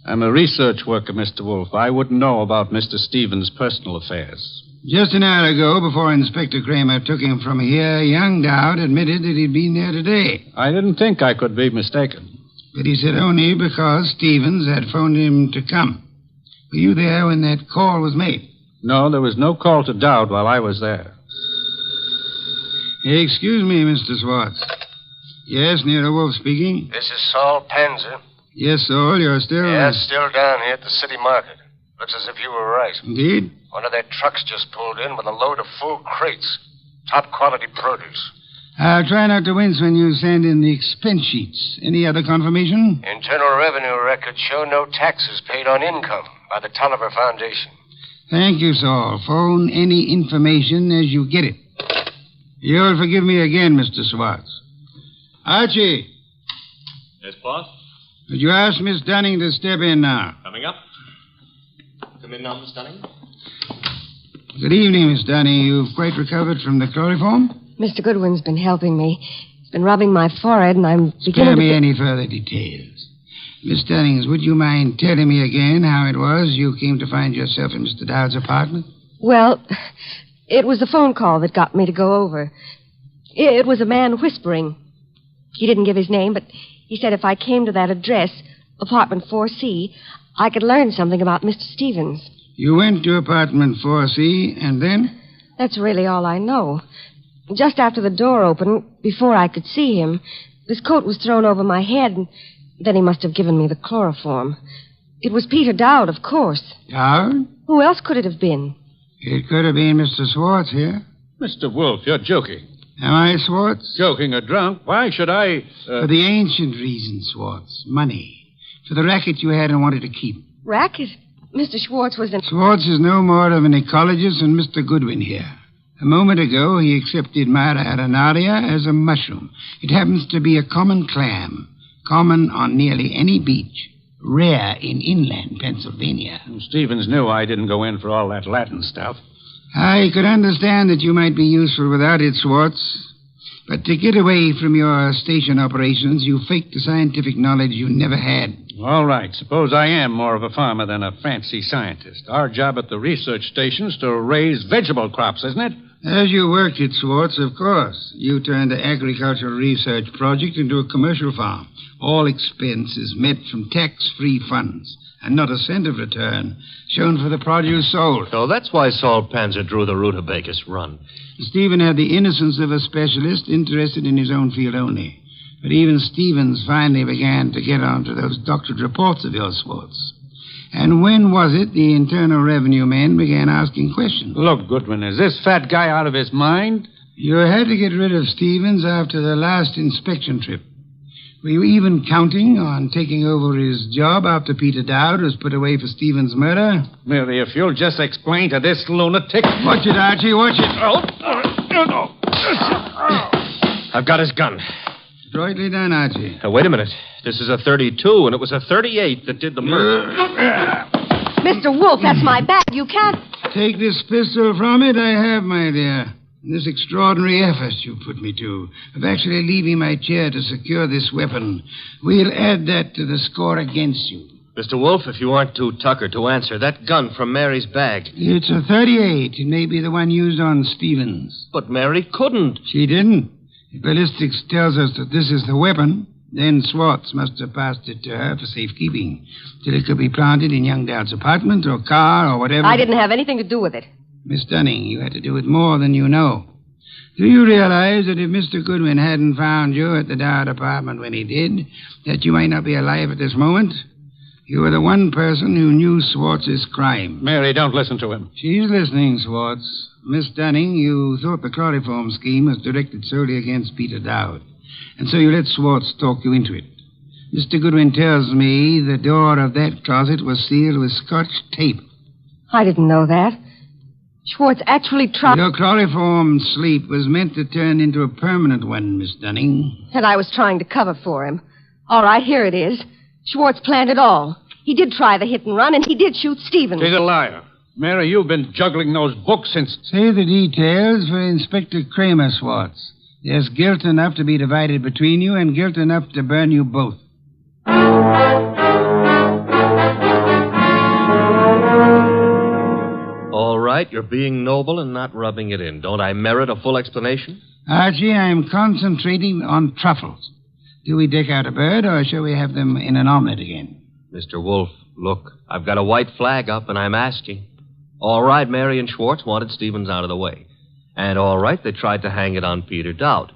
I'm a research worker, Mr. Wolfe. I wouldn't know about Mr. Stevens' personal affairs. Just an hour ago, before Inspector Kramer took him from here, young Dowd admitted that he'd been there today. I didn't think I could be mistaken. But he said only because Stevens had phoned him to come. Were you there when that call was made? No, there was no call to Dowd while I was there. Excuse me, Mr. Schwartz. Yes, Nero Wolfe speaking. This is Saul Panzer. Yes, Saul, you're still... Yes, still down here at the city market. Looks as if you were right. Indeed? One of their trucks just pulled in with a load of full crates. Top quality produce. I'll try not to wince when you send in the expense sheets. Any other confirmation? Internal Revenue records show no taxes paid on income by the Tolliver Foundation. Thank you, Saul. Phone any information as you get it. You'll forgive me again, Mr. Schwartz. Archie. Yes, boss? Would you ask Miss Dunning to step in now? Coming up. Come in now, Miss Dunning. Good evening, Miss Dunning. You've quite recovered from the chloroform? Mr. Goodwin's been helping me. He's been rubbing my forehead, and I'm beginning Spare me to... any further details. Miss Dunnings, would you mind telling me again how it was you came to find yourself in Mr. Dowd's apartment? Well, it was the phone call that got me to go over. It was a man whispering. He didn't give his name, but he said if I came to that address, apartment 4C, I could learn something about Mr. Stevens. You went to apartment 4C, and then? That's really all I know. Just after the door opened, before I could see him, his coat was thrown over my head, and then he must have given me the chloroform. It was Peter Dowd, of course. Dowd? Who else could it have been? It could have been Mr. Schwartz here. Mr. Wolfe, you're joking. Am I, Schwartz? Joking or drunk? Why should I... For the ancient reason, Schwartz. Money. For the racket you had and wanted to keep. Racket? Mr. Schwartz was an... Schwartz is no more of an ecologist than Mr. Goodwin here. A moment ago, he accepted Mara arenaria as a mushroom. It happens to be a common clam, common on nearly any beach, rare in inland Pennsylvania. Stevens knew I didn't go in for all that Latin stuff. I could understand that you might be useful without it, Schwartz. But to get away from your station operations, you faked the scientific knowledge you never had. All right. Suppose I am more of a farmer than a fancy scientist. Our job at the research station is to raise vegetable crops, isn't it? As you worked it, Schwartz, of course. You turned the agricultural research project into a commercial farm. All expenses met from tax-free funds, and not a cent of return shown for the produce sold. So that's why Saul Panzer drew the rutabagus run. Stephen had the innocence of a specialist interested in his own field only. But even Stevens finally began to get onto those doctored reports of yours, Schwartz. And when was it the Internal Revenue men began asking questions? Look, Goodwin, is this fat guy out of his mind? You had to get rid of Stevens after the last inspection trip. Were you even counting on taking over his job after Peter Dowd was put away for Stephen's murder? Mary, if you'll just explain to this lunatic... Watch it, Archie, watch it. I've got his gun. Adroitly done, Archie. Wait a minute. This is a 32, and it was a 38 that did the murder. Mr. Wolfe, that's my bag. You can't... Take this pistol from it, I have, my dear. This extraordinary effort you put me to, of actually leaving my chair to secure this weapon, we'll add that to the score against you. Mr. Wolfe, if you aren't too tuckered to answer, that gun from Mary's bag. It's a 38. It may be the one used on Stevens. But Mary couldn't. She didn't. If ballistics tells us that this is the weapon, then Swartz must have passed it to her for safekeeping, till it could be planted in young Dowd's apartment or car or whatever. I didn't have anything to do with it. Miss Dunning, you had to do with more than you know. Do you realize that if Mr. Goodwin hadn't found you at the Dowd apartment when he did, that you might not be alive at this moment? You were the one person who knew Swartz's crime. Mary, don't listen to him. She's listening, Swartz. Miss Dunning, you thought the chloroform scheme was directed solely against Peter Dowd, and so you let Swartz talk you into it. Mr. Goodwin tells me the door of that closet was sealed with Scotch tape. I didn't know that. Schwartz actually tried... Your chloroform sleep was meant to turn into a permanent one, Miss Dunning. And I was trying to cover for him. All right, here it is. Schwartz planned it all. He did try the hit and run, and he did shoot Stevens. He's a liar. Mary, you've been juggling those books since... Say the details for Inspector Kramer, Swartz. There's guilt enough to be divided between you and guilt enough to burn you both. All right, you're being noble and not rubbing it in. Don't I merit a full explanation? Archie, I'm concentrating on truffles. Do we deck out a bird, or shall we have them in an omelet again? Mr. Wolfe, look, I've got a white flag up, and I'm asking. All right, Mary and Schwartz wanted Stevens out of the way. And all right, they tried to hang it on Peter Dowd.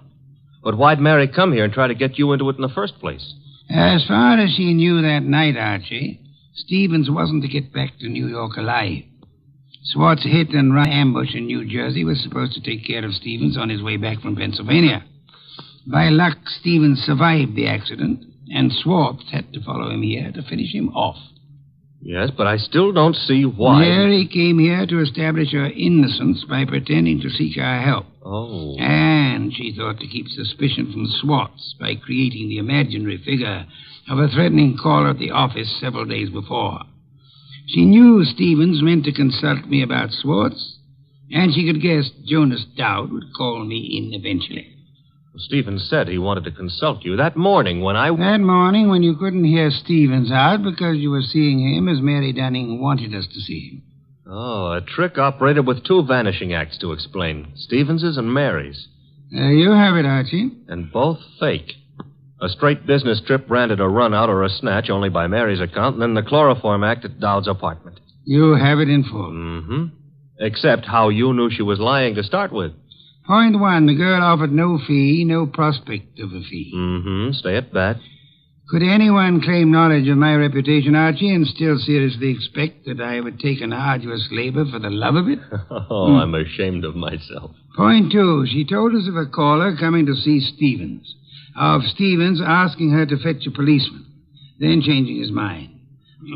But why'd Mary come here and try to get you into it in the first place? As far as she knew that night, Archie, Stevens wasn't to get back to New York alive. Swartz hit and run ambush in New Jersey was supposed to take care of Stevens on his way back from Pennsylvania. By luck, Stevens survived the accident, and Swartz had to follow him here to finish him off. Yes, but I still don't see why. Mary came here to establish her innocence by pretending to seek our help. Oh. And she thought to keep suspicion from Swartz by creating the imaginary figure of a threatening caller at the office several days before. She knew Stevens meant to consult me about Swartz, and she could guess Jonas Dowd would call me in eventually. Stevens said he wanted to consult you that morning when I... That morning when you couldn't hear Stevens out because you were seeing him as Mary Dunning wanted us to see him. Oh, a trick operated with two vanishing acts to explain. Stevens's and Mary's. You have it, Archie. And both fake. A straight business trip branded a run-out or a snatch only by Mary's account, and then the chloroform act at Dowd's apartment. You have it in full. Mm-hmm. Except how you knew she was lying to start with. Point one, the girl offered no fee, no prospect of a fee. Mm-hmm. Stay at that. Could anyone claim knowledge of my reputation, Archie, and still seriously expect that I would take an arduous labor for the love of it? I'm ashamed of myself. Point two, she told us of a caller coming to see Stevens. Of Stevens asking her to fetch a policeman, then changing his mind.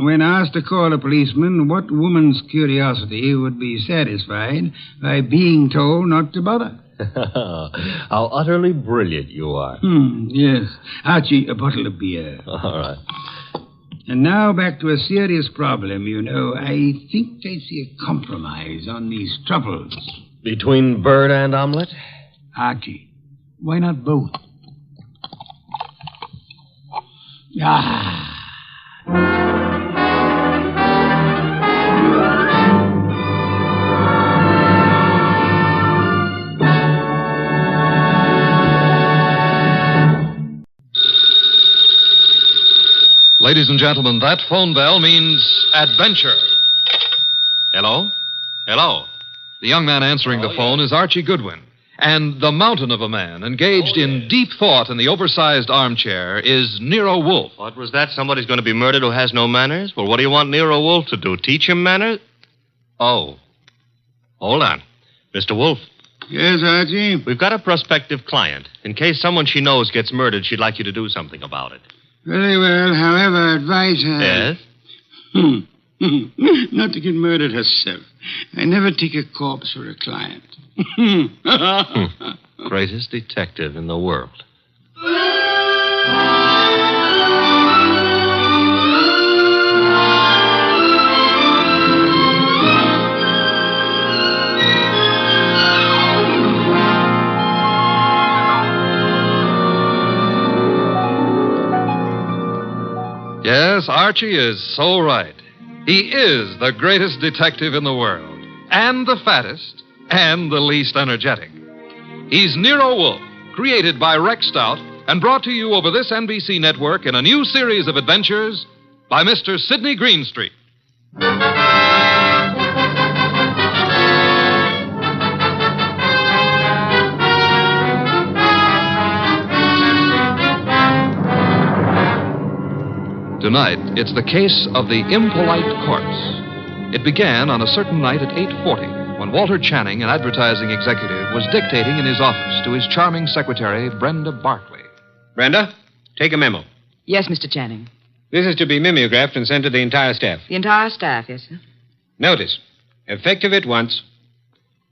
When asked to call a policeman, what woman's curiosity would be satisfied by being told not to bother? How utterly brilliant you are. Yes. Archie, a bottle of beer. All right. And now back to a serious problem, you know. I think I see a compromise on these truffles. Between bird and omelet? Archie, why not both? Ah. Ladies and gentlemen, that phone bell means adventure. Hello? Hello? The young man answering the phone is Archie Goodwin. And the mountain of a man engaged in deep thought in the oversized armchair is Nero Wolfe. What was that? Somebody's going to be murdered who has no manners? Well, what do you want Nero Wolfe to do? Teach him manners? Oh. Hold on. Mr. Wolfe, Yes, Archie? We've got a prospective client. In case someone she knows gets murdered, she'd like you to do something about it. Very well. However, advise her. Yes? Not to get murdered herself. I never take a corpse for a client. Greatest detective in the world. Yes, Archie is so right. He is the greatest detective in the world, and the fattest, and the least energetic. He's Nero Wolfe, created by Rex Stout and brought to you over this NBC network in a new series of adventures by Mr. Sidney Greenstreet. Tonight, it's the case of the Impolite corpse. It began on a certain night at 8:40 when Walter Channing, an advertising executive, was dictating in his office to his charming secretary, Brenda Barkley. Brenda, take a memo. Yes, Mr. Channing. This is to be mimeographed and sent to the entire staff. The entire staff, yes, sir. Notice, effective at once,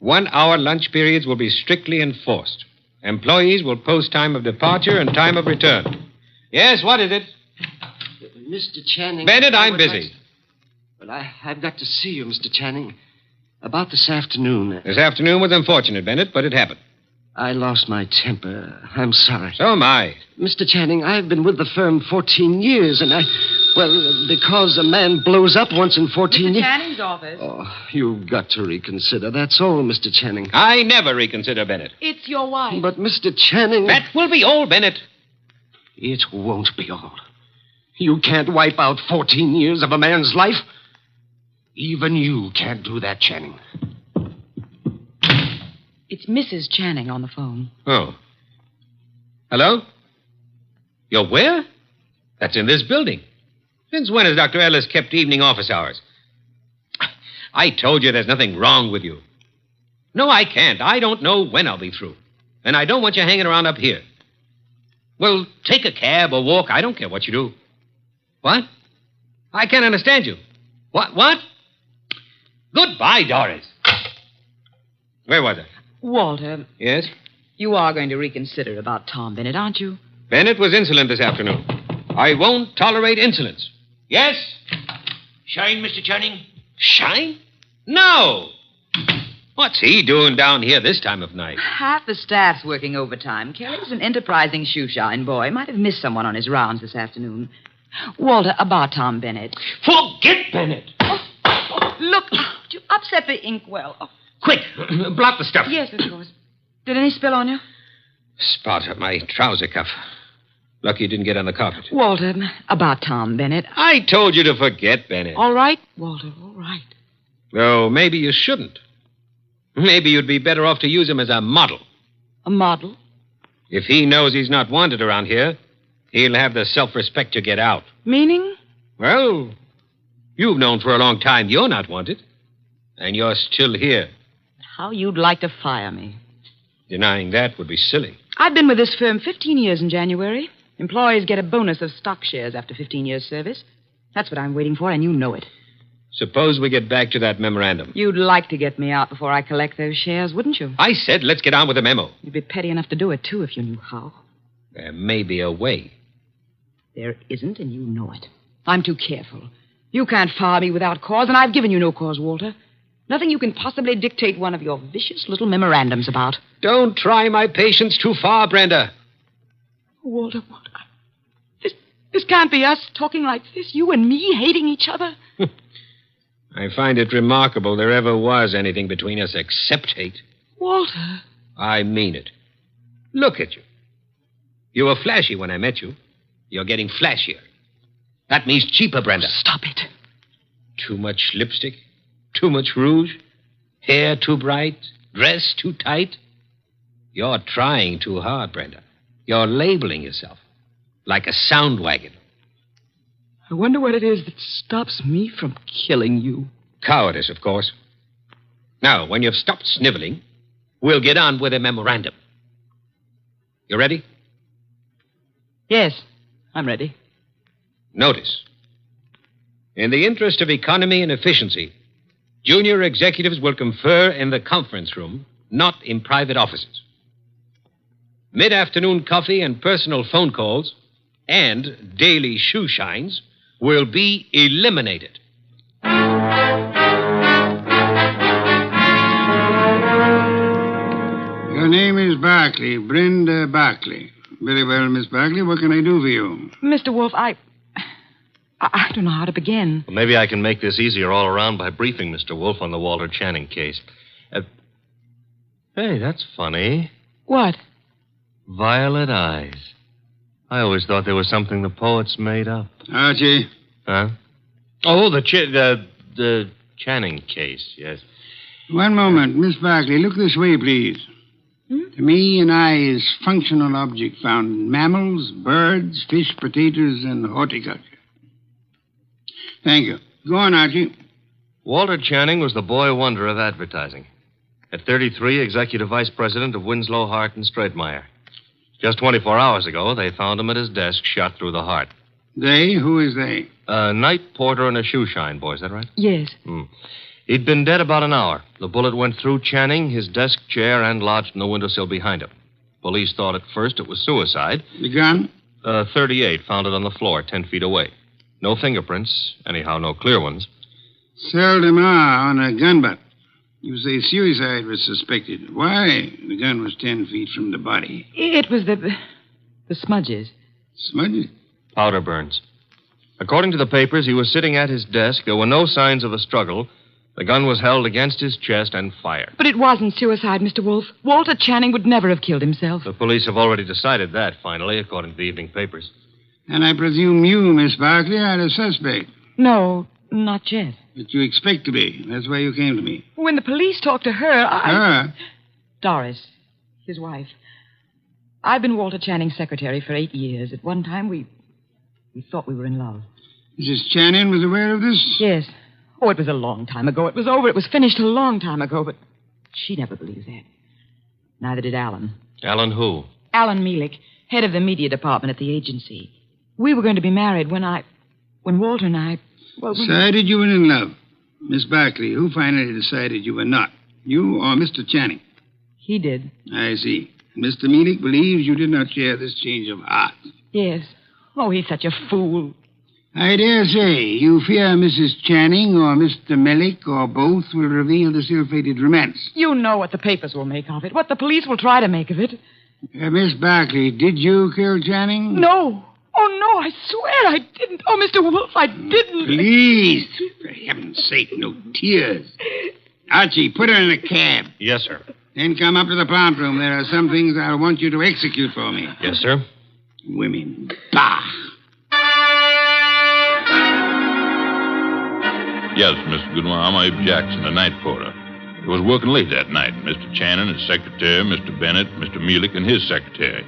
1-hour lunch periods will be strictly enforced. Employees will post time of departure and time of return. Yes, what is it? Mr. Channing. Bennett, I'm busy. But I've got to see you, Mr. Channing. About this afternoon. This afternoon was unfortunate, Bennett, but it happened. I lost my temper. I'm sorry. So am I. Mr. Channing, I've been with the firm 14 years, and because a man blows up once in 14 years... Mr. Channing's office. Oh, you've got to reconsider. That's all, Mr. Channing. I never reconsider, Bennett. It's your wife. But, Mr. Channing... That will be all, Bennett. It won't be all. You can't wipe out 14 years of a man's life. Even you can't do that, Channing. It's Mrs. Channing on the phone. Oh. Hello? You're where? That's in this building. Since when has Dr. Ellis kept evening office hours? I told you there's nothing wrong with you. No, I can't. I don't know when I'll be through. And I don't want you hanging around up here. Well, take a cab or walk. I don't care what you do. What? I can't understand you. What? Goodbye, Doris. Where was I? Walter. Yes? You are going to reconsider about Tom Bennett, aren't you? Bennett was insolent this afternoon. I won't tolerate insolence. Yes? Shine, Mr. Channing? Shine? No. What's he doing down here this time of night? Half the staff's working overtime. Kelly's an enterprising shoeshine boy. Might have missed someone on his rounds this afternoon. Walter, about Tom Bennett. Forget Bennett. Look, you upset the inkwell. Oh. Quick, blot the stuff. Yes, of course. Did any spill on you? Spot at my trouser cuff. Lucky you didn't get on the carpet. Walter, about Tom Bennett. I told you to forget Bennett. All right, Walter, all right. Oh, maybe you shouldn't. Maybe you'd be better off to use him as a model. A model? If he knows he's not wanted around here, he'll have the self-respect to get out. Meaning? Well, you've known for a long time you're not wanted. And you're still here. How you'd like to fire me. Denying that would be silly. I've been with this firm 15 years in January. Employees get a bonus of stock shares after 15 years' service. That's what I'm waiting for, and you know it. Suppose we get back to that memorandum. You'd like to get me out before I collect those shares, wouldn't you? I said let's get on with the memo. You'd be petty enough to do it, too, if you knew how. There may be a way. There isn't, and you know it. I'm too careful. You can't fire me without cause, and I've given you no cause, Walter. Nothing you can possibly dictate one of your vicious little memorandums about. Don't try my patience too far, Brenda. Walter, this can't be us talking like this. You and me hating each other. I find it remarkable there ever was anything between us except hate. Walter. I mean it. Look at you. You were flashy when I met you. You're getting flashier. That means cheaper, Brenda. Stop it. Too much lipstick? Too much rouge? Hair too bright? Dress too tight? You're trying too hard, Brenda. You're labeling yourself like a sound wagon. I wonder what it is that stops me from killing you. Cowardice, of course. Now, when you've stopped sniveling, we'll get on with a memorandum. You ready? Yes, I'm ready. Notice. In the interest of economy and efficiency, junior executives will confer in the conference room, not in private offices. Mid-afternoon coffee and personal phone calls and daily shoe shines will be eliminated. Your name is Barkley, Brenda Barkley. Very well, Miss Barkley. What can I do for you? Mr. Wolfe, I don't know how to begin. Well, maybe I can make this easier all around by briefing Mr. Wolfe on the Walter Channing case. Hey, that's funny. What? Violet eyes. I always thought they were something the poets made up. Archie. Huh? Oh, the Channing case, yes. One moment. Miss Barkley, look this way, please. To me, an eye is functional object found in mammals, birds, fish, potatoes, and horticulture. Thank you. Go on, Archie. Walter Channing was the boy wonder of advertising. At 33, executive vice president of Winslow, Hart, and Straitmeyer. Just 24 hours ago, they found him at his desk, shot through the heart. They? Who is they? A night porter and a shoe shine boy, is that right? Yes. He'd been dead about an hour. The bullet went through Channing, his desk chair, and lodged in the windowsill behind him. Police thought at first it was suicide. The gun? 38, found it on the floor, 10 feet away. No fingerprints, anyhow, no clear ones. Seldom are on a gun butt. You say suicide was suspected. Why? The gun was 10 feet from the body. It was the smudges. Smudges? Powder burns. According to the papers, he was sitting at his desk. There were no signs of a struggle. The gun was held against his chest and fired. But it wasn't suicide, Mr. Wolfe. Walter Channing would never have killed himself. The police have already decided that, finally, according to the evening papers. And I presume you, Miss Barkley, are a suspect. No, not yet. But you expect to be. That's why you came to me. When the police talked to her, Her? Doris, his wife. I've been Walter Channing's secretary for 8 years. At one time, we thought we were in love. Mrs. Channing was aware of this? Yes. Oh, it was a long time ago. It was over. It was finished a long time ago, but she never believed that. Neither did Alan. Alan who? Alan Mielik, head of the media department at the agency. We were going to be married when Walter and I... Well, Decided you were in love. Miss Barkley, who finally decided you were not? You or Mr. Channing? He did. I see. Mr. Mielik believes you did not share this change of heart. Yes. Oh, he's such a fool. I dare say you fear Mrs. Channing or Mr. Mielik or both will reveal the ill-fated romance. You know what the papers will make of it, what the police will try to make of it. Miss Barkley, did you kill Channing? No. Oh, no, I swear I didn't. Oh, Mr. Wolfe, I didn't. Please, for heaven's sake, no tears. Archie, put her in a cab. Yes, sir. Then come up to the plant room. There are some things I'll want you to execute for me. Yes, sir. Women. Bah! Yes, Mr. Goodwin, I'm Abe Jackson, the night porter. I was working late that night. Mr. Channing, his secretary, Mr. Bennett, Mr. Mielik, and his secretary.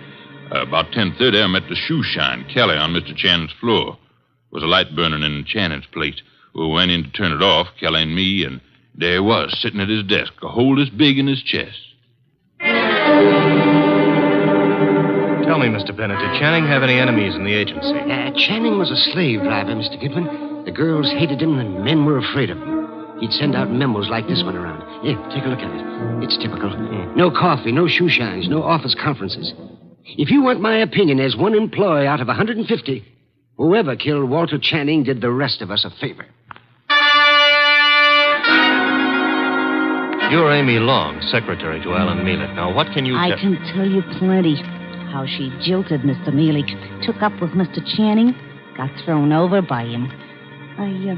About 10:30, I met the shoe shine, Kelly, on Mr. Channing's floor. There was a light burning in Channing's plate. We went in to turn it off, Kelly and me, and there he was, sitting at his desk, a hole this big in his chest. Tell me, Mr. Bennett, did Channing have any enemies in the agency? Channing was a slave driver, Mr. Goodwin. The girls hated him and men were afraid of him. He'd send out memos like this one around. Here, take a look at it. It's typical. No coffee, no shoe shines, no office conferences. If you want my opinion, as one employee out of 150, whoever killed Walter Channing did the rest of us a favor. You're Amy Long, secretary to Alan Mielik. Now, what can you I can tell you plenty. How she jilted Mr. Mielik, took up with Mr. Channing, got thrown over by him. I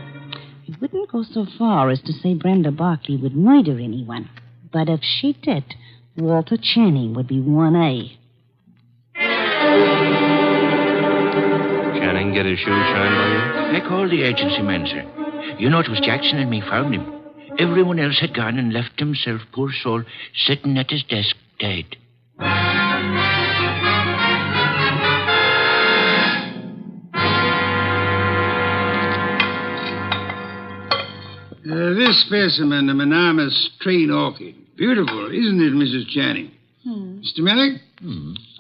wouldn't go so far as to say Brenda Barkley would murder anyone. But if she did, Walter Channing would be 1A. Channing get his shoe shined by you? I called the agency man, sir. You know, it was Jackson and me found him. Everyone else had gone and left himself, poor soul, sitting at his desk, dead. This specimen, a monogamous straight orchid. Beautiful, isn't it, Mrs. Channing? Mr. Millick?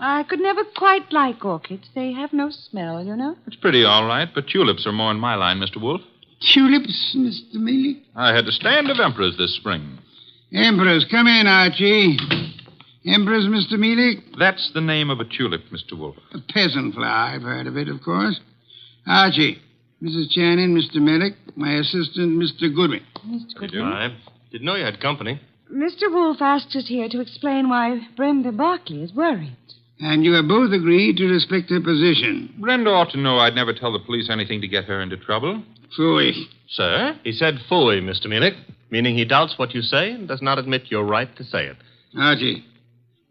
I could never quite like orchids. They have no smell, you know. It's pretty all right, but tulips are more in my line, Mr. Wolfe. Tulips, Mr. Millick? I had a stand of emperors this spring. Emperors, come in, Archie. Emperors, Mr. Millick? That's the name of a tulip, Mr. Wolfe. A peasant flower. I've heard of it, of course. Archie, Mrs. Channing, Mr. Millick, my assistant, Mr. Goodwin. Mr. Goodwin? I didn't know you had company. Mr. Wolfe asked us here to explain why Brenda Barkley is worried. And you have both agreed to respect her position. Brenda ought to know I'd never tell the police anything to get her into trouble. Phooey. Sir? He said phooey, Mr. Munich, meaning he doubts what you say and does not admit your right to say it. Archie,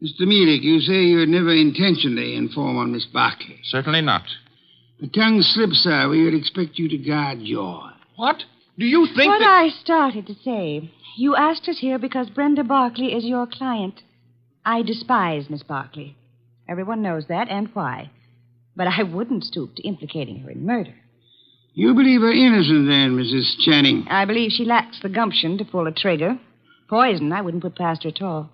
Mr. Millick, you say you would never intentionally inform on Miss Barkley. Certainly not. The tongue slips, sir. We would expect you to guard your... What? Do you think what I started to say. You asked us here because Brenda Barkley is your client. I despise Miss Barkley. Everyone knows that, and why. But I wouldn't stoop to implicating her in murder. You believe her innocent, then, Mrs. Channing? I believe she lacks the gumption to pull a trigger. Poison I wouldn't put past her at all.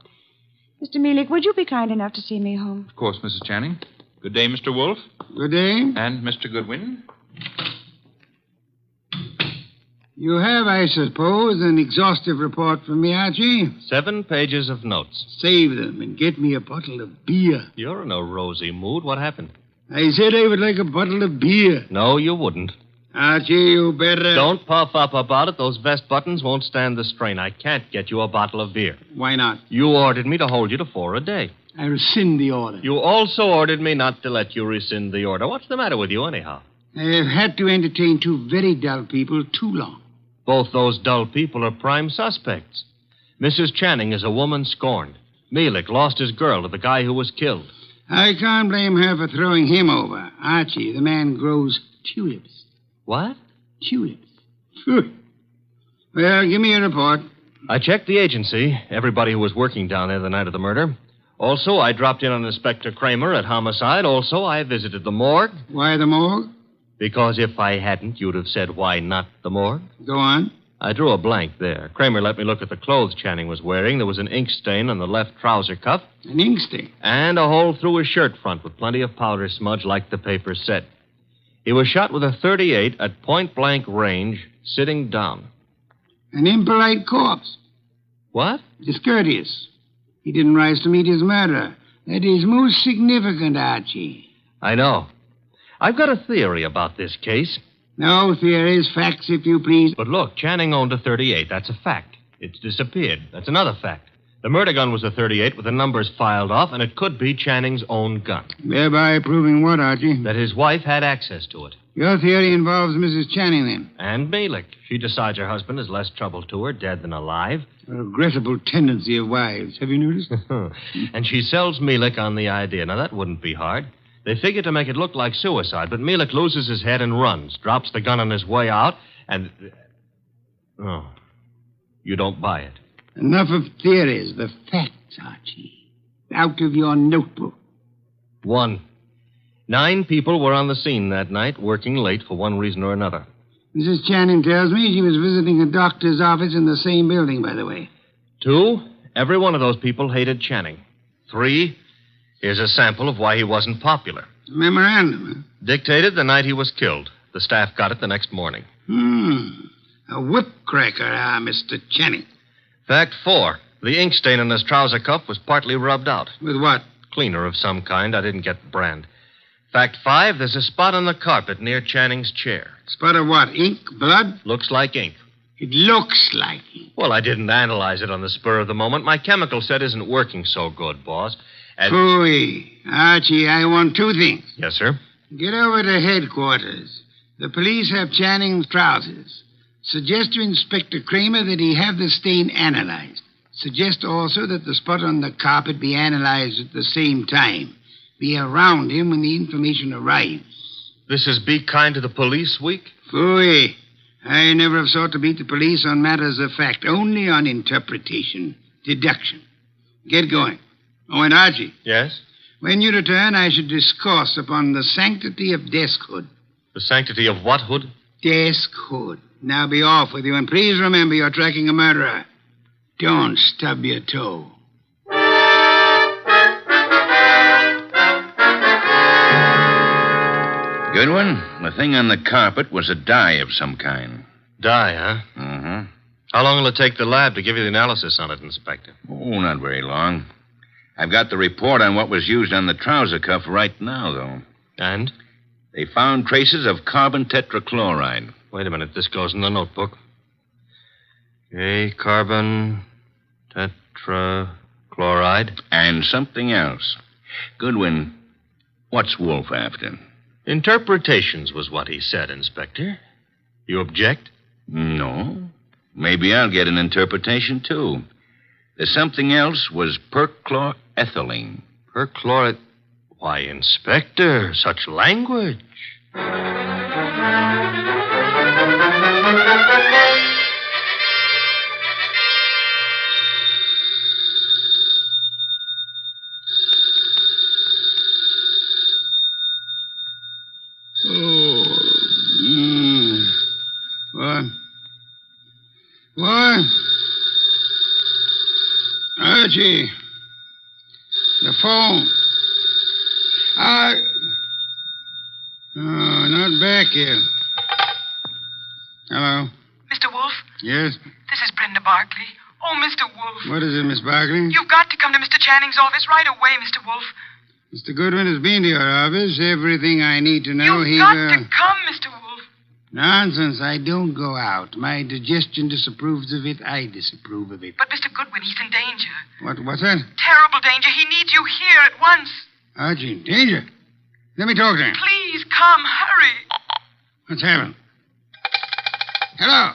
Mr. Millick, would you be kind enough to see me home? Of course, Mrs. Channing. Good day, Mr. Wolfe. Good day. And Mr. Goodwin. You have, I suppose, an exhaustive report from me, Archie? 7 pages of notes. Save them and get me a bottle of beer. You're in a rosy mood. What happened? I said I would like a bottle of beer. No, you wouldn't. Archie, you better... Don't puff up about it. Those vest buttons won't stand the strain. I can't get you a bottle of beer. Why not? You ordered me to hold you to 4 a day. I rescind the order. You also ordered me not to let you rescind the order. What's the matter with you, anyhow? I have had to entertain 2 very dull people too long. Both those dull people are prime suspects. Mrs. Channing is a woman scorned. Mielik lost his girl to the guy who was killed. I can't blame her for throwing him over. Archie, the man grows tulips. What? Tulips. Well, give me a report. I checked the agency, everybody who was working down there the night of the murder. Also, I dropped in on Inspector Kramer at homicide. Also, I visited the morgue. Why the morgue? Because if I hadn't, you'd have said, why not the morgue? Go on. I drew a blank there. Kramer let me look at the clothes Channing was wearing. There was an ink stain on the left trouser cuff. An ink stain? And a hole through his shirt front with plenty of powder smudge like the paper said. He was shot with a .38 at point-blank range, sitting down. An impolite corpse. What? Discourteous. He didn't rise to meet his murderer. That is most significant, Archie. I know. I've got a theory about this case. No theories, facts, if you please. But look, Channing owned a .38. That's a fact. It's disappeared. That's another fact. The murder gun was a .38 with the numbers filed off, and it could be Channing's own gun. Thereby proving what, Archie? That his wife had access to it. Your theory involves Mrs. Channing, then? And Mielik. She decides her husband is less trouble to her, dead than alive. A regrettable tendency of wives. Have you noticed? And she sells Mielik on the idea. Now, that wouldn't be hard. They figure to make it look like suicide, but Mielik loses his head and runs, drops the gun on his way out, and... Oh, you don't buy it. Enough of theories. The facts, Archie. Out of your notebook. 1. 9 people were on the scene that night, working late for one reason or another. Mrs. Channing tells me she was visiting a doctor's office in the same building, by the way. 2, every one of those people hated Channing. 3, here's a sample of why he wasn't popular. Memorandum, huh? Dictated the night he was killed. The staff got it the next morning. A whip cracker, Mr. Channing. Fact 4, the ink stain on his trouser cuff was partly rubbed out. With what? Cleaner of some kind. I didn't get the brand. Fact 5, there's a spot on the carpet near Channing's chair. Spot of what? Ink? Blood? Looks like ink. It looks like ink. Well, I didn't analyze it on the spur of the moment. My chemical set isn't working so good, boss. Phooey. Archie, I want 2 things. Yes, sir? Get over to headquarters. The police have Channing's trousers. Suggest to Inspector Kramer that he have the stain analyzed. Suggest also that the spot on the carpet be analyzed at the same time. Be around him when the information arrives. This is Be Kind to the Police Week? Phooey. I never have sought to beat the police on matters of fact, only on interpretation, deduction. Get going. Oh, and Archie. Yes? When you return, I should discourse upon the sanctity of deskhood. The sanctity of what hood? Deskhood. Now be off with you, and please remember you're tracking a murderer. Don't stub your toe. Goodwin, the thing on the carpet was a dye of some kind. Dye, huh? Mm-hmm. How long will it take the lab to give you the analysis on it, Inspector? Oh, not very long. I've got the report on what was used on the trouser cuff right now, though. And? They found traces of carbon tetrachloride. Wait a minute. This goes in the notebook. Okay, carbon tetrachloride. And something else. Goodwin, what's Wolfe after? Interpretations was what he said, Inspector. You object? No. Maybe I'll get an interpretation, too. The something else was perchloroethylene. Perchlorate... Why, Inspector, such language. What? Archie. The phone. Oh, not back yet. Hello. Mr. Wolfe? Yes? This is Brenda Barkley. Oh, Mr. Wolfe. What is it, Miss Barkley? You've got to come to Mr. Channing's office right away, Mr. Wolfe. Mr. Goodwin has been to your office. Everything I need to know. You've got to come, Mr. Wolfe. Nonsense. I don't go out. My digestion disapproves of it. I disapprove of it. But Mr. Goodwin, he's in danger. What's that? Terrible danger. He needs you here at once. Archie, in danger? Let me talk to him. Please come. Hurry. What's happened? Hello.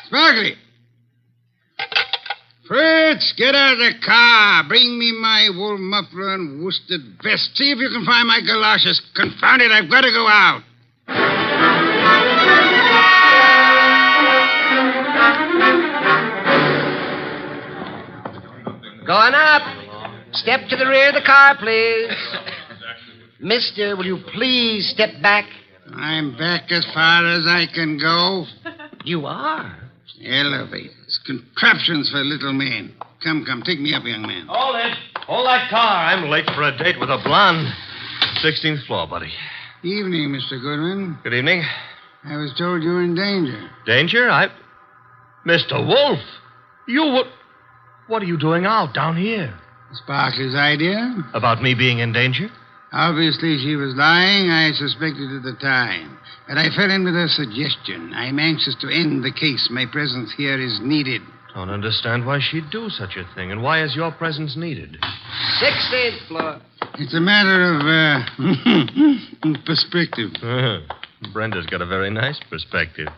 Sparkly. Fritz, get out of the car. Bring me my wool muffler and worsted vest. See if you can find my galoshes. Confound it, I've got to go out. Going up. Step to the rear of the car, please. Mister, will you please step back? I'm back as far as I can go. You are? Elevators, contraptions for little men. Come, take me up, young man. Hold it. Hold that car. I'm late for a date with a blonde. 16th floor, buddy. Evening, Mr. Goodwin. Good evening. I was told you were in danger. Danger? Mr. Wolfe, what are you doing out down here? Sparkley's idea. About me being in danger? Obviously, she was lying. I suspected at the time. But I fell in with her suggestion. I'm anxious to end the case. My presence here is needed. Don't understand why she'd do such a thing. And why is your presence needed? 16th floor. It's a matter of, perspective. Brenda's got a very nice perspective.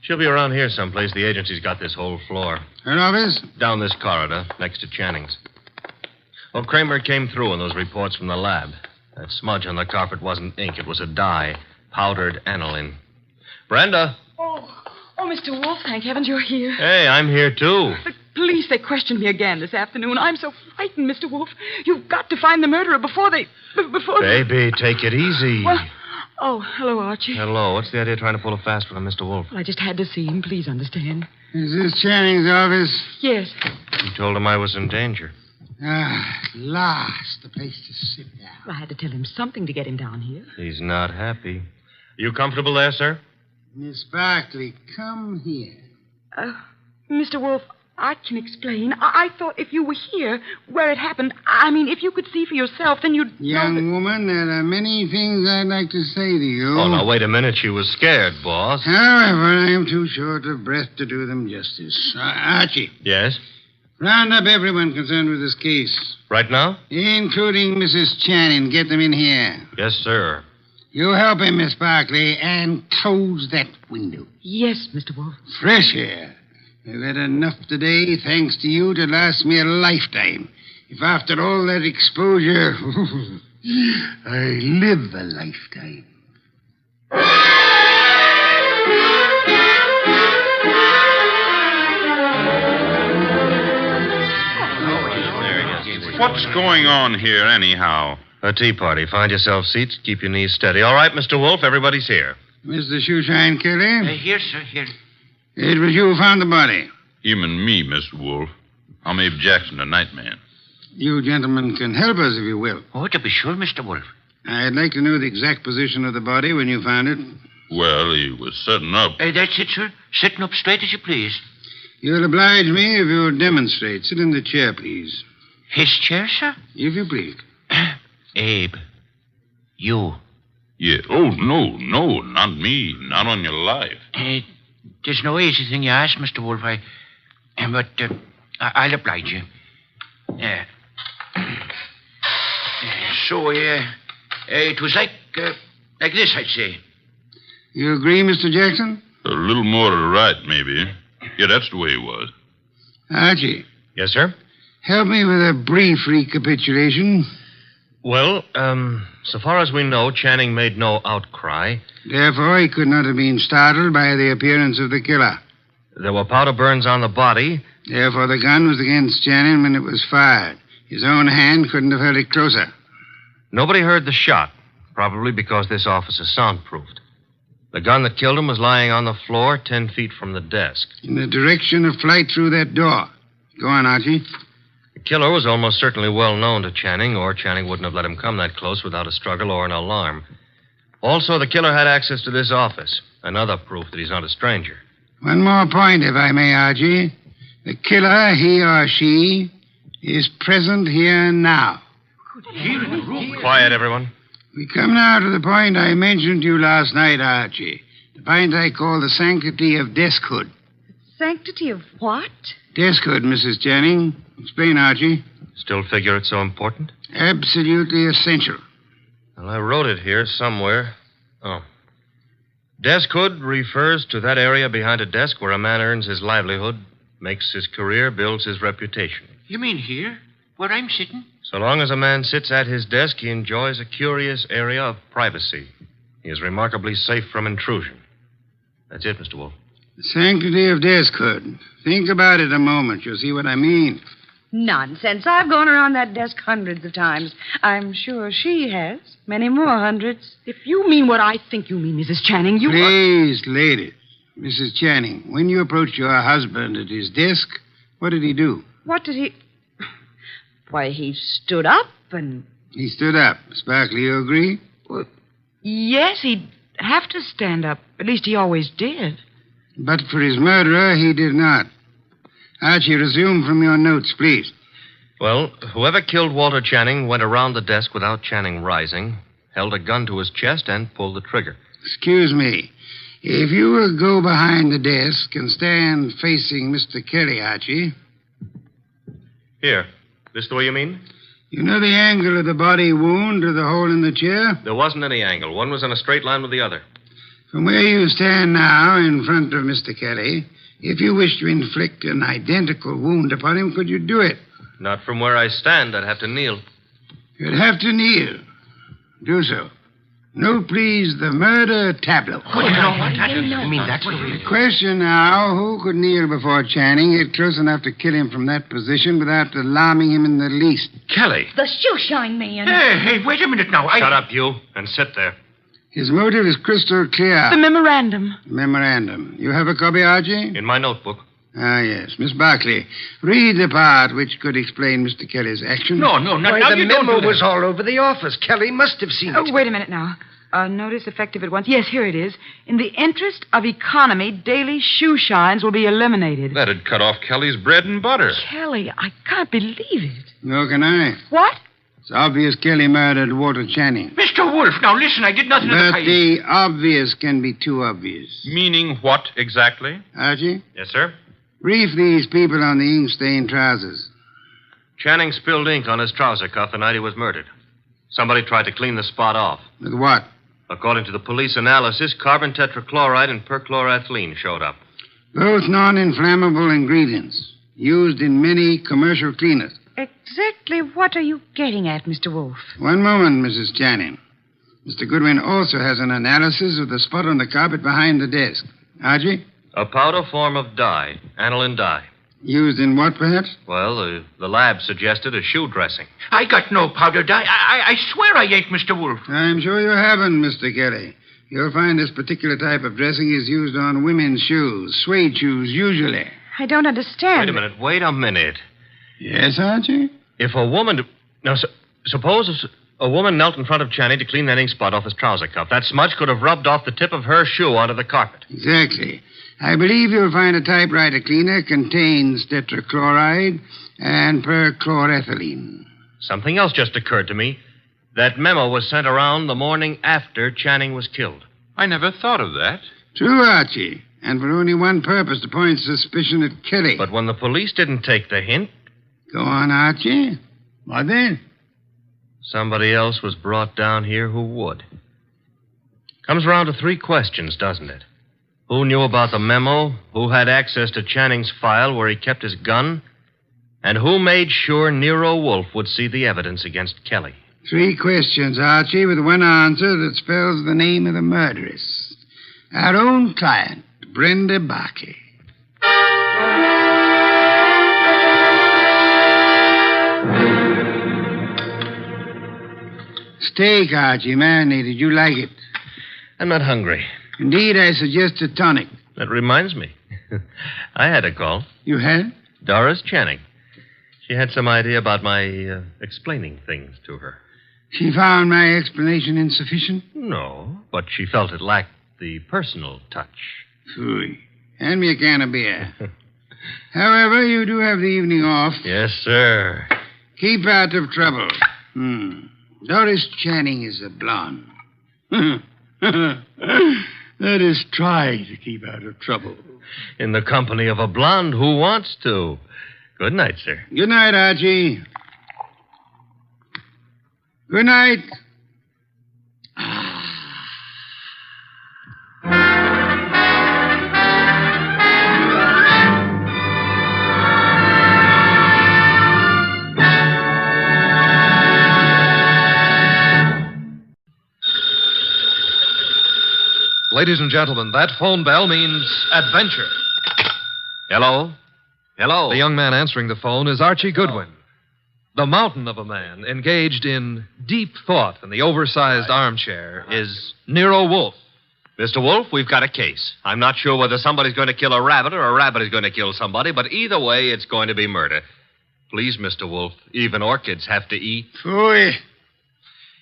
She'll be around here someplace. The agency's got this whole floor. Her office? Down this corridor, next to Channing's. Well, Kramer came through on those reports from the lab. That smudge on the carpet wasn't ink. It was a dye. Powdered aniline. Brenda. Oh, Mr. Wolfe, thank heavens you're here. Hey, I'm here, too. The police, they questioned me again this afternoon. I'm so frightened, Mr. Wolfe. You've got to find the murderer before they... Baby, take it easy. Well, hello, Archie. Hello. What's the idea of trying to pull a fast one on Mr. Wolfe? Well, I just had to see him. Please understand. Is this Channing's office? Yes. You told him I was in danger. At last, the place to sit down. Well, I had to tell him something to get him down here. He's not happy. You comfortable there, sir? Miss Barkley, come here. Mr. Wolfe, I can explain. I thought if you were here, where it happened, I mean, if you could see for yourself, then you'd Young woman, there are many things I'd like to say to you. Oh, now, wait a minute. She was scared, boss. However, I am too short of breath to do them justice. Archie. Yes? Round up everyone concerned with this case. Right now? Including Mrs. Channing. Get them in here. Yes, sir. You help him, Miss Barkley, and close that window. Yes, Mr. Wolfe. Fresh air. I've had enough today, thanks to you, to last me a lifetime. If after all that exposure, I live a lifetime. What's going on here, anyhow? A tea party. Find yourself seats. Keep your knees steady. All right, Mr. Wolfe, everybody's here. Mr. Shoeshine Kelly? Here, sir, here. It was you who found the body. Him and me, Mr. Wolfe. I'm Abe Jackson, the night man. You gentlemen can help us if you will. Oh, to be sure, Mr. Wolfe. I'd like to know the exact position of the body when you found it. Well, he was sitting up. That's it, sir. Sitting up straight as you please. You'll oblige me if you'll demonstrate. Sit in the chair, please. His chair, sir? If you please. Abe, you. Yeah. Oh, no, not me. Not on your life. There's no easy thing you ask, Mr. Wolfe. I'll oblige you. It was like this, I'd say. You agree, Mr. Jackson? A little more to the right, maybe. Yeah, that's the way it was. Archie. Yes, sir? Help me with a brief recapitulation. Well, so far as we know, Channing made no outcry. Therefore, he could not have been startled by the appearance of the killer. There were powder burns on the body. Therefore, the gun was against Channing when it was fired. His own hand couldn't have held it closer. Nobody heard the shot, probably because this office is soundproofed. The gun that killed him was lying on the floor 10 feet from the desk. In the direction of flight through that door. Go on, Archie. The killer was almost certainly well known to Channing, or Channing wouldn't have let him come that close without a struggle or an alarm. Also, the killer had access to this office, another proof that he's not a stranger. One more point, if I may, Archie. The killer, he or she, is present here now. Here in the room. Quiet, everyone. We come now to the point I mentioned to you last night, Archie. The point I call the sanctity of deskhood. Sanctity of what? Deskhood, Mrs. Channing. Explain, Archie. Still figure it's so important? Absolutely essential. Well, I wrote it here somewhere. Oh. Deskhood refers to that area behind a desk where a man earns his livelihood, makes his career, builds his reputation. You mean here, where I'm sitting? So long as a man sits at his desk, he enjoys a curious area of privacy. He is remarkably safe from intrusion. That's it, Mr. Wolfe. The sanctity of deskhood. Think about it a moment. You'll see what I mean. Nonsense. I've gone around that desk hundreds of times. I'm sure she has. Many more hundreds. If you mean what I think you mean, Mrs. Channing, you... Please, ladies. Mrs. Channing, when you approached your husband at his desk, what did he do? What did he... Why, he stood up and... He stood up. Sparkley, you agree? Well, yes, he'd have to stand up. At least he always did. But for his murderer, he did not. Archie, resume from your notes, please. Well, whoever killed Walter Channing went around the desk without Channing rising, held a gun to his chest, and pulled the trigger. Excuse me. If you will go behind the desk and stand facing Mr. Kelly, Archie. Here. This the way you mean? You know the angle of the body wound to the hole in the chair? There wasn't any angle. One was in a straight line with the other. From where you stand now in front of Mr. Kelly, if you wish to inflict an identical wound upon him, could you do it? Not from where I stand. I'd have to kneel. You'd have to kneel. Do so. Note, please, the murder tableau. You mean that's The question now, who could kneel before Channing, get close enough to kill him from that position without alarming him in the least? Kelly. The shoeshine man. Hey, wait a minute now. Shut up, you, and sit there. His motive is crystal clear. The memorandum. Memorandum. You have a copy, Archie? In my notebook. Ah, yes. Miss Barclay, read the part which could explain Mr. Kelly's action. No, not now. The memo was all over the office. Kelly must have seen it. Oh, wait a minute now. Notice effective at once. Yes, here it is. In the interest of economy, daily shoe shines will be eliminated. That'd cut off Kelly's bread and butter. Kelly, I can't believe it. Nor can I. What? It's obvious Kelly murdered Walter Channing. Mr. Wolfe, now listen, I did nothing of the But kind. the obvious can be too obvious. Meaning what exactly? Archie? Yes, sir? Brief these people on the ink-stained trousers. Channing spilled ink on his trouser cuff the night he was murdered. Somebody tried to clean the spot off. With what? According to the police analysis, carbon tetrachloride and perchloroethylene showed up. Both non-inflammable ingredients used in many commercial cleaners. Exactly what are you getting at, Mr. Wolfe? One moment, Mrs. Channing. Mr. Goodwin also has an analysis of the spot on the carpet behind the desk. Archie? A powder form of dye, aniline dye. Used in what, perhaps? Well, the lab suggested a shoe dressing. I got no powder dye. I swear I ain't, Mr. Wolfe. I'm sure you haven't, Mr. Kelly. You'll find this particular type of dressing is used on women's shoes, suede shoes, usually. I don't understand. Wait a minute. Yes, Archie? If a woman... Now, suppose a woman knelt in front of Channing to clean that ink spot off his trouser cuff. That smudge could have rubbed off the tip of her shoe onto the carpet. Exactly. I believe you'll find a typewriter cleaner contains tetrachloride and perchlorethylene. Something else just occurred to me. That memo was sent around the morning after Channing was killed. I never thought of that. True, Archie. And for only one purpose, to point suspicion at Kelly. But when the police didn't take the hint... Go on, Archie. What then? Somebody else was brought down here who would. Comes around to 3 questions, doesn't it? Who knew about the memo? Who had access to Channing's file where he kept his gun? And who made sure Nero Wolfe would see the evidence against Kelly? 3 questions, Archie, with one answer that spells the name of the murderess. Our own client, Brenda Barkley. Steak, Archie, marinated. You like it? I'm not hungry. Indeed, I suggest a tonic. That reminds me. I had a call. You had? Doris Channing. She had some idea about my explaining things to her. She found my explanation insufficient? No, but she felt it lacked the personal touch. Phooey. Hand me a can of beer. However, you do have the evening off. Yes, sir. Keep out of trouble. Doris Channing is a blonde. That is, try to keep out of trouble. In the company of a blonde who wants to. Good night, sir. Good night, Archie. Good night. Ladies and gentlemen, that phone bell means adventure. Hello? Hello? The young man answering the phone is Archie Goodwin. The mountain of a man engaged in deep thought in the oversized armchair is Nero Wolfe. Mr. Wolfe, we've got a case. I'm not sure whether somebody's going to kill a rabbit or a rabbit is going to kill somebody, but either way, it's going to be murder. Please, Mr. Wolfe, even orchids have to eat. Phooey.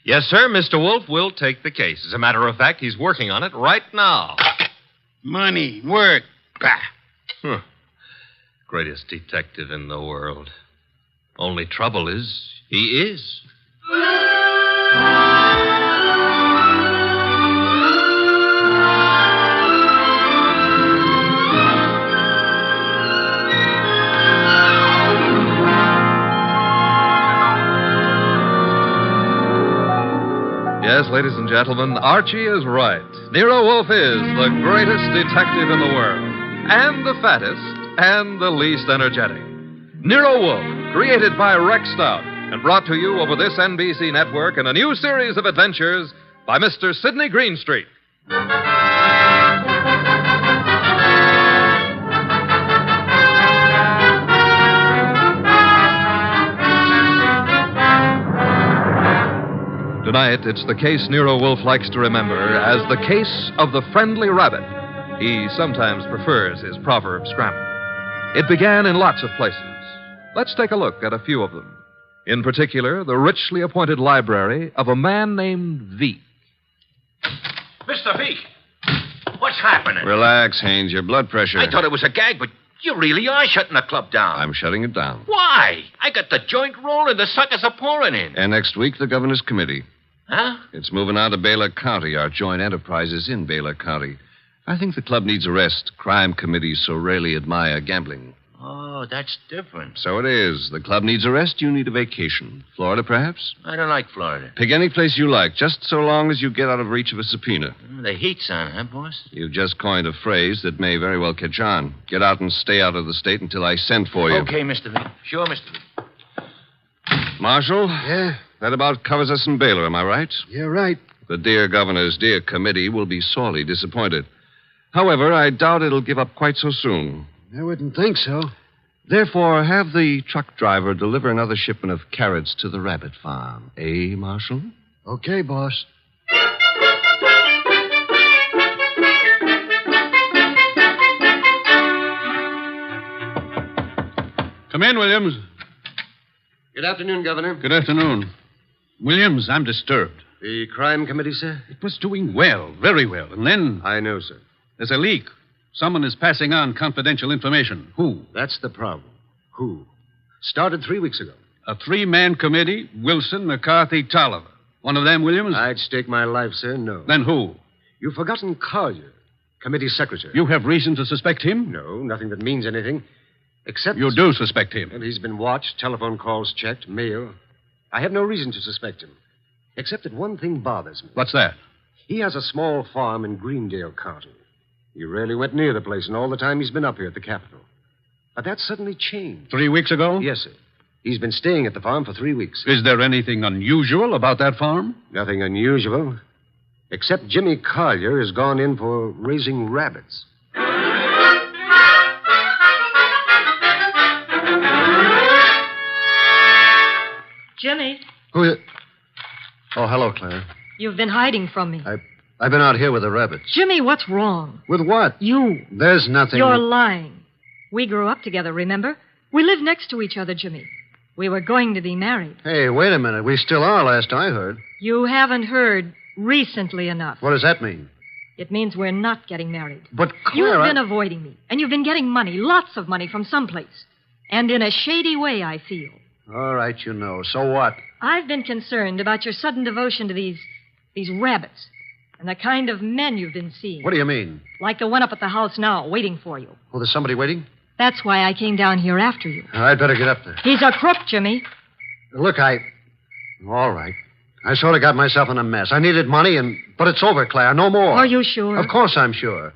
Yes, sir, Mr. Wolfe will take the case. As a matter of fact, he's working on it right now. Money, work, bah. Greatest detective in the world. Only trouble is, he is. Yes, ladies and gentlemen, Archie is right. Nero Wolfe is the greatest detective in the world, and the fattest, and the least energetic. Nero Wolfe, created by Rex Stout, and brought to you over this NBC network in a new series of adventures by Mr. Sidney Greenstreet. Tonight, it's the case Nero Wolfe likes to remember as the case of the friendly rabbit. He sometimes prefers his proverb scramble. It began in lots of places. Let's take a look at a few of them. In particular, the richly appointed library of a man named Veek. Mr. Veek, what's happening? Relax, Haynes. Your blood pressure. I thought it was a gag, but you really are shutting the club down. I'm shutting it down. Why? I got the joint rolling. The suckers are pouring in. And next week, the governor's committee. Huh? It's moving out of Baylor County. Our joint enterprise is in Baylor County. I think the club needs a rest. Crime committees so rarely admire gambling. Oh, that's different. So it is. The club needs a rest. You need a vacation. Florida, perhaps? I don't like Florida. Pick any place you like, just so long as you get out of reach of a subpoena. The heat's on, huh, boss? You've just coined a phrase that may very well catch on. Get out and stay out of the state until I send for you. Okay, Mr. Veek. Sure, Mr. Veek. Marshal? Yeah? That about covers us in Baylor, am I right? You're right. The dear governor's dear committee will be sorely disappointed. However, I doubt it'll give up quite so soon. I wouldn't think so. Therefore, have the truck driver deliver another shipment of carrots to the rabbit farm. Eh, Marshal? Okay, boss. Come in, Williams. Good afternoon, Governor. Good afternoon. Williams, I'm disturbed. The crime committee, sir? It was doing well, very well. And then... I know, sir. There's a leak. Someone is passing on confidential information. Who? That's the problem. Who? Started 3 weeks ago. A 3-man committee, Wilson, McCarthy, Tolliver. One of them, Williams? I'd stake my life, sir, no. Then who? You've forgotten Collier, committee secretary. You have reason to suspect him? No, nothing that means anything. Except... You do suspect him? And he's been watched, telephone calls checked, mail. I have no reason to suspect him. Except that one thing bothers me. What's that? He has a small farm in Greendale County. He rarely went near the place in all the time he's been up here at the Capitol. But that suddenly changed. 3 weeks ago? Yes, sir. He's been staying at the farm for 3 weeks. Is there anything unusual about that farm? Nothing unusual. Except Jimmy Collier has gone in for raising rabbits. Jimmy, Who is... Oh, hello, Claire. you've been hiding from me. I've been out here with the rabbits. Jimmy, what's wrong? With what? You. There's nothing... You're lying. We grew up together, remember? We lived next to each other, Jimmy. We were going to be married. Hey, wait a minute. We still are, last I heard. You haven't heard recently enough. What does that mean? It means we're not getting married. But, Claire... You've been avoiding me, and you've been getting money, lots of money from someplace. And in a shady way, I feel. All right, you know. So what? I've been concerned about your sudden devotion to these rabbits and the kind of men you've been seeing. What do you mean? Like the one up at the house now, waiting for you. Oh, there's somebody waiting? That's why I came down here after you. I'd better get up there. He's a crook, Jimmy. Look, All right. I sort of got myself in a mess. I needed money, but it's over, Claire. No more. Are you sure? Of course I'm sure.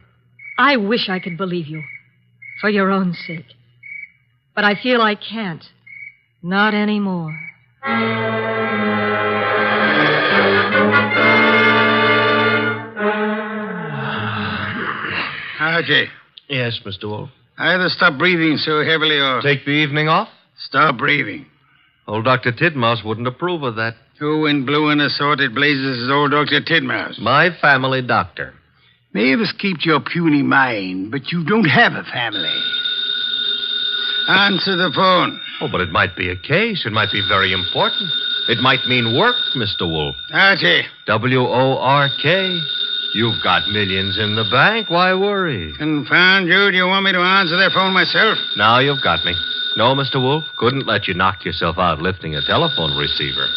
I wish I could believe you. For your own sake. But I feel I can't. Not anymore. Archie. Yes, Mr. Wolfe. Either stop breathing so heavily or... Take the evening off? Stop breathing. Old Dr. Tidmouse wouldn't approve of that. Who in blue and assorted blazes is old Dr. Tidmouse? My family doctor. Mavis keeps your puny mind, but you don't have a family. Answer the phone. Oh, but it might be a case. It might be very important. It might mean work, Mr. Wolfe. Archie. W-O-R-K. You've got millions in the bank. Why worry? Confound you. Do you want me to answer that phone myself? Now you've got me. No, Mr. Wolfe. Couldn't let you knock yourself out lifting a telephone receiver.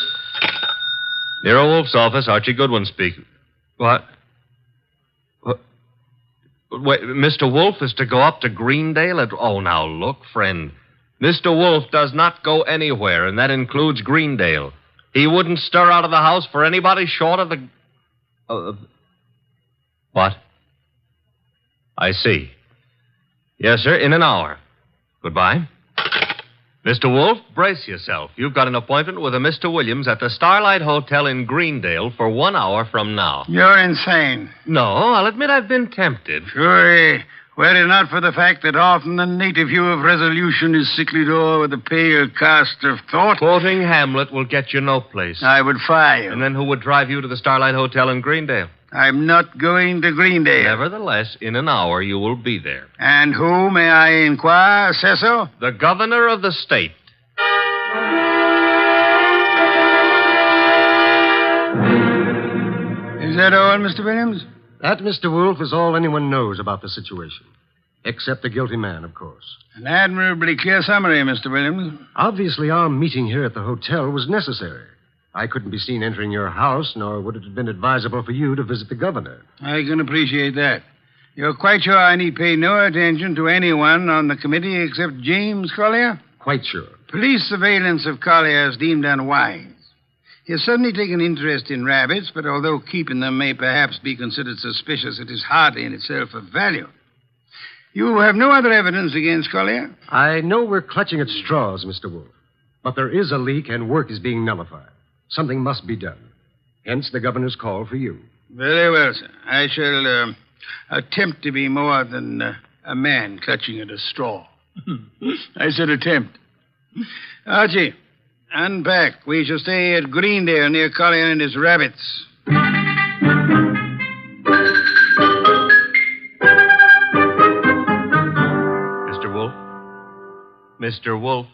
Nero Wolfe's office, Archie Goodwin speaking. What? Wait, Mr. Wolfe is to go up to Greendale at... Oh, now, look, friend. Mr. Wolfe does not go anywhere, and that includes Greendale. He wouldn't stir out of the house for anybody short of the... What? I see. Yes, sir, in an hour. Goodbye. Mr. Wolfe, brace yourself. You've got an appointment with a Mr. Williams at the Starlight Hotel in Greendale for 1 hour from now. You're insane. No, I'll admit I've been tempted. Sure, were it not for the fact that often the native hue of resolution is sicklied o'er with a pale cast of thought. Quoting Hamlet will get you no place. I would fire you. And then who would drive you to the Starlight Hotel in Greendale? I'm not going to Greendale. Nevertheless, in an hour you will be there. And who, may I inquire, says so? The governor of the state. Is that all, Mr. Williams? That, Mr. Wolfe, is all anyone knows about the situation. Except the guilty man, of course. An admirably clear summary, Mr. Williams. Obviously, our meeting here at the hotel was necessary. I couldn't be seen entering your house, nor would it have been advisable for you to visit the governor. I can appreciate that. You're quite sure I need pay no attention to anyone on the committee except James Collier? Quite sure. Police surveillance of Collier is deemed unwise. He has suddenly taken interest in rabbits, but although keeping them may perhaps be considered suspicious, it is hardly in itself of value. You have no other evidence against Collier? I know we're clutching at straws, Mr. Wolfe. But there is a leak and work is being nullified. Something must be done. Hence the governor's call for you. Very well, sir. I shall attempt to be more than a man clutching at a straw. I said attempt. Archie, unpack. We shall stay at Greendale near Collier and his rabbits. Mr. Wolfe.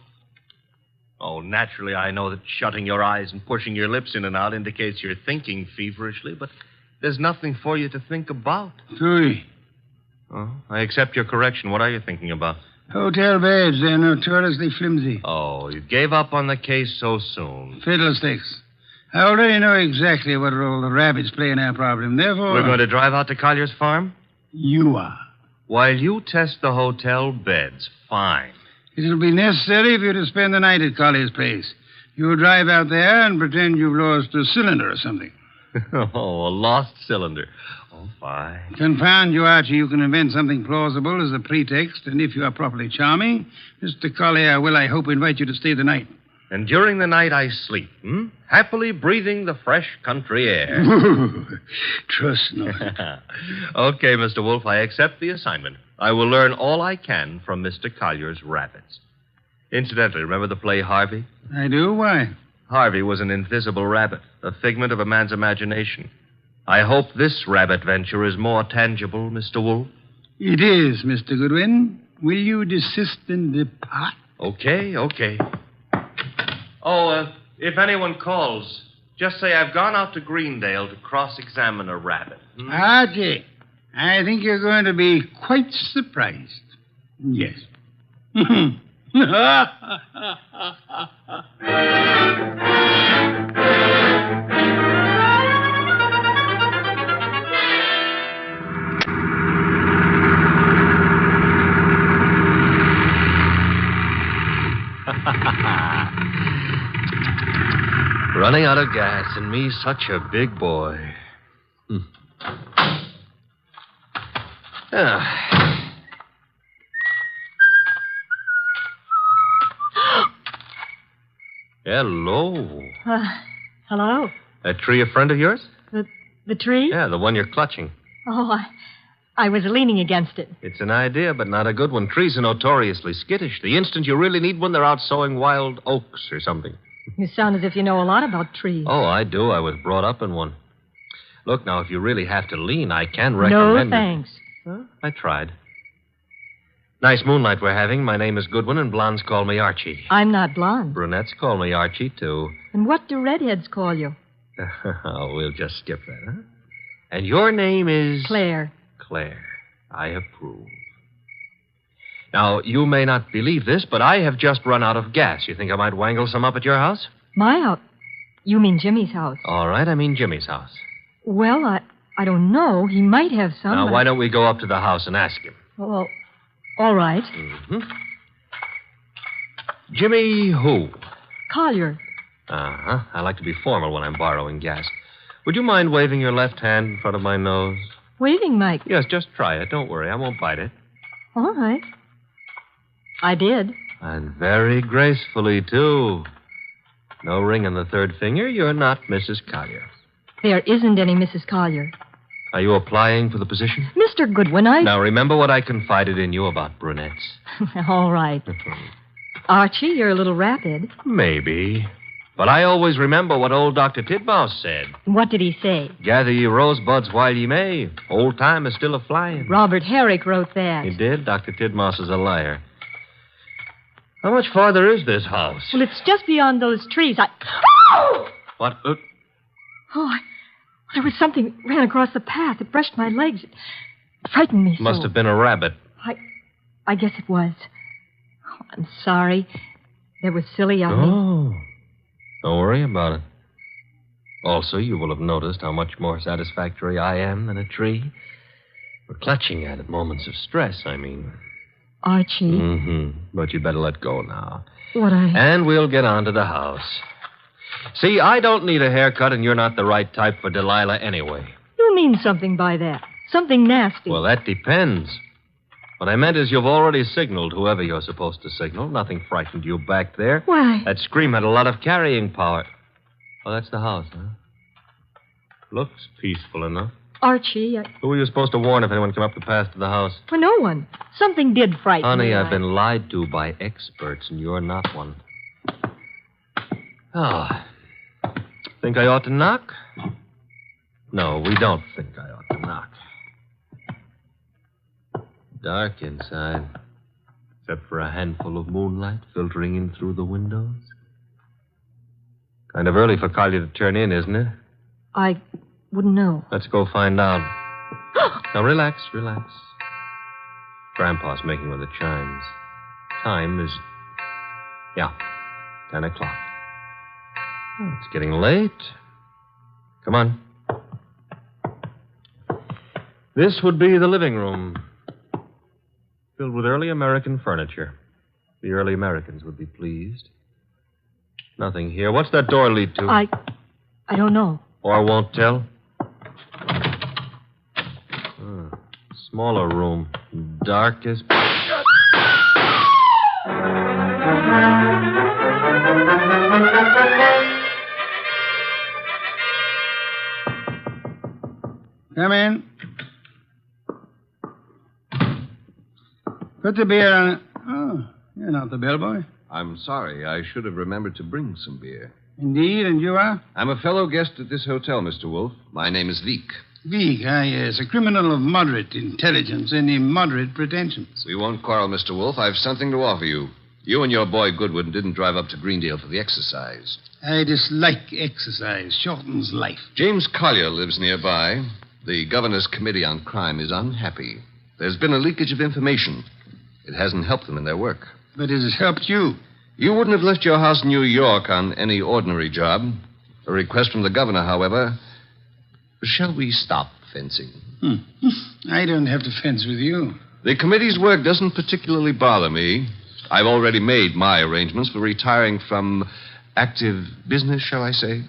Oh, naturally, I know that shutting your eyes and pushing your lips in and out indicates you're thinking feverishly, but there's nothing for you to think about. Three. Oh, I accept your correction. What are you thinking about? Hotel beds, they're notoriously flimsy. Oh, you gave up on the case so soon. Fiddlesticks. I already know exactly what role the rabbits play in our problem. Therefore... We're going to drive out to Collier's farm? You are. While you test the hotel beds, fine. It'll be necessary for you to spend the night at Collier's place. You'll drive out there and pretend you've lost a cylinder or something. Oh, a lost cylinder. Oh, fine. Confound you, Archie. You can invent something plausible as a pretext, and if you are properly charming, Mr. Collier will, I hope, invite you to stay the night. And during the night I sleep, happily breathing the fresh country air. Trust not. Okay, Mr. Wolfe, I accept the assignment. I will learn all I can from Mr. Collier's rabbits. Incidentally, remember the play Harvey? I do? Why? Harvey was an invisible rabbit, a figment of a man's imagination. I hope this rabbit venture is more tangible, Mr. Wolfe. It is, Mr. Goodwin. Will you desist and depart? Okay. Oh, if anyone calls, just say I've gone out to Greendale to cross-examine a rabbit. Archie, I think you're going to be quite surprised. Yes. Running out of gas, and me such a big boy. Hello. Hello? That tree a friend of yours? The tree? Yeah, the one you're clutching. Oh, I was leaning against it. It's an idea, but not a good one. Trees are notoriously skittish. The instant you really need one, they're out sowing wild oaks or something. You sound as if you know a lot about trees. Oh, I do. I was brought up in one. Look, now, if you really have to lean, I can recommend... No, thanks. Huh? I tried. Nice moonlight we're having. My name is Goodwin, and blondes call me Archie. I'm not blonde. Brunettes call me Archie, too. And what do redheads call you? Oh, we'll just skip that, huh? And your name is... Claire. Claire. I approve. Now, you may not believe this, but I have just run out of gas. You think I might wangle some up at your house? My house? You mean Jimmy's house? All right, I mean Jimmy's house. Well, I don't know. He might have some. Now, why don't we go up to the house and ask him? Well, all right. Mm-hmm. Jimmy who? Collier. Uh-huh. I like to be formal when I'm borrowing gas. Would you mind waving your left hand in front of my nose? Waving, Mike? Yes, just try it. Don't worry. I won't bite it. All right. I did. And very gracefully, too. No ring on the third finger. You're not Mrs. Collier. There isn't any Mrs. Collier. Are you applying for the position? Mr. Goodwin, Now, remember what I confided in you about brunettes. All right. Archie, you're a little rapid. Maybe. But I always remember what old Dr. Titmouse said. What did he say? Gather ye rosebuds while ye may. Old time is still a-flying. Robert Herrick wrote that. He did? Dr. Titmouse is a liar. How much farther is this house? Well, it's just beyond those trees. What? There was something ran across the path. It brushed my legs. It frightened me so. Must have been a rabbit. I guess it was. Oh, I'm sorry. That was silly of me. Oh. Don't worry about it. Also, you will have noticed how much more satisfactory I am than a tree. For clutching at it, moments of stress, I mean. Archie. Mm-hmm. But you'd better let go now. And we'll get on to the house. See, I don't need a haircut, and you're not the right type for Delilah anyway. You mean something by that. Something nasty. Well, that depends. What I meant is you've already signaled whoever you're supposed to signal. Nothing frightened you back there. Why? That scream had a lot of carrying power. Oh, that's the house, huh? Looks peaceful enough. Archie, Who were you supposed to warn if anyone came up the path to the house? For no one. Something did frighten me. Honey, I've been lied to by experts, and you're not one. Oh. Think I ought to knock? No, we don't think I ought to knock. Dark inside. Except for a handful of moonlight filtering in through the windows. Kind of early for Collier to turn in, isn't it? I wouldn't know. Let's go find out. Now, relax. Grandpa's making with the chimes. Time is... 10 o'clock. Oh, it's getting late. Come on. This would be the living room. Filled with early American furniture. The early Americans would be pleased. Nothing here. What's that door lead to? I don't know. Or won't tell? Smaller room. Dark as... Come in. Put the beer on it. Oh, you're not the bellboy. I'm sorry. I should have remembered to bring some beer. Indeed, and you are? I'm a fellow guest at this hotel, Mr. Wolfe. My name is Veek. Veek, yes. A criminal of moderate intelligence and immoderate pretensions. We won't quarrel, Mr. Wolfe. I've something to offer you. You and your boy Goodwin didn't drive up to Greendale for the exercise. I dislike exercise. Shortens life. James Collier lives nearby. The governor's committee on crime is unhappy. There's been a leakage of information. It hasn't helped them in their work. But it has helped you. You wouldn't have left your house in New York on any ordinary job. A request from the governor, however. Shall we stop fencing? I don't have to fence with you. The committee's work doesn't particularly bother me. I've already made my arrangements for retiring from active business, shall I say.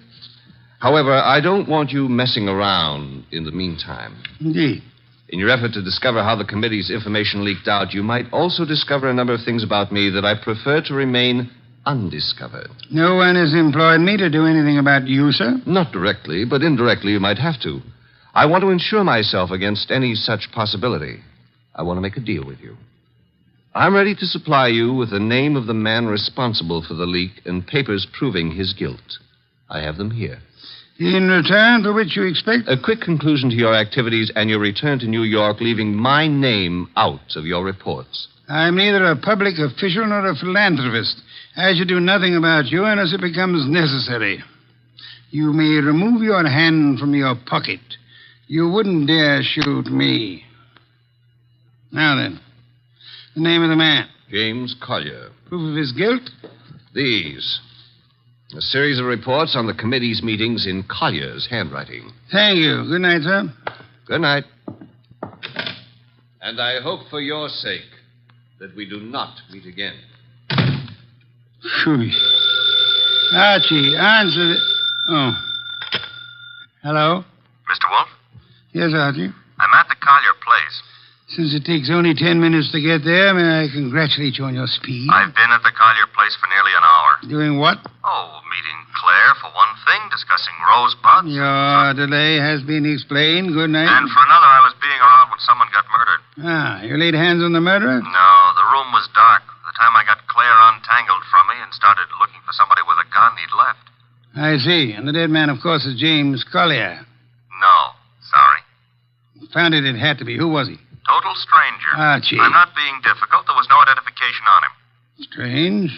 However, I don't want you messing around in the meantime. Indeed. In your effort to discover how the committee's information leaked out, you might also discover a number of things about me that I prefer to remain undiscovered. No one has employed me to do anything about you, sir? Not directly, but indirectly you might have to. I want to insure myself against any such possibility. I want to make a deal with you. I'm ready to supply you with the name of the man responsible for the leak and papers proving his guilt. I have them here. In return for which you expect? A quick conclusion to your activities and your return to New York, leaving my name out of your reports. I'm neither a public official nor a philanthropist. I should do nothing about you unless it becomes necessary. You may remove your hand from your pocket. You wouldn't dare shoot me. Now then, the name of the man. James Collier. Proof of his guilt? These. A series of reports on the committee's meetings in Collier's handwriting. Thank you. Good night, sir. Good night. And I hope for your sake that we do not meet again. Phew. Archie, answer the... Oh. Hello? Mr. Wolfe? Yes, Archie. I'm at the Collier place. Since it takes only 10 minutes to get there, may I congratulate you on your speed? I've been at the Collier place for nearly an hour. Doing what? Oh, meeting Claire for one thing, discussing Rosebuds. Your delay has been explained. Good night. And for another, I was being around when someone got murdered. Ah, you laid hands on the murderer? No, the room was dark. By the time I got Claire untangled from me and started looking for somebody with a gun, he'd left. I see. And the dead man, of course, is James Collier. No, sorry. Found it had to be. Who was he? Total stranger. Archie. I'm not being difficult. There was no identification on him. Strange.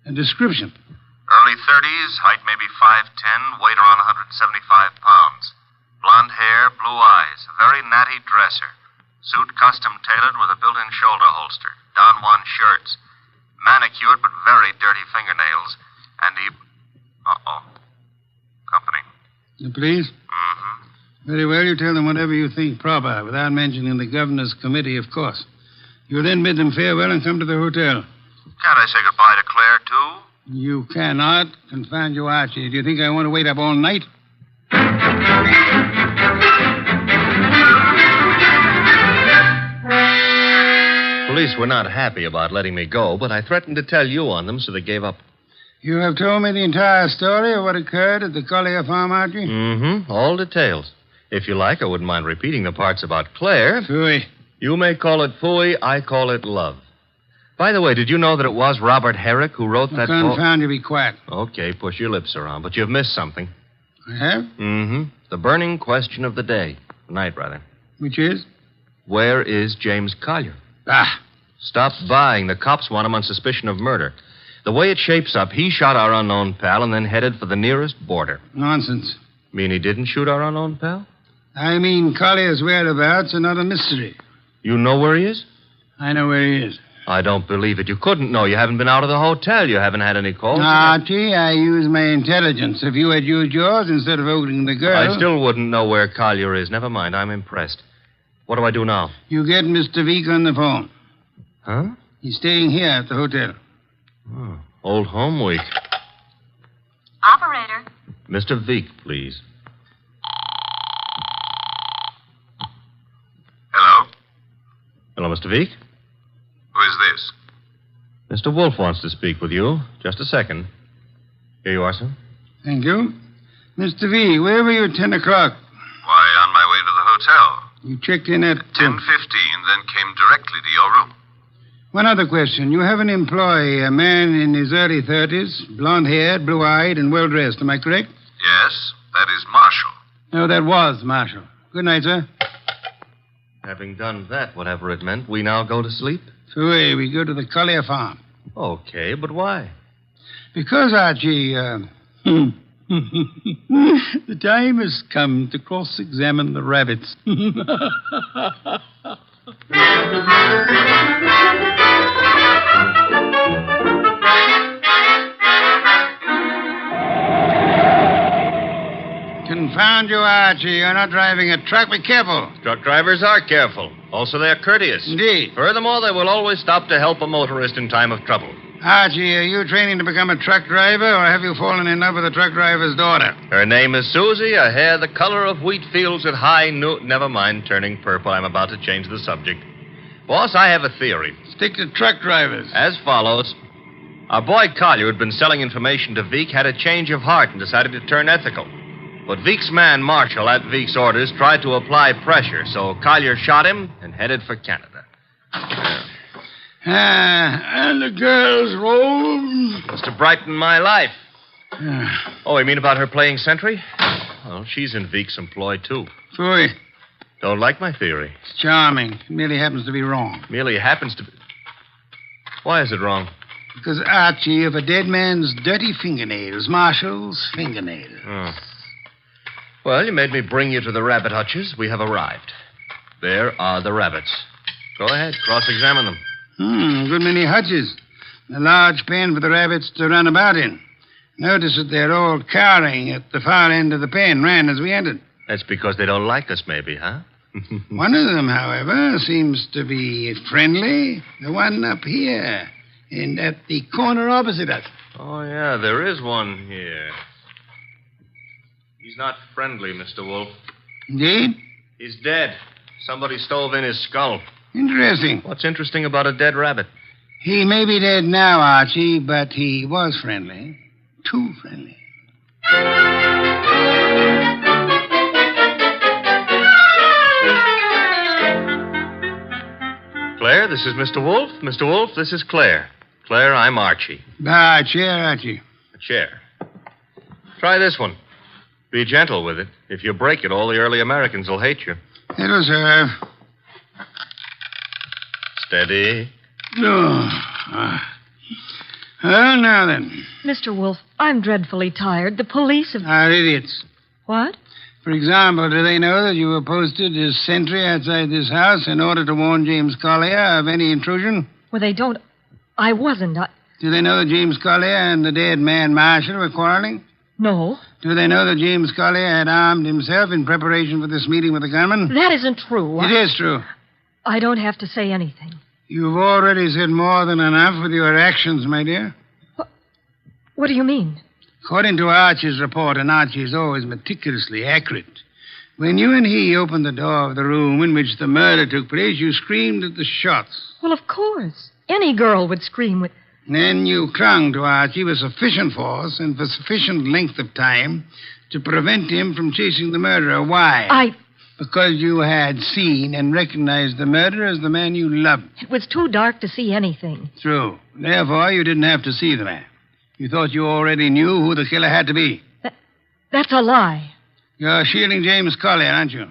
A description. Early 30s, height maybe 5'10", weight around 175 pounds. Blonde hair, blue eyes, a very natty dresser. Suit custom tailored with a built-in shoulder holster. Don Juan shirts. Manicured but very dirty fingernails. And he... Uh-oh. Company. The police? Mm-hmm. Very well, you tell them whatever you think proper, without mentioning the governor's committee, of course. You then bid them farewell and come to the hotel. Can't I say goodbye to Claire, too? You cannot. Confound you, Archie. Do you think I want to wait up all night? Police were not happy about letting me go, but I threatened to tell you on them, so they gave up. You have told me the entire story of what occurred at the Collier farm, Archie? Mm-hmm. All details. If you like, I wouldn't mind repeating the parts about Claire. Phooey. You may call it phooey, I call it love. By the way, did you know that it was Robert Herrick who wrote that poem? Confound you, be quiet. Okay, push your lips around, but you've missed something. I have? Mm-hmm. The burning question of the day. Night, rather. Which is? Where is James Collier? Ah. Stop buying. The cops want him on suspicion of murder. The way it shapes up, he shot our unknown pal and then headed for the nearest border. Nonsense. Mean he didn't shoot our unknown pal? I mean, Collier's whereabouts are not a mystery. You know where he is? I know where he is. I don't believe it. You couldn't know. You haven't been out of the hotel. You haven't had any calls. Archie, I use my intelligence. If you had used yours instead of voting the girl... I still wouldn't know where Collier is. Never mind. I'm impressed. What do I do now? You get Mr. Veek on the phone. Huh? He's staying here at the hotel. Oh, old home week. Operator. Mr. Veek, please. Hello? Hello, Mr. Veek? Who is this? Mr. Wolfe wants to speak with you. Just a second. Here you are, sir. Thank you. Mr. V, where were you at 10 o'clock? Why, on my way to the hotel. You checked in at... 10:15, then came directly to your room. One other question. You have an employee, a man in his early 30s, blonde-haired, blue-eyed, and well-dressed. Am I correct? Yes, that is Marshall. No, that was Marshall. Good night, sir. Having done that, whatever it meant, we now go to sleep? Oui, we go to the Collier farm. Okay, but why? Because, Archie, the time has come to cross-examine the rabbits. Confound you, Archie. You're not driving a truck. Be careful. Truck drivers are careful. Also, they're courteous. Indeed. Furthermore, they will always stop to help a motorist in time of trouble. Archie, are you training to become a truck driver, or have you fallen in love with a truck driver's daughter? Her name is Susie, her hair the color of wheat fields at high noon. Never mind, turning purple. I'm about to change the subject. Boss, I have a theory. Stick to truck drivers. As follows. Our boy Collier, who'd been selling information to Veek, had a change of heart and decided to turn ethical. But Veek's man, Marshall, at Veek's orders, tried to apply pressure, so Collier shot him and headed for Canada. And the girl's role? Was to brighten my life. Oh, you mean about her playing sentry? Well, she's in Veek's employ, too. Phooey. Don't like my theory. It's charming. It merely happens to be wrong. Merely happens to be... Why is it wrong? Because, Archie, of a dead man's dirty fingernails, Marshall's fingernails. Oh. Well, you made me bring you to the rabbit hutches. We have arrived. There are the rabbits. Go ahead, cross-examine them. Good many hutches. A large pen for the rabbits to run about in. Notice that they're all cowering at the far end of the pen, ran as we entered. That's because they don't like us, maybe, huh? One of them, however, seems to be friendly. The one up here, and at the corner opposite us. Oh, yeah, there is one here. He's not friendly, Mr. Wolfe. Indeed? He's dead. Somebody stove in his skull. Interesting. What's interesting about a dead rabbit? He may be dead now, Archie, but he was friendly. Too friendly. Claire, this is Mr. Wolfe. Mr. Wolfe, this is Claire. Claire, I'm Archie. A chair, Archie. A chair. Try this one. Be gentle with it. If you break it, all the early Americans will hate you. It'll serve. Steady. Oh. Well, now then. Mr. Wolfe, I'm dreadfully tired. The police have... Are idiots. What? For example, do they know that you were posted as sentry outside this house in order to warn James Collier of any intrusion? Well, they don't... I wasn't. Do they know that James Collier and the dead man Marshall were quarreling? No. Do they know that James Collier had armed himself in preparation for this meeting with the gunman? That isn't true. It is true. I don't have to say anything. You've already said more than enough with your actions, my dear. What do you mean? According to Archie's report, and Archie is always meticulously accurate, when you and he opened the door of the room in which the murder took place, you screamed at the shots. Well, of course. Any girl would scream with... Then you clung to Archie with sufficient force and for sufficient length of time to prevent him from chasing the murderer. Why? Because you had seen and recognized the murderer as the man you loved. It was too dark to see anything. True. Therefore, you didn't have to see the man. You thought you already knew who the killer had to be. That's a lie. You're shielding James Collier, aren't you?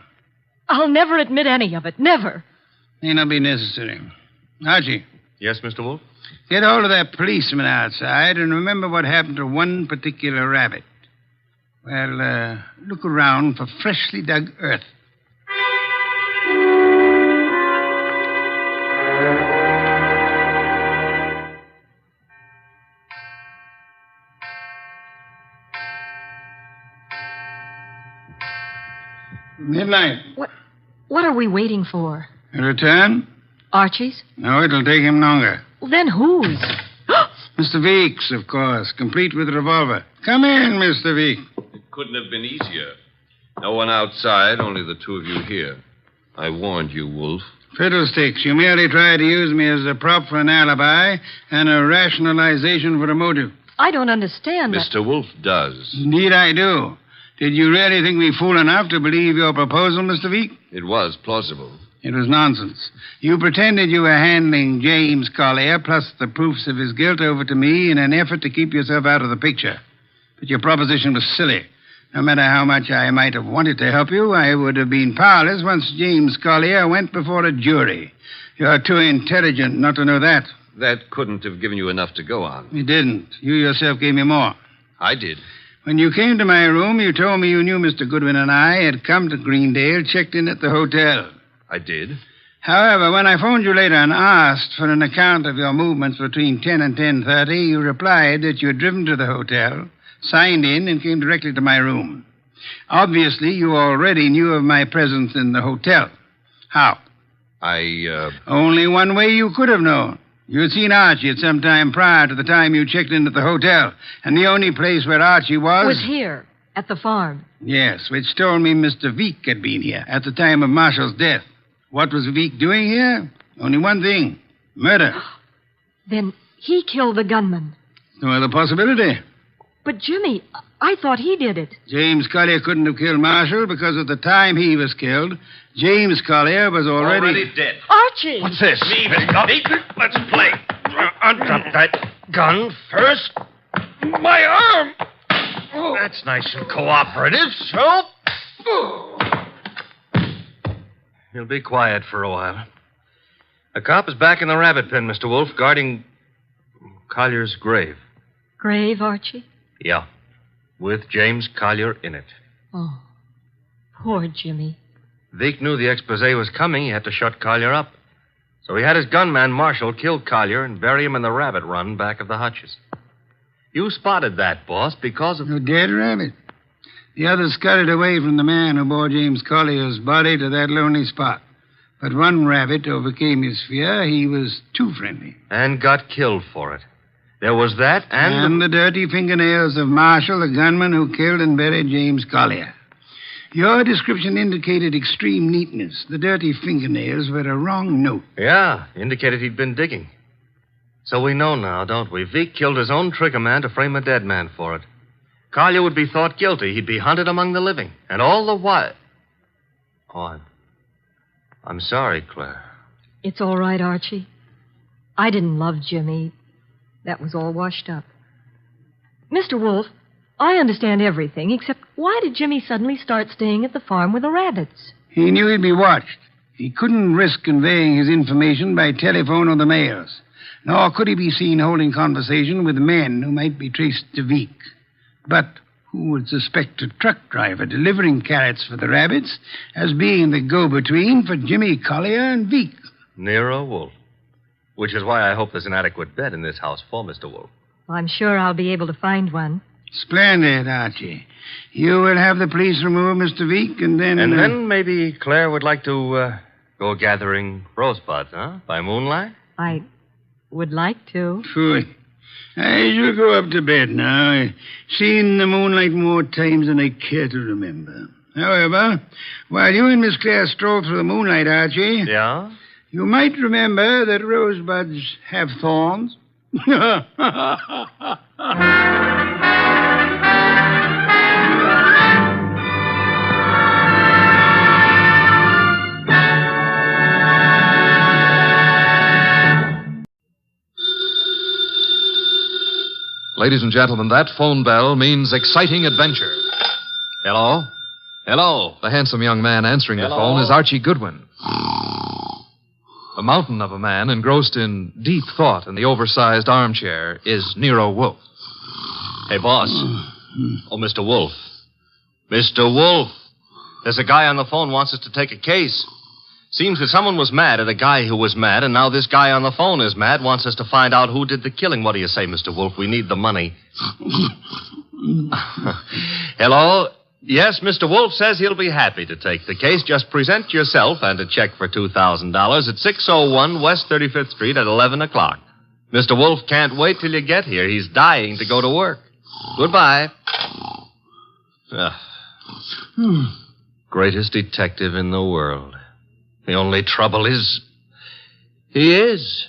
I'll never admit any of it. Never. May not be necessary. Archie, Yes, Mr. Wolfe? Get hold of that policeman outside and remember what happened to one particular rabbit. Well, look around for freshly dug earth. Midnight. What are we waiting for? A return? Archie's? No, it'll take him longer. Well, then whose? Mr. Weeks, of course, complete with revolver. Come in, Mr. Weeks. It couldn't have been easier. No one outside, only the two of you here. I warned you, Wolfe. Fiddlesticks, you merely tried to use me as a prop for an alibi and a rationalization for a motive. I don't understand. Mr. Wolfe does. Indeed, I do. Did you really think me fool enough to believe your proposal, Mr. Week? It was plausible. It was nonsense. You pretended you were handing James Collier, plus the proofs of his guilt, over to me in an effort to keep yourself out of the picture. But your proposition was silly. No matter how much I might have wanted to help you, I would have been powerless once James Collier went before a jury. You're too intelligent not to know that. That couldn't have given you enough to go on. It didn't. You yourself gave me more. I did. When you came to my room, you told me you knew Mr. Goodwin and I had come to Greendale, checked in at the hotel. I did. However, when I phoned you later and asked for an account of your movements between 10 and 10:30, you replied that you had driven to the hotel, signed in, and came directly to my room. Obviously, you already knew of my presence in the hotel. How? Only one way you could have known. You had seen Archie at some time prior to the time you checked in at the hotel, and the only place where Archie was here, at the farm. Yes, which told me Mr. Veek had been here at the time of Marshall's death. What was Veek doing here? Only one thing. Murder. Then he killed the gunman. No other possibility. But, Jimmy, I thought he did it. James Collier couldn't have killed Marshall because at the time he was killed, James Collier was already dead. Archie! What's this? Leave it, Gummy. Let's play. Undrop that gun first. My arm! That's nice and cooperative, so... You'll be quiet for a while. A cop is back in the rabbit pen, Mr. Wolfe, guarding Collier's grave. Grave, Archie? Yeah, with James Collier in it. Oh, poor Jimmy. Veek knew the expose was coming. He had to shut Collier up. So he had his gunman, Marshall, kill Collier and bury him in the rabbit run back of the hutches. You spotted that, boss, because of... A dead rabbit. The others scuttled away from the man who bore James Collier's body to that lonely spot. But one rabbit overcame his fear. He was too friendly. And got killed for it. There was that and the dirty fingernails of Marshall, the gunman who killed and buried James Collier. Your description indicated extreme neatness. The dirty fingernails were a wrong note. Yeah, indicated he'd been digging. So we know now, don't we? Veek killed his own trigger man to frame a dead man for it. Collier would be thought guilty. He'd be hunted among the living. And all the while... Oh, I'm sorry, Claire. It's all right, Archie. I didn't love Jimmy. That was all washed up. Mr. Wolfe, I understand everything, except why did Jimmy suddenly start staying at the farm with the rabbits? He knew he'd be watched. He couldn't risk conveying his information by telephone or the mails. Nor could he be seen holding conversation with men who might be traced to Veek. But who would suspect a truck driver delivering carrots for the rabbits as being the go-between for Jimmy Collier and Veek? Nero Wolfe. Which is why I hope there's an adequate bed in this house for Mr. Wolfe. Well, I'm sure I'll be able to find one. Splendid, Archie. You will have the police remove Mr. Veek, and then... And then maybe Claire would like to go gathering rosebuds, huh? By moonlight? I would like to. Phooey. I shall go up to bed now. I've seen the moonlight more times than I care to remember. However, while you and Miss Claire stroll through the moonlight, Archie... Yeah? You might remember that rosebuds have thorns. Ladies and gentlemen, that phone bell means exciting adventure. Hello? Hello. The handsome young man answering the phone is Archie Goodwin. A mountain of a man engrossed in deep thought in the oversized armchair is Nero Wolfe. Hey, boss. Oh, Mr. Wolfe. Mr. Wolfe. There's a guy on the phone wants us to take a case. Seems that someone was mad at a guy who was mad, and now this guy on the phone is mad, wants us to find out who did the killing. What do you say, Mr. Wolfe? We need the money. Hello? Yes, Mr. Wolfe says he'll be happy to take the case. Just present yourself and a check for $2,000 at 601 West 35th Street at 11 o'clock. Mr. Wolfe can't wait till you get here. He's dying to go to work. Goodbye. Greatest detective in the world. The only trouble is, he is.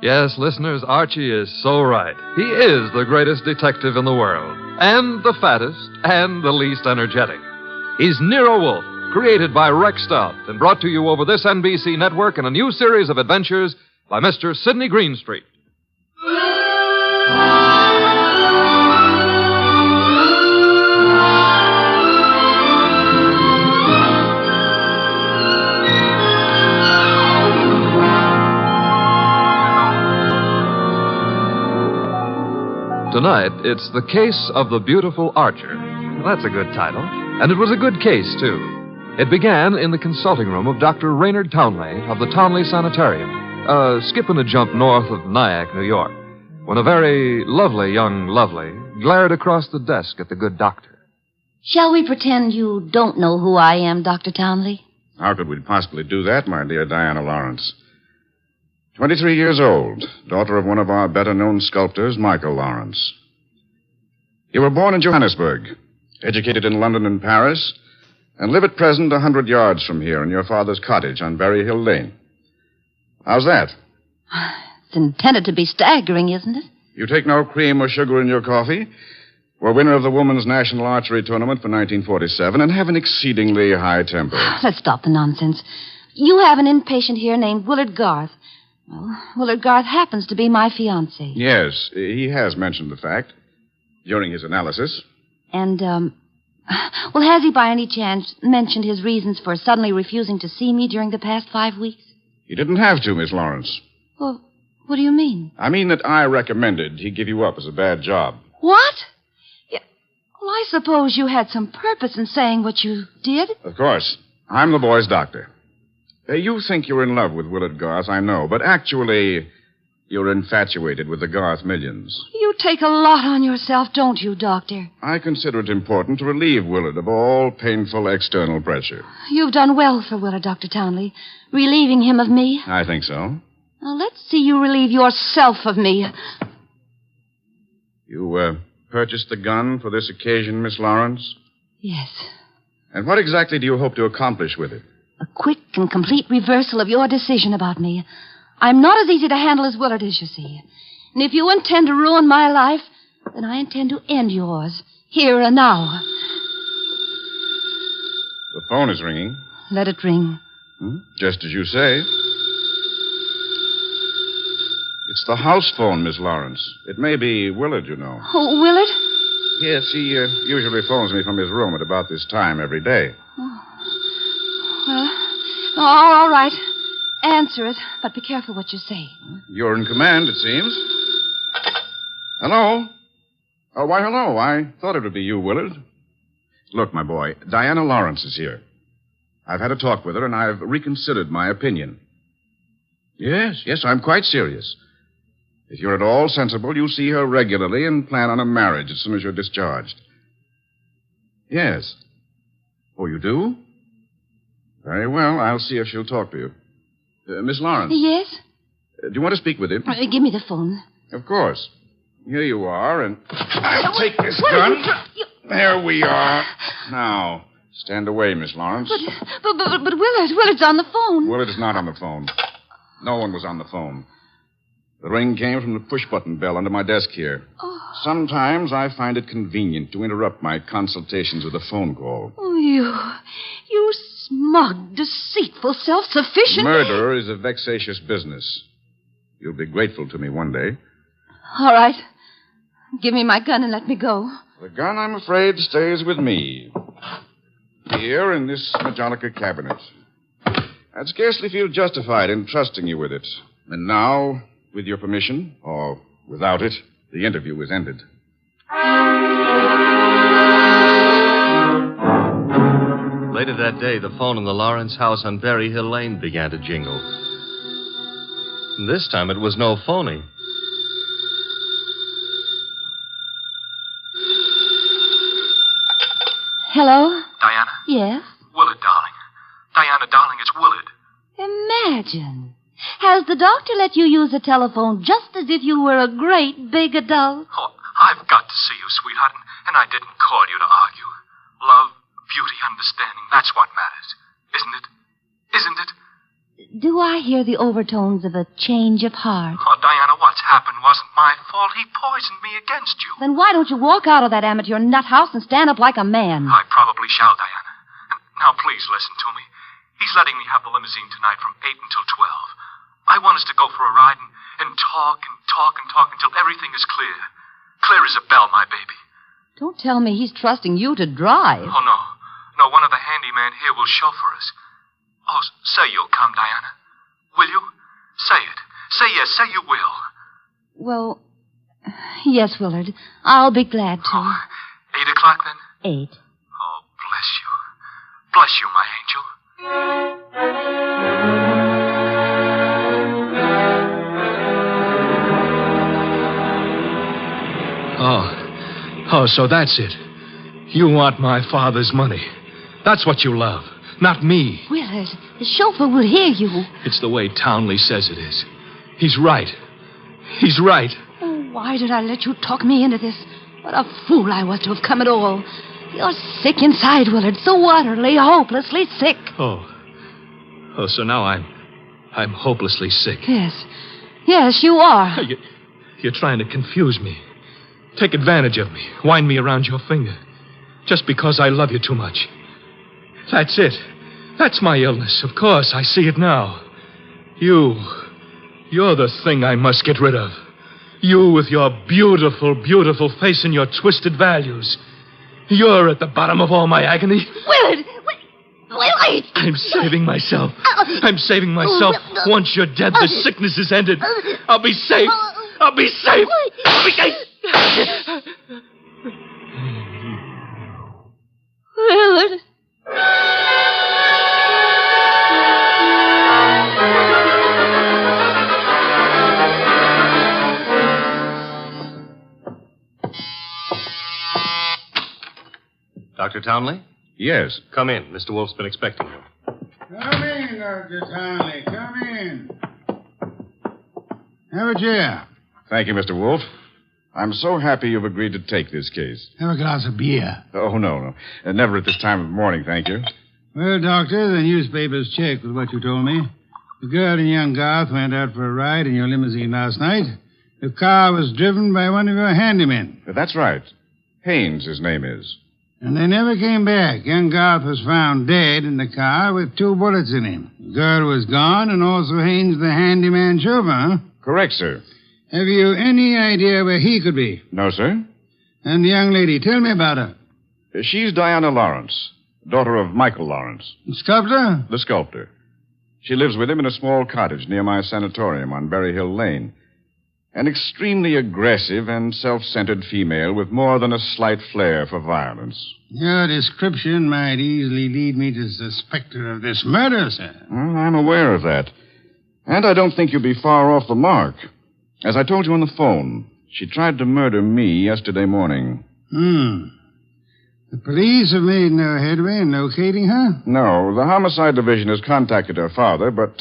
Yes, listeners, Archie is so right. He is the greatest detective in the world, and the fattest, and the least energetic. He's Nero Wolfe, created by Rex Stout, and brought to you over this NBC network in a new series of adventures by Mr. Sidney Greenstreet. Tonight, it's The Case of the Beautiful Archer. That's a good title. And it was a good case, too. It began in the consulting room of Dr. Raynard Townley of the Townley Sanitarium, skipping a jump north of Nyack, New York, when a very lovely young lovely glared across the desk at the good doctor. Shall we pretend you don't know who I am, Dr. Townley? How could we possibly do that, my dear Diana Lawrence? 23 years old, daughter of one of our better-known sculptors, Michael Lawrence. You were born in Johannesburg, educated in London and Paris, and live at present 100 yards from here in your father's cottage on Berry Hill Lane. How's that? It's intended to be staggering, isn't it? You take no cream or sugar in your coffee, were winner of the Women's National Archery Tournament for 1947, and have an exceedingly high temper. Let's stop the nonsense. You have an inpatient here named Willard Garth. Well, Willard Garth happens to be my fiancé. Yes, he has mentioned the fact during his analysis. And, well, has he by any chance mentioned his reasons for suddenly refusing to see me during the past 5 weeks? He didn't have to, Miss Lawrence. Well, what do you mean? I mean that I recommended he give you up as a bad job. What? Well, I suppose you had some purpose in saying what you did. Of course. I'm the boy's doctor. You think you're in love with Willard Garth, I know, but actually, you're infatuated with the Garth millions. You take a lot on yourself, don't you, Doctor? I consider it important to relieve Willard of all painful external pressure. You've done well for Willard, Dr. Townley, relieving him of me. I think so. Now, let's see you relieve yourself of me. You, purchased the gun for this occasion, Miss Lawrence? Yes. And what exactly do you hope to accomplish with it? A quick and complete reversal of your decision about me. I'm not as easy to handle as Willard is, you see. And if you intend to ruin my life, then I intend to end yours, here and now. The phone is ringing. Let it ring. Just as you say. It's the house phone, Miss Lawrence. It may be Willard, you know. Oh, Willard? Yes, he usually phones me from his room at about this time every day. Well, all right. Answer it, but be careful what you say. You're in command, it seems. Hello? Oh, why, hello. I thought it would be you, Willard. Look, my boy, Diana Lawrence is here. I've had a talk with her, and I've reconsidered my opinion. Yes, I'm quite serious. If you're at all sensible, you'll see her regularly and plan on a marriage as soon as you're discharged. Yes. Oh, you do? Very well. I'll see if she'll talk to you. Miss Lawrence. Yes? Do you want to speak with him? Give me the phone. Of course. Here you are, and I'll take this gun. There we are. Now, stand away, Miss Lawrence. But Willard's on the phone. Willard is not on the phone. No one was on the phone. The ring came from the push-button bell under my desk here. Oh. Sometimes I find it convenient to interrupt my consultations with a phone call. Oh, you smug, deceitful, self-sufficient... Murder is a vexatious business. You'll be grateful to me one day. All right. Give me my gun and let me go. The gun, I'm afraid, stays with me. Here in this Majolica cabinet. I'd scarcely feel justified in trusting you with it. And now, with your permission, or without it, the interview is ended. Later that day, the phone in the Lawrence house on Berry Hill Lane began to jingle. And this time it was no phony. Hello? Diana? Yes? Willard, darling. Diana, darling, it's Willard. Imagine. Has the doctor let you use the telephone just as if you were a great big adult? Oh, I've got to see you, sweetheart, and I didn't call you to argue. Love, beauty, understanding, that's what matters. Isn't it? Isn't it? Do I hear the overtones of a change of heart? Oh, Diana, what's happened wasn't my fault. He poisoned me against you. Then why don't you walk out of that amateur nut house and stand up like a man? I probably shall, Diana. Now, please listen to me. He's letting me have the limousine tonight from 8 until 12. I want us to go for a ride and talk and talk and talk until everything is clear. Clear as a bell, my baby. Don't tell me he's trusting you to drive. Oh, no. No, one of the handymen here will chauffeur us. Oh, say you'll come, Diana. Will you? Say it. Say yes. Say you will. Well, yes, Willard. I'll be glad to. 8 o'clock, then? 8. Oh, bless you. Bless you, my angel. Oh, so that's it. You want my father's money. That's what you love, not me. Willard, the chauffeur will hear you. It's the way Townley says it is. He's right. He's right. Oh, why did I let you talk me into this? What a fool I was to have come at all. You're sick inside, Willard, so utterly, hopelessly sick. Oh, so now I'm hopelessly sick. Yes, you are. You're trying to confuse me. Take advantage of me. Wind me around your finger. Just because I love you too much. That's it. That's my illness. Of course, I see it now. You're the thing I must get rid of. You with your beautiful, beautiful face and your twisted values. You're at the bottom of all my agony. Willard! Willard! I'm saving myself. I'm saving myself. Once you're dead, the sickness is ended. I'll be safe. I'll be safe. I'll be safe. Willard. Dr. Townley? Yes. Come in. Mr. Wolfe's been expecting you. Come in, Dr. Townley. Come in. Have a chair. Thank you, Mr. Wolfe. I'm so happy you've agreed to take this case. Have a glass of beer. Oh, no. Never at this time of morning, thank you. Well, Doctor, the newspapers check with what you told me. The girl and young Garth went out for a ride in your limousine last night. The car was driven by one of your handymen. That's right. Haynes, his name is. And they never came back. Young Garth was found dead in the car with 2 bullets in him. The girl was gone, and also Haynes, the handyman chauffeur, huh? Correct, sir. Have you any idea where he could be? No, sir. And the young lady, tell me about her. She's Diana Lawrence, daughter of Michael Lawrence. The sculptor? The sculptor. She lives with him in a small cottage near my sanatorium on Berry Hill Lane. An extremely aggressive and self-centered female with more than a slight flair for violence. Your description might easily lead me to suspect her of this murder, sir. Well, I'm aware of that. And I don't think you'll be far off the mark. As I told you on the phone, she tried to murder me yesterday morning. The police have made no headway in locating her? No, the homicide division has contacted her father, but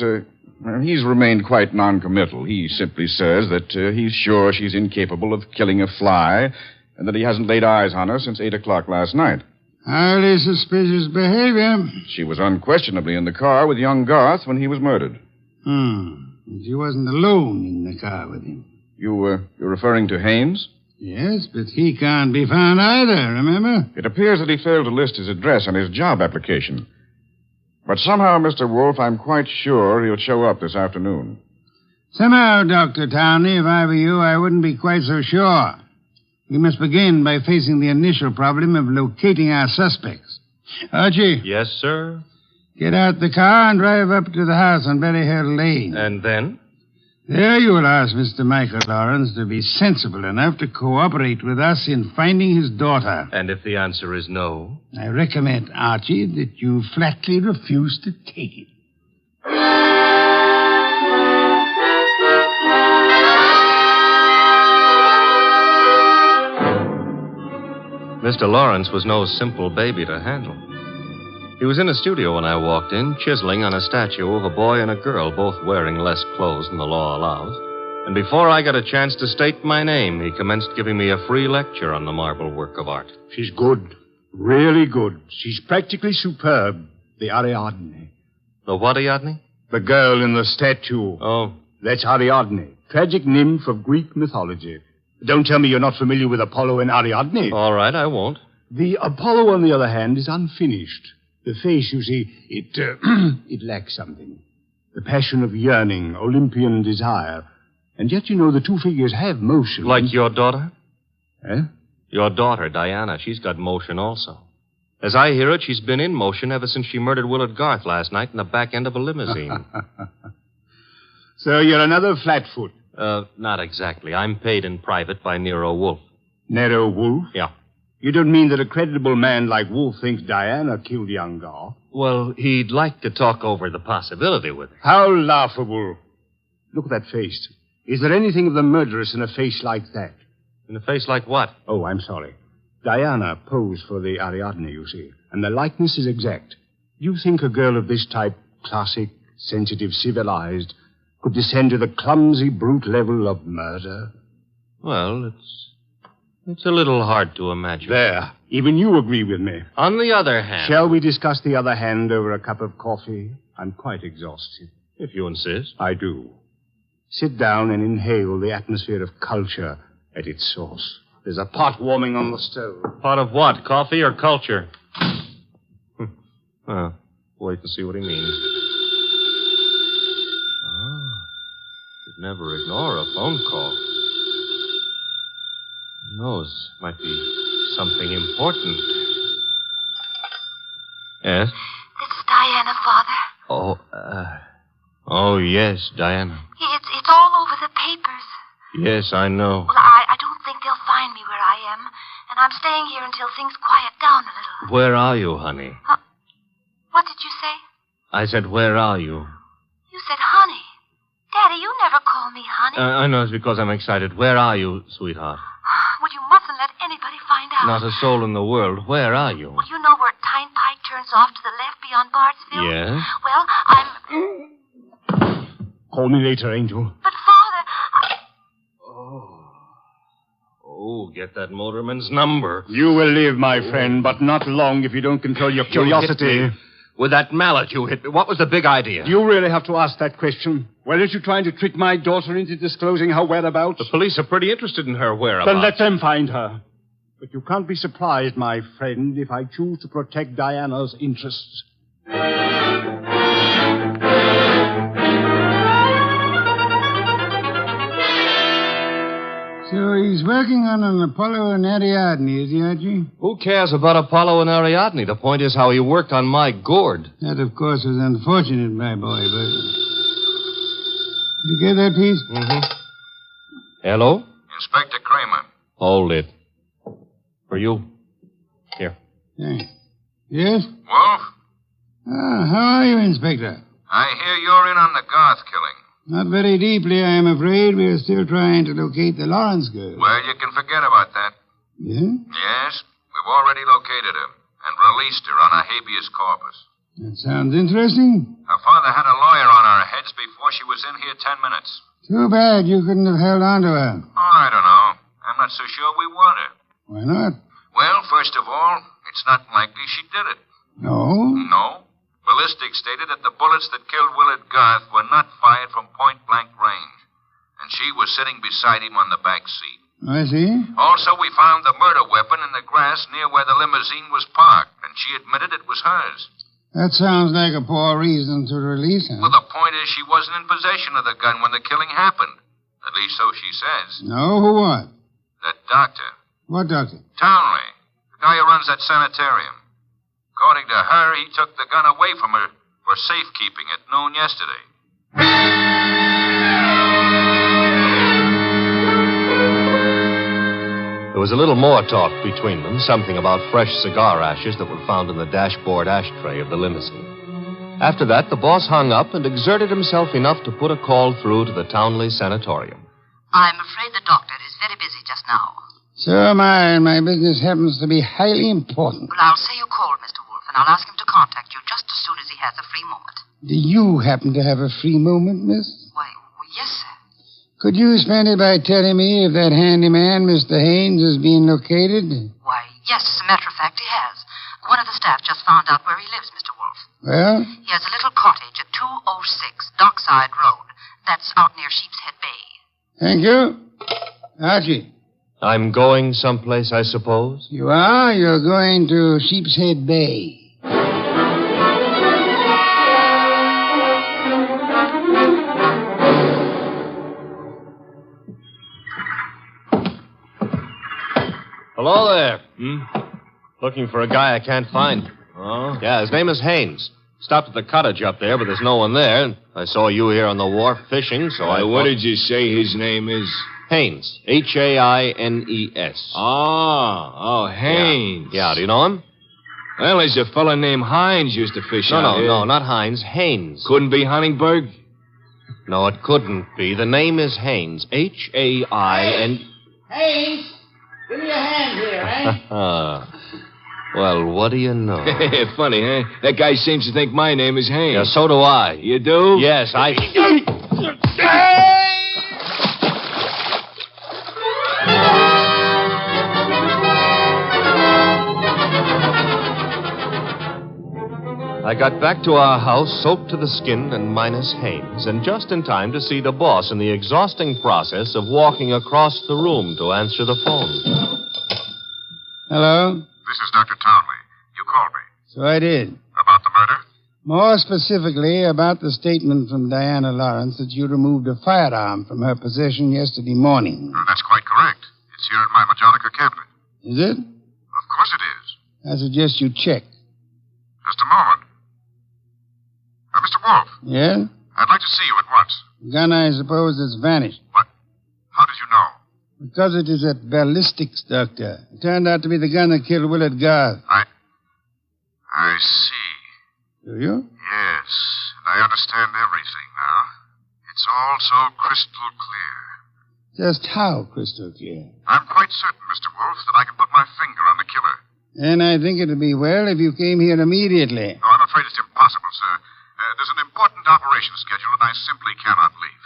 he's remained quite noncommittal. He simply says that he's sure she's incapable of killing a fly and that he hasn't laid eyes on her since 8 o'clock last night. Highly suspicious behavior. She was unquestionably in the car with young Garth when he was murdered. She wasn't alone in the car with him. You're referring to Haynes? Yes, but he can't be found either, remember? It appears that he failed to list his address on his job application. But somehow, Mr. Wolfe, I'm quite sure he'll show up this afternoon. Somehow, Dr. Townley, if I were you, I wouldn't be quite so sure. We must begin by facing the initial problem of locating our suspects. Archie? Yes, sir? Get out the car and drive up to the house on Berry Hill Lane. And then? There you will ask Mr. Michael Lawrence to be sensible enough to cooperate with us in finding his daughter. And if the answer is no? I recommend, Archie, that you flatly refuse to take it. Mr. Lawrence was no simple baby to handle. He was in a studio when I walked in, chiseling on a statue of a boy and a girl, both wearing less clothes than the law allows. And before I got a chance to state my name, he commenced giving me a free lecture on the marble work of art. She's good. Really good. She's practically superb. The Ariadne. The what Ariadne? The girl in the statue. Oh. That's Ariadne, tragic nymph of Greek mythology. Don't tell me you're not familiar with Apollo and Ariadne. All right, I won't. The Apollo, on the other hand, is unfinished. The face, you see, it lacks something. The passion of yearning, Olympian desire. And yet, you know, the two figures have motion. Like your daughter? Eh? Your daughter, Diana, she's got motion also. As I hear it, she's been in motion ever since she murdered Willard Garth last night in the back end of a limousine. So you're another flatfoot. Not exactly. I'm paid in private by Nero Wolfe. Nero Wolfe? Yeah. You don't mean that a creditable man like Wolfe thinks Diana killed young Garth? Well, he'd like to talk over the possibility with her. How laughable. Look at that face. Is there anything of the murderous in a face like that? In a face like what? Oh, I'm sorry. Diana posed for the Ariadne, you see, and the likeness is exact. You think a girl of this type, classic, sensitive, civilized, could descend to the clumsy, brute level of murder? Well, it's a little hard to imagine. There. Even you agree with me. On the other hand... Shall we discuss the other hand over a cup of coffee? I'm quite exhausted. If you insist. I do. Sit down and inhale the atmosphere of culture at its source. There's a pot warming on the stove. Pot of what? Coffee or culture? Well, wait and see what he means. Could never ignore a phone call. Who knows? Might be something important. Yes? This is Diana, Father. Oh, yes, Diana. It's all over the papers. Yes, I know. Well, I don't think they'll find me where I am, and I'm staying here until things quiet down a little. Where are you, honey? What did you say? I said, where are you? You said honey. Daddy, you never call me honey. I know it's because I'm excited. Where are you, sweetheart? Well, you mustn't let anybody find out. Not a soul in the world. Where are you? Well, you know where Tyne Pike turns off to the left beyond Bardsville? Yes? Well, I'm... Call me later, Angel. But, Father, Oh, get that motorman's number. You will live, my friend, but not long if you don't control your curiosity. You hit me. With that mallet you hit me. What was the big idea? Do you really have to ask that question? Weren't you trying to trick my daughter into disclosing her whereabouts? The police are pretty interested in her whereabouts. Then let them find her. But you can't be surprised, my friend, if I choose to protect Diana's interests. So he's working on an Apollo and Ariadne, is he, Archie? Who cares about Apollo and Ariadne? The point is how he worked on my gourd. That, of course, was unfortunate, my boy, but... You get that piece? Mm-hmm. Hello? Inspector Kramer. Hold it. For you. Here. Thanks. Yes? Wolf? How are you, Inspector? I hear you're in on the Garth killing. Not very deeply, I am afraid. We are still trying to locate the Lawrence girl. Well, you can forget about that. Yeah? Yes, we've already located her and released her on a habeas corpus. That sounds interesting. Her father had a lawyer on our heads before she was in here 10 minutes. Too bad you couldn't have held on to her. Oh, I don't know. I'm not so sure we want her. Why not? Well, first of all, it's not likely she did it. No? No. Ballistics stated that the bullets that killed Willard Garth were not fired from point-blank range. And she was sitting beside him on the back seat. I see. Also, we found the murder weapon in the grass near where the limousine was parked, and she admitted it was hers. That sounds like a poor reason to release him. Well, the point is she wasn't in possession of the gun when the killing happened. At least so she says. No, who what? That doctor. What doctor? Townley. The guy who runs that sanitarium. According to her, he took the gun away from her for safekeeping at noon yesterday. There was a little more talk between them, something about fresh cigar ashes that were found in the dashboard ashtray of the limousine. After that, the boss hung up and exerted himself enough to put a call through to the Townley Sanatorium. I'm afraid the doctor is very busy just now. So am I, and my business happens to be highly important. Well, I'll say you called, Mr. Wolfe, and I'll ask him to contact you just as soon as he has a free moment. Do you happen to have a free moment, miss? Why, yes, sir. Could you spend it by telling me if that handyman, Mr. Haynes, is being located? Why, yes, as a matter of fact, he has. One of the staff just found out where he lives, Mr. Wolfe. Well? He has a little cottage at 206 Dockside Road. That's out near Sheepshead Bay. Thank you. Archie. I'm going someplace, I suppose? You are? You're going to Sheepshead Bay. Hello there. Looking for a guy I can't find. Oh? Yeah, his name is Haynes. Stopped at the cottage up there, but there's no one there. I saw you here on the wharf fishing, so I... What did you say his name is? Haynes. Haines. Oh, Haynes. Yeah, do you know him? Well, there's a fella named Hines used to fish out here. No, not Hines. Haynes. Couldn't be Huntingburg? No, it couldn't be. The name is Haynes. Hain... Haynes! Give me a hand here, eh? Well, what do you know? Funny, huh? That guy seems to think my name is Haynes. Yeah, so do I. You do? Yes, I... I got back to our house soaked to the skin and minus Haynes, and just in time to see the boss in the exhausting process of walking across the room to answer the phone. Hello? This is Dr. Townley. You called me. So I did. About the murder? More specifically, about the statement from Diana Lawrence that you removed a firearm from her possession yesterday morning. That's quite correct. It's here in my Majonica cabinet. Is it? Of course it is. I suggest you check. Just a moment. Mr. Wolfe. Yeah? I'd like to see you at once. The gun, I suppose, has vanished. What? How did you know? Because it is at ballistics, Doctor. It turned out to be the gun that killed Willard Garth. I see. Do you? Yes. I understand everything now. It's all so crystal clear. Just how crystal clear? I'm quite certain, Mr. Wolfe, that I can put my finger on the killer. Then I think it would be well if you came here immediately. No, I'm afraid it's impossible, sir. There's an important operation scheduled, and I simply cannot leave.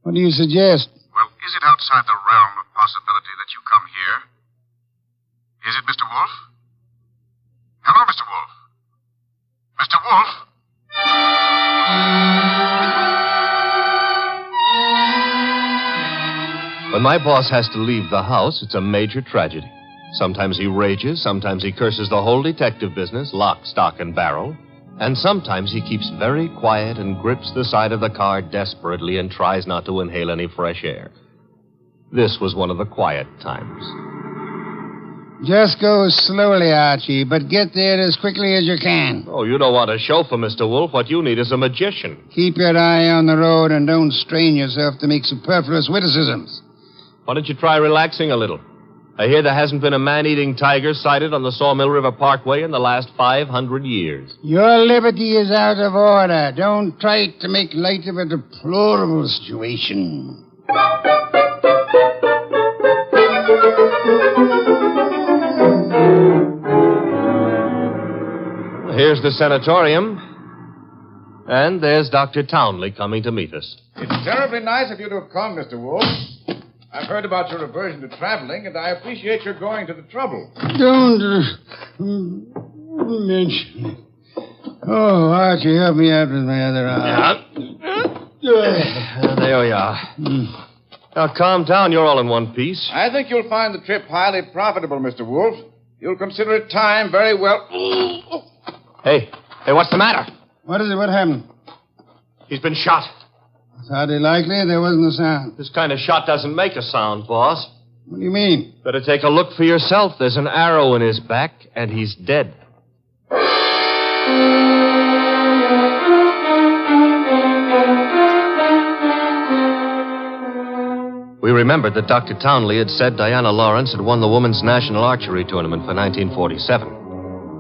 What do you suggest? Well, is it outside the realm of possibility that you come here? Is it, Mr. Wolfe? Hello, Mr. Wolfe? Mr. Wolfe? When my boss has to leave the house, it's a major tragedy. Sometimes he rages, sometimes he curses the whole detective business, lock, stock, and barrel. And sometimes he keeps very quiet and grips the side of the car desperately and tries not to inhale any fresh air. This was one of the quiet times. Just go slowly, Archie, but get there as quickly as you can. Oh, you don't want a chauffeur, Mr. Wolfe. What you need is a magician. Keep your eye on the road and don't strain yourself to make superfluous witticisms. Why don't you try relaxing a little? I hear there hasn't been a man-eating tiger sighted on the Sawmill River Parkway in the last 500 years. Your liberty is out of order. Don't try to make light of a deplorable situation. Here's the sanatorium. And there's Dr. Townley coming to meet us. It's terribly nice of you to have come, Mr. Wolfe. I've heard about your aversion to traveling, and I appreciate your going to the trouble. Don't mention it. Oh, Archie, help me out with my other arm. There we are. Now, calm down. You're all in one piece. I think you'll find the trip highly profitable, Mr. Wolfe. You'll consider it time very well. Hey, Hey, what's the matter? What is it? What happened? He's been shot. It's hardly likely there wasn't a sound. This kind of shot doesn't make a sound, boss. What do you mean? Better take a look for yourself. There's an arrow in his back, and he's dead. We remembered that Dr. Townley had said Diana Lawrence had won the Women's National Archery Tournament for 1947.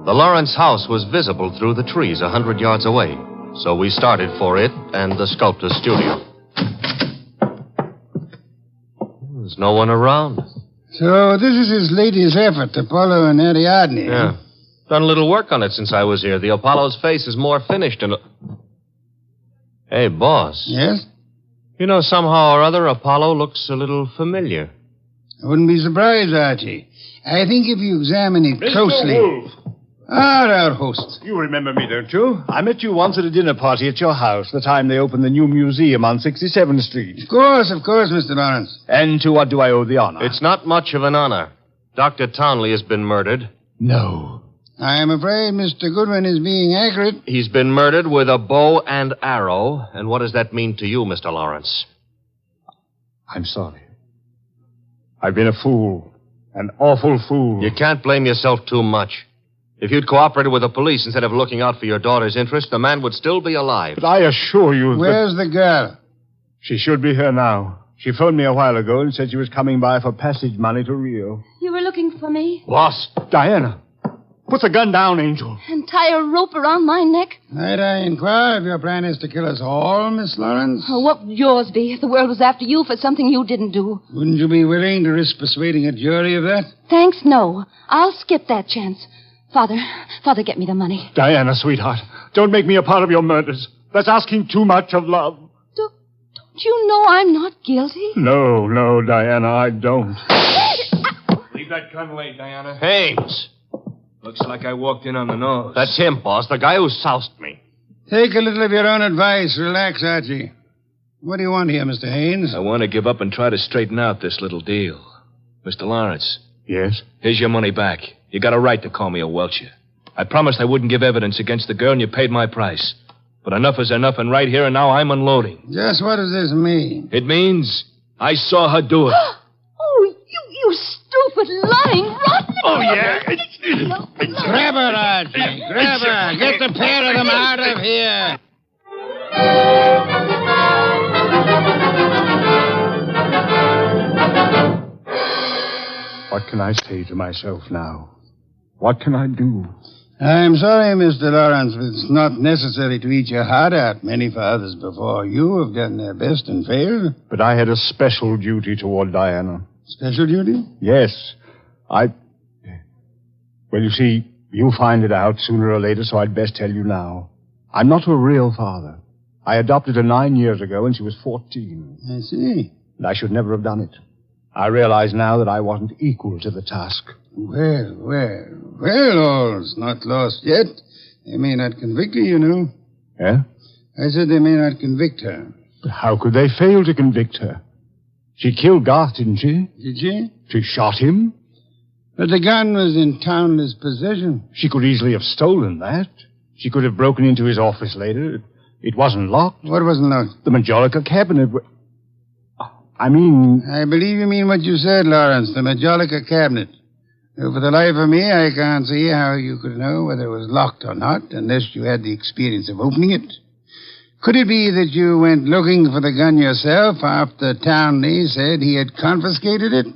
The Lawrence house was visible through the trees 100 yards away, so we started for it and the sculptor's studio. There's no one around. So this is his latest effort, Apollo and Ariadne. Yeah. Done a little work on it since I was here. The Apollo's face is more finished and... Hey, boss. Yes? You know, somehow or other, Apollo looks a little familiar. I wouldn't be surprised, Archie. I think if you examine it closely... Mr. Wolfe. Our host. You remember me, don't you? I met you once at a dinner party at your house, the time they opened the new museum on 67th Street. Of course, Mr. Lawrence. And to what do I owe the honor? It's not much of an honor. Dr. Townley has been murdered. No. I am afraid Mr. Goodwin is being accurate. He's been murdered with a bow and arrow. And what does that mean to you, Mr. Lawrence? I'm sorry. I've been a fool. An awful fool. You can't blame yourself too much. If you'd cooperated with the police instead of looking out for your daughter's interest, the man would still be alive. But I assure you Where's the girl? She should be here now. She phoned me a while ago and said she was coming by for passage money to Rio. You were looking for me? Boss, Diana. Put the gun down, Angel. And tie a rope around my neck? Might I inquire if your plan is to kill us all, Miss Lawrence? Oh, what would yours be if the world was after you for something you didn't do? Wouldn't you be willing to risk persuading a jury of that? Thanks, no. I'll skip that chance. Father, get me the money. Diana, sweetheart, don't make me a part of your murders. That's asking too much of love. Don't you know I'm not guilty? No, Diana, I don't. Leave that gun away, Diana. Haynes. Looks like I walked in on the nose. That's him, boss, the guy who soused me. Take a little of your own advice. Relax, Archie. What do you want here, Mr. Haynes? I want to give up and try to straighten out this little deal. Mr. Lawrence. Yes? Here's your money back. You got a right to call me a welcher. I promised I wouldn't give evidence against the girl, and you paid my price. But enough is enough, and right here and now I'm unloading. Just what does this mean? It means I saw her do it. Oh, you stupid, lying, rotten... Oh, yeah? Grab her, Archie. Grab her. Get the pair of them out of here. What can I say to myself now? What can I do? I'm sorry, Mr. Lawrence, but it's not necessary to eat your heart out. Many fathers before you have done their best and failed. But I had a special duty toward Diana. Special duty? Yes. Well, you see, you'll find it out sooner or later, so I'd best tell you now. I'm not a real father. I adopted her 9 years ago when she was 14. I see. And I should never have done it. I realize now that I wasn't equal to the task. Well, all's not lost yet. They may not convict her, you know. Eh? I said they may not convict her. But how could they fail to convict her? She killed Garth, didn't she? Did she? She shot him? But the gun was in Townley's possession. She could easily have stolen that. She could have broken into his office later. It wasn't locked. What wasn't locked? The Majolica cabinet. I believe you mean what you said, Lawrence, the Majolica cabinet. Though for the life of me, I can't see how you could know whether it was locked or not, unless you had the experience of opening it. Could it be that you went looking for the gun yourself after Townley said he had confiscated it?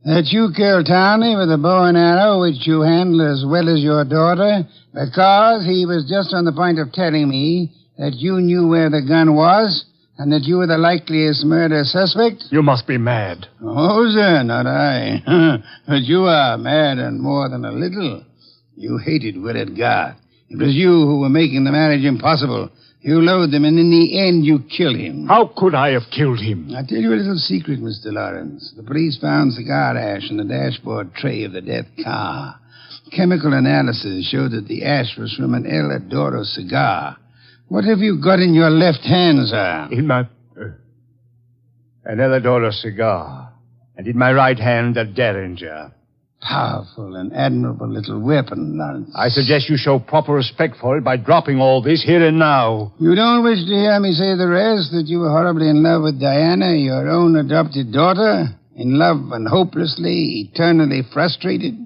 That you killed Townley with a bow and arrow, which you handle as well as your daughter, because he was just on the point of telling me that you knew where the gun was, and that you were the likeliest murder suspect? You must be mad. Oh, sir, not I. But you are mad and more than a little. You hated Willard Garth. It was you who were making the marriage impossible. You loathed him, and in the end, you killed him. How could I have killed him? I'll tell you a little secret, Mr. Lawrence. The police found cigar ash in the dashboard tray of the death car. Chemical analysis showed that the ash was from an El Adoro cigar. What have you got in your left hand, sir? In my... an El Adoro cigar. And in my right hand, a Derringer. Powerful and admirable little weapon, Lawrence. I suggest you show proper respect for it by dropping all this here and now. You don't wish to hear me say the rest, that you were horribly in love with Diana, your own adopted daughter? In love and hopelessly, eternally frustrated?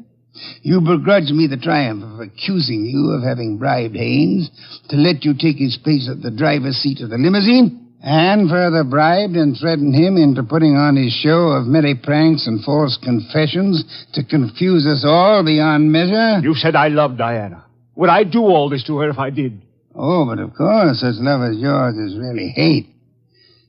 You begrudge me the triumph of accusing you of having bribed Haynes to let you take his place at the driver's seat of the limousine? And further bribed and threatened him into putting on his show of merry pranks and false confessions to confuse us all beyond measure? You said I loved Diana. Would I do all this to her if I did? Oh, but of course, such love as yours is really hate.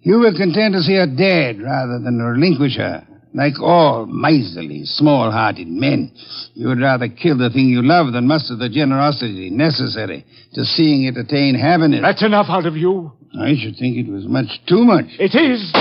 You were content to see her dead rather than relinquish her. Like all miserly, small-hearted men, you would rather kill the thing you love than muster the generosity necessary to seeing it attain happiness. That's enough out of you. I should think it was much too much. It is.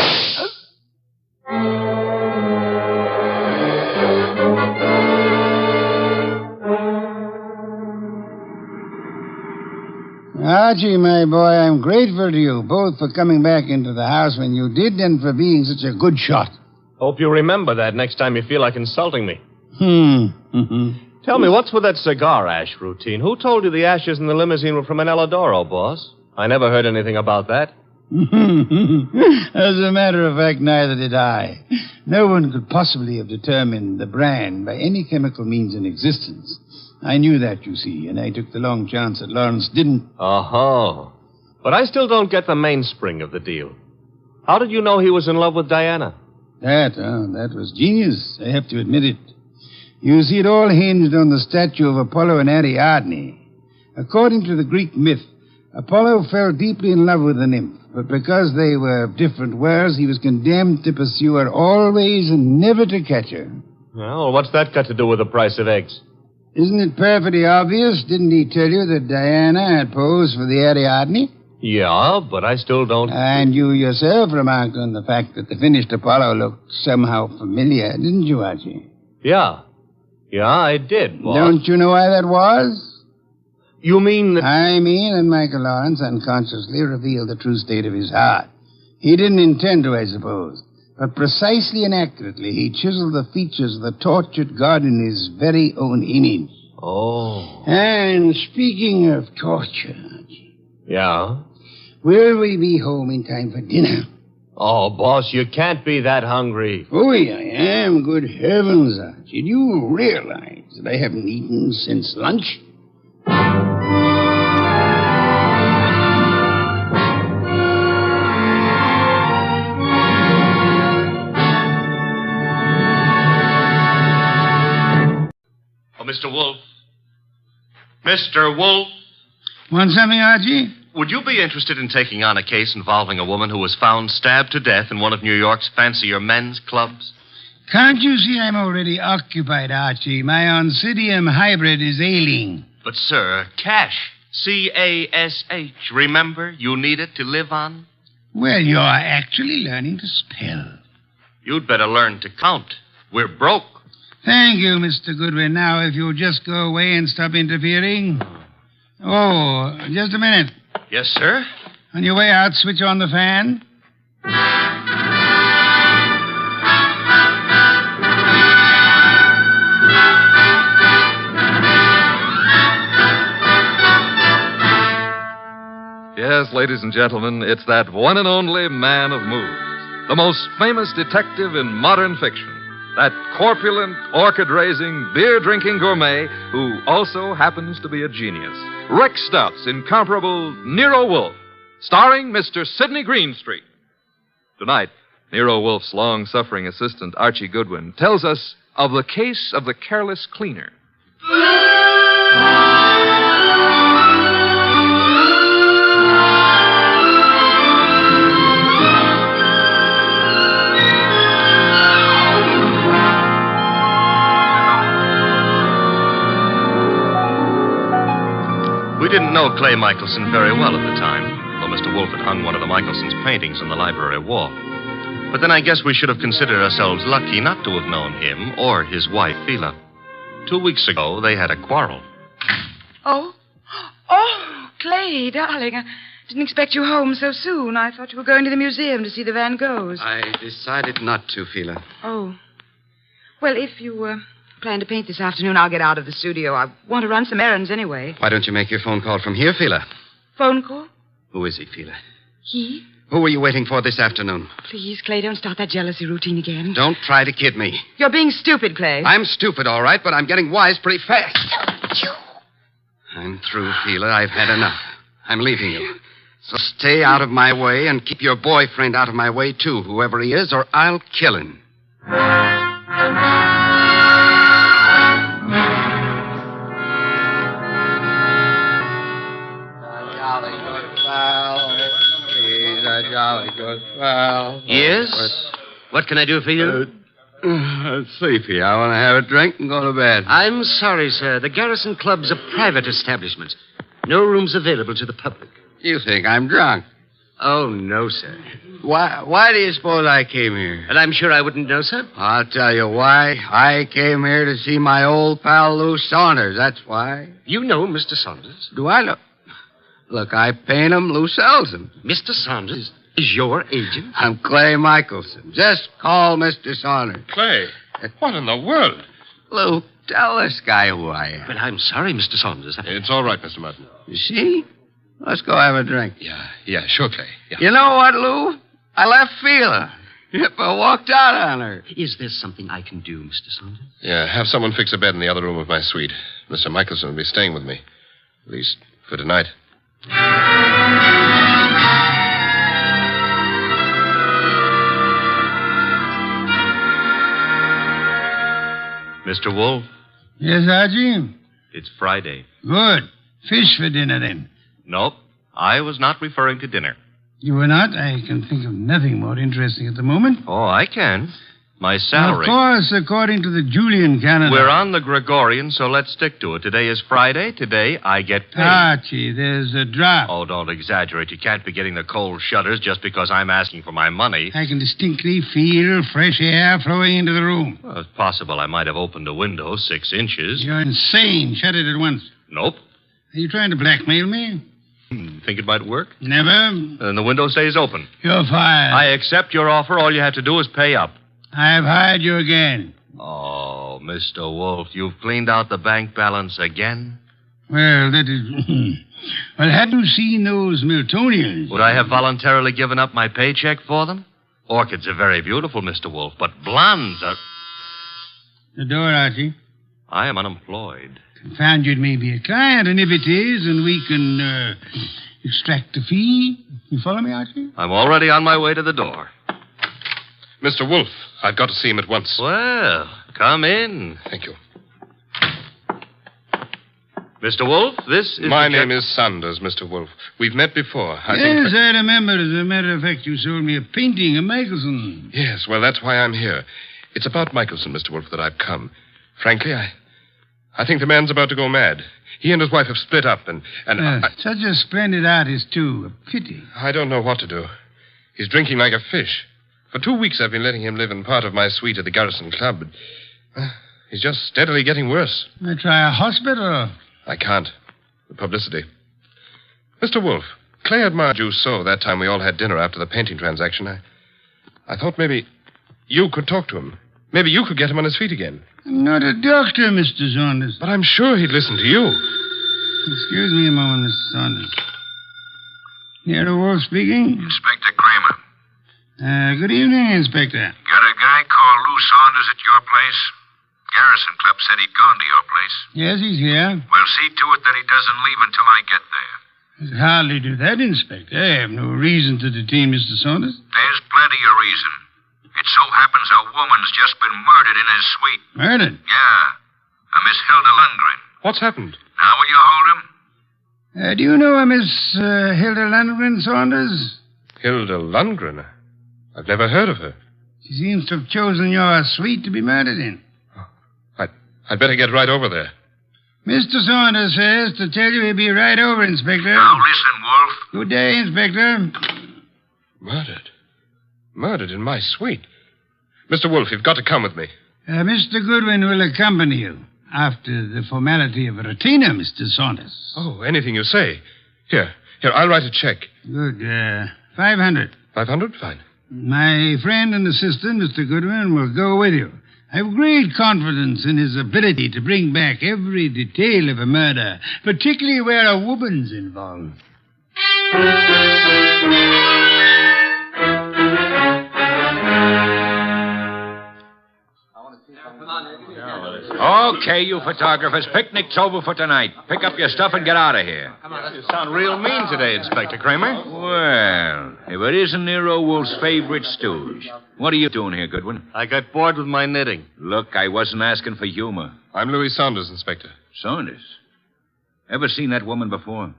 Archie, my boy, I'm grateful to you, both for coming back into the house when you did and for being such a good shot. Hope you remember that next time you feel like insulting me. Mm-hmm. Tell me, what's with that cigar ash routine? Who told you the ashes in the limousine were from an Eladoro, boss? I never heard anything about that. As a matter of fact, neither did I. No one could possibly have determined the brand by any chemical means in existence. I knew that, you see, and I took the long chance that Lawrence didn't. Oh. But I still don't get the mainspring of the deal. How did you know he was in love with Diana? That was genius. I have to admit it. You see, it all hinged on the statue of Apollo and Ariadne. According to the Greek myth, Apollo fell deeply in love with the nymph, but because they were of different worlds, he was condemned to pursue her always and never to catch her. Well, what's that got to do with the price of eggs? Isn't it perfectly obvious? Didn't he tell you that Diana had posed for the Ariadne? Yeah, but I still don't... And you yourself remarked on the fact that the finished Apollo looked somehow familiar, didn't you, Archie? Yeah, I did, boss. Don't you know why that was? You mean that... I mean that Michael Lawrence unconsciously revealed the true state of his heart. He didn't intend to, I suppose. But precisely and accurately, he chiseled the features of the tortured god in his very own image. Oh. And speaking of torture... Yeah? Will we be home in time for dinner? Oh, boss, you can't be that hungry. Oh, yeah, I am. Good heavens, Archie. Do you realize that I haven't eaten since lunch? Oh, Mr. Wolfe. Mr. Wolfe. Want something, Archie? Would you be interested in taking on a case involving a woman who was found stabbed to death in one of New York's fancier men's clubs? Can't you see I'm already occupied, Archie? My Oncidium hybrid is ailing. But, sir, cash. C-A-S-H. Remember, you need it to live on. Well, you're actually learning to spell. You'd better learn to count. We're broke. Thank you, Mr. Goodwin. Now, if you'll just go away and stop interfering. Oh, just a minute. Yes, sir? On your way out, switch on the fan. Yes, ladies and gentlemen, it's that one and only man of moves, the most famous detective in modern fiction, that corpulent, orchid-raising, beer-drinking gourmet who also happens to be a genius. Rex Stout's incomparable Nero Wolfe, starring Mr. Sidney Greenstreet. Tonight, Nero Wolfe's long-suffering assistant, Archie Goodwin, tells us of the case of the careless cleaner. We didn't know Clay Michelson very well at the time, though Mr. Wolfe had hung one of the Michelson's paintings on the library wall. But then I guess we should have considered ourselves lucky not to have known him or his wife, Phila. 2 weeks ago, they had a quarrel. Oh, Clay, darling, I didn't expect you home so soon. I thought you were going to the museum to see the Van Goghs. I decided not to, Phila. Oh. Well, if you Plan to paint this afternoon. I'll get out of the studio. I want to run some errands anyway. Why don't you make your phone call from here, Fila? Phone call? Who is he, Fila? He? Who were you waiting for this afternoon? Please, Clay, don't start that jealousy routine again. Don't try to kid me. You're being stupid, Clay. I'm stupid, all right, but I'm getting wise pretty fast. I'm through, Fila. I've had enough. I'm leaving you. So stay out of my way and keep your boyfriend out of my way, too, whoever he is, or I'll kill him. Yes? What can I do for you? Sleepy. I want to have a drink and go to bed. I'm sorry, sir. The Garrison Club's a private establishment. No rooms available to the public. You think I'm drunk? Oh, no, sir. Why do you suppose I came here? And I'm sure I wouldn't know, sir. I'll tell you why. I came here to see my old pal Lou Saunders. That's why. You know Mr. Saunders? Do I know? Look, I paint him. Lou sells him. Mr. Saunders is your agent? I'm Clay Michelson. Just call Mr. Saunders. Clay, what in the world? Lou, tell this guy who I am. But I'm sorry, Mr. Saunders. It's all right, Mr. Martin. You see? Let's go have a drink. Yeah, sure, Clay. Yeah. You know what, Lou? I left Fila. Yep, I walked out on her. Is there something I can do, Mr. Saunders? Yeah, have someone fix a bed in the other room of my suite. Mr. Michelson will be staying with me. At least for tonight. Mr. Wolfe? Yes, Archie? It's Friday. Good. Fish for dinner, then. Nope. I was not referring to dinner. You were not? I can think of nothing more interesting at the moment. Oh, I can. My salary. Of course, according to the Julian calendar. We're on the Gregorian, so let's stick to it. Today is Friday. Today I get paid. Archie, there's a drop. Oh, don't exaggerate. You can't be getting the cold shutters just because I'm asking for my money. I can distinctly feel fresh air flowing into the room. Well, it's possible I might have opened a window 6 inches. You're insane. Shut it at once. Nope. Are you trying to blackmail me? Think it might work? Never. Then the window stays open. You're fired. I accept your offer. All you have to do is pay up. I have hired you again. Oh, Mr. Wolfe, you've cleaned out the bank balance again? Well, that is... Well, had you seen those Miltonians? Would I have voluntarily given up my paycheck for them? Orchids are very beautiful, Mr. Wolfe, but blondes are... The door, Archie. I am unemployed. Found you'd maybe a client, and if it is, and we can extract a fee. You follow me, Archie? I'm already on my way to the door. Mr. Wolfe, I've got to see him at once. Well, come in. Thank you. Mr. Wolfe, this is... My name is Saunders, Mr. Wolfe. We've met before. I remember. As a matter of fact, you sold me a painting of Michelson. Yes, well, that's why I'm here. It's about Michelson, Mr. Wolfe, that I've come. Frankly, I think the man's about to go mad. He and his wife have split up, and such a splendid artist, too. A pity. I don't know what to do. He's drinking like a fish. For 2 weeks, I've been letting him live in part of my suite at the Garrison Club, but he's just steadily getting worse. I try a hospital. I can't. The publicity. Mr. Wolfe, Clay admired you so that time we all had dinner after the painting transaction. I thought maybe you could talk to him. Maybe you could get him on his feet again. I'm not a doctor, Mr. Saunders. But I'm sure he'd listen to you. Excuse me a moment, Mr. Saunders. Nero Wolfe speaking. Inspector Kramer. Good evening, Inspector. Got a guy called Lou Saunders at your place? Garrison Club said he'd gone to your place. Yes, he's here. Well, see to it that he doesn't leave until I get there. I could hardly do that, Inspector. I have no reason to detain Mr. Saunders. There's plenty of reason. It so happens a woman's just been murdered in his suite. Murdered? Yeah. A Miss Hilda Lundgren. What's happened? Now will you hold him? Do you know a Miss Hilda Lundgren, Saunders? Hilda Lundgren? I've never heard of her. She seems to have chosen your suite to be murdered in. I'd better get right over there. Mr. Saunders says to tell you he'll be right over, Inspector. Now listen, Wolfe. Good day, Inspector. Murdered? Murdered in my suite? Mr. Wolfe, you've got to come with me. Mr. Goodwin will accompany you after the formality of a retainer, Mr. Saunders. Oh, anything you say. Here, I'll write a check. Good. 500. 500? Fine. My friend and assistant, Mr. Goodwin, will go with you. I've great confidence in his ability to bring back every detail of a murder, particularly where a woman's involved. Okay, you photographers, picnic's over for tonight. Pick up your stuff and get out of here. You sound real mean today, Inspector Kramer. Well, if it isn't Nero Wolfe's favorite stooge. What are you doing here, Goodwin? I got bored with my knitting. Look, I wasn't asking for humor. I'm Louis Saunders, Inspector. Saunders? Ever seen that woman before?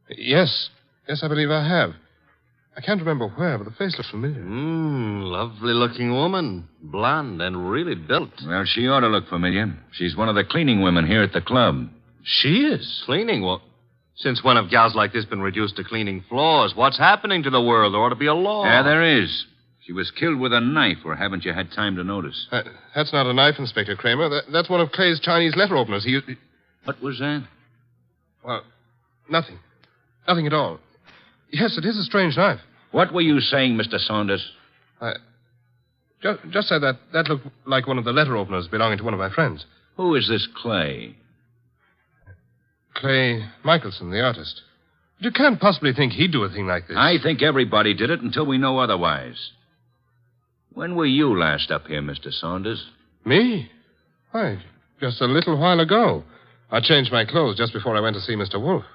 Yes, I believe I have. I can't remember where, but the face looks familiar. Lovely-looking woman. Blonde and really built. Well, she ought to look familiar. She's one of the cleaning women here at the club. She is? Cleaning? Well, since when have gals like this been reduced to cleaning floors? What's happening to the world? There ought to be a law. Yeah, there is. She was killed with a knife, or haven't you had time to notice? That's not a knife, Inspector Kramer. That's one of Clay's Chinese letter openers. What was that? Well, nothing. Nothing at all. Yes, it is a strange knife. What were you saying, Mr. Saunders? Just said that looked like one of the letter openers belonging to one of my friends. Who is this Clay? Clay Michelson, the artist. But you can't possibly think he'd do a thing like this. I think everybody did it until we know otherwise. When were you last up here, Mr. Saunders? Me? Why, just a little while ago. I changed my clothes just before I went to see Mr. Wolfe.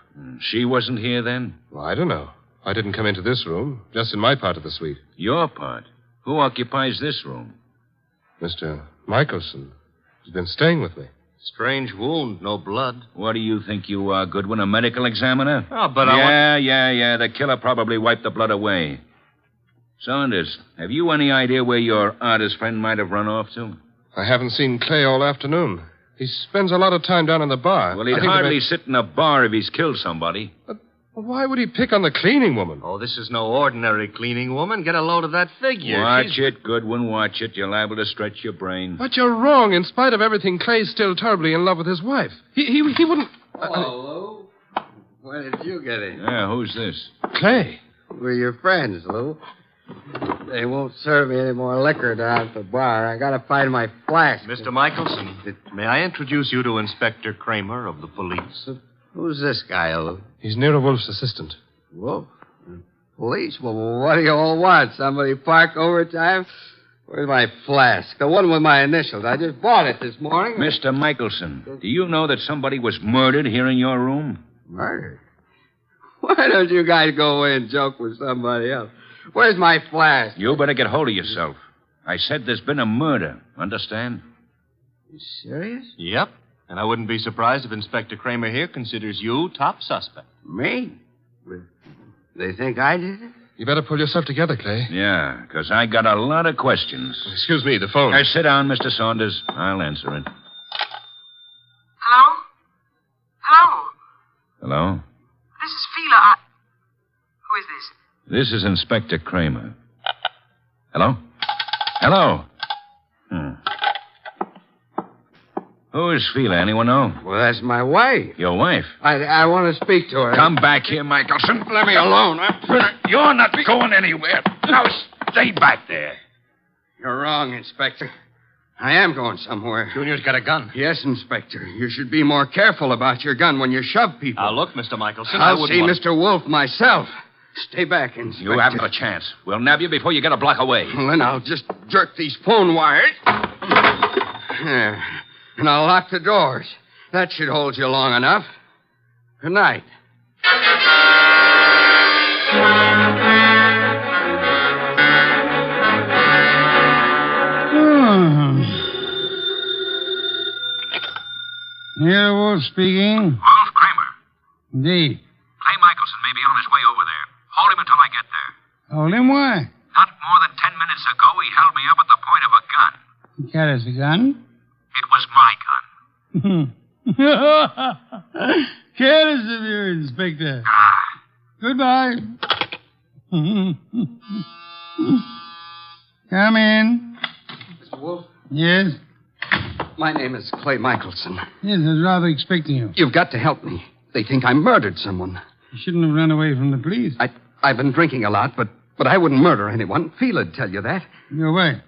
She wasn't here then? Well, I don't know. I didn't come into this room, just in my part of the suite. Your part? Who occupies this room? Mr. Michelson. He's been staying with me. Strange wound, no blood. What do you think you are, Goodwin, a medical examiner? Oh, but Yeah, the killer probably wiped the blood away. Saunders, have you any idea where your artist friend might have run off to? I haven't seen Clay all afternoon. He spends a lot of time down in the bar. Well, he'd hardly sit in a bar if he's killed somebody. Well, why would he pick on the cleaning woman? Oh, this is no ordinary cleaning woman. Get a load of that figure. Watch it, Goodwin, watch it. You're liable to stretch your brain. But you're wrong. In spite of everything, Clay's still terribly in love with his wife. He wouldn't... Hello, Lou. When did you get in? Yeah, who's this? Clay. We're your friends, Lou. They won't serve me any more liquor down at the bar. I gotta find my flask. Mr. Michelson, may I introduce you to Inspector Kramer of the police? Who's this guy, Lou? He's Nero Wolfe's assistant. Wolfe? Police? Well, what do you all want? Somebody park overtime? Where's my flask? The one with my initials. I just bought it this morning. Mr. Michelson, do you know that somebody was murdered here in your room? Murdered? Why don't you guys go away and joke with somebody else? Where's my flask? You better get hold of yourself. I said there's been a murder. Understand? You serious? Yep. And I wouldn't be surprised if Inspector Kramer here considers you top suspect. Me? They think I did it? You better pull yourself together, Clay. Yeah, because I got a lot of questions. Excuse me, the phone. Sit down, Mr. Saunders. I'll answer it. Hello? Hello? Hello? This is Fila. Who is this? This is Inspector Kramer. Hello? Hello? Who is Fila? Anyone know? Well, that's my wife. Your wife? I want to speak to her. Come back here, Michelson. Let me alone. You're not going anywhere. Now, stay back there. You're wrong, Inspector. I am going somewhere. Junior's got a gun. Yes, Inspector. You should be more careful about your gun when you shove people. Now, look, Mr. Michelson, I'll see Mr. Wolfe myself. Stay back, Inspector. You haven't a chance. We'll nab you before you get a block away. Well, then I'll just jerk these phone wires. There. And I'll lock the doors. That should hold you long enough. Good night. Nero Wolfe speaking. Wolfe Kramer. Indeed. Clay Michelson may be on his way over there. Hold him until I get there. Hold him, why? Not more than 10 minutes ago, he held me up at the point of a gun. He carries a gun? It was my gun. Careless of you, Inspector. Goodbye. Come in. Mr. Wolfe? Yes? My name is Clay Michelson. Yes, I was rather expecting you. You've got to help me. They think I murdered someone. You shouldn't have run away from the police. I've been drinking a lot, but I wouldn't murder anyone. Fela'd tell you that. Your wife?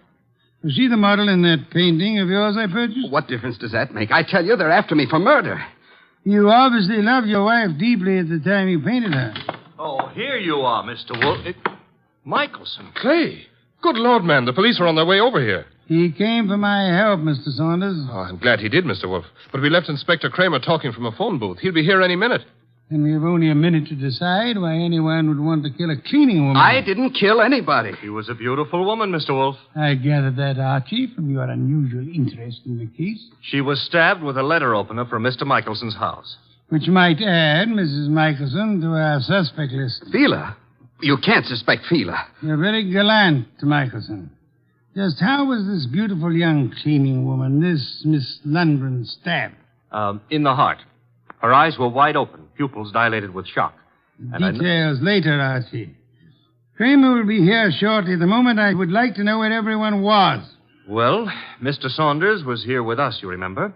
You see the model in that painting of yours I purchased? What difference does that make? I tell you, they're after me for murder. You obviously loved your wife deeply at the time you painted her. Oh, here you are, Mr. Wolfe. Michelson. Clay. Good Lord, man. The police are on their way over here. He came for my help, Mr. Saunders. Oh, I'm glad he did, Mr. Wolfe. But we left Inspector Kramer talking from a phone booth. He'll be here any minute. And we have only a minute to decide why anyone would want to kill a cleaning woman. I didn't kill anybody. She was a beautiful woman, Mr. Wolfe. I gathered that, Archie, from your unusual interest in the case. She was stabbed with a letter opener from Mr. Michelson's house. Which might add Mrs. Michelson to our suspect list. Fila? You can't suspect Fila. You're very gallant, Michelson. Just how was this beautiful young cleaning woman, this Miss Lundgren, stabbed? In the heart. Her eyes were wide open, pupils dilated with shock. And Details later, Archie. Kramer will be here shortly. At the moment, I would like to know where everyone was. Well, Mr. Saunders was here with us, you remember?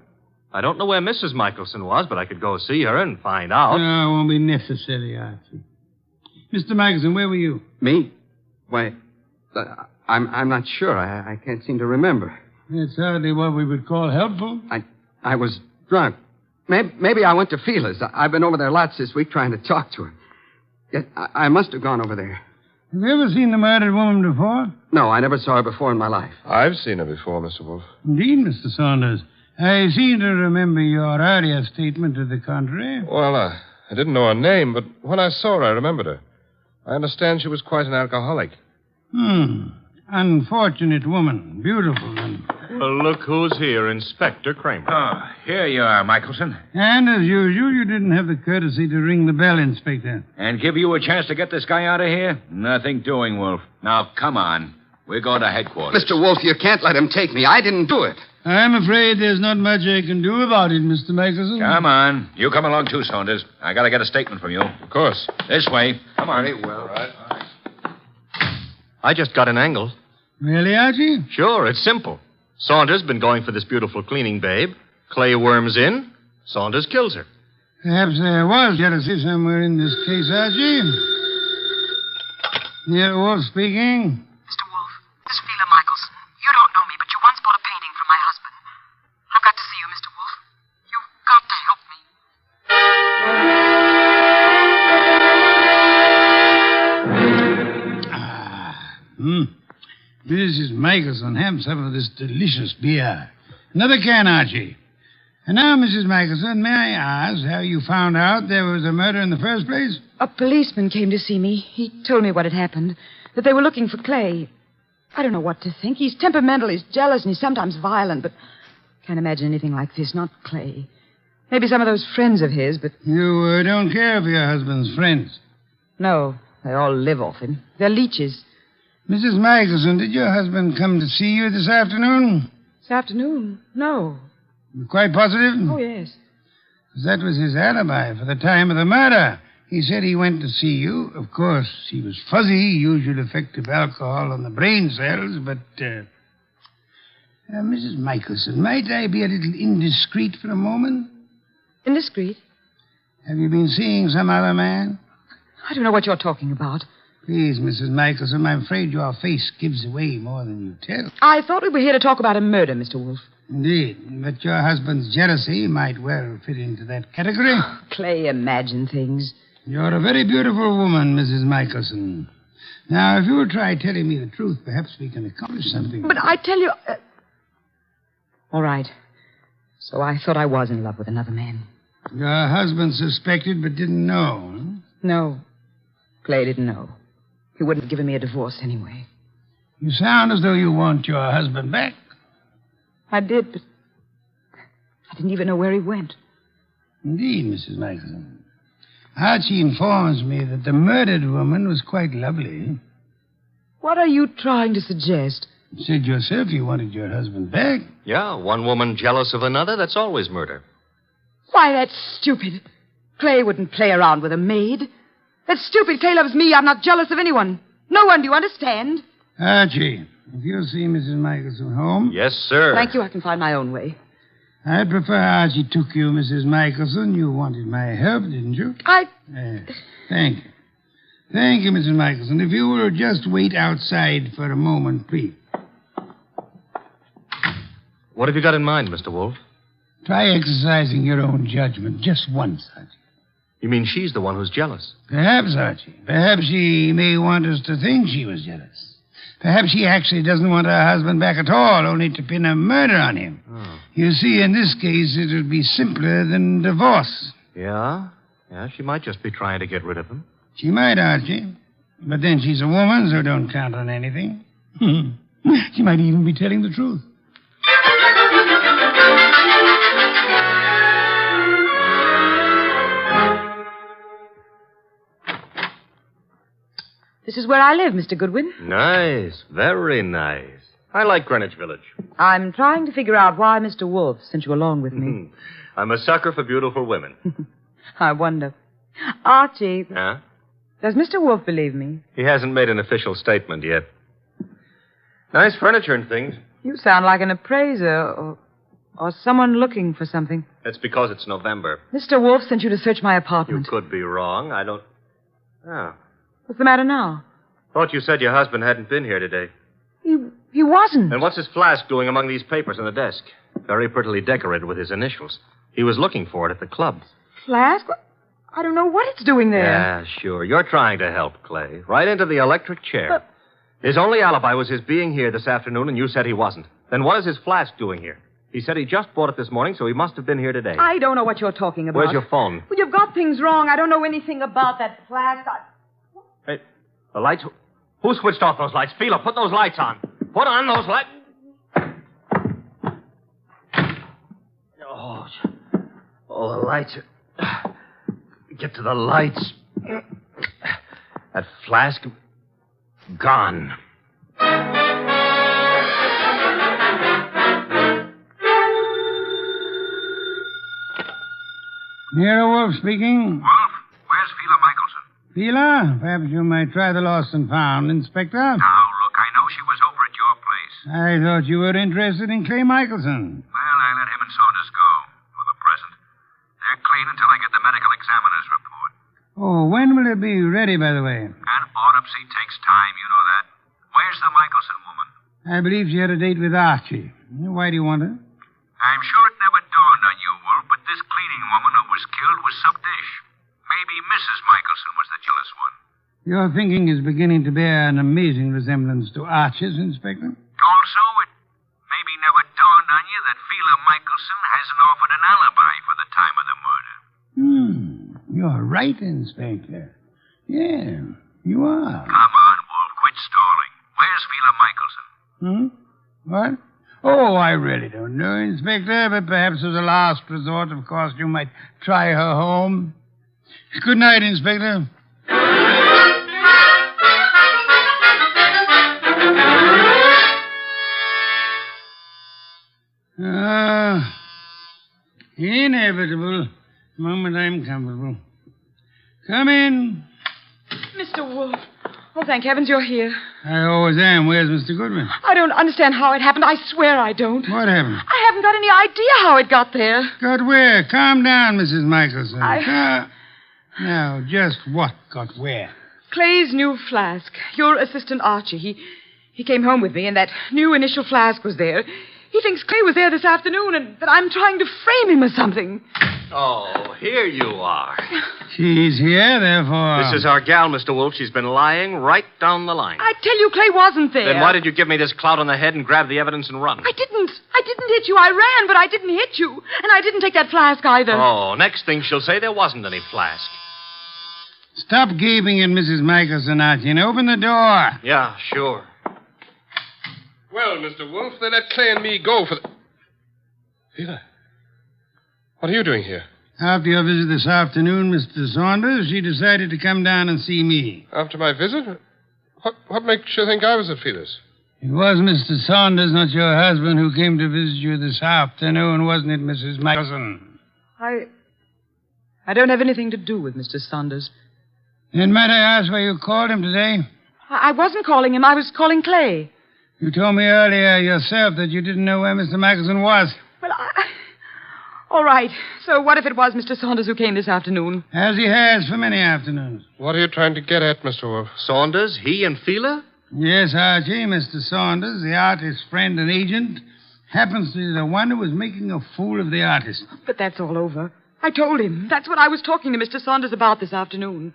I don't know where Mrs. Michelson was, but I could go see her and find out. No, it won't be necessary, Archie. Mr. Michelson, where were you? Me? Why, I'm not sure. I can't seem to remember. It's hardly what we would call helpful. I was drunk. Maybe I went to Fila's. I've been over there lots this week trying to talk to her. Yes, I must have gone over there. Have you ever seen the murdered woman before? No, I never saw her before in my life. I've seen her before, Mr. Wolfe. Indeed, Mr. Saunders. I seem to remember your earlier statement to the contrary. Well, I didn't know her name, but when I saw her, I remembered her. I understand she was quite an alcoholic. Unfortunate woman. Beautiful and... Well, look who's here, Inspector Kramer. Oh, here you are, Michelson. And as usual, you didn't have the courtesy to ring the bell, Inspector. And give you a chance to get this guy out of here? Nothing doing, Wolf. Now, come on. We're going to headquarters. Mr. Wolfe, you can't let him take me. I didn't do it. I'm afraid there's not much I can do about it, Mr. Michelson. Come on. You come along too, Saunders. I got to get a statement from you. Of course. This way. Come on. Very well. All right. I just got an angle. Really, Archie? Sure, it's simple. Saunders been going for this beautiful cleaning babe. Clay worms in. Saunders kills her. Perhaps there was jealousy somewhere in this case, Archie. Nero Wolfe speaking. Mr. Wolfe, this is Fila Michelson. You don't know me, but you once bought a painting from my husband. I've got to see you, Mr. Wolfe. You've got to help me. Mrs. Michelson, have some of this delicious beer. Another can, Archie. And now, Mrs. Michelson, may I ask how you found out there was a murder in the first place? A policeman came to see me. He told me what had happened, that they were looking for Clay. I don't know what to think. He's temperamental, he's jealous, and he's sometimes violent, but can't imagine anything like this, not Clay. Maybe some of those friends of his, but... You don't care for your husband's friends? No, they all live off him. They're leeches. Mrs. Michelson, did your husband come to see you this afternoon? This afternoon? No. You're quite positive? Oh, yes. That was his alibi for the time of the murder. He said he went to see you. Of course, he was fuzzy, usual effect of alcohol on the brain cells, but... Mrs. Michelson, might I be a little indiscreet for a moment? Indiscreet? Have you been seeing some other man? I don't know what you're talking about. Please, Mrs. Michelson, I'm afraid your face gives away more than you tell. I thought we were here to talk about a murder, Mr. Wolfe. Indeed, but your husband's jealousy might well fit into that category. Clay, imagine things. You're a very beautiful woman, Mrs. Michelson. Now, if you'll try telling me the truth, perhaps we can accomplish something. But I tell you... All right. So I thought I was in love with another man. Your husband suspected but didn't know, huh? No. Clay didn't know. He wouldn't have given me a divorce anyway. You sound as though you want your husband back. I did, but I didn't even know where he went. Indeed, Mrs. Michelson. Archie informs me that the murdered woman was quite lovely. What are you trying to suggest? You said yourself you wanted your husband back. Yeah, one woman jealous of another, that's always murder. Why, that's stupid. Clay wouldn't play around with a maid. That's stupid. Clay loves me. I'm not jealous of anyone. No one, do you understand? Archie, if you'll see Mrs. Michelson home... Yes, sir. Thank you. I can find my own way. I'd prefer Archie took you, Mrs. Michelson. You wanted my help, didn't you? Thank you. Thank you, Mrs. Michelson. If you will just wait outside for a moment, please. What have you got in mind, Mr. Wolfe? Try exercising your own judgment just once, Archie. You mean she's the one who's jealous? Perhaps, Archie. Perhaps she may want us to think she was jealous. Perhaps she actually doesn't want her husband back at all, only to pin a murder on him. Oh. You see, in this case, it would be simpler than divorce. Yeah? Yeah, she might just be trying to get rid of him. She might, Archie. But then she's a woman, so don't count on anything. She might even be telling the truth. This is where I live, Mr. Goodwin. Nice. Very nice. I like Greenwich Village. I'm trying to figure out why Mr. Wolfe sent you along with me. I'm a sucker for beautiful women. I wonder. Archie, Huh? does Mr. Wolfe believe me? He hasn't made an official statement yet. Nice furniture and things. You sound like an appraiser or someone looking for something. That's because it's November. Mr. Wolfe sent you to search my apartment. You could be wrong. I don't... Oh. What's the matter now? Thought you said your husband hadn't been here today. He wasn't. And what's his flask doing among these papers on the desk? Very prettily decorated with his initials. He was looking for it at the club. Flask? I don't know what it's doing there. Yeah, sure. You're trying to help, Clay. Right into the electric chair. His only alibi was his being here this afternoon, and you said he wasn't. Then what is his flask doing here? He said he just bought it this morning, so he must have been here today. I don't know what you're talking about. Where's your phone? Well, you've got things wrong. I don't know anything about that flask. Hey, the lights... Who switched off those lights? Fila, put those lights on. Put on those lights. Oh, the lights are... Get to the lights. That flask... Gone. Nero Wolfe speaking. Wolfe, where's Fila Michelson? Fila, perhaps you might try the lost and found, Inspector. Now, look, I know she was over at your place. I thought you were interested in Clay Michelson. Well, I let him and Saunders go, for the present. They're clean until I get the medical examiner's report. Oh, when will it be ready, by the way? An autopsy takes time, you know that. Where's the Michelson woman? I believe she had a date with Archie. Why do you want her? I'm sure it never dawned on you, Wolfe, but this cleaning woman who was killed was some dish. Maybe Mrs. Michelson was the jealous one. Your thinking is beginning to bear an amazing resemblance to Archie's, Inspector. Also, it maybe never dawned on you that Fila Michelson hasn't offered an alibi for the time of the murder. You're right, Inspector. Yeah, you are. Come on, Wolfe, quit stalling. Where's Fila Michelson? What? Oh, I really don't know, Inspector, but perhaps as a last resort, of course, you might try her home. Good night, Inspector. Inevitable. The moment I'm comfortable. Come in. Mr. Wolfe. Oh, thank heavens you're here. I always am. Where's Mr. Goodwin? I don't understand how it happened. I swear I don't. What happened? I haven't got any idea how it got there. Got where? Calm down, Mrs. Michelson. Now, just what got where? Clay's new flask. Your assistant Archie. He came home with me, and that new initial flask was there. He thinks Clay was there this afternoon, and that I'm trying to frame him or something. Oh, here you are. She's here, therefore. This is our gal, Mr. Wolfe. She's been lying right down the line. I tell you, Clay wasn't there. Then why did you give me this clout on the head and grab the evidence and run? I didn't hit you. I ran, but I didn't hit you. And I didn't take that flask either. Oh, next thing she'll say there wasn't any flask. Stop gaping at Mrs. Michelson, Archie, and open the door. Yeah, sure. Well, Mr. Wolfe, they let Clay and me go for the... Fila, what are you doing here? After your visit this afternoon, Mr. Saunders, she decided to come down and see me. After my visit? What makes you think I was at Fila's? It was Mr. Saunders, not your husband, who came to visit you this afternoon, wasn't it, Mrs. Michelson? I don't have anything to do with Mr. Saunders. Then might I ask why you called him today? I wasn't calling him. I was calling Clay. You told me earlier yourself that you didn't know where Mr. Michelson was. Well, all right. So what if it was Mr. Saunders who came this afternoon? As he has for many afternoons. What are you trying to get at, Mr. Wolfe? Saunders? He and Fila? Yes, Archie, Mr. Saunders, the artist's friend and agent, happens to be the one who was making a fool of the artist. But that's all over. I told him. That's what I was talking to Mr. Saunders about this afternoon.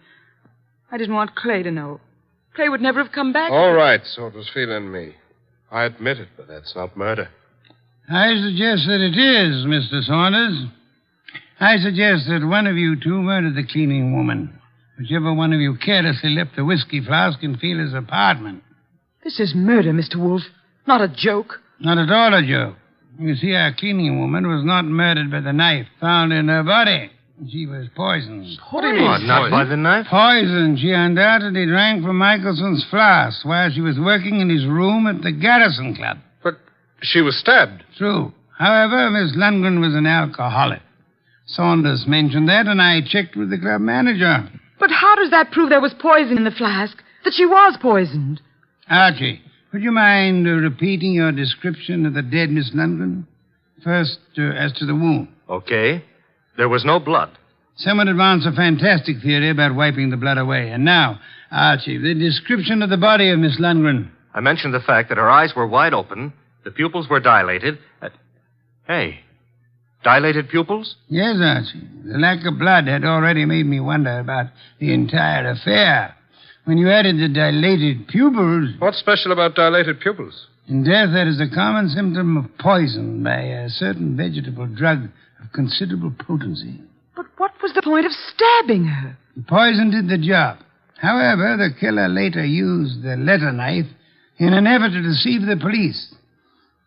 I didn't want Clay to know. Clay would never have come back. All right, so it was Phila and me. I admit it, but that's not murder. I suggest that it is, Mr. Saunders. I suggest that one of you two murdered the cleaning woman. Whichever one of you carelessly left the whiskey flask in Phila's apartment. This is murder, Mr. Wolfe. Not a joke. Not at all a joke. You see, our cleaning woman was not murdered by the knife found in her body. She was poisoned. What do you mean? Not by the knife? Poisoned. She undoubtedly drank from Michelson's flask while she was working in his room at the Garrison Club. But she was stabbed. True. However, Miss Lundgren was an alcoholic. Saunders mentioned that, and I checked with the club manager. But how does that prove there was poison in the flask? That she was poisoned? Archie, would you mind repeating your description of the dead Miss Lundgren? First, as to the wound. Okay. There was no blood. Some would advance a fantastic theory about wiping the blood away. And now, Archie, the description of the body of Miss Lundgren. I mentioned the fact that her eyes were wide open, the pupils were dilated. Hey, dilated pupils? Yes, Archie. The lack of blood had already made me wonder about the entire affair. When you added the dilated pupils... What's special about dilated pupils? In death, that is a common symptom of poison by a certain vegetable drug of considerable potency. But what was the point of stabbing her? The poison did the job. However, the killer later used the letter knife in an effort to deceive the police.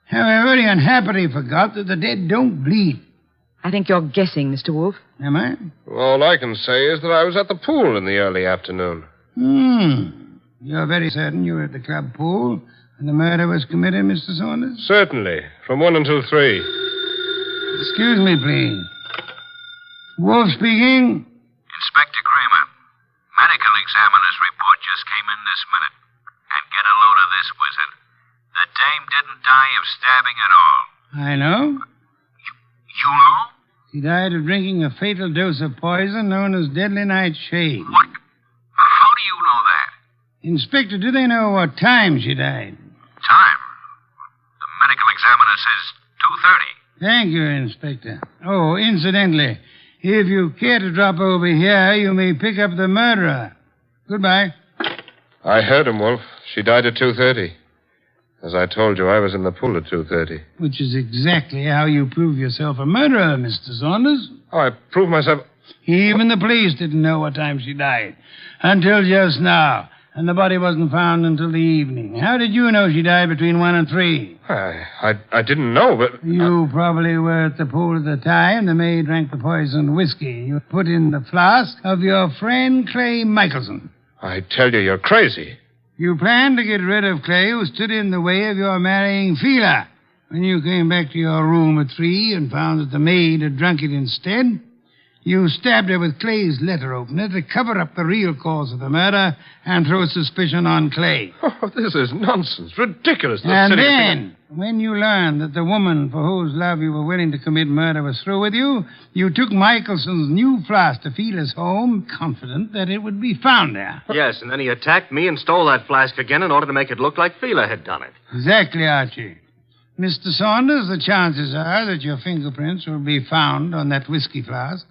However, he unhappily forgot that the dead don't bleed. I think you're guessing, Mr. Wolfe. Am I? All I can say is that I was at the pool in the early afternoon. You're very certain you were at the club pool when the murder was committed, Mr. Saunders? Certainly. From 1 until 3. Excuse me, please. Wolfe speaking. Inspector Kramer, medical examiner's report just came in this minute. And get a load of this, wizard. The dame didn't die of stabbing at all. I know. You know? She died of drinking a fatal dose of poison known as deadly nightshade. What? How do you know that? Inspector, do they know what time she died? Time? The medical examiner says 2:30. Thank you, Inspector. Oh, incidentally, if you care to drop over here, you may pick up the murderer. Goodbye. I heard him, Wolf. She died at 2:30. As I told you, I was in the pool at 2:30. Which is exactly how you prove yourself a murderer, Mr. Saunders. Oh, I proved myself... Even the police didn't know what time she died. Until just now. And the body wasn't found until the evening. How did you know she died between 1 and 3? I didn't know, but... You probably were at the pool at the time. The maid drank the poisoned whiskey you put in the flask of your friend Clay Michelson. I tell you, you're crazy. You planned to get rid of Clay, who stood in the way of your marrying Phila. When you came back to your room at 3 and found that the maid had drunk it instead, you stabbed her with Clay's letter opener to cover up the real cause of the murder and throw suspicion on Clay. Oh, this is nonsense. Ridiculous. And then, when you learned that the woman for whose love you were willing to commit murder was through with you, you took Michelson's new flask to Phila's home, confident that it would be found there. Yes, and then he attacked me and stole that flask again in order to make it look like Phila had done it. Exactly, Archie. Mr. Saunders, the chances are that your fingerprints will be found on that whiskey flask,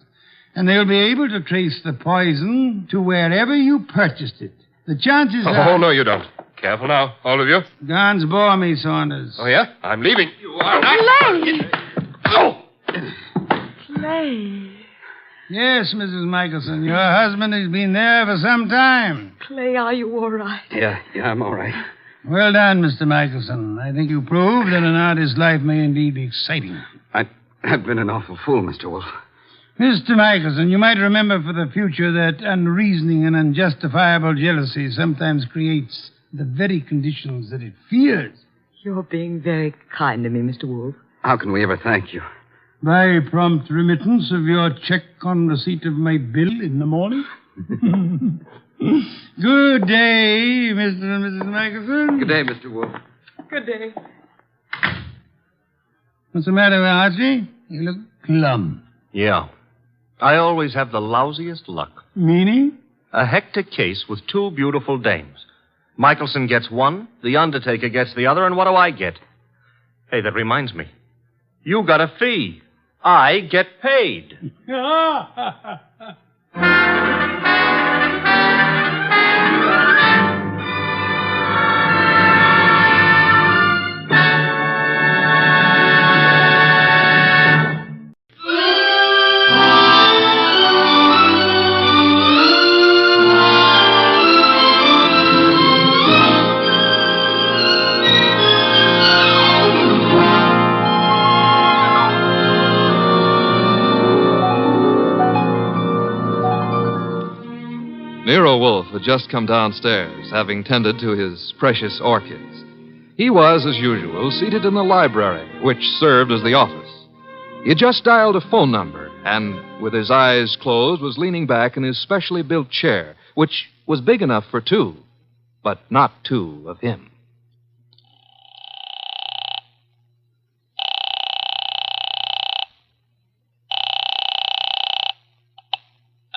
and they'll be able to trace the poison to wherever you purchased it. The chances are... Oh, no, you don't. Careful now, all of you. Guns bore me, Saunders. Oh, yeah? I'm leaving. You are Clay! Oh! Clay. Yes, Mrs. Michelson, your husband has been there for some time. Clay, are you all right? Yeah, I'm all right. Well done, Mr. Michelson. I think you proved that an artist's life may indeed be exciting. I've been an awful fool, Mr. Wolfe. Mr. Michelson, you might remember for the future that unreasoning and unjustifiable jealousy sometimes creates the very conditions that it fears. You're being very kind to me, Mr. Wolfe. How can we ever thank you? By prompt remittance of your check on receipt of my bill in the morning. Good day, Mr. and Mrs. Michelson. Good day, Mr. Wolfe. Good day. What's the matter, Archie? You look glum. Yeah. I always have the lousiest luck. Meaning? A hectic case with 2 beautiful dames. Michelson gets one, the undertaker gets the other, and what do I get? Hey, that reminds me. You got a fee. I get paid. Nero Wolfe had just come downstairs, having tended to his precious orchids. He was, as usual, seated in the library, which served as the office. He had just dialed a phone number, and, with his eyes closed, was leaning back in his specially built chair, which was big enough for two, but not two of him.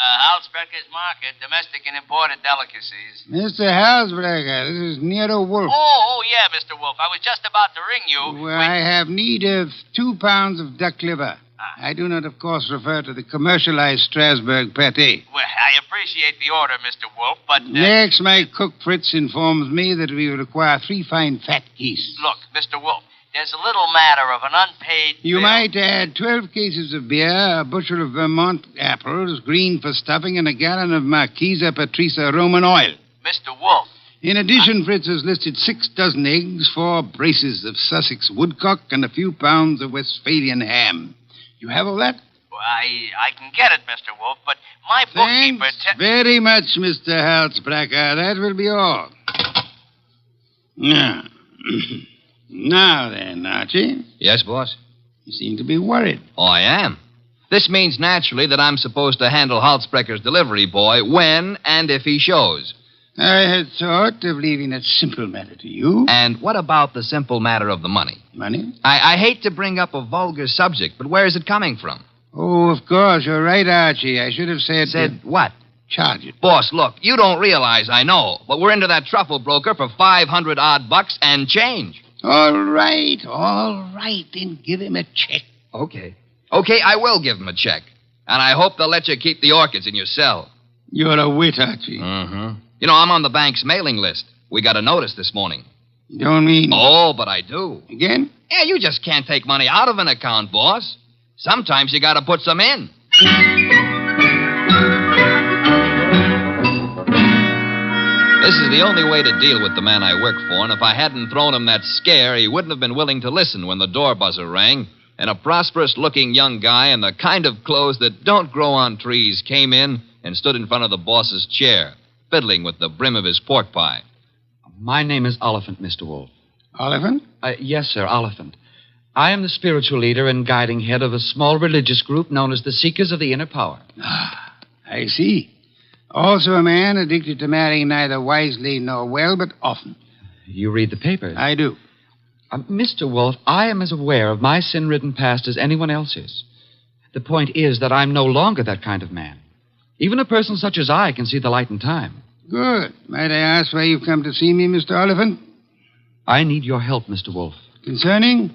Halsbrecher's Market, domestic and imported delicacies. Mr. Halsbrecher, this is Nero Wolfe. Oh, yeah, Mr. Wolfe. I was just about to ring you. Well, I have need of 2 pounds of duck liver. I do not, of course, refer to the commercialized Strasbourg pate. Well, I appreciate the order, Mr. Wolfe, but... Next, my cook Fritz informs me that we require 3 fine fat geese. Look, Mr. Wolfe, there's a little matter of an unpaid You bill. might add 12 cases of beer, a bushel of Vermont apples, green for stuffing, and a gallon of Marquesa Patricia Roman oil. Mr. Wolfe. In addition, Fritz has listed 6 dozen eggs, 4 braces of Sussex woodcock, and a few pounds of Westphalian ham. You have all that? Well, I can get it, Mr. Wolfe, but my bookkeeper... Thanks very much, Mr. Halsbrecher. That will be all. Now... Now then, Archie. Yes, boss? You seem to be worried. Oh, I am. This means naturally that I'm supposed to handle Halsbrecher's delivery boy when and if he shows. I had thought of leaving that simple matter to you. And what about the simple matter of the money? Money? I hate to bring up a vulgar subject, but where is it coming from? Oh, of course. You're right, Archie. I should have said... Said what? Charge it. Boss, look, you don't realize I know, but we're into that truffle broker for $500 odd and change. All right. Then give him a check. Okay, I will give him a check. And I hope they'll let you keep the orchids in your cell. You're a wit, Archie. Mm-hmm. You know, I'm on the bank's mailing list. We got a notice this morning. You don't mean... Oh, but I do. Again? Yeah, you just can't take money out of an account, boss. Sometimes you gotta put some in. This is the only way to deal with the man I work for, and if I hadn't thrown him that scare, he wouldn't have been willing to listen when the door buzzer rang, and a prosperous-looking young guy in the kind of clothes that don't grow on trees came in and stood in front of the boss's chair, fiddling with the brim of his pork pie. My name is Oliphant, Mr. Wolfe. Oliphant? Yes, sir, Oliphant. I am the spiritual leader and guiding head of a small religious group known as the Seekers of the Inner Power. I see. Also a man addicted to marrying neither wisely nor well, but often. You read the papers? I do. Mr. Wolfe, I am as aware of my sin-ridden past as anyone else is. The point is that I'm no longer that kind of man. Even a person such as I can see the light in time. Good. Might I ask why you've come to see me, Mr. Oliphant? I need your help, Mr. Wolfe. Concerning?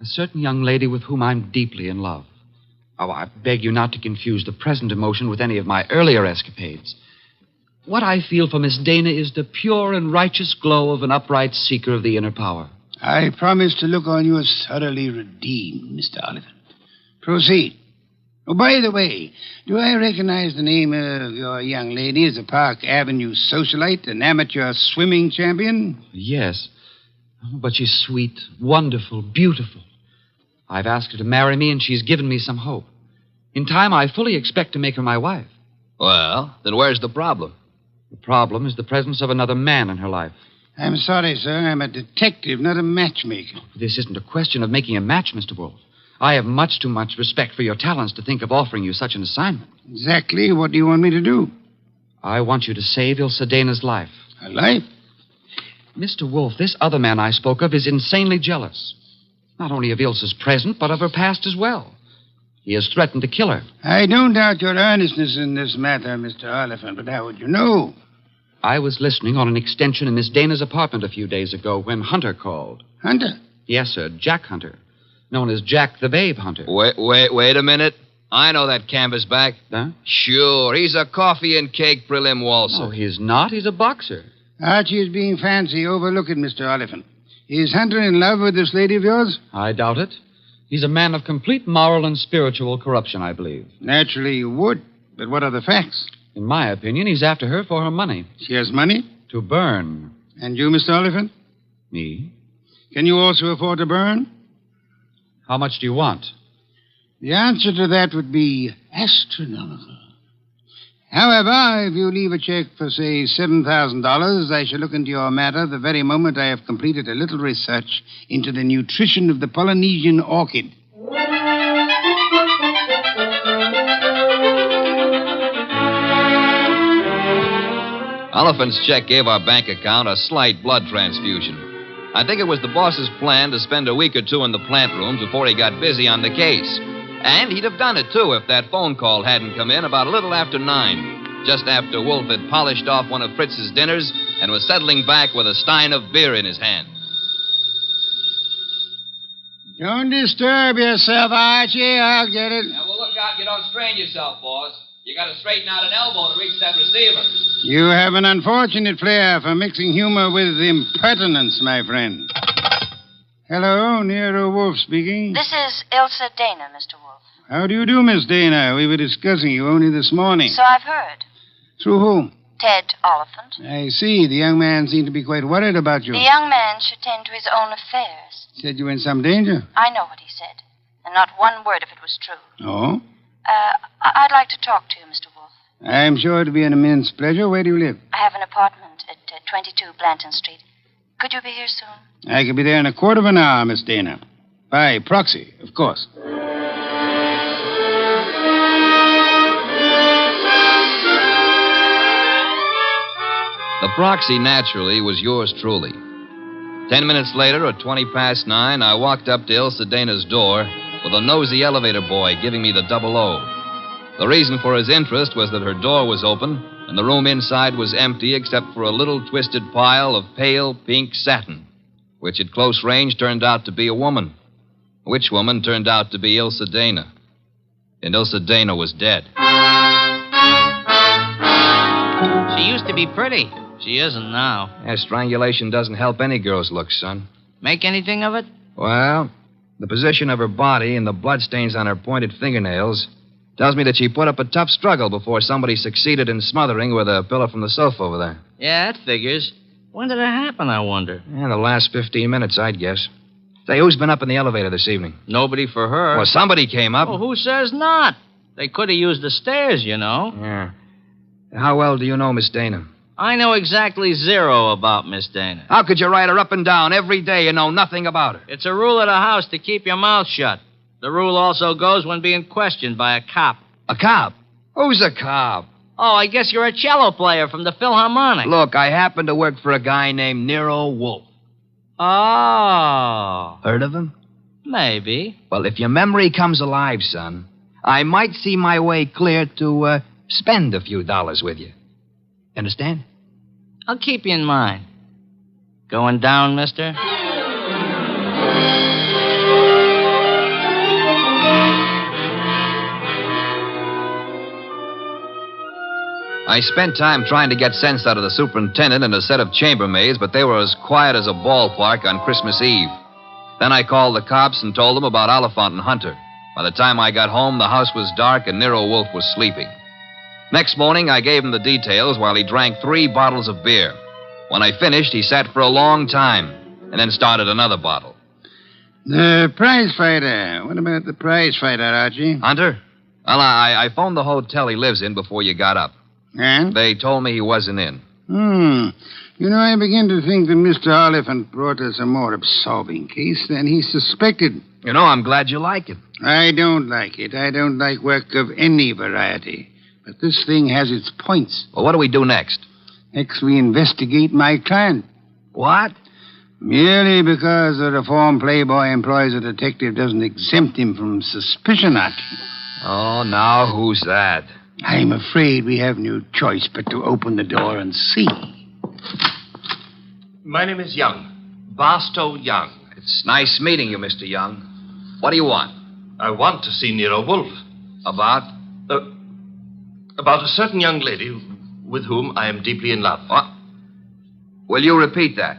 A certain young lady with whom I'm deeply in love. Oh, I beg you not to confuse the present emotion with any of my earlier escapades. What I feel for Miss Dana is the pure and righteous glow of an upright seeker of the inner power. I promise to look on you as thoroughly redeemed, Mr. Oliphant. Proceed. Oh, by the way, do I recognize the name of your young lady as a Park Avenue socialite, an amateur swimming champion? Yes, but she's sweet, wonderful, beautiful. I've asked her to marry me, and she's given me some hope. In time, I fully expect to make her my wife. Well, then where's the problem? The problem is the presence of another man in her life. I'm sorry, sir. I'm a detective, not a matchmaker. This isn't a question of making a match, Mr. Wolfe. I have much too much respect for your talents to think of offering you such an assignment. Exactly. What do you want me to do? I want you to save Ilse Dana's life. Her life? Mr. Wolfe, this other man I spoke of is insanely jealous. Not only of Ilse's present, but of her past as well. He has threatened to kill her. I don't doubt your earnestness in this matter, Mr. Oliphant, but how would you know? I was listening on an extension in Miss Dana's apartment a few days ago when Hunter called. Hunter? Yes, sir. Jack Hunter. Known as Jack the Babe Hunter. Wait a minute. I know that canvasback. Huh? Sure, he's a coffee and cake prelim waltzer. No, he's not. He's a boxer. Archie is being fancy. Overlook it, Mr. Oliphant. Is Hunter in love with this lady of yours? I doubt it. He's a man of complete moral and spiritual corruption, I believe. Naturally you would. But what are the facts? In my opinion, he's after her for her money. She has money? To burn. And you, Mr. Oliphant? Me? Can you also afford to burn? How much do you want? The answer to that would be astronomical. However, if you leave a check for, say, $7,000, I shall look into your matter the very moment I have completed a little research into the nutrition of the Polynesian orchid. Oliphant's check gave our bank account a slight blood transfusion. I think it was the boss's plan to spend a week or two in the plant rooms before he got busy on the case. And he'd have done it, too, if that phone call hadn't come in about a little after 9, just after Wolfe had polished off one of Fritz's dinners and was settling back with a stein of beer in his hand. Don't disturb yourself, Archie. I'll get it. Now, well, look out you don't strain yourself, boss. You got to straighten out an elbow to reach that receiver. You have an unfortunate flair for mixing humor with impertinence, my friend. Hello, Nero Wolfe speaking. This is Ilsa Dana, Mr. Wolfe. How do you do, Miss Dana? We were discussing you only this morning. So I've heard. Through whom? Ted Oliphant. I see. The young man seemed to be quite worried about you. The young man should tend to his own affairs. Said you were in some danger. I know what he said. And not one word if it was true. Oh? I'd like to talk to you, Mr. Wolfe. I'm sure it'll be an immense pleasure. Where do you live? I have an apartment at 22 Blanton Street. Could you be here soon? I could be there in a quarter of an hour, Miss Dana. By proxy, of course. The proxy, naturally, was yours truly. 10 minutes later, at 20 past 9, I walked up to Ilsa Dana's door with a nosy elevator boy giving me the 00. The reason for his interest was that her door was open and the room inside was empty except for a little twisted pile of pale pink satin, which at close range turned out to be a woman. Which woman turned out to be Ilsa Dana. And Ilsa Dana was dead. She used to be pretty. She isn't now. Yeah, strangulation doesn't help any girl's looks, son. Make anything of it? Well, the position of her body and the bloodstains on her pointed fingernails tells me that she put up a tough struggle before somebody succeeded in smothering with a pillow from the sofa over there. Yeah, that figures. When did it happen, I wonder? Yeah, the last 15 minutes, I'd guess. Say, who's been up in the elevator this evening? Nobody for her. Well, somebody came up. Oh, who says not? They could have used the stairs, you know. Yeah. How well do you know Miss Dana? I know exactly zero about Miss Dana. How could you ride her up and down every day and know nothing about her? It's a rule of the house to keep your mouth shut. The rule also goes when being questioned by a cop. A cop? Who's a cop? Oh, I guess you're a cello player from the Philharmonic. Look, I happen to work for a guy named Nero Wolfe. Oh. Heard of him? Maybe. Well, if your memory comes alive, son, I might see my way clear to spend a few dollars with you. Understand? I'll keep you in mind. Going down, mister? I spent time trying to get sense out of the superintendent and a set of chambermaids, but they were as quiet as a ballpark on Christmas Eve. Then I called the cops and told them about Oliphant and Hunter. By the time I got home, the house was dark and Nero Wolfe was sleeping. Next morning, I gave him the details while he drank 3 bottles of beer. When I finished, he sat for a long time and then started another bottle. The prize fighter. What about the prize fighter, Archie? Hunter? Well, I phoned the hotel he lives in before you got up. And? They told me he wasn't in. You know, I begin to think that Mr. Oliphant brought us a more absorbing case than he suspected. You know, I'm glad you like it. I don't like it. I don't like work of any variety. But this thing has its points. Well, what do we do next? Next, we investigate my client. What? Merely because a reformed playboy employs a detective doesn't exempt him from suspicion, Archie. Oh, now who's that? I'm afraid we have no choice but to open the door and see. My name is Young. Barstow Young. It's nice meeting you, Mr. Young. What do you want? I want to see Nero Wolfe. About? About a certain young lady with whom I am deeply in love. What? Will you repeat that?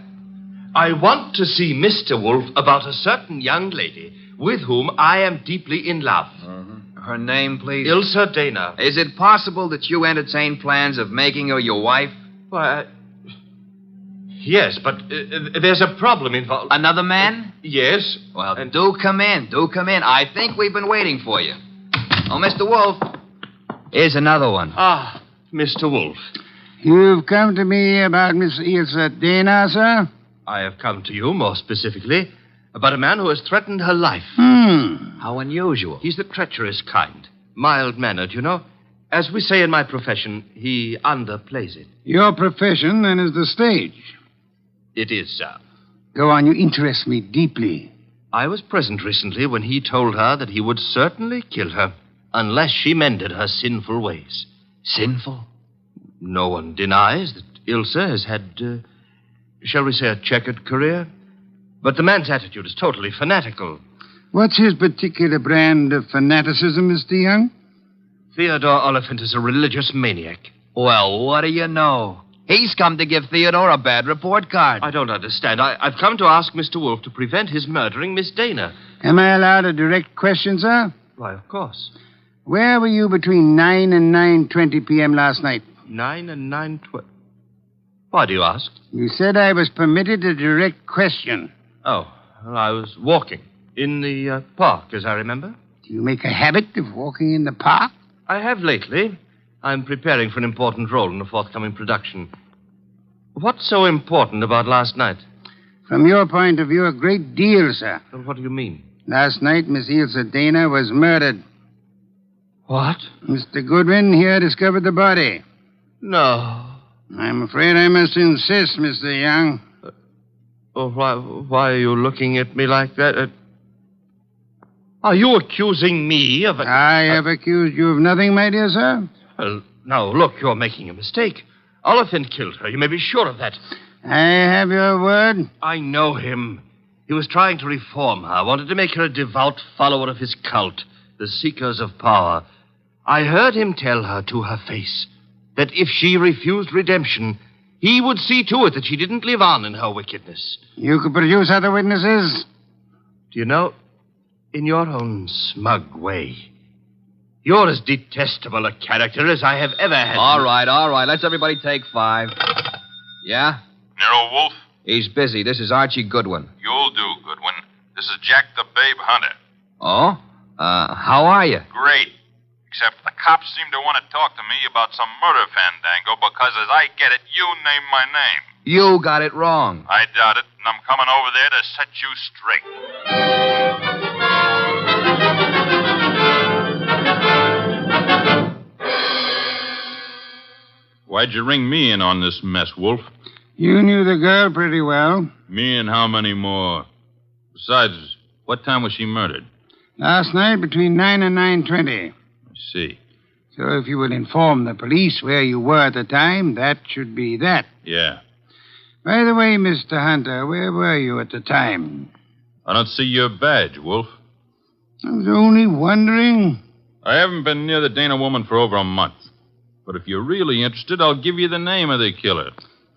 I want to see Mr. Wolfe about a certain young lady with whom I am deeply in love. Her name, please? Ilsa Dana. Is it possible that you entertain plans of making her your wife? Why, yes, but there's a problem involved. Another man? Yes. Well, do come in. Do come in. I think we've been waiting for you. Oh, Mr. Wolfe. Here's another one. Ah, Mr. Wolfe. You've come to me about Miss Ilsa Dana, sir? I have come to you, more specifically, about a man who has threatened her life. How unusual. He's the treacherous kind. Mild-mannered, you know. As we say in my profession, he underplays it. Your profession, then, is the stage. It is, sir. Go on, you interest me deeply. I was present recently when he told her that he would certainly kill her unless she mended her sinful ways. Sinful? No one denies that Ilsa has had, shall we say, a checkered career. But the man's attitude is totally fanatical. What's his particular brand of fanaticism, Mr. Young? Theodore Oliphant is a religious maniac. Well, what do you know? He's come to give Theodore a bad report card. I don't understand. I've come to ask Mr. Wolfe to prevent his murdering Miss Dana. Am I allowed a direct question, sir? Why, of course. Where were you between 9 and 9:20 p.m. last night? 9 and 9:20. Why do you ask? You said I was permitted a direct question. Oh, well, I was walking in the park, as I remember. Do you make a habit of walking in the park? I have lately. I'm preparing for an important role in a forthcoming production. What's so important about last night? From your point of view, a great deal, sir. Well, what do you mean? Last night, Miss Ilsa Dana was murdered. What? Mr. Goodwin here discovered the body. No. I'm afraid I must insist, Mr. Young. Why are you looking at me like that? Are you accusing me of... I have accused you of nothing, my dear sir. Well, now, look, you're making a mistake. Oliphant killed her. You may be sure of that. I have your word. I know him. He was trying to reform her, wanted to make her a devout follower of his cult, the Seekers of Power. I heard him tell her to her face that if she refused redemption, he would see to it that she didn't live on in her wickedness. You could produce other witnesses? Do you know, in your own smug way, you're as detestable a character as I have ever had. All right. Let's everybody take 5. Yeah? Nero Wolfe? He's busy. This is Archie Goodwin. You'll do, Goodwin. This is Jack the Babe Hunter. Oh? How are you? Great. Except the cops seem to want to talk to me about some murder fandango because, as I get it, you named my name. You got it wrong. I doubt it, and I'm coming over there to set you straight. Why'd you ring me in on this mess, Wolfe? You knew the girl pretty well. Me and how many more? Besides, what time was she murdered? Last night between 9 and 9:20. I see. So if you will inform the police where you were at the time, that should be that. Yeah. By the way, Mr. Hunter, where were you at the time? I don't see your badge, Wolfe. I was only wondering. I haven't been near the Dana woman for over a month. But if you're really interested, I'll give you the name of the killer.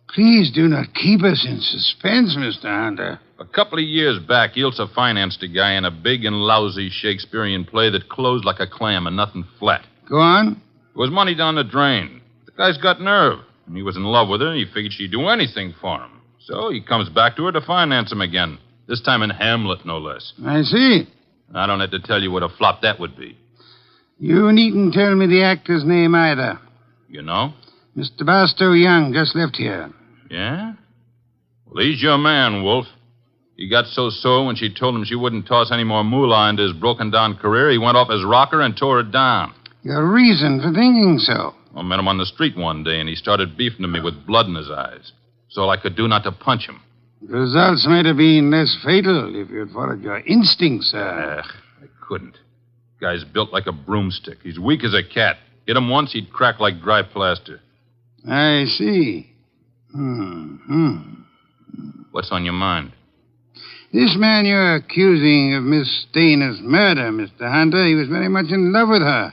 Please do not keep us in suspense, Mr. Hunter. A couple of years back, Ilsa financed a guy in a big and lousy Shakespearean play that closed like a clam and nothing flat. Go on. It was money down the drain. The guy's got nerve. And he was in love with her, and he figured she'd do anything for him. So he comes back to her to finance him again. This time in Hamlet, no less. I see. I don't have to tell you what a flop that would be. You needn't tell me the actor's name either. You know? Mr. Barstow Young just left here. Yeah? Well, he's your man, Wolfe. He got so sore when she told him she wouldn't toss any more moolah into his broken-down career, he went off his rocker and tore it down. Your reason for thinking so? I met him on the street one day, and he started beefing to me with blood in his eyes. So all I could do not to punch him. The results might have been less fatal if you'd followed your instincts, sir. I couldn't. Guy's built like a broomstick. He's weak as a cat. Hit him once, he'd crack like dry plaster. I see. What's on your mind? This man you're accusing of Miss Dana's murder, Mr. Hunter, he was very much in love with her.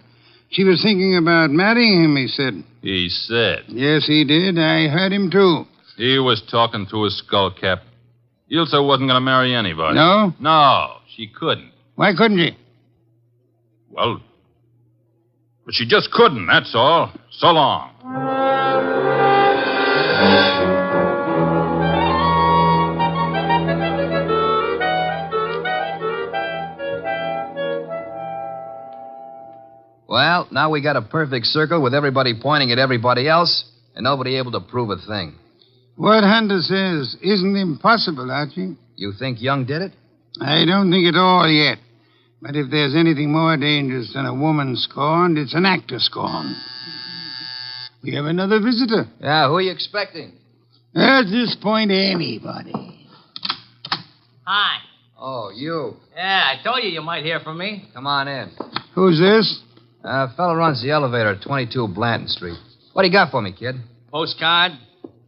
She was thinking about marrying him, he said. He said. Yes, he did. I heard him, too. He was talking through his skull cap. Ilse wasn't going to marry anybody. No? No, she couldn't. Why couldn't she? Well, but she just couldn't, that's all. So long. Well, now we got a perfect circle with everybody pointing at everybody else and nobody able to prove a thing. What Hunter says isn't impossible, Archie. You think Young did it? I don't think at all yet. But if there's anything more dangerous than a woman scorned, it's an actor scorned. We have another visitor. Yeah, who are you expecting? At this point, anybody. Hi. Oh, you. Yeah, I told you might hear from me. Come on in. Who's this? Fellow runs the elevator at 22 Blanton Street. What do you got for me, kid? Postcard?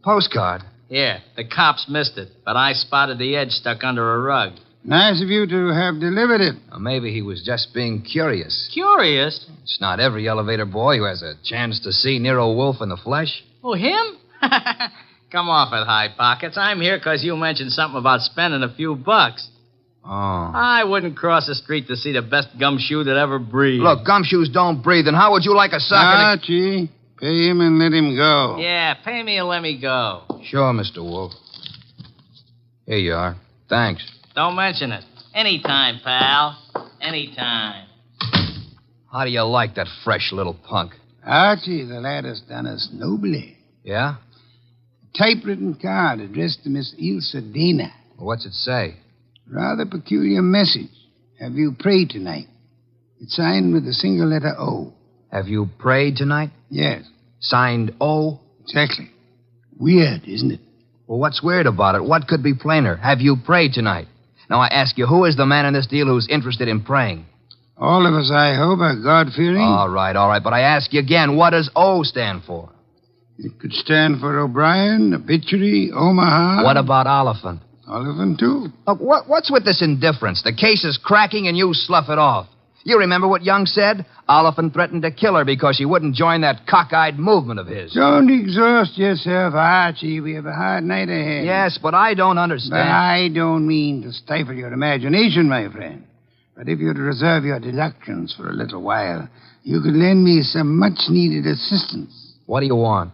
Postcard? Yeah, the cops missed it, but I spotted the edge stuck under a rug. Nice of you to have delivered it. Or maybe he was just being curious. Curious? It's not every elevator boy who has a chance to see Nero Wolfe in the flesh. Oh, him? Come off it, High Pockets. I'm here because you mentioned something about spending a few bucks. Oh. I wouldn't cross the street to see the best gumshoe that ever breathed. Look, gumshoes don't breathe, and how would you like a sock? Archie, pay him and let him go. Yeah, pay me and let me go. Sure, Mr. Wolfe. Here you are. Thanks. Don't mention it. Anytime, pal. Anytime. How do you like that fresh little punk? Archie, the lad has done us nobly. Yeah? A typewritten card addressed to Miss Ilse Dana. Well, what's it say? Rather peculiar message. Have you prayed tonight? It's signed with a single letter O. Have you prayed tonight? Yes. Signed O? Exactly. Weird, isn't it? Well, what's weird about it? What could be plainer? Have you prayed tonight? Now, I ask you, who is the man in this deal who's interested in praying? All of us, I hope, are God-fearing. All right. But I ask you again, what does O stand for? It could stand for O'Brien, Obituary, Omaha. What about Oliphant? Oliphant, too. Look, what's with this indifference? The case is cracking and you slough it off. You remember what Young said? Oliphant threatened to kill her because she wouldn't join that cockeyed movement of his. Don't exhaust yourself, Archie. We have a hard night ahead. Yes, but I don't understand. But I don't mean to stifle your imagination, my friend. But if you'd reserve your deductions for a little while, you could lend me some much-needed assistance. What do you want?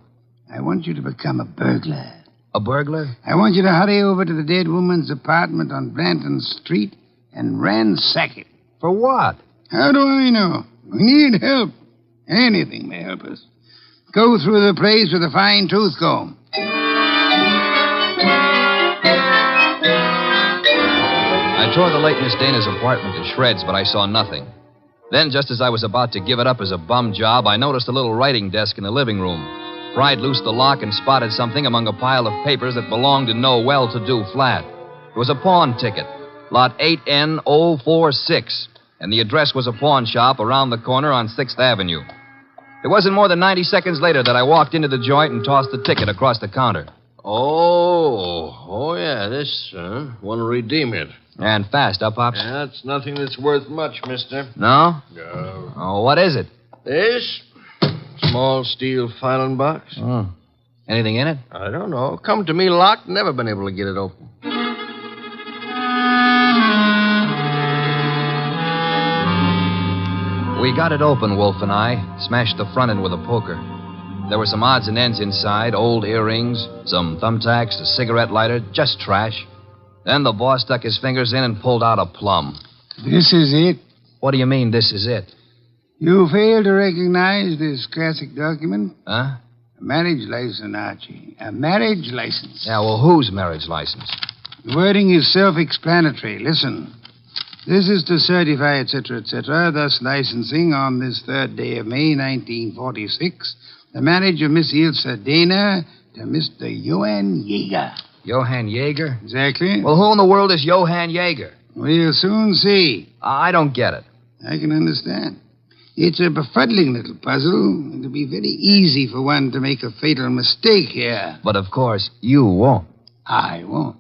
I want you to become a burglar. A burglar? I want you to hurry over to the dead woman's apartment on Blanton Street and ransack it. For what? How do I know? We need help. Anything may help us. Go through the place with a fine tooth comb. I tore the late Miss Dana's apartment to shreds, but I saw nothing. Then, just as I was about to give it up as a bum job, I noticed a little writing desk in the living room. Pried loose the lock and spotted something among a pile of papers that belonged to no well-to-do flat. It was a pawn ticket, lot 8N046, and the address was a pawn shop around the corner on 6th Avenue. It wasn't more than 90 seconds later that I walked into the joint and tossed the ticket across the counter. Oh, yeah, this, want to redeem it. And fast, huh, Pops? Yeah, it's nothing that's worth much, mister. No? No. Oh, what is it? This? Small steel filing box. Oh. Anything in it? I don't know. Come to me locked, never been able to get it open. We got it open, Wolf and I. Smashed the front end with a poker. There were some odds and ends inside, old earrings, some thumbtacks, a cigarette lighter, just trash. Then the boss stuck his fingers in and pulled out a plum. This is it? What do you mean, this is it? You fail to recognize this classic document? Huh? A marriage license, Archie. A marriage license. Yeah, well, whose marriage license? The wording is self-explanatory. Listen. This is to certify, etc., thus licensing on this 3rd day of May, 1946, the marriage of Miss Ilse Dana to Mr. Johann Jaeger. Johann Jaeger? Exactly. Well, who in the world is Johann Jaeger? We'll soon see. I don't get it. I can understand. It's a befuddling little puzzle. It'll be very easy for one to make a fatal mistake here. But, of course, you won't. I won't.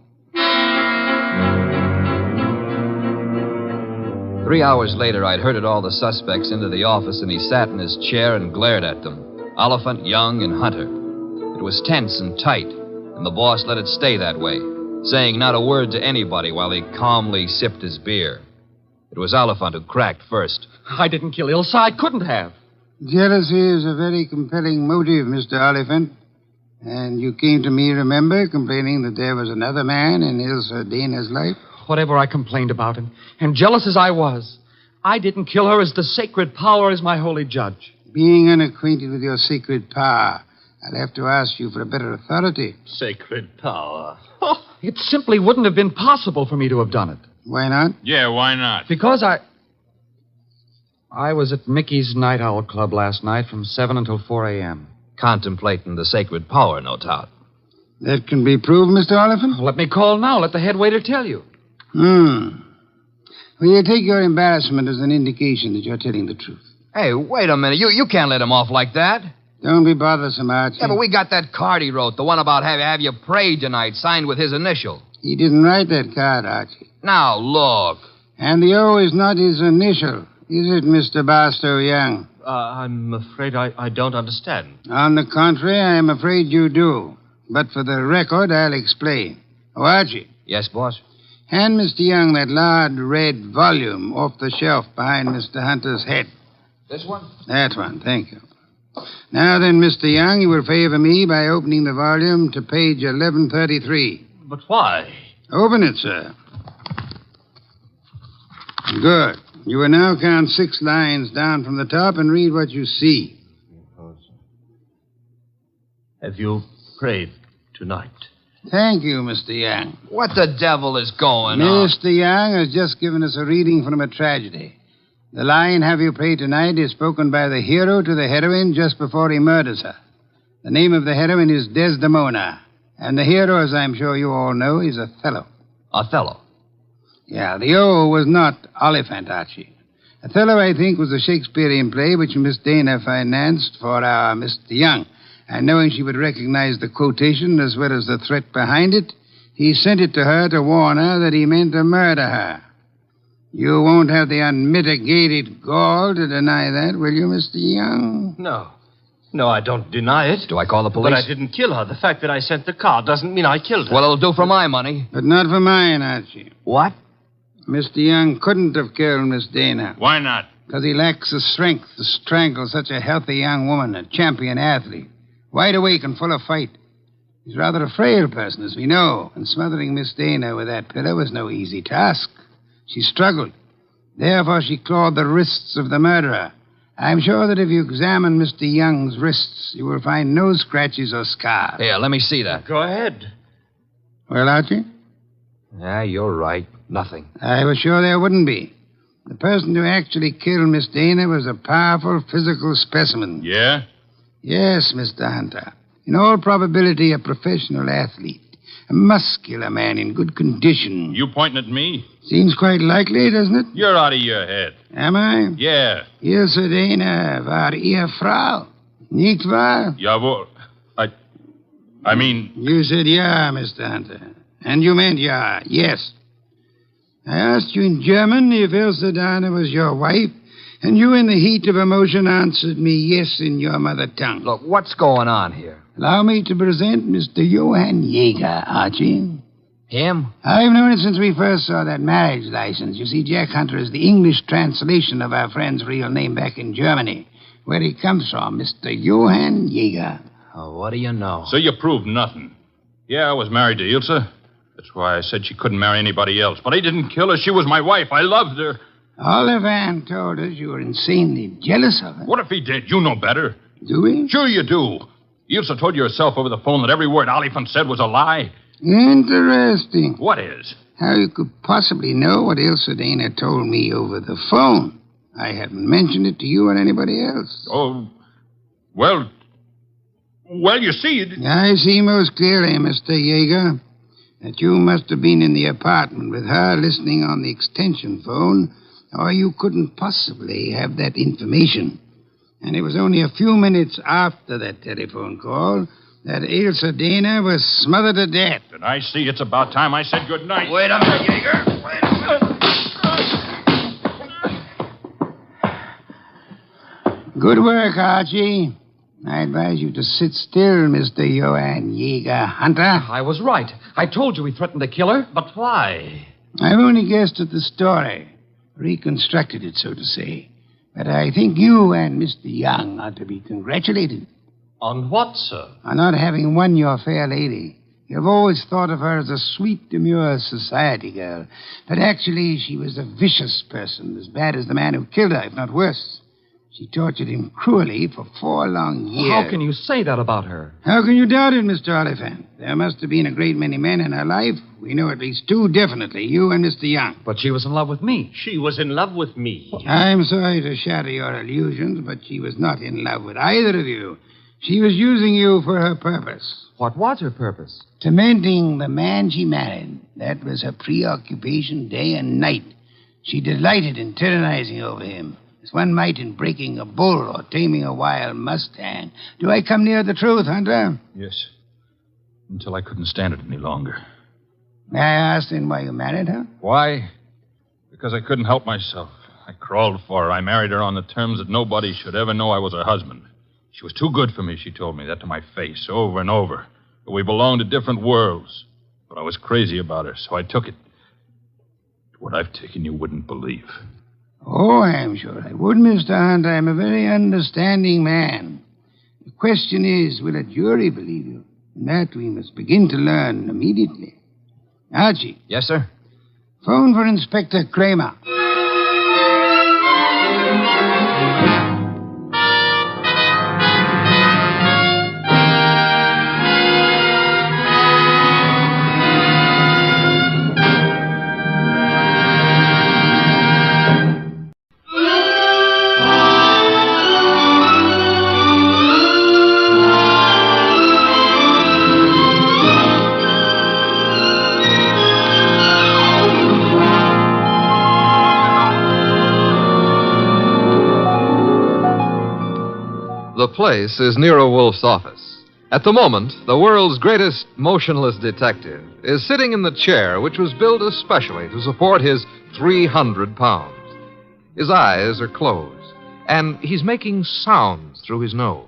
3 hours later, I'd herded all the suspects into the office, and he sat in his chair and glared at them. Oliphant, Young, and Hunter. It was tense and tight, and the boss let it stay that way, saying not a word to anybody while he calmly sipped his beer. It was Oliphant who cracked first. I didn't kill Ilsa. I couldn't have. Jealousy is a very compelling motive, Mr. Oliphant. And you came to me, remember, complaining that there was another man in Ilsa Dana's life? Whatever I complained about, and jealous as I was, I didn't kill her as the sacred power is my holy judge. Being unacquainted with your sacred power, I'll have to ask you for a better authority. Sacred power. Oh, it simply wouldn't have been possible for me to have done it. Why not? Yeah, why not? Because I was at Mickey's Night Owl Club last night from 7 until 4 a.m. Contemplating the sacred power, no doubt. That can be proved, Mr. Oliphant? Let me call now. Let the head waiter tell you. Well, you take your embarrassment as an indication that you're telling the truth. Hey, wait a minute. You can't let him off like that. Don't be bothersome, Archie. Yeah, but we got that card he wrote, the one about have you prayed tonight, signed with his initial. He didn't write that card, Archie. Now, look. And the O is not his initial, is it, Mr. Barstow Young? I'm afraid I don't understand. On the contrary, I am afraid you do. But for the record, I'll explain. Oh, Archie. Yes, boss? Hand Mr. Young that large red volume off the shelf behind Mr. Hunter's head. This one? That one, thank you. Now then, Mr. Young, you will favor me by opening the volume to page 1133. But why? Open it, sir. Good. You will now count 6 lines down from the top and read what you see. Have you prayed tonight? Thank you, Mr. Young. What the devil is going on? Mr. Young has just given us a reading from a tragedy. The line, have you prayed tonight, is spoken by the hero to the heroine just before he murders her. The name of the heroine is Desdemona. And the hero, as I'm sure you all know, is Othello. Othello? Yeah, the O was not Oliphant, Archie. Othello, I think, was a Shakespearean play which Miss Dana financed for our Mr. Young. And knowing she would recognize the quotation as well as the threat behind it, he sent it to her to warn her that he meant to murder her. You won't have the unmitigated gall to deny that, will you, Mr. Young? No. No, I don't deny it. Do I call the police? But I didn't kill her. The fact that I sent the card doesn't mean I killed her. Well, it'll do for my money. But not for mine, Archie. What? Mr. Young couldn't have killed Miss Dana. Why not? Because he lacks the strength to strangle such a healthy young woman, a champion athlete. Wide awake and full of fight. He's rather a frail person, as we know, and smothering Miss Dana with that pillow was no easy task. She struggled. Therefore, she clawed the wrists of the murderer. I'm sure that if you examine Mr. Young's wrists, you will find no scratches or scars. Here, let me see that. Go ahead. Well, Archie? Yeah, you're right. Nothing. I was sure there wouldn't be. The person who actually killed Miss Dana was a powerful physical specimen. Yeah? Yes, Mr. Hunter. In all probability, a professional athlete. A muscular man in good condition. You pointing at me? Seems quite likely, doesn't it? You're out of your head. Am I? Yeah. Ilse Dana war Ehefrau. Nicht wahr? Jawohl. I mean... You said yeah, Mr. Hunter. And you meant yeah, yes. I asked you in German if Ilse Dana was your wife, and you, in the heat of emotion, answered me yes in your mother tongue. Look, what's going on here? Allow me to present Mr. Johann Jaeger, Archie. Him? I've known it since we first saw that marriage license. You see, Jack Hunter is the English translation of our friend's real name back in Germany, where he comes from, Mr. Johann Jaeger. Oh, what do you know? So you proved nothing. Yeah, I was married to Ilse. That's why I said she couldn't marry anybody else. But I didn't kill her. She was my wife. I loved her. Oliphant told us you were insanely jealous of her. What if he did? You know better. Do we? Sure you do. Ilse told you herself over the phone that every word Oliphant said was a lie. Interesting. What is? How you could possibly know what Ilse Dana told me over the phone. I haven't mentioned it to you or anybody else. Oh, well, you see... I see most clearly, Mr. Jaeger, that you must have been in the apartment with her listening on the extension phone, or you couldn't possibly have that information. And it was only a few minutes after that telephone call that Ilse Dana was smothered to death. And I see it's about time I said good night. Wait a minute, Jaeger. Wait a minute. Good work, Archie. I advise you to sit still, Mr. Johann Jäger Hunter. I was right. I told you he threatened to kill her. But why? I've only guessed at the story. Reconstructed it, so to say. But I think you and Mr. Young ought to be congratulated. On what, sir? On not having won your fair lady. You've always thought of her as a sweet, demure society girl. But actually, she was a vicious person, as bad as the man who killed her, if not worse. She tortured him cruelly for 4 long years. Well, how can you say that about her? How can you doubt it, Mr. Oliphant? There must have been a great many men in her life. We know at least 2 definitely, you and Mr. Young. But she was in love with me. She was in love with me. I'm sorry to shatter your illusions, but she was not in love with either of you. She was using you for her purpose. What was her purpose? Tormenting the man she married. That was her preoccupation day and night. She delighted in tyrannizing over him, as one might in breaking a bull or taming a wild mustang. Do I come near the truth, Hunter? Yes. Until I couldn't stand it any longer. May I ask then why you married her? Why? Because I couldn't help myself. I crawled for her. I married her on the terms that nobody should ever know I was her husband. She was too good for me, she told me that to my face over and over. But we belonged to different worlds. But I was crazy about her, so I took it. What I've taken you wouldn't believe. Oh, I'm sure I would, Mr. Hunt. I'm a very understanding man. The question is, will a jury believe you? And that we must begin to learn immediately. Archie. Yes, sir? Phone for Inspector Kramer. The place is Nero Wolfe's office. At the moment, the world's greatest motionless detective is sitting in the chair which was built especially to support his 300 pounds. His eyes are closed, and he's making sounds through his nose.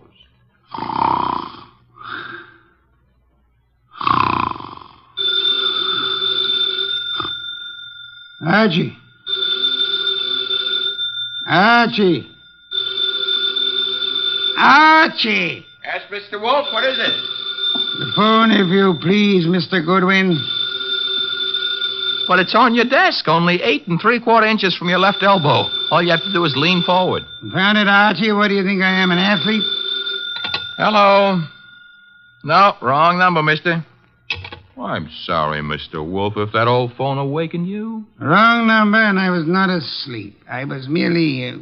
Archie. Archie. Archie! Yes, Mr. Wolfe, what is it? The phone, if you please, Mr. Goodwin. But it's on your desk, only 8 3/4 inches from your left elbow. All you have to do is lean forward. Found it, Archie. What do you think I am, an athlete? Hello. No, wrong number, mister. Well, I'm sorry, Mr. Wolfe, if that old phone awakened you. Wrong number, and I was not asleep. I was merely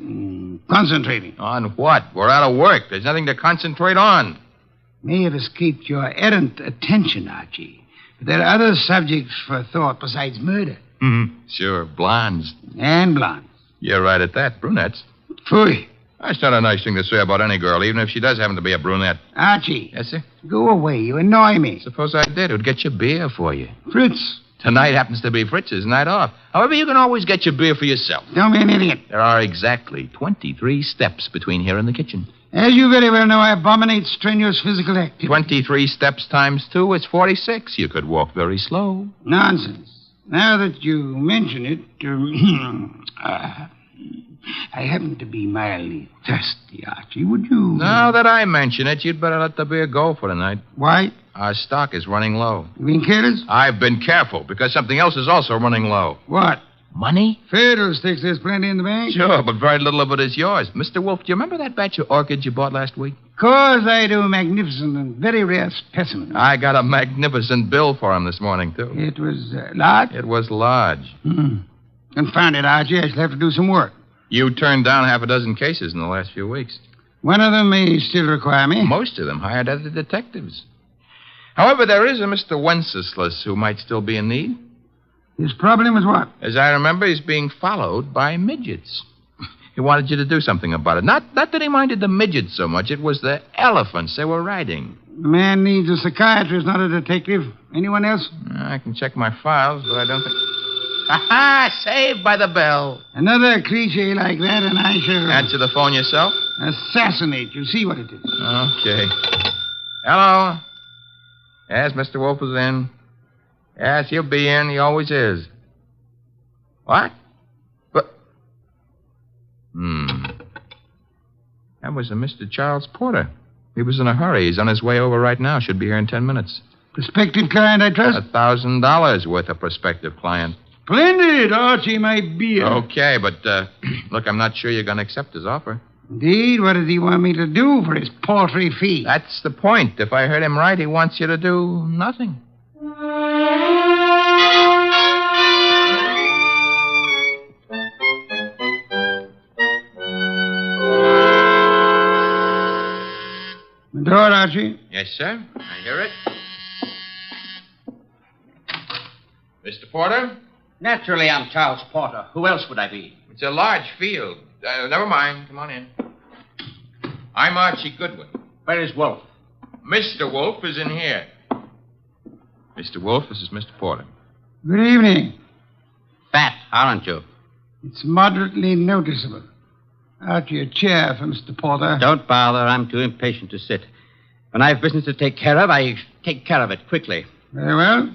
concentrating. On what? We're out of work. There's nothing to concentrate on. May have escaped your errant attention, Archie. But there are other subjects for thought besides murder. Mm-hmm. Sure, blondes. And blondes. You're right at that. Brunettes. Phooey. That's not a nice thing to say about any girl, even if she does happen to be a brunette. Archie. Yes, sir? Go away. You annoy me. Suppose I did. It would get you beer for you. Fritz. Tonight happens to be Fritz's night off. However, you can always get your beer for yourself. Don't be an idiot. There are exactly 23 steps between here and the kitchen. As you very well know, I abominate strenuous physical activity. 23 steps times 2 is 46. You could walk very slow. Nonsense. Now that you mention it, I happen to be mildly thirsty, Archie. Would you... Now that I mention it, you'd better let the beer go for tonight. Why? Our stock is running low. You being careless? I've been careful, because something else is also running low. What? Money? Fiddlesticks, there's plenty in the bank. Sure, but very little of it is yours. Mr. Wolfe, do you remember that batch of orchids you bought last week? Of course I do. Magnificent and very rare specimen. I got a magnificent bill for him this morning, too. It was large? It was large. Confound it, Archie. I shall have to do some work. You turned down half a dozen cases in the last few weeks. One of them may still require me. Most of them hired other detectives. However, there is a Mr. Wenceslas who might still be in need. His problem is what? As I remember, he's being followed by midgets. He wanted you to do something about it. Not that he minded the midgets so much. It was the elephants they were riding. The man needs a psychiatrist, not a detective. Anyone else? I can check my files, but I don't think... Ha-ha! Saved by the bell. Another cliche like that, and I shall... Answer the phone yourself? Assassinate. You see what it is. Okay. Hello? Yes, Mr. Wolfe is in. Yes, he'll be in. He always is. What? But... That was a Mr. Charles Porter. He was in a hurry. He's on his way over right now. Should be here in 10 minutes. Prospective client, I trust? $1,000 worth of prospective client. Splendid, Archie, my beer. Okay, but, look, I'm not sure you're going to accept his offer. Indeed? What does he want me to do for his paltry fee? That's the point. If I heard him right, he wants you to do nothing. The door, Archie. Yes, sir. I hear it. Mr. Porter? Naturally, I'm Charles Porter. Who else would I be? It's a large field. Never mind. Come on in. I'm Archie Goodwin. Where is Wolfe? Mr. Wolfe is in here. Mr. Wolfe, this is Mr. Porter. Good evening. Fat, aren't you? It's moderately noticeable. Archie, a chair for Mr. Porter. Don't bother. I'm too impatient to sit. When I have business to take care of, I take care of it quickly. Very well.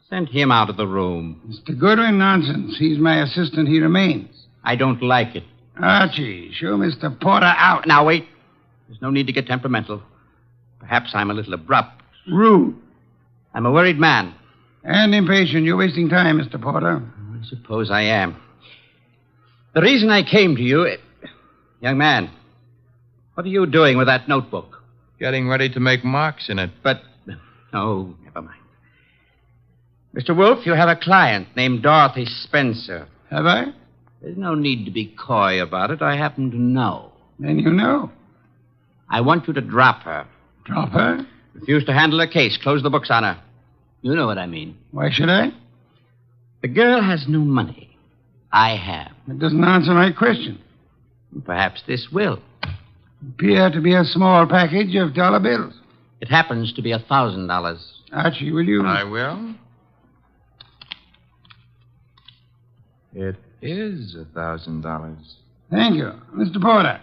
Send him out of the room. Mr. Goodwin, nonsense. He's my assistant. He remains. I don't like it. Archie, show Mr. Porter out. Now, wait. There's no need to get temperamental. Perhaps I'm a little abrupt. Rude. I'm a worried man. And impatient. You're wasting time, Mr. Porter. I suppose I am. The reason I came to you... Young man, what are you doing with that notebook? Getting ready to make marks in it. But... Oh, never mind. Mr. Wolfe, you have a client named Dorothy Spencer. Have I? There's no need to be coy about it. I happen to know. Then you know. I want you to drop her. Drop her? Refuse to handle her case. Close the books on her. You know what I mean. Why should I? The girl has no money. I have. It doesn't answer my question. Perhaps this will. Appear to be a small package of dollar bills. It happens to be $1,000. Archie, will you? I will. It is $1,000. Thank you. Mr. Porter.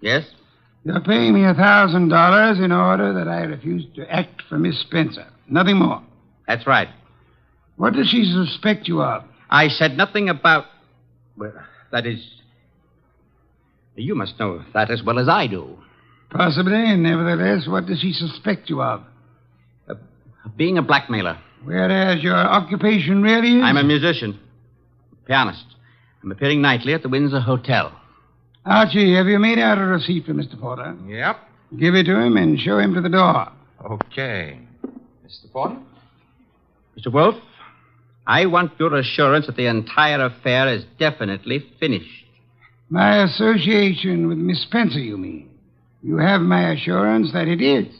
Yes? You're paying me $1,000 in order that I refuse to act for Miss Spencer. Nothing more. That's right. What does she suspect you of? I said nothing about... Well, that is... You must know that as well as I do. Possibly. Nevertheless, what does she suspect you of? Being a blackmailer. Whereas your occupation really is? I'm a musician. Pianist. I'm appearing nightly at the Windsor Hotel. Archie, have you made out a receipt for Mr. Porter? Yep. Give it to him and show him to the door. Okay. Mr. Porter? Mr. Wolfe, I want your assurance that the entire affair is definitely finished. My association with Miss Spencer, you mean? You have my assurance that it is.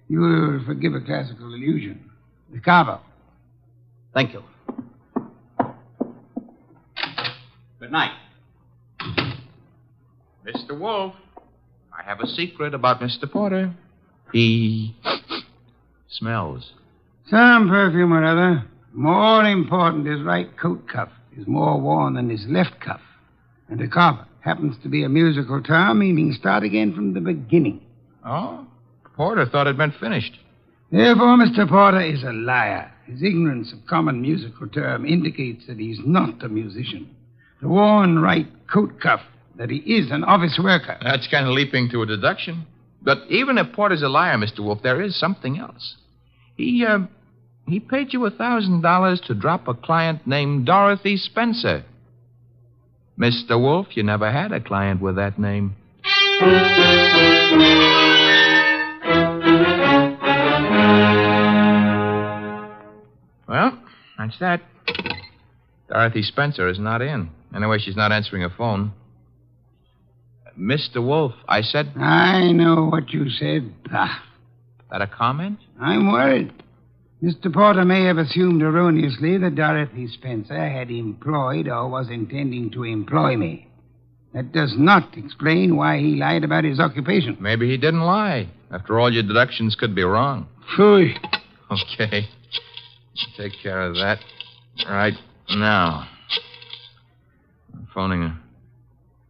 You will forgive a classical illusion. The carver. Thank you. Good night. Mr. Wolfe, I have a secret about Mr. Porter. He smells. Some perfume or other. More important, his right coat cuff is more worn than his left cuff. And a carver happens to be a musical term meaning start again from the beginning. Oh? Porter thought it meant finished. Therefore, Mr. Porter is a liar. His ignorance of common musical term indicates that he's not a musician. The worn right coat cuff, that he is an office worker. That's kind of leaping to a deduction. But even if Porter's a liar, Mr. Wolfe, there is something else. He paid you $1,000 to drop a client named Dorothy Spencer. Mr. Wolfe, you never had a client with that name. Well, that's that. Dorothy Spencer is not in. Anyway, she's not answering her phone. Mr. Wolfe, I said... I know what you said. That a comment? I'm worried. Mr. Porter may have assumed erroneously that Dorothy Spencer had employed or was intending to employ me. That does not explain why he lied about his occupation. Maybe he didn't lie. After all, your deductions could be wrong. Phooey. Okay. Take care of that right now. I'm phoning her.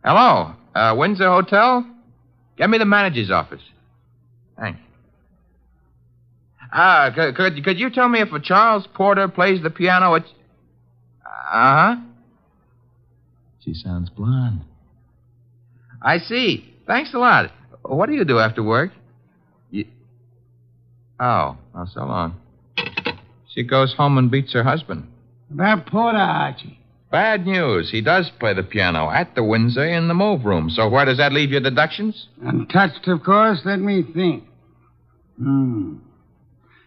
Hello. Windsor Hotel? Get me the manager's office. Thanks. Could you tell me if a Charles Porter plays the piano at... Uh-huh. She sounds blonde. I see. Thanks a lot. What do you do after work? Oh, so long. She goes home and beats her husband. About Porter, Archie. Bad news. He does play the piano at the Windsor in the move room. So where does that leave your deductions? Untouched, of course. Let me think.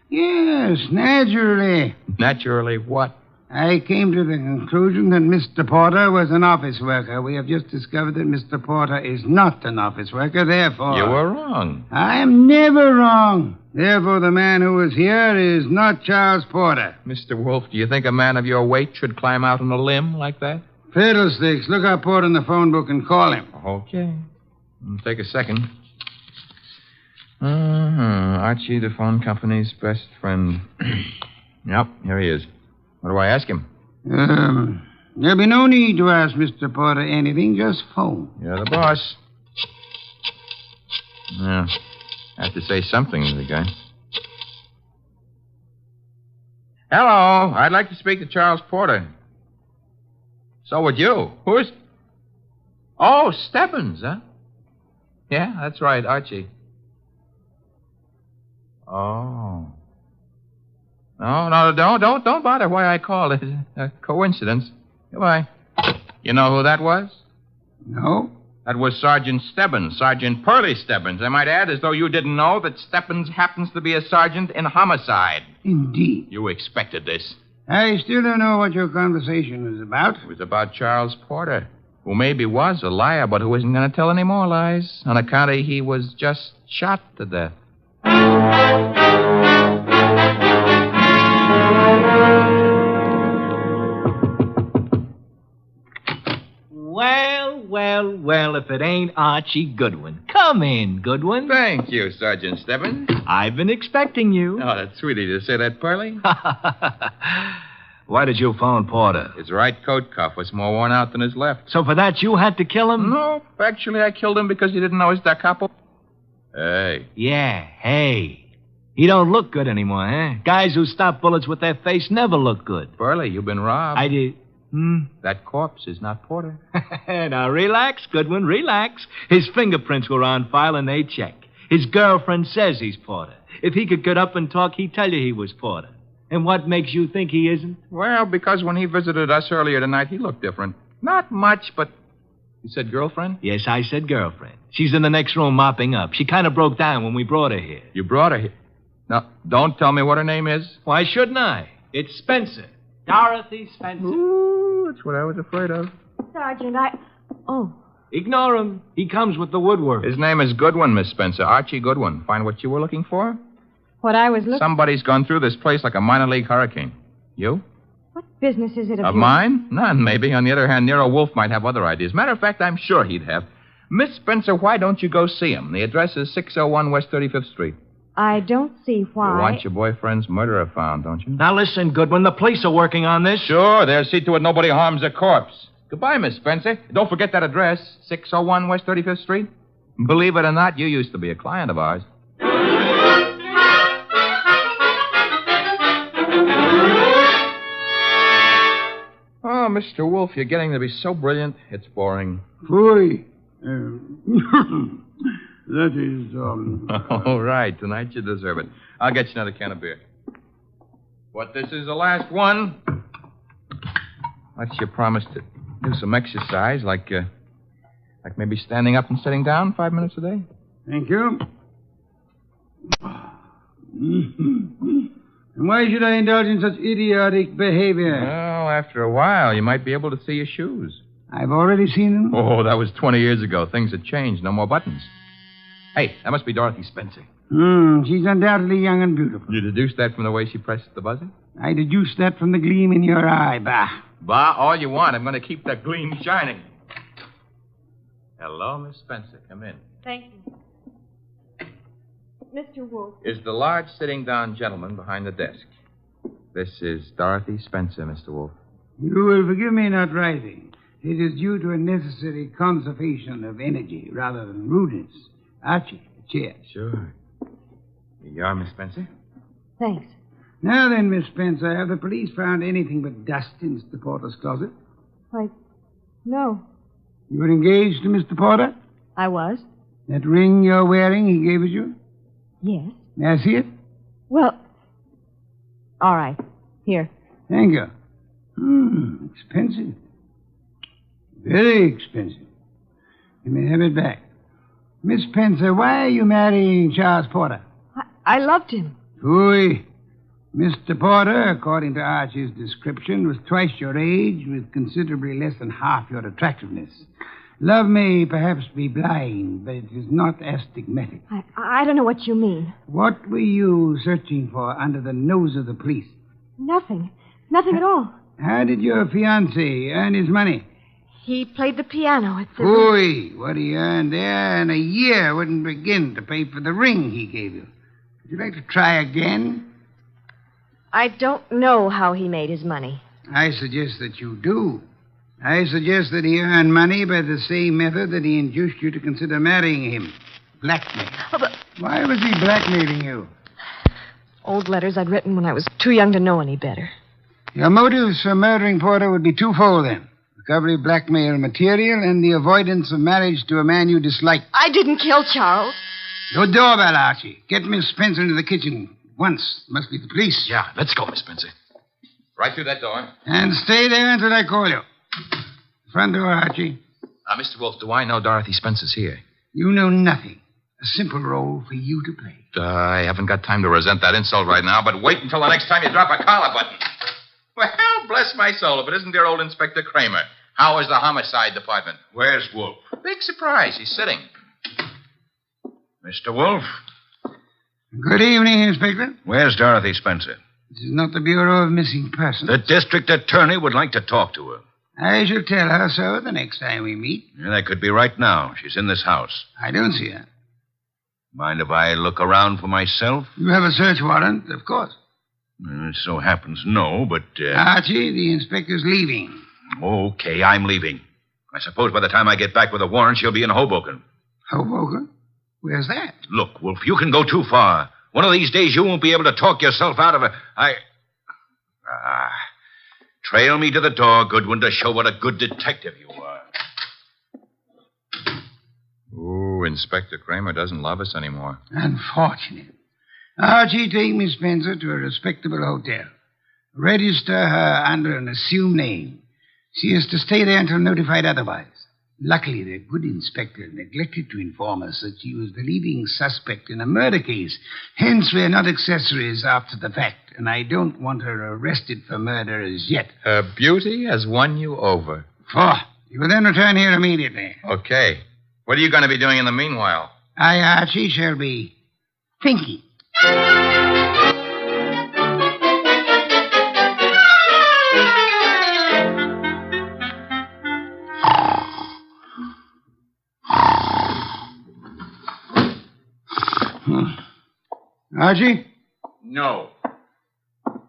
Yes, naturally. Naturally what? I came to the conclusion that Mr. Porter was an office worker. We have just discovered that Mr. Porter is not an office worker, therefore... You were wrong. I am never wrong. Therefore, the man who is here is not Charles Porter. Mr. Wolfe, do you think a man of your weight should climb out on a limb like that? Fiddlesticks. Look up Porter in the phone book and call him. Okay. Take a second. Archie, the phone company's best friend. Yep, here he is. What do I ask him? There'll be no need to ask Mr. Porter anything. Just phone. You're the boss. Yeah. I have to say something to the guy. Hello. I'd like to speak to Charles Porter. So would you. Who's... Oh, Stebbins, huh? Yeah, that's right, Archie. Oh. No, don't bother why I called. It's a coincidence. Goodbye. You know who that was? No. That was Sergeant Stebbins, Sergeant Pearlie Stebbins. I might add, as though you didn't know, that Stebbins happens to be a sergeant in homicide. Indeed. You expected this. I still don't know what your conversation was about. It was about Charles Porter, who maybe was a liar, but who isn't going to tell any more lies, on account of he was just shot to death. Well, if it ain't Archie Goodwin. Come in, Goodwin. Thank you, Sergeant Stebbins. I've been expecting you. Oh, that's sweet of you to say that, Pearlie. Why did you phone Porter? His right coat cuff was more worn out than his left. So for that, you had to kill him? No, actually, I killed him because you didn't know his da capo. Hey. Yeah, hey. He don't look good anymore, huh? Guys who stop bullets with their face never look good. Pearlie, you've been robbed. I did. That corpse is not Porter. Now, relax, Goodwin, relax. His fingerprints were on file and they check. His girlfriend says he's Porter. If he could get up and talk, he'd tell you he was Porter. And what makes you think he isn't? Well, because when he visited us earlier tonight, he looked different. Not much, but... You said girlfriend? Yes, I said girlfriend. She's in the next room mopping up. She kind of broke down when we brought her here. You brought her here? Now, don't tell me what her name is. Why shouldn't I? It's Spencer. Dorothy Spencer. Ooh, that's what I was afraid of. Sergeant, Oh. Ignore him. He comes with the woodwork. His name is Goodwin, Miss Spencer. Archie Goodwin. Find what you were looking for? What I was looking... Somebody's gone through this place like a minor league hurricane. You? What business is it of mine? None, maybe. On the other hand, Nero Wolfe might have other ideas. Matter of fact, I'm sure he'd have. Miss Spencer, why don't you go see him? The address is 601 West 35th Street. I don't see why. You want your boyfriend's murderer found, don't you? Now listen, Goodwin, the police are working on this. Sure, they'll see to it nobody harms a corpse. Goodbye, Miss Spencer. Don't forget that address, 601 West 35th Street. Believe it or not, you used to be a client of ours. Oh, Mr. Wolfe, you're getting to be so brilliant, it's boring. Boy. That is, All right. Tonight you deserve it. I'll get you another can of beer. But this is the last one. What's your promise to do some exercise, like maybe standing up and sitting down 5 minutes a day? Thank you. And why should I indulge in such idiotic behavior? Well, after a while, you might be able to see your shoes. I've already seen them. Oh, that was 20 years ago. Things have changed. No more buttons. Hey, that must be Dorothy Spencer. She's undoubtedly young and beautiful. You deduced that from the way she pressed the buzzer? I deduced that from the gleam in your eye, bah. Bah, all you want. I'm going to keep that gleam shining. Hello, Miss Spencer. Come in. Thank you. Mr. Wolfe. Is the large sitting-down gentleman behind the desk. This is Dorothy Spencer, Mr. Wolfe. You will forgive me not rising. It is due to a necessary conservation of energy rather than rudeness. Archie, a chair. Sure. Here you are, Miss Spencer. Thanks. Now then, Miss Spencer, have the police found anything but dust in Mr. Porter's closet? Why, no. You were engaged to Mr. Porter? I was? That ring you're wearing, he gave it you? Yes. May I see it? Well, all right. Here. Thank you. Expensive. Very expensive. You may have it back. Miss Spencer, why are you marrying Charles Porter? I loved him. Phooey. Mr. Porter, according to Archie's description, was twice your age with considerably less than half your attractiveness. Love may perhaps be blind, but it is not astigmatic. I don't know what you mean. What were you searching for under the nose of the police? Nothing. Nothing at all. How did your fiancé earn his money? He played the piano at the... Phooey. What he earned there in a year wouldn't begin to pay for the ring he gave you. Would you like to try again? I don't know how he made his money. I suggest that you do. I suggest that he earned money by the same method that he induced you to consider marrying him. Blackmail. Oh, but... Why was he blackmailing you? Old letters I'd written when I was too young to know any better. Your motives for murdering Porter would be twofold, then. Recovery of blackmail material and the avoidance of marriage to a man you dislike. I didn't kill Charles. Your doorbell, Archie. Get Miss Spencer into the kitchen. Once. Must be the police. Yeah, let's go, Miss Spencer. Right through that door. And stay there until I call you. Front door, Archie. Mr. Wolfe, do I know Dorothy Spencer's here? You know nothing. A simple role for you to play. I haven't got time to resent that insult right now, but wait until the next time you drop a collar button. Well, bless my soul, if it isn't dear old Inspector Kramer. How is the homicide department? Where's Wolfe? Big surprise. He's sitting. Mr. Wolfe? Good evening, Inspector. Where's Dorothy Spencer? This is not the Bureau of Missing Persons. The district attorney would like to talk to her. I shall tell her so the next time we meet. Yeah, that could be right now. She's in this house. I don't see her. Mind if I look around for myself? You have a search warrant, of course. It so happens no, but... Archie, the inspector's leaving. Okay, I'm leaving. I suppose by the time I get back with a warrant, she'll be in Hoboken. Hoboken? Where's that? Look, Wolf, you can go too far. One of these days you won't be able to talk yourself out of it. Trail me to the door, Goodwin, to show what a good detective you are. Ooh, Inspector Kramer doesn't love us anymore. Unfortunate. Archie, take Miss Spencer to a respectable hotel. Register her under an assumed name. She is to stay there until notified otherwise. Luckily, the good inspector neglected to inform us that she was the leading suspect in a murder case. Hence, we're not accessories after the fact, and I don't want her arrested for murder as yet. Her beauty has won you over. You will then return here immediately. Okay. What are you going to be doing in the meanwhile? I, Archie, shall be thinking. Archie? No.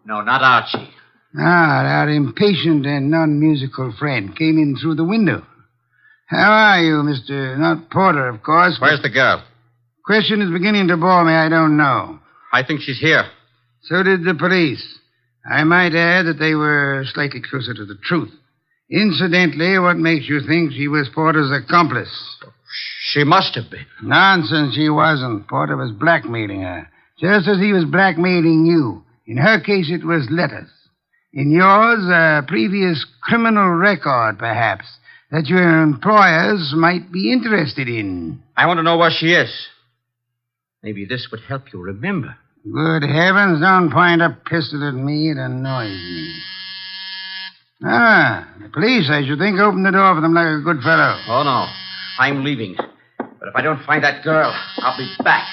No, not Archie. Our impatient and non-musical friend came in through the window. How are you, Mr. Not Porter, of course. Where's the girl? Question is beginning to bore me. I don't know. I think she's here. So did the police. I might add that they were slightly closer to the truth. Incidentally, what makes you think she was Porter's accomplice? She must have been. Nonsense, she wasn't. Porter was blackmailing her, just as he was blackmailing you. In her case, it was letters. In yours, a previous criminal record, perhaps, that your employers might be interested in. I want to know where she is. Maybe this would help you remember. Good heavens, don't point a pistol at me. It annoys me. The police, I should think, opened the door for them like a good fellow. Oh, no. I'm leaving. But if I don't find that girl, I'll be back.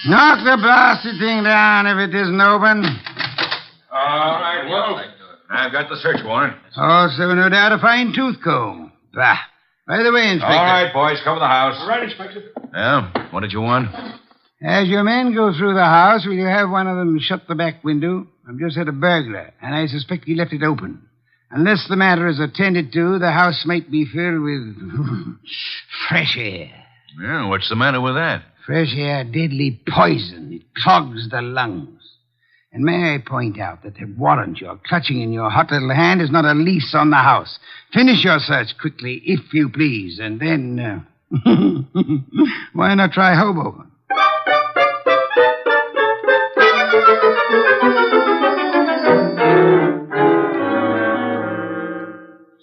Knock the blasted thing down if it isn't open. All right, Wolf. I've got the search warrant. Also, no doubt, a fine tooth comb. Bah. By the way, Inspector. All right, boys, cover the house. All right, Inspector. Yeah, what did you want? As your men go through the house, will you have one of them shut the back window? I've just had a burglar, and I suspect he left it open. Unless the matter is attended to, the house might be filled with fresh air. Yeah, what's the matter with that? Fresh air, deadly poison. It clogs the lungs. And may I point out that the warrant you're clutching in your hot little hand is not a lease on the house. Finish your search quickly, if you please, and then... why not try Hoboken?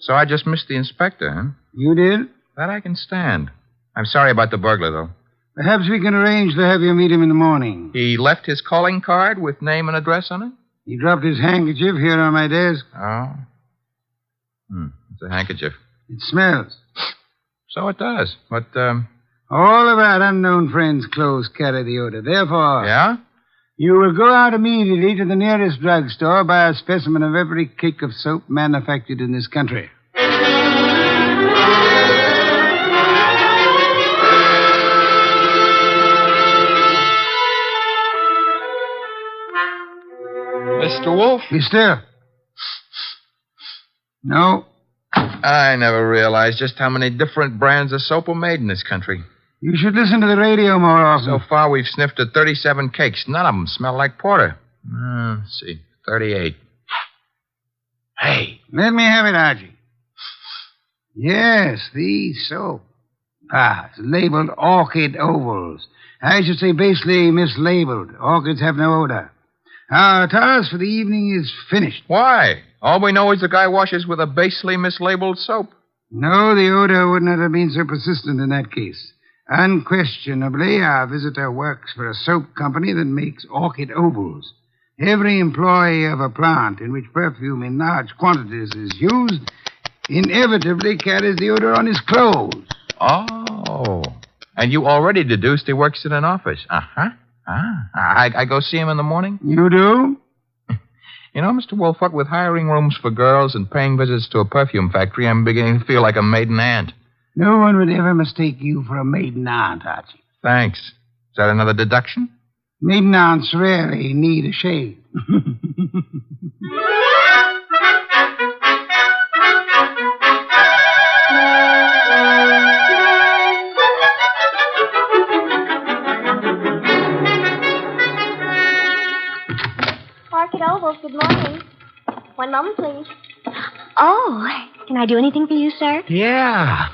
So I just missed the inspector, huh? You did? That I can stand. I'm sorry about the burglar, though. Perhaps we can arrange to have you meet him in the morning. He left his calling card with name and address on it? He dropped his handkerchief here on my desk. Oh. It's a handkerchief. It smells. So it does. But, all of our unknown friends' clothes carry the odor. Therefore... Yeah? You will go out immediately to the nearest drugstore, buy a specimen of every cake of soap manufactured in this country. Mr. Wolfe? Be still. No. I never realized just how many different brands of soap are made in this country. You should listen to the radio more often. So far, we've sniffed at 37 cakes. None of them smell like porter. Let's see. 38. Hey. Let me have it, Archie. Yes, the soap. It's labeled orchid ovals. I should say basically mislabeled. Orchids have no odor. Our task for the evening is finished. Why? All we know is the guy washes with a basely mislabeled soap. No, the odor would not have been so persistent in that case. Unquestionably, our visitor works for a soap company that makes orchid ovals. Every employee of a plant in which perfume in large quantities is used inevitably carries the odor on his clothes. Oh. And you already deduced he works in an office. Uh-huh. I go see him in the morning? You do? You know, Mr. Wolfe, what with hiring rooms for girls and paying visits to a perfume factory, I'm beginning to feel like a maiden aunt. No one would ever mistake you for a maiden aunt, Archie. Thanks. Is that another deduction? Maiden aunts rarely need a shave. Orchid Ovals, good morning. One moment, please. Oh, can I do anything for you, sir? Yeah.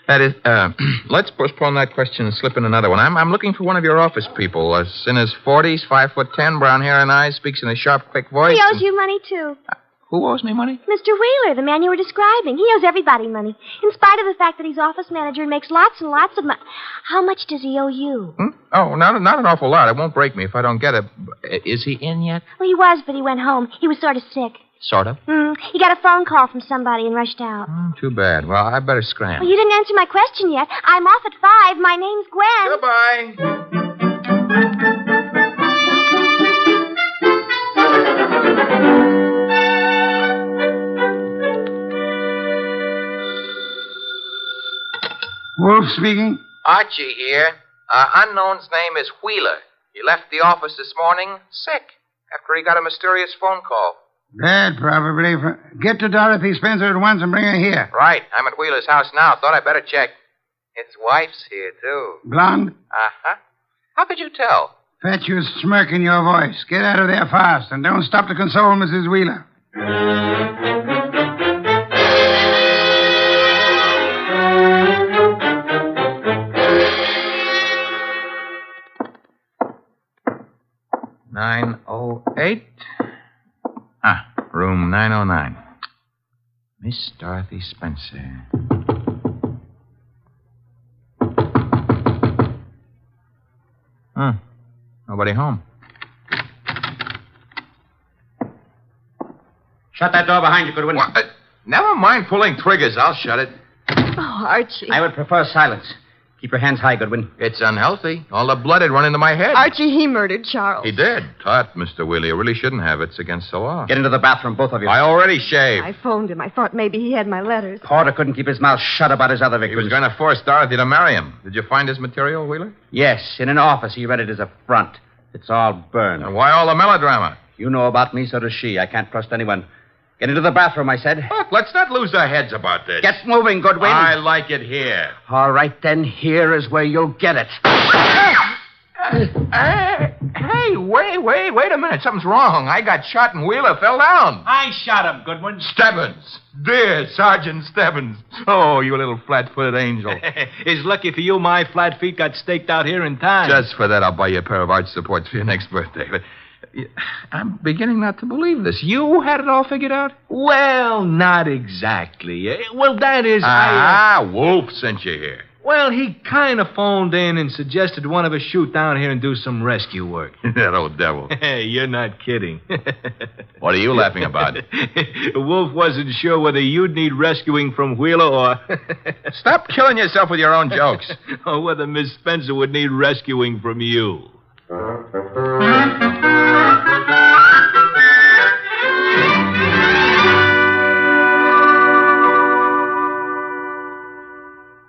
That is, let's postpone that question and slip in another one. I'm looking for one of your office people. In his 40s, 5'10", brown hair and eyes, speaks in a sharp, quick voice. He owes you money, too. Who owes me money? Mr. Wheeler, the man you were describing. He owes everybody money, in spite of the fact that he's office manager and makes lots and lots of money. How much does he owe you? Oh, not an awful lot. It won't break me if I don't get it. Is he in yet? Well, he was, but he went home. He was sort of sick. Sort of? He got a phone call from somebody and rushed out. Too bad. Well, I better scram. Well, you didn't answer my question yet. I'm off at 5. My name's Gwen. Goodbye. Wolf speaking. Archie here. Unknown's name is Wheeler. He left the office this morning sick after he got a mysterious phone call. Bad, probably. Get to Dorothy Spencer at once and bring her here. Right. I'm at Wheeler's house now. Thought I'd better check. His wife's here, too. Blonde? Uh-huh. How could you tell? Fatuous smirk in your voice. Get out of there fast, and don't stop to console Mrs. Wheeler. Room 909. Miss Dorothy Spencer. Nobody home. Shut that door behind you, Goodwin. Never mind pulling triggers. I'll shut it. Oh, Archie. I would prefer silence. Keep your hands high, Goodwin. It's unhealthy. All the blood had run into my head. Archie, he murdered Charles. He did. Tut, Mr. Wheeler. You really shouldn't have. It's against the law. Get into the bathroom, both of you. I already shaved. I phoned him. I thought maybe he had my letters. Porter couldn't keep his mouth shut about his other He victims. was going to force Dorothy to marry him. Did you find his material, Wheeler? Yes, in an office. He read it as a front. It's all burned. And why all the melodrama? You know about me, so does she. I can't trust anyone. Get into the bathroom, I said. Look, let's not lose our heads about this. Get moving, Goodwin. I like it here. All right, then. Here is where you'll get it. Hey, wait a minute. Something's wrong. I got shot and Wheeler fell down. I shot him, Goodwin. Stebbins. Dear Sergeant Stebbins. Oh, you little flat-footed angel. It's lucky for you my flat feet got staked out here in time. Just for that, I'll buy you a pair of arch supports for your next birthday. But I'm beginning not to believe this. You had it all figured out? Well, not exactly. Well, that is... Wolfe sent you here. Well, he kind of phoned in and suggested one of us shoot down here and do some rescue work. That old devil. Hey, you're not kidding. What are you laughing about? Wolfe wasn't sure whether you'd need rescuing from Wheeler or... Stop killing yourself with your own jokes. Or whether Miss Spencer would need rescuing from you.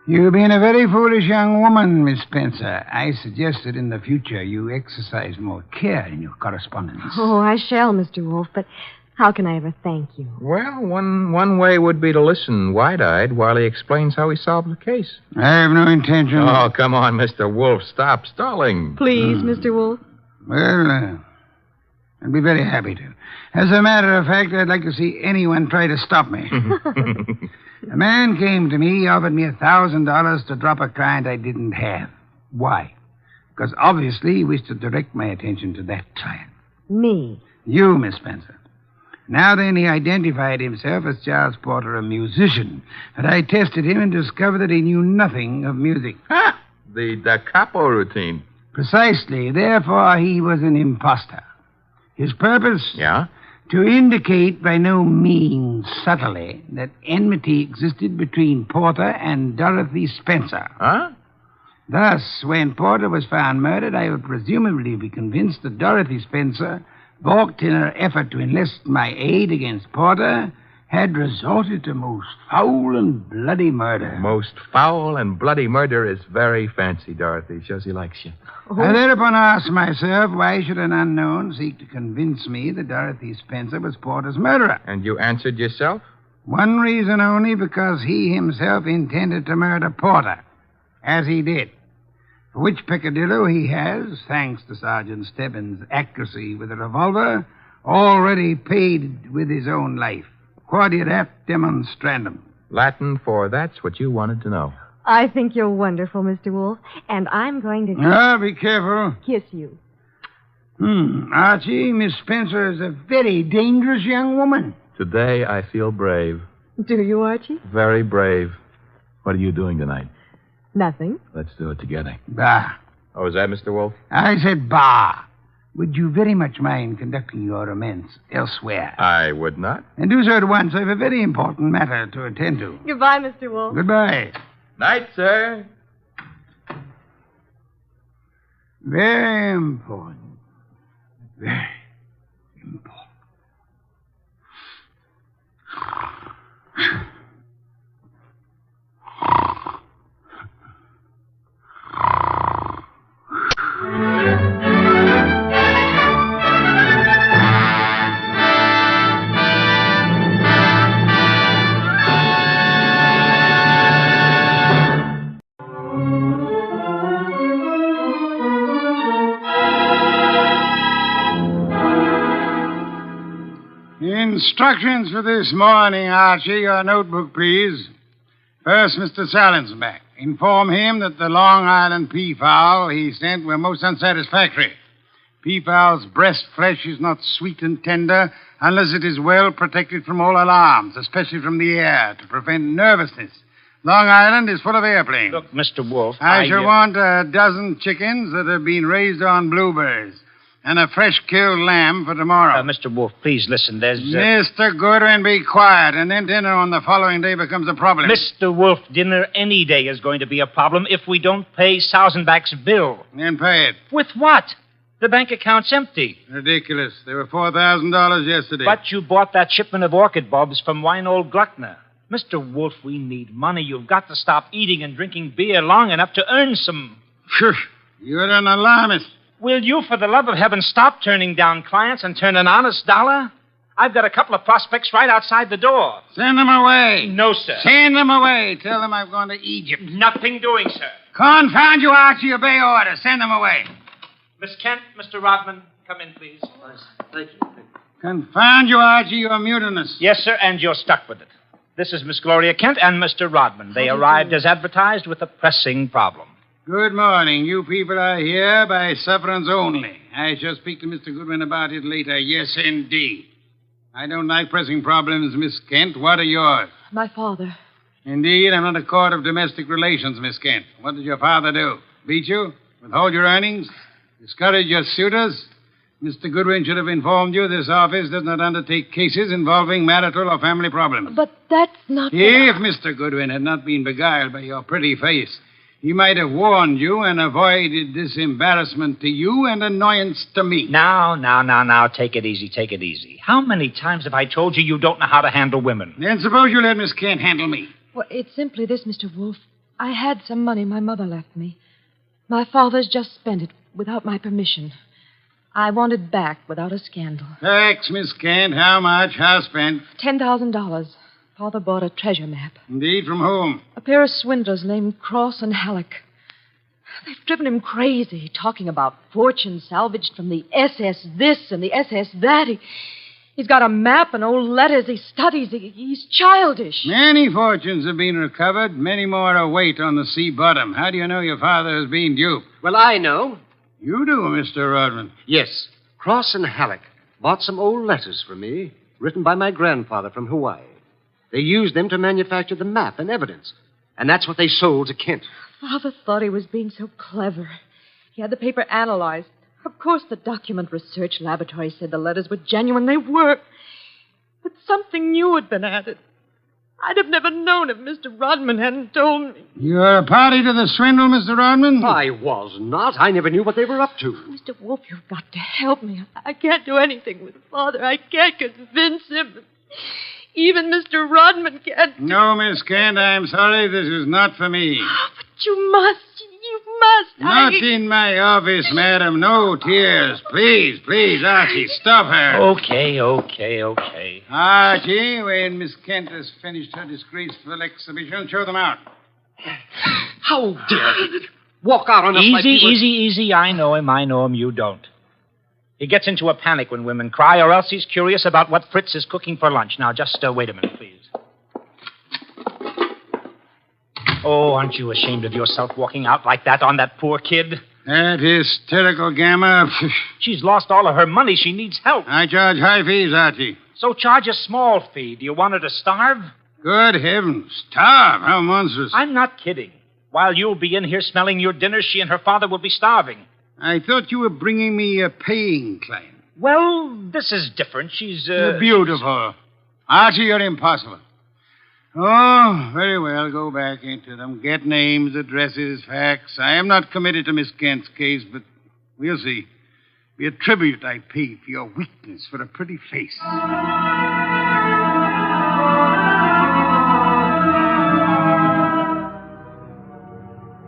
You've been a very foolish young woman, Miss Spencer. I suggest that in the future you exercise more care in your correspondence. Oh, I shall, Mr. Wolfe, but how can I ever thank you? Well, one way would be to listen wide-eyed while he explains how he solved the case. I have no intention... Oh, come on, Mr. Wolfe. Stop stalling. Please, Mr. Wolfe. Well, I'd be very happy to. As a matter of fact, I'd like to see anyone try to stop me. A man came to me, offered me $1,000 to drop a client I didn't have. Why? Because obviously he wished to direct my attention to that client. Me? You, Miss Spencer. Now then, he identified himself as Charles Porter, a musician. But I tested him and discovered that he knew nothing of music. Ha! The Da Capo routine. Precisely. Therefore, he was an imposter. His purpose? Yeah? To indicate by no means subtly that enmity existed between Porter and Dorothy Spencer. Huh? Thus, when Porter was found murdered, I would presumably be convinced that Dorothy Spencer, balked in her effort to enlist my aid against Porter, had resorted to most foul and bloody murder. Most foul and bloody murder is very fancy, Dorothy. Shows he likes you. I thereupon asked myself, why should an unknown seek to convince me that Dorothy Spencer was Porter's murderer? And you answered yourself? One reason only, because he himself intended to murder Porter, as he did. For which peccadillo he has, thanks to Sergeant Stebbins' accuracy with a revolver, already paid with his own life. Quodirat demonstrandum. Latin for that's what you wanted to know. I think you're wonderful, Mr. Wolfe, and I'm going to... Be careful. Kiss you. Archie, Miss Spencer is a very dangerous young woman. Today I feel brave. Do you, Archie? Very brave. What are you doing tonight? Nothing. Let's do it together. Bah. Oh, is that Mr. Wolfe? I said bah. Would you very much mind conducting your romance elsewhere? I would not. And do so at once. I have a very important matter to attend to. Goodbye, Mr. Wolfe. Goodbye. Night, sir. Very important. Very important. Instructions for this morning, Archie. Your notebook, please. First, Mr. Salinsbeck. Inform him that the Long Island peafowl he sent were most unsatisfactory. Peafowl's breast flesh is not sweet and tender unless it is well protected from all alarms, especially from the air, to prevent nervousness. Long Island is full of airplanes. Look, Mr. Wolfe, I shall want a dozen chickens that have been raised on blueberries. And a fresh-killed lamb for tomorrow. Mr. Wolfe, please listen. There's... Mr. Goodwin, be quiet, and then dinner on the following day becomes a problem. Mr. Wolfe, dinner any day is going to be a problem if we don't pay Sausenbach's bill. Then pay it. With what? The bank account's empty. Ridiculous. There were $4,000 yesterday. But you bought that shipment of orchid bulbs from Winold Gluckner. Mr. Wolfe, we need money. You've got to stop eating and drinking beer long enough to earn some. Shush. You're an alarmist. Will you, for the love of heaven, stop turning down clients and turn an honest dollar? I've got a couple of prospects right outside the door. Send them away. No, sir. Send them away. Tell them I've gone to Egypt. Nothing doing, sir. Confound you, Archie. Obey orders. Send them away. Miss Kent, Mr. Rodman, come in, please. Thank you. Confound you, Archie. You're mutinous. Yes, sir, and you're stuck with it. This is Miss Gloria Kent and Mr. Rodman. They arrived as advertised with a pressing problem. Good morning. You people are here by sufferance only. I shall speak to Mr. Goodwin about it later. Yes, indeed. I don't like pressing problems, Miss Kent. What are yours? My father. Indeed, I'm not a court of domestic relations, Miss Kent. What did your father do? Beat you? Withhold your earnings? Discourage your suitors? Mr. Goodwin should have informed you this office does not undertake cases involving marital or family problems. But that's not... If Mr. Goodwin had not been beguiled by your pretty face, he might have warned you and avoided this embarrassment to you and annoyance to me. Now, take it easy. How many times have I told you you don't know how to handle women? Then suppose you let Miss Kent handle me. Well, it's simply this, Mr. Wolfe. I had some money my mother left me. My father's just spent it without my permission. I want it back without a scandal. Thanks, Miss Kent. How much? How spent? $10,000. Father bought a treasure map. Indeed, from whom? A pair of swindlers named Cross and Halleck. They've driven him crazy, talking about fortune salvaged from the SS this and the SS that. He's got a map and old letters he studies. He's childish. Many fortunes have been recovered. Many more await on the sea bottom. How do you know your father has been duped? Well, I know. You do, Mr. Rodman. Yes. Cross and Halleck bought some old letters for me, written by my grandfather from Hawaii. They used them to manufacture the map and evidence. And that's what they sold to Kent. Father thought he was being so clever. He had the paper analyzed. Of course, the document research laboratory said the letters were genuine. They were. But something new had been added. I'd have never known if Mr. Rodman hadn't told me. You're a party to the swindle, Mr. Rodman? I was not. I never knew what they were up to. Mr. Wolfe, you've got to help me. I can't do anything with Father. I can't convince him. Even Mr. Rodman can't. No, Miss Kent, I'm sorry. This is not for me. But you must. You must. Not in my office, madam. No tears. Please, Archie, stop her. Okay. Archie, when Miss Kent has finished her disgraceful exhibition, show them out. How dare he walk out on us like he was... Easy. I know him. You don't. He gets into a panic when women cry, or else he's curious about what Fritz is cooking for lunch. Now, just wait a minute, please. Oh, aren't you ashamed of yourself walking out like that on that poor kid? That hysterical gamma. She's lost all of her money. She needs help. I charge high fees, Archie. So charge a small fee. Do you want her to starve? Good heavens. Starve? How monstrous. I'm not kidding. While you'll be in here smelling your dinner, she and her father will be starving. I thought you were bringing me a paying client. Well, this is different. She's, You're beautiful. Archie, you're impossible. Oh, very well. Go back into them. Get names, addresses, facts. I am not committed to Miss Kent's case, but we'll see. Be a tribute I pay for your weakness for a pretty face.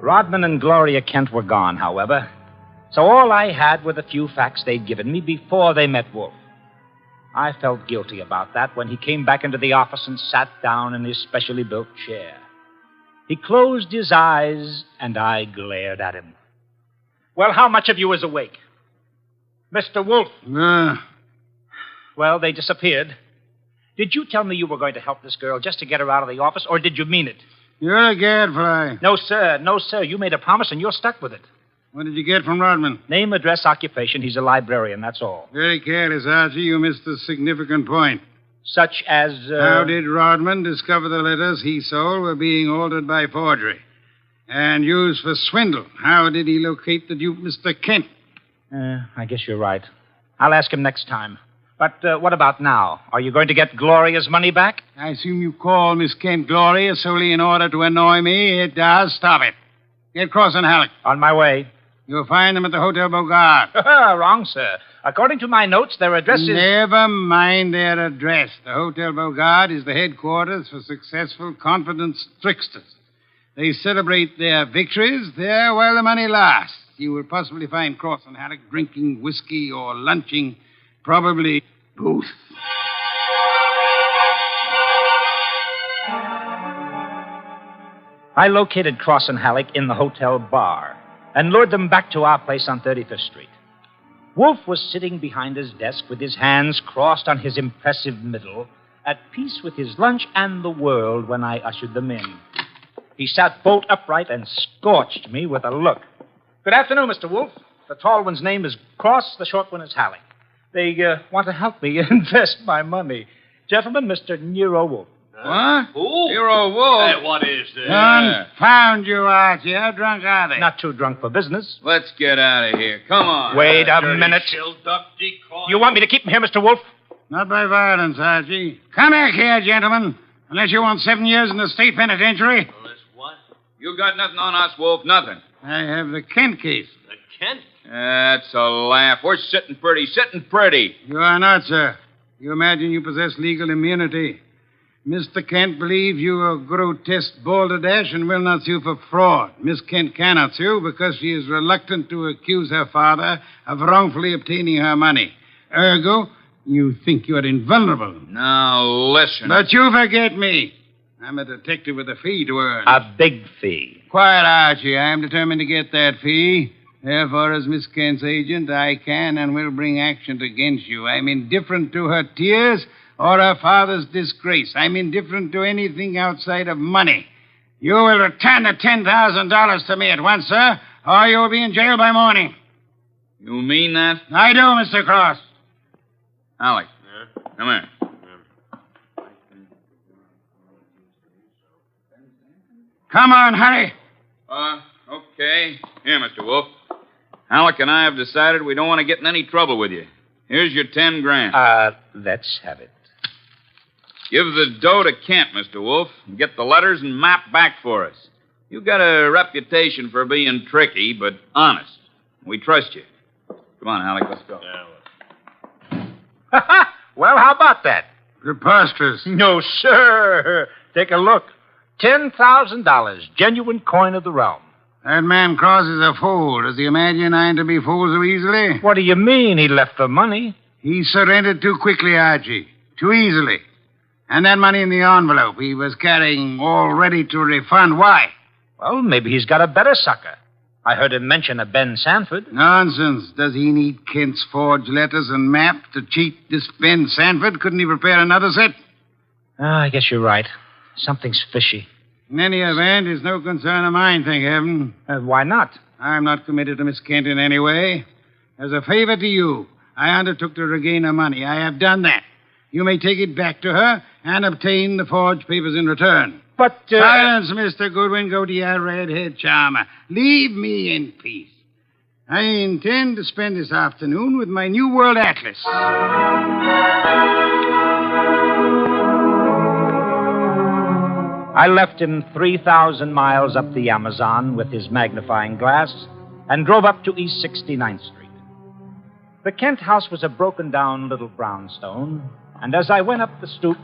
Rodman and Gloria Kent were gone, however. So all I had were the few facts they'd given me before they met Wolfe. I felt guilty about that when he came back into the office and sat down in his specially built chair. He closed his eyes, and I glared at him. Well, how much of you is awake? Mr. Wolfe. Well, they disappeared. Did you tell me you were going to help this girl just to get her out of the office, or did you mean it? You're a gadfly. No, sir. You made a promise, and you're stuck with it. What did you get from Rodman? Name, address, occupation. He's a librarian, that's all. Very careless, Archie. You missed a significant point. Such as, How did Rodman discover the letters he sold were being altered by forgery and used for swindle? How did he locate the dupe, Mr. Kent? I guess you're right. I'll ask him next time. But what about now? Are you going to get Gloria's money back? I assume you call Miss Kent Gloria solely in order to annoy me. It does. Stop it. Get Cross and Halleck. On my way. You'll find them at the Hotel Bogart. Wrong, sir. According to my notes, their address is... Never mind their address. The Hotel Bogart is the headquarters for successful confidence tricksters. They celebrate their victories there while the money lasts. You will possibly find Cross and Halleck drinking whiskey or lunching, probably both. I located Cross and Halleck in the hotel bar and lured them back to our place on 35th Street. Wolfe was sitting behind his desk with his hands crossed on his impressive middle, at peace with his lunch and the world when I ushered them in. He sat bolt upright and scorched me with a look. Good afternoon, Mr. Wolfe. The tall one's name is Cross, the short one is Halleck. They want to help me invest my money. Gentlemen, Mr. Nero Wolfe. What? Who? Nero Wolfe. Hey, what is this? Confound you, Archie. How drunk are they? Not too drunk for business. Let's get out of here. Come on. Wait a minute. You want me to keep him here, Mr. Wolfe? Not by violence, Archie. Come back here, gentlemen. Unless you want 7 years in the state penitentiary. You got nothing on us, Wolf. Nothing. I have the Kent case. The Kent? That's a laugh. We're sitting pretty. You are not, sir. You imagine you possess legal immunity. Mr. Kent believes you are grotesque balderdash and will not sue for fraud. Miss Kent cannot sue because she is reluctant to accuse her father of wrongfully obtaining her money. Ergo, you think you are invulnerable. Now, listen. But you forget me. I'm a detective with a fee to earn. A big fee. Quiet, Archie. I am determined to get that fee. Therefore, as Miss Kent's agent, I can and will bring action against you. I'm indifferent to her tears or her father's disgrace. I'm indifferent to anything outside of money. You will return the $10,000 to me at once, sir, or you will be in jail by morning. You mean that? I do, Mr. Cross. Alec. Come here. Come on, hurry. Okay. Here, Mr. Wolf. Alec and I have decided we don't want to get in any trouble with you. Here's your 10 grand. Let's have it. Give the dough to Kent, Mr. Wolf, and get the letters and map back for us. You've got a reputation for being tricky, but honest. We trust you. Come on, Alec, let's go. Well, how about that? Preposterous. No, sir. Take a look. $10,000, genuine coin of the realm. That man Cross is a fool. Does he imagine I'm to be fooled so easily? What do you mean he left the money? He surrendered too quickly, Archie. Too easily. And that money in the envelope he was carrying all ready to refund. Why? Well, maybe he's got a better sucker. I heard him mention a Ben Sanford. Nonsense. Does he need Kent's forged letters and map to cheat this Ben Sanford? Couldn't he prepare another set? I guess you're right. Something's fishy. In any event, it's no concern of mine, thank heaven. Why not? I'm not committed to Miss Kent in any way. As a favor to you, I undertook to regain her money. I have done that. You may take it back to her and obtain the forged papers in return. But, Silence, Mr. Goodwin. Go to your red-haired charmer. Leave me in peace. I intend to spend this afternoon with my New World Atlas. I left him 3,000 miles up the Amazon with his magnifying glass and drove up to East 69th Street. The Kent house was a broken-down little brownstone, and as I went up the stoop,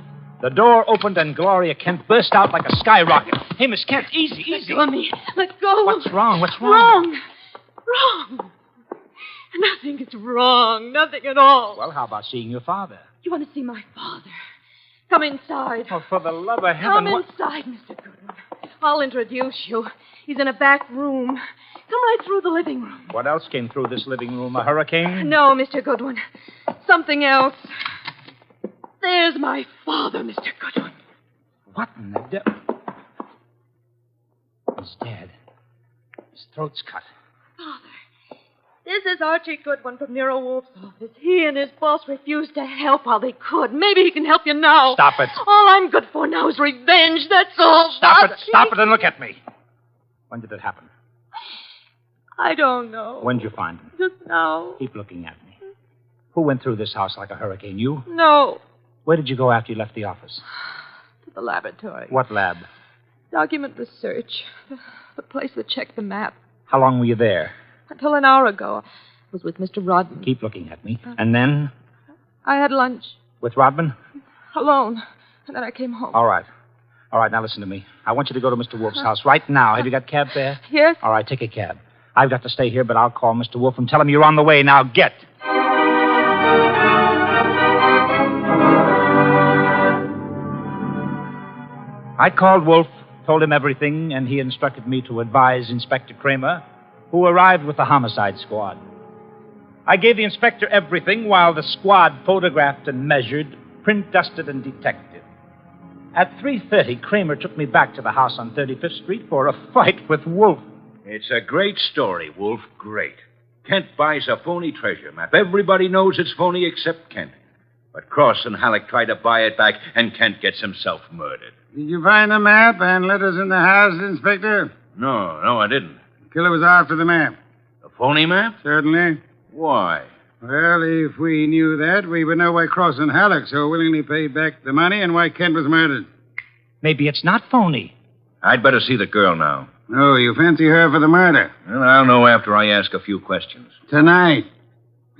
the door opened and Gloria Kent burst out like a skyrocket. Hey, Miss Kent, easy. Let go of me. Let go. What's wrong? What's wrong? Wrong. Nothing is wrong. Nothing at all. Well, how about seeing your father? You want to see my father? Come inside. Oh, for the love of heaven. Come inside, Mr. Goodwin. I'll introduce you. He's in a back room. Come right through the living room. What else came through this living room? A hurricane? No, Mr. Goodwin. Something else. There's my father, Mr. Goodwin. What in the devil? He's dead. His throat's cut. Father, this is Archie Goodwin from Nero Wolfe's office. He and his boss refused to help while they could. Maybe he can help you now. Stop it. All I'm good for now is revenge, that's all. Stop it and look at me. When did it happen? I don't know. When did you find him? Just now. Keep looking at me. Who went through this house like a hurricane? You? No. Where did you go after you left the office? To the laboratory. What lab? Document research. The place that checked the map. How long were you there? Until an hour ago. I was with Mr. Rodman. Keep looking at me. And then? I had lunch. With Rodman? Alone. And then I came home. All right. All right, now listen to me. I want you to go to Mr. Wolfe's house right now. Have you got a cab there? Yes. All right, take a cab. I've got to stay here, but I'll call Mr. Wolfe and tell him you're on the way. Now, get. I called Wolfe told him everything, and he instructed me to advise Inspector Kramer, who arrived with the homicide squad. I gave the inspector everything while the squad photographed and measured, print dusted and detected. At 3:30, Kramer took me back to the house on 35th Street for a fight with Wolfe. It's a great story, Wolf. Great. Kent buys a phony treasure map. Everybody knows it's phony except Kent. But Cross and Halleck try to buy it back, and Kent gets himself murdered. Did you find the map and letters in the house, Inspector? No, I didn't. The killer was after the map. The phony map? Certainly. Why? Well, if we knew that, we would know why Cross and Halleck so willingly paid back the money and why Kent was murdered. Maybe it's not phony. I'd better see the girl now. No, you fancy her for the murder. Well, I'll know after I ask a few questions. Tonight.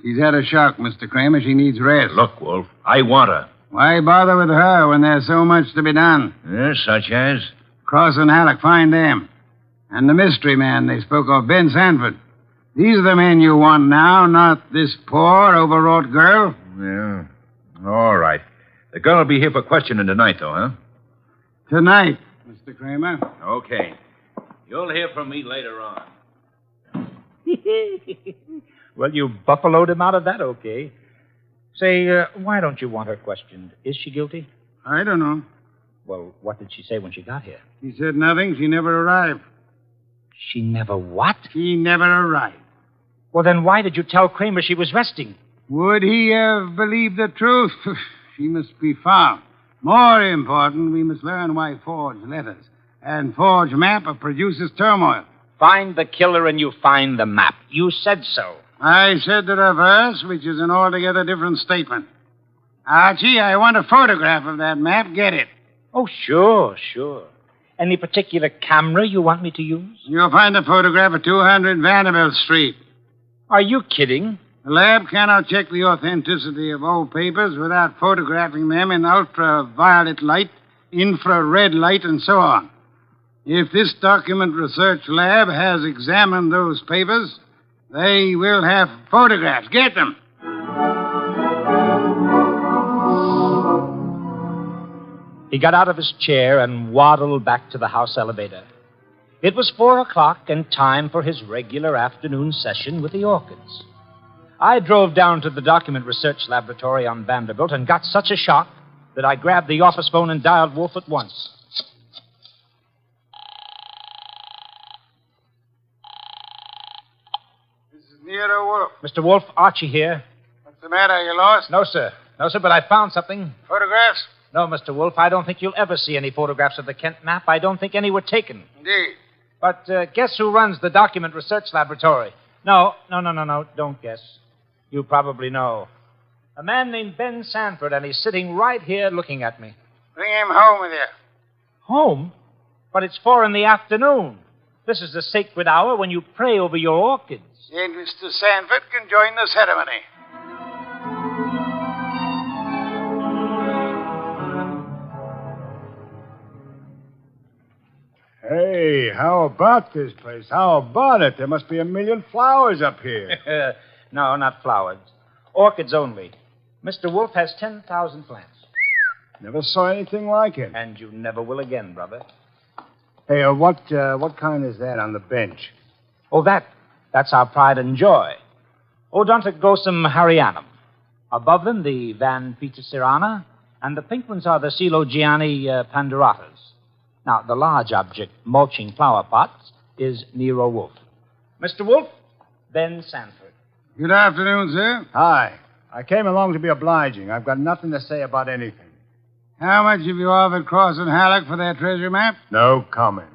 She's had a shock, Mr. Kramer. She needs rest. Look, Wolf, I want her. Why bother with her when there's so much to be done? Yes, such as? Cross and Halleck, find them. And the mystery man they spoke of, Ben Sanford. These are the men you want now, not this poor, overwrought girl. Yeah. All right. The girl will be here for questioning tonight, though, huh? Tonight, Mr. Kramer. Okay. You'll hear from me later on. Well, you buffaloed him out of that, okay. Say, why don't you want her questioned? Is she guilty? I don't know. Well, what did she say when she got here? She said nothing. She never arrived. She never what? She never arrived. Well, then why did you tell Kramer she was resting? Would he have believed the truth? She must be found. More important, we must learn why forged letters and forged map produces turmoil. Find the killer and you find the map. You said so. I said the reverse, which is an altogether different statement. Archie, I want a photograph of that map. Get it. Oh, sure. Any particular camera you want me to use? You'll find the photograph at 200 Vanderbilt Street. Are you kidding? The lab cannot check the authenticity of old papers without photographing them in ultraviolet light, infrared light, and so on. If this document research lab has examined those papers, they will have photographs. Get them. He got out of his chair and waddled back to the house elevator. It was 4:00 and time for his regular afternoon session with the orchids. I drove down to the document research laboratory on Vanderbilt and got such a shock that I grabbed the office phone and dialed Wolfe at once. This is Nero Wolfe. Mr. Wolfe, Archie here. What's the matter? You lost? No, sir, but I found something. Photographs? No, Mr. Wolfe, I don't think you'll ever see any photographs of the Kent map. I don't think any were taken. Indeed. But guess who runs the document research laboratory? No, don't guess. You probably know. A man named Ben Sanford, and he's sitting right here looking at me. Bring him home with you. Home? But it's 4 p.m. This is the sacred hour when you pray over your orchids. Then Mr. Sanford can join the ceremony. Hey, how about this place? How about it? There must be a million flowers up here. No, not flowers. Orchids only. Mr. Wolfe has 10,000 plants. Never saw anything like it. And you never will again, brother. Hey, what kind is that on the bench? Oh, that's our pride and joy. Odontoglossum harryanum. Above them, the Van Petersirana, and the pink ones are the Coelogiani panduratas. Now, the large object, mulching flower pots, is Nero Wolfe. Mr. Wolfe, Ben Sanford. Good afternoon, sir. Hi. I came along to be obliging. I've got nothing to say about anything. How much have you offered Cross and Halleck for their treasure map? No comment.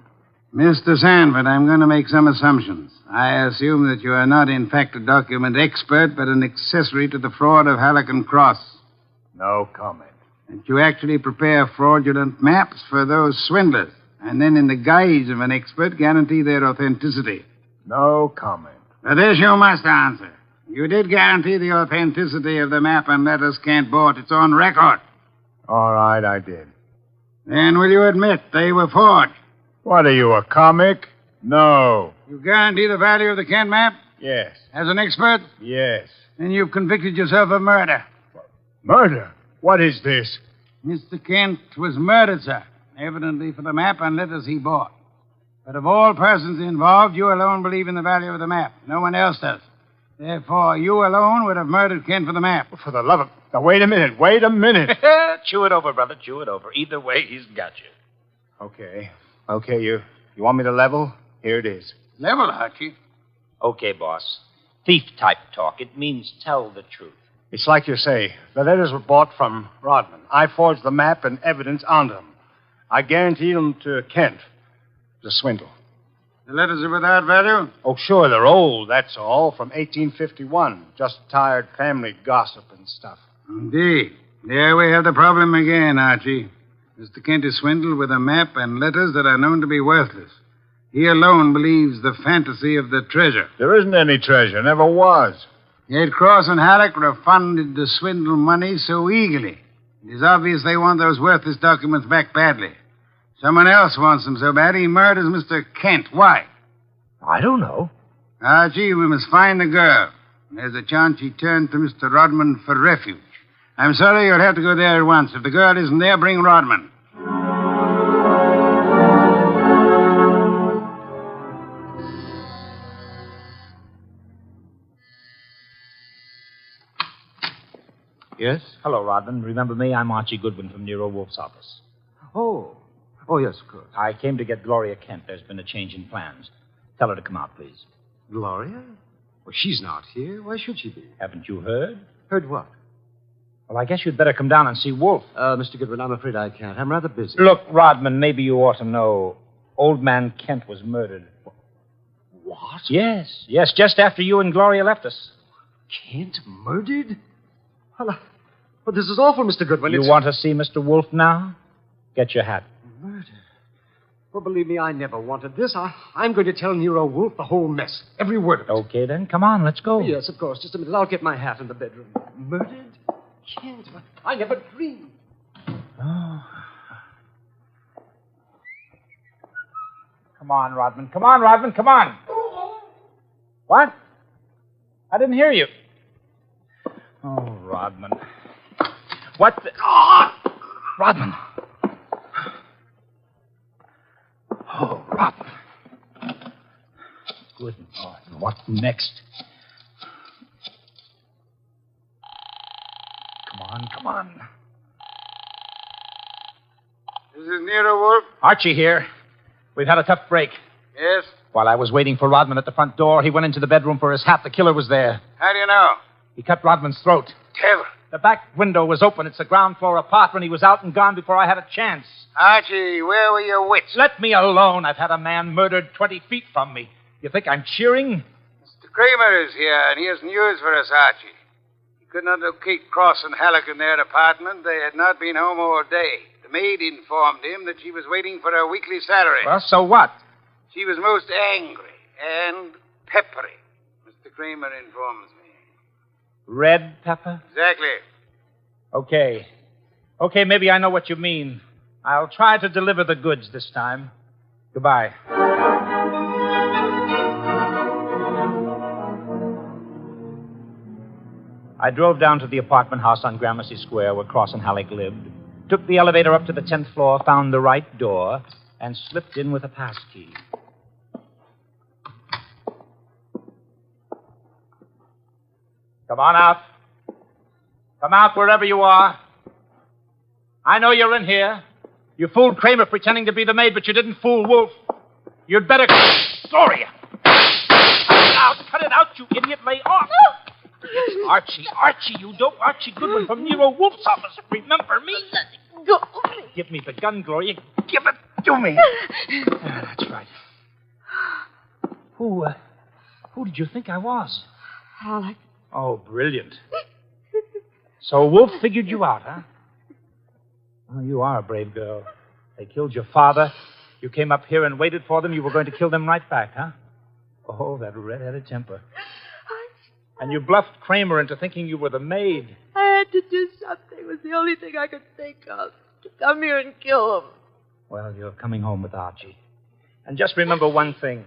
Mr. Sanford, I'm going to make some assumptions. I assume that you are not, in fact, a document expert, but an accessory to the fraud of Halleck and Cross. No comment. That you actually prepare fraudulent maps for those swindlers, and then, in the guise of an expert, guarantee their authenticity. No comment. But this you must answer. You did guarantee the authenticity of the map and letters Kent bought. It's on record. All right, I did. Then will you admit they were forged? What are you, a comic? No. You guarantee the value of the Kent map? Yes. As an expert? Yes. Then you've convicted yourself of murder. Murder? What is this? Mr. Kent was murdered, sir. evidently for the map and letters he bought. But of all persons involved, you alone believe in the value of the map. No one else does. Therefore, you alone would have murdered Kent for the map. For the love of... Now, wait a minute. Chew it over, brother. Chew it over. Either way, he's got you. Okay, you want me to level? Here it is. Level, Archie. Okay, boss. Thief-type talk. It means tell the truth. It's like you say. The letters were bought from Rodman. I forged the map and evidence onto them. I guaranteed them to Kent. It was a swindle. The letters are without value? Oh, sure, they're old, that's all. From 1851. Just tired family gossip and stuff. Indeed. There we have the problem again, Archie. Mr. Kent is swindled with a map and letters that are known to be worthless. He alone believes the fantasy of the treasure. There isn't any treasure. Never was. Yet Cross and Halleck refunded the swindle money so eagerly. It is obvious they want those worthless documents back badly. Someone else wants them so bad he murders Mr. Kent. Why? I don't know. Archie, we must find the girl. There's a chance she turned to Mr. Rodman for refuge. I'm sorry, you'll have to go there at once. If the girl isn't there, bring Rodman. Yes? Hello, Rodman. Remember me? I'm Archie Goodwin from Nero Wolfe's office. Oh, yes, of course. I came to get Gloria Kent. There's been a change in plans. Tell her to come out, please. Gloria? Well, she's not here. Why should she be? Haven't you heard? Heard what? Well, I guess you'd better come down and see Wolfe. Mr. Goodwin, I'm afraid I can't. I'm rather busy. Look, Rodman, maybe you ought to know. Old man Kent was murdered. What? Yes, just after you and Gloria left us. Kent murdered? Well, this is awful, Mr. Goodwin. You want to see Mr. Wolfe now? Get your hat. Murder? Well, believe me, I never wanted this. I'm going to tell Nero Wolfe the whole mess. Every word of it. Okay, then. Come on, let's go. Yes, of course. Just a minute. I'll get my hat in the bedroom. Murdered? Kent? I never dreamed. Oh. Come on, Rodman. Come on. What? I didn't hear you. Oh, Rodman. What the... Oh! Rodman. Oh, Rodman. Good. Oh, what next? Come on. This is Nero Wolfe. Archie here. We've had a tough break. Yes? While I was waiting for Rodman at the front door, he went into the bedroom for his hat. The killer was there. How do you know? He cut Rodman's throat. Devil. The back window was open. It's a ground floor apartment. He was out and gone before I had a chance. Archie, where were your wits? Let me alone. I've had a man murdered 20 feet from me. You think I'm cheering? Mr. Kramer is here, and he has news for us, Archie. He could not locate Cross and Halleck in their apartment. They had not been home all day. The maid informed him that she was waiting for her weekly salary. Well, so what? She was most angry and peppery, Mr. Kramer informs me. Red pepper? Exactly. Okay, maybe I know what you mean. I'll try to deliver the goods this time. Goodbye. I drove down to the apartment house on Gramercy Square where Cross and Halleck lived, took the elevator up to the 10th floor, found the right door, and slipped in with a passkey. Come on out. Come out wherever you are. I know you're in here. You fooled Kramer pretending to be the maid, but you didn't fool Wolfe. You'd better... Gloria! Cut it out, you idiot. Lay off. Archie, you dope. Archie Goodwin from Nero Wolfe's office. Remember me? Let it go. Give me the gun, Gloria. Give it to me. That's right. Who did you think I was? Halleck. Oh, brilliant. So Wolfe figured you out, huh? Well, you are a brave girl. They killed your father. You came up here and waited for them. You were going to kill them right back, huh? Oh, that red-headed temper. And you bluffed Kramer into thinking you were the maid. I had to do something. It was the only thing I could think of. To come here and kill him. Well, you're coming home with Archie. And just remember one thing.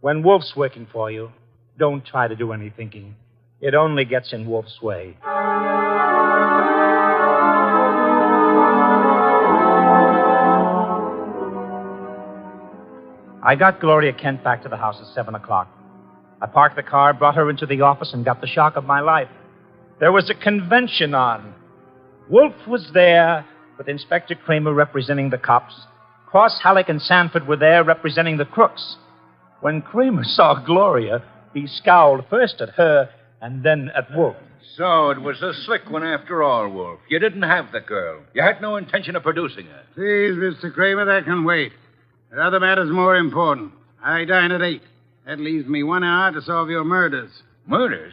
When Wolfe's working for you, don't try to do any thinking. It only gets in Wolfe's way. I got Gloria Kent back to the house at 7 o'clock. I parked the car, brought her into the office, and got the shock of my life. There was a convention on. Wolfe was there, with Inspector Kramer representing the cops. Cross, Halleck, and Sanford were there representing the crooks. When Kramer saw Gloria, he scowled first at her and then at Wolfe. So it was a slick one after all, Wolfe. You didn't have the girl. You had no intention of producing her. Please, Mr. Kramer, that can wait. There are other matters more important. I dine at 8. That leaves me 1 hour to solve your murders. Murders?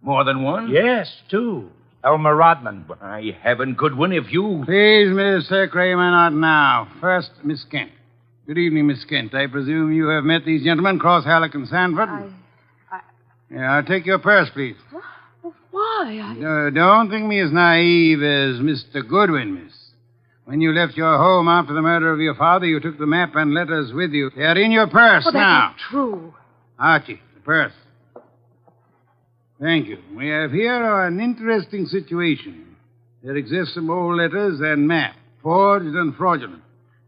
More than one? Yes, 2. Elmer Rodman. By heaven, Goodwin, if you... Please, Mr. Kramer, not now. First, Miss Kent. Good evening, Miss Kent. I presume you have met these gentlemen, Cross, Halleck, and Sanford? Yeah, take your purse, please. Why? Don't think me as naive as Mr. Goodwin, miss. When you left your home after the murder of your father, you took the map and letters with you. They are in your purse Well, now. that's not true. Archie, the purse. Thank you. We have here an interesting situation. There exist some old letters and map, forged and fraudulent.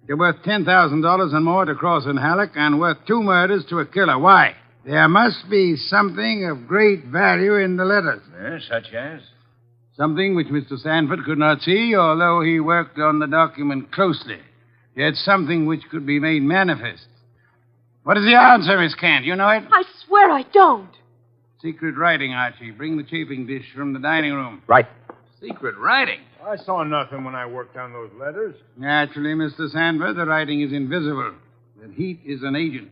They're worth $10,000 and more to Cross and Halleck and worth 2 murders to a killer. Why? There must be something of great value in the letters. Such as? Something which Mr. Sanford could not see, although he worked on the document closely. Yet something which could be made manifest. What is the answer, Miss Kent? You know it? I swear I don't. Secret writing, Archie. Bring the chafing dish from the dining room. Right. Secret writing? I saw nothing when I worked on those letters. Naturally, Mr. Sanford, the writing is invisible. But heat is an agent.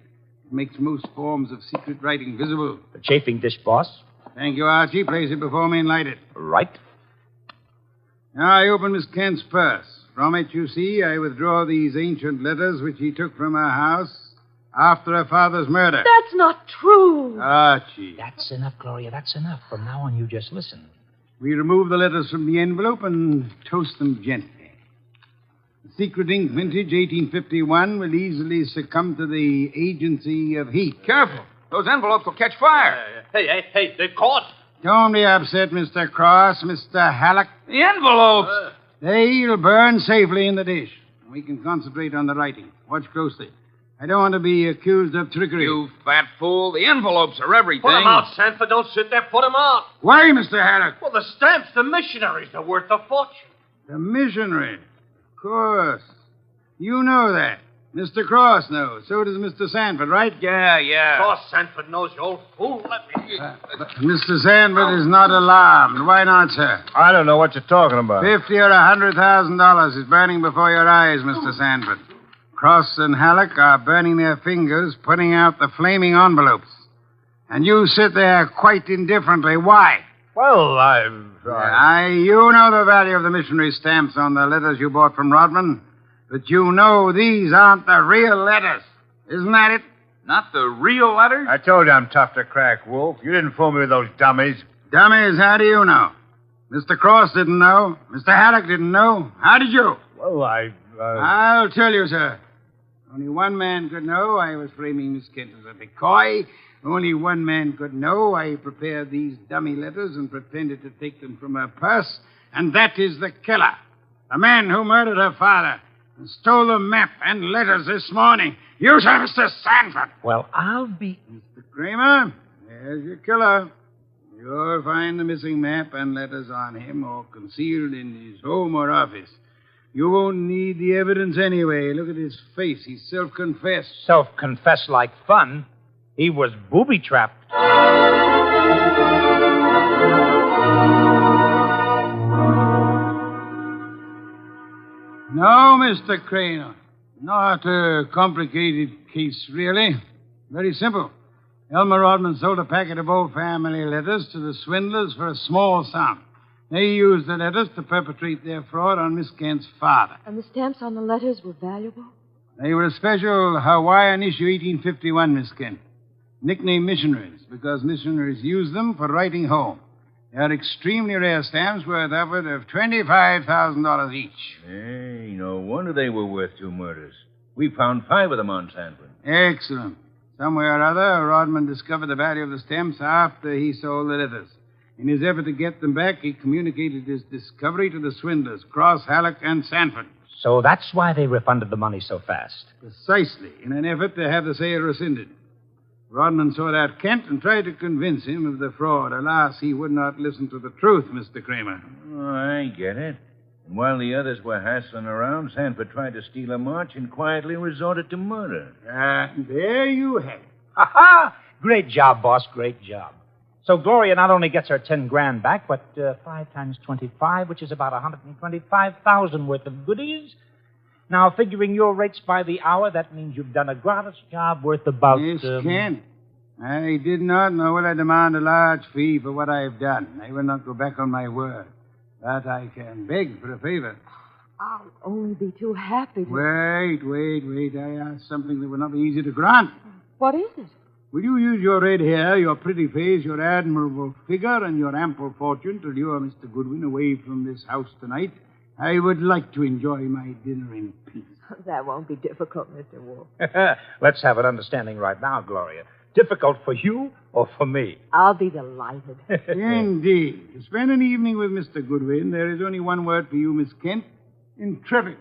It makes most forms of secret writing visible. The chafing dish, boss. Thank you, Archie. Place it before me and light it. Right. Now I open Miss Kent's purse. From it, you see, I withdraw these ancient letters which he took from her house after her father's murder. That's not true. Archie. That's enough, Gloria. That's enough. From now on, you just listen. We remove the letters from the envelope and toast them gently. The secret ink vintage 1851 will easily succumb to the agency of heat. Careful. Those envelopes will catch fire. Hey, they're caught. Don't be upset, Mr. Cross, Mr. Halleck. The envelopes! They'll burn safely in the dish. We can concentrate on the writing. Watch closely. I don't want to be accused of trickery. You fat fool. The envelopes are everything. Put 'em out, Sanford. Don't sit there. Put 'em out. Why, Mr. Halleck? Well, the stamps, the missionaries, they're worth a fortune. The missionary. Of course. You know that. Mr. Cross knows. So does Mr. Sanford, right? Yeah. Of course, Sanford knows, you old fool. Let me... Mr. Sanford is not alarmed. Why not, sir? I don't know what you're talking about. $50,000 or $100,000 is burning before your eyes, Mr. Sanford. Cross and Halleck are burning their fingers, putting out the flaming envelopes. And you sit there quite indifferently. Why? Well, You know the value of the missionary stamps on the letters you bought from Rodman. But you know these aren't the real letters. Isn't that it? Not the real letters? I told you I'm tough to crack, Wolf. You didn't fool me with those dummies. Dummies, how do you know? Mr. Cross didn't know. Mr. Haddock didn't know. How did you? Well, I'll tell you, sir. Only one man could know I was framing Miss Kent as a decoy. Only one man could know I prepared these dummy letters and pretended to take them from her purse. And that is the killer. The man who murdered her father and stole the map and letters this morning. You, sir, Mr. Sanford. Well, I'll be... Mr. Kramer, there's your killer. You'll find the missing map and letters on him or concealed in his home or office. You won't need the evidence anyway. Look at his face. He's self-confessed. Self-confessed like fun. He was booby-trapped. No, Mr. Kramer. Not a complicated case, really. Very simple. Elmer Rodman sold a packet of old family letters to the swindlers for a small sum. They used the letters to perpetrate their fraud on Miss Kent's father. And the stamps on the letters were valuable? They were a special Hawaiian issue 1851, Miss Kent. Nicknamed missionaries, because missionaries used them for writing home. They are extremely rare stamps worth upward of $25,000 each. Hey, no wonder they were worth 2 murders. We found 5 of them on Sanford. Excellent. Somewhere or other, Rodman discovered the value of the stamps after he sold the letters. In his effort to get them back, he communicated his discovery to the swindlers, Cross, Halleck, and Sanford. So that's why they refunded the money so fast. Precisely, in an effort to have the sale rescinded. Rodman sought out Kent and tried to convince him of the fraud. Alas, he would not listen to the truth, Mr. Kramer. Oh, I get it. And while the others were hassling around, Sanford tried to steal a march and quietly resorted to murder. There you have it. Ha-ha! Great job, boss. Great job. So Gloria not only gets her 10 grand back, but 5 times 25, which is about 125,000 worth of goodies. Now, figuring your rates by the hour, that means you've done a gratis job worth about... Miss Kent, I did not know will I demand a large fee for what I have done. I will not go back on my word. But I can beg for a favor. I'll only be too happy to... Wait. I ask something that will not be easy to grant. What is it? Will you use your red hair, your pretty face, your admirable figure, and your ample fortune to lure Mr. Goodwin away from this house tonight? I would like to enjoy my dinner in peace. That won't be difficult, Mr. Wolfe. Let's have an understanding right now, Gloria. Difficult for you or for me? I'll be delighted. Indeed. To spend an evening with Mr. Goodwin, there is only one word for you, Miss Kent. Intrepid.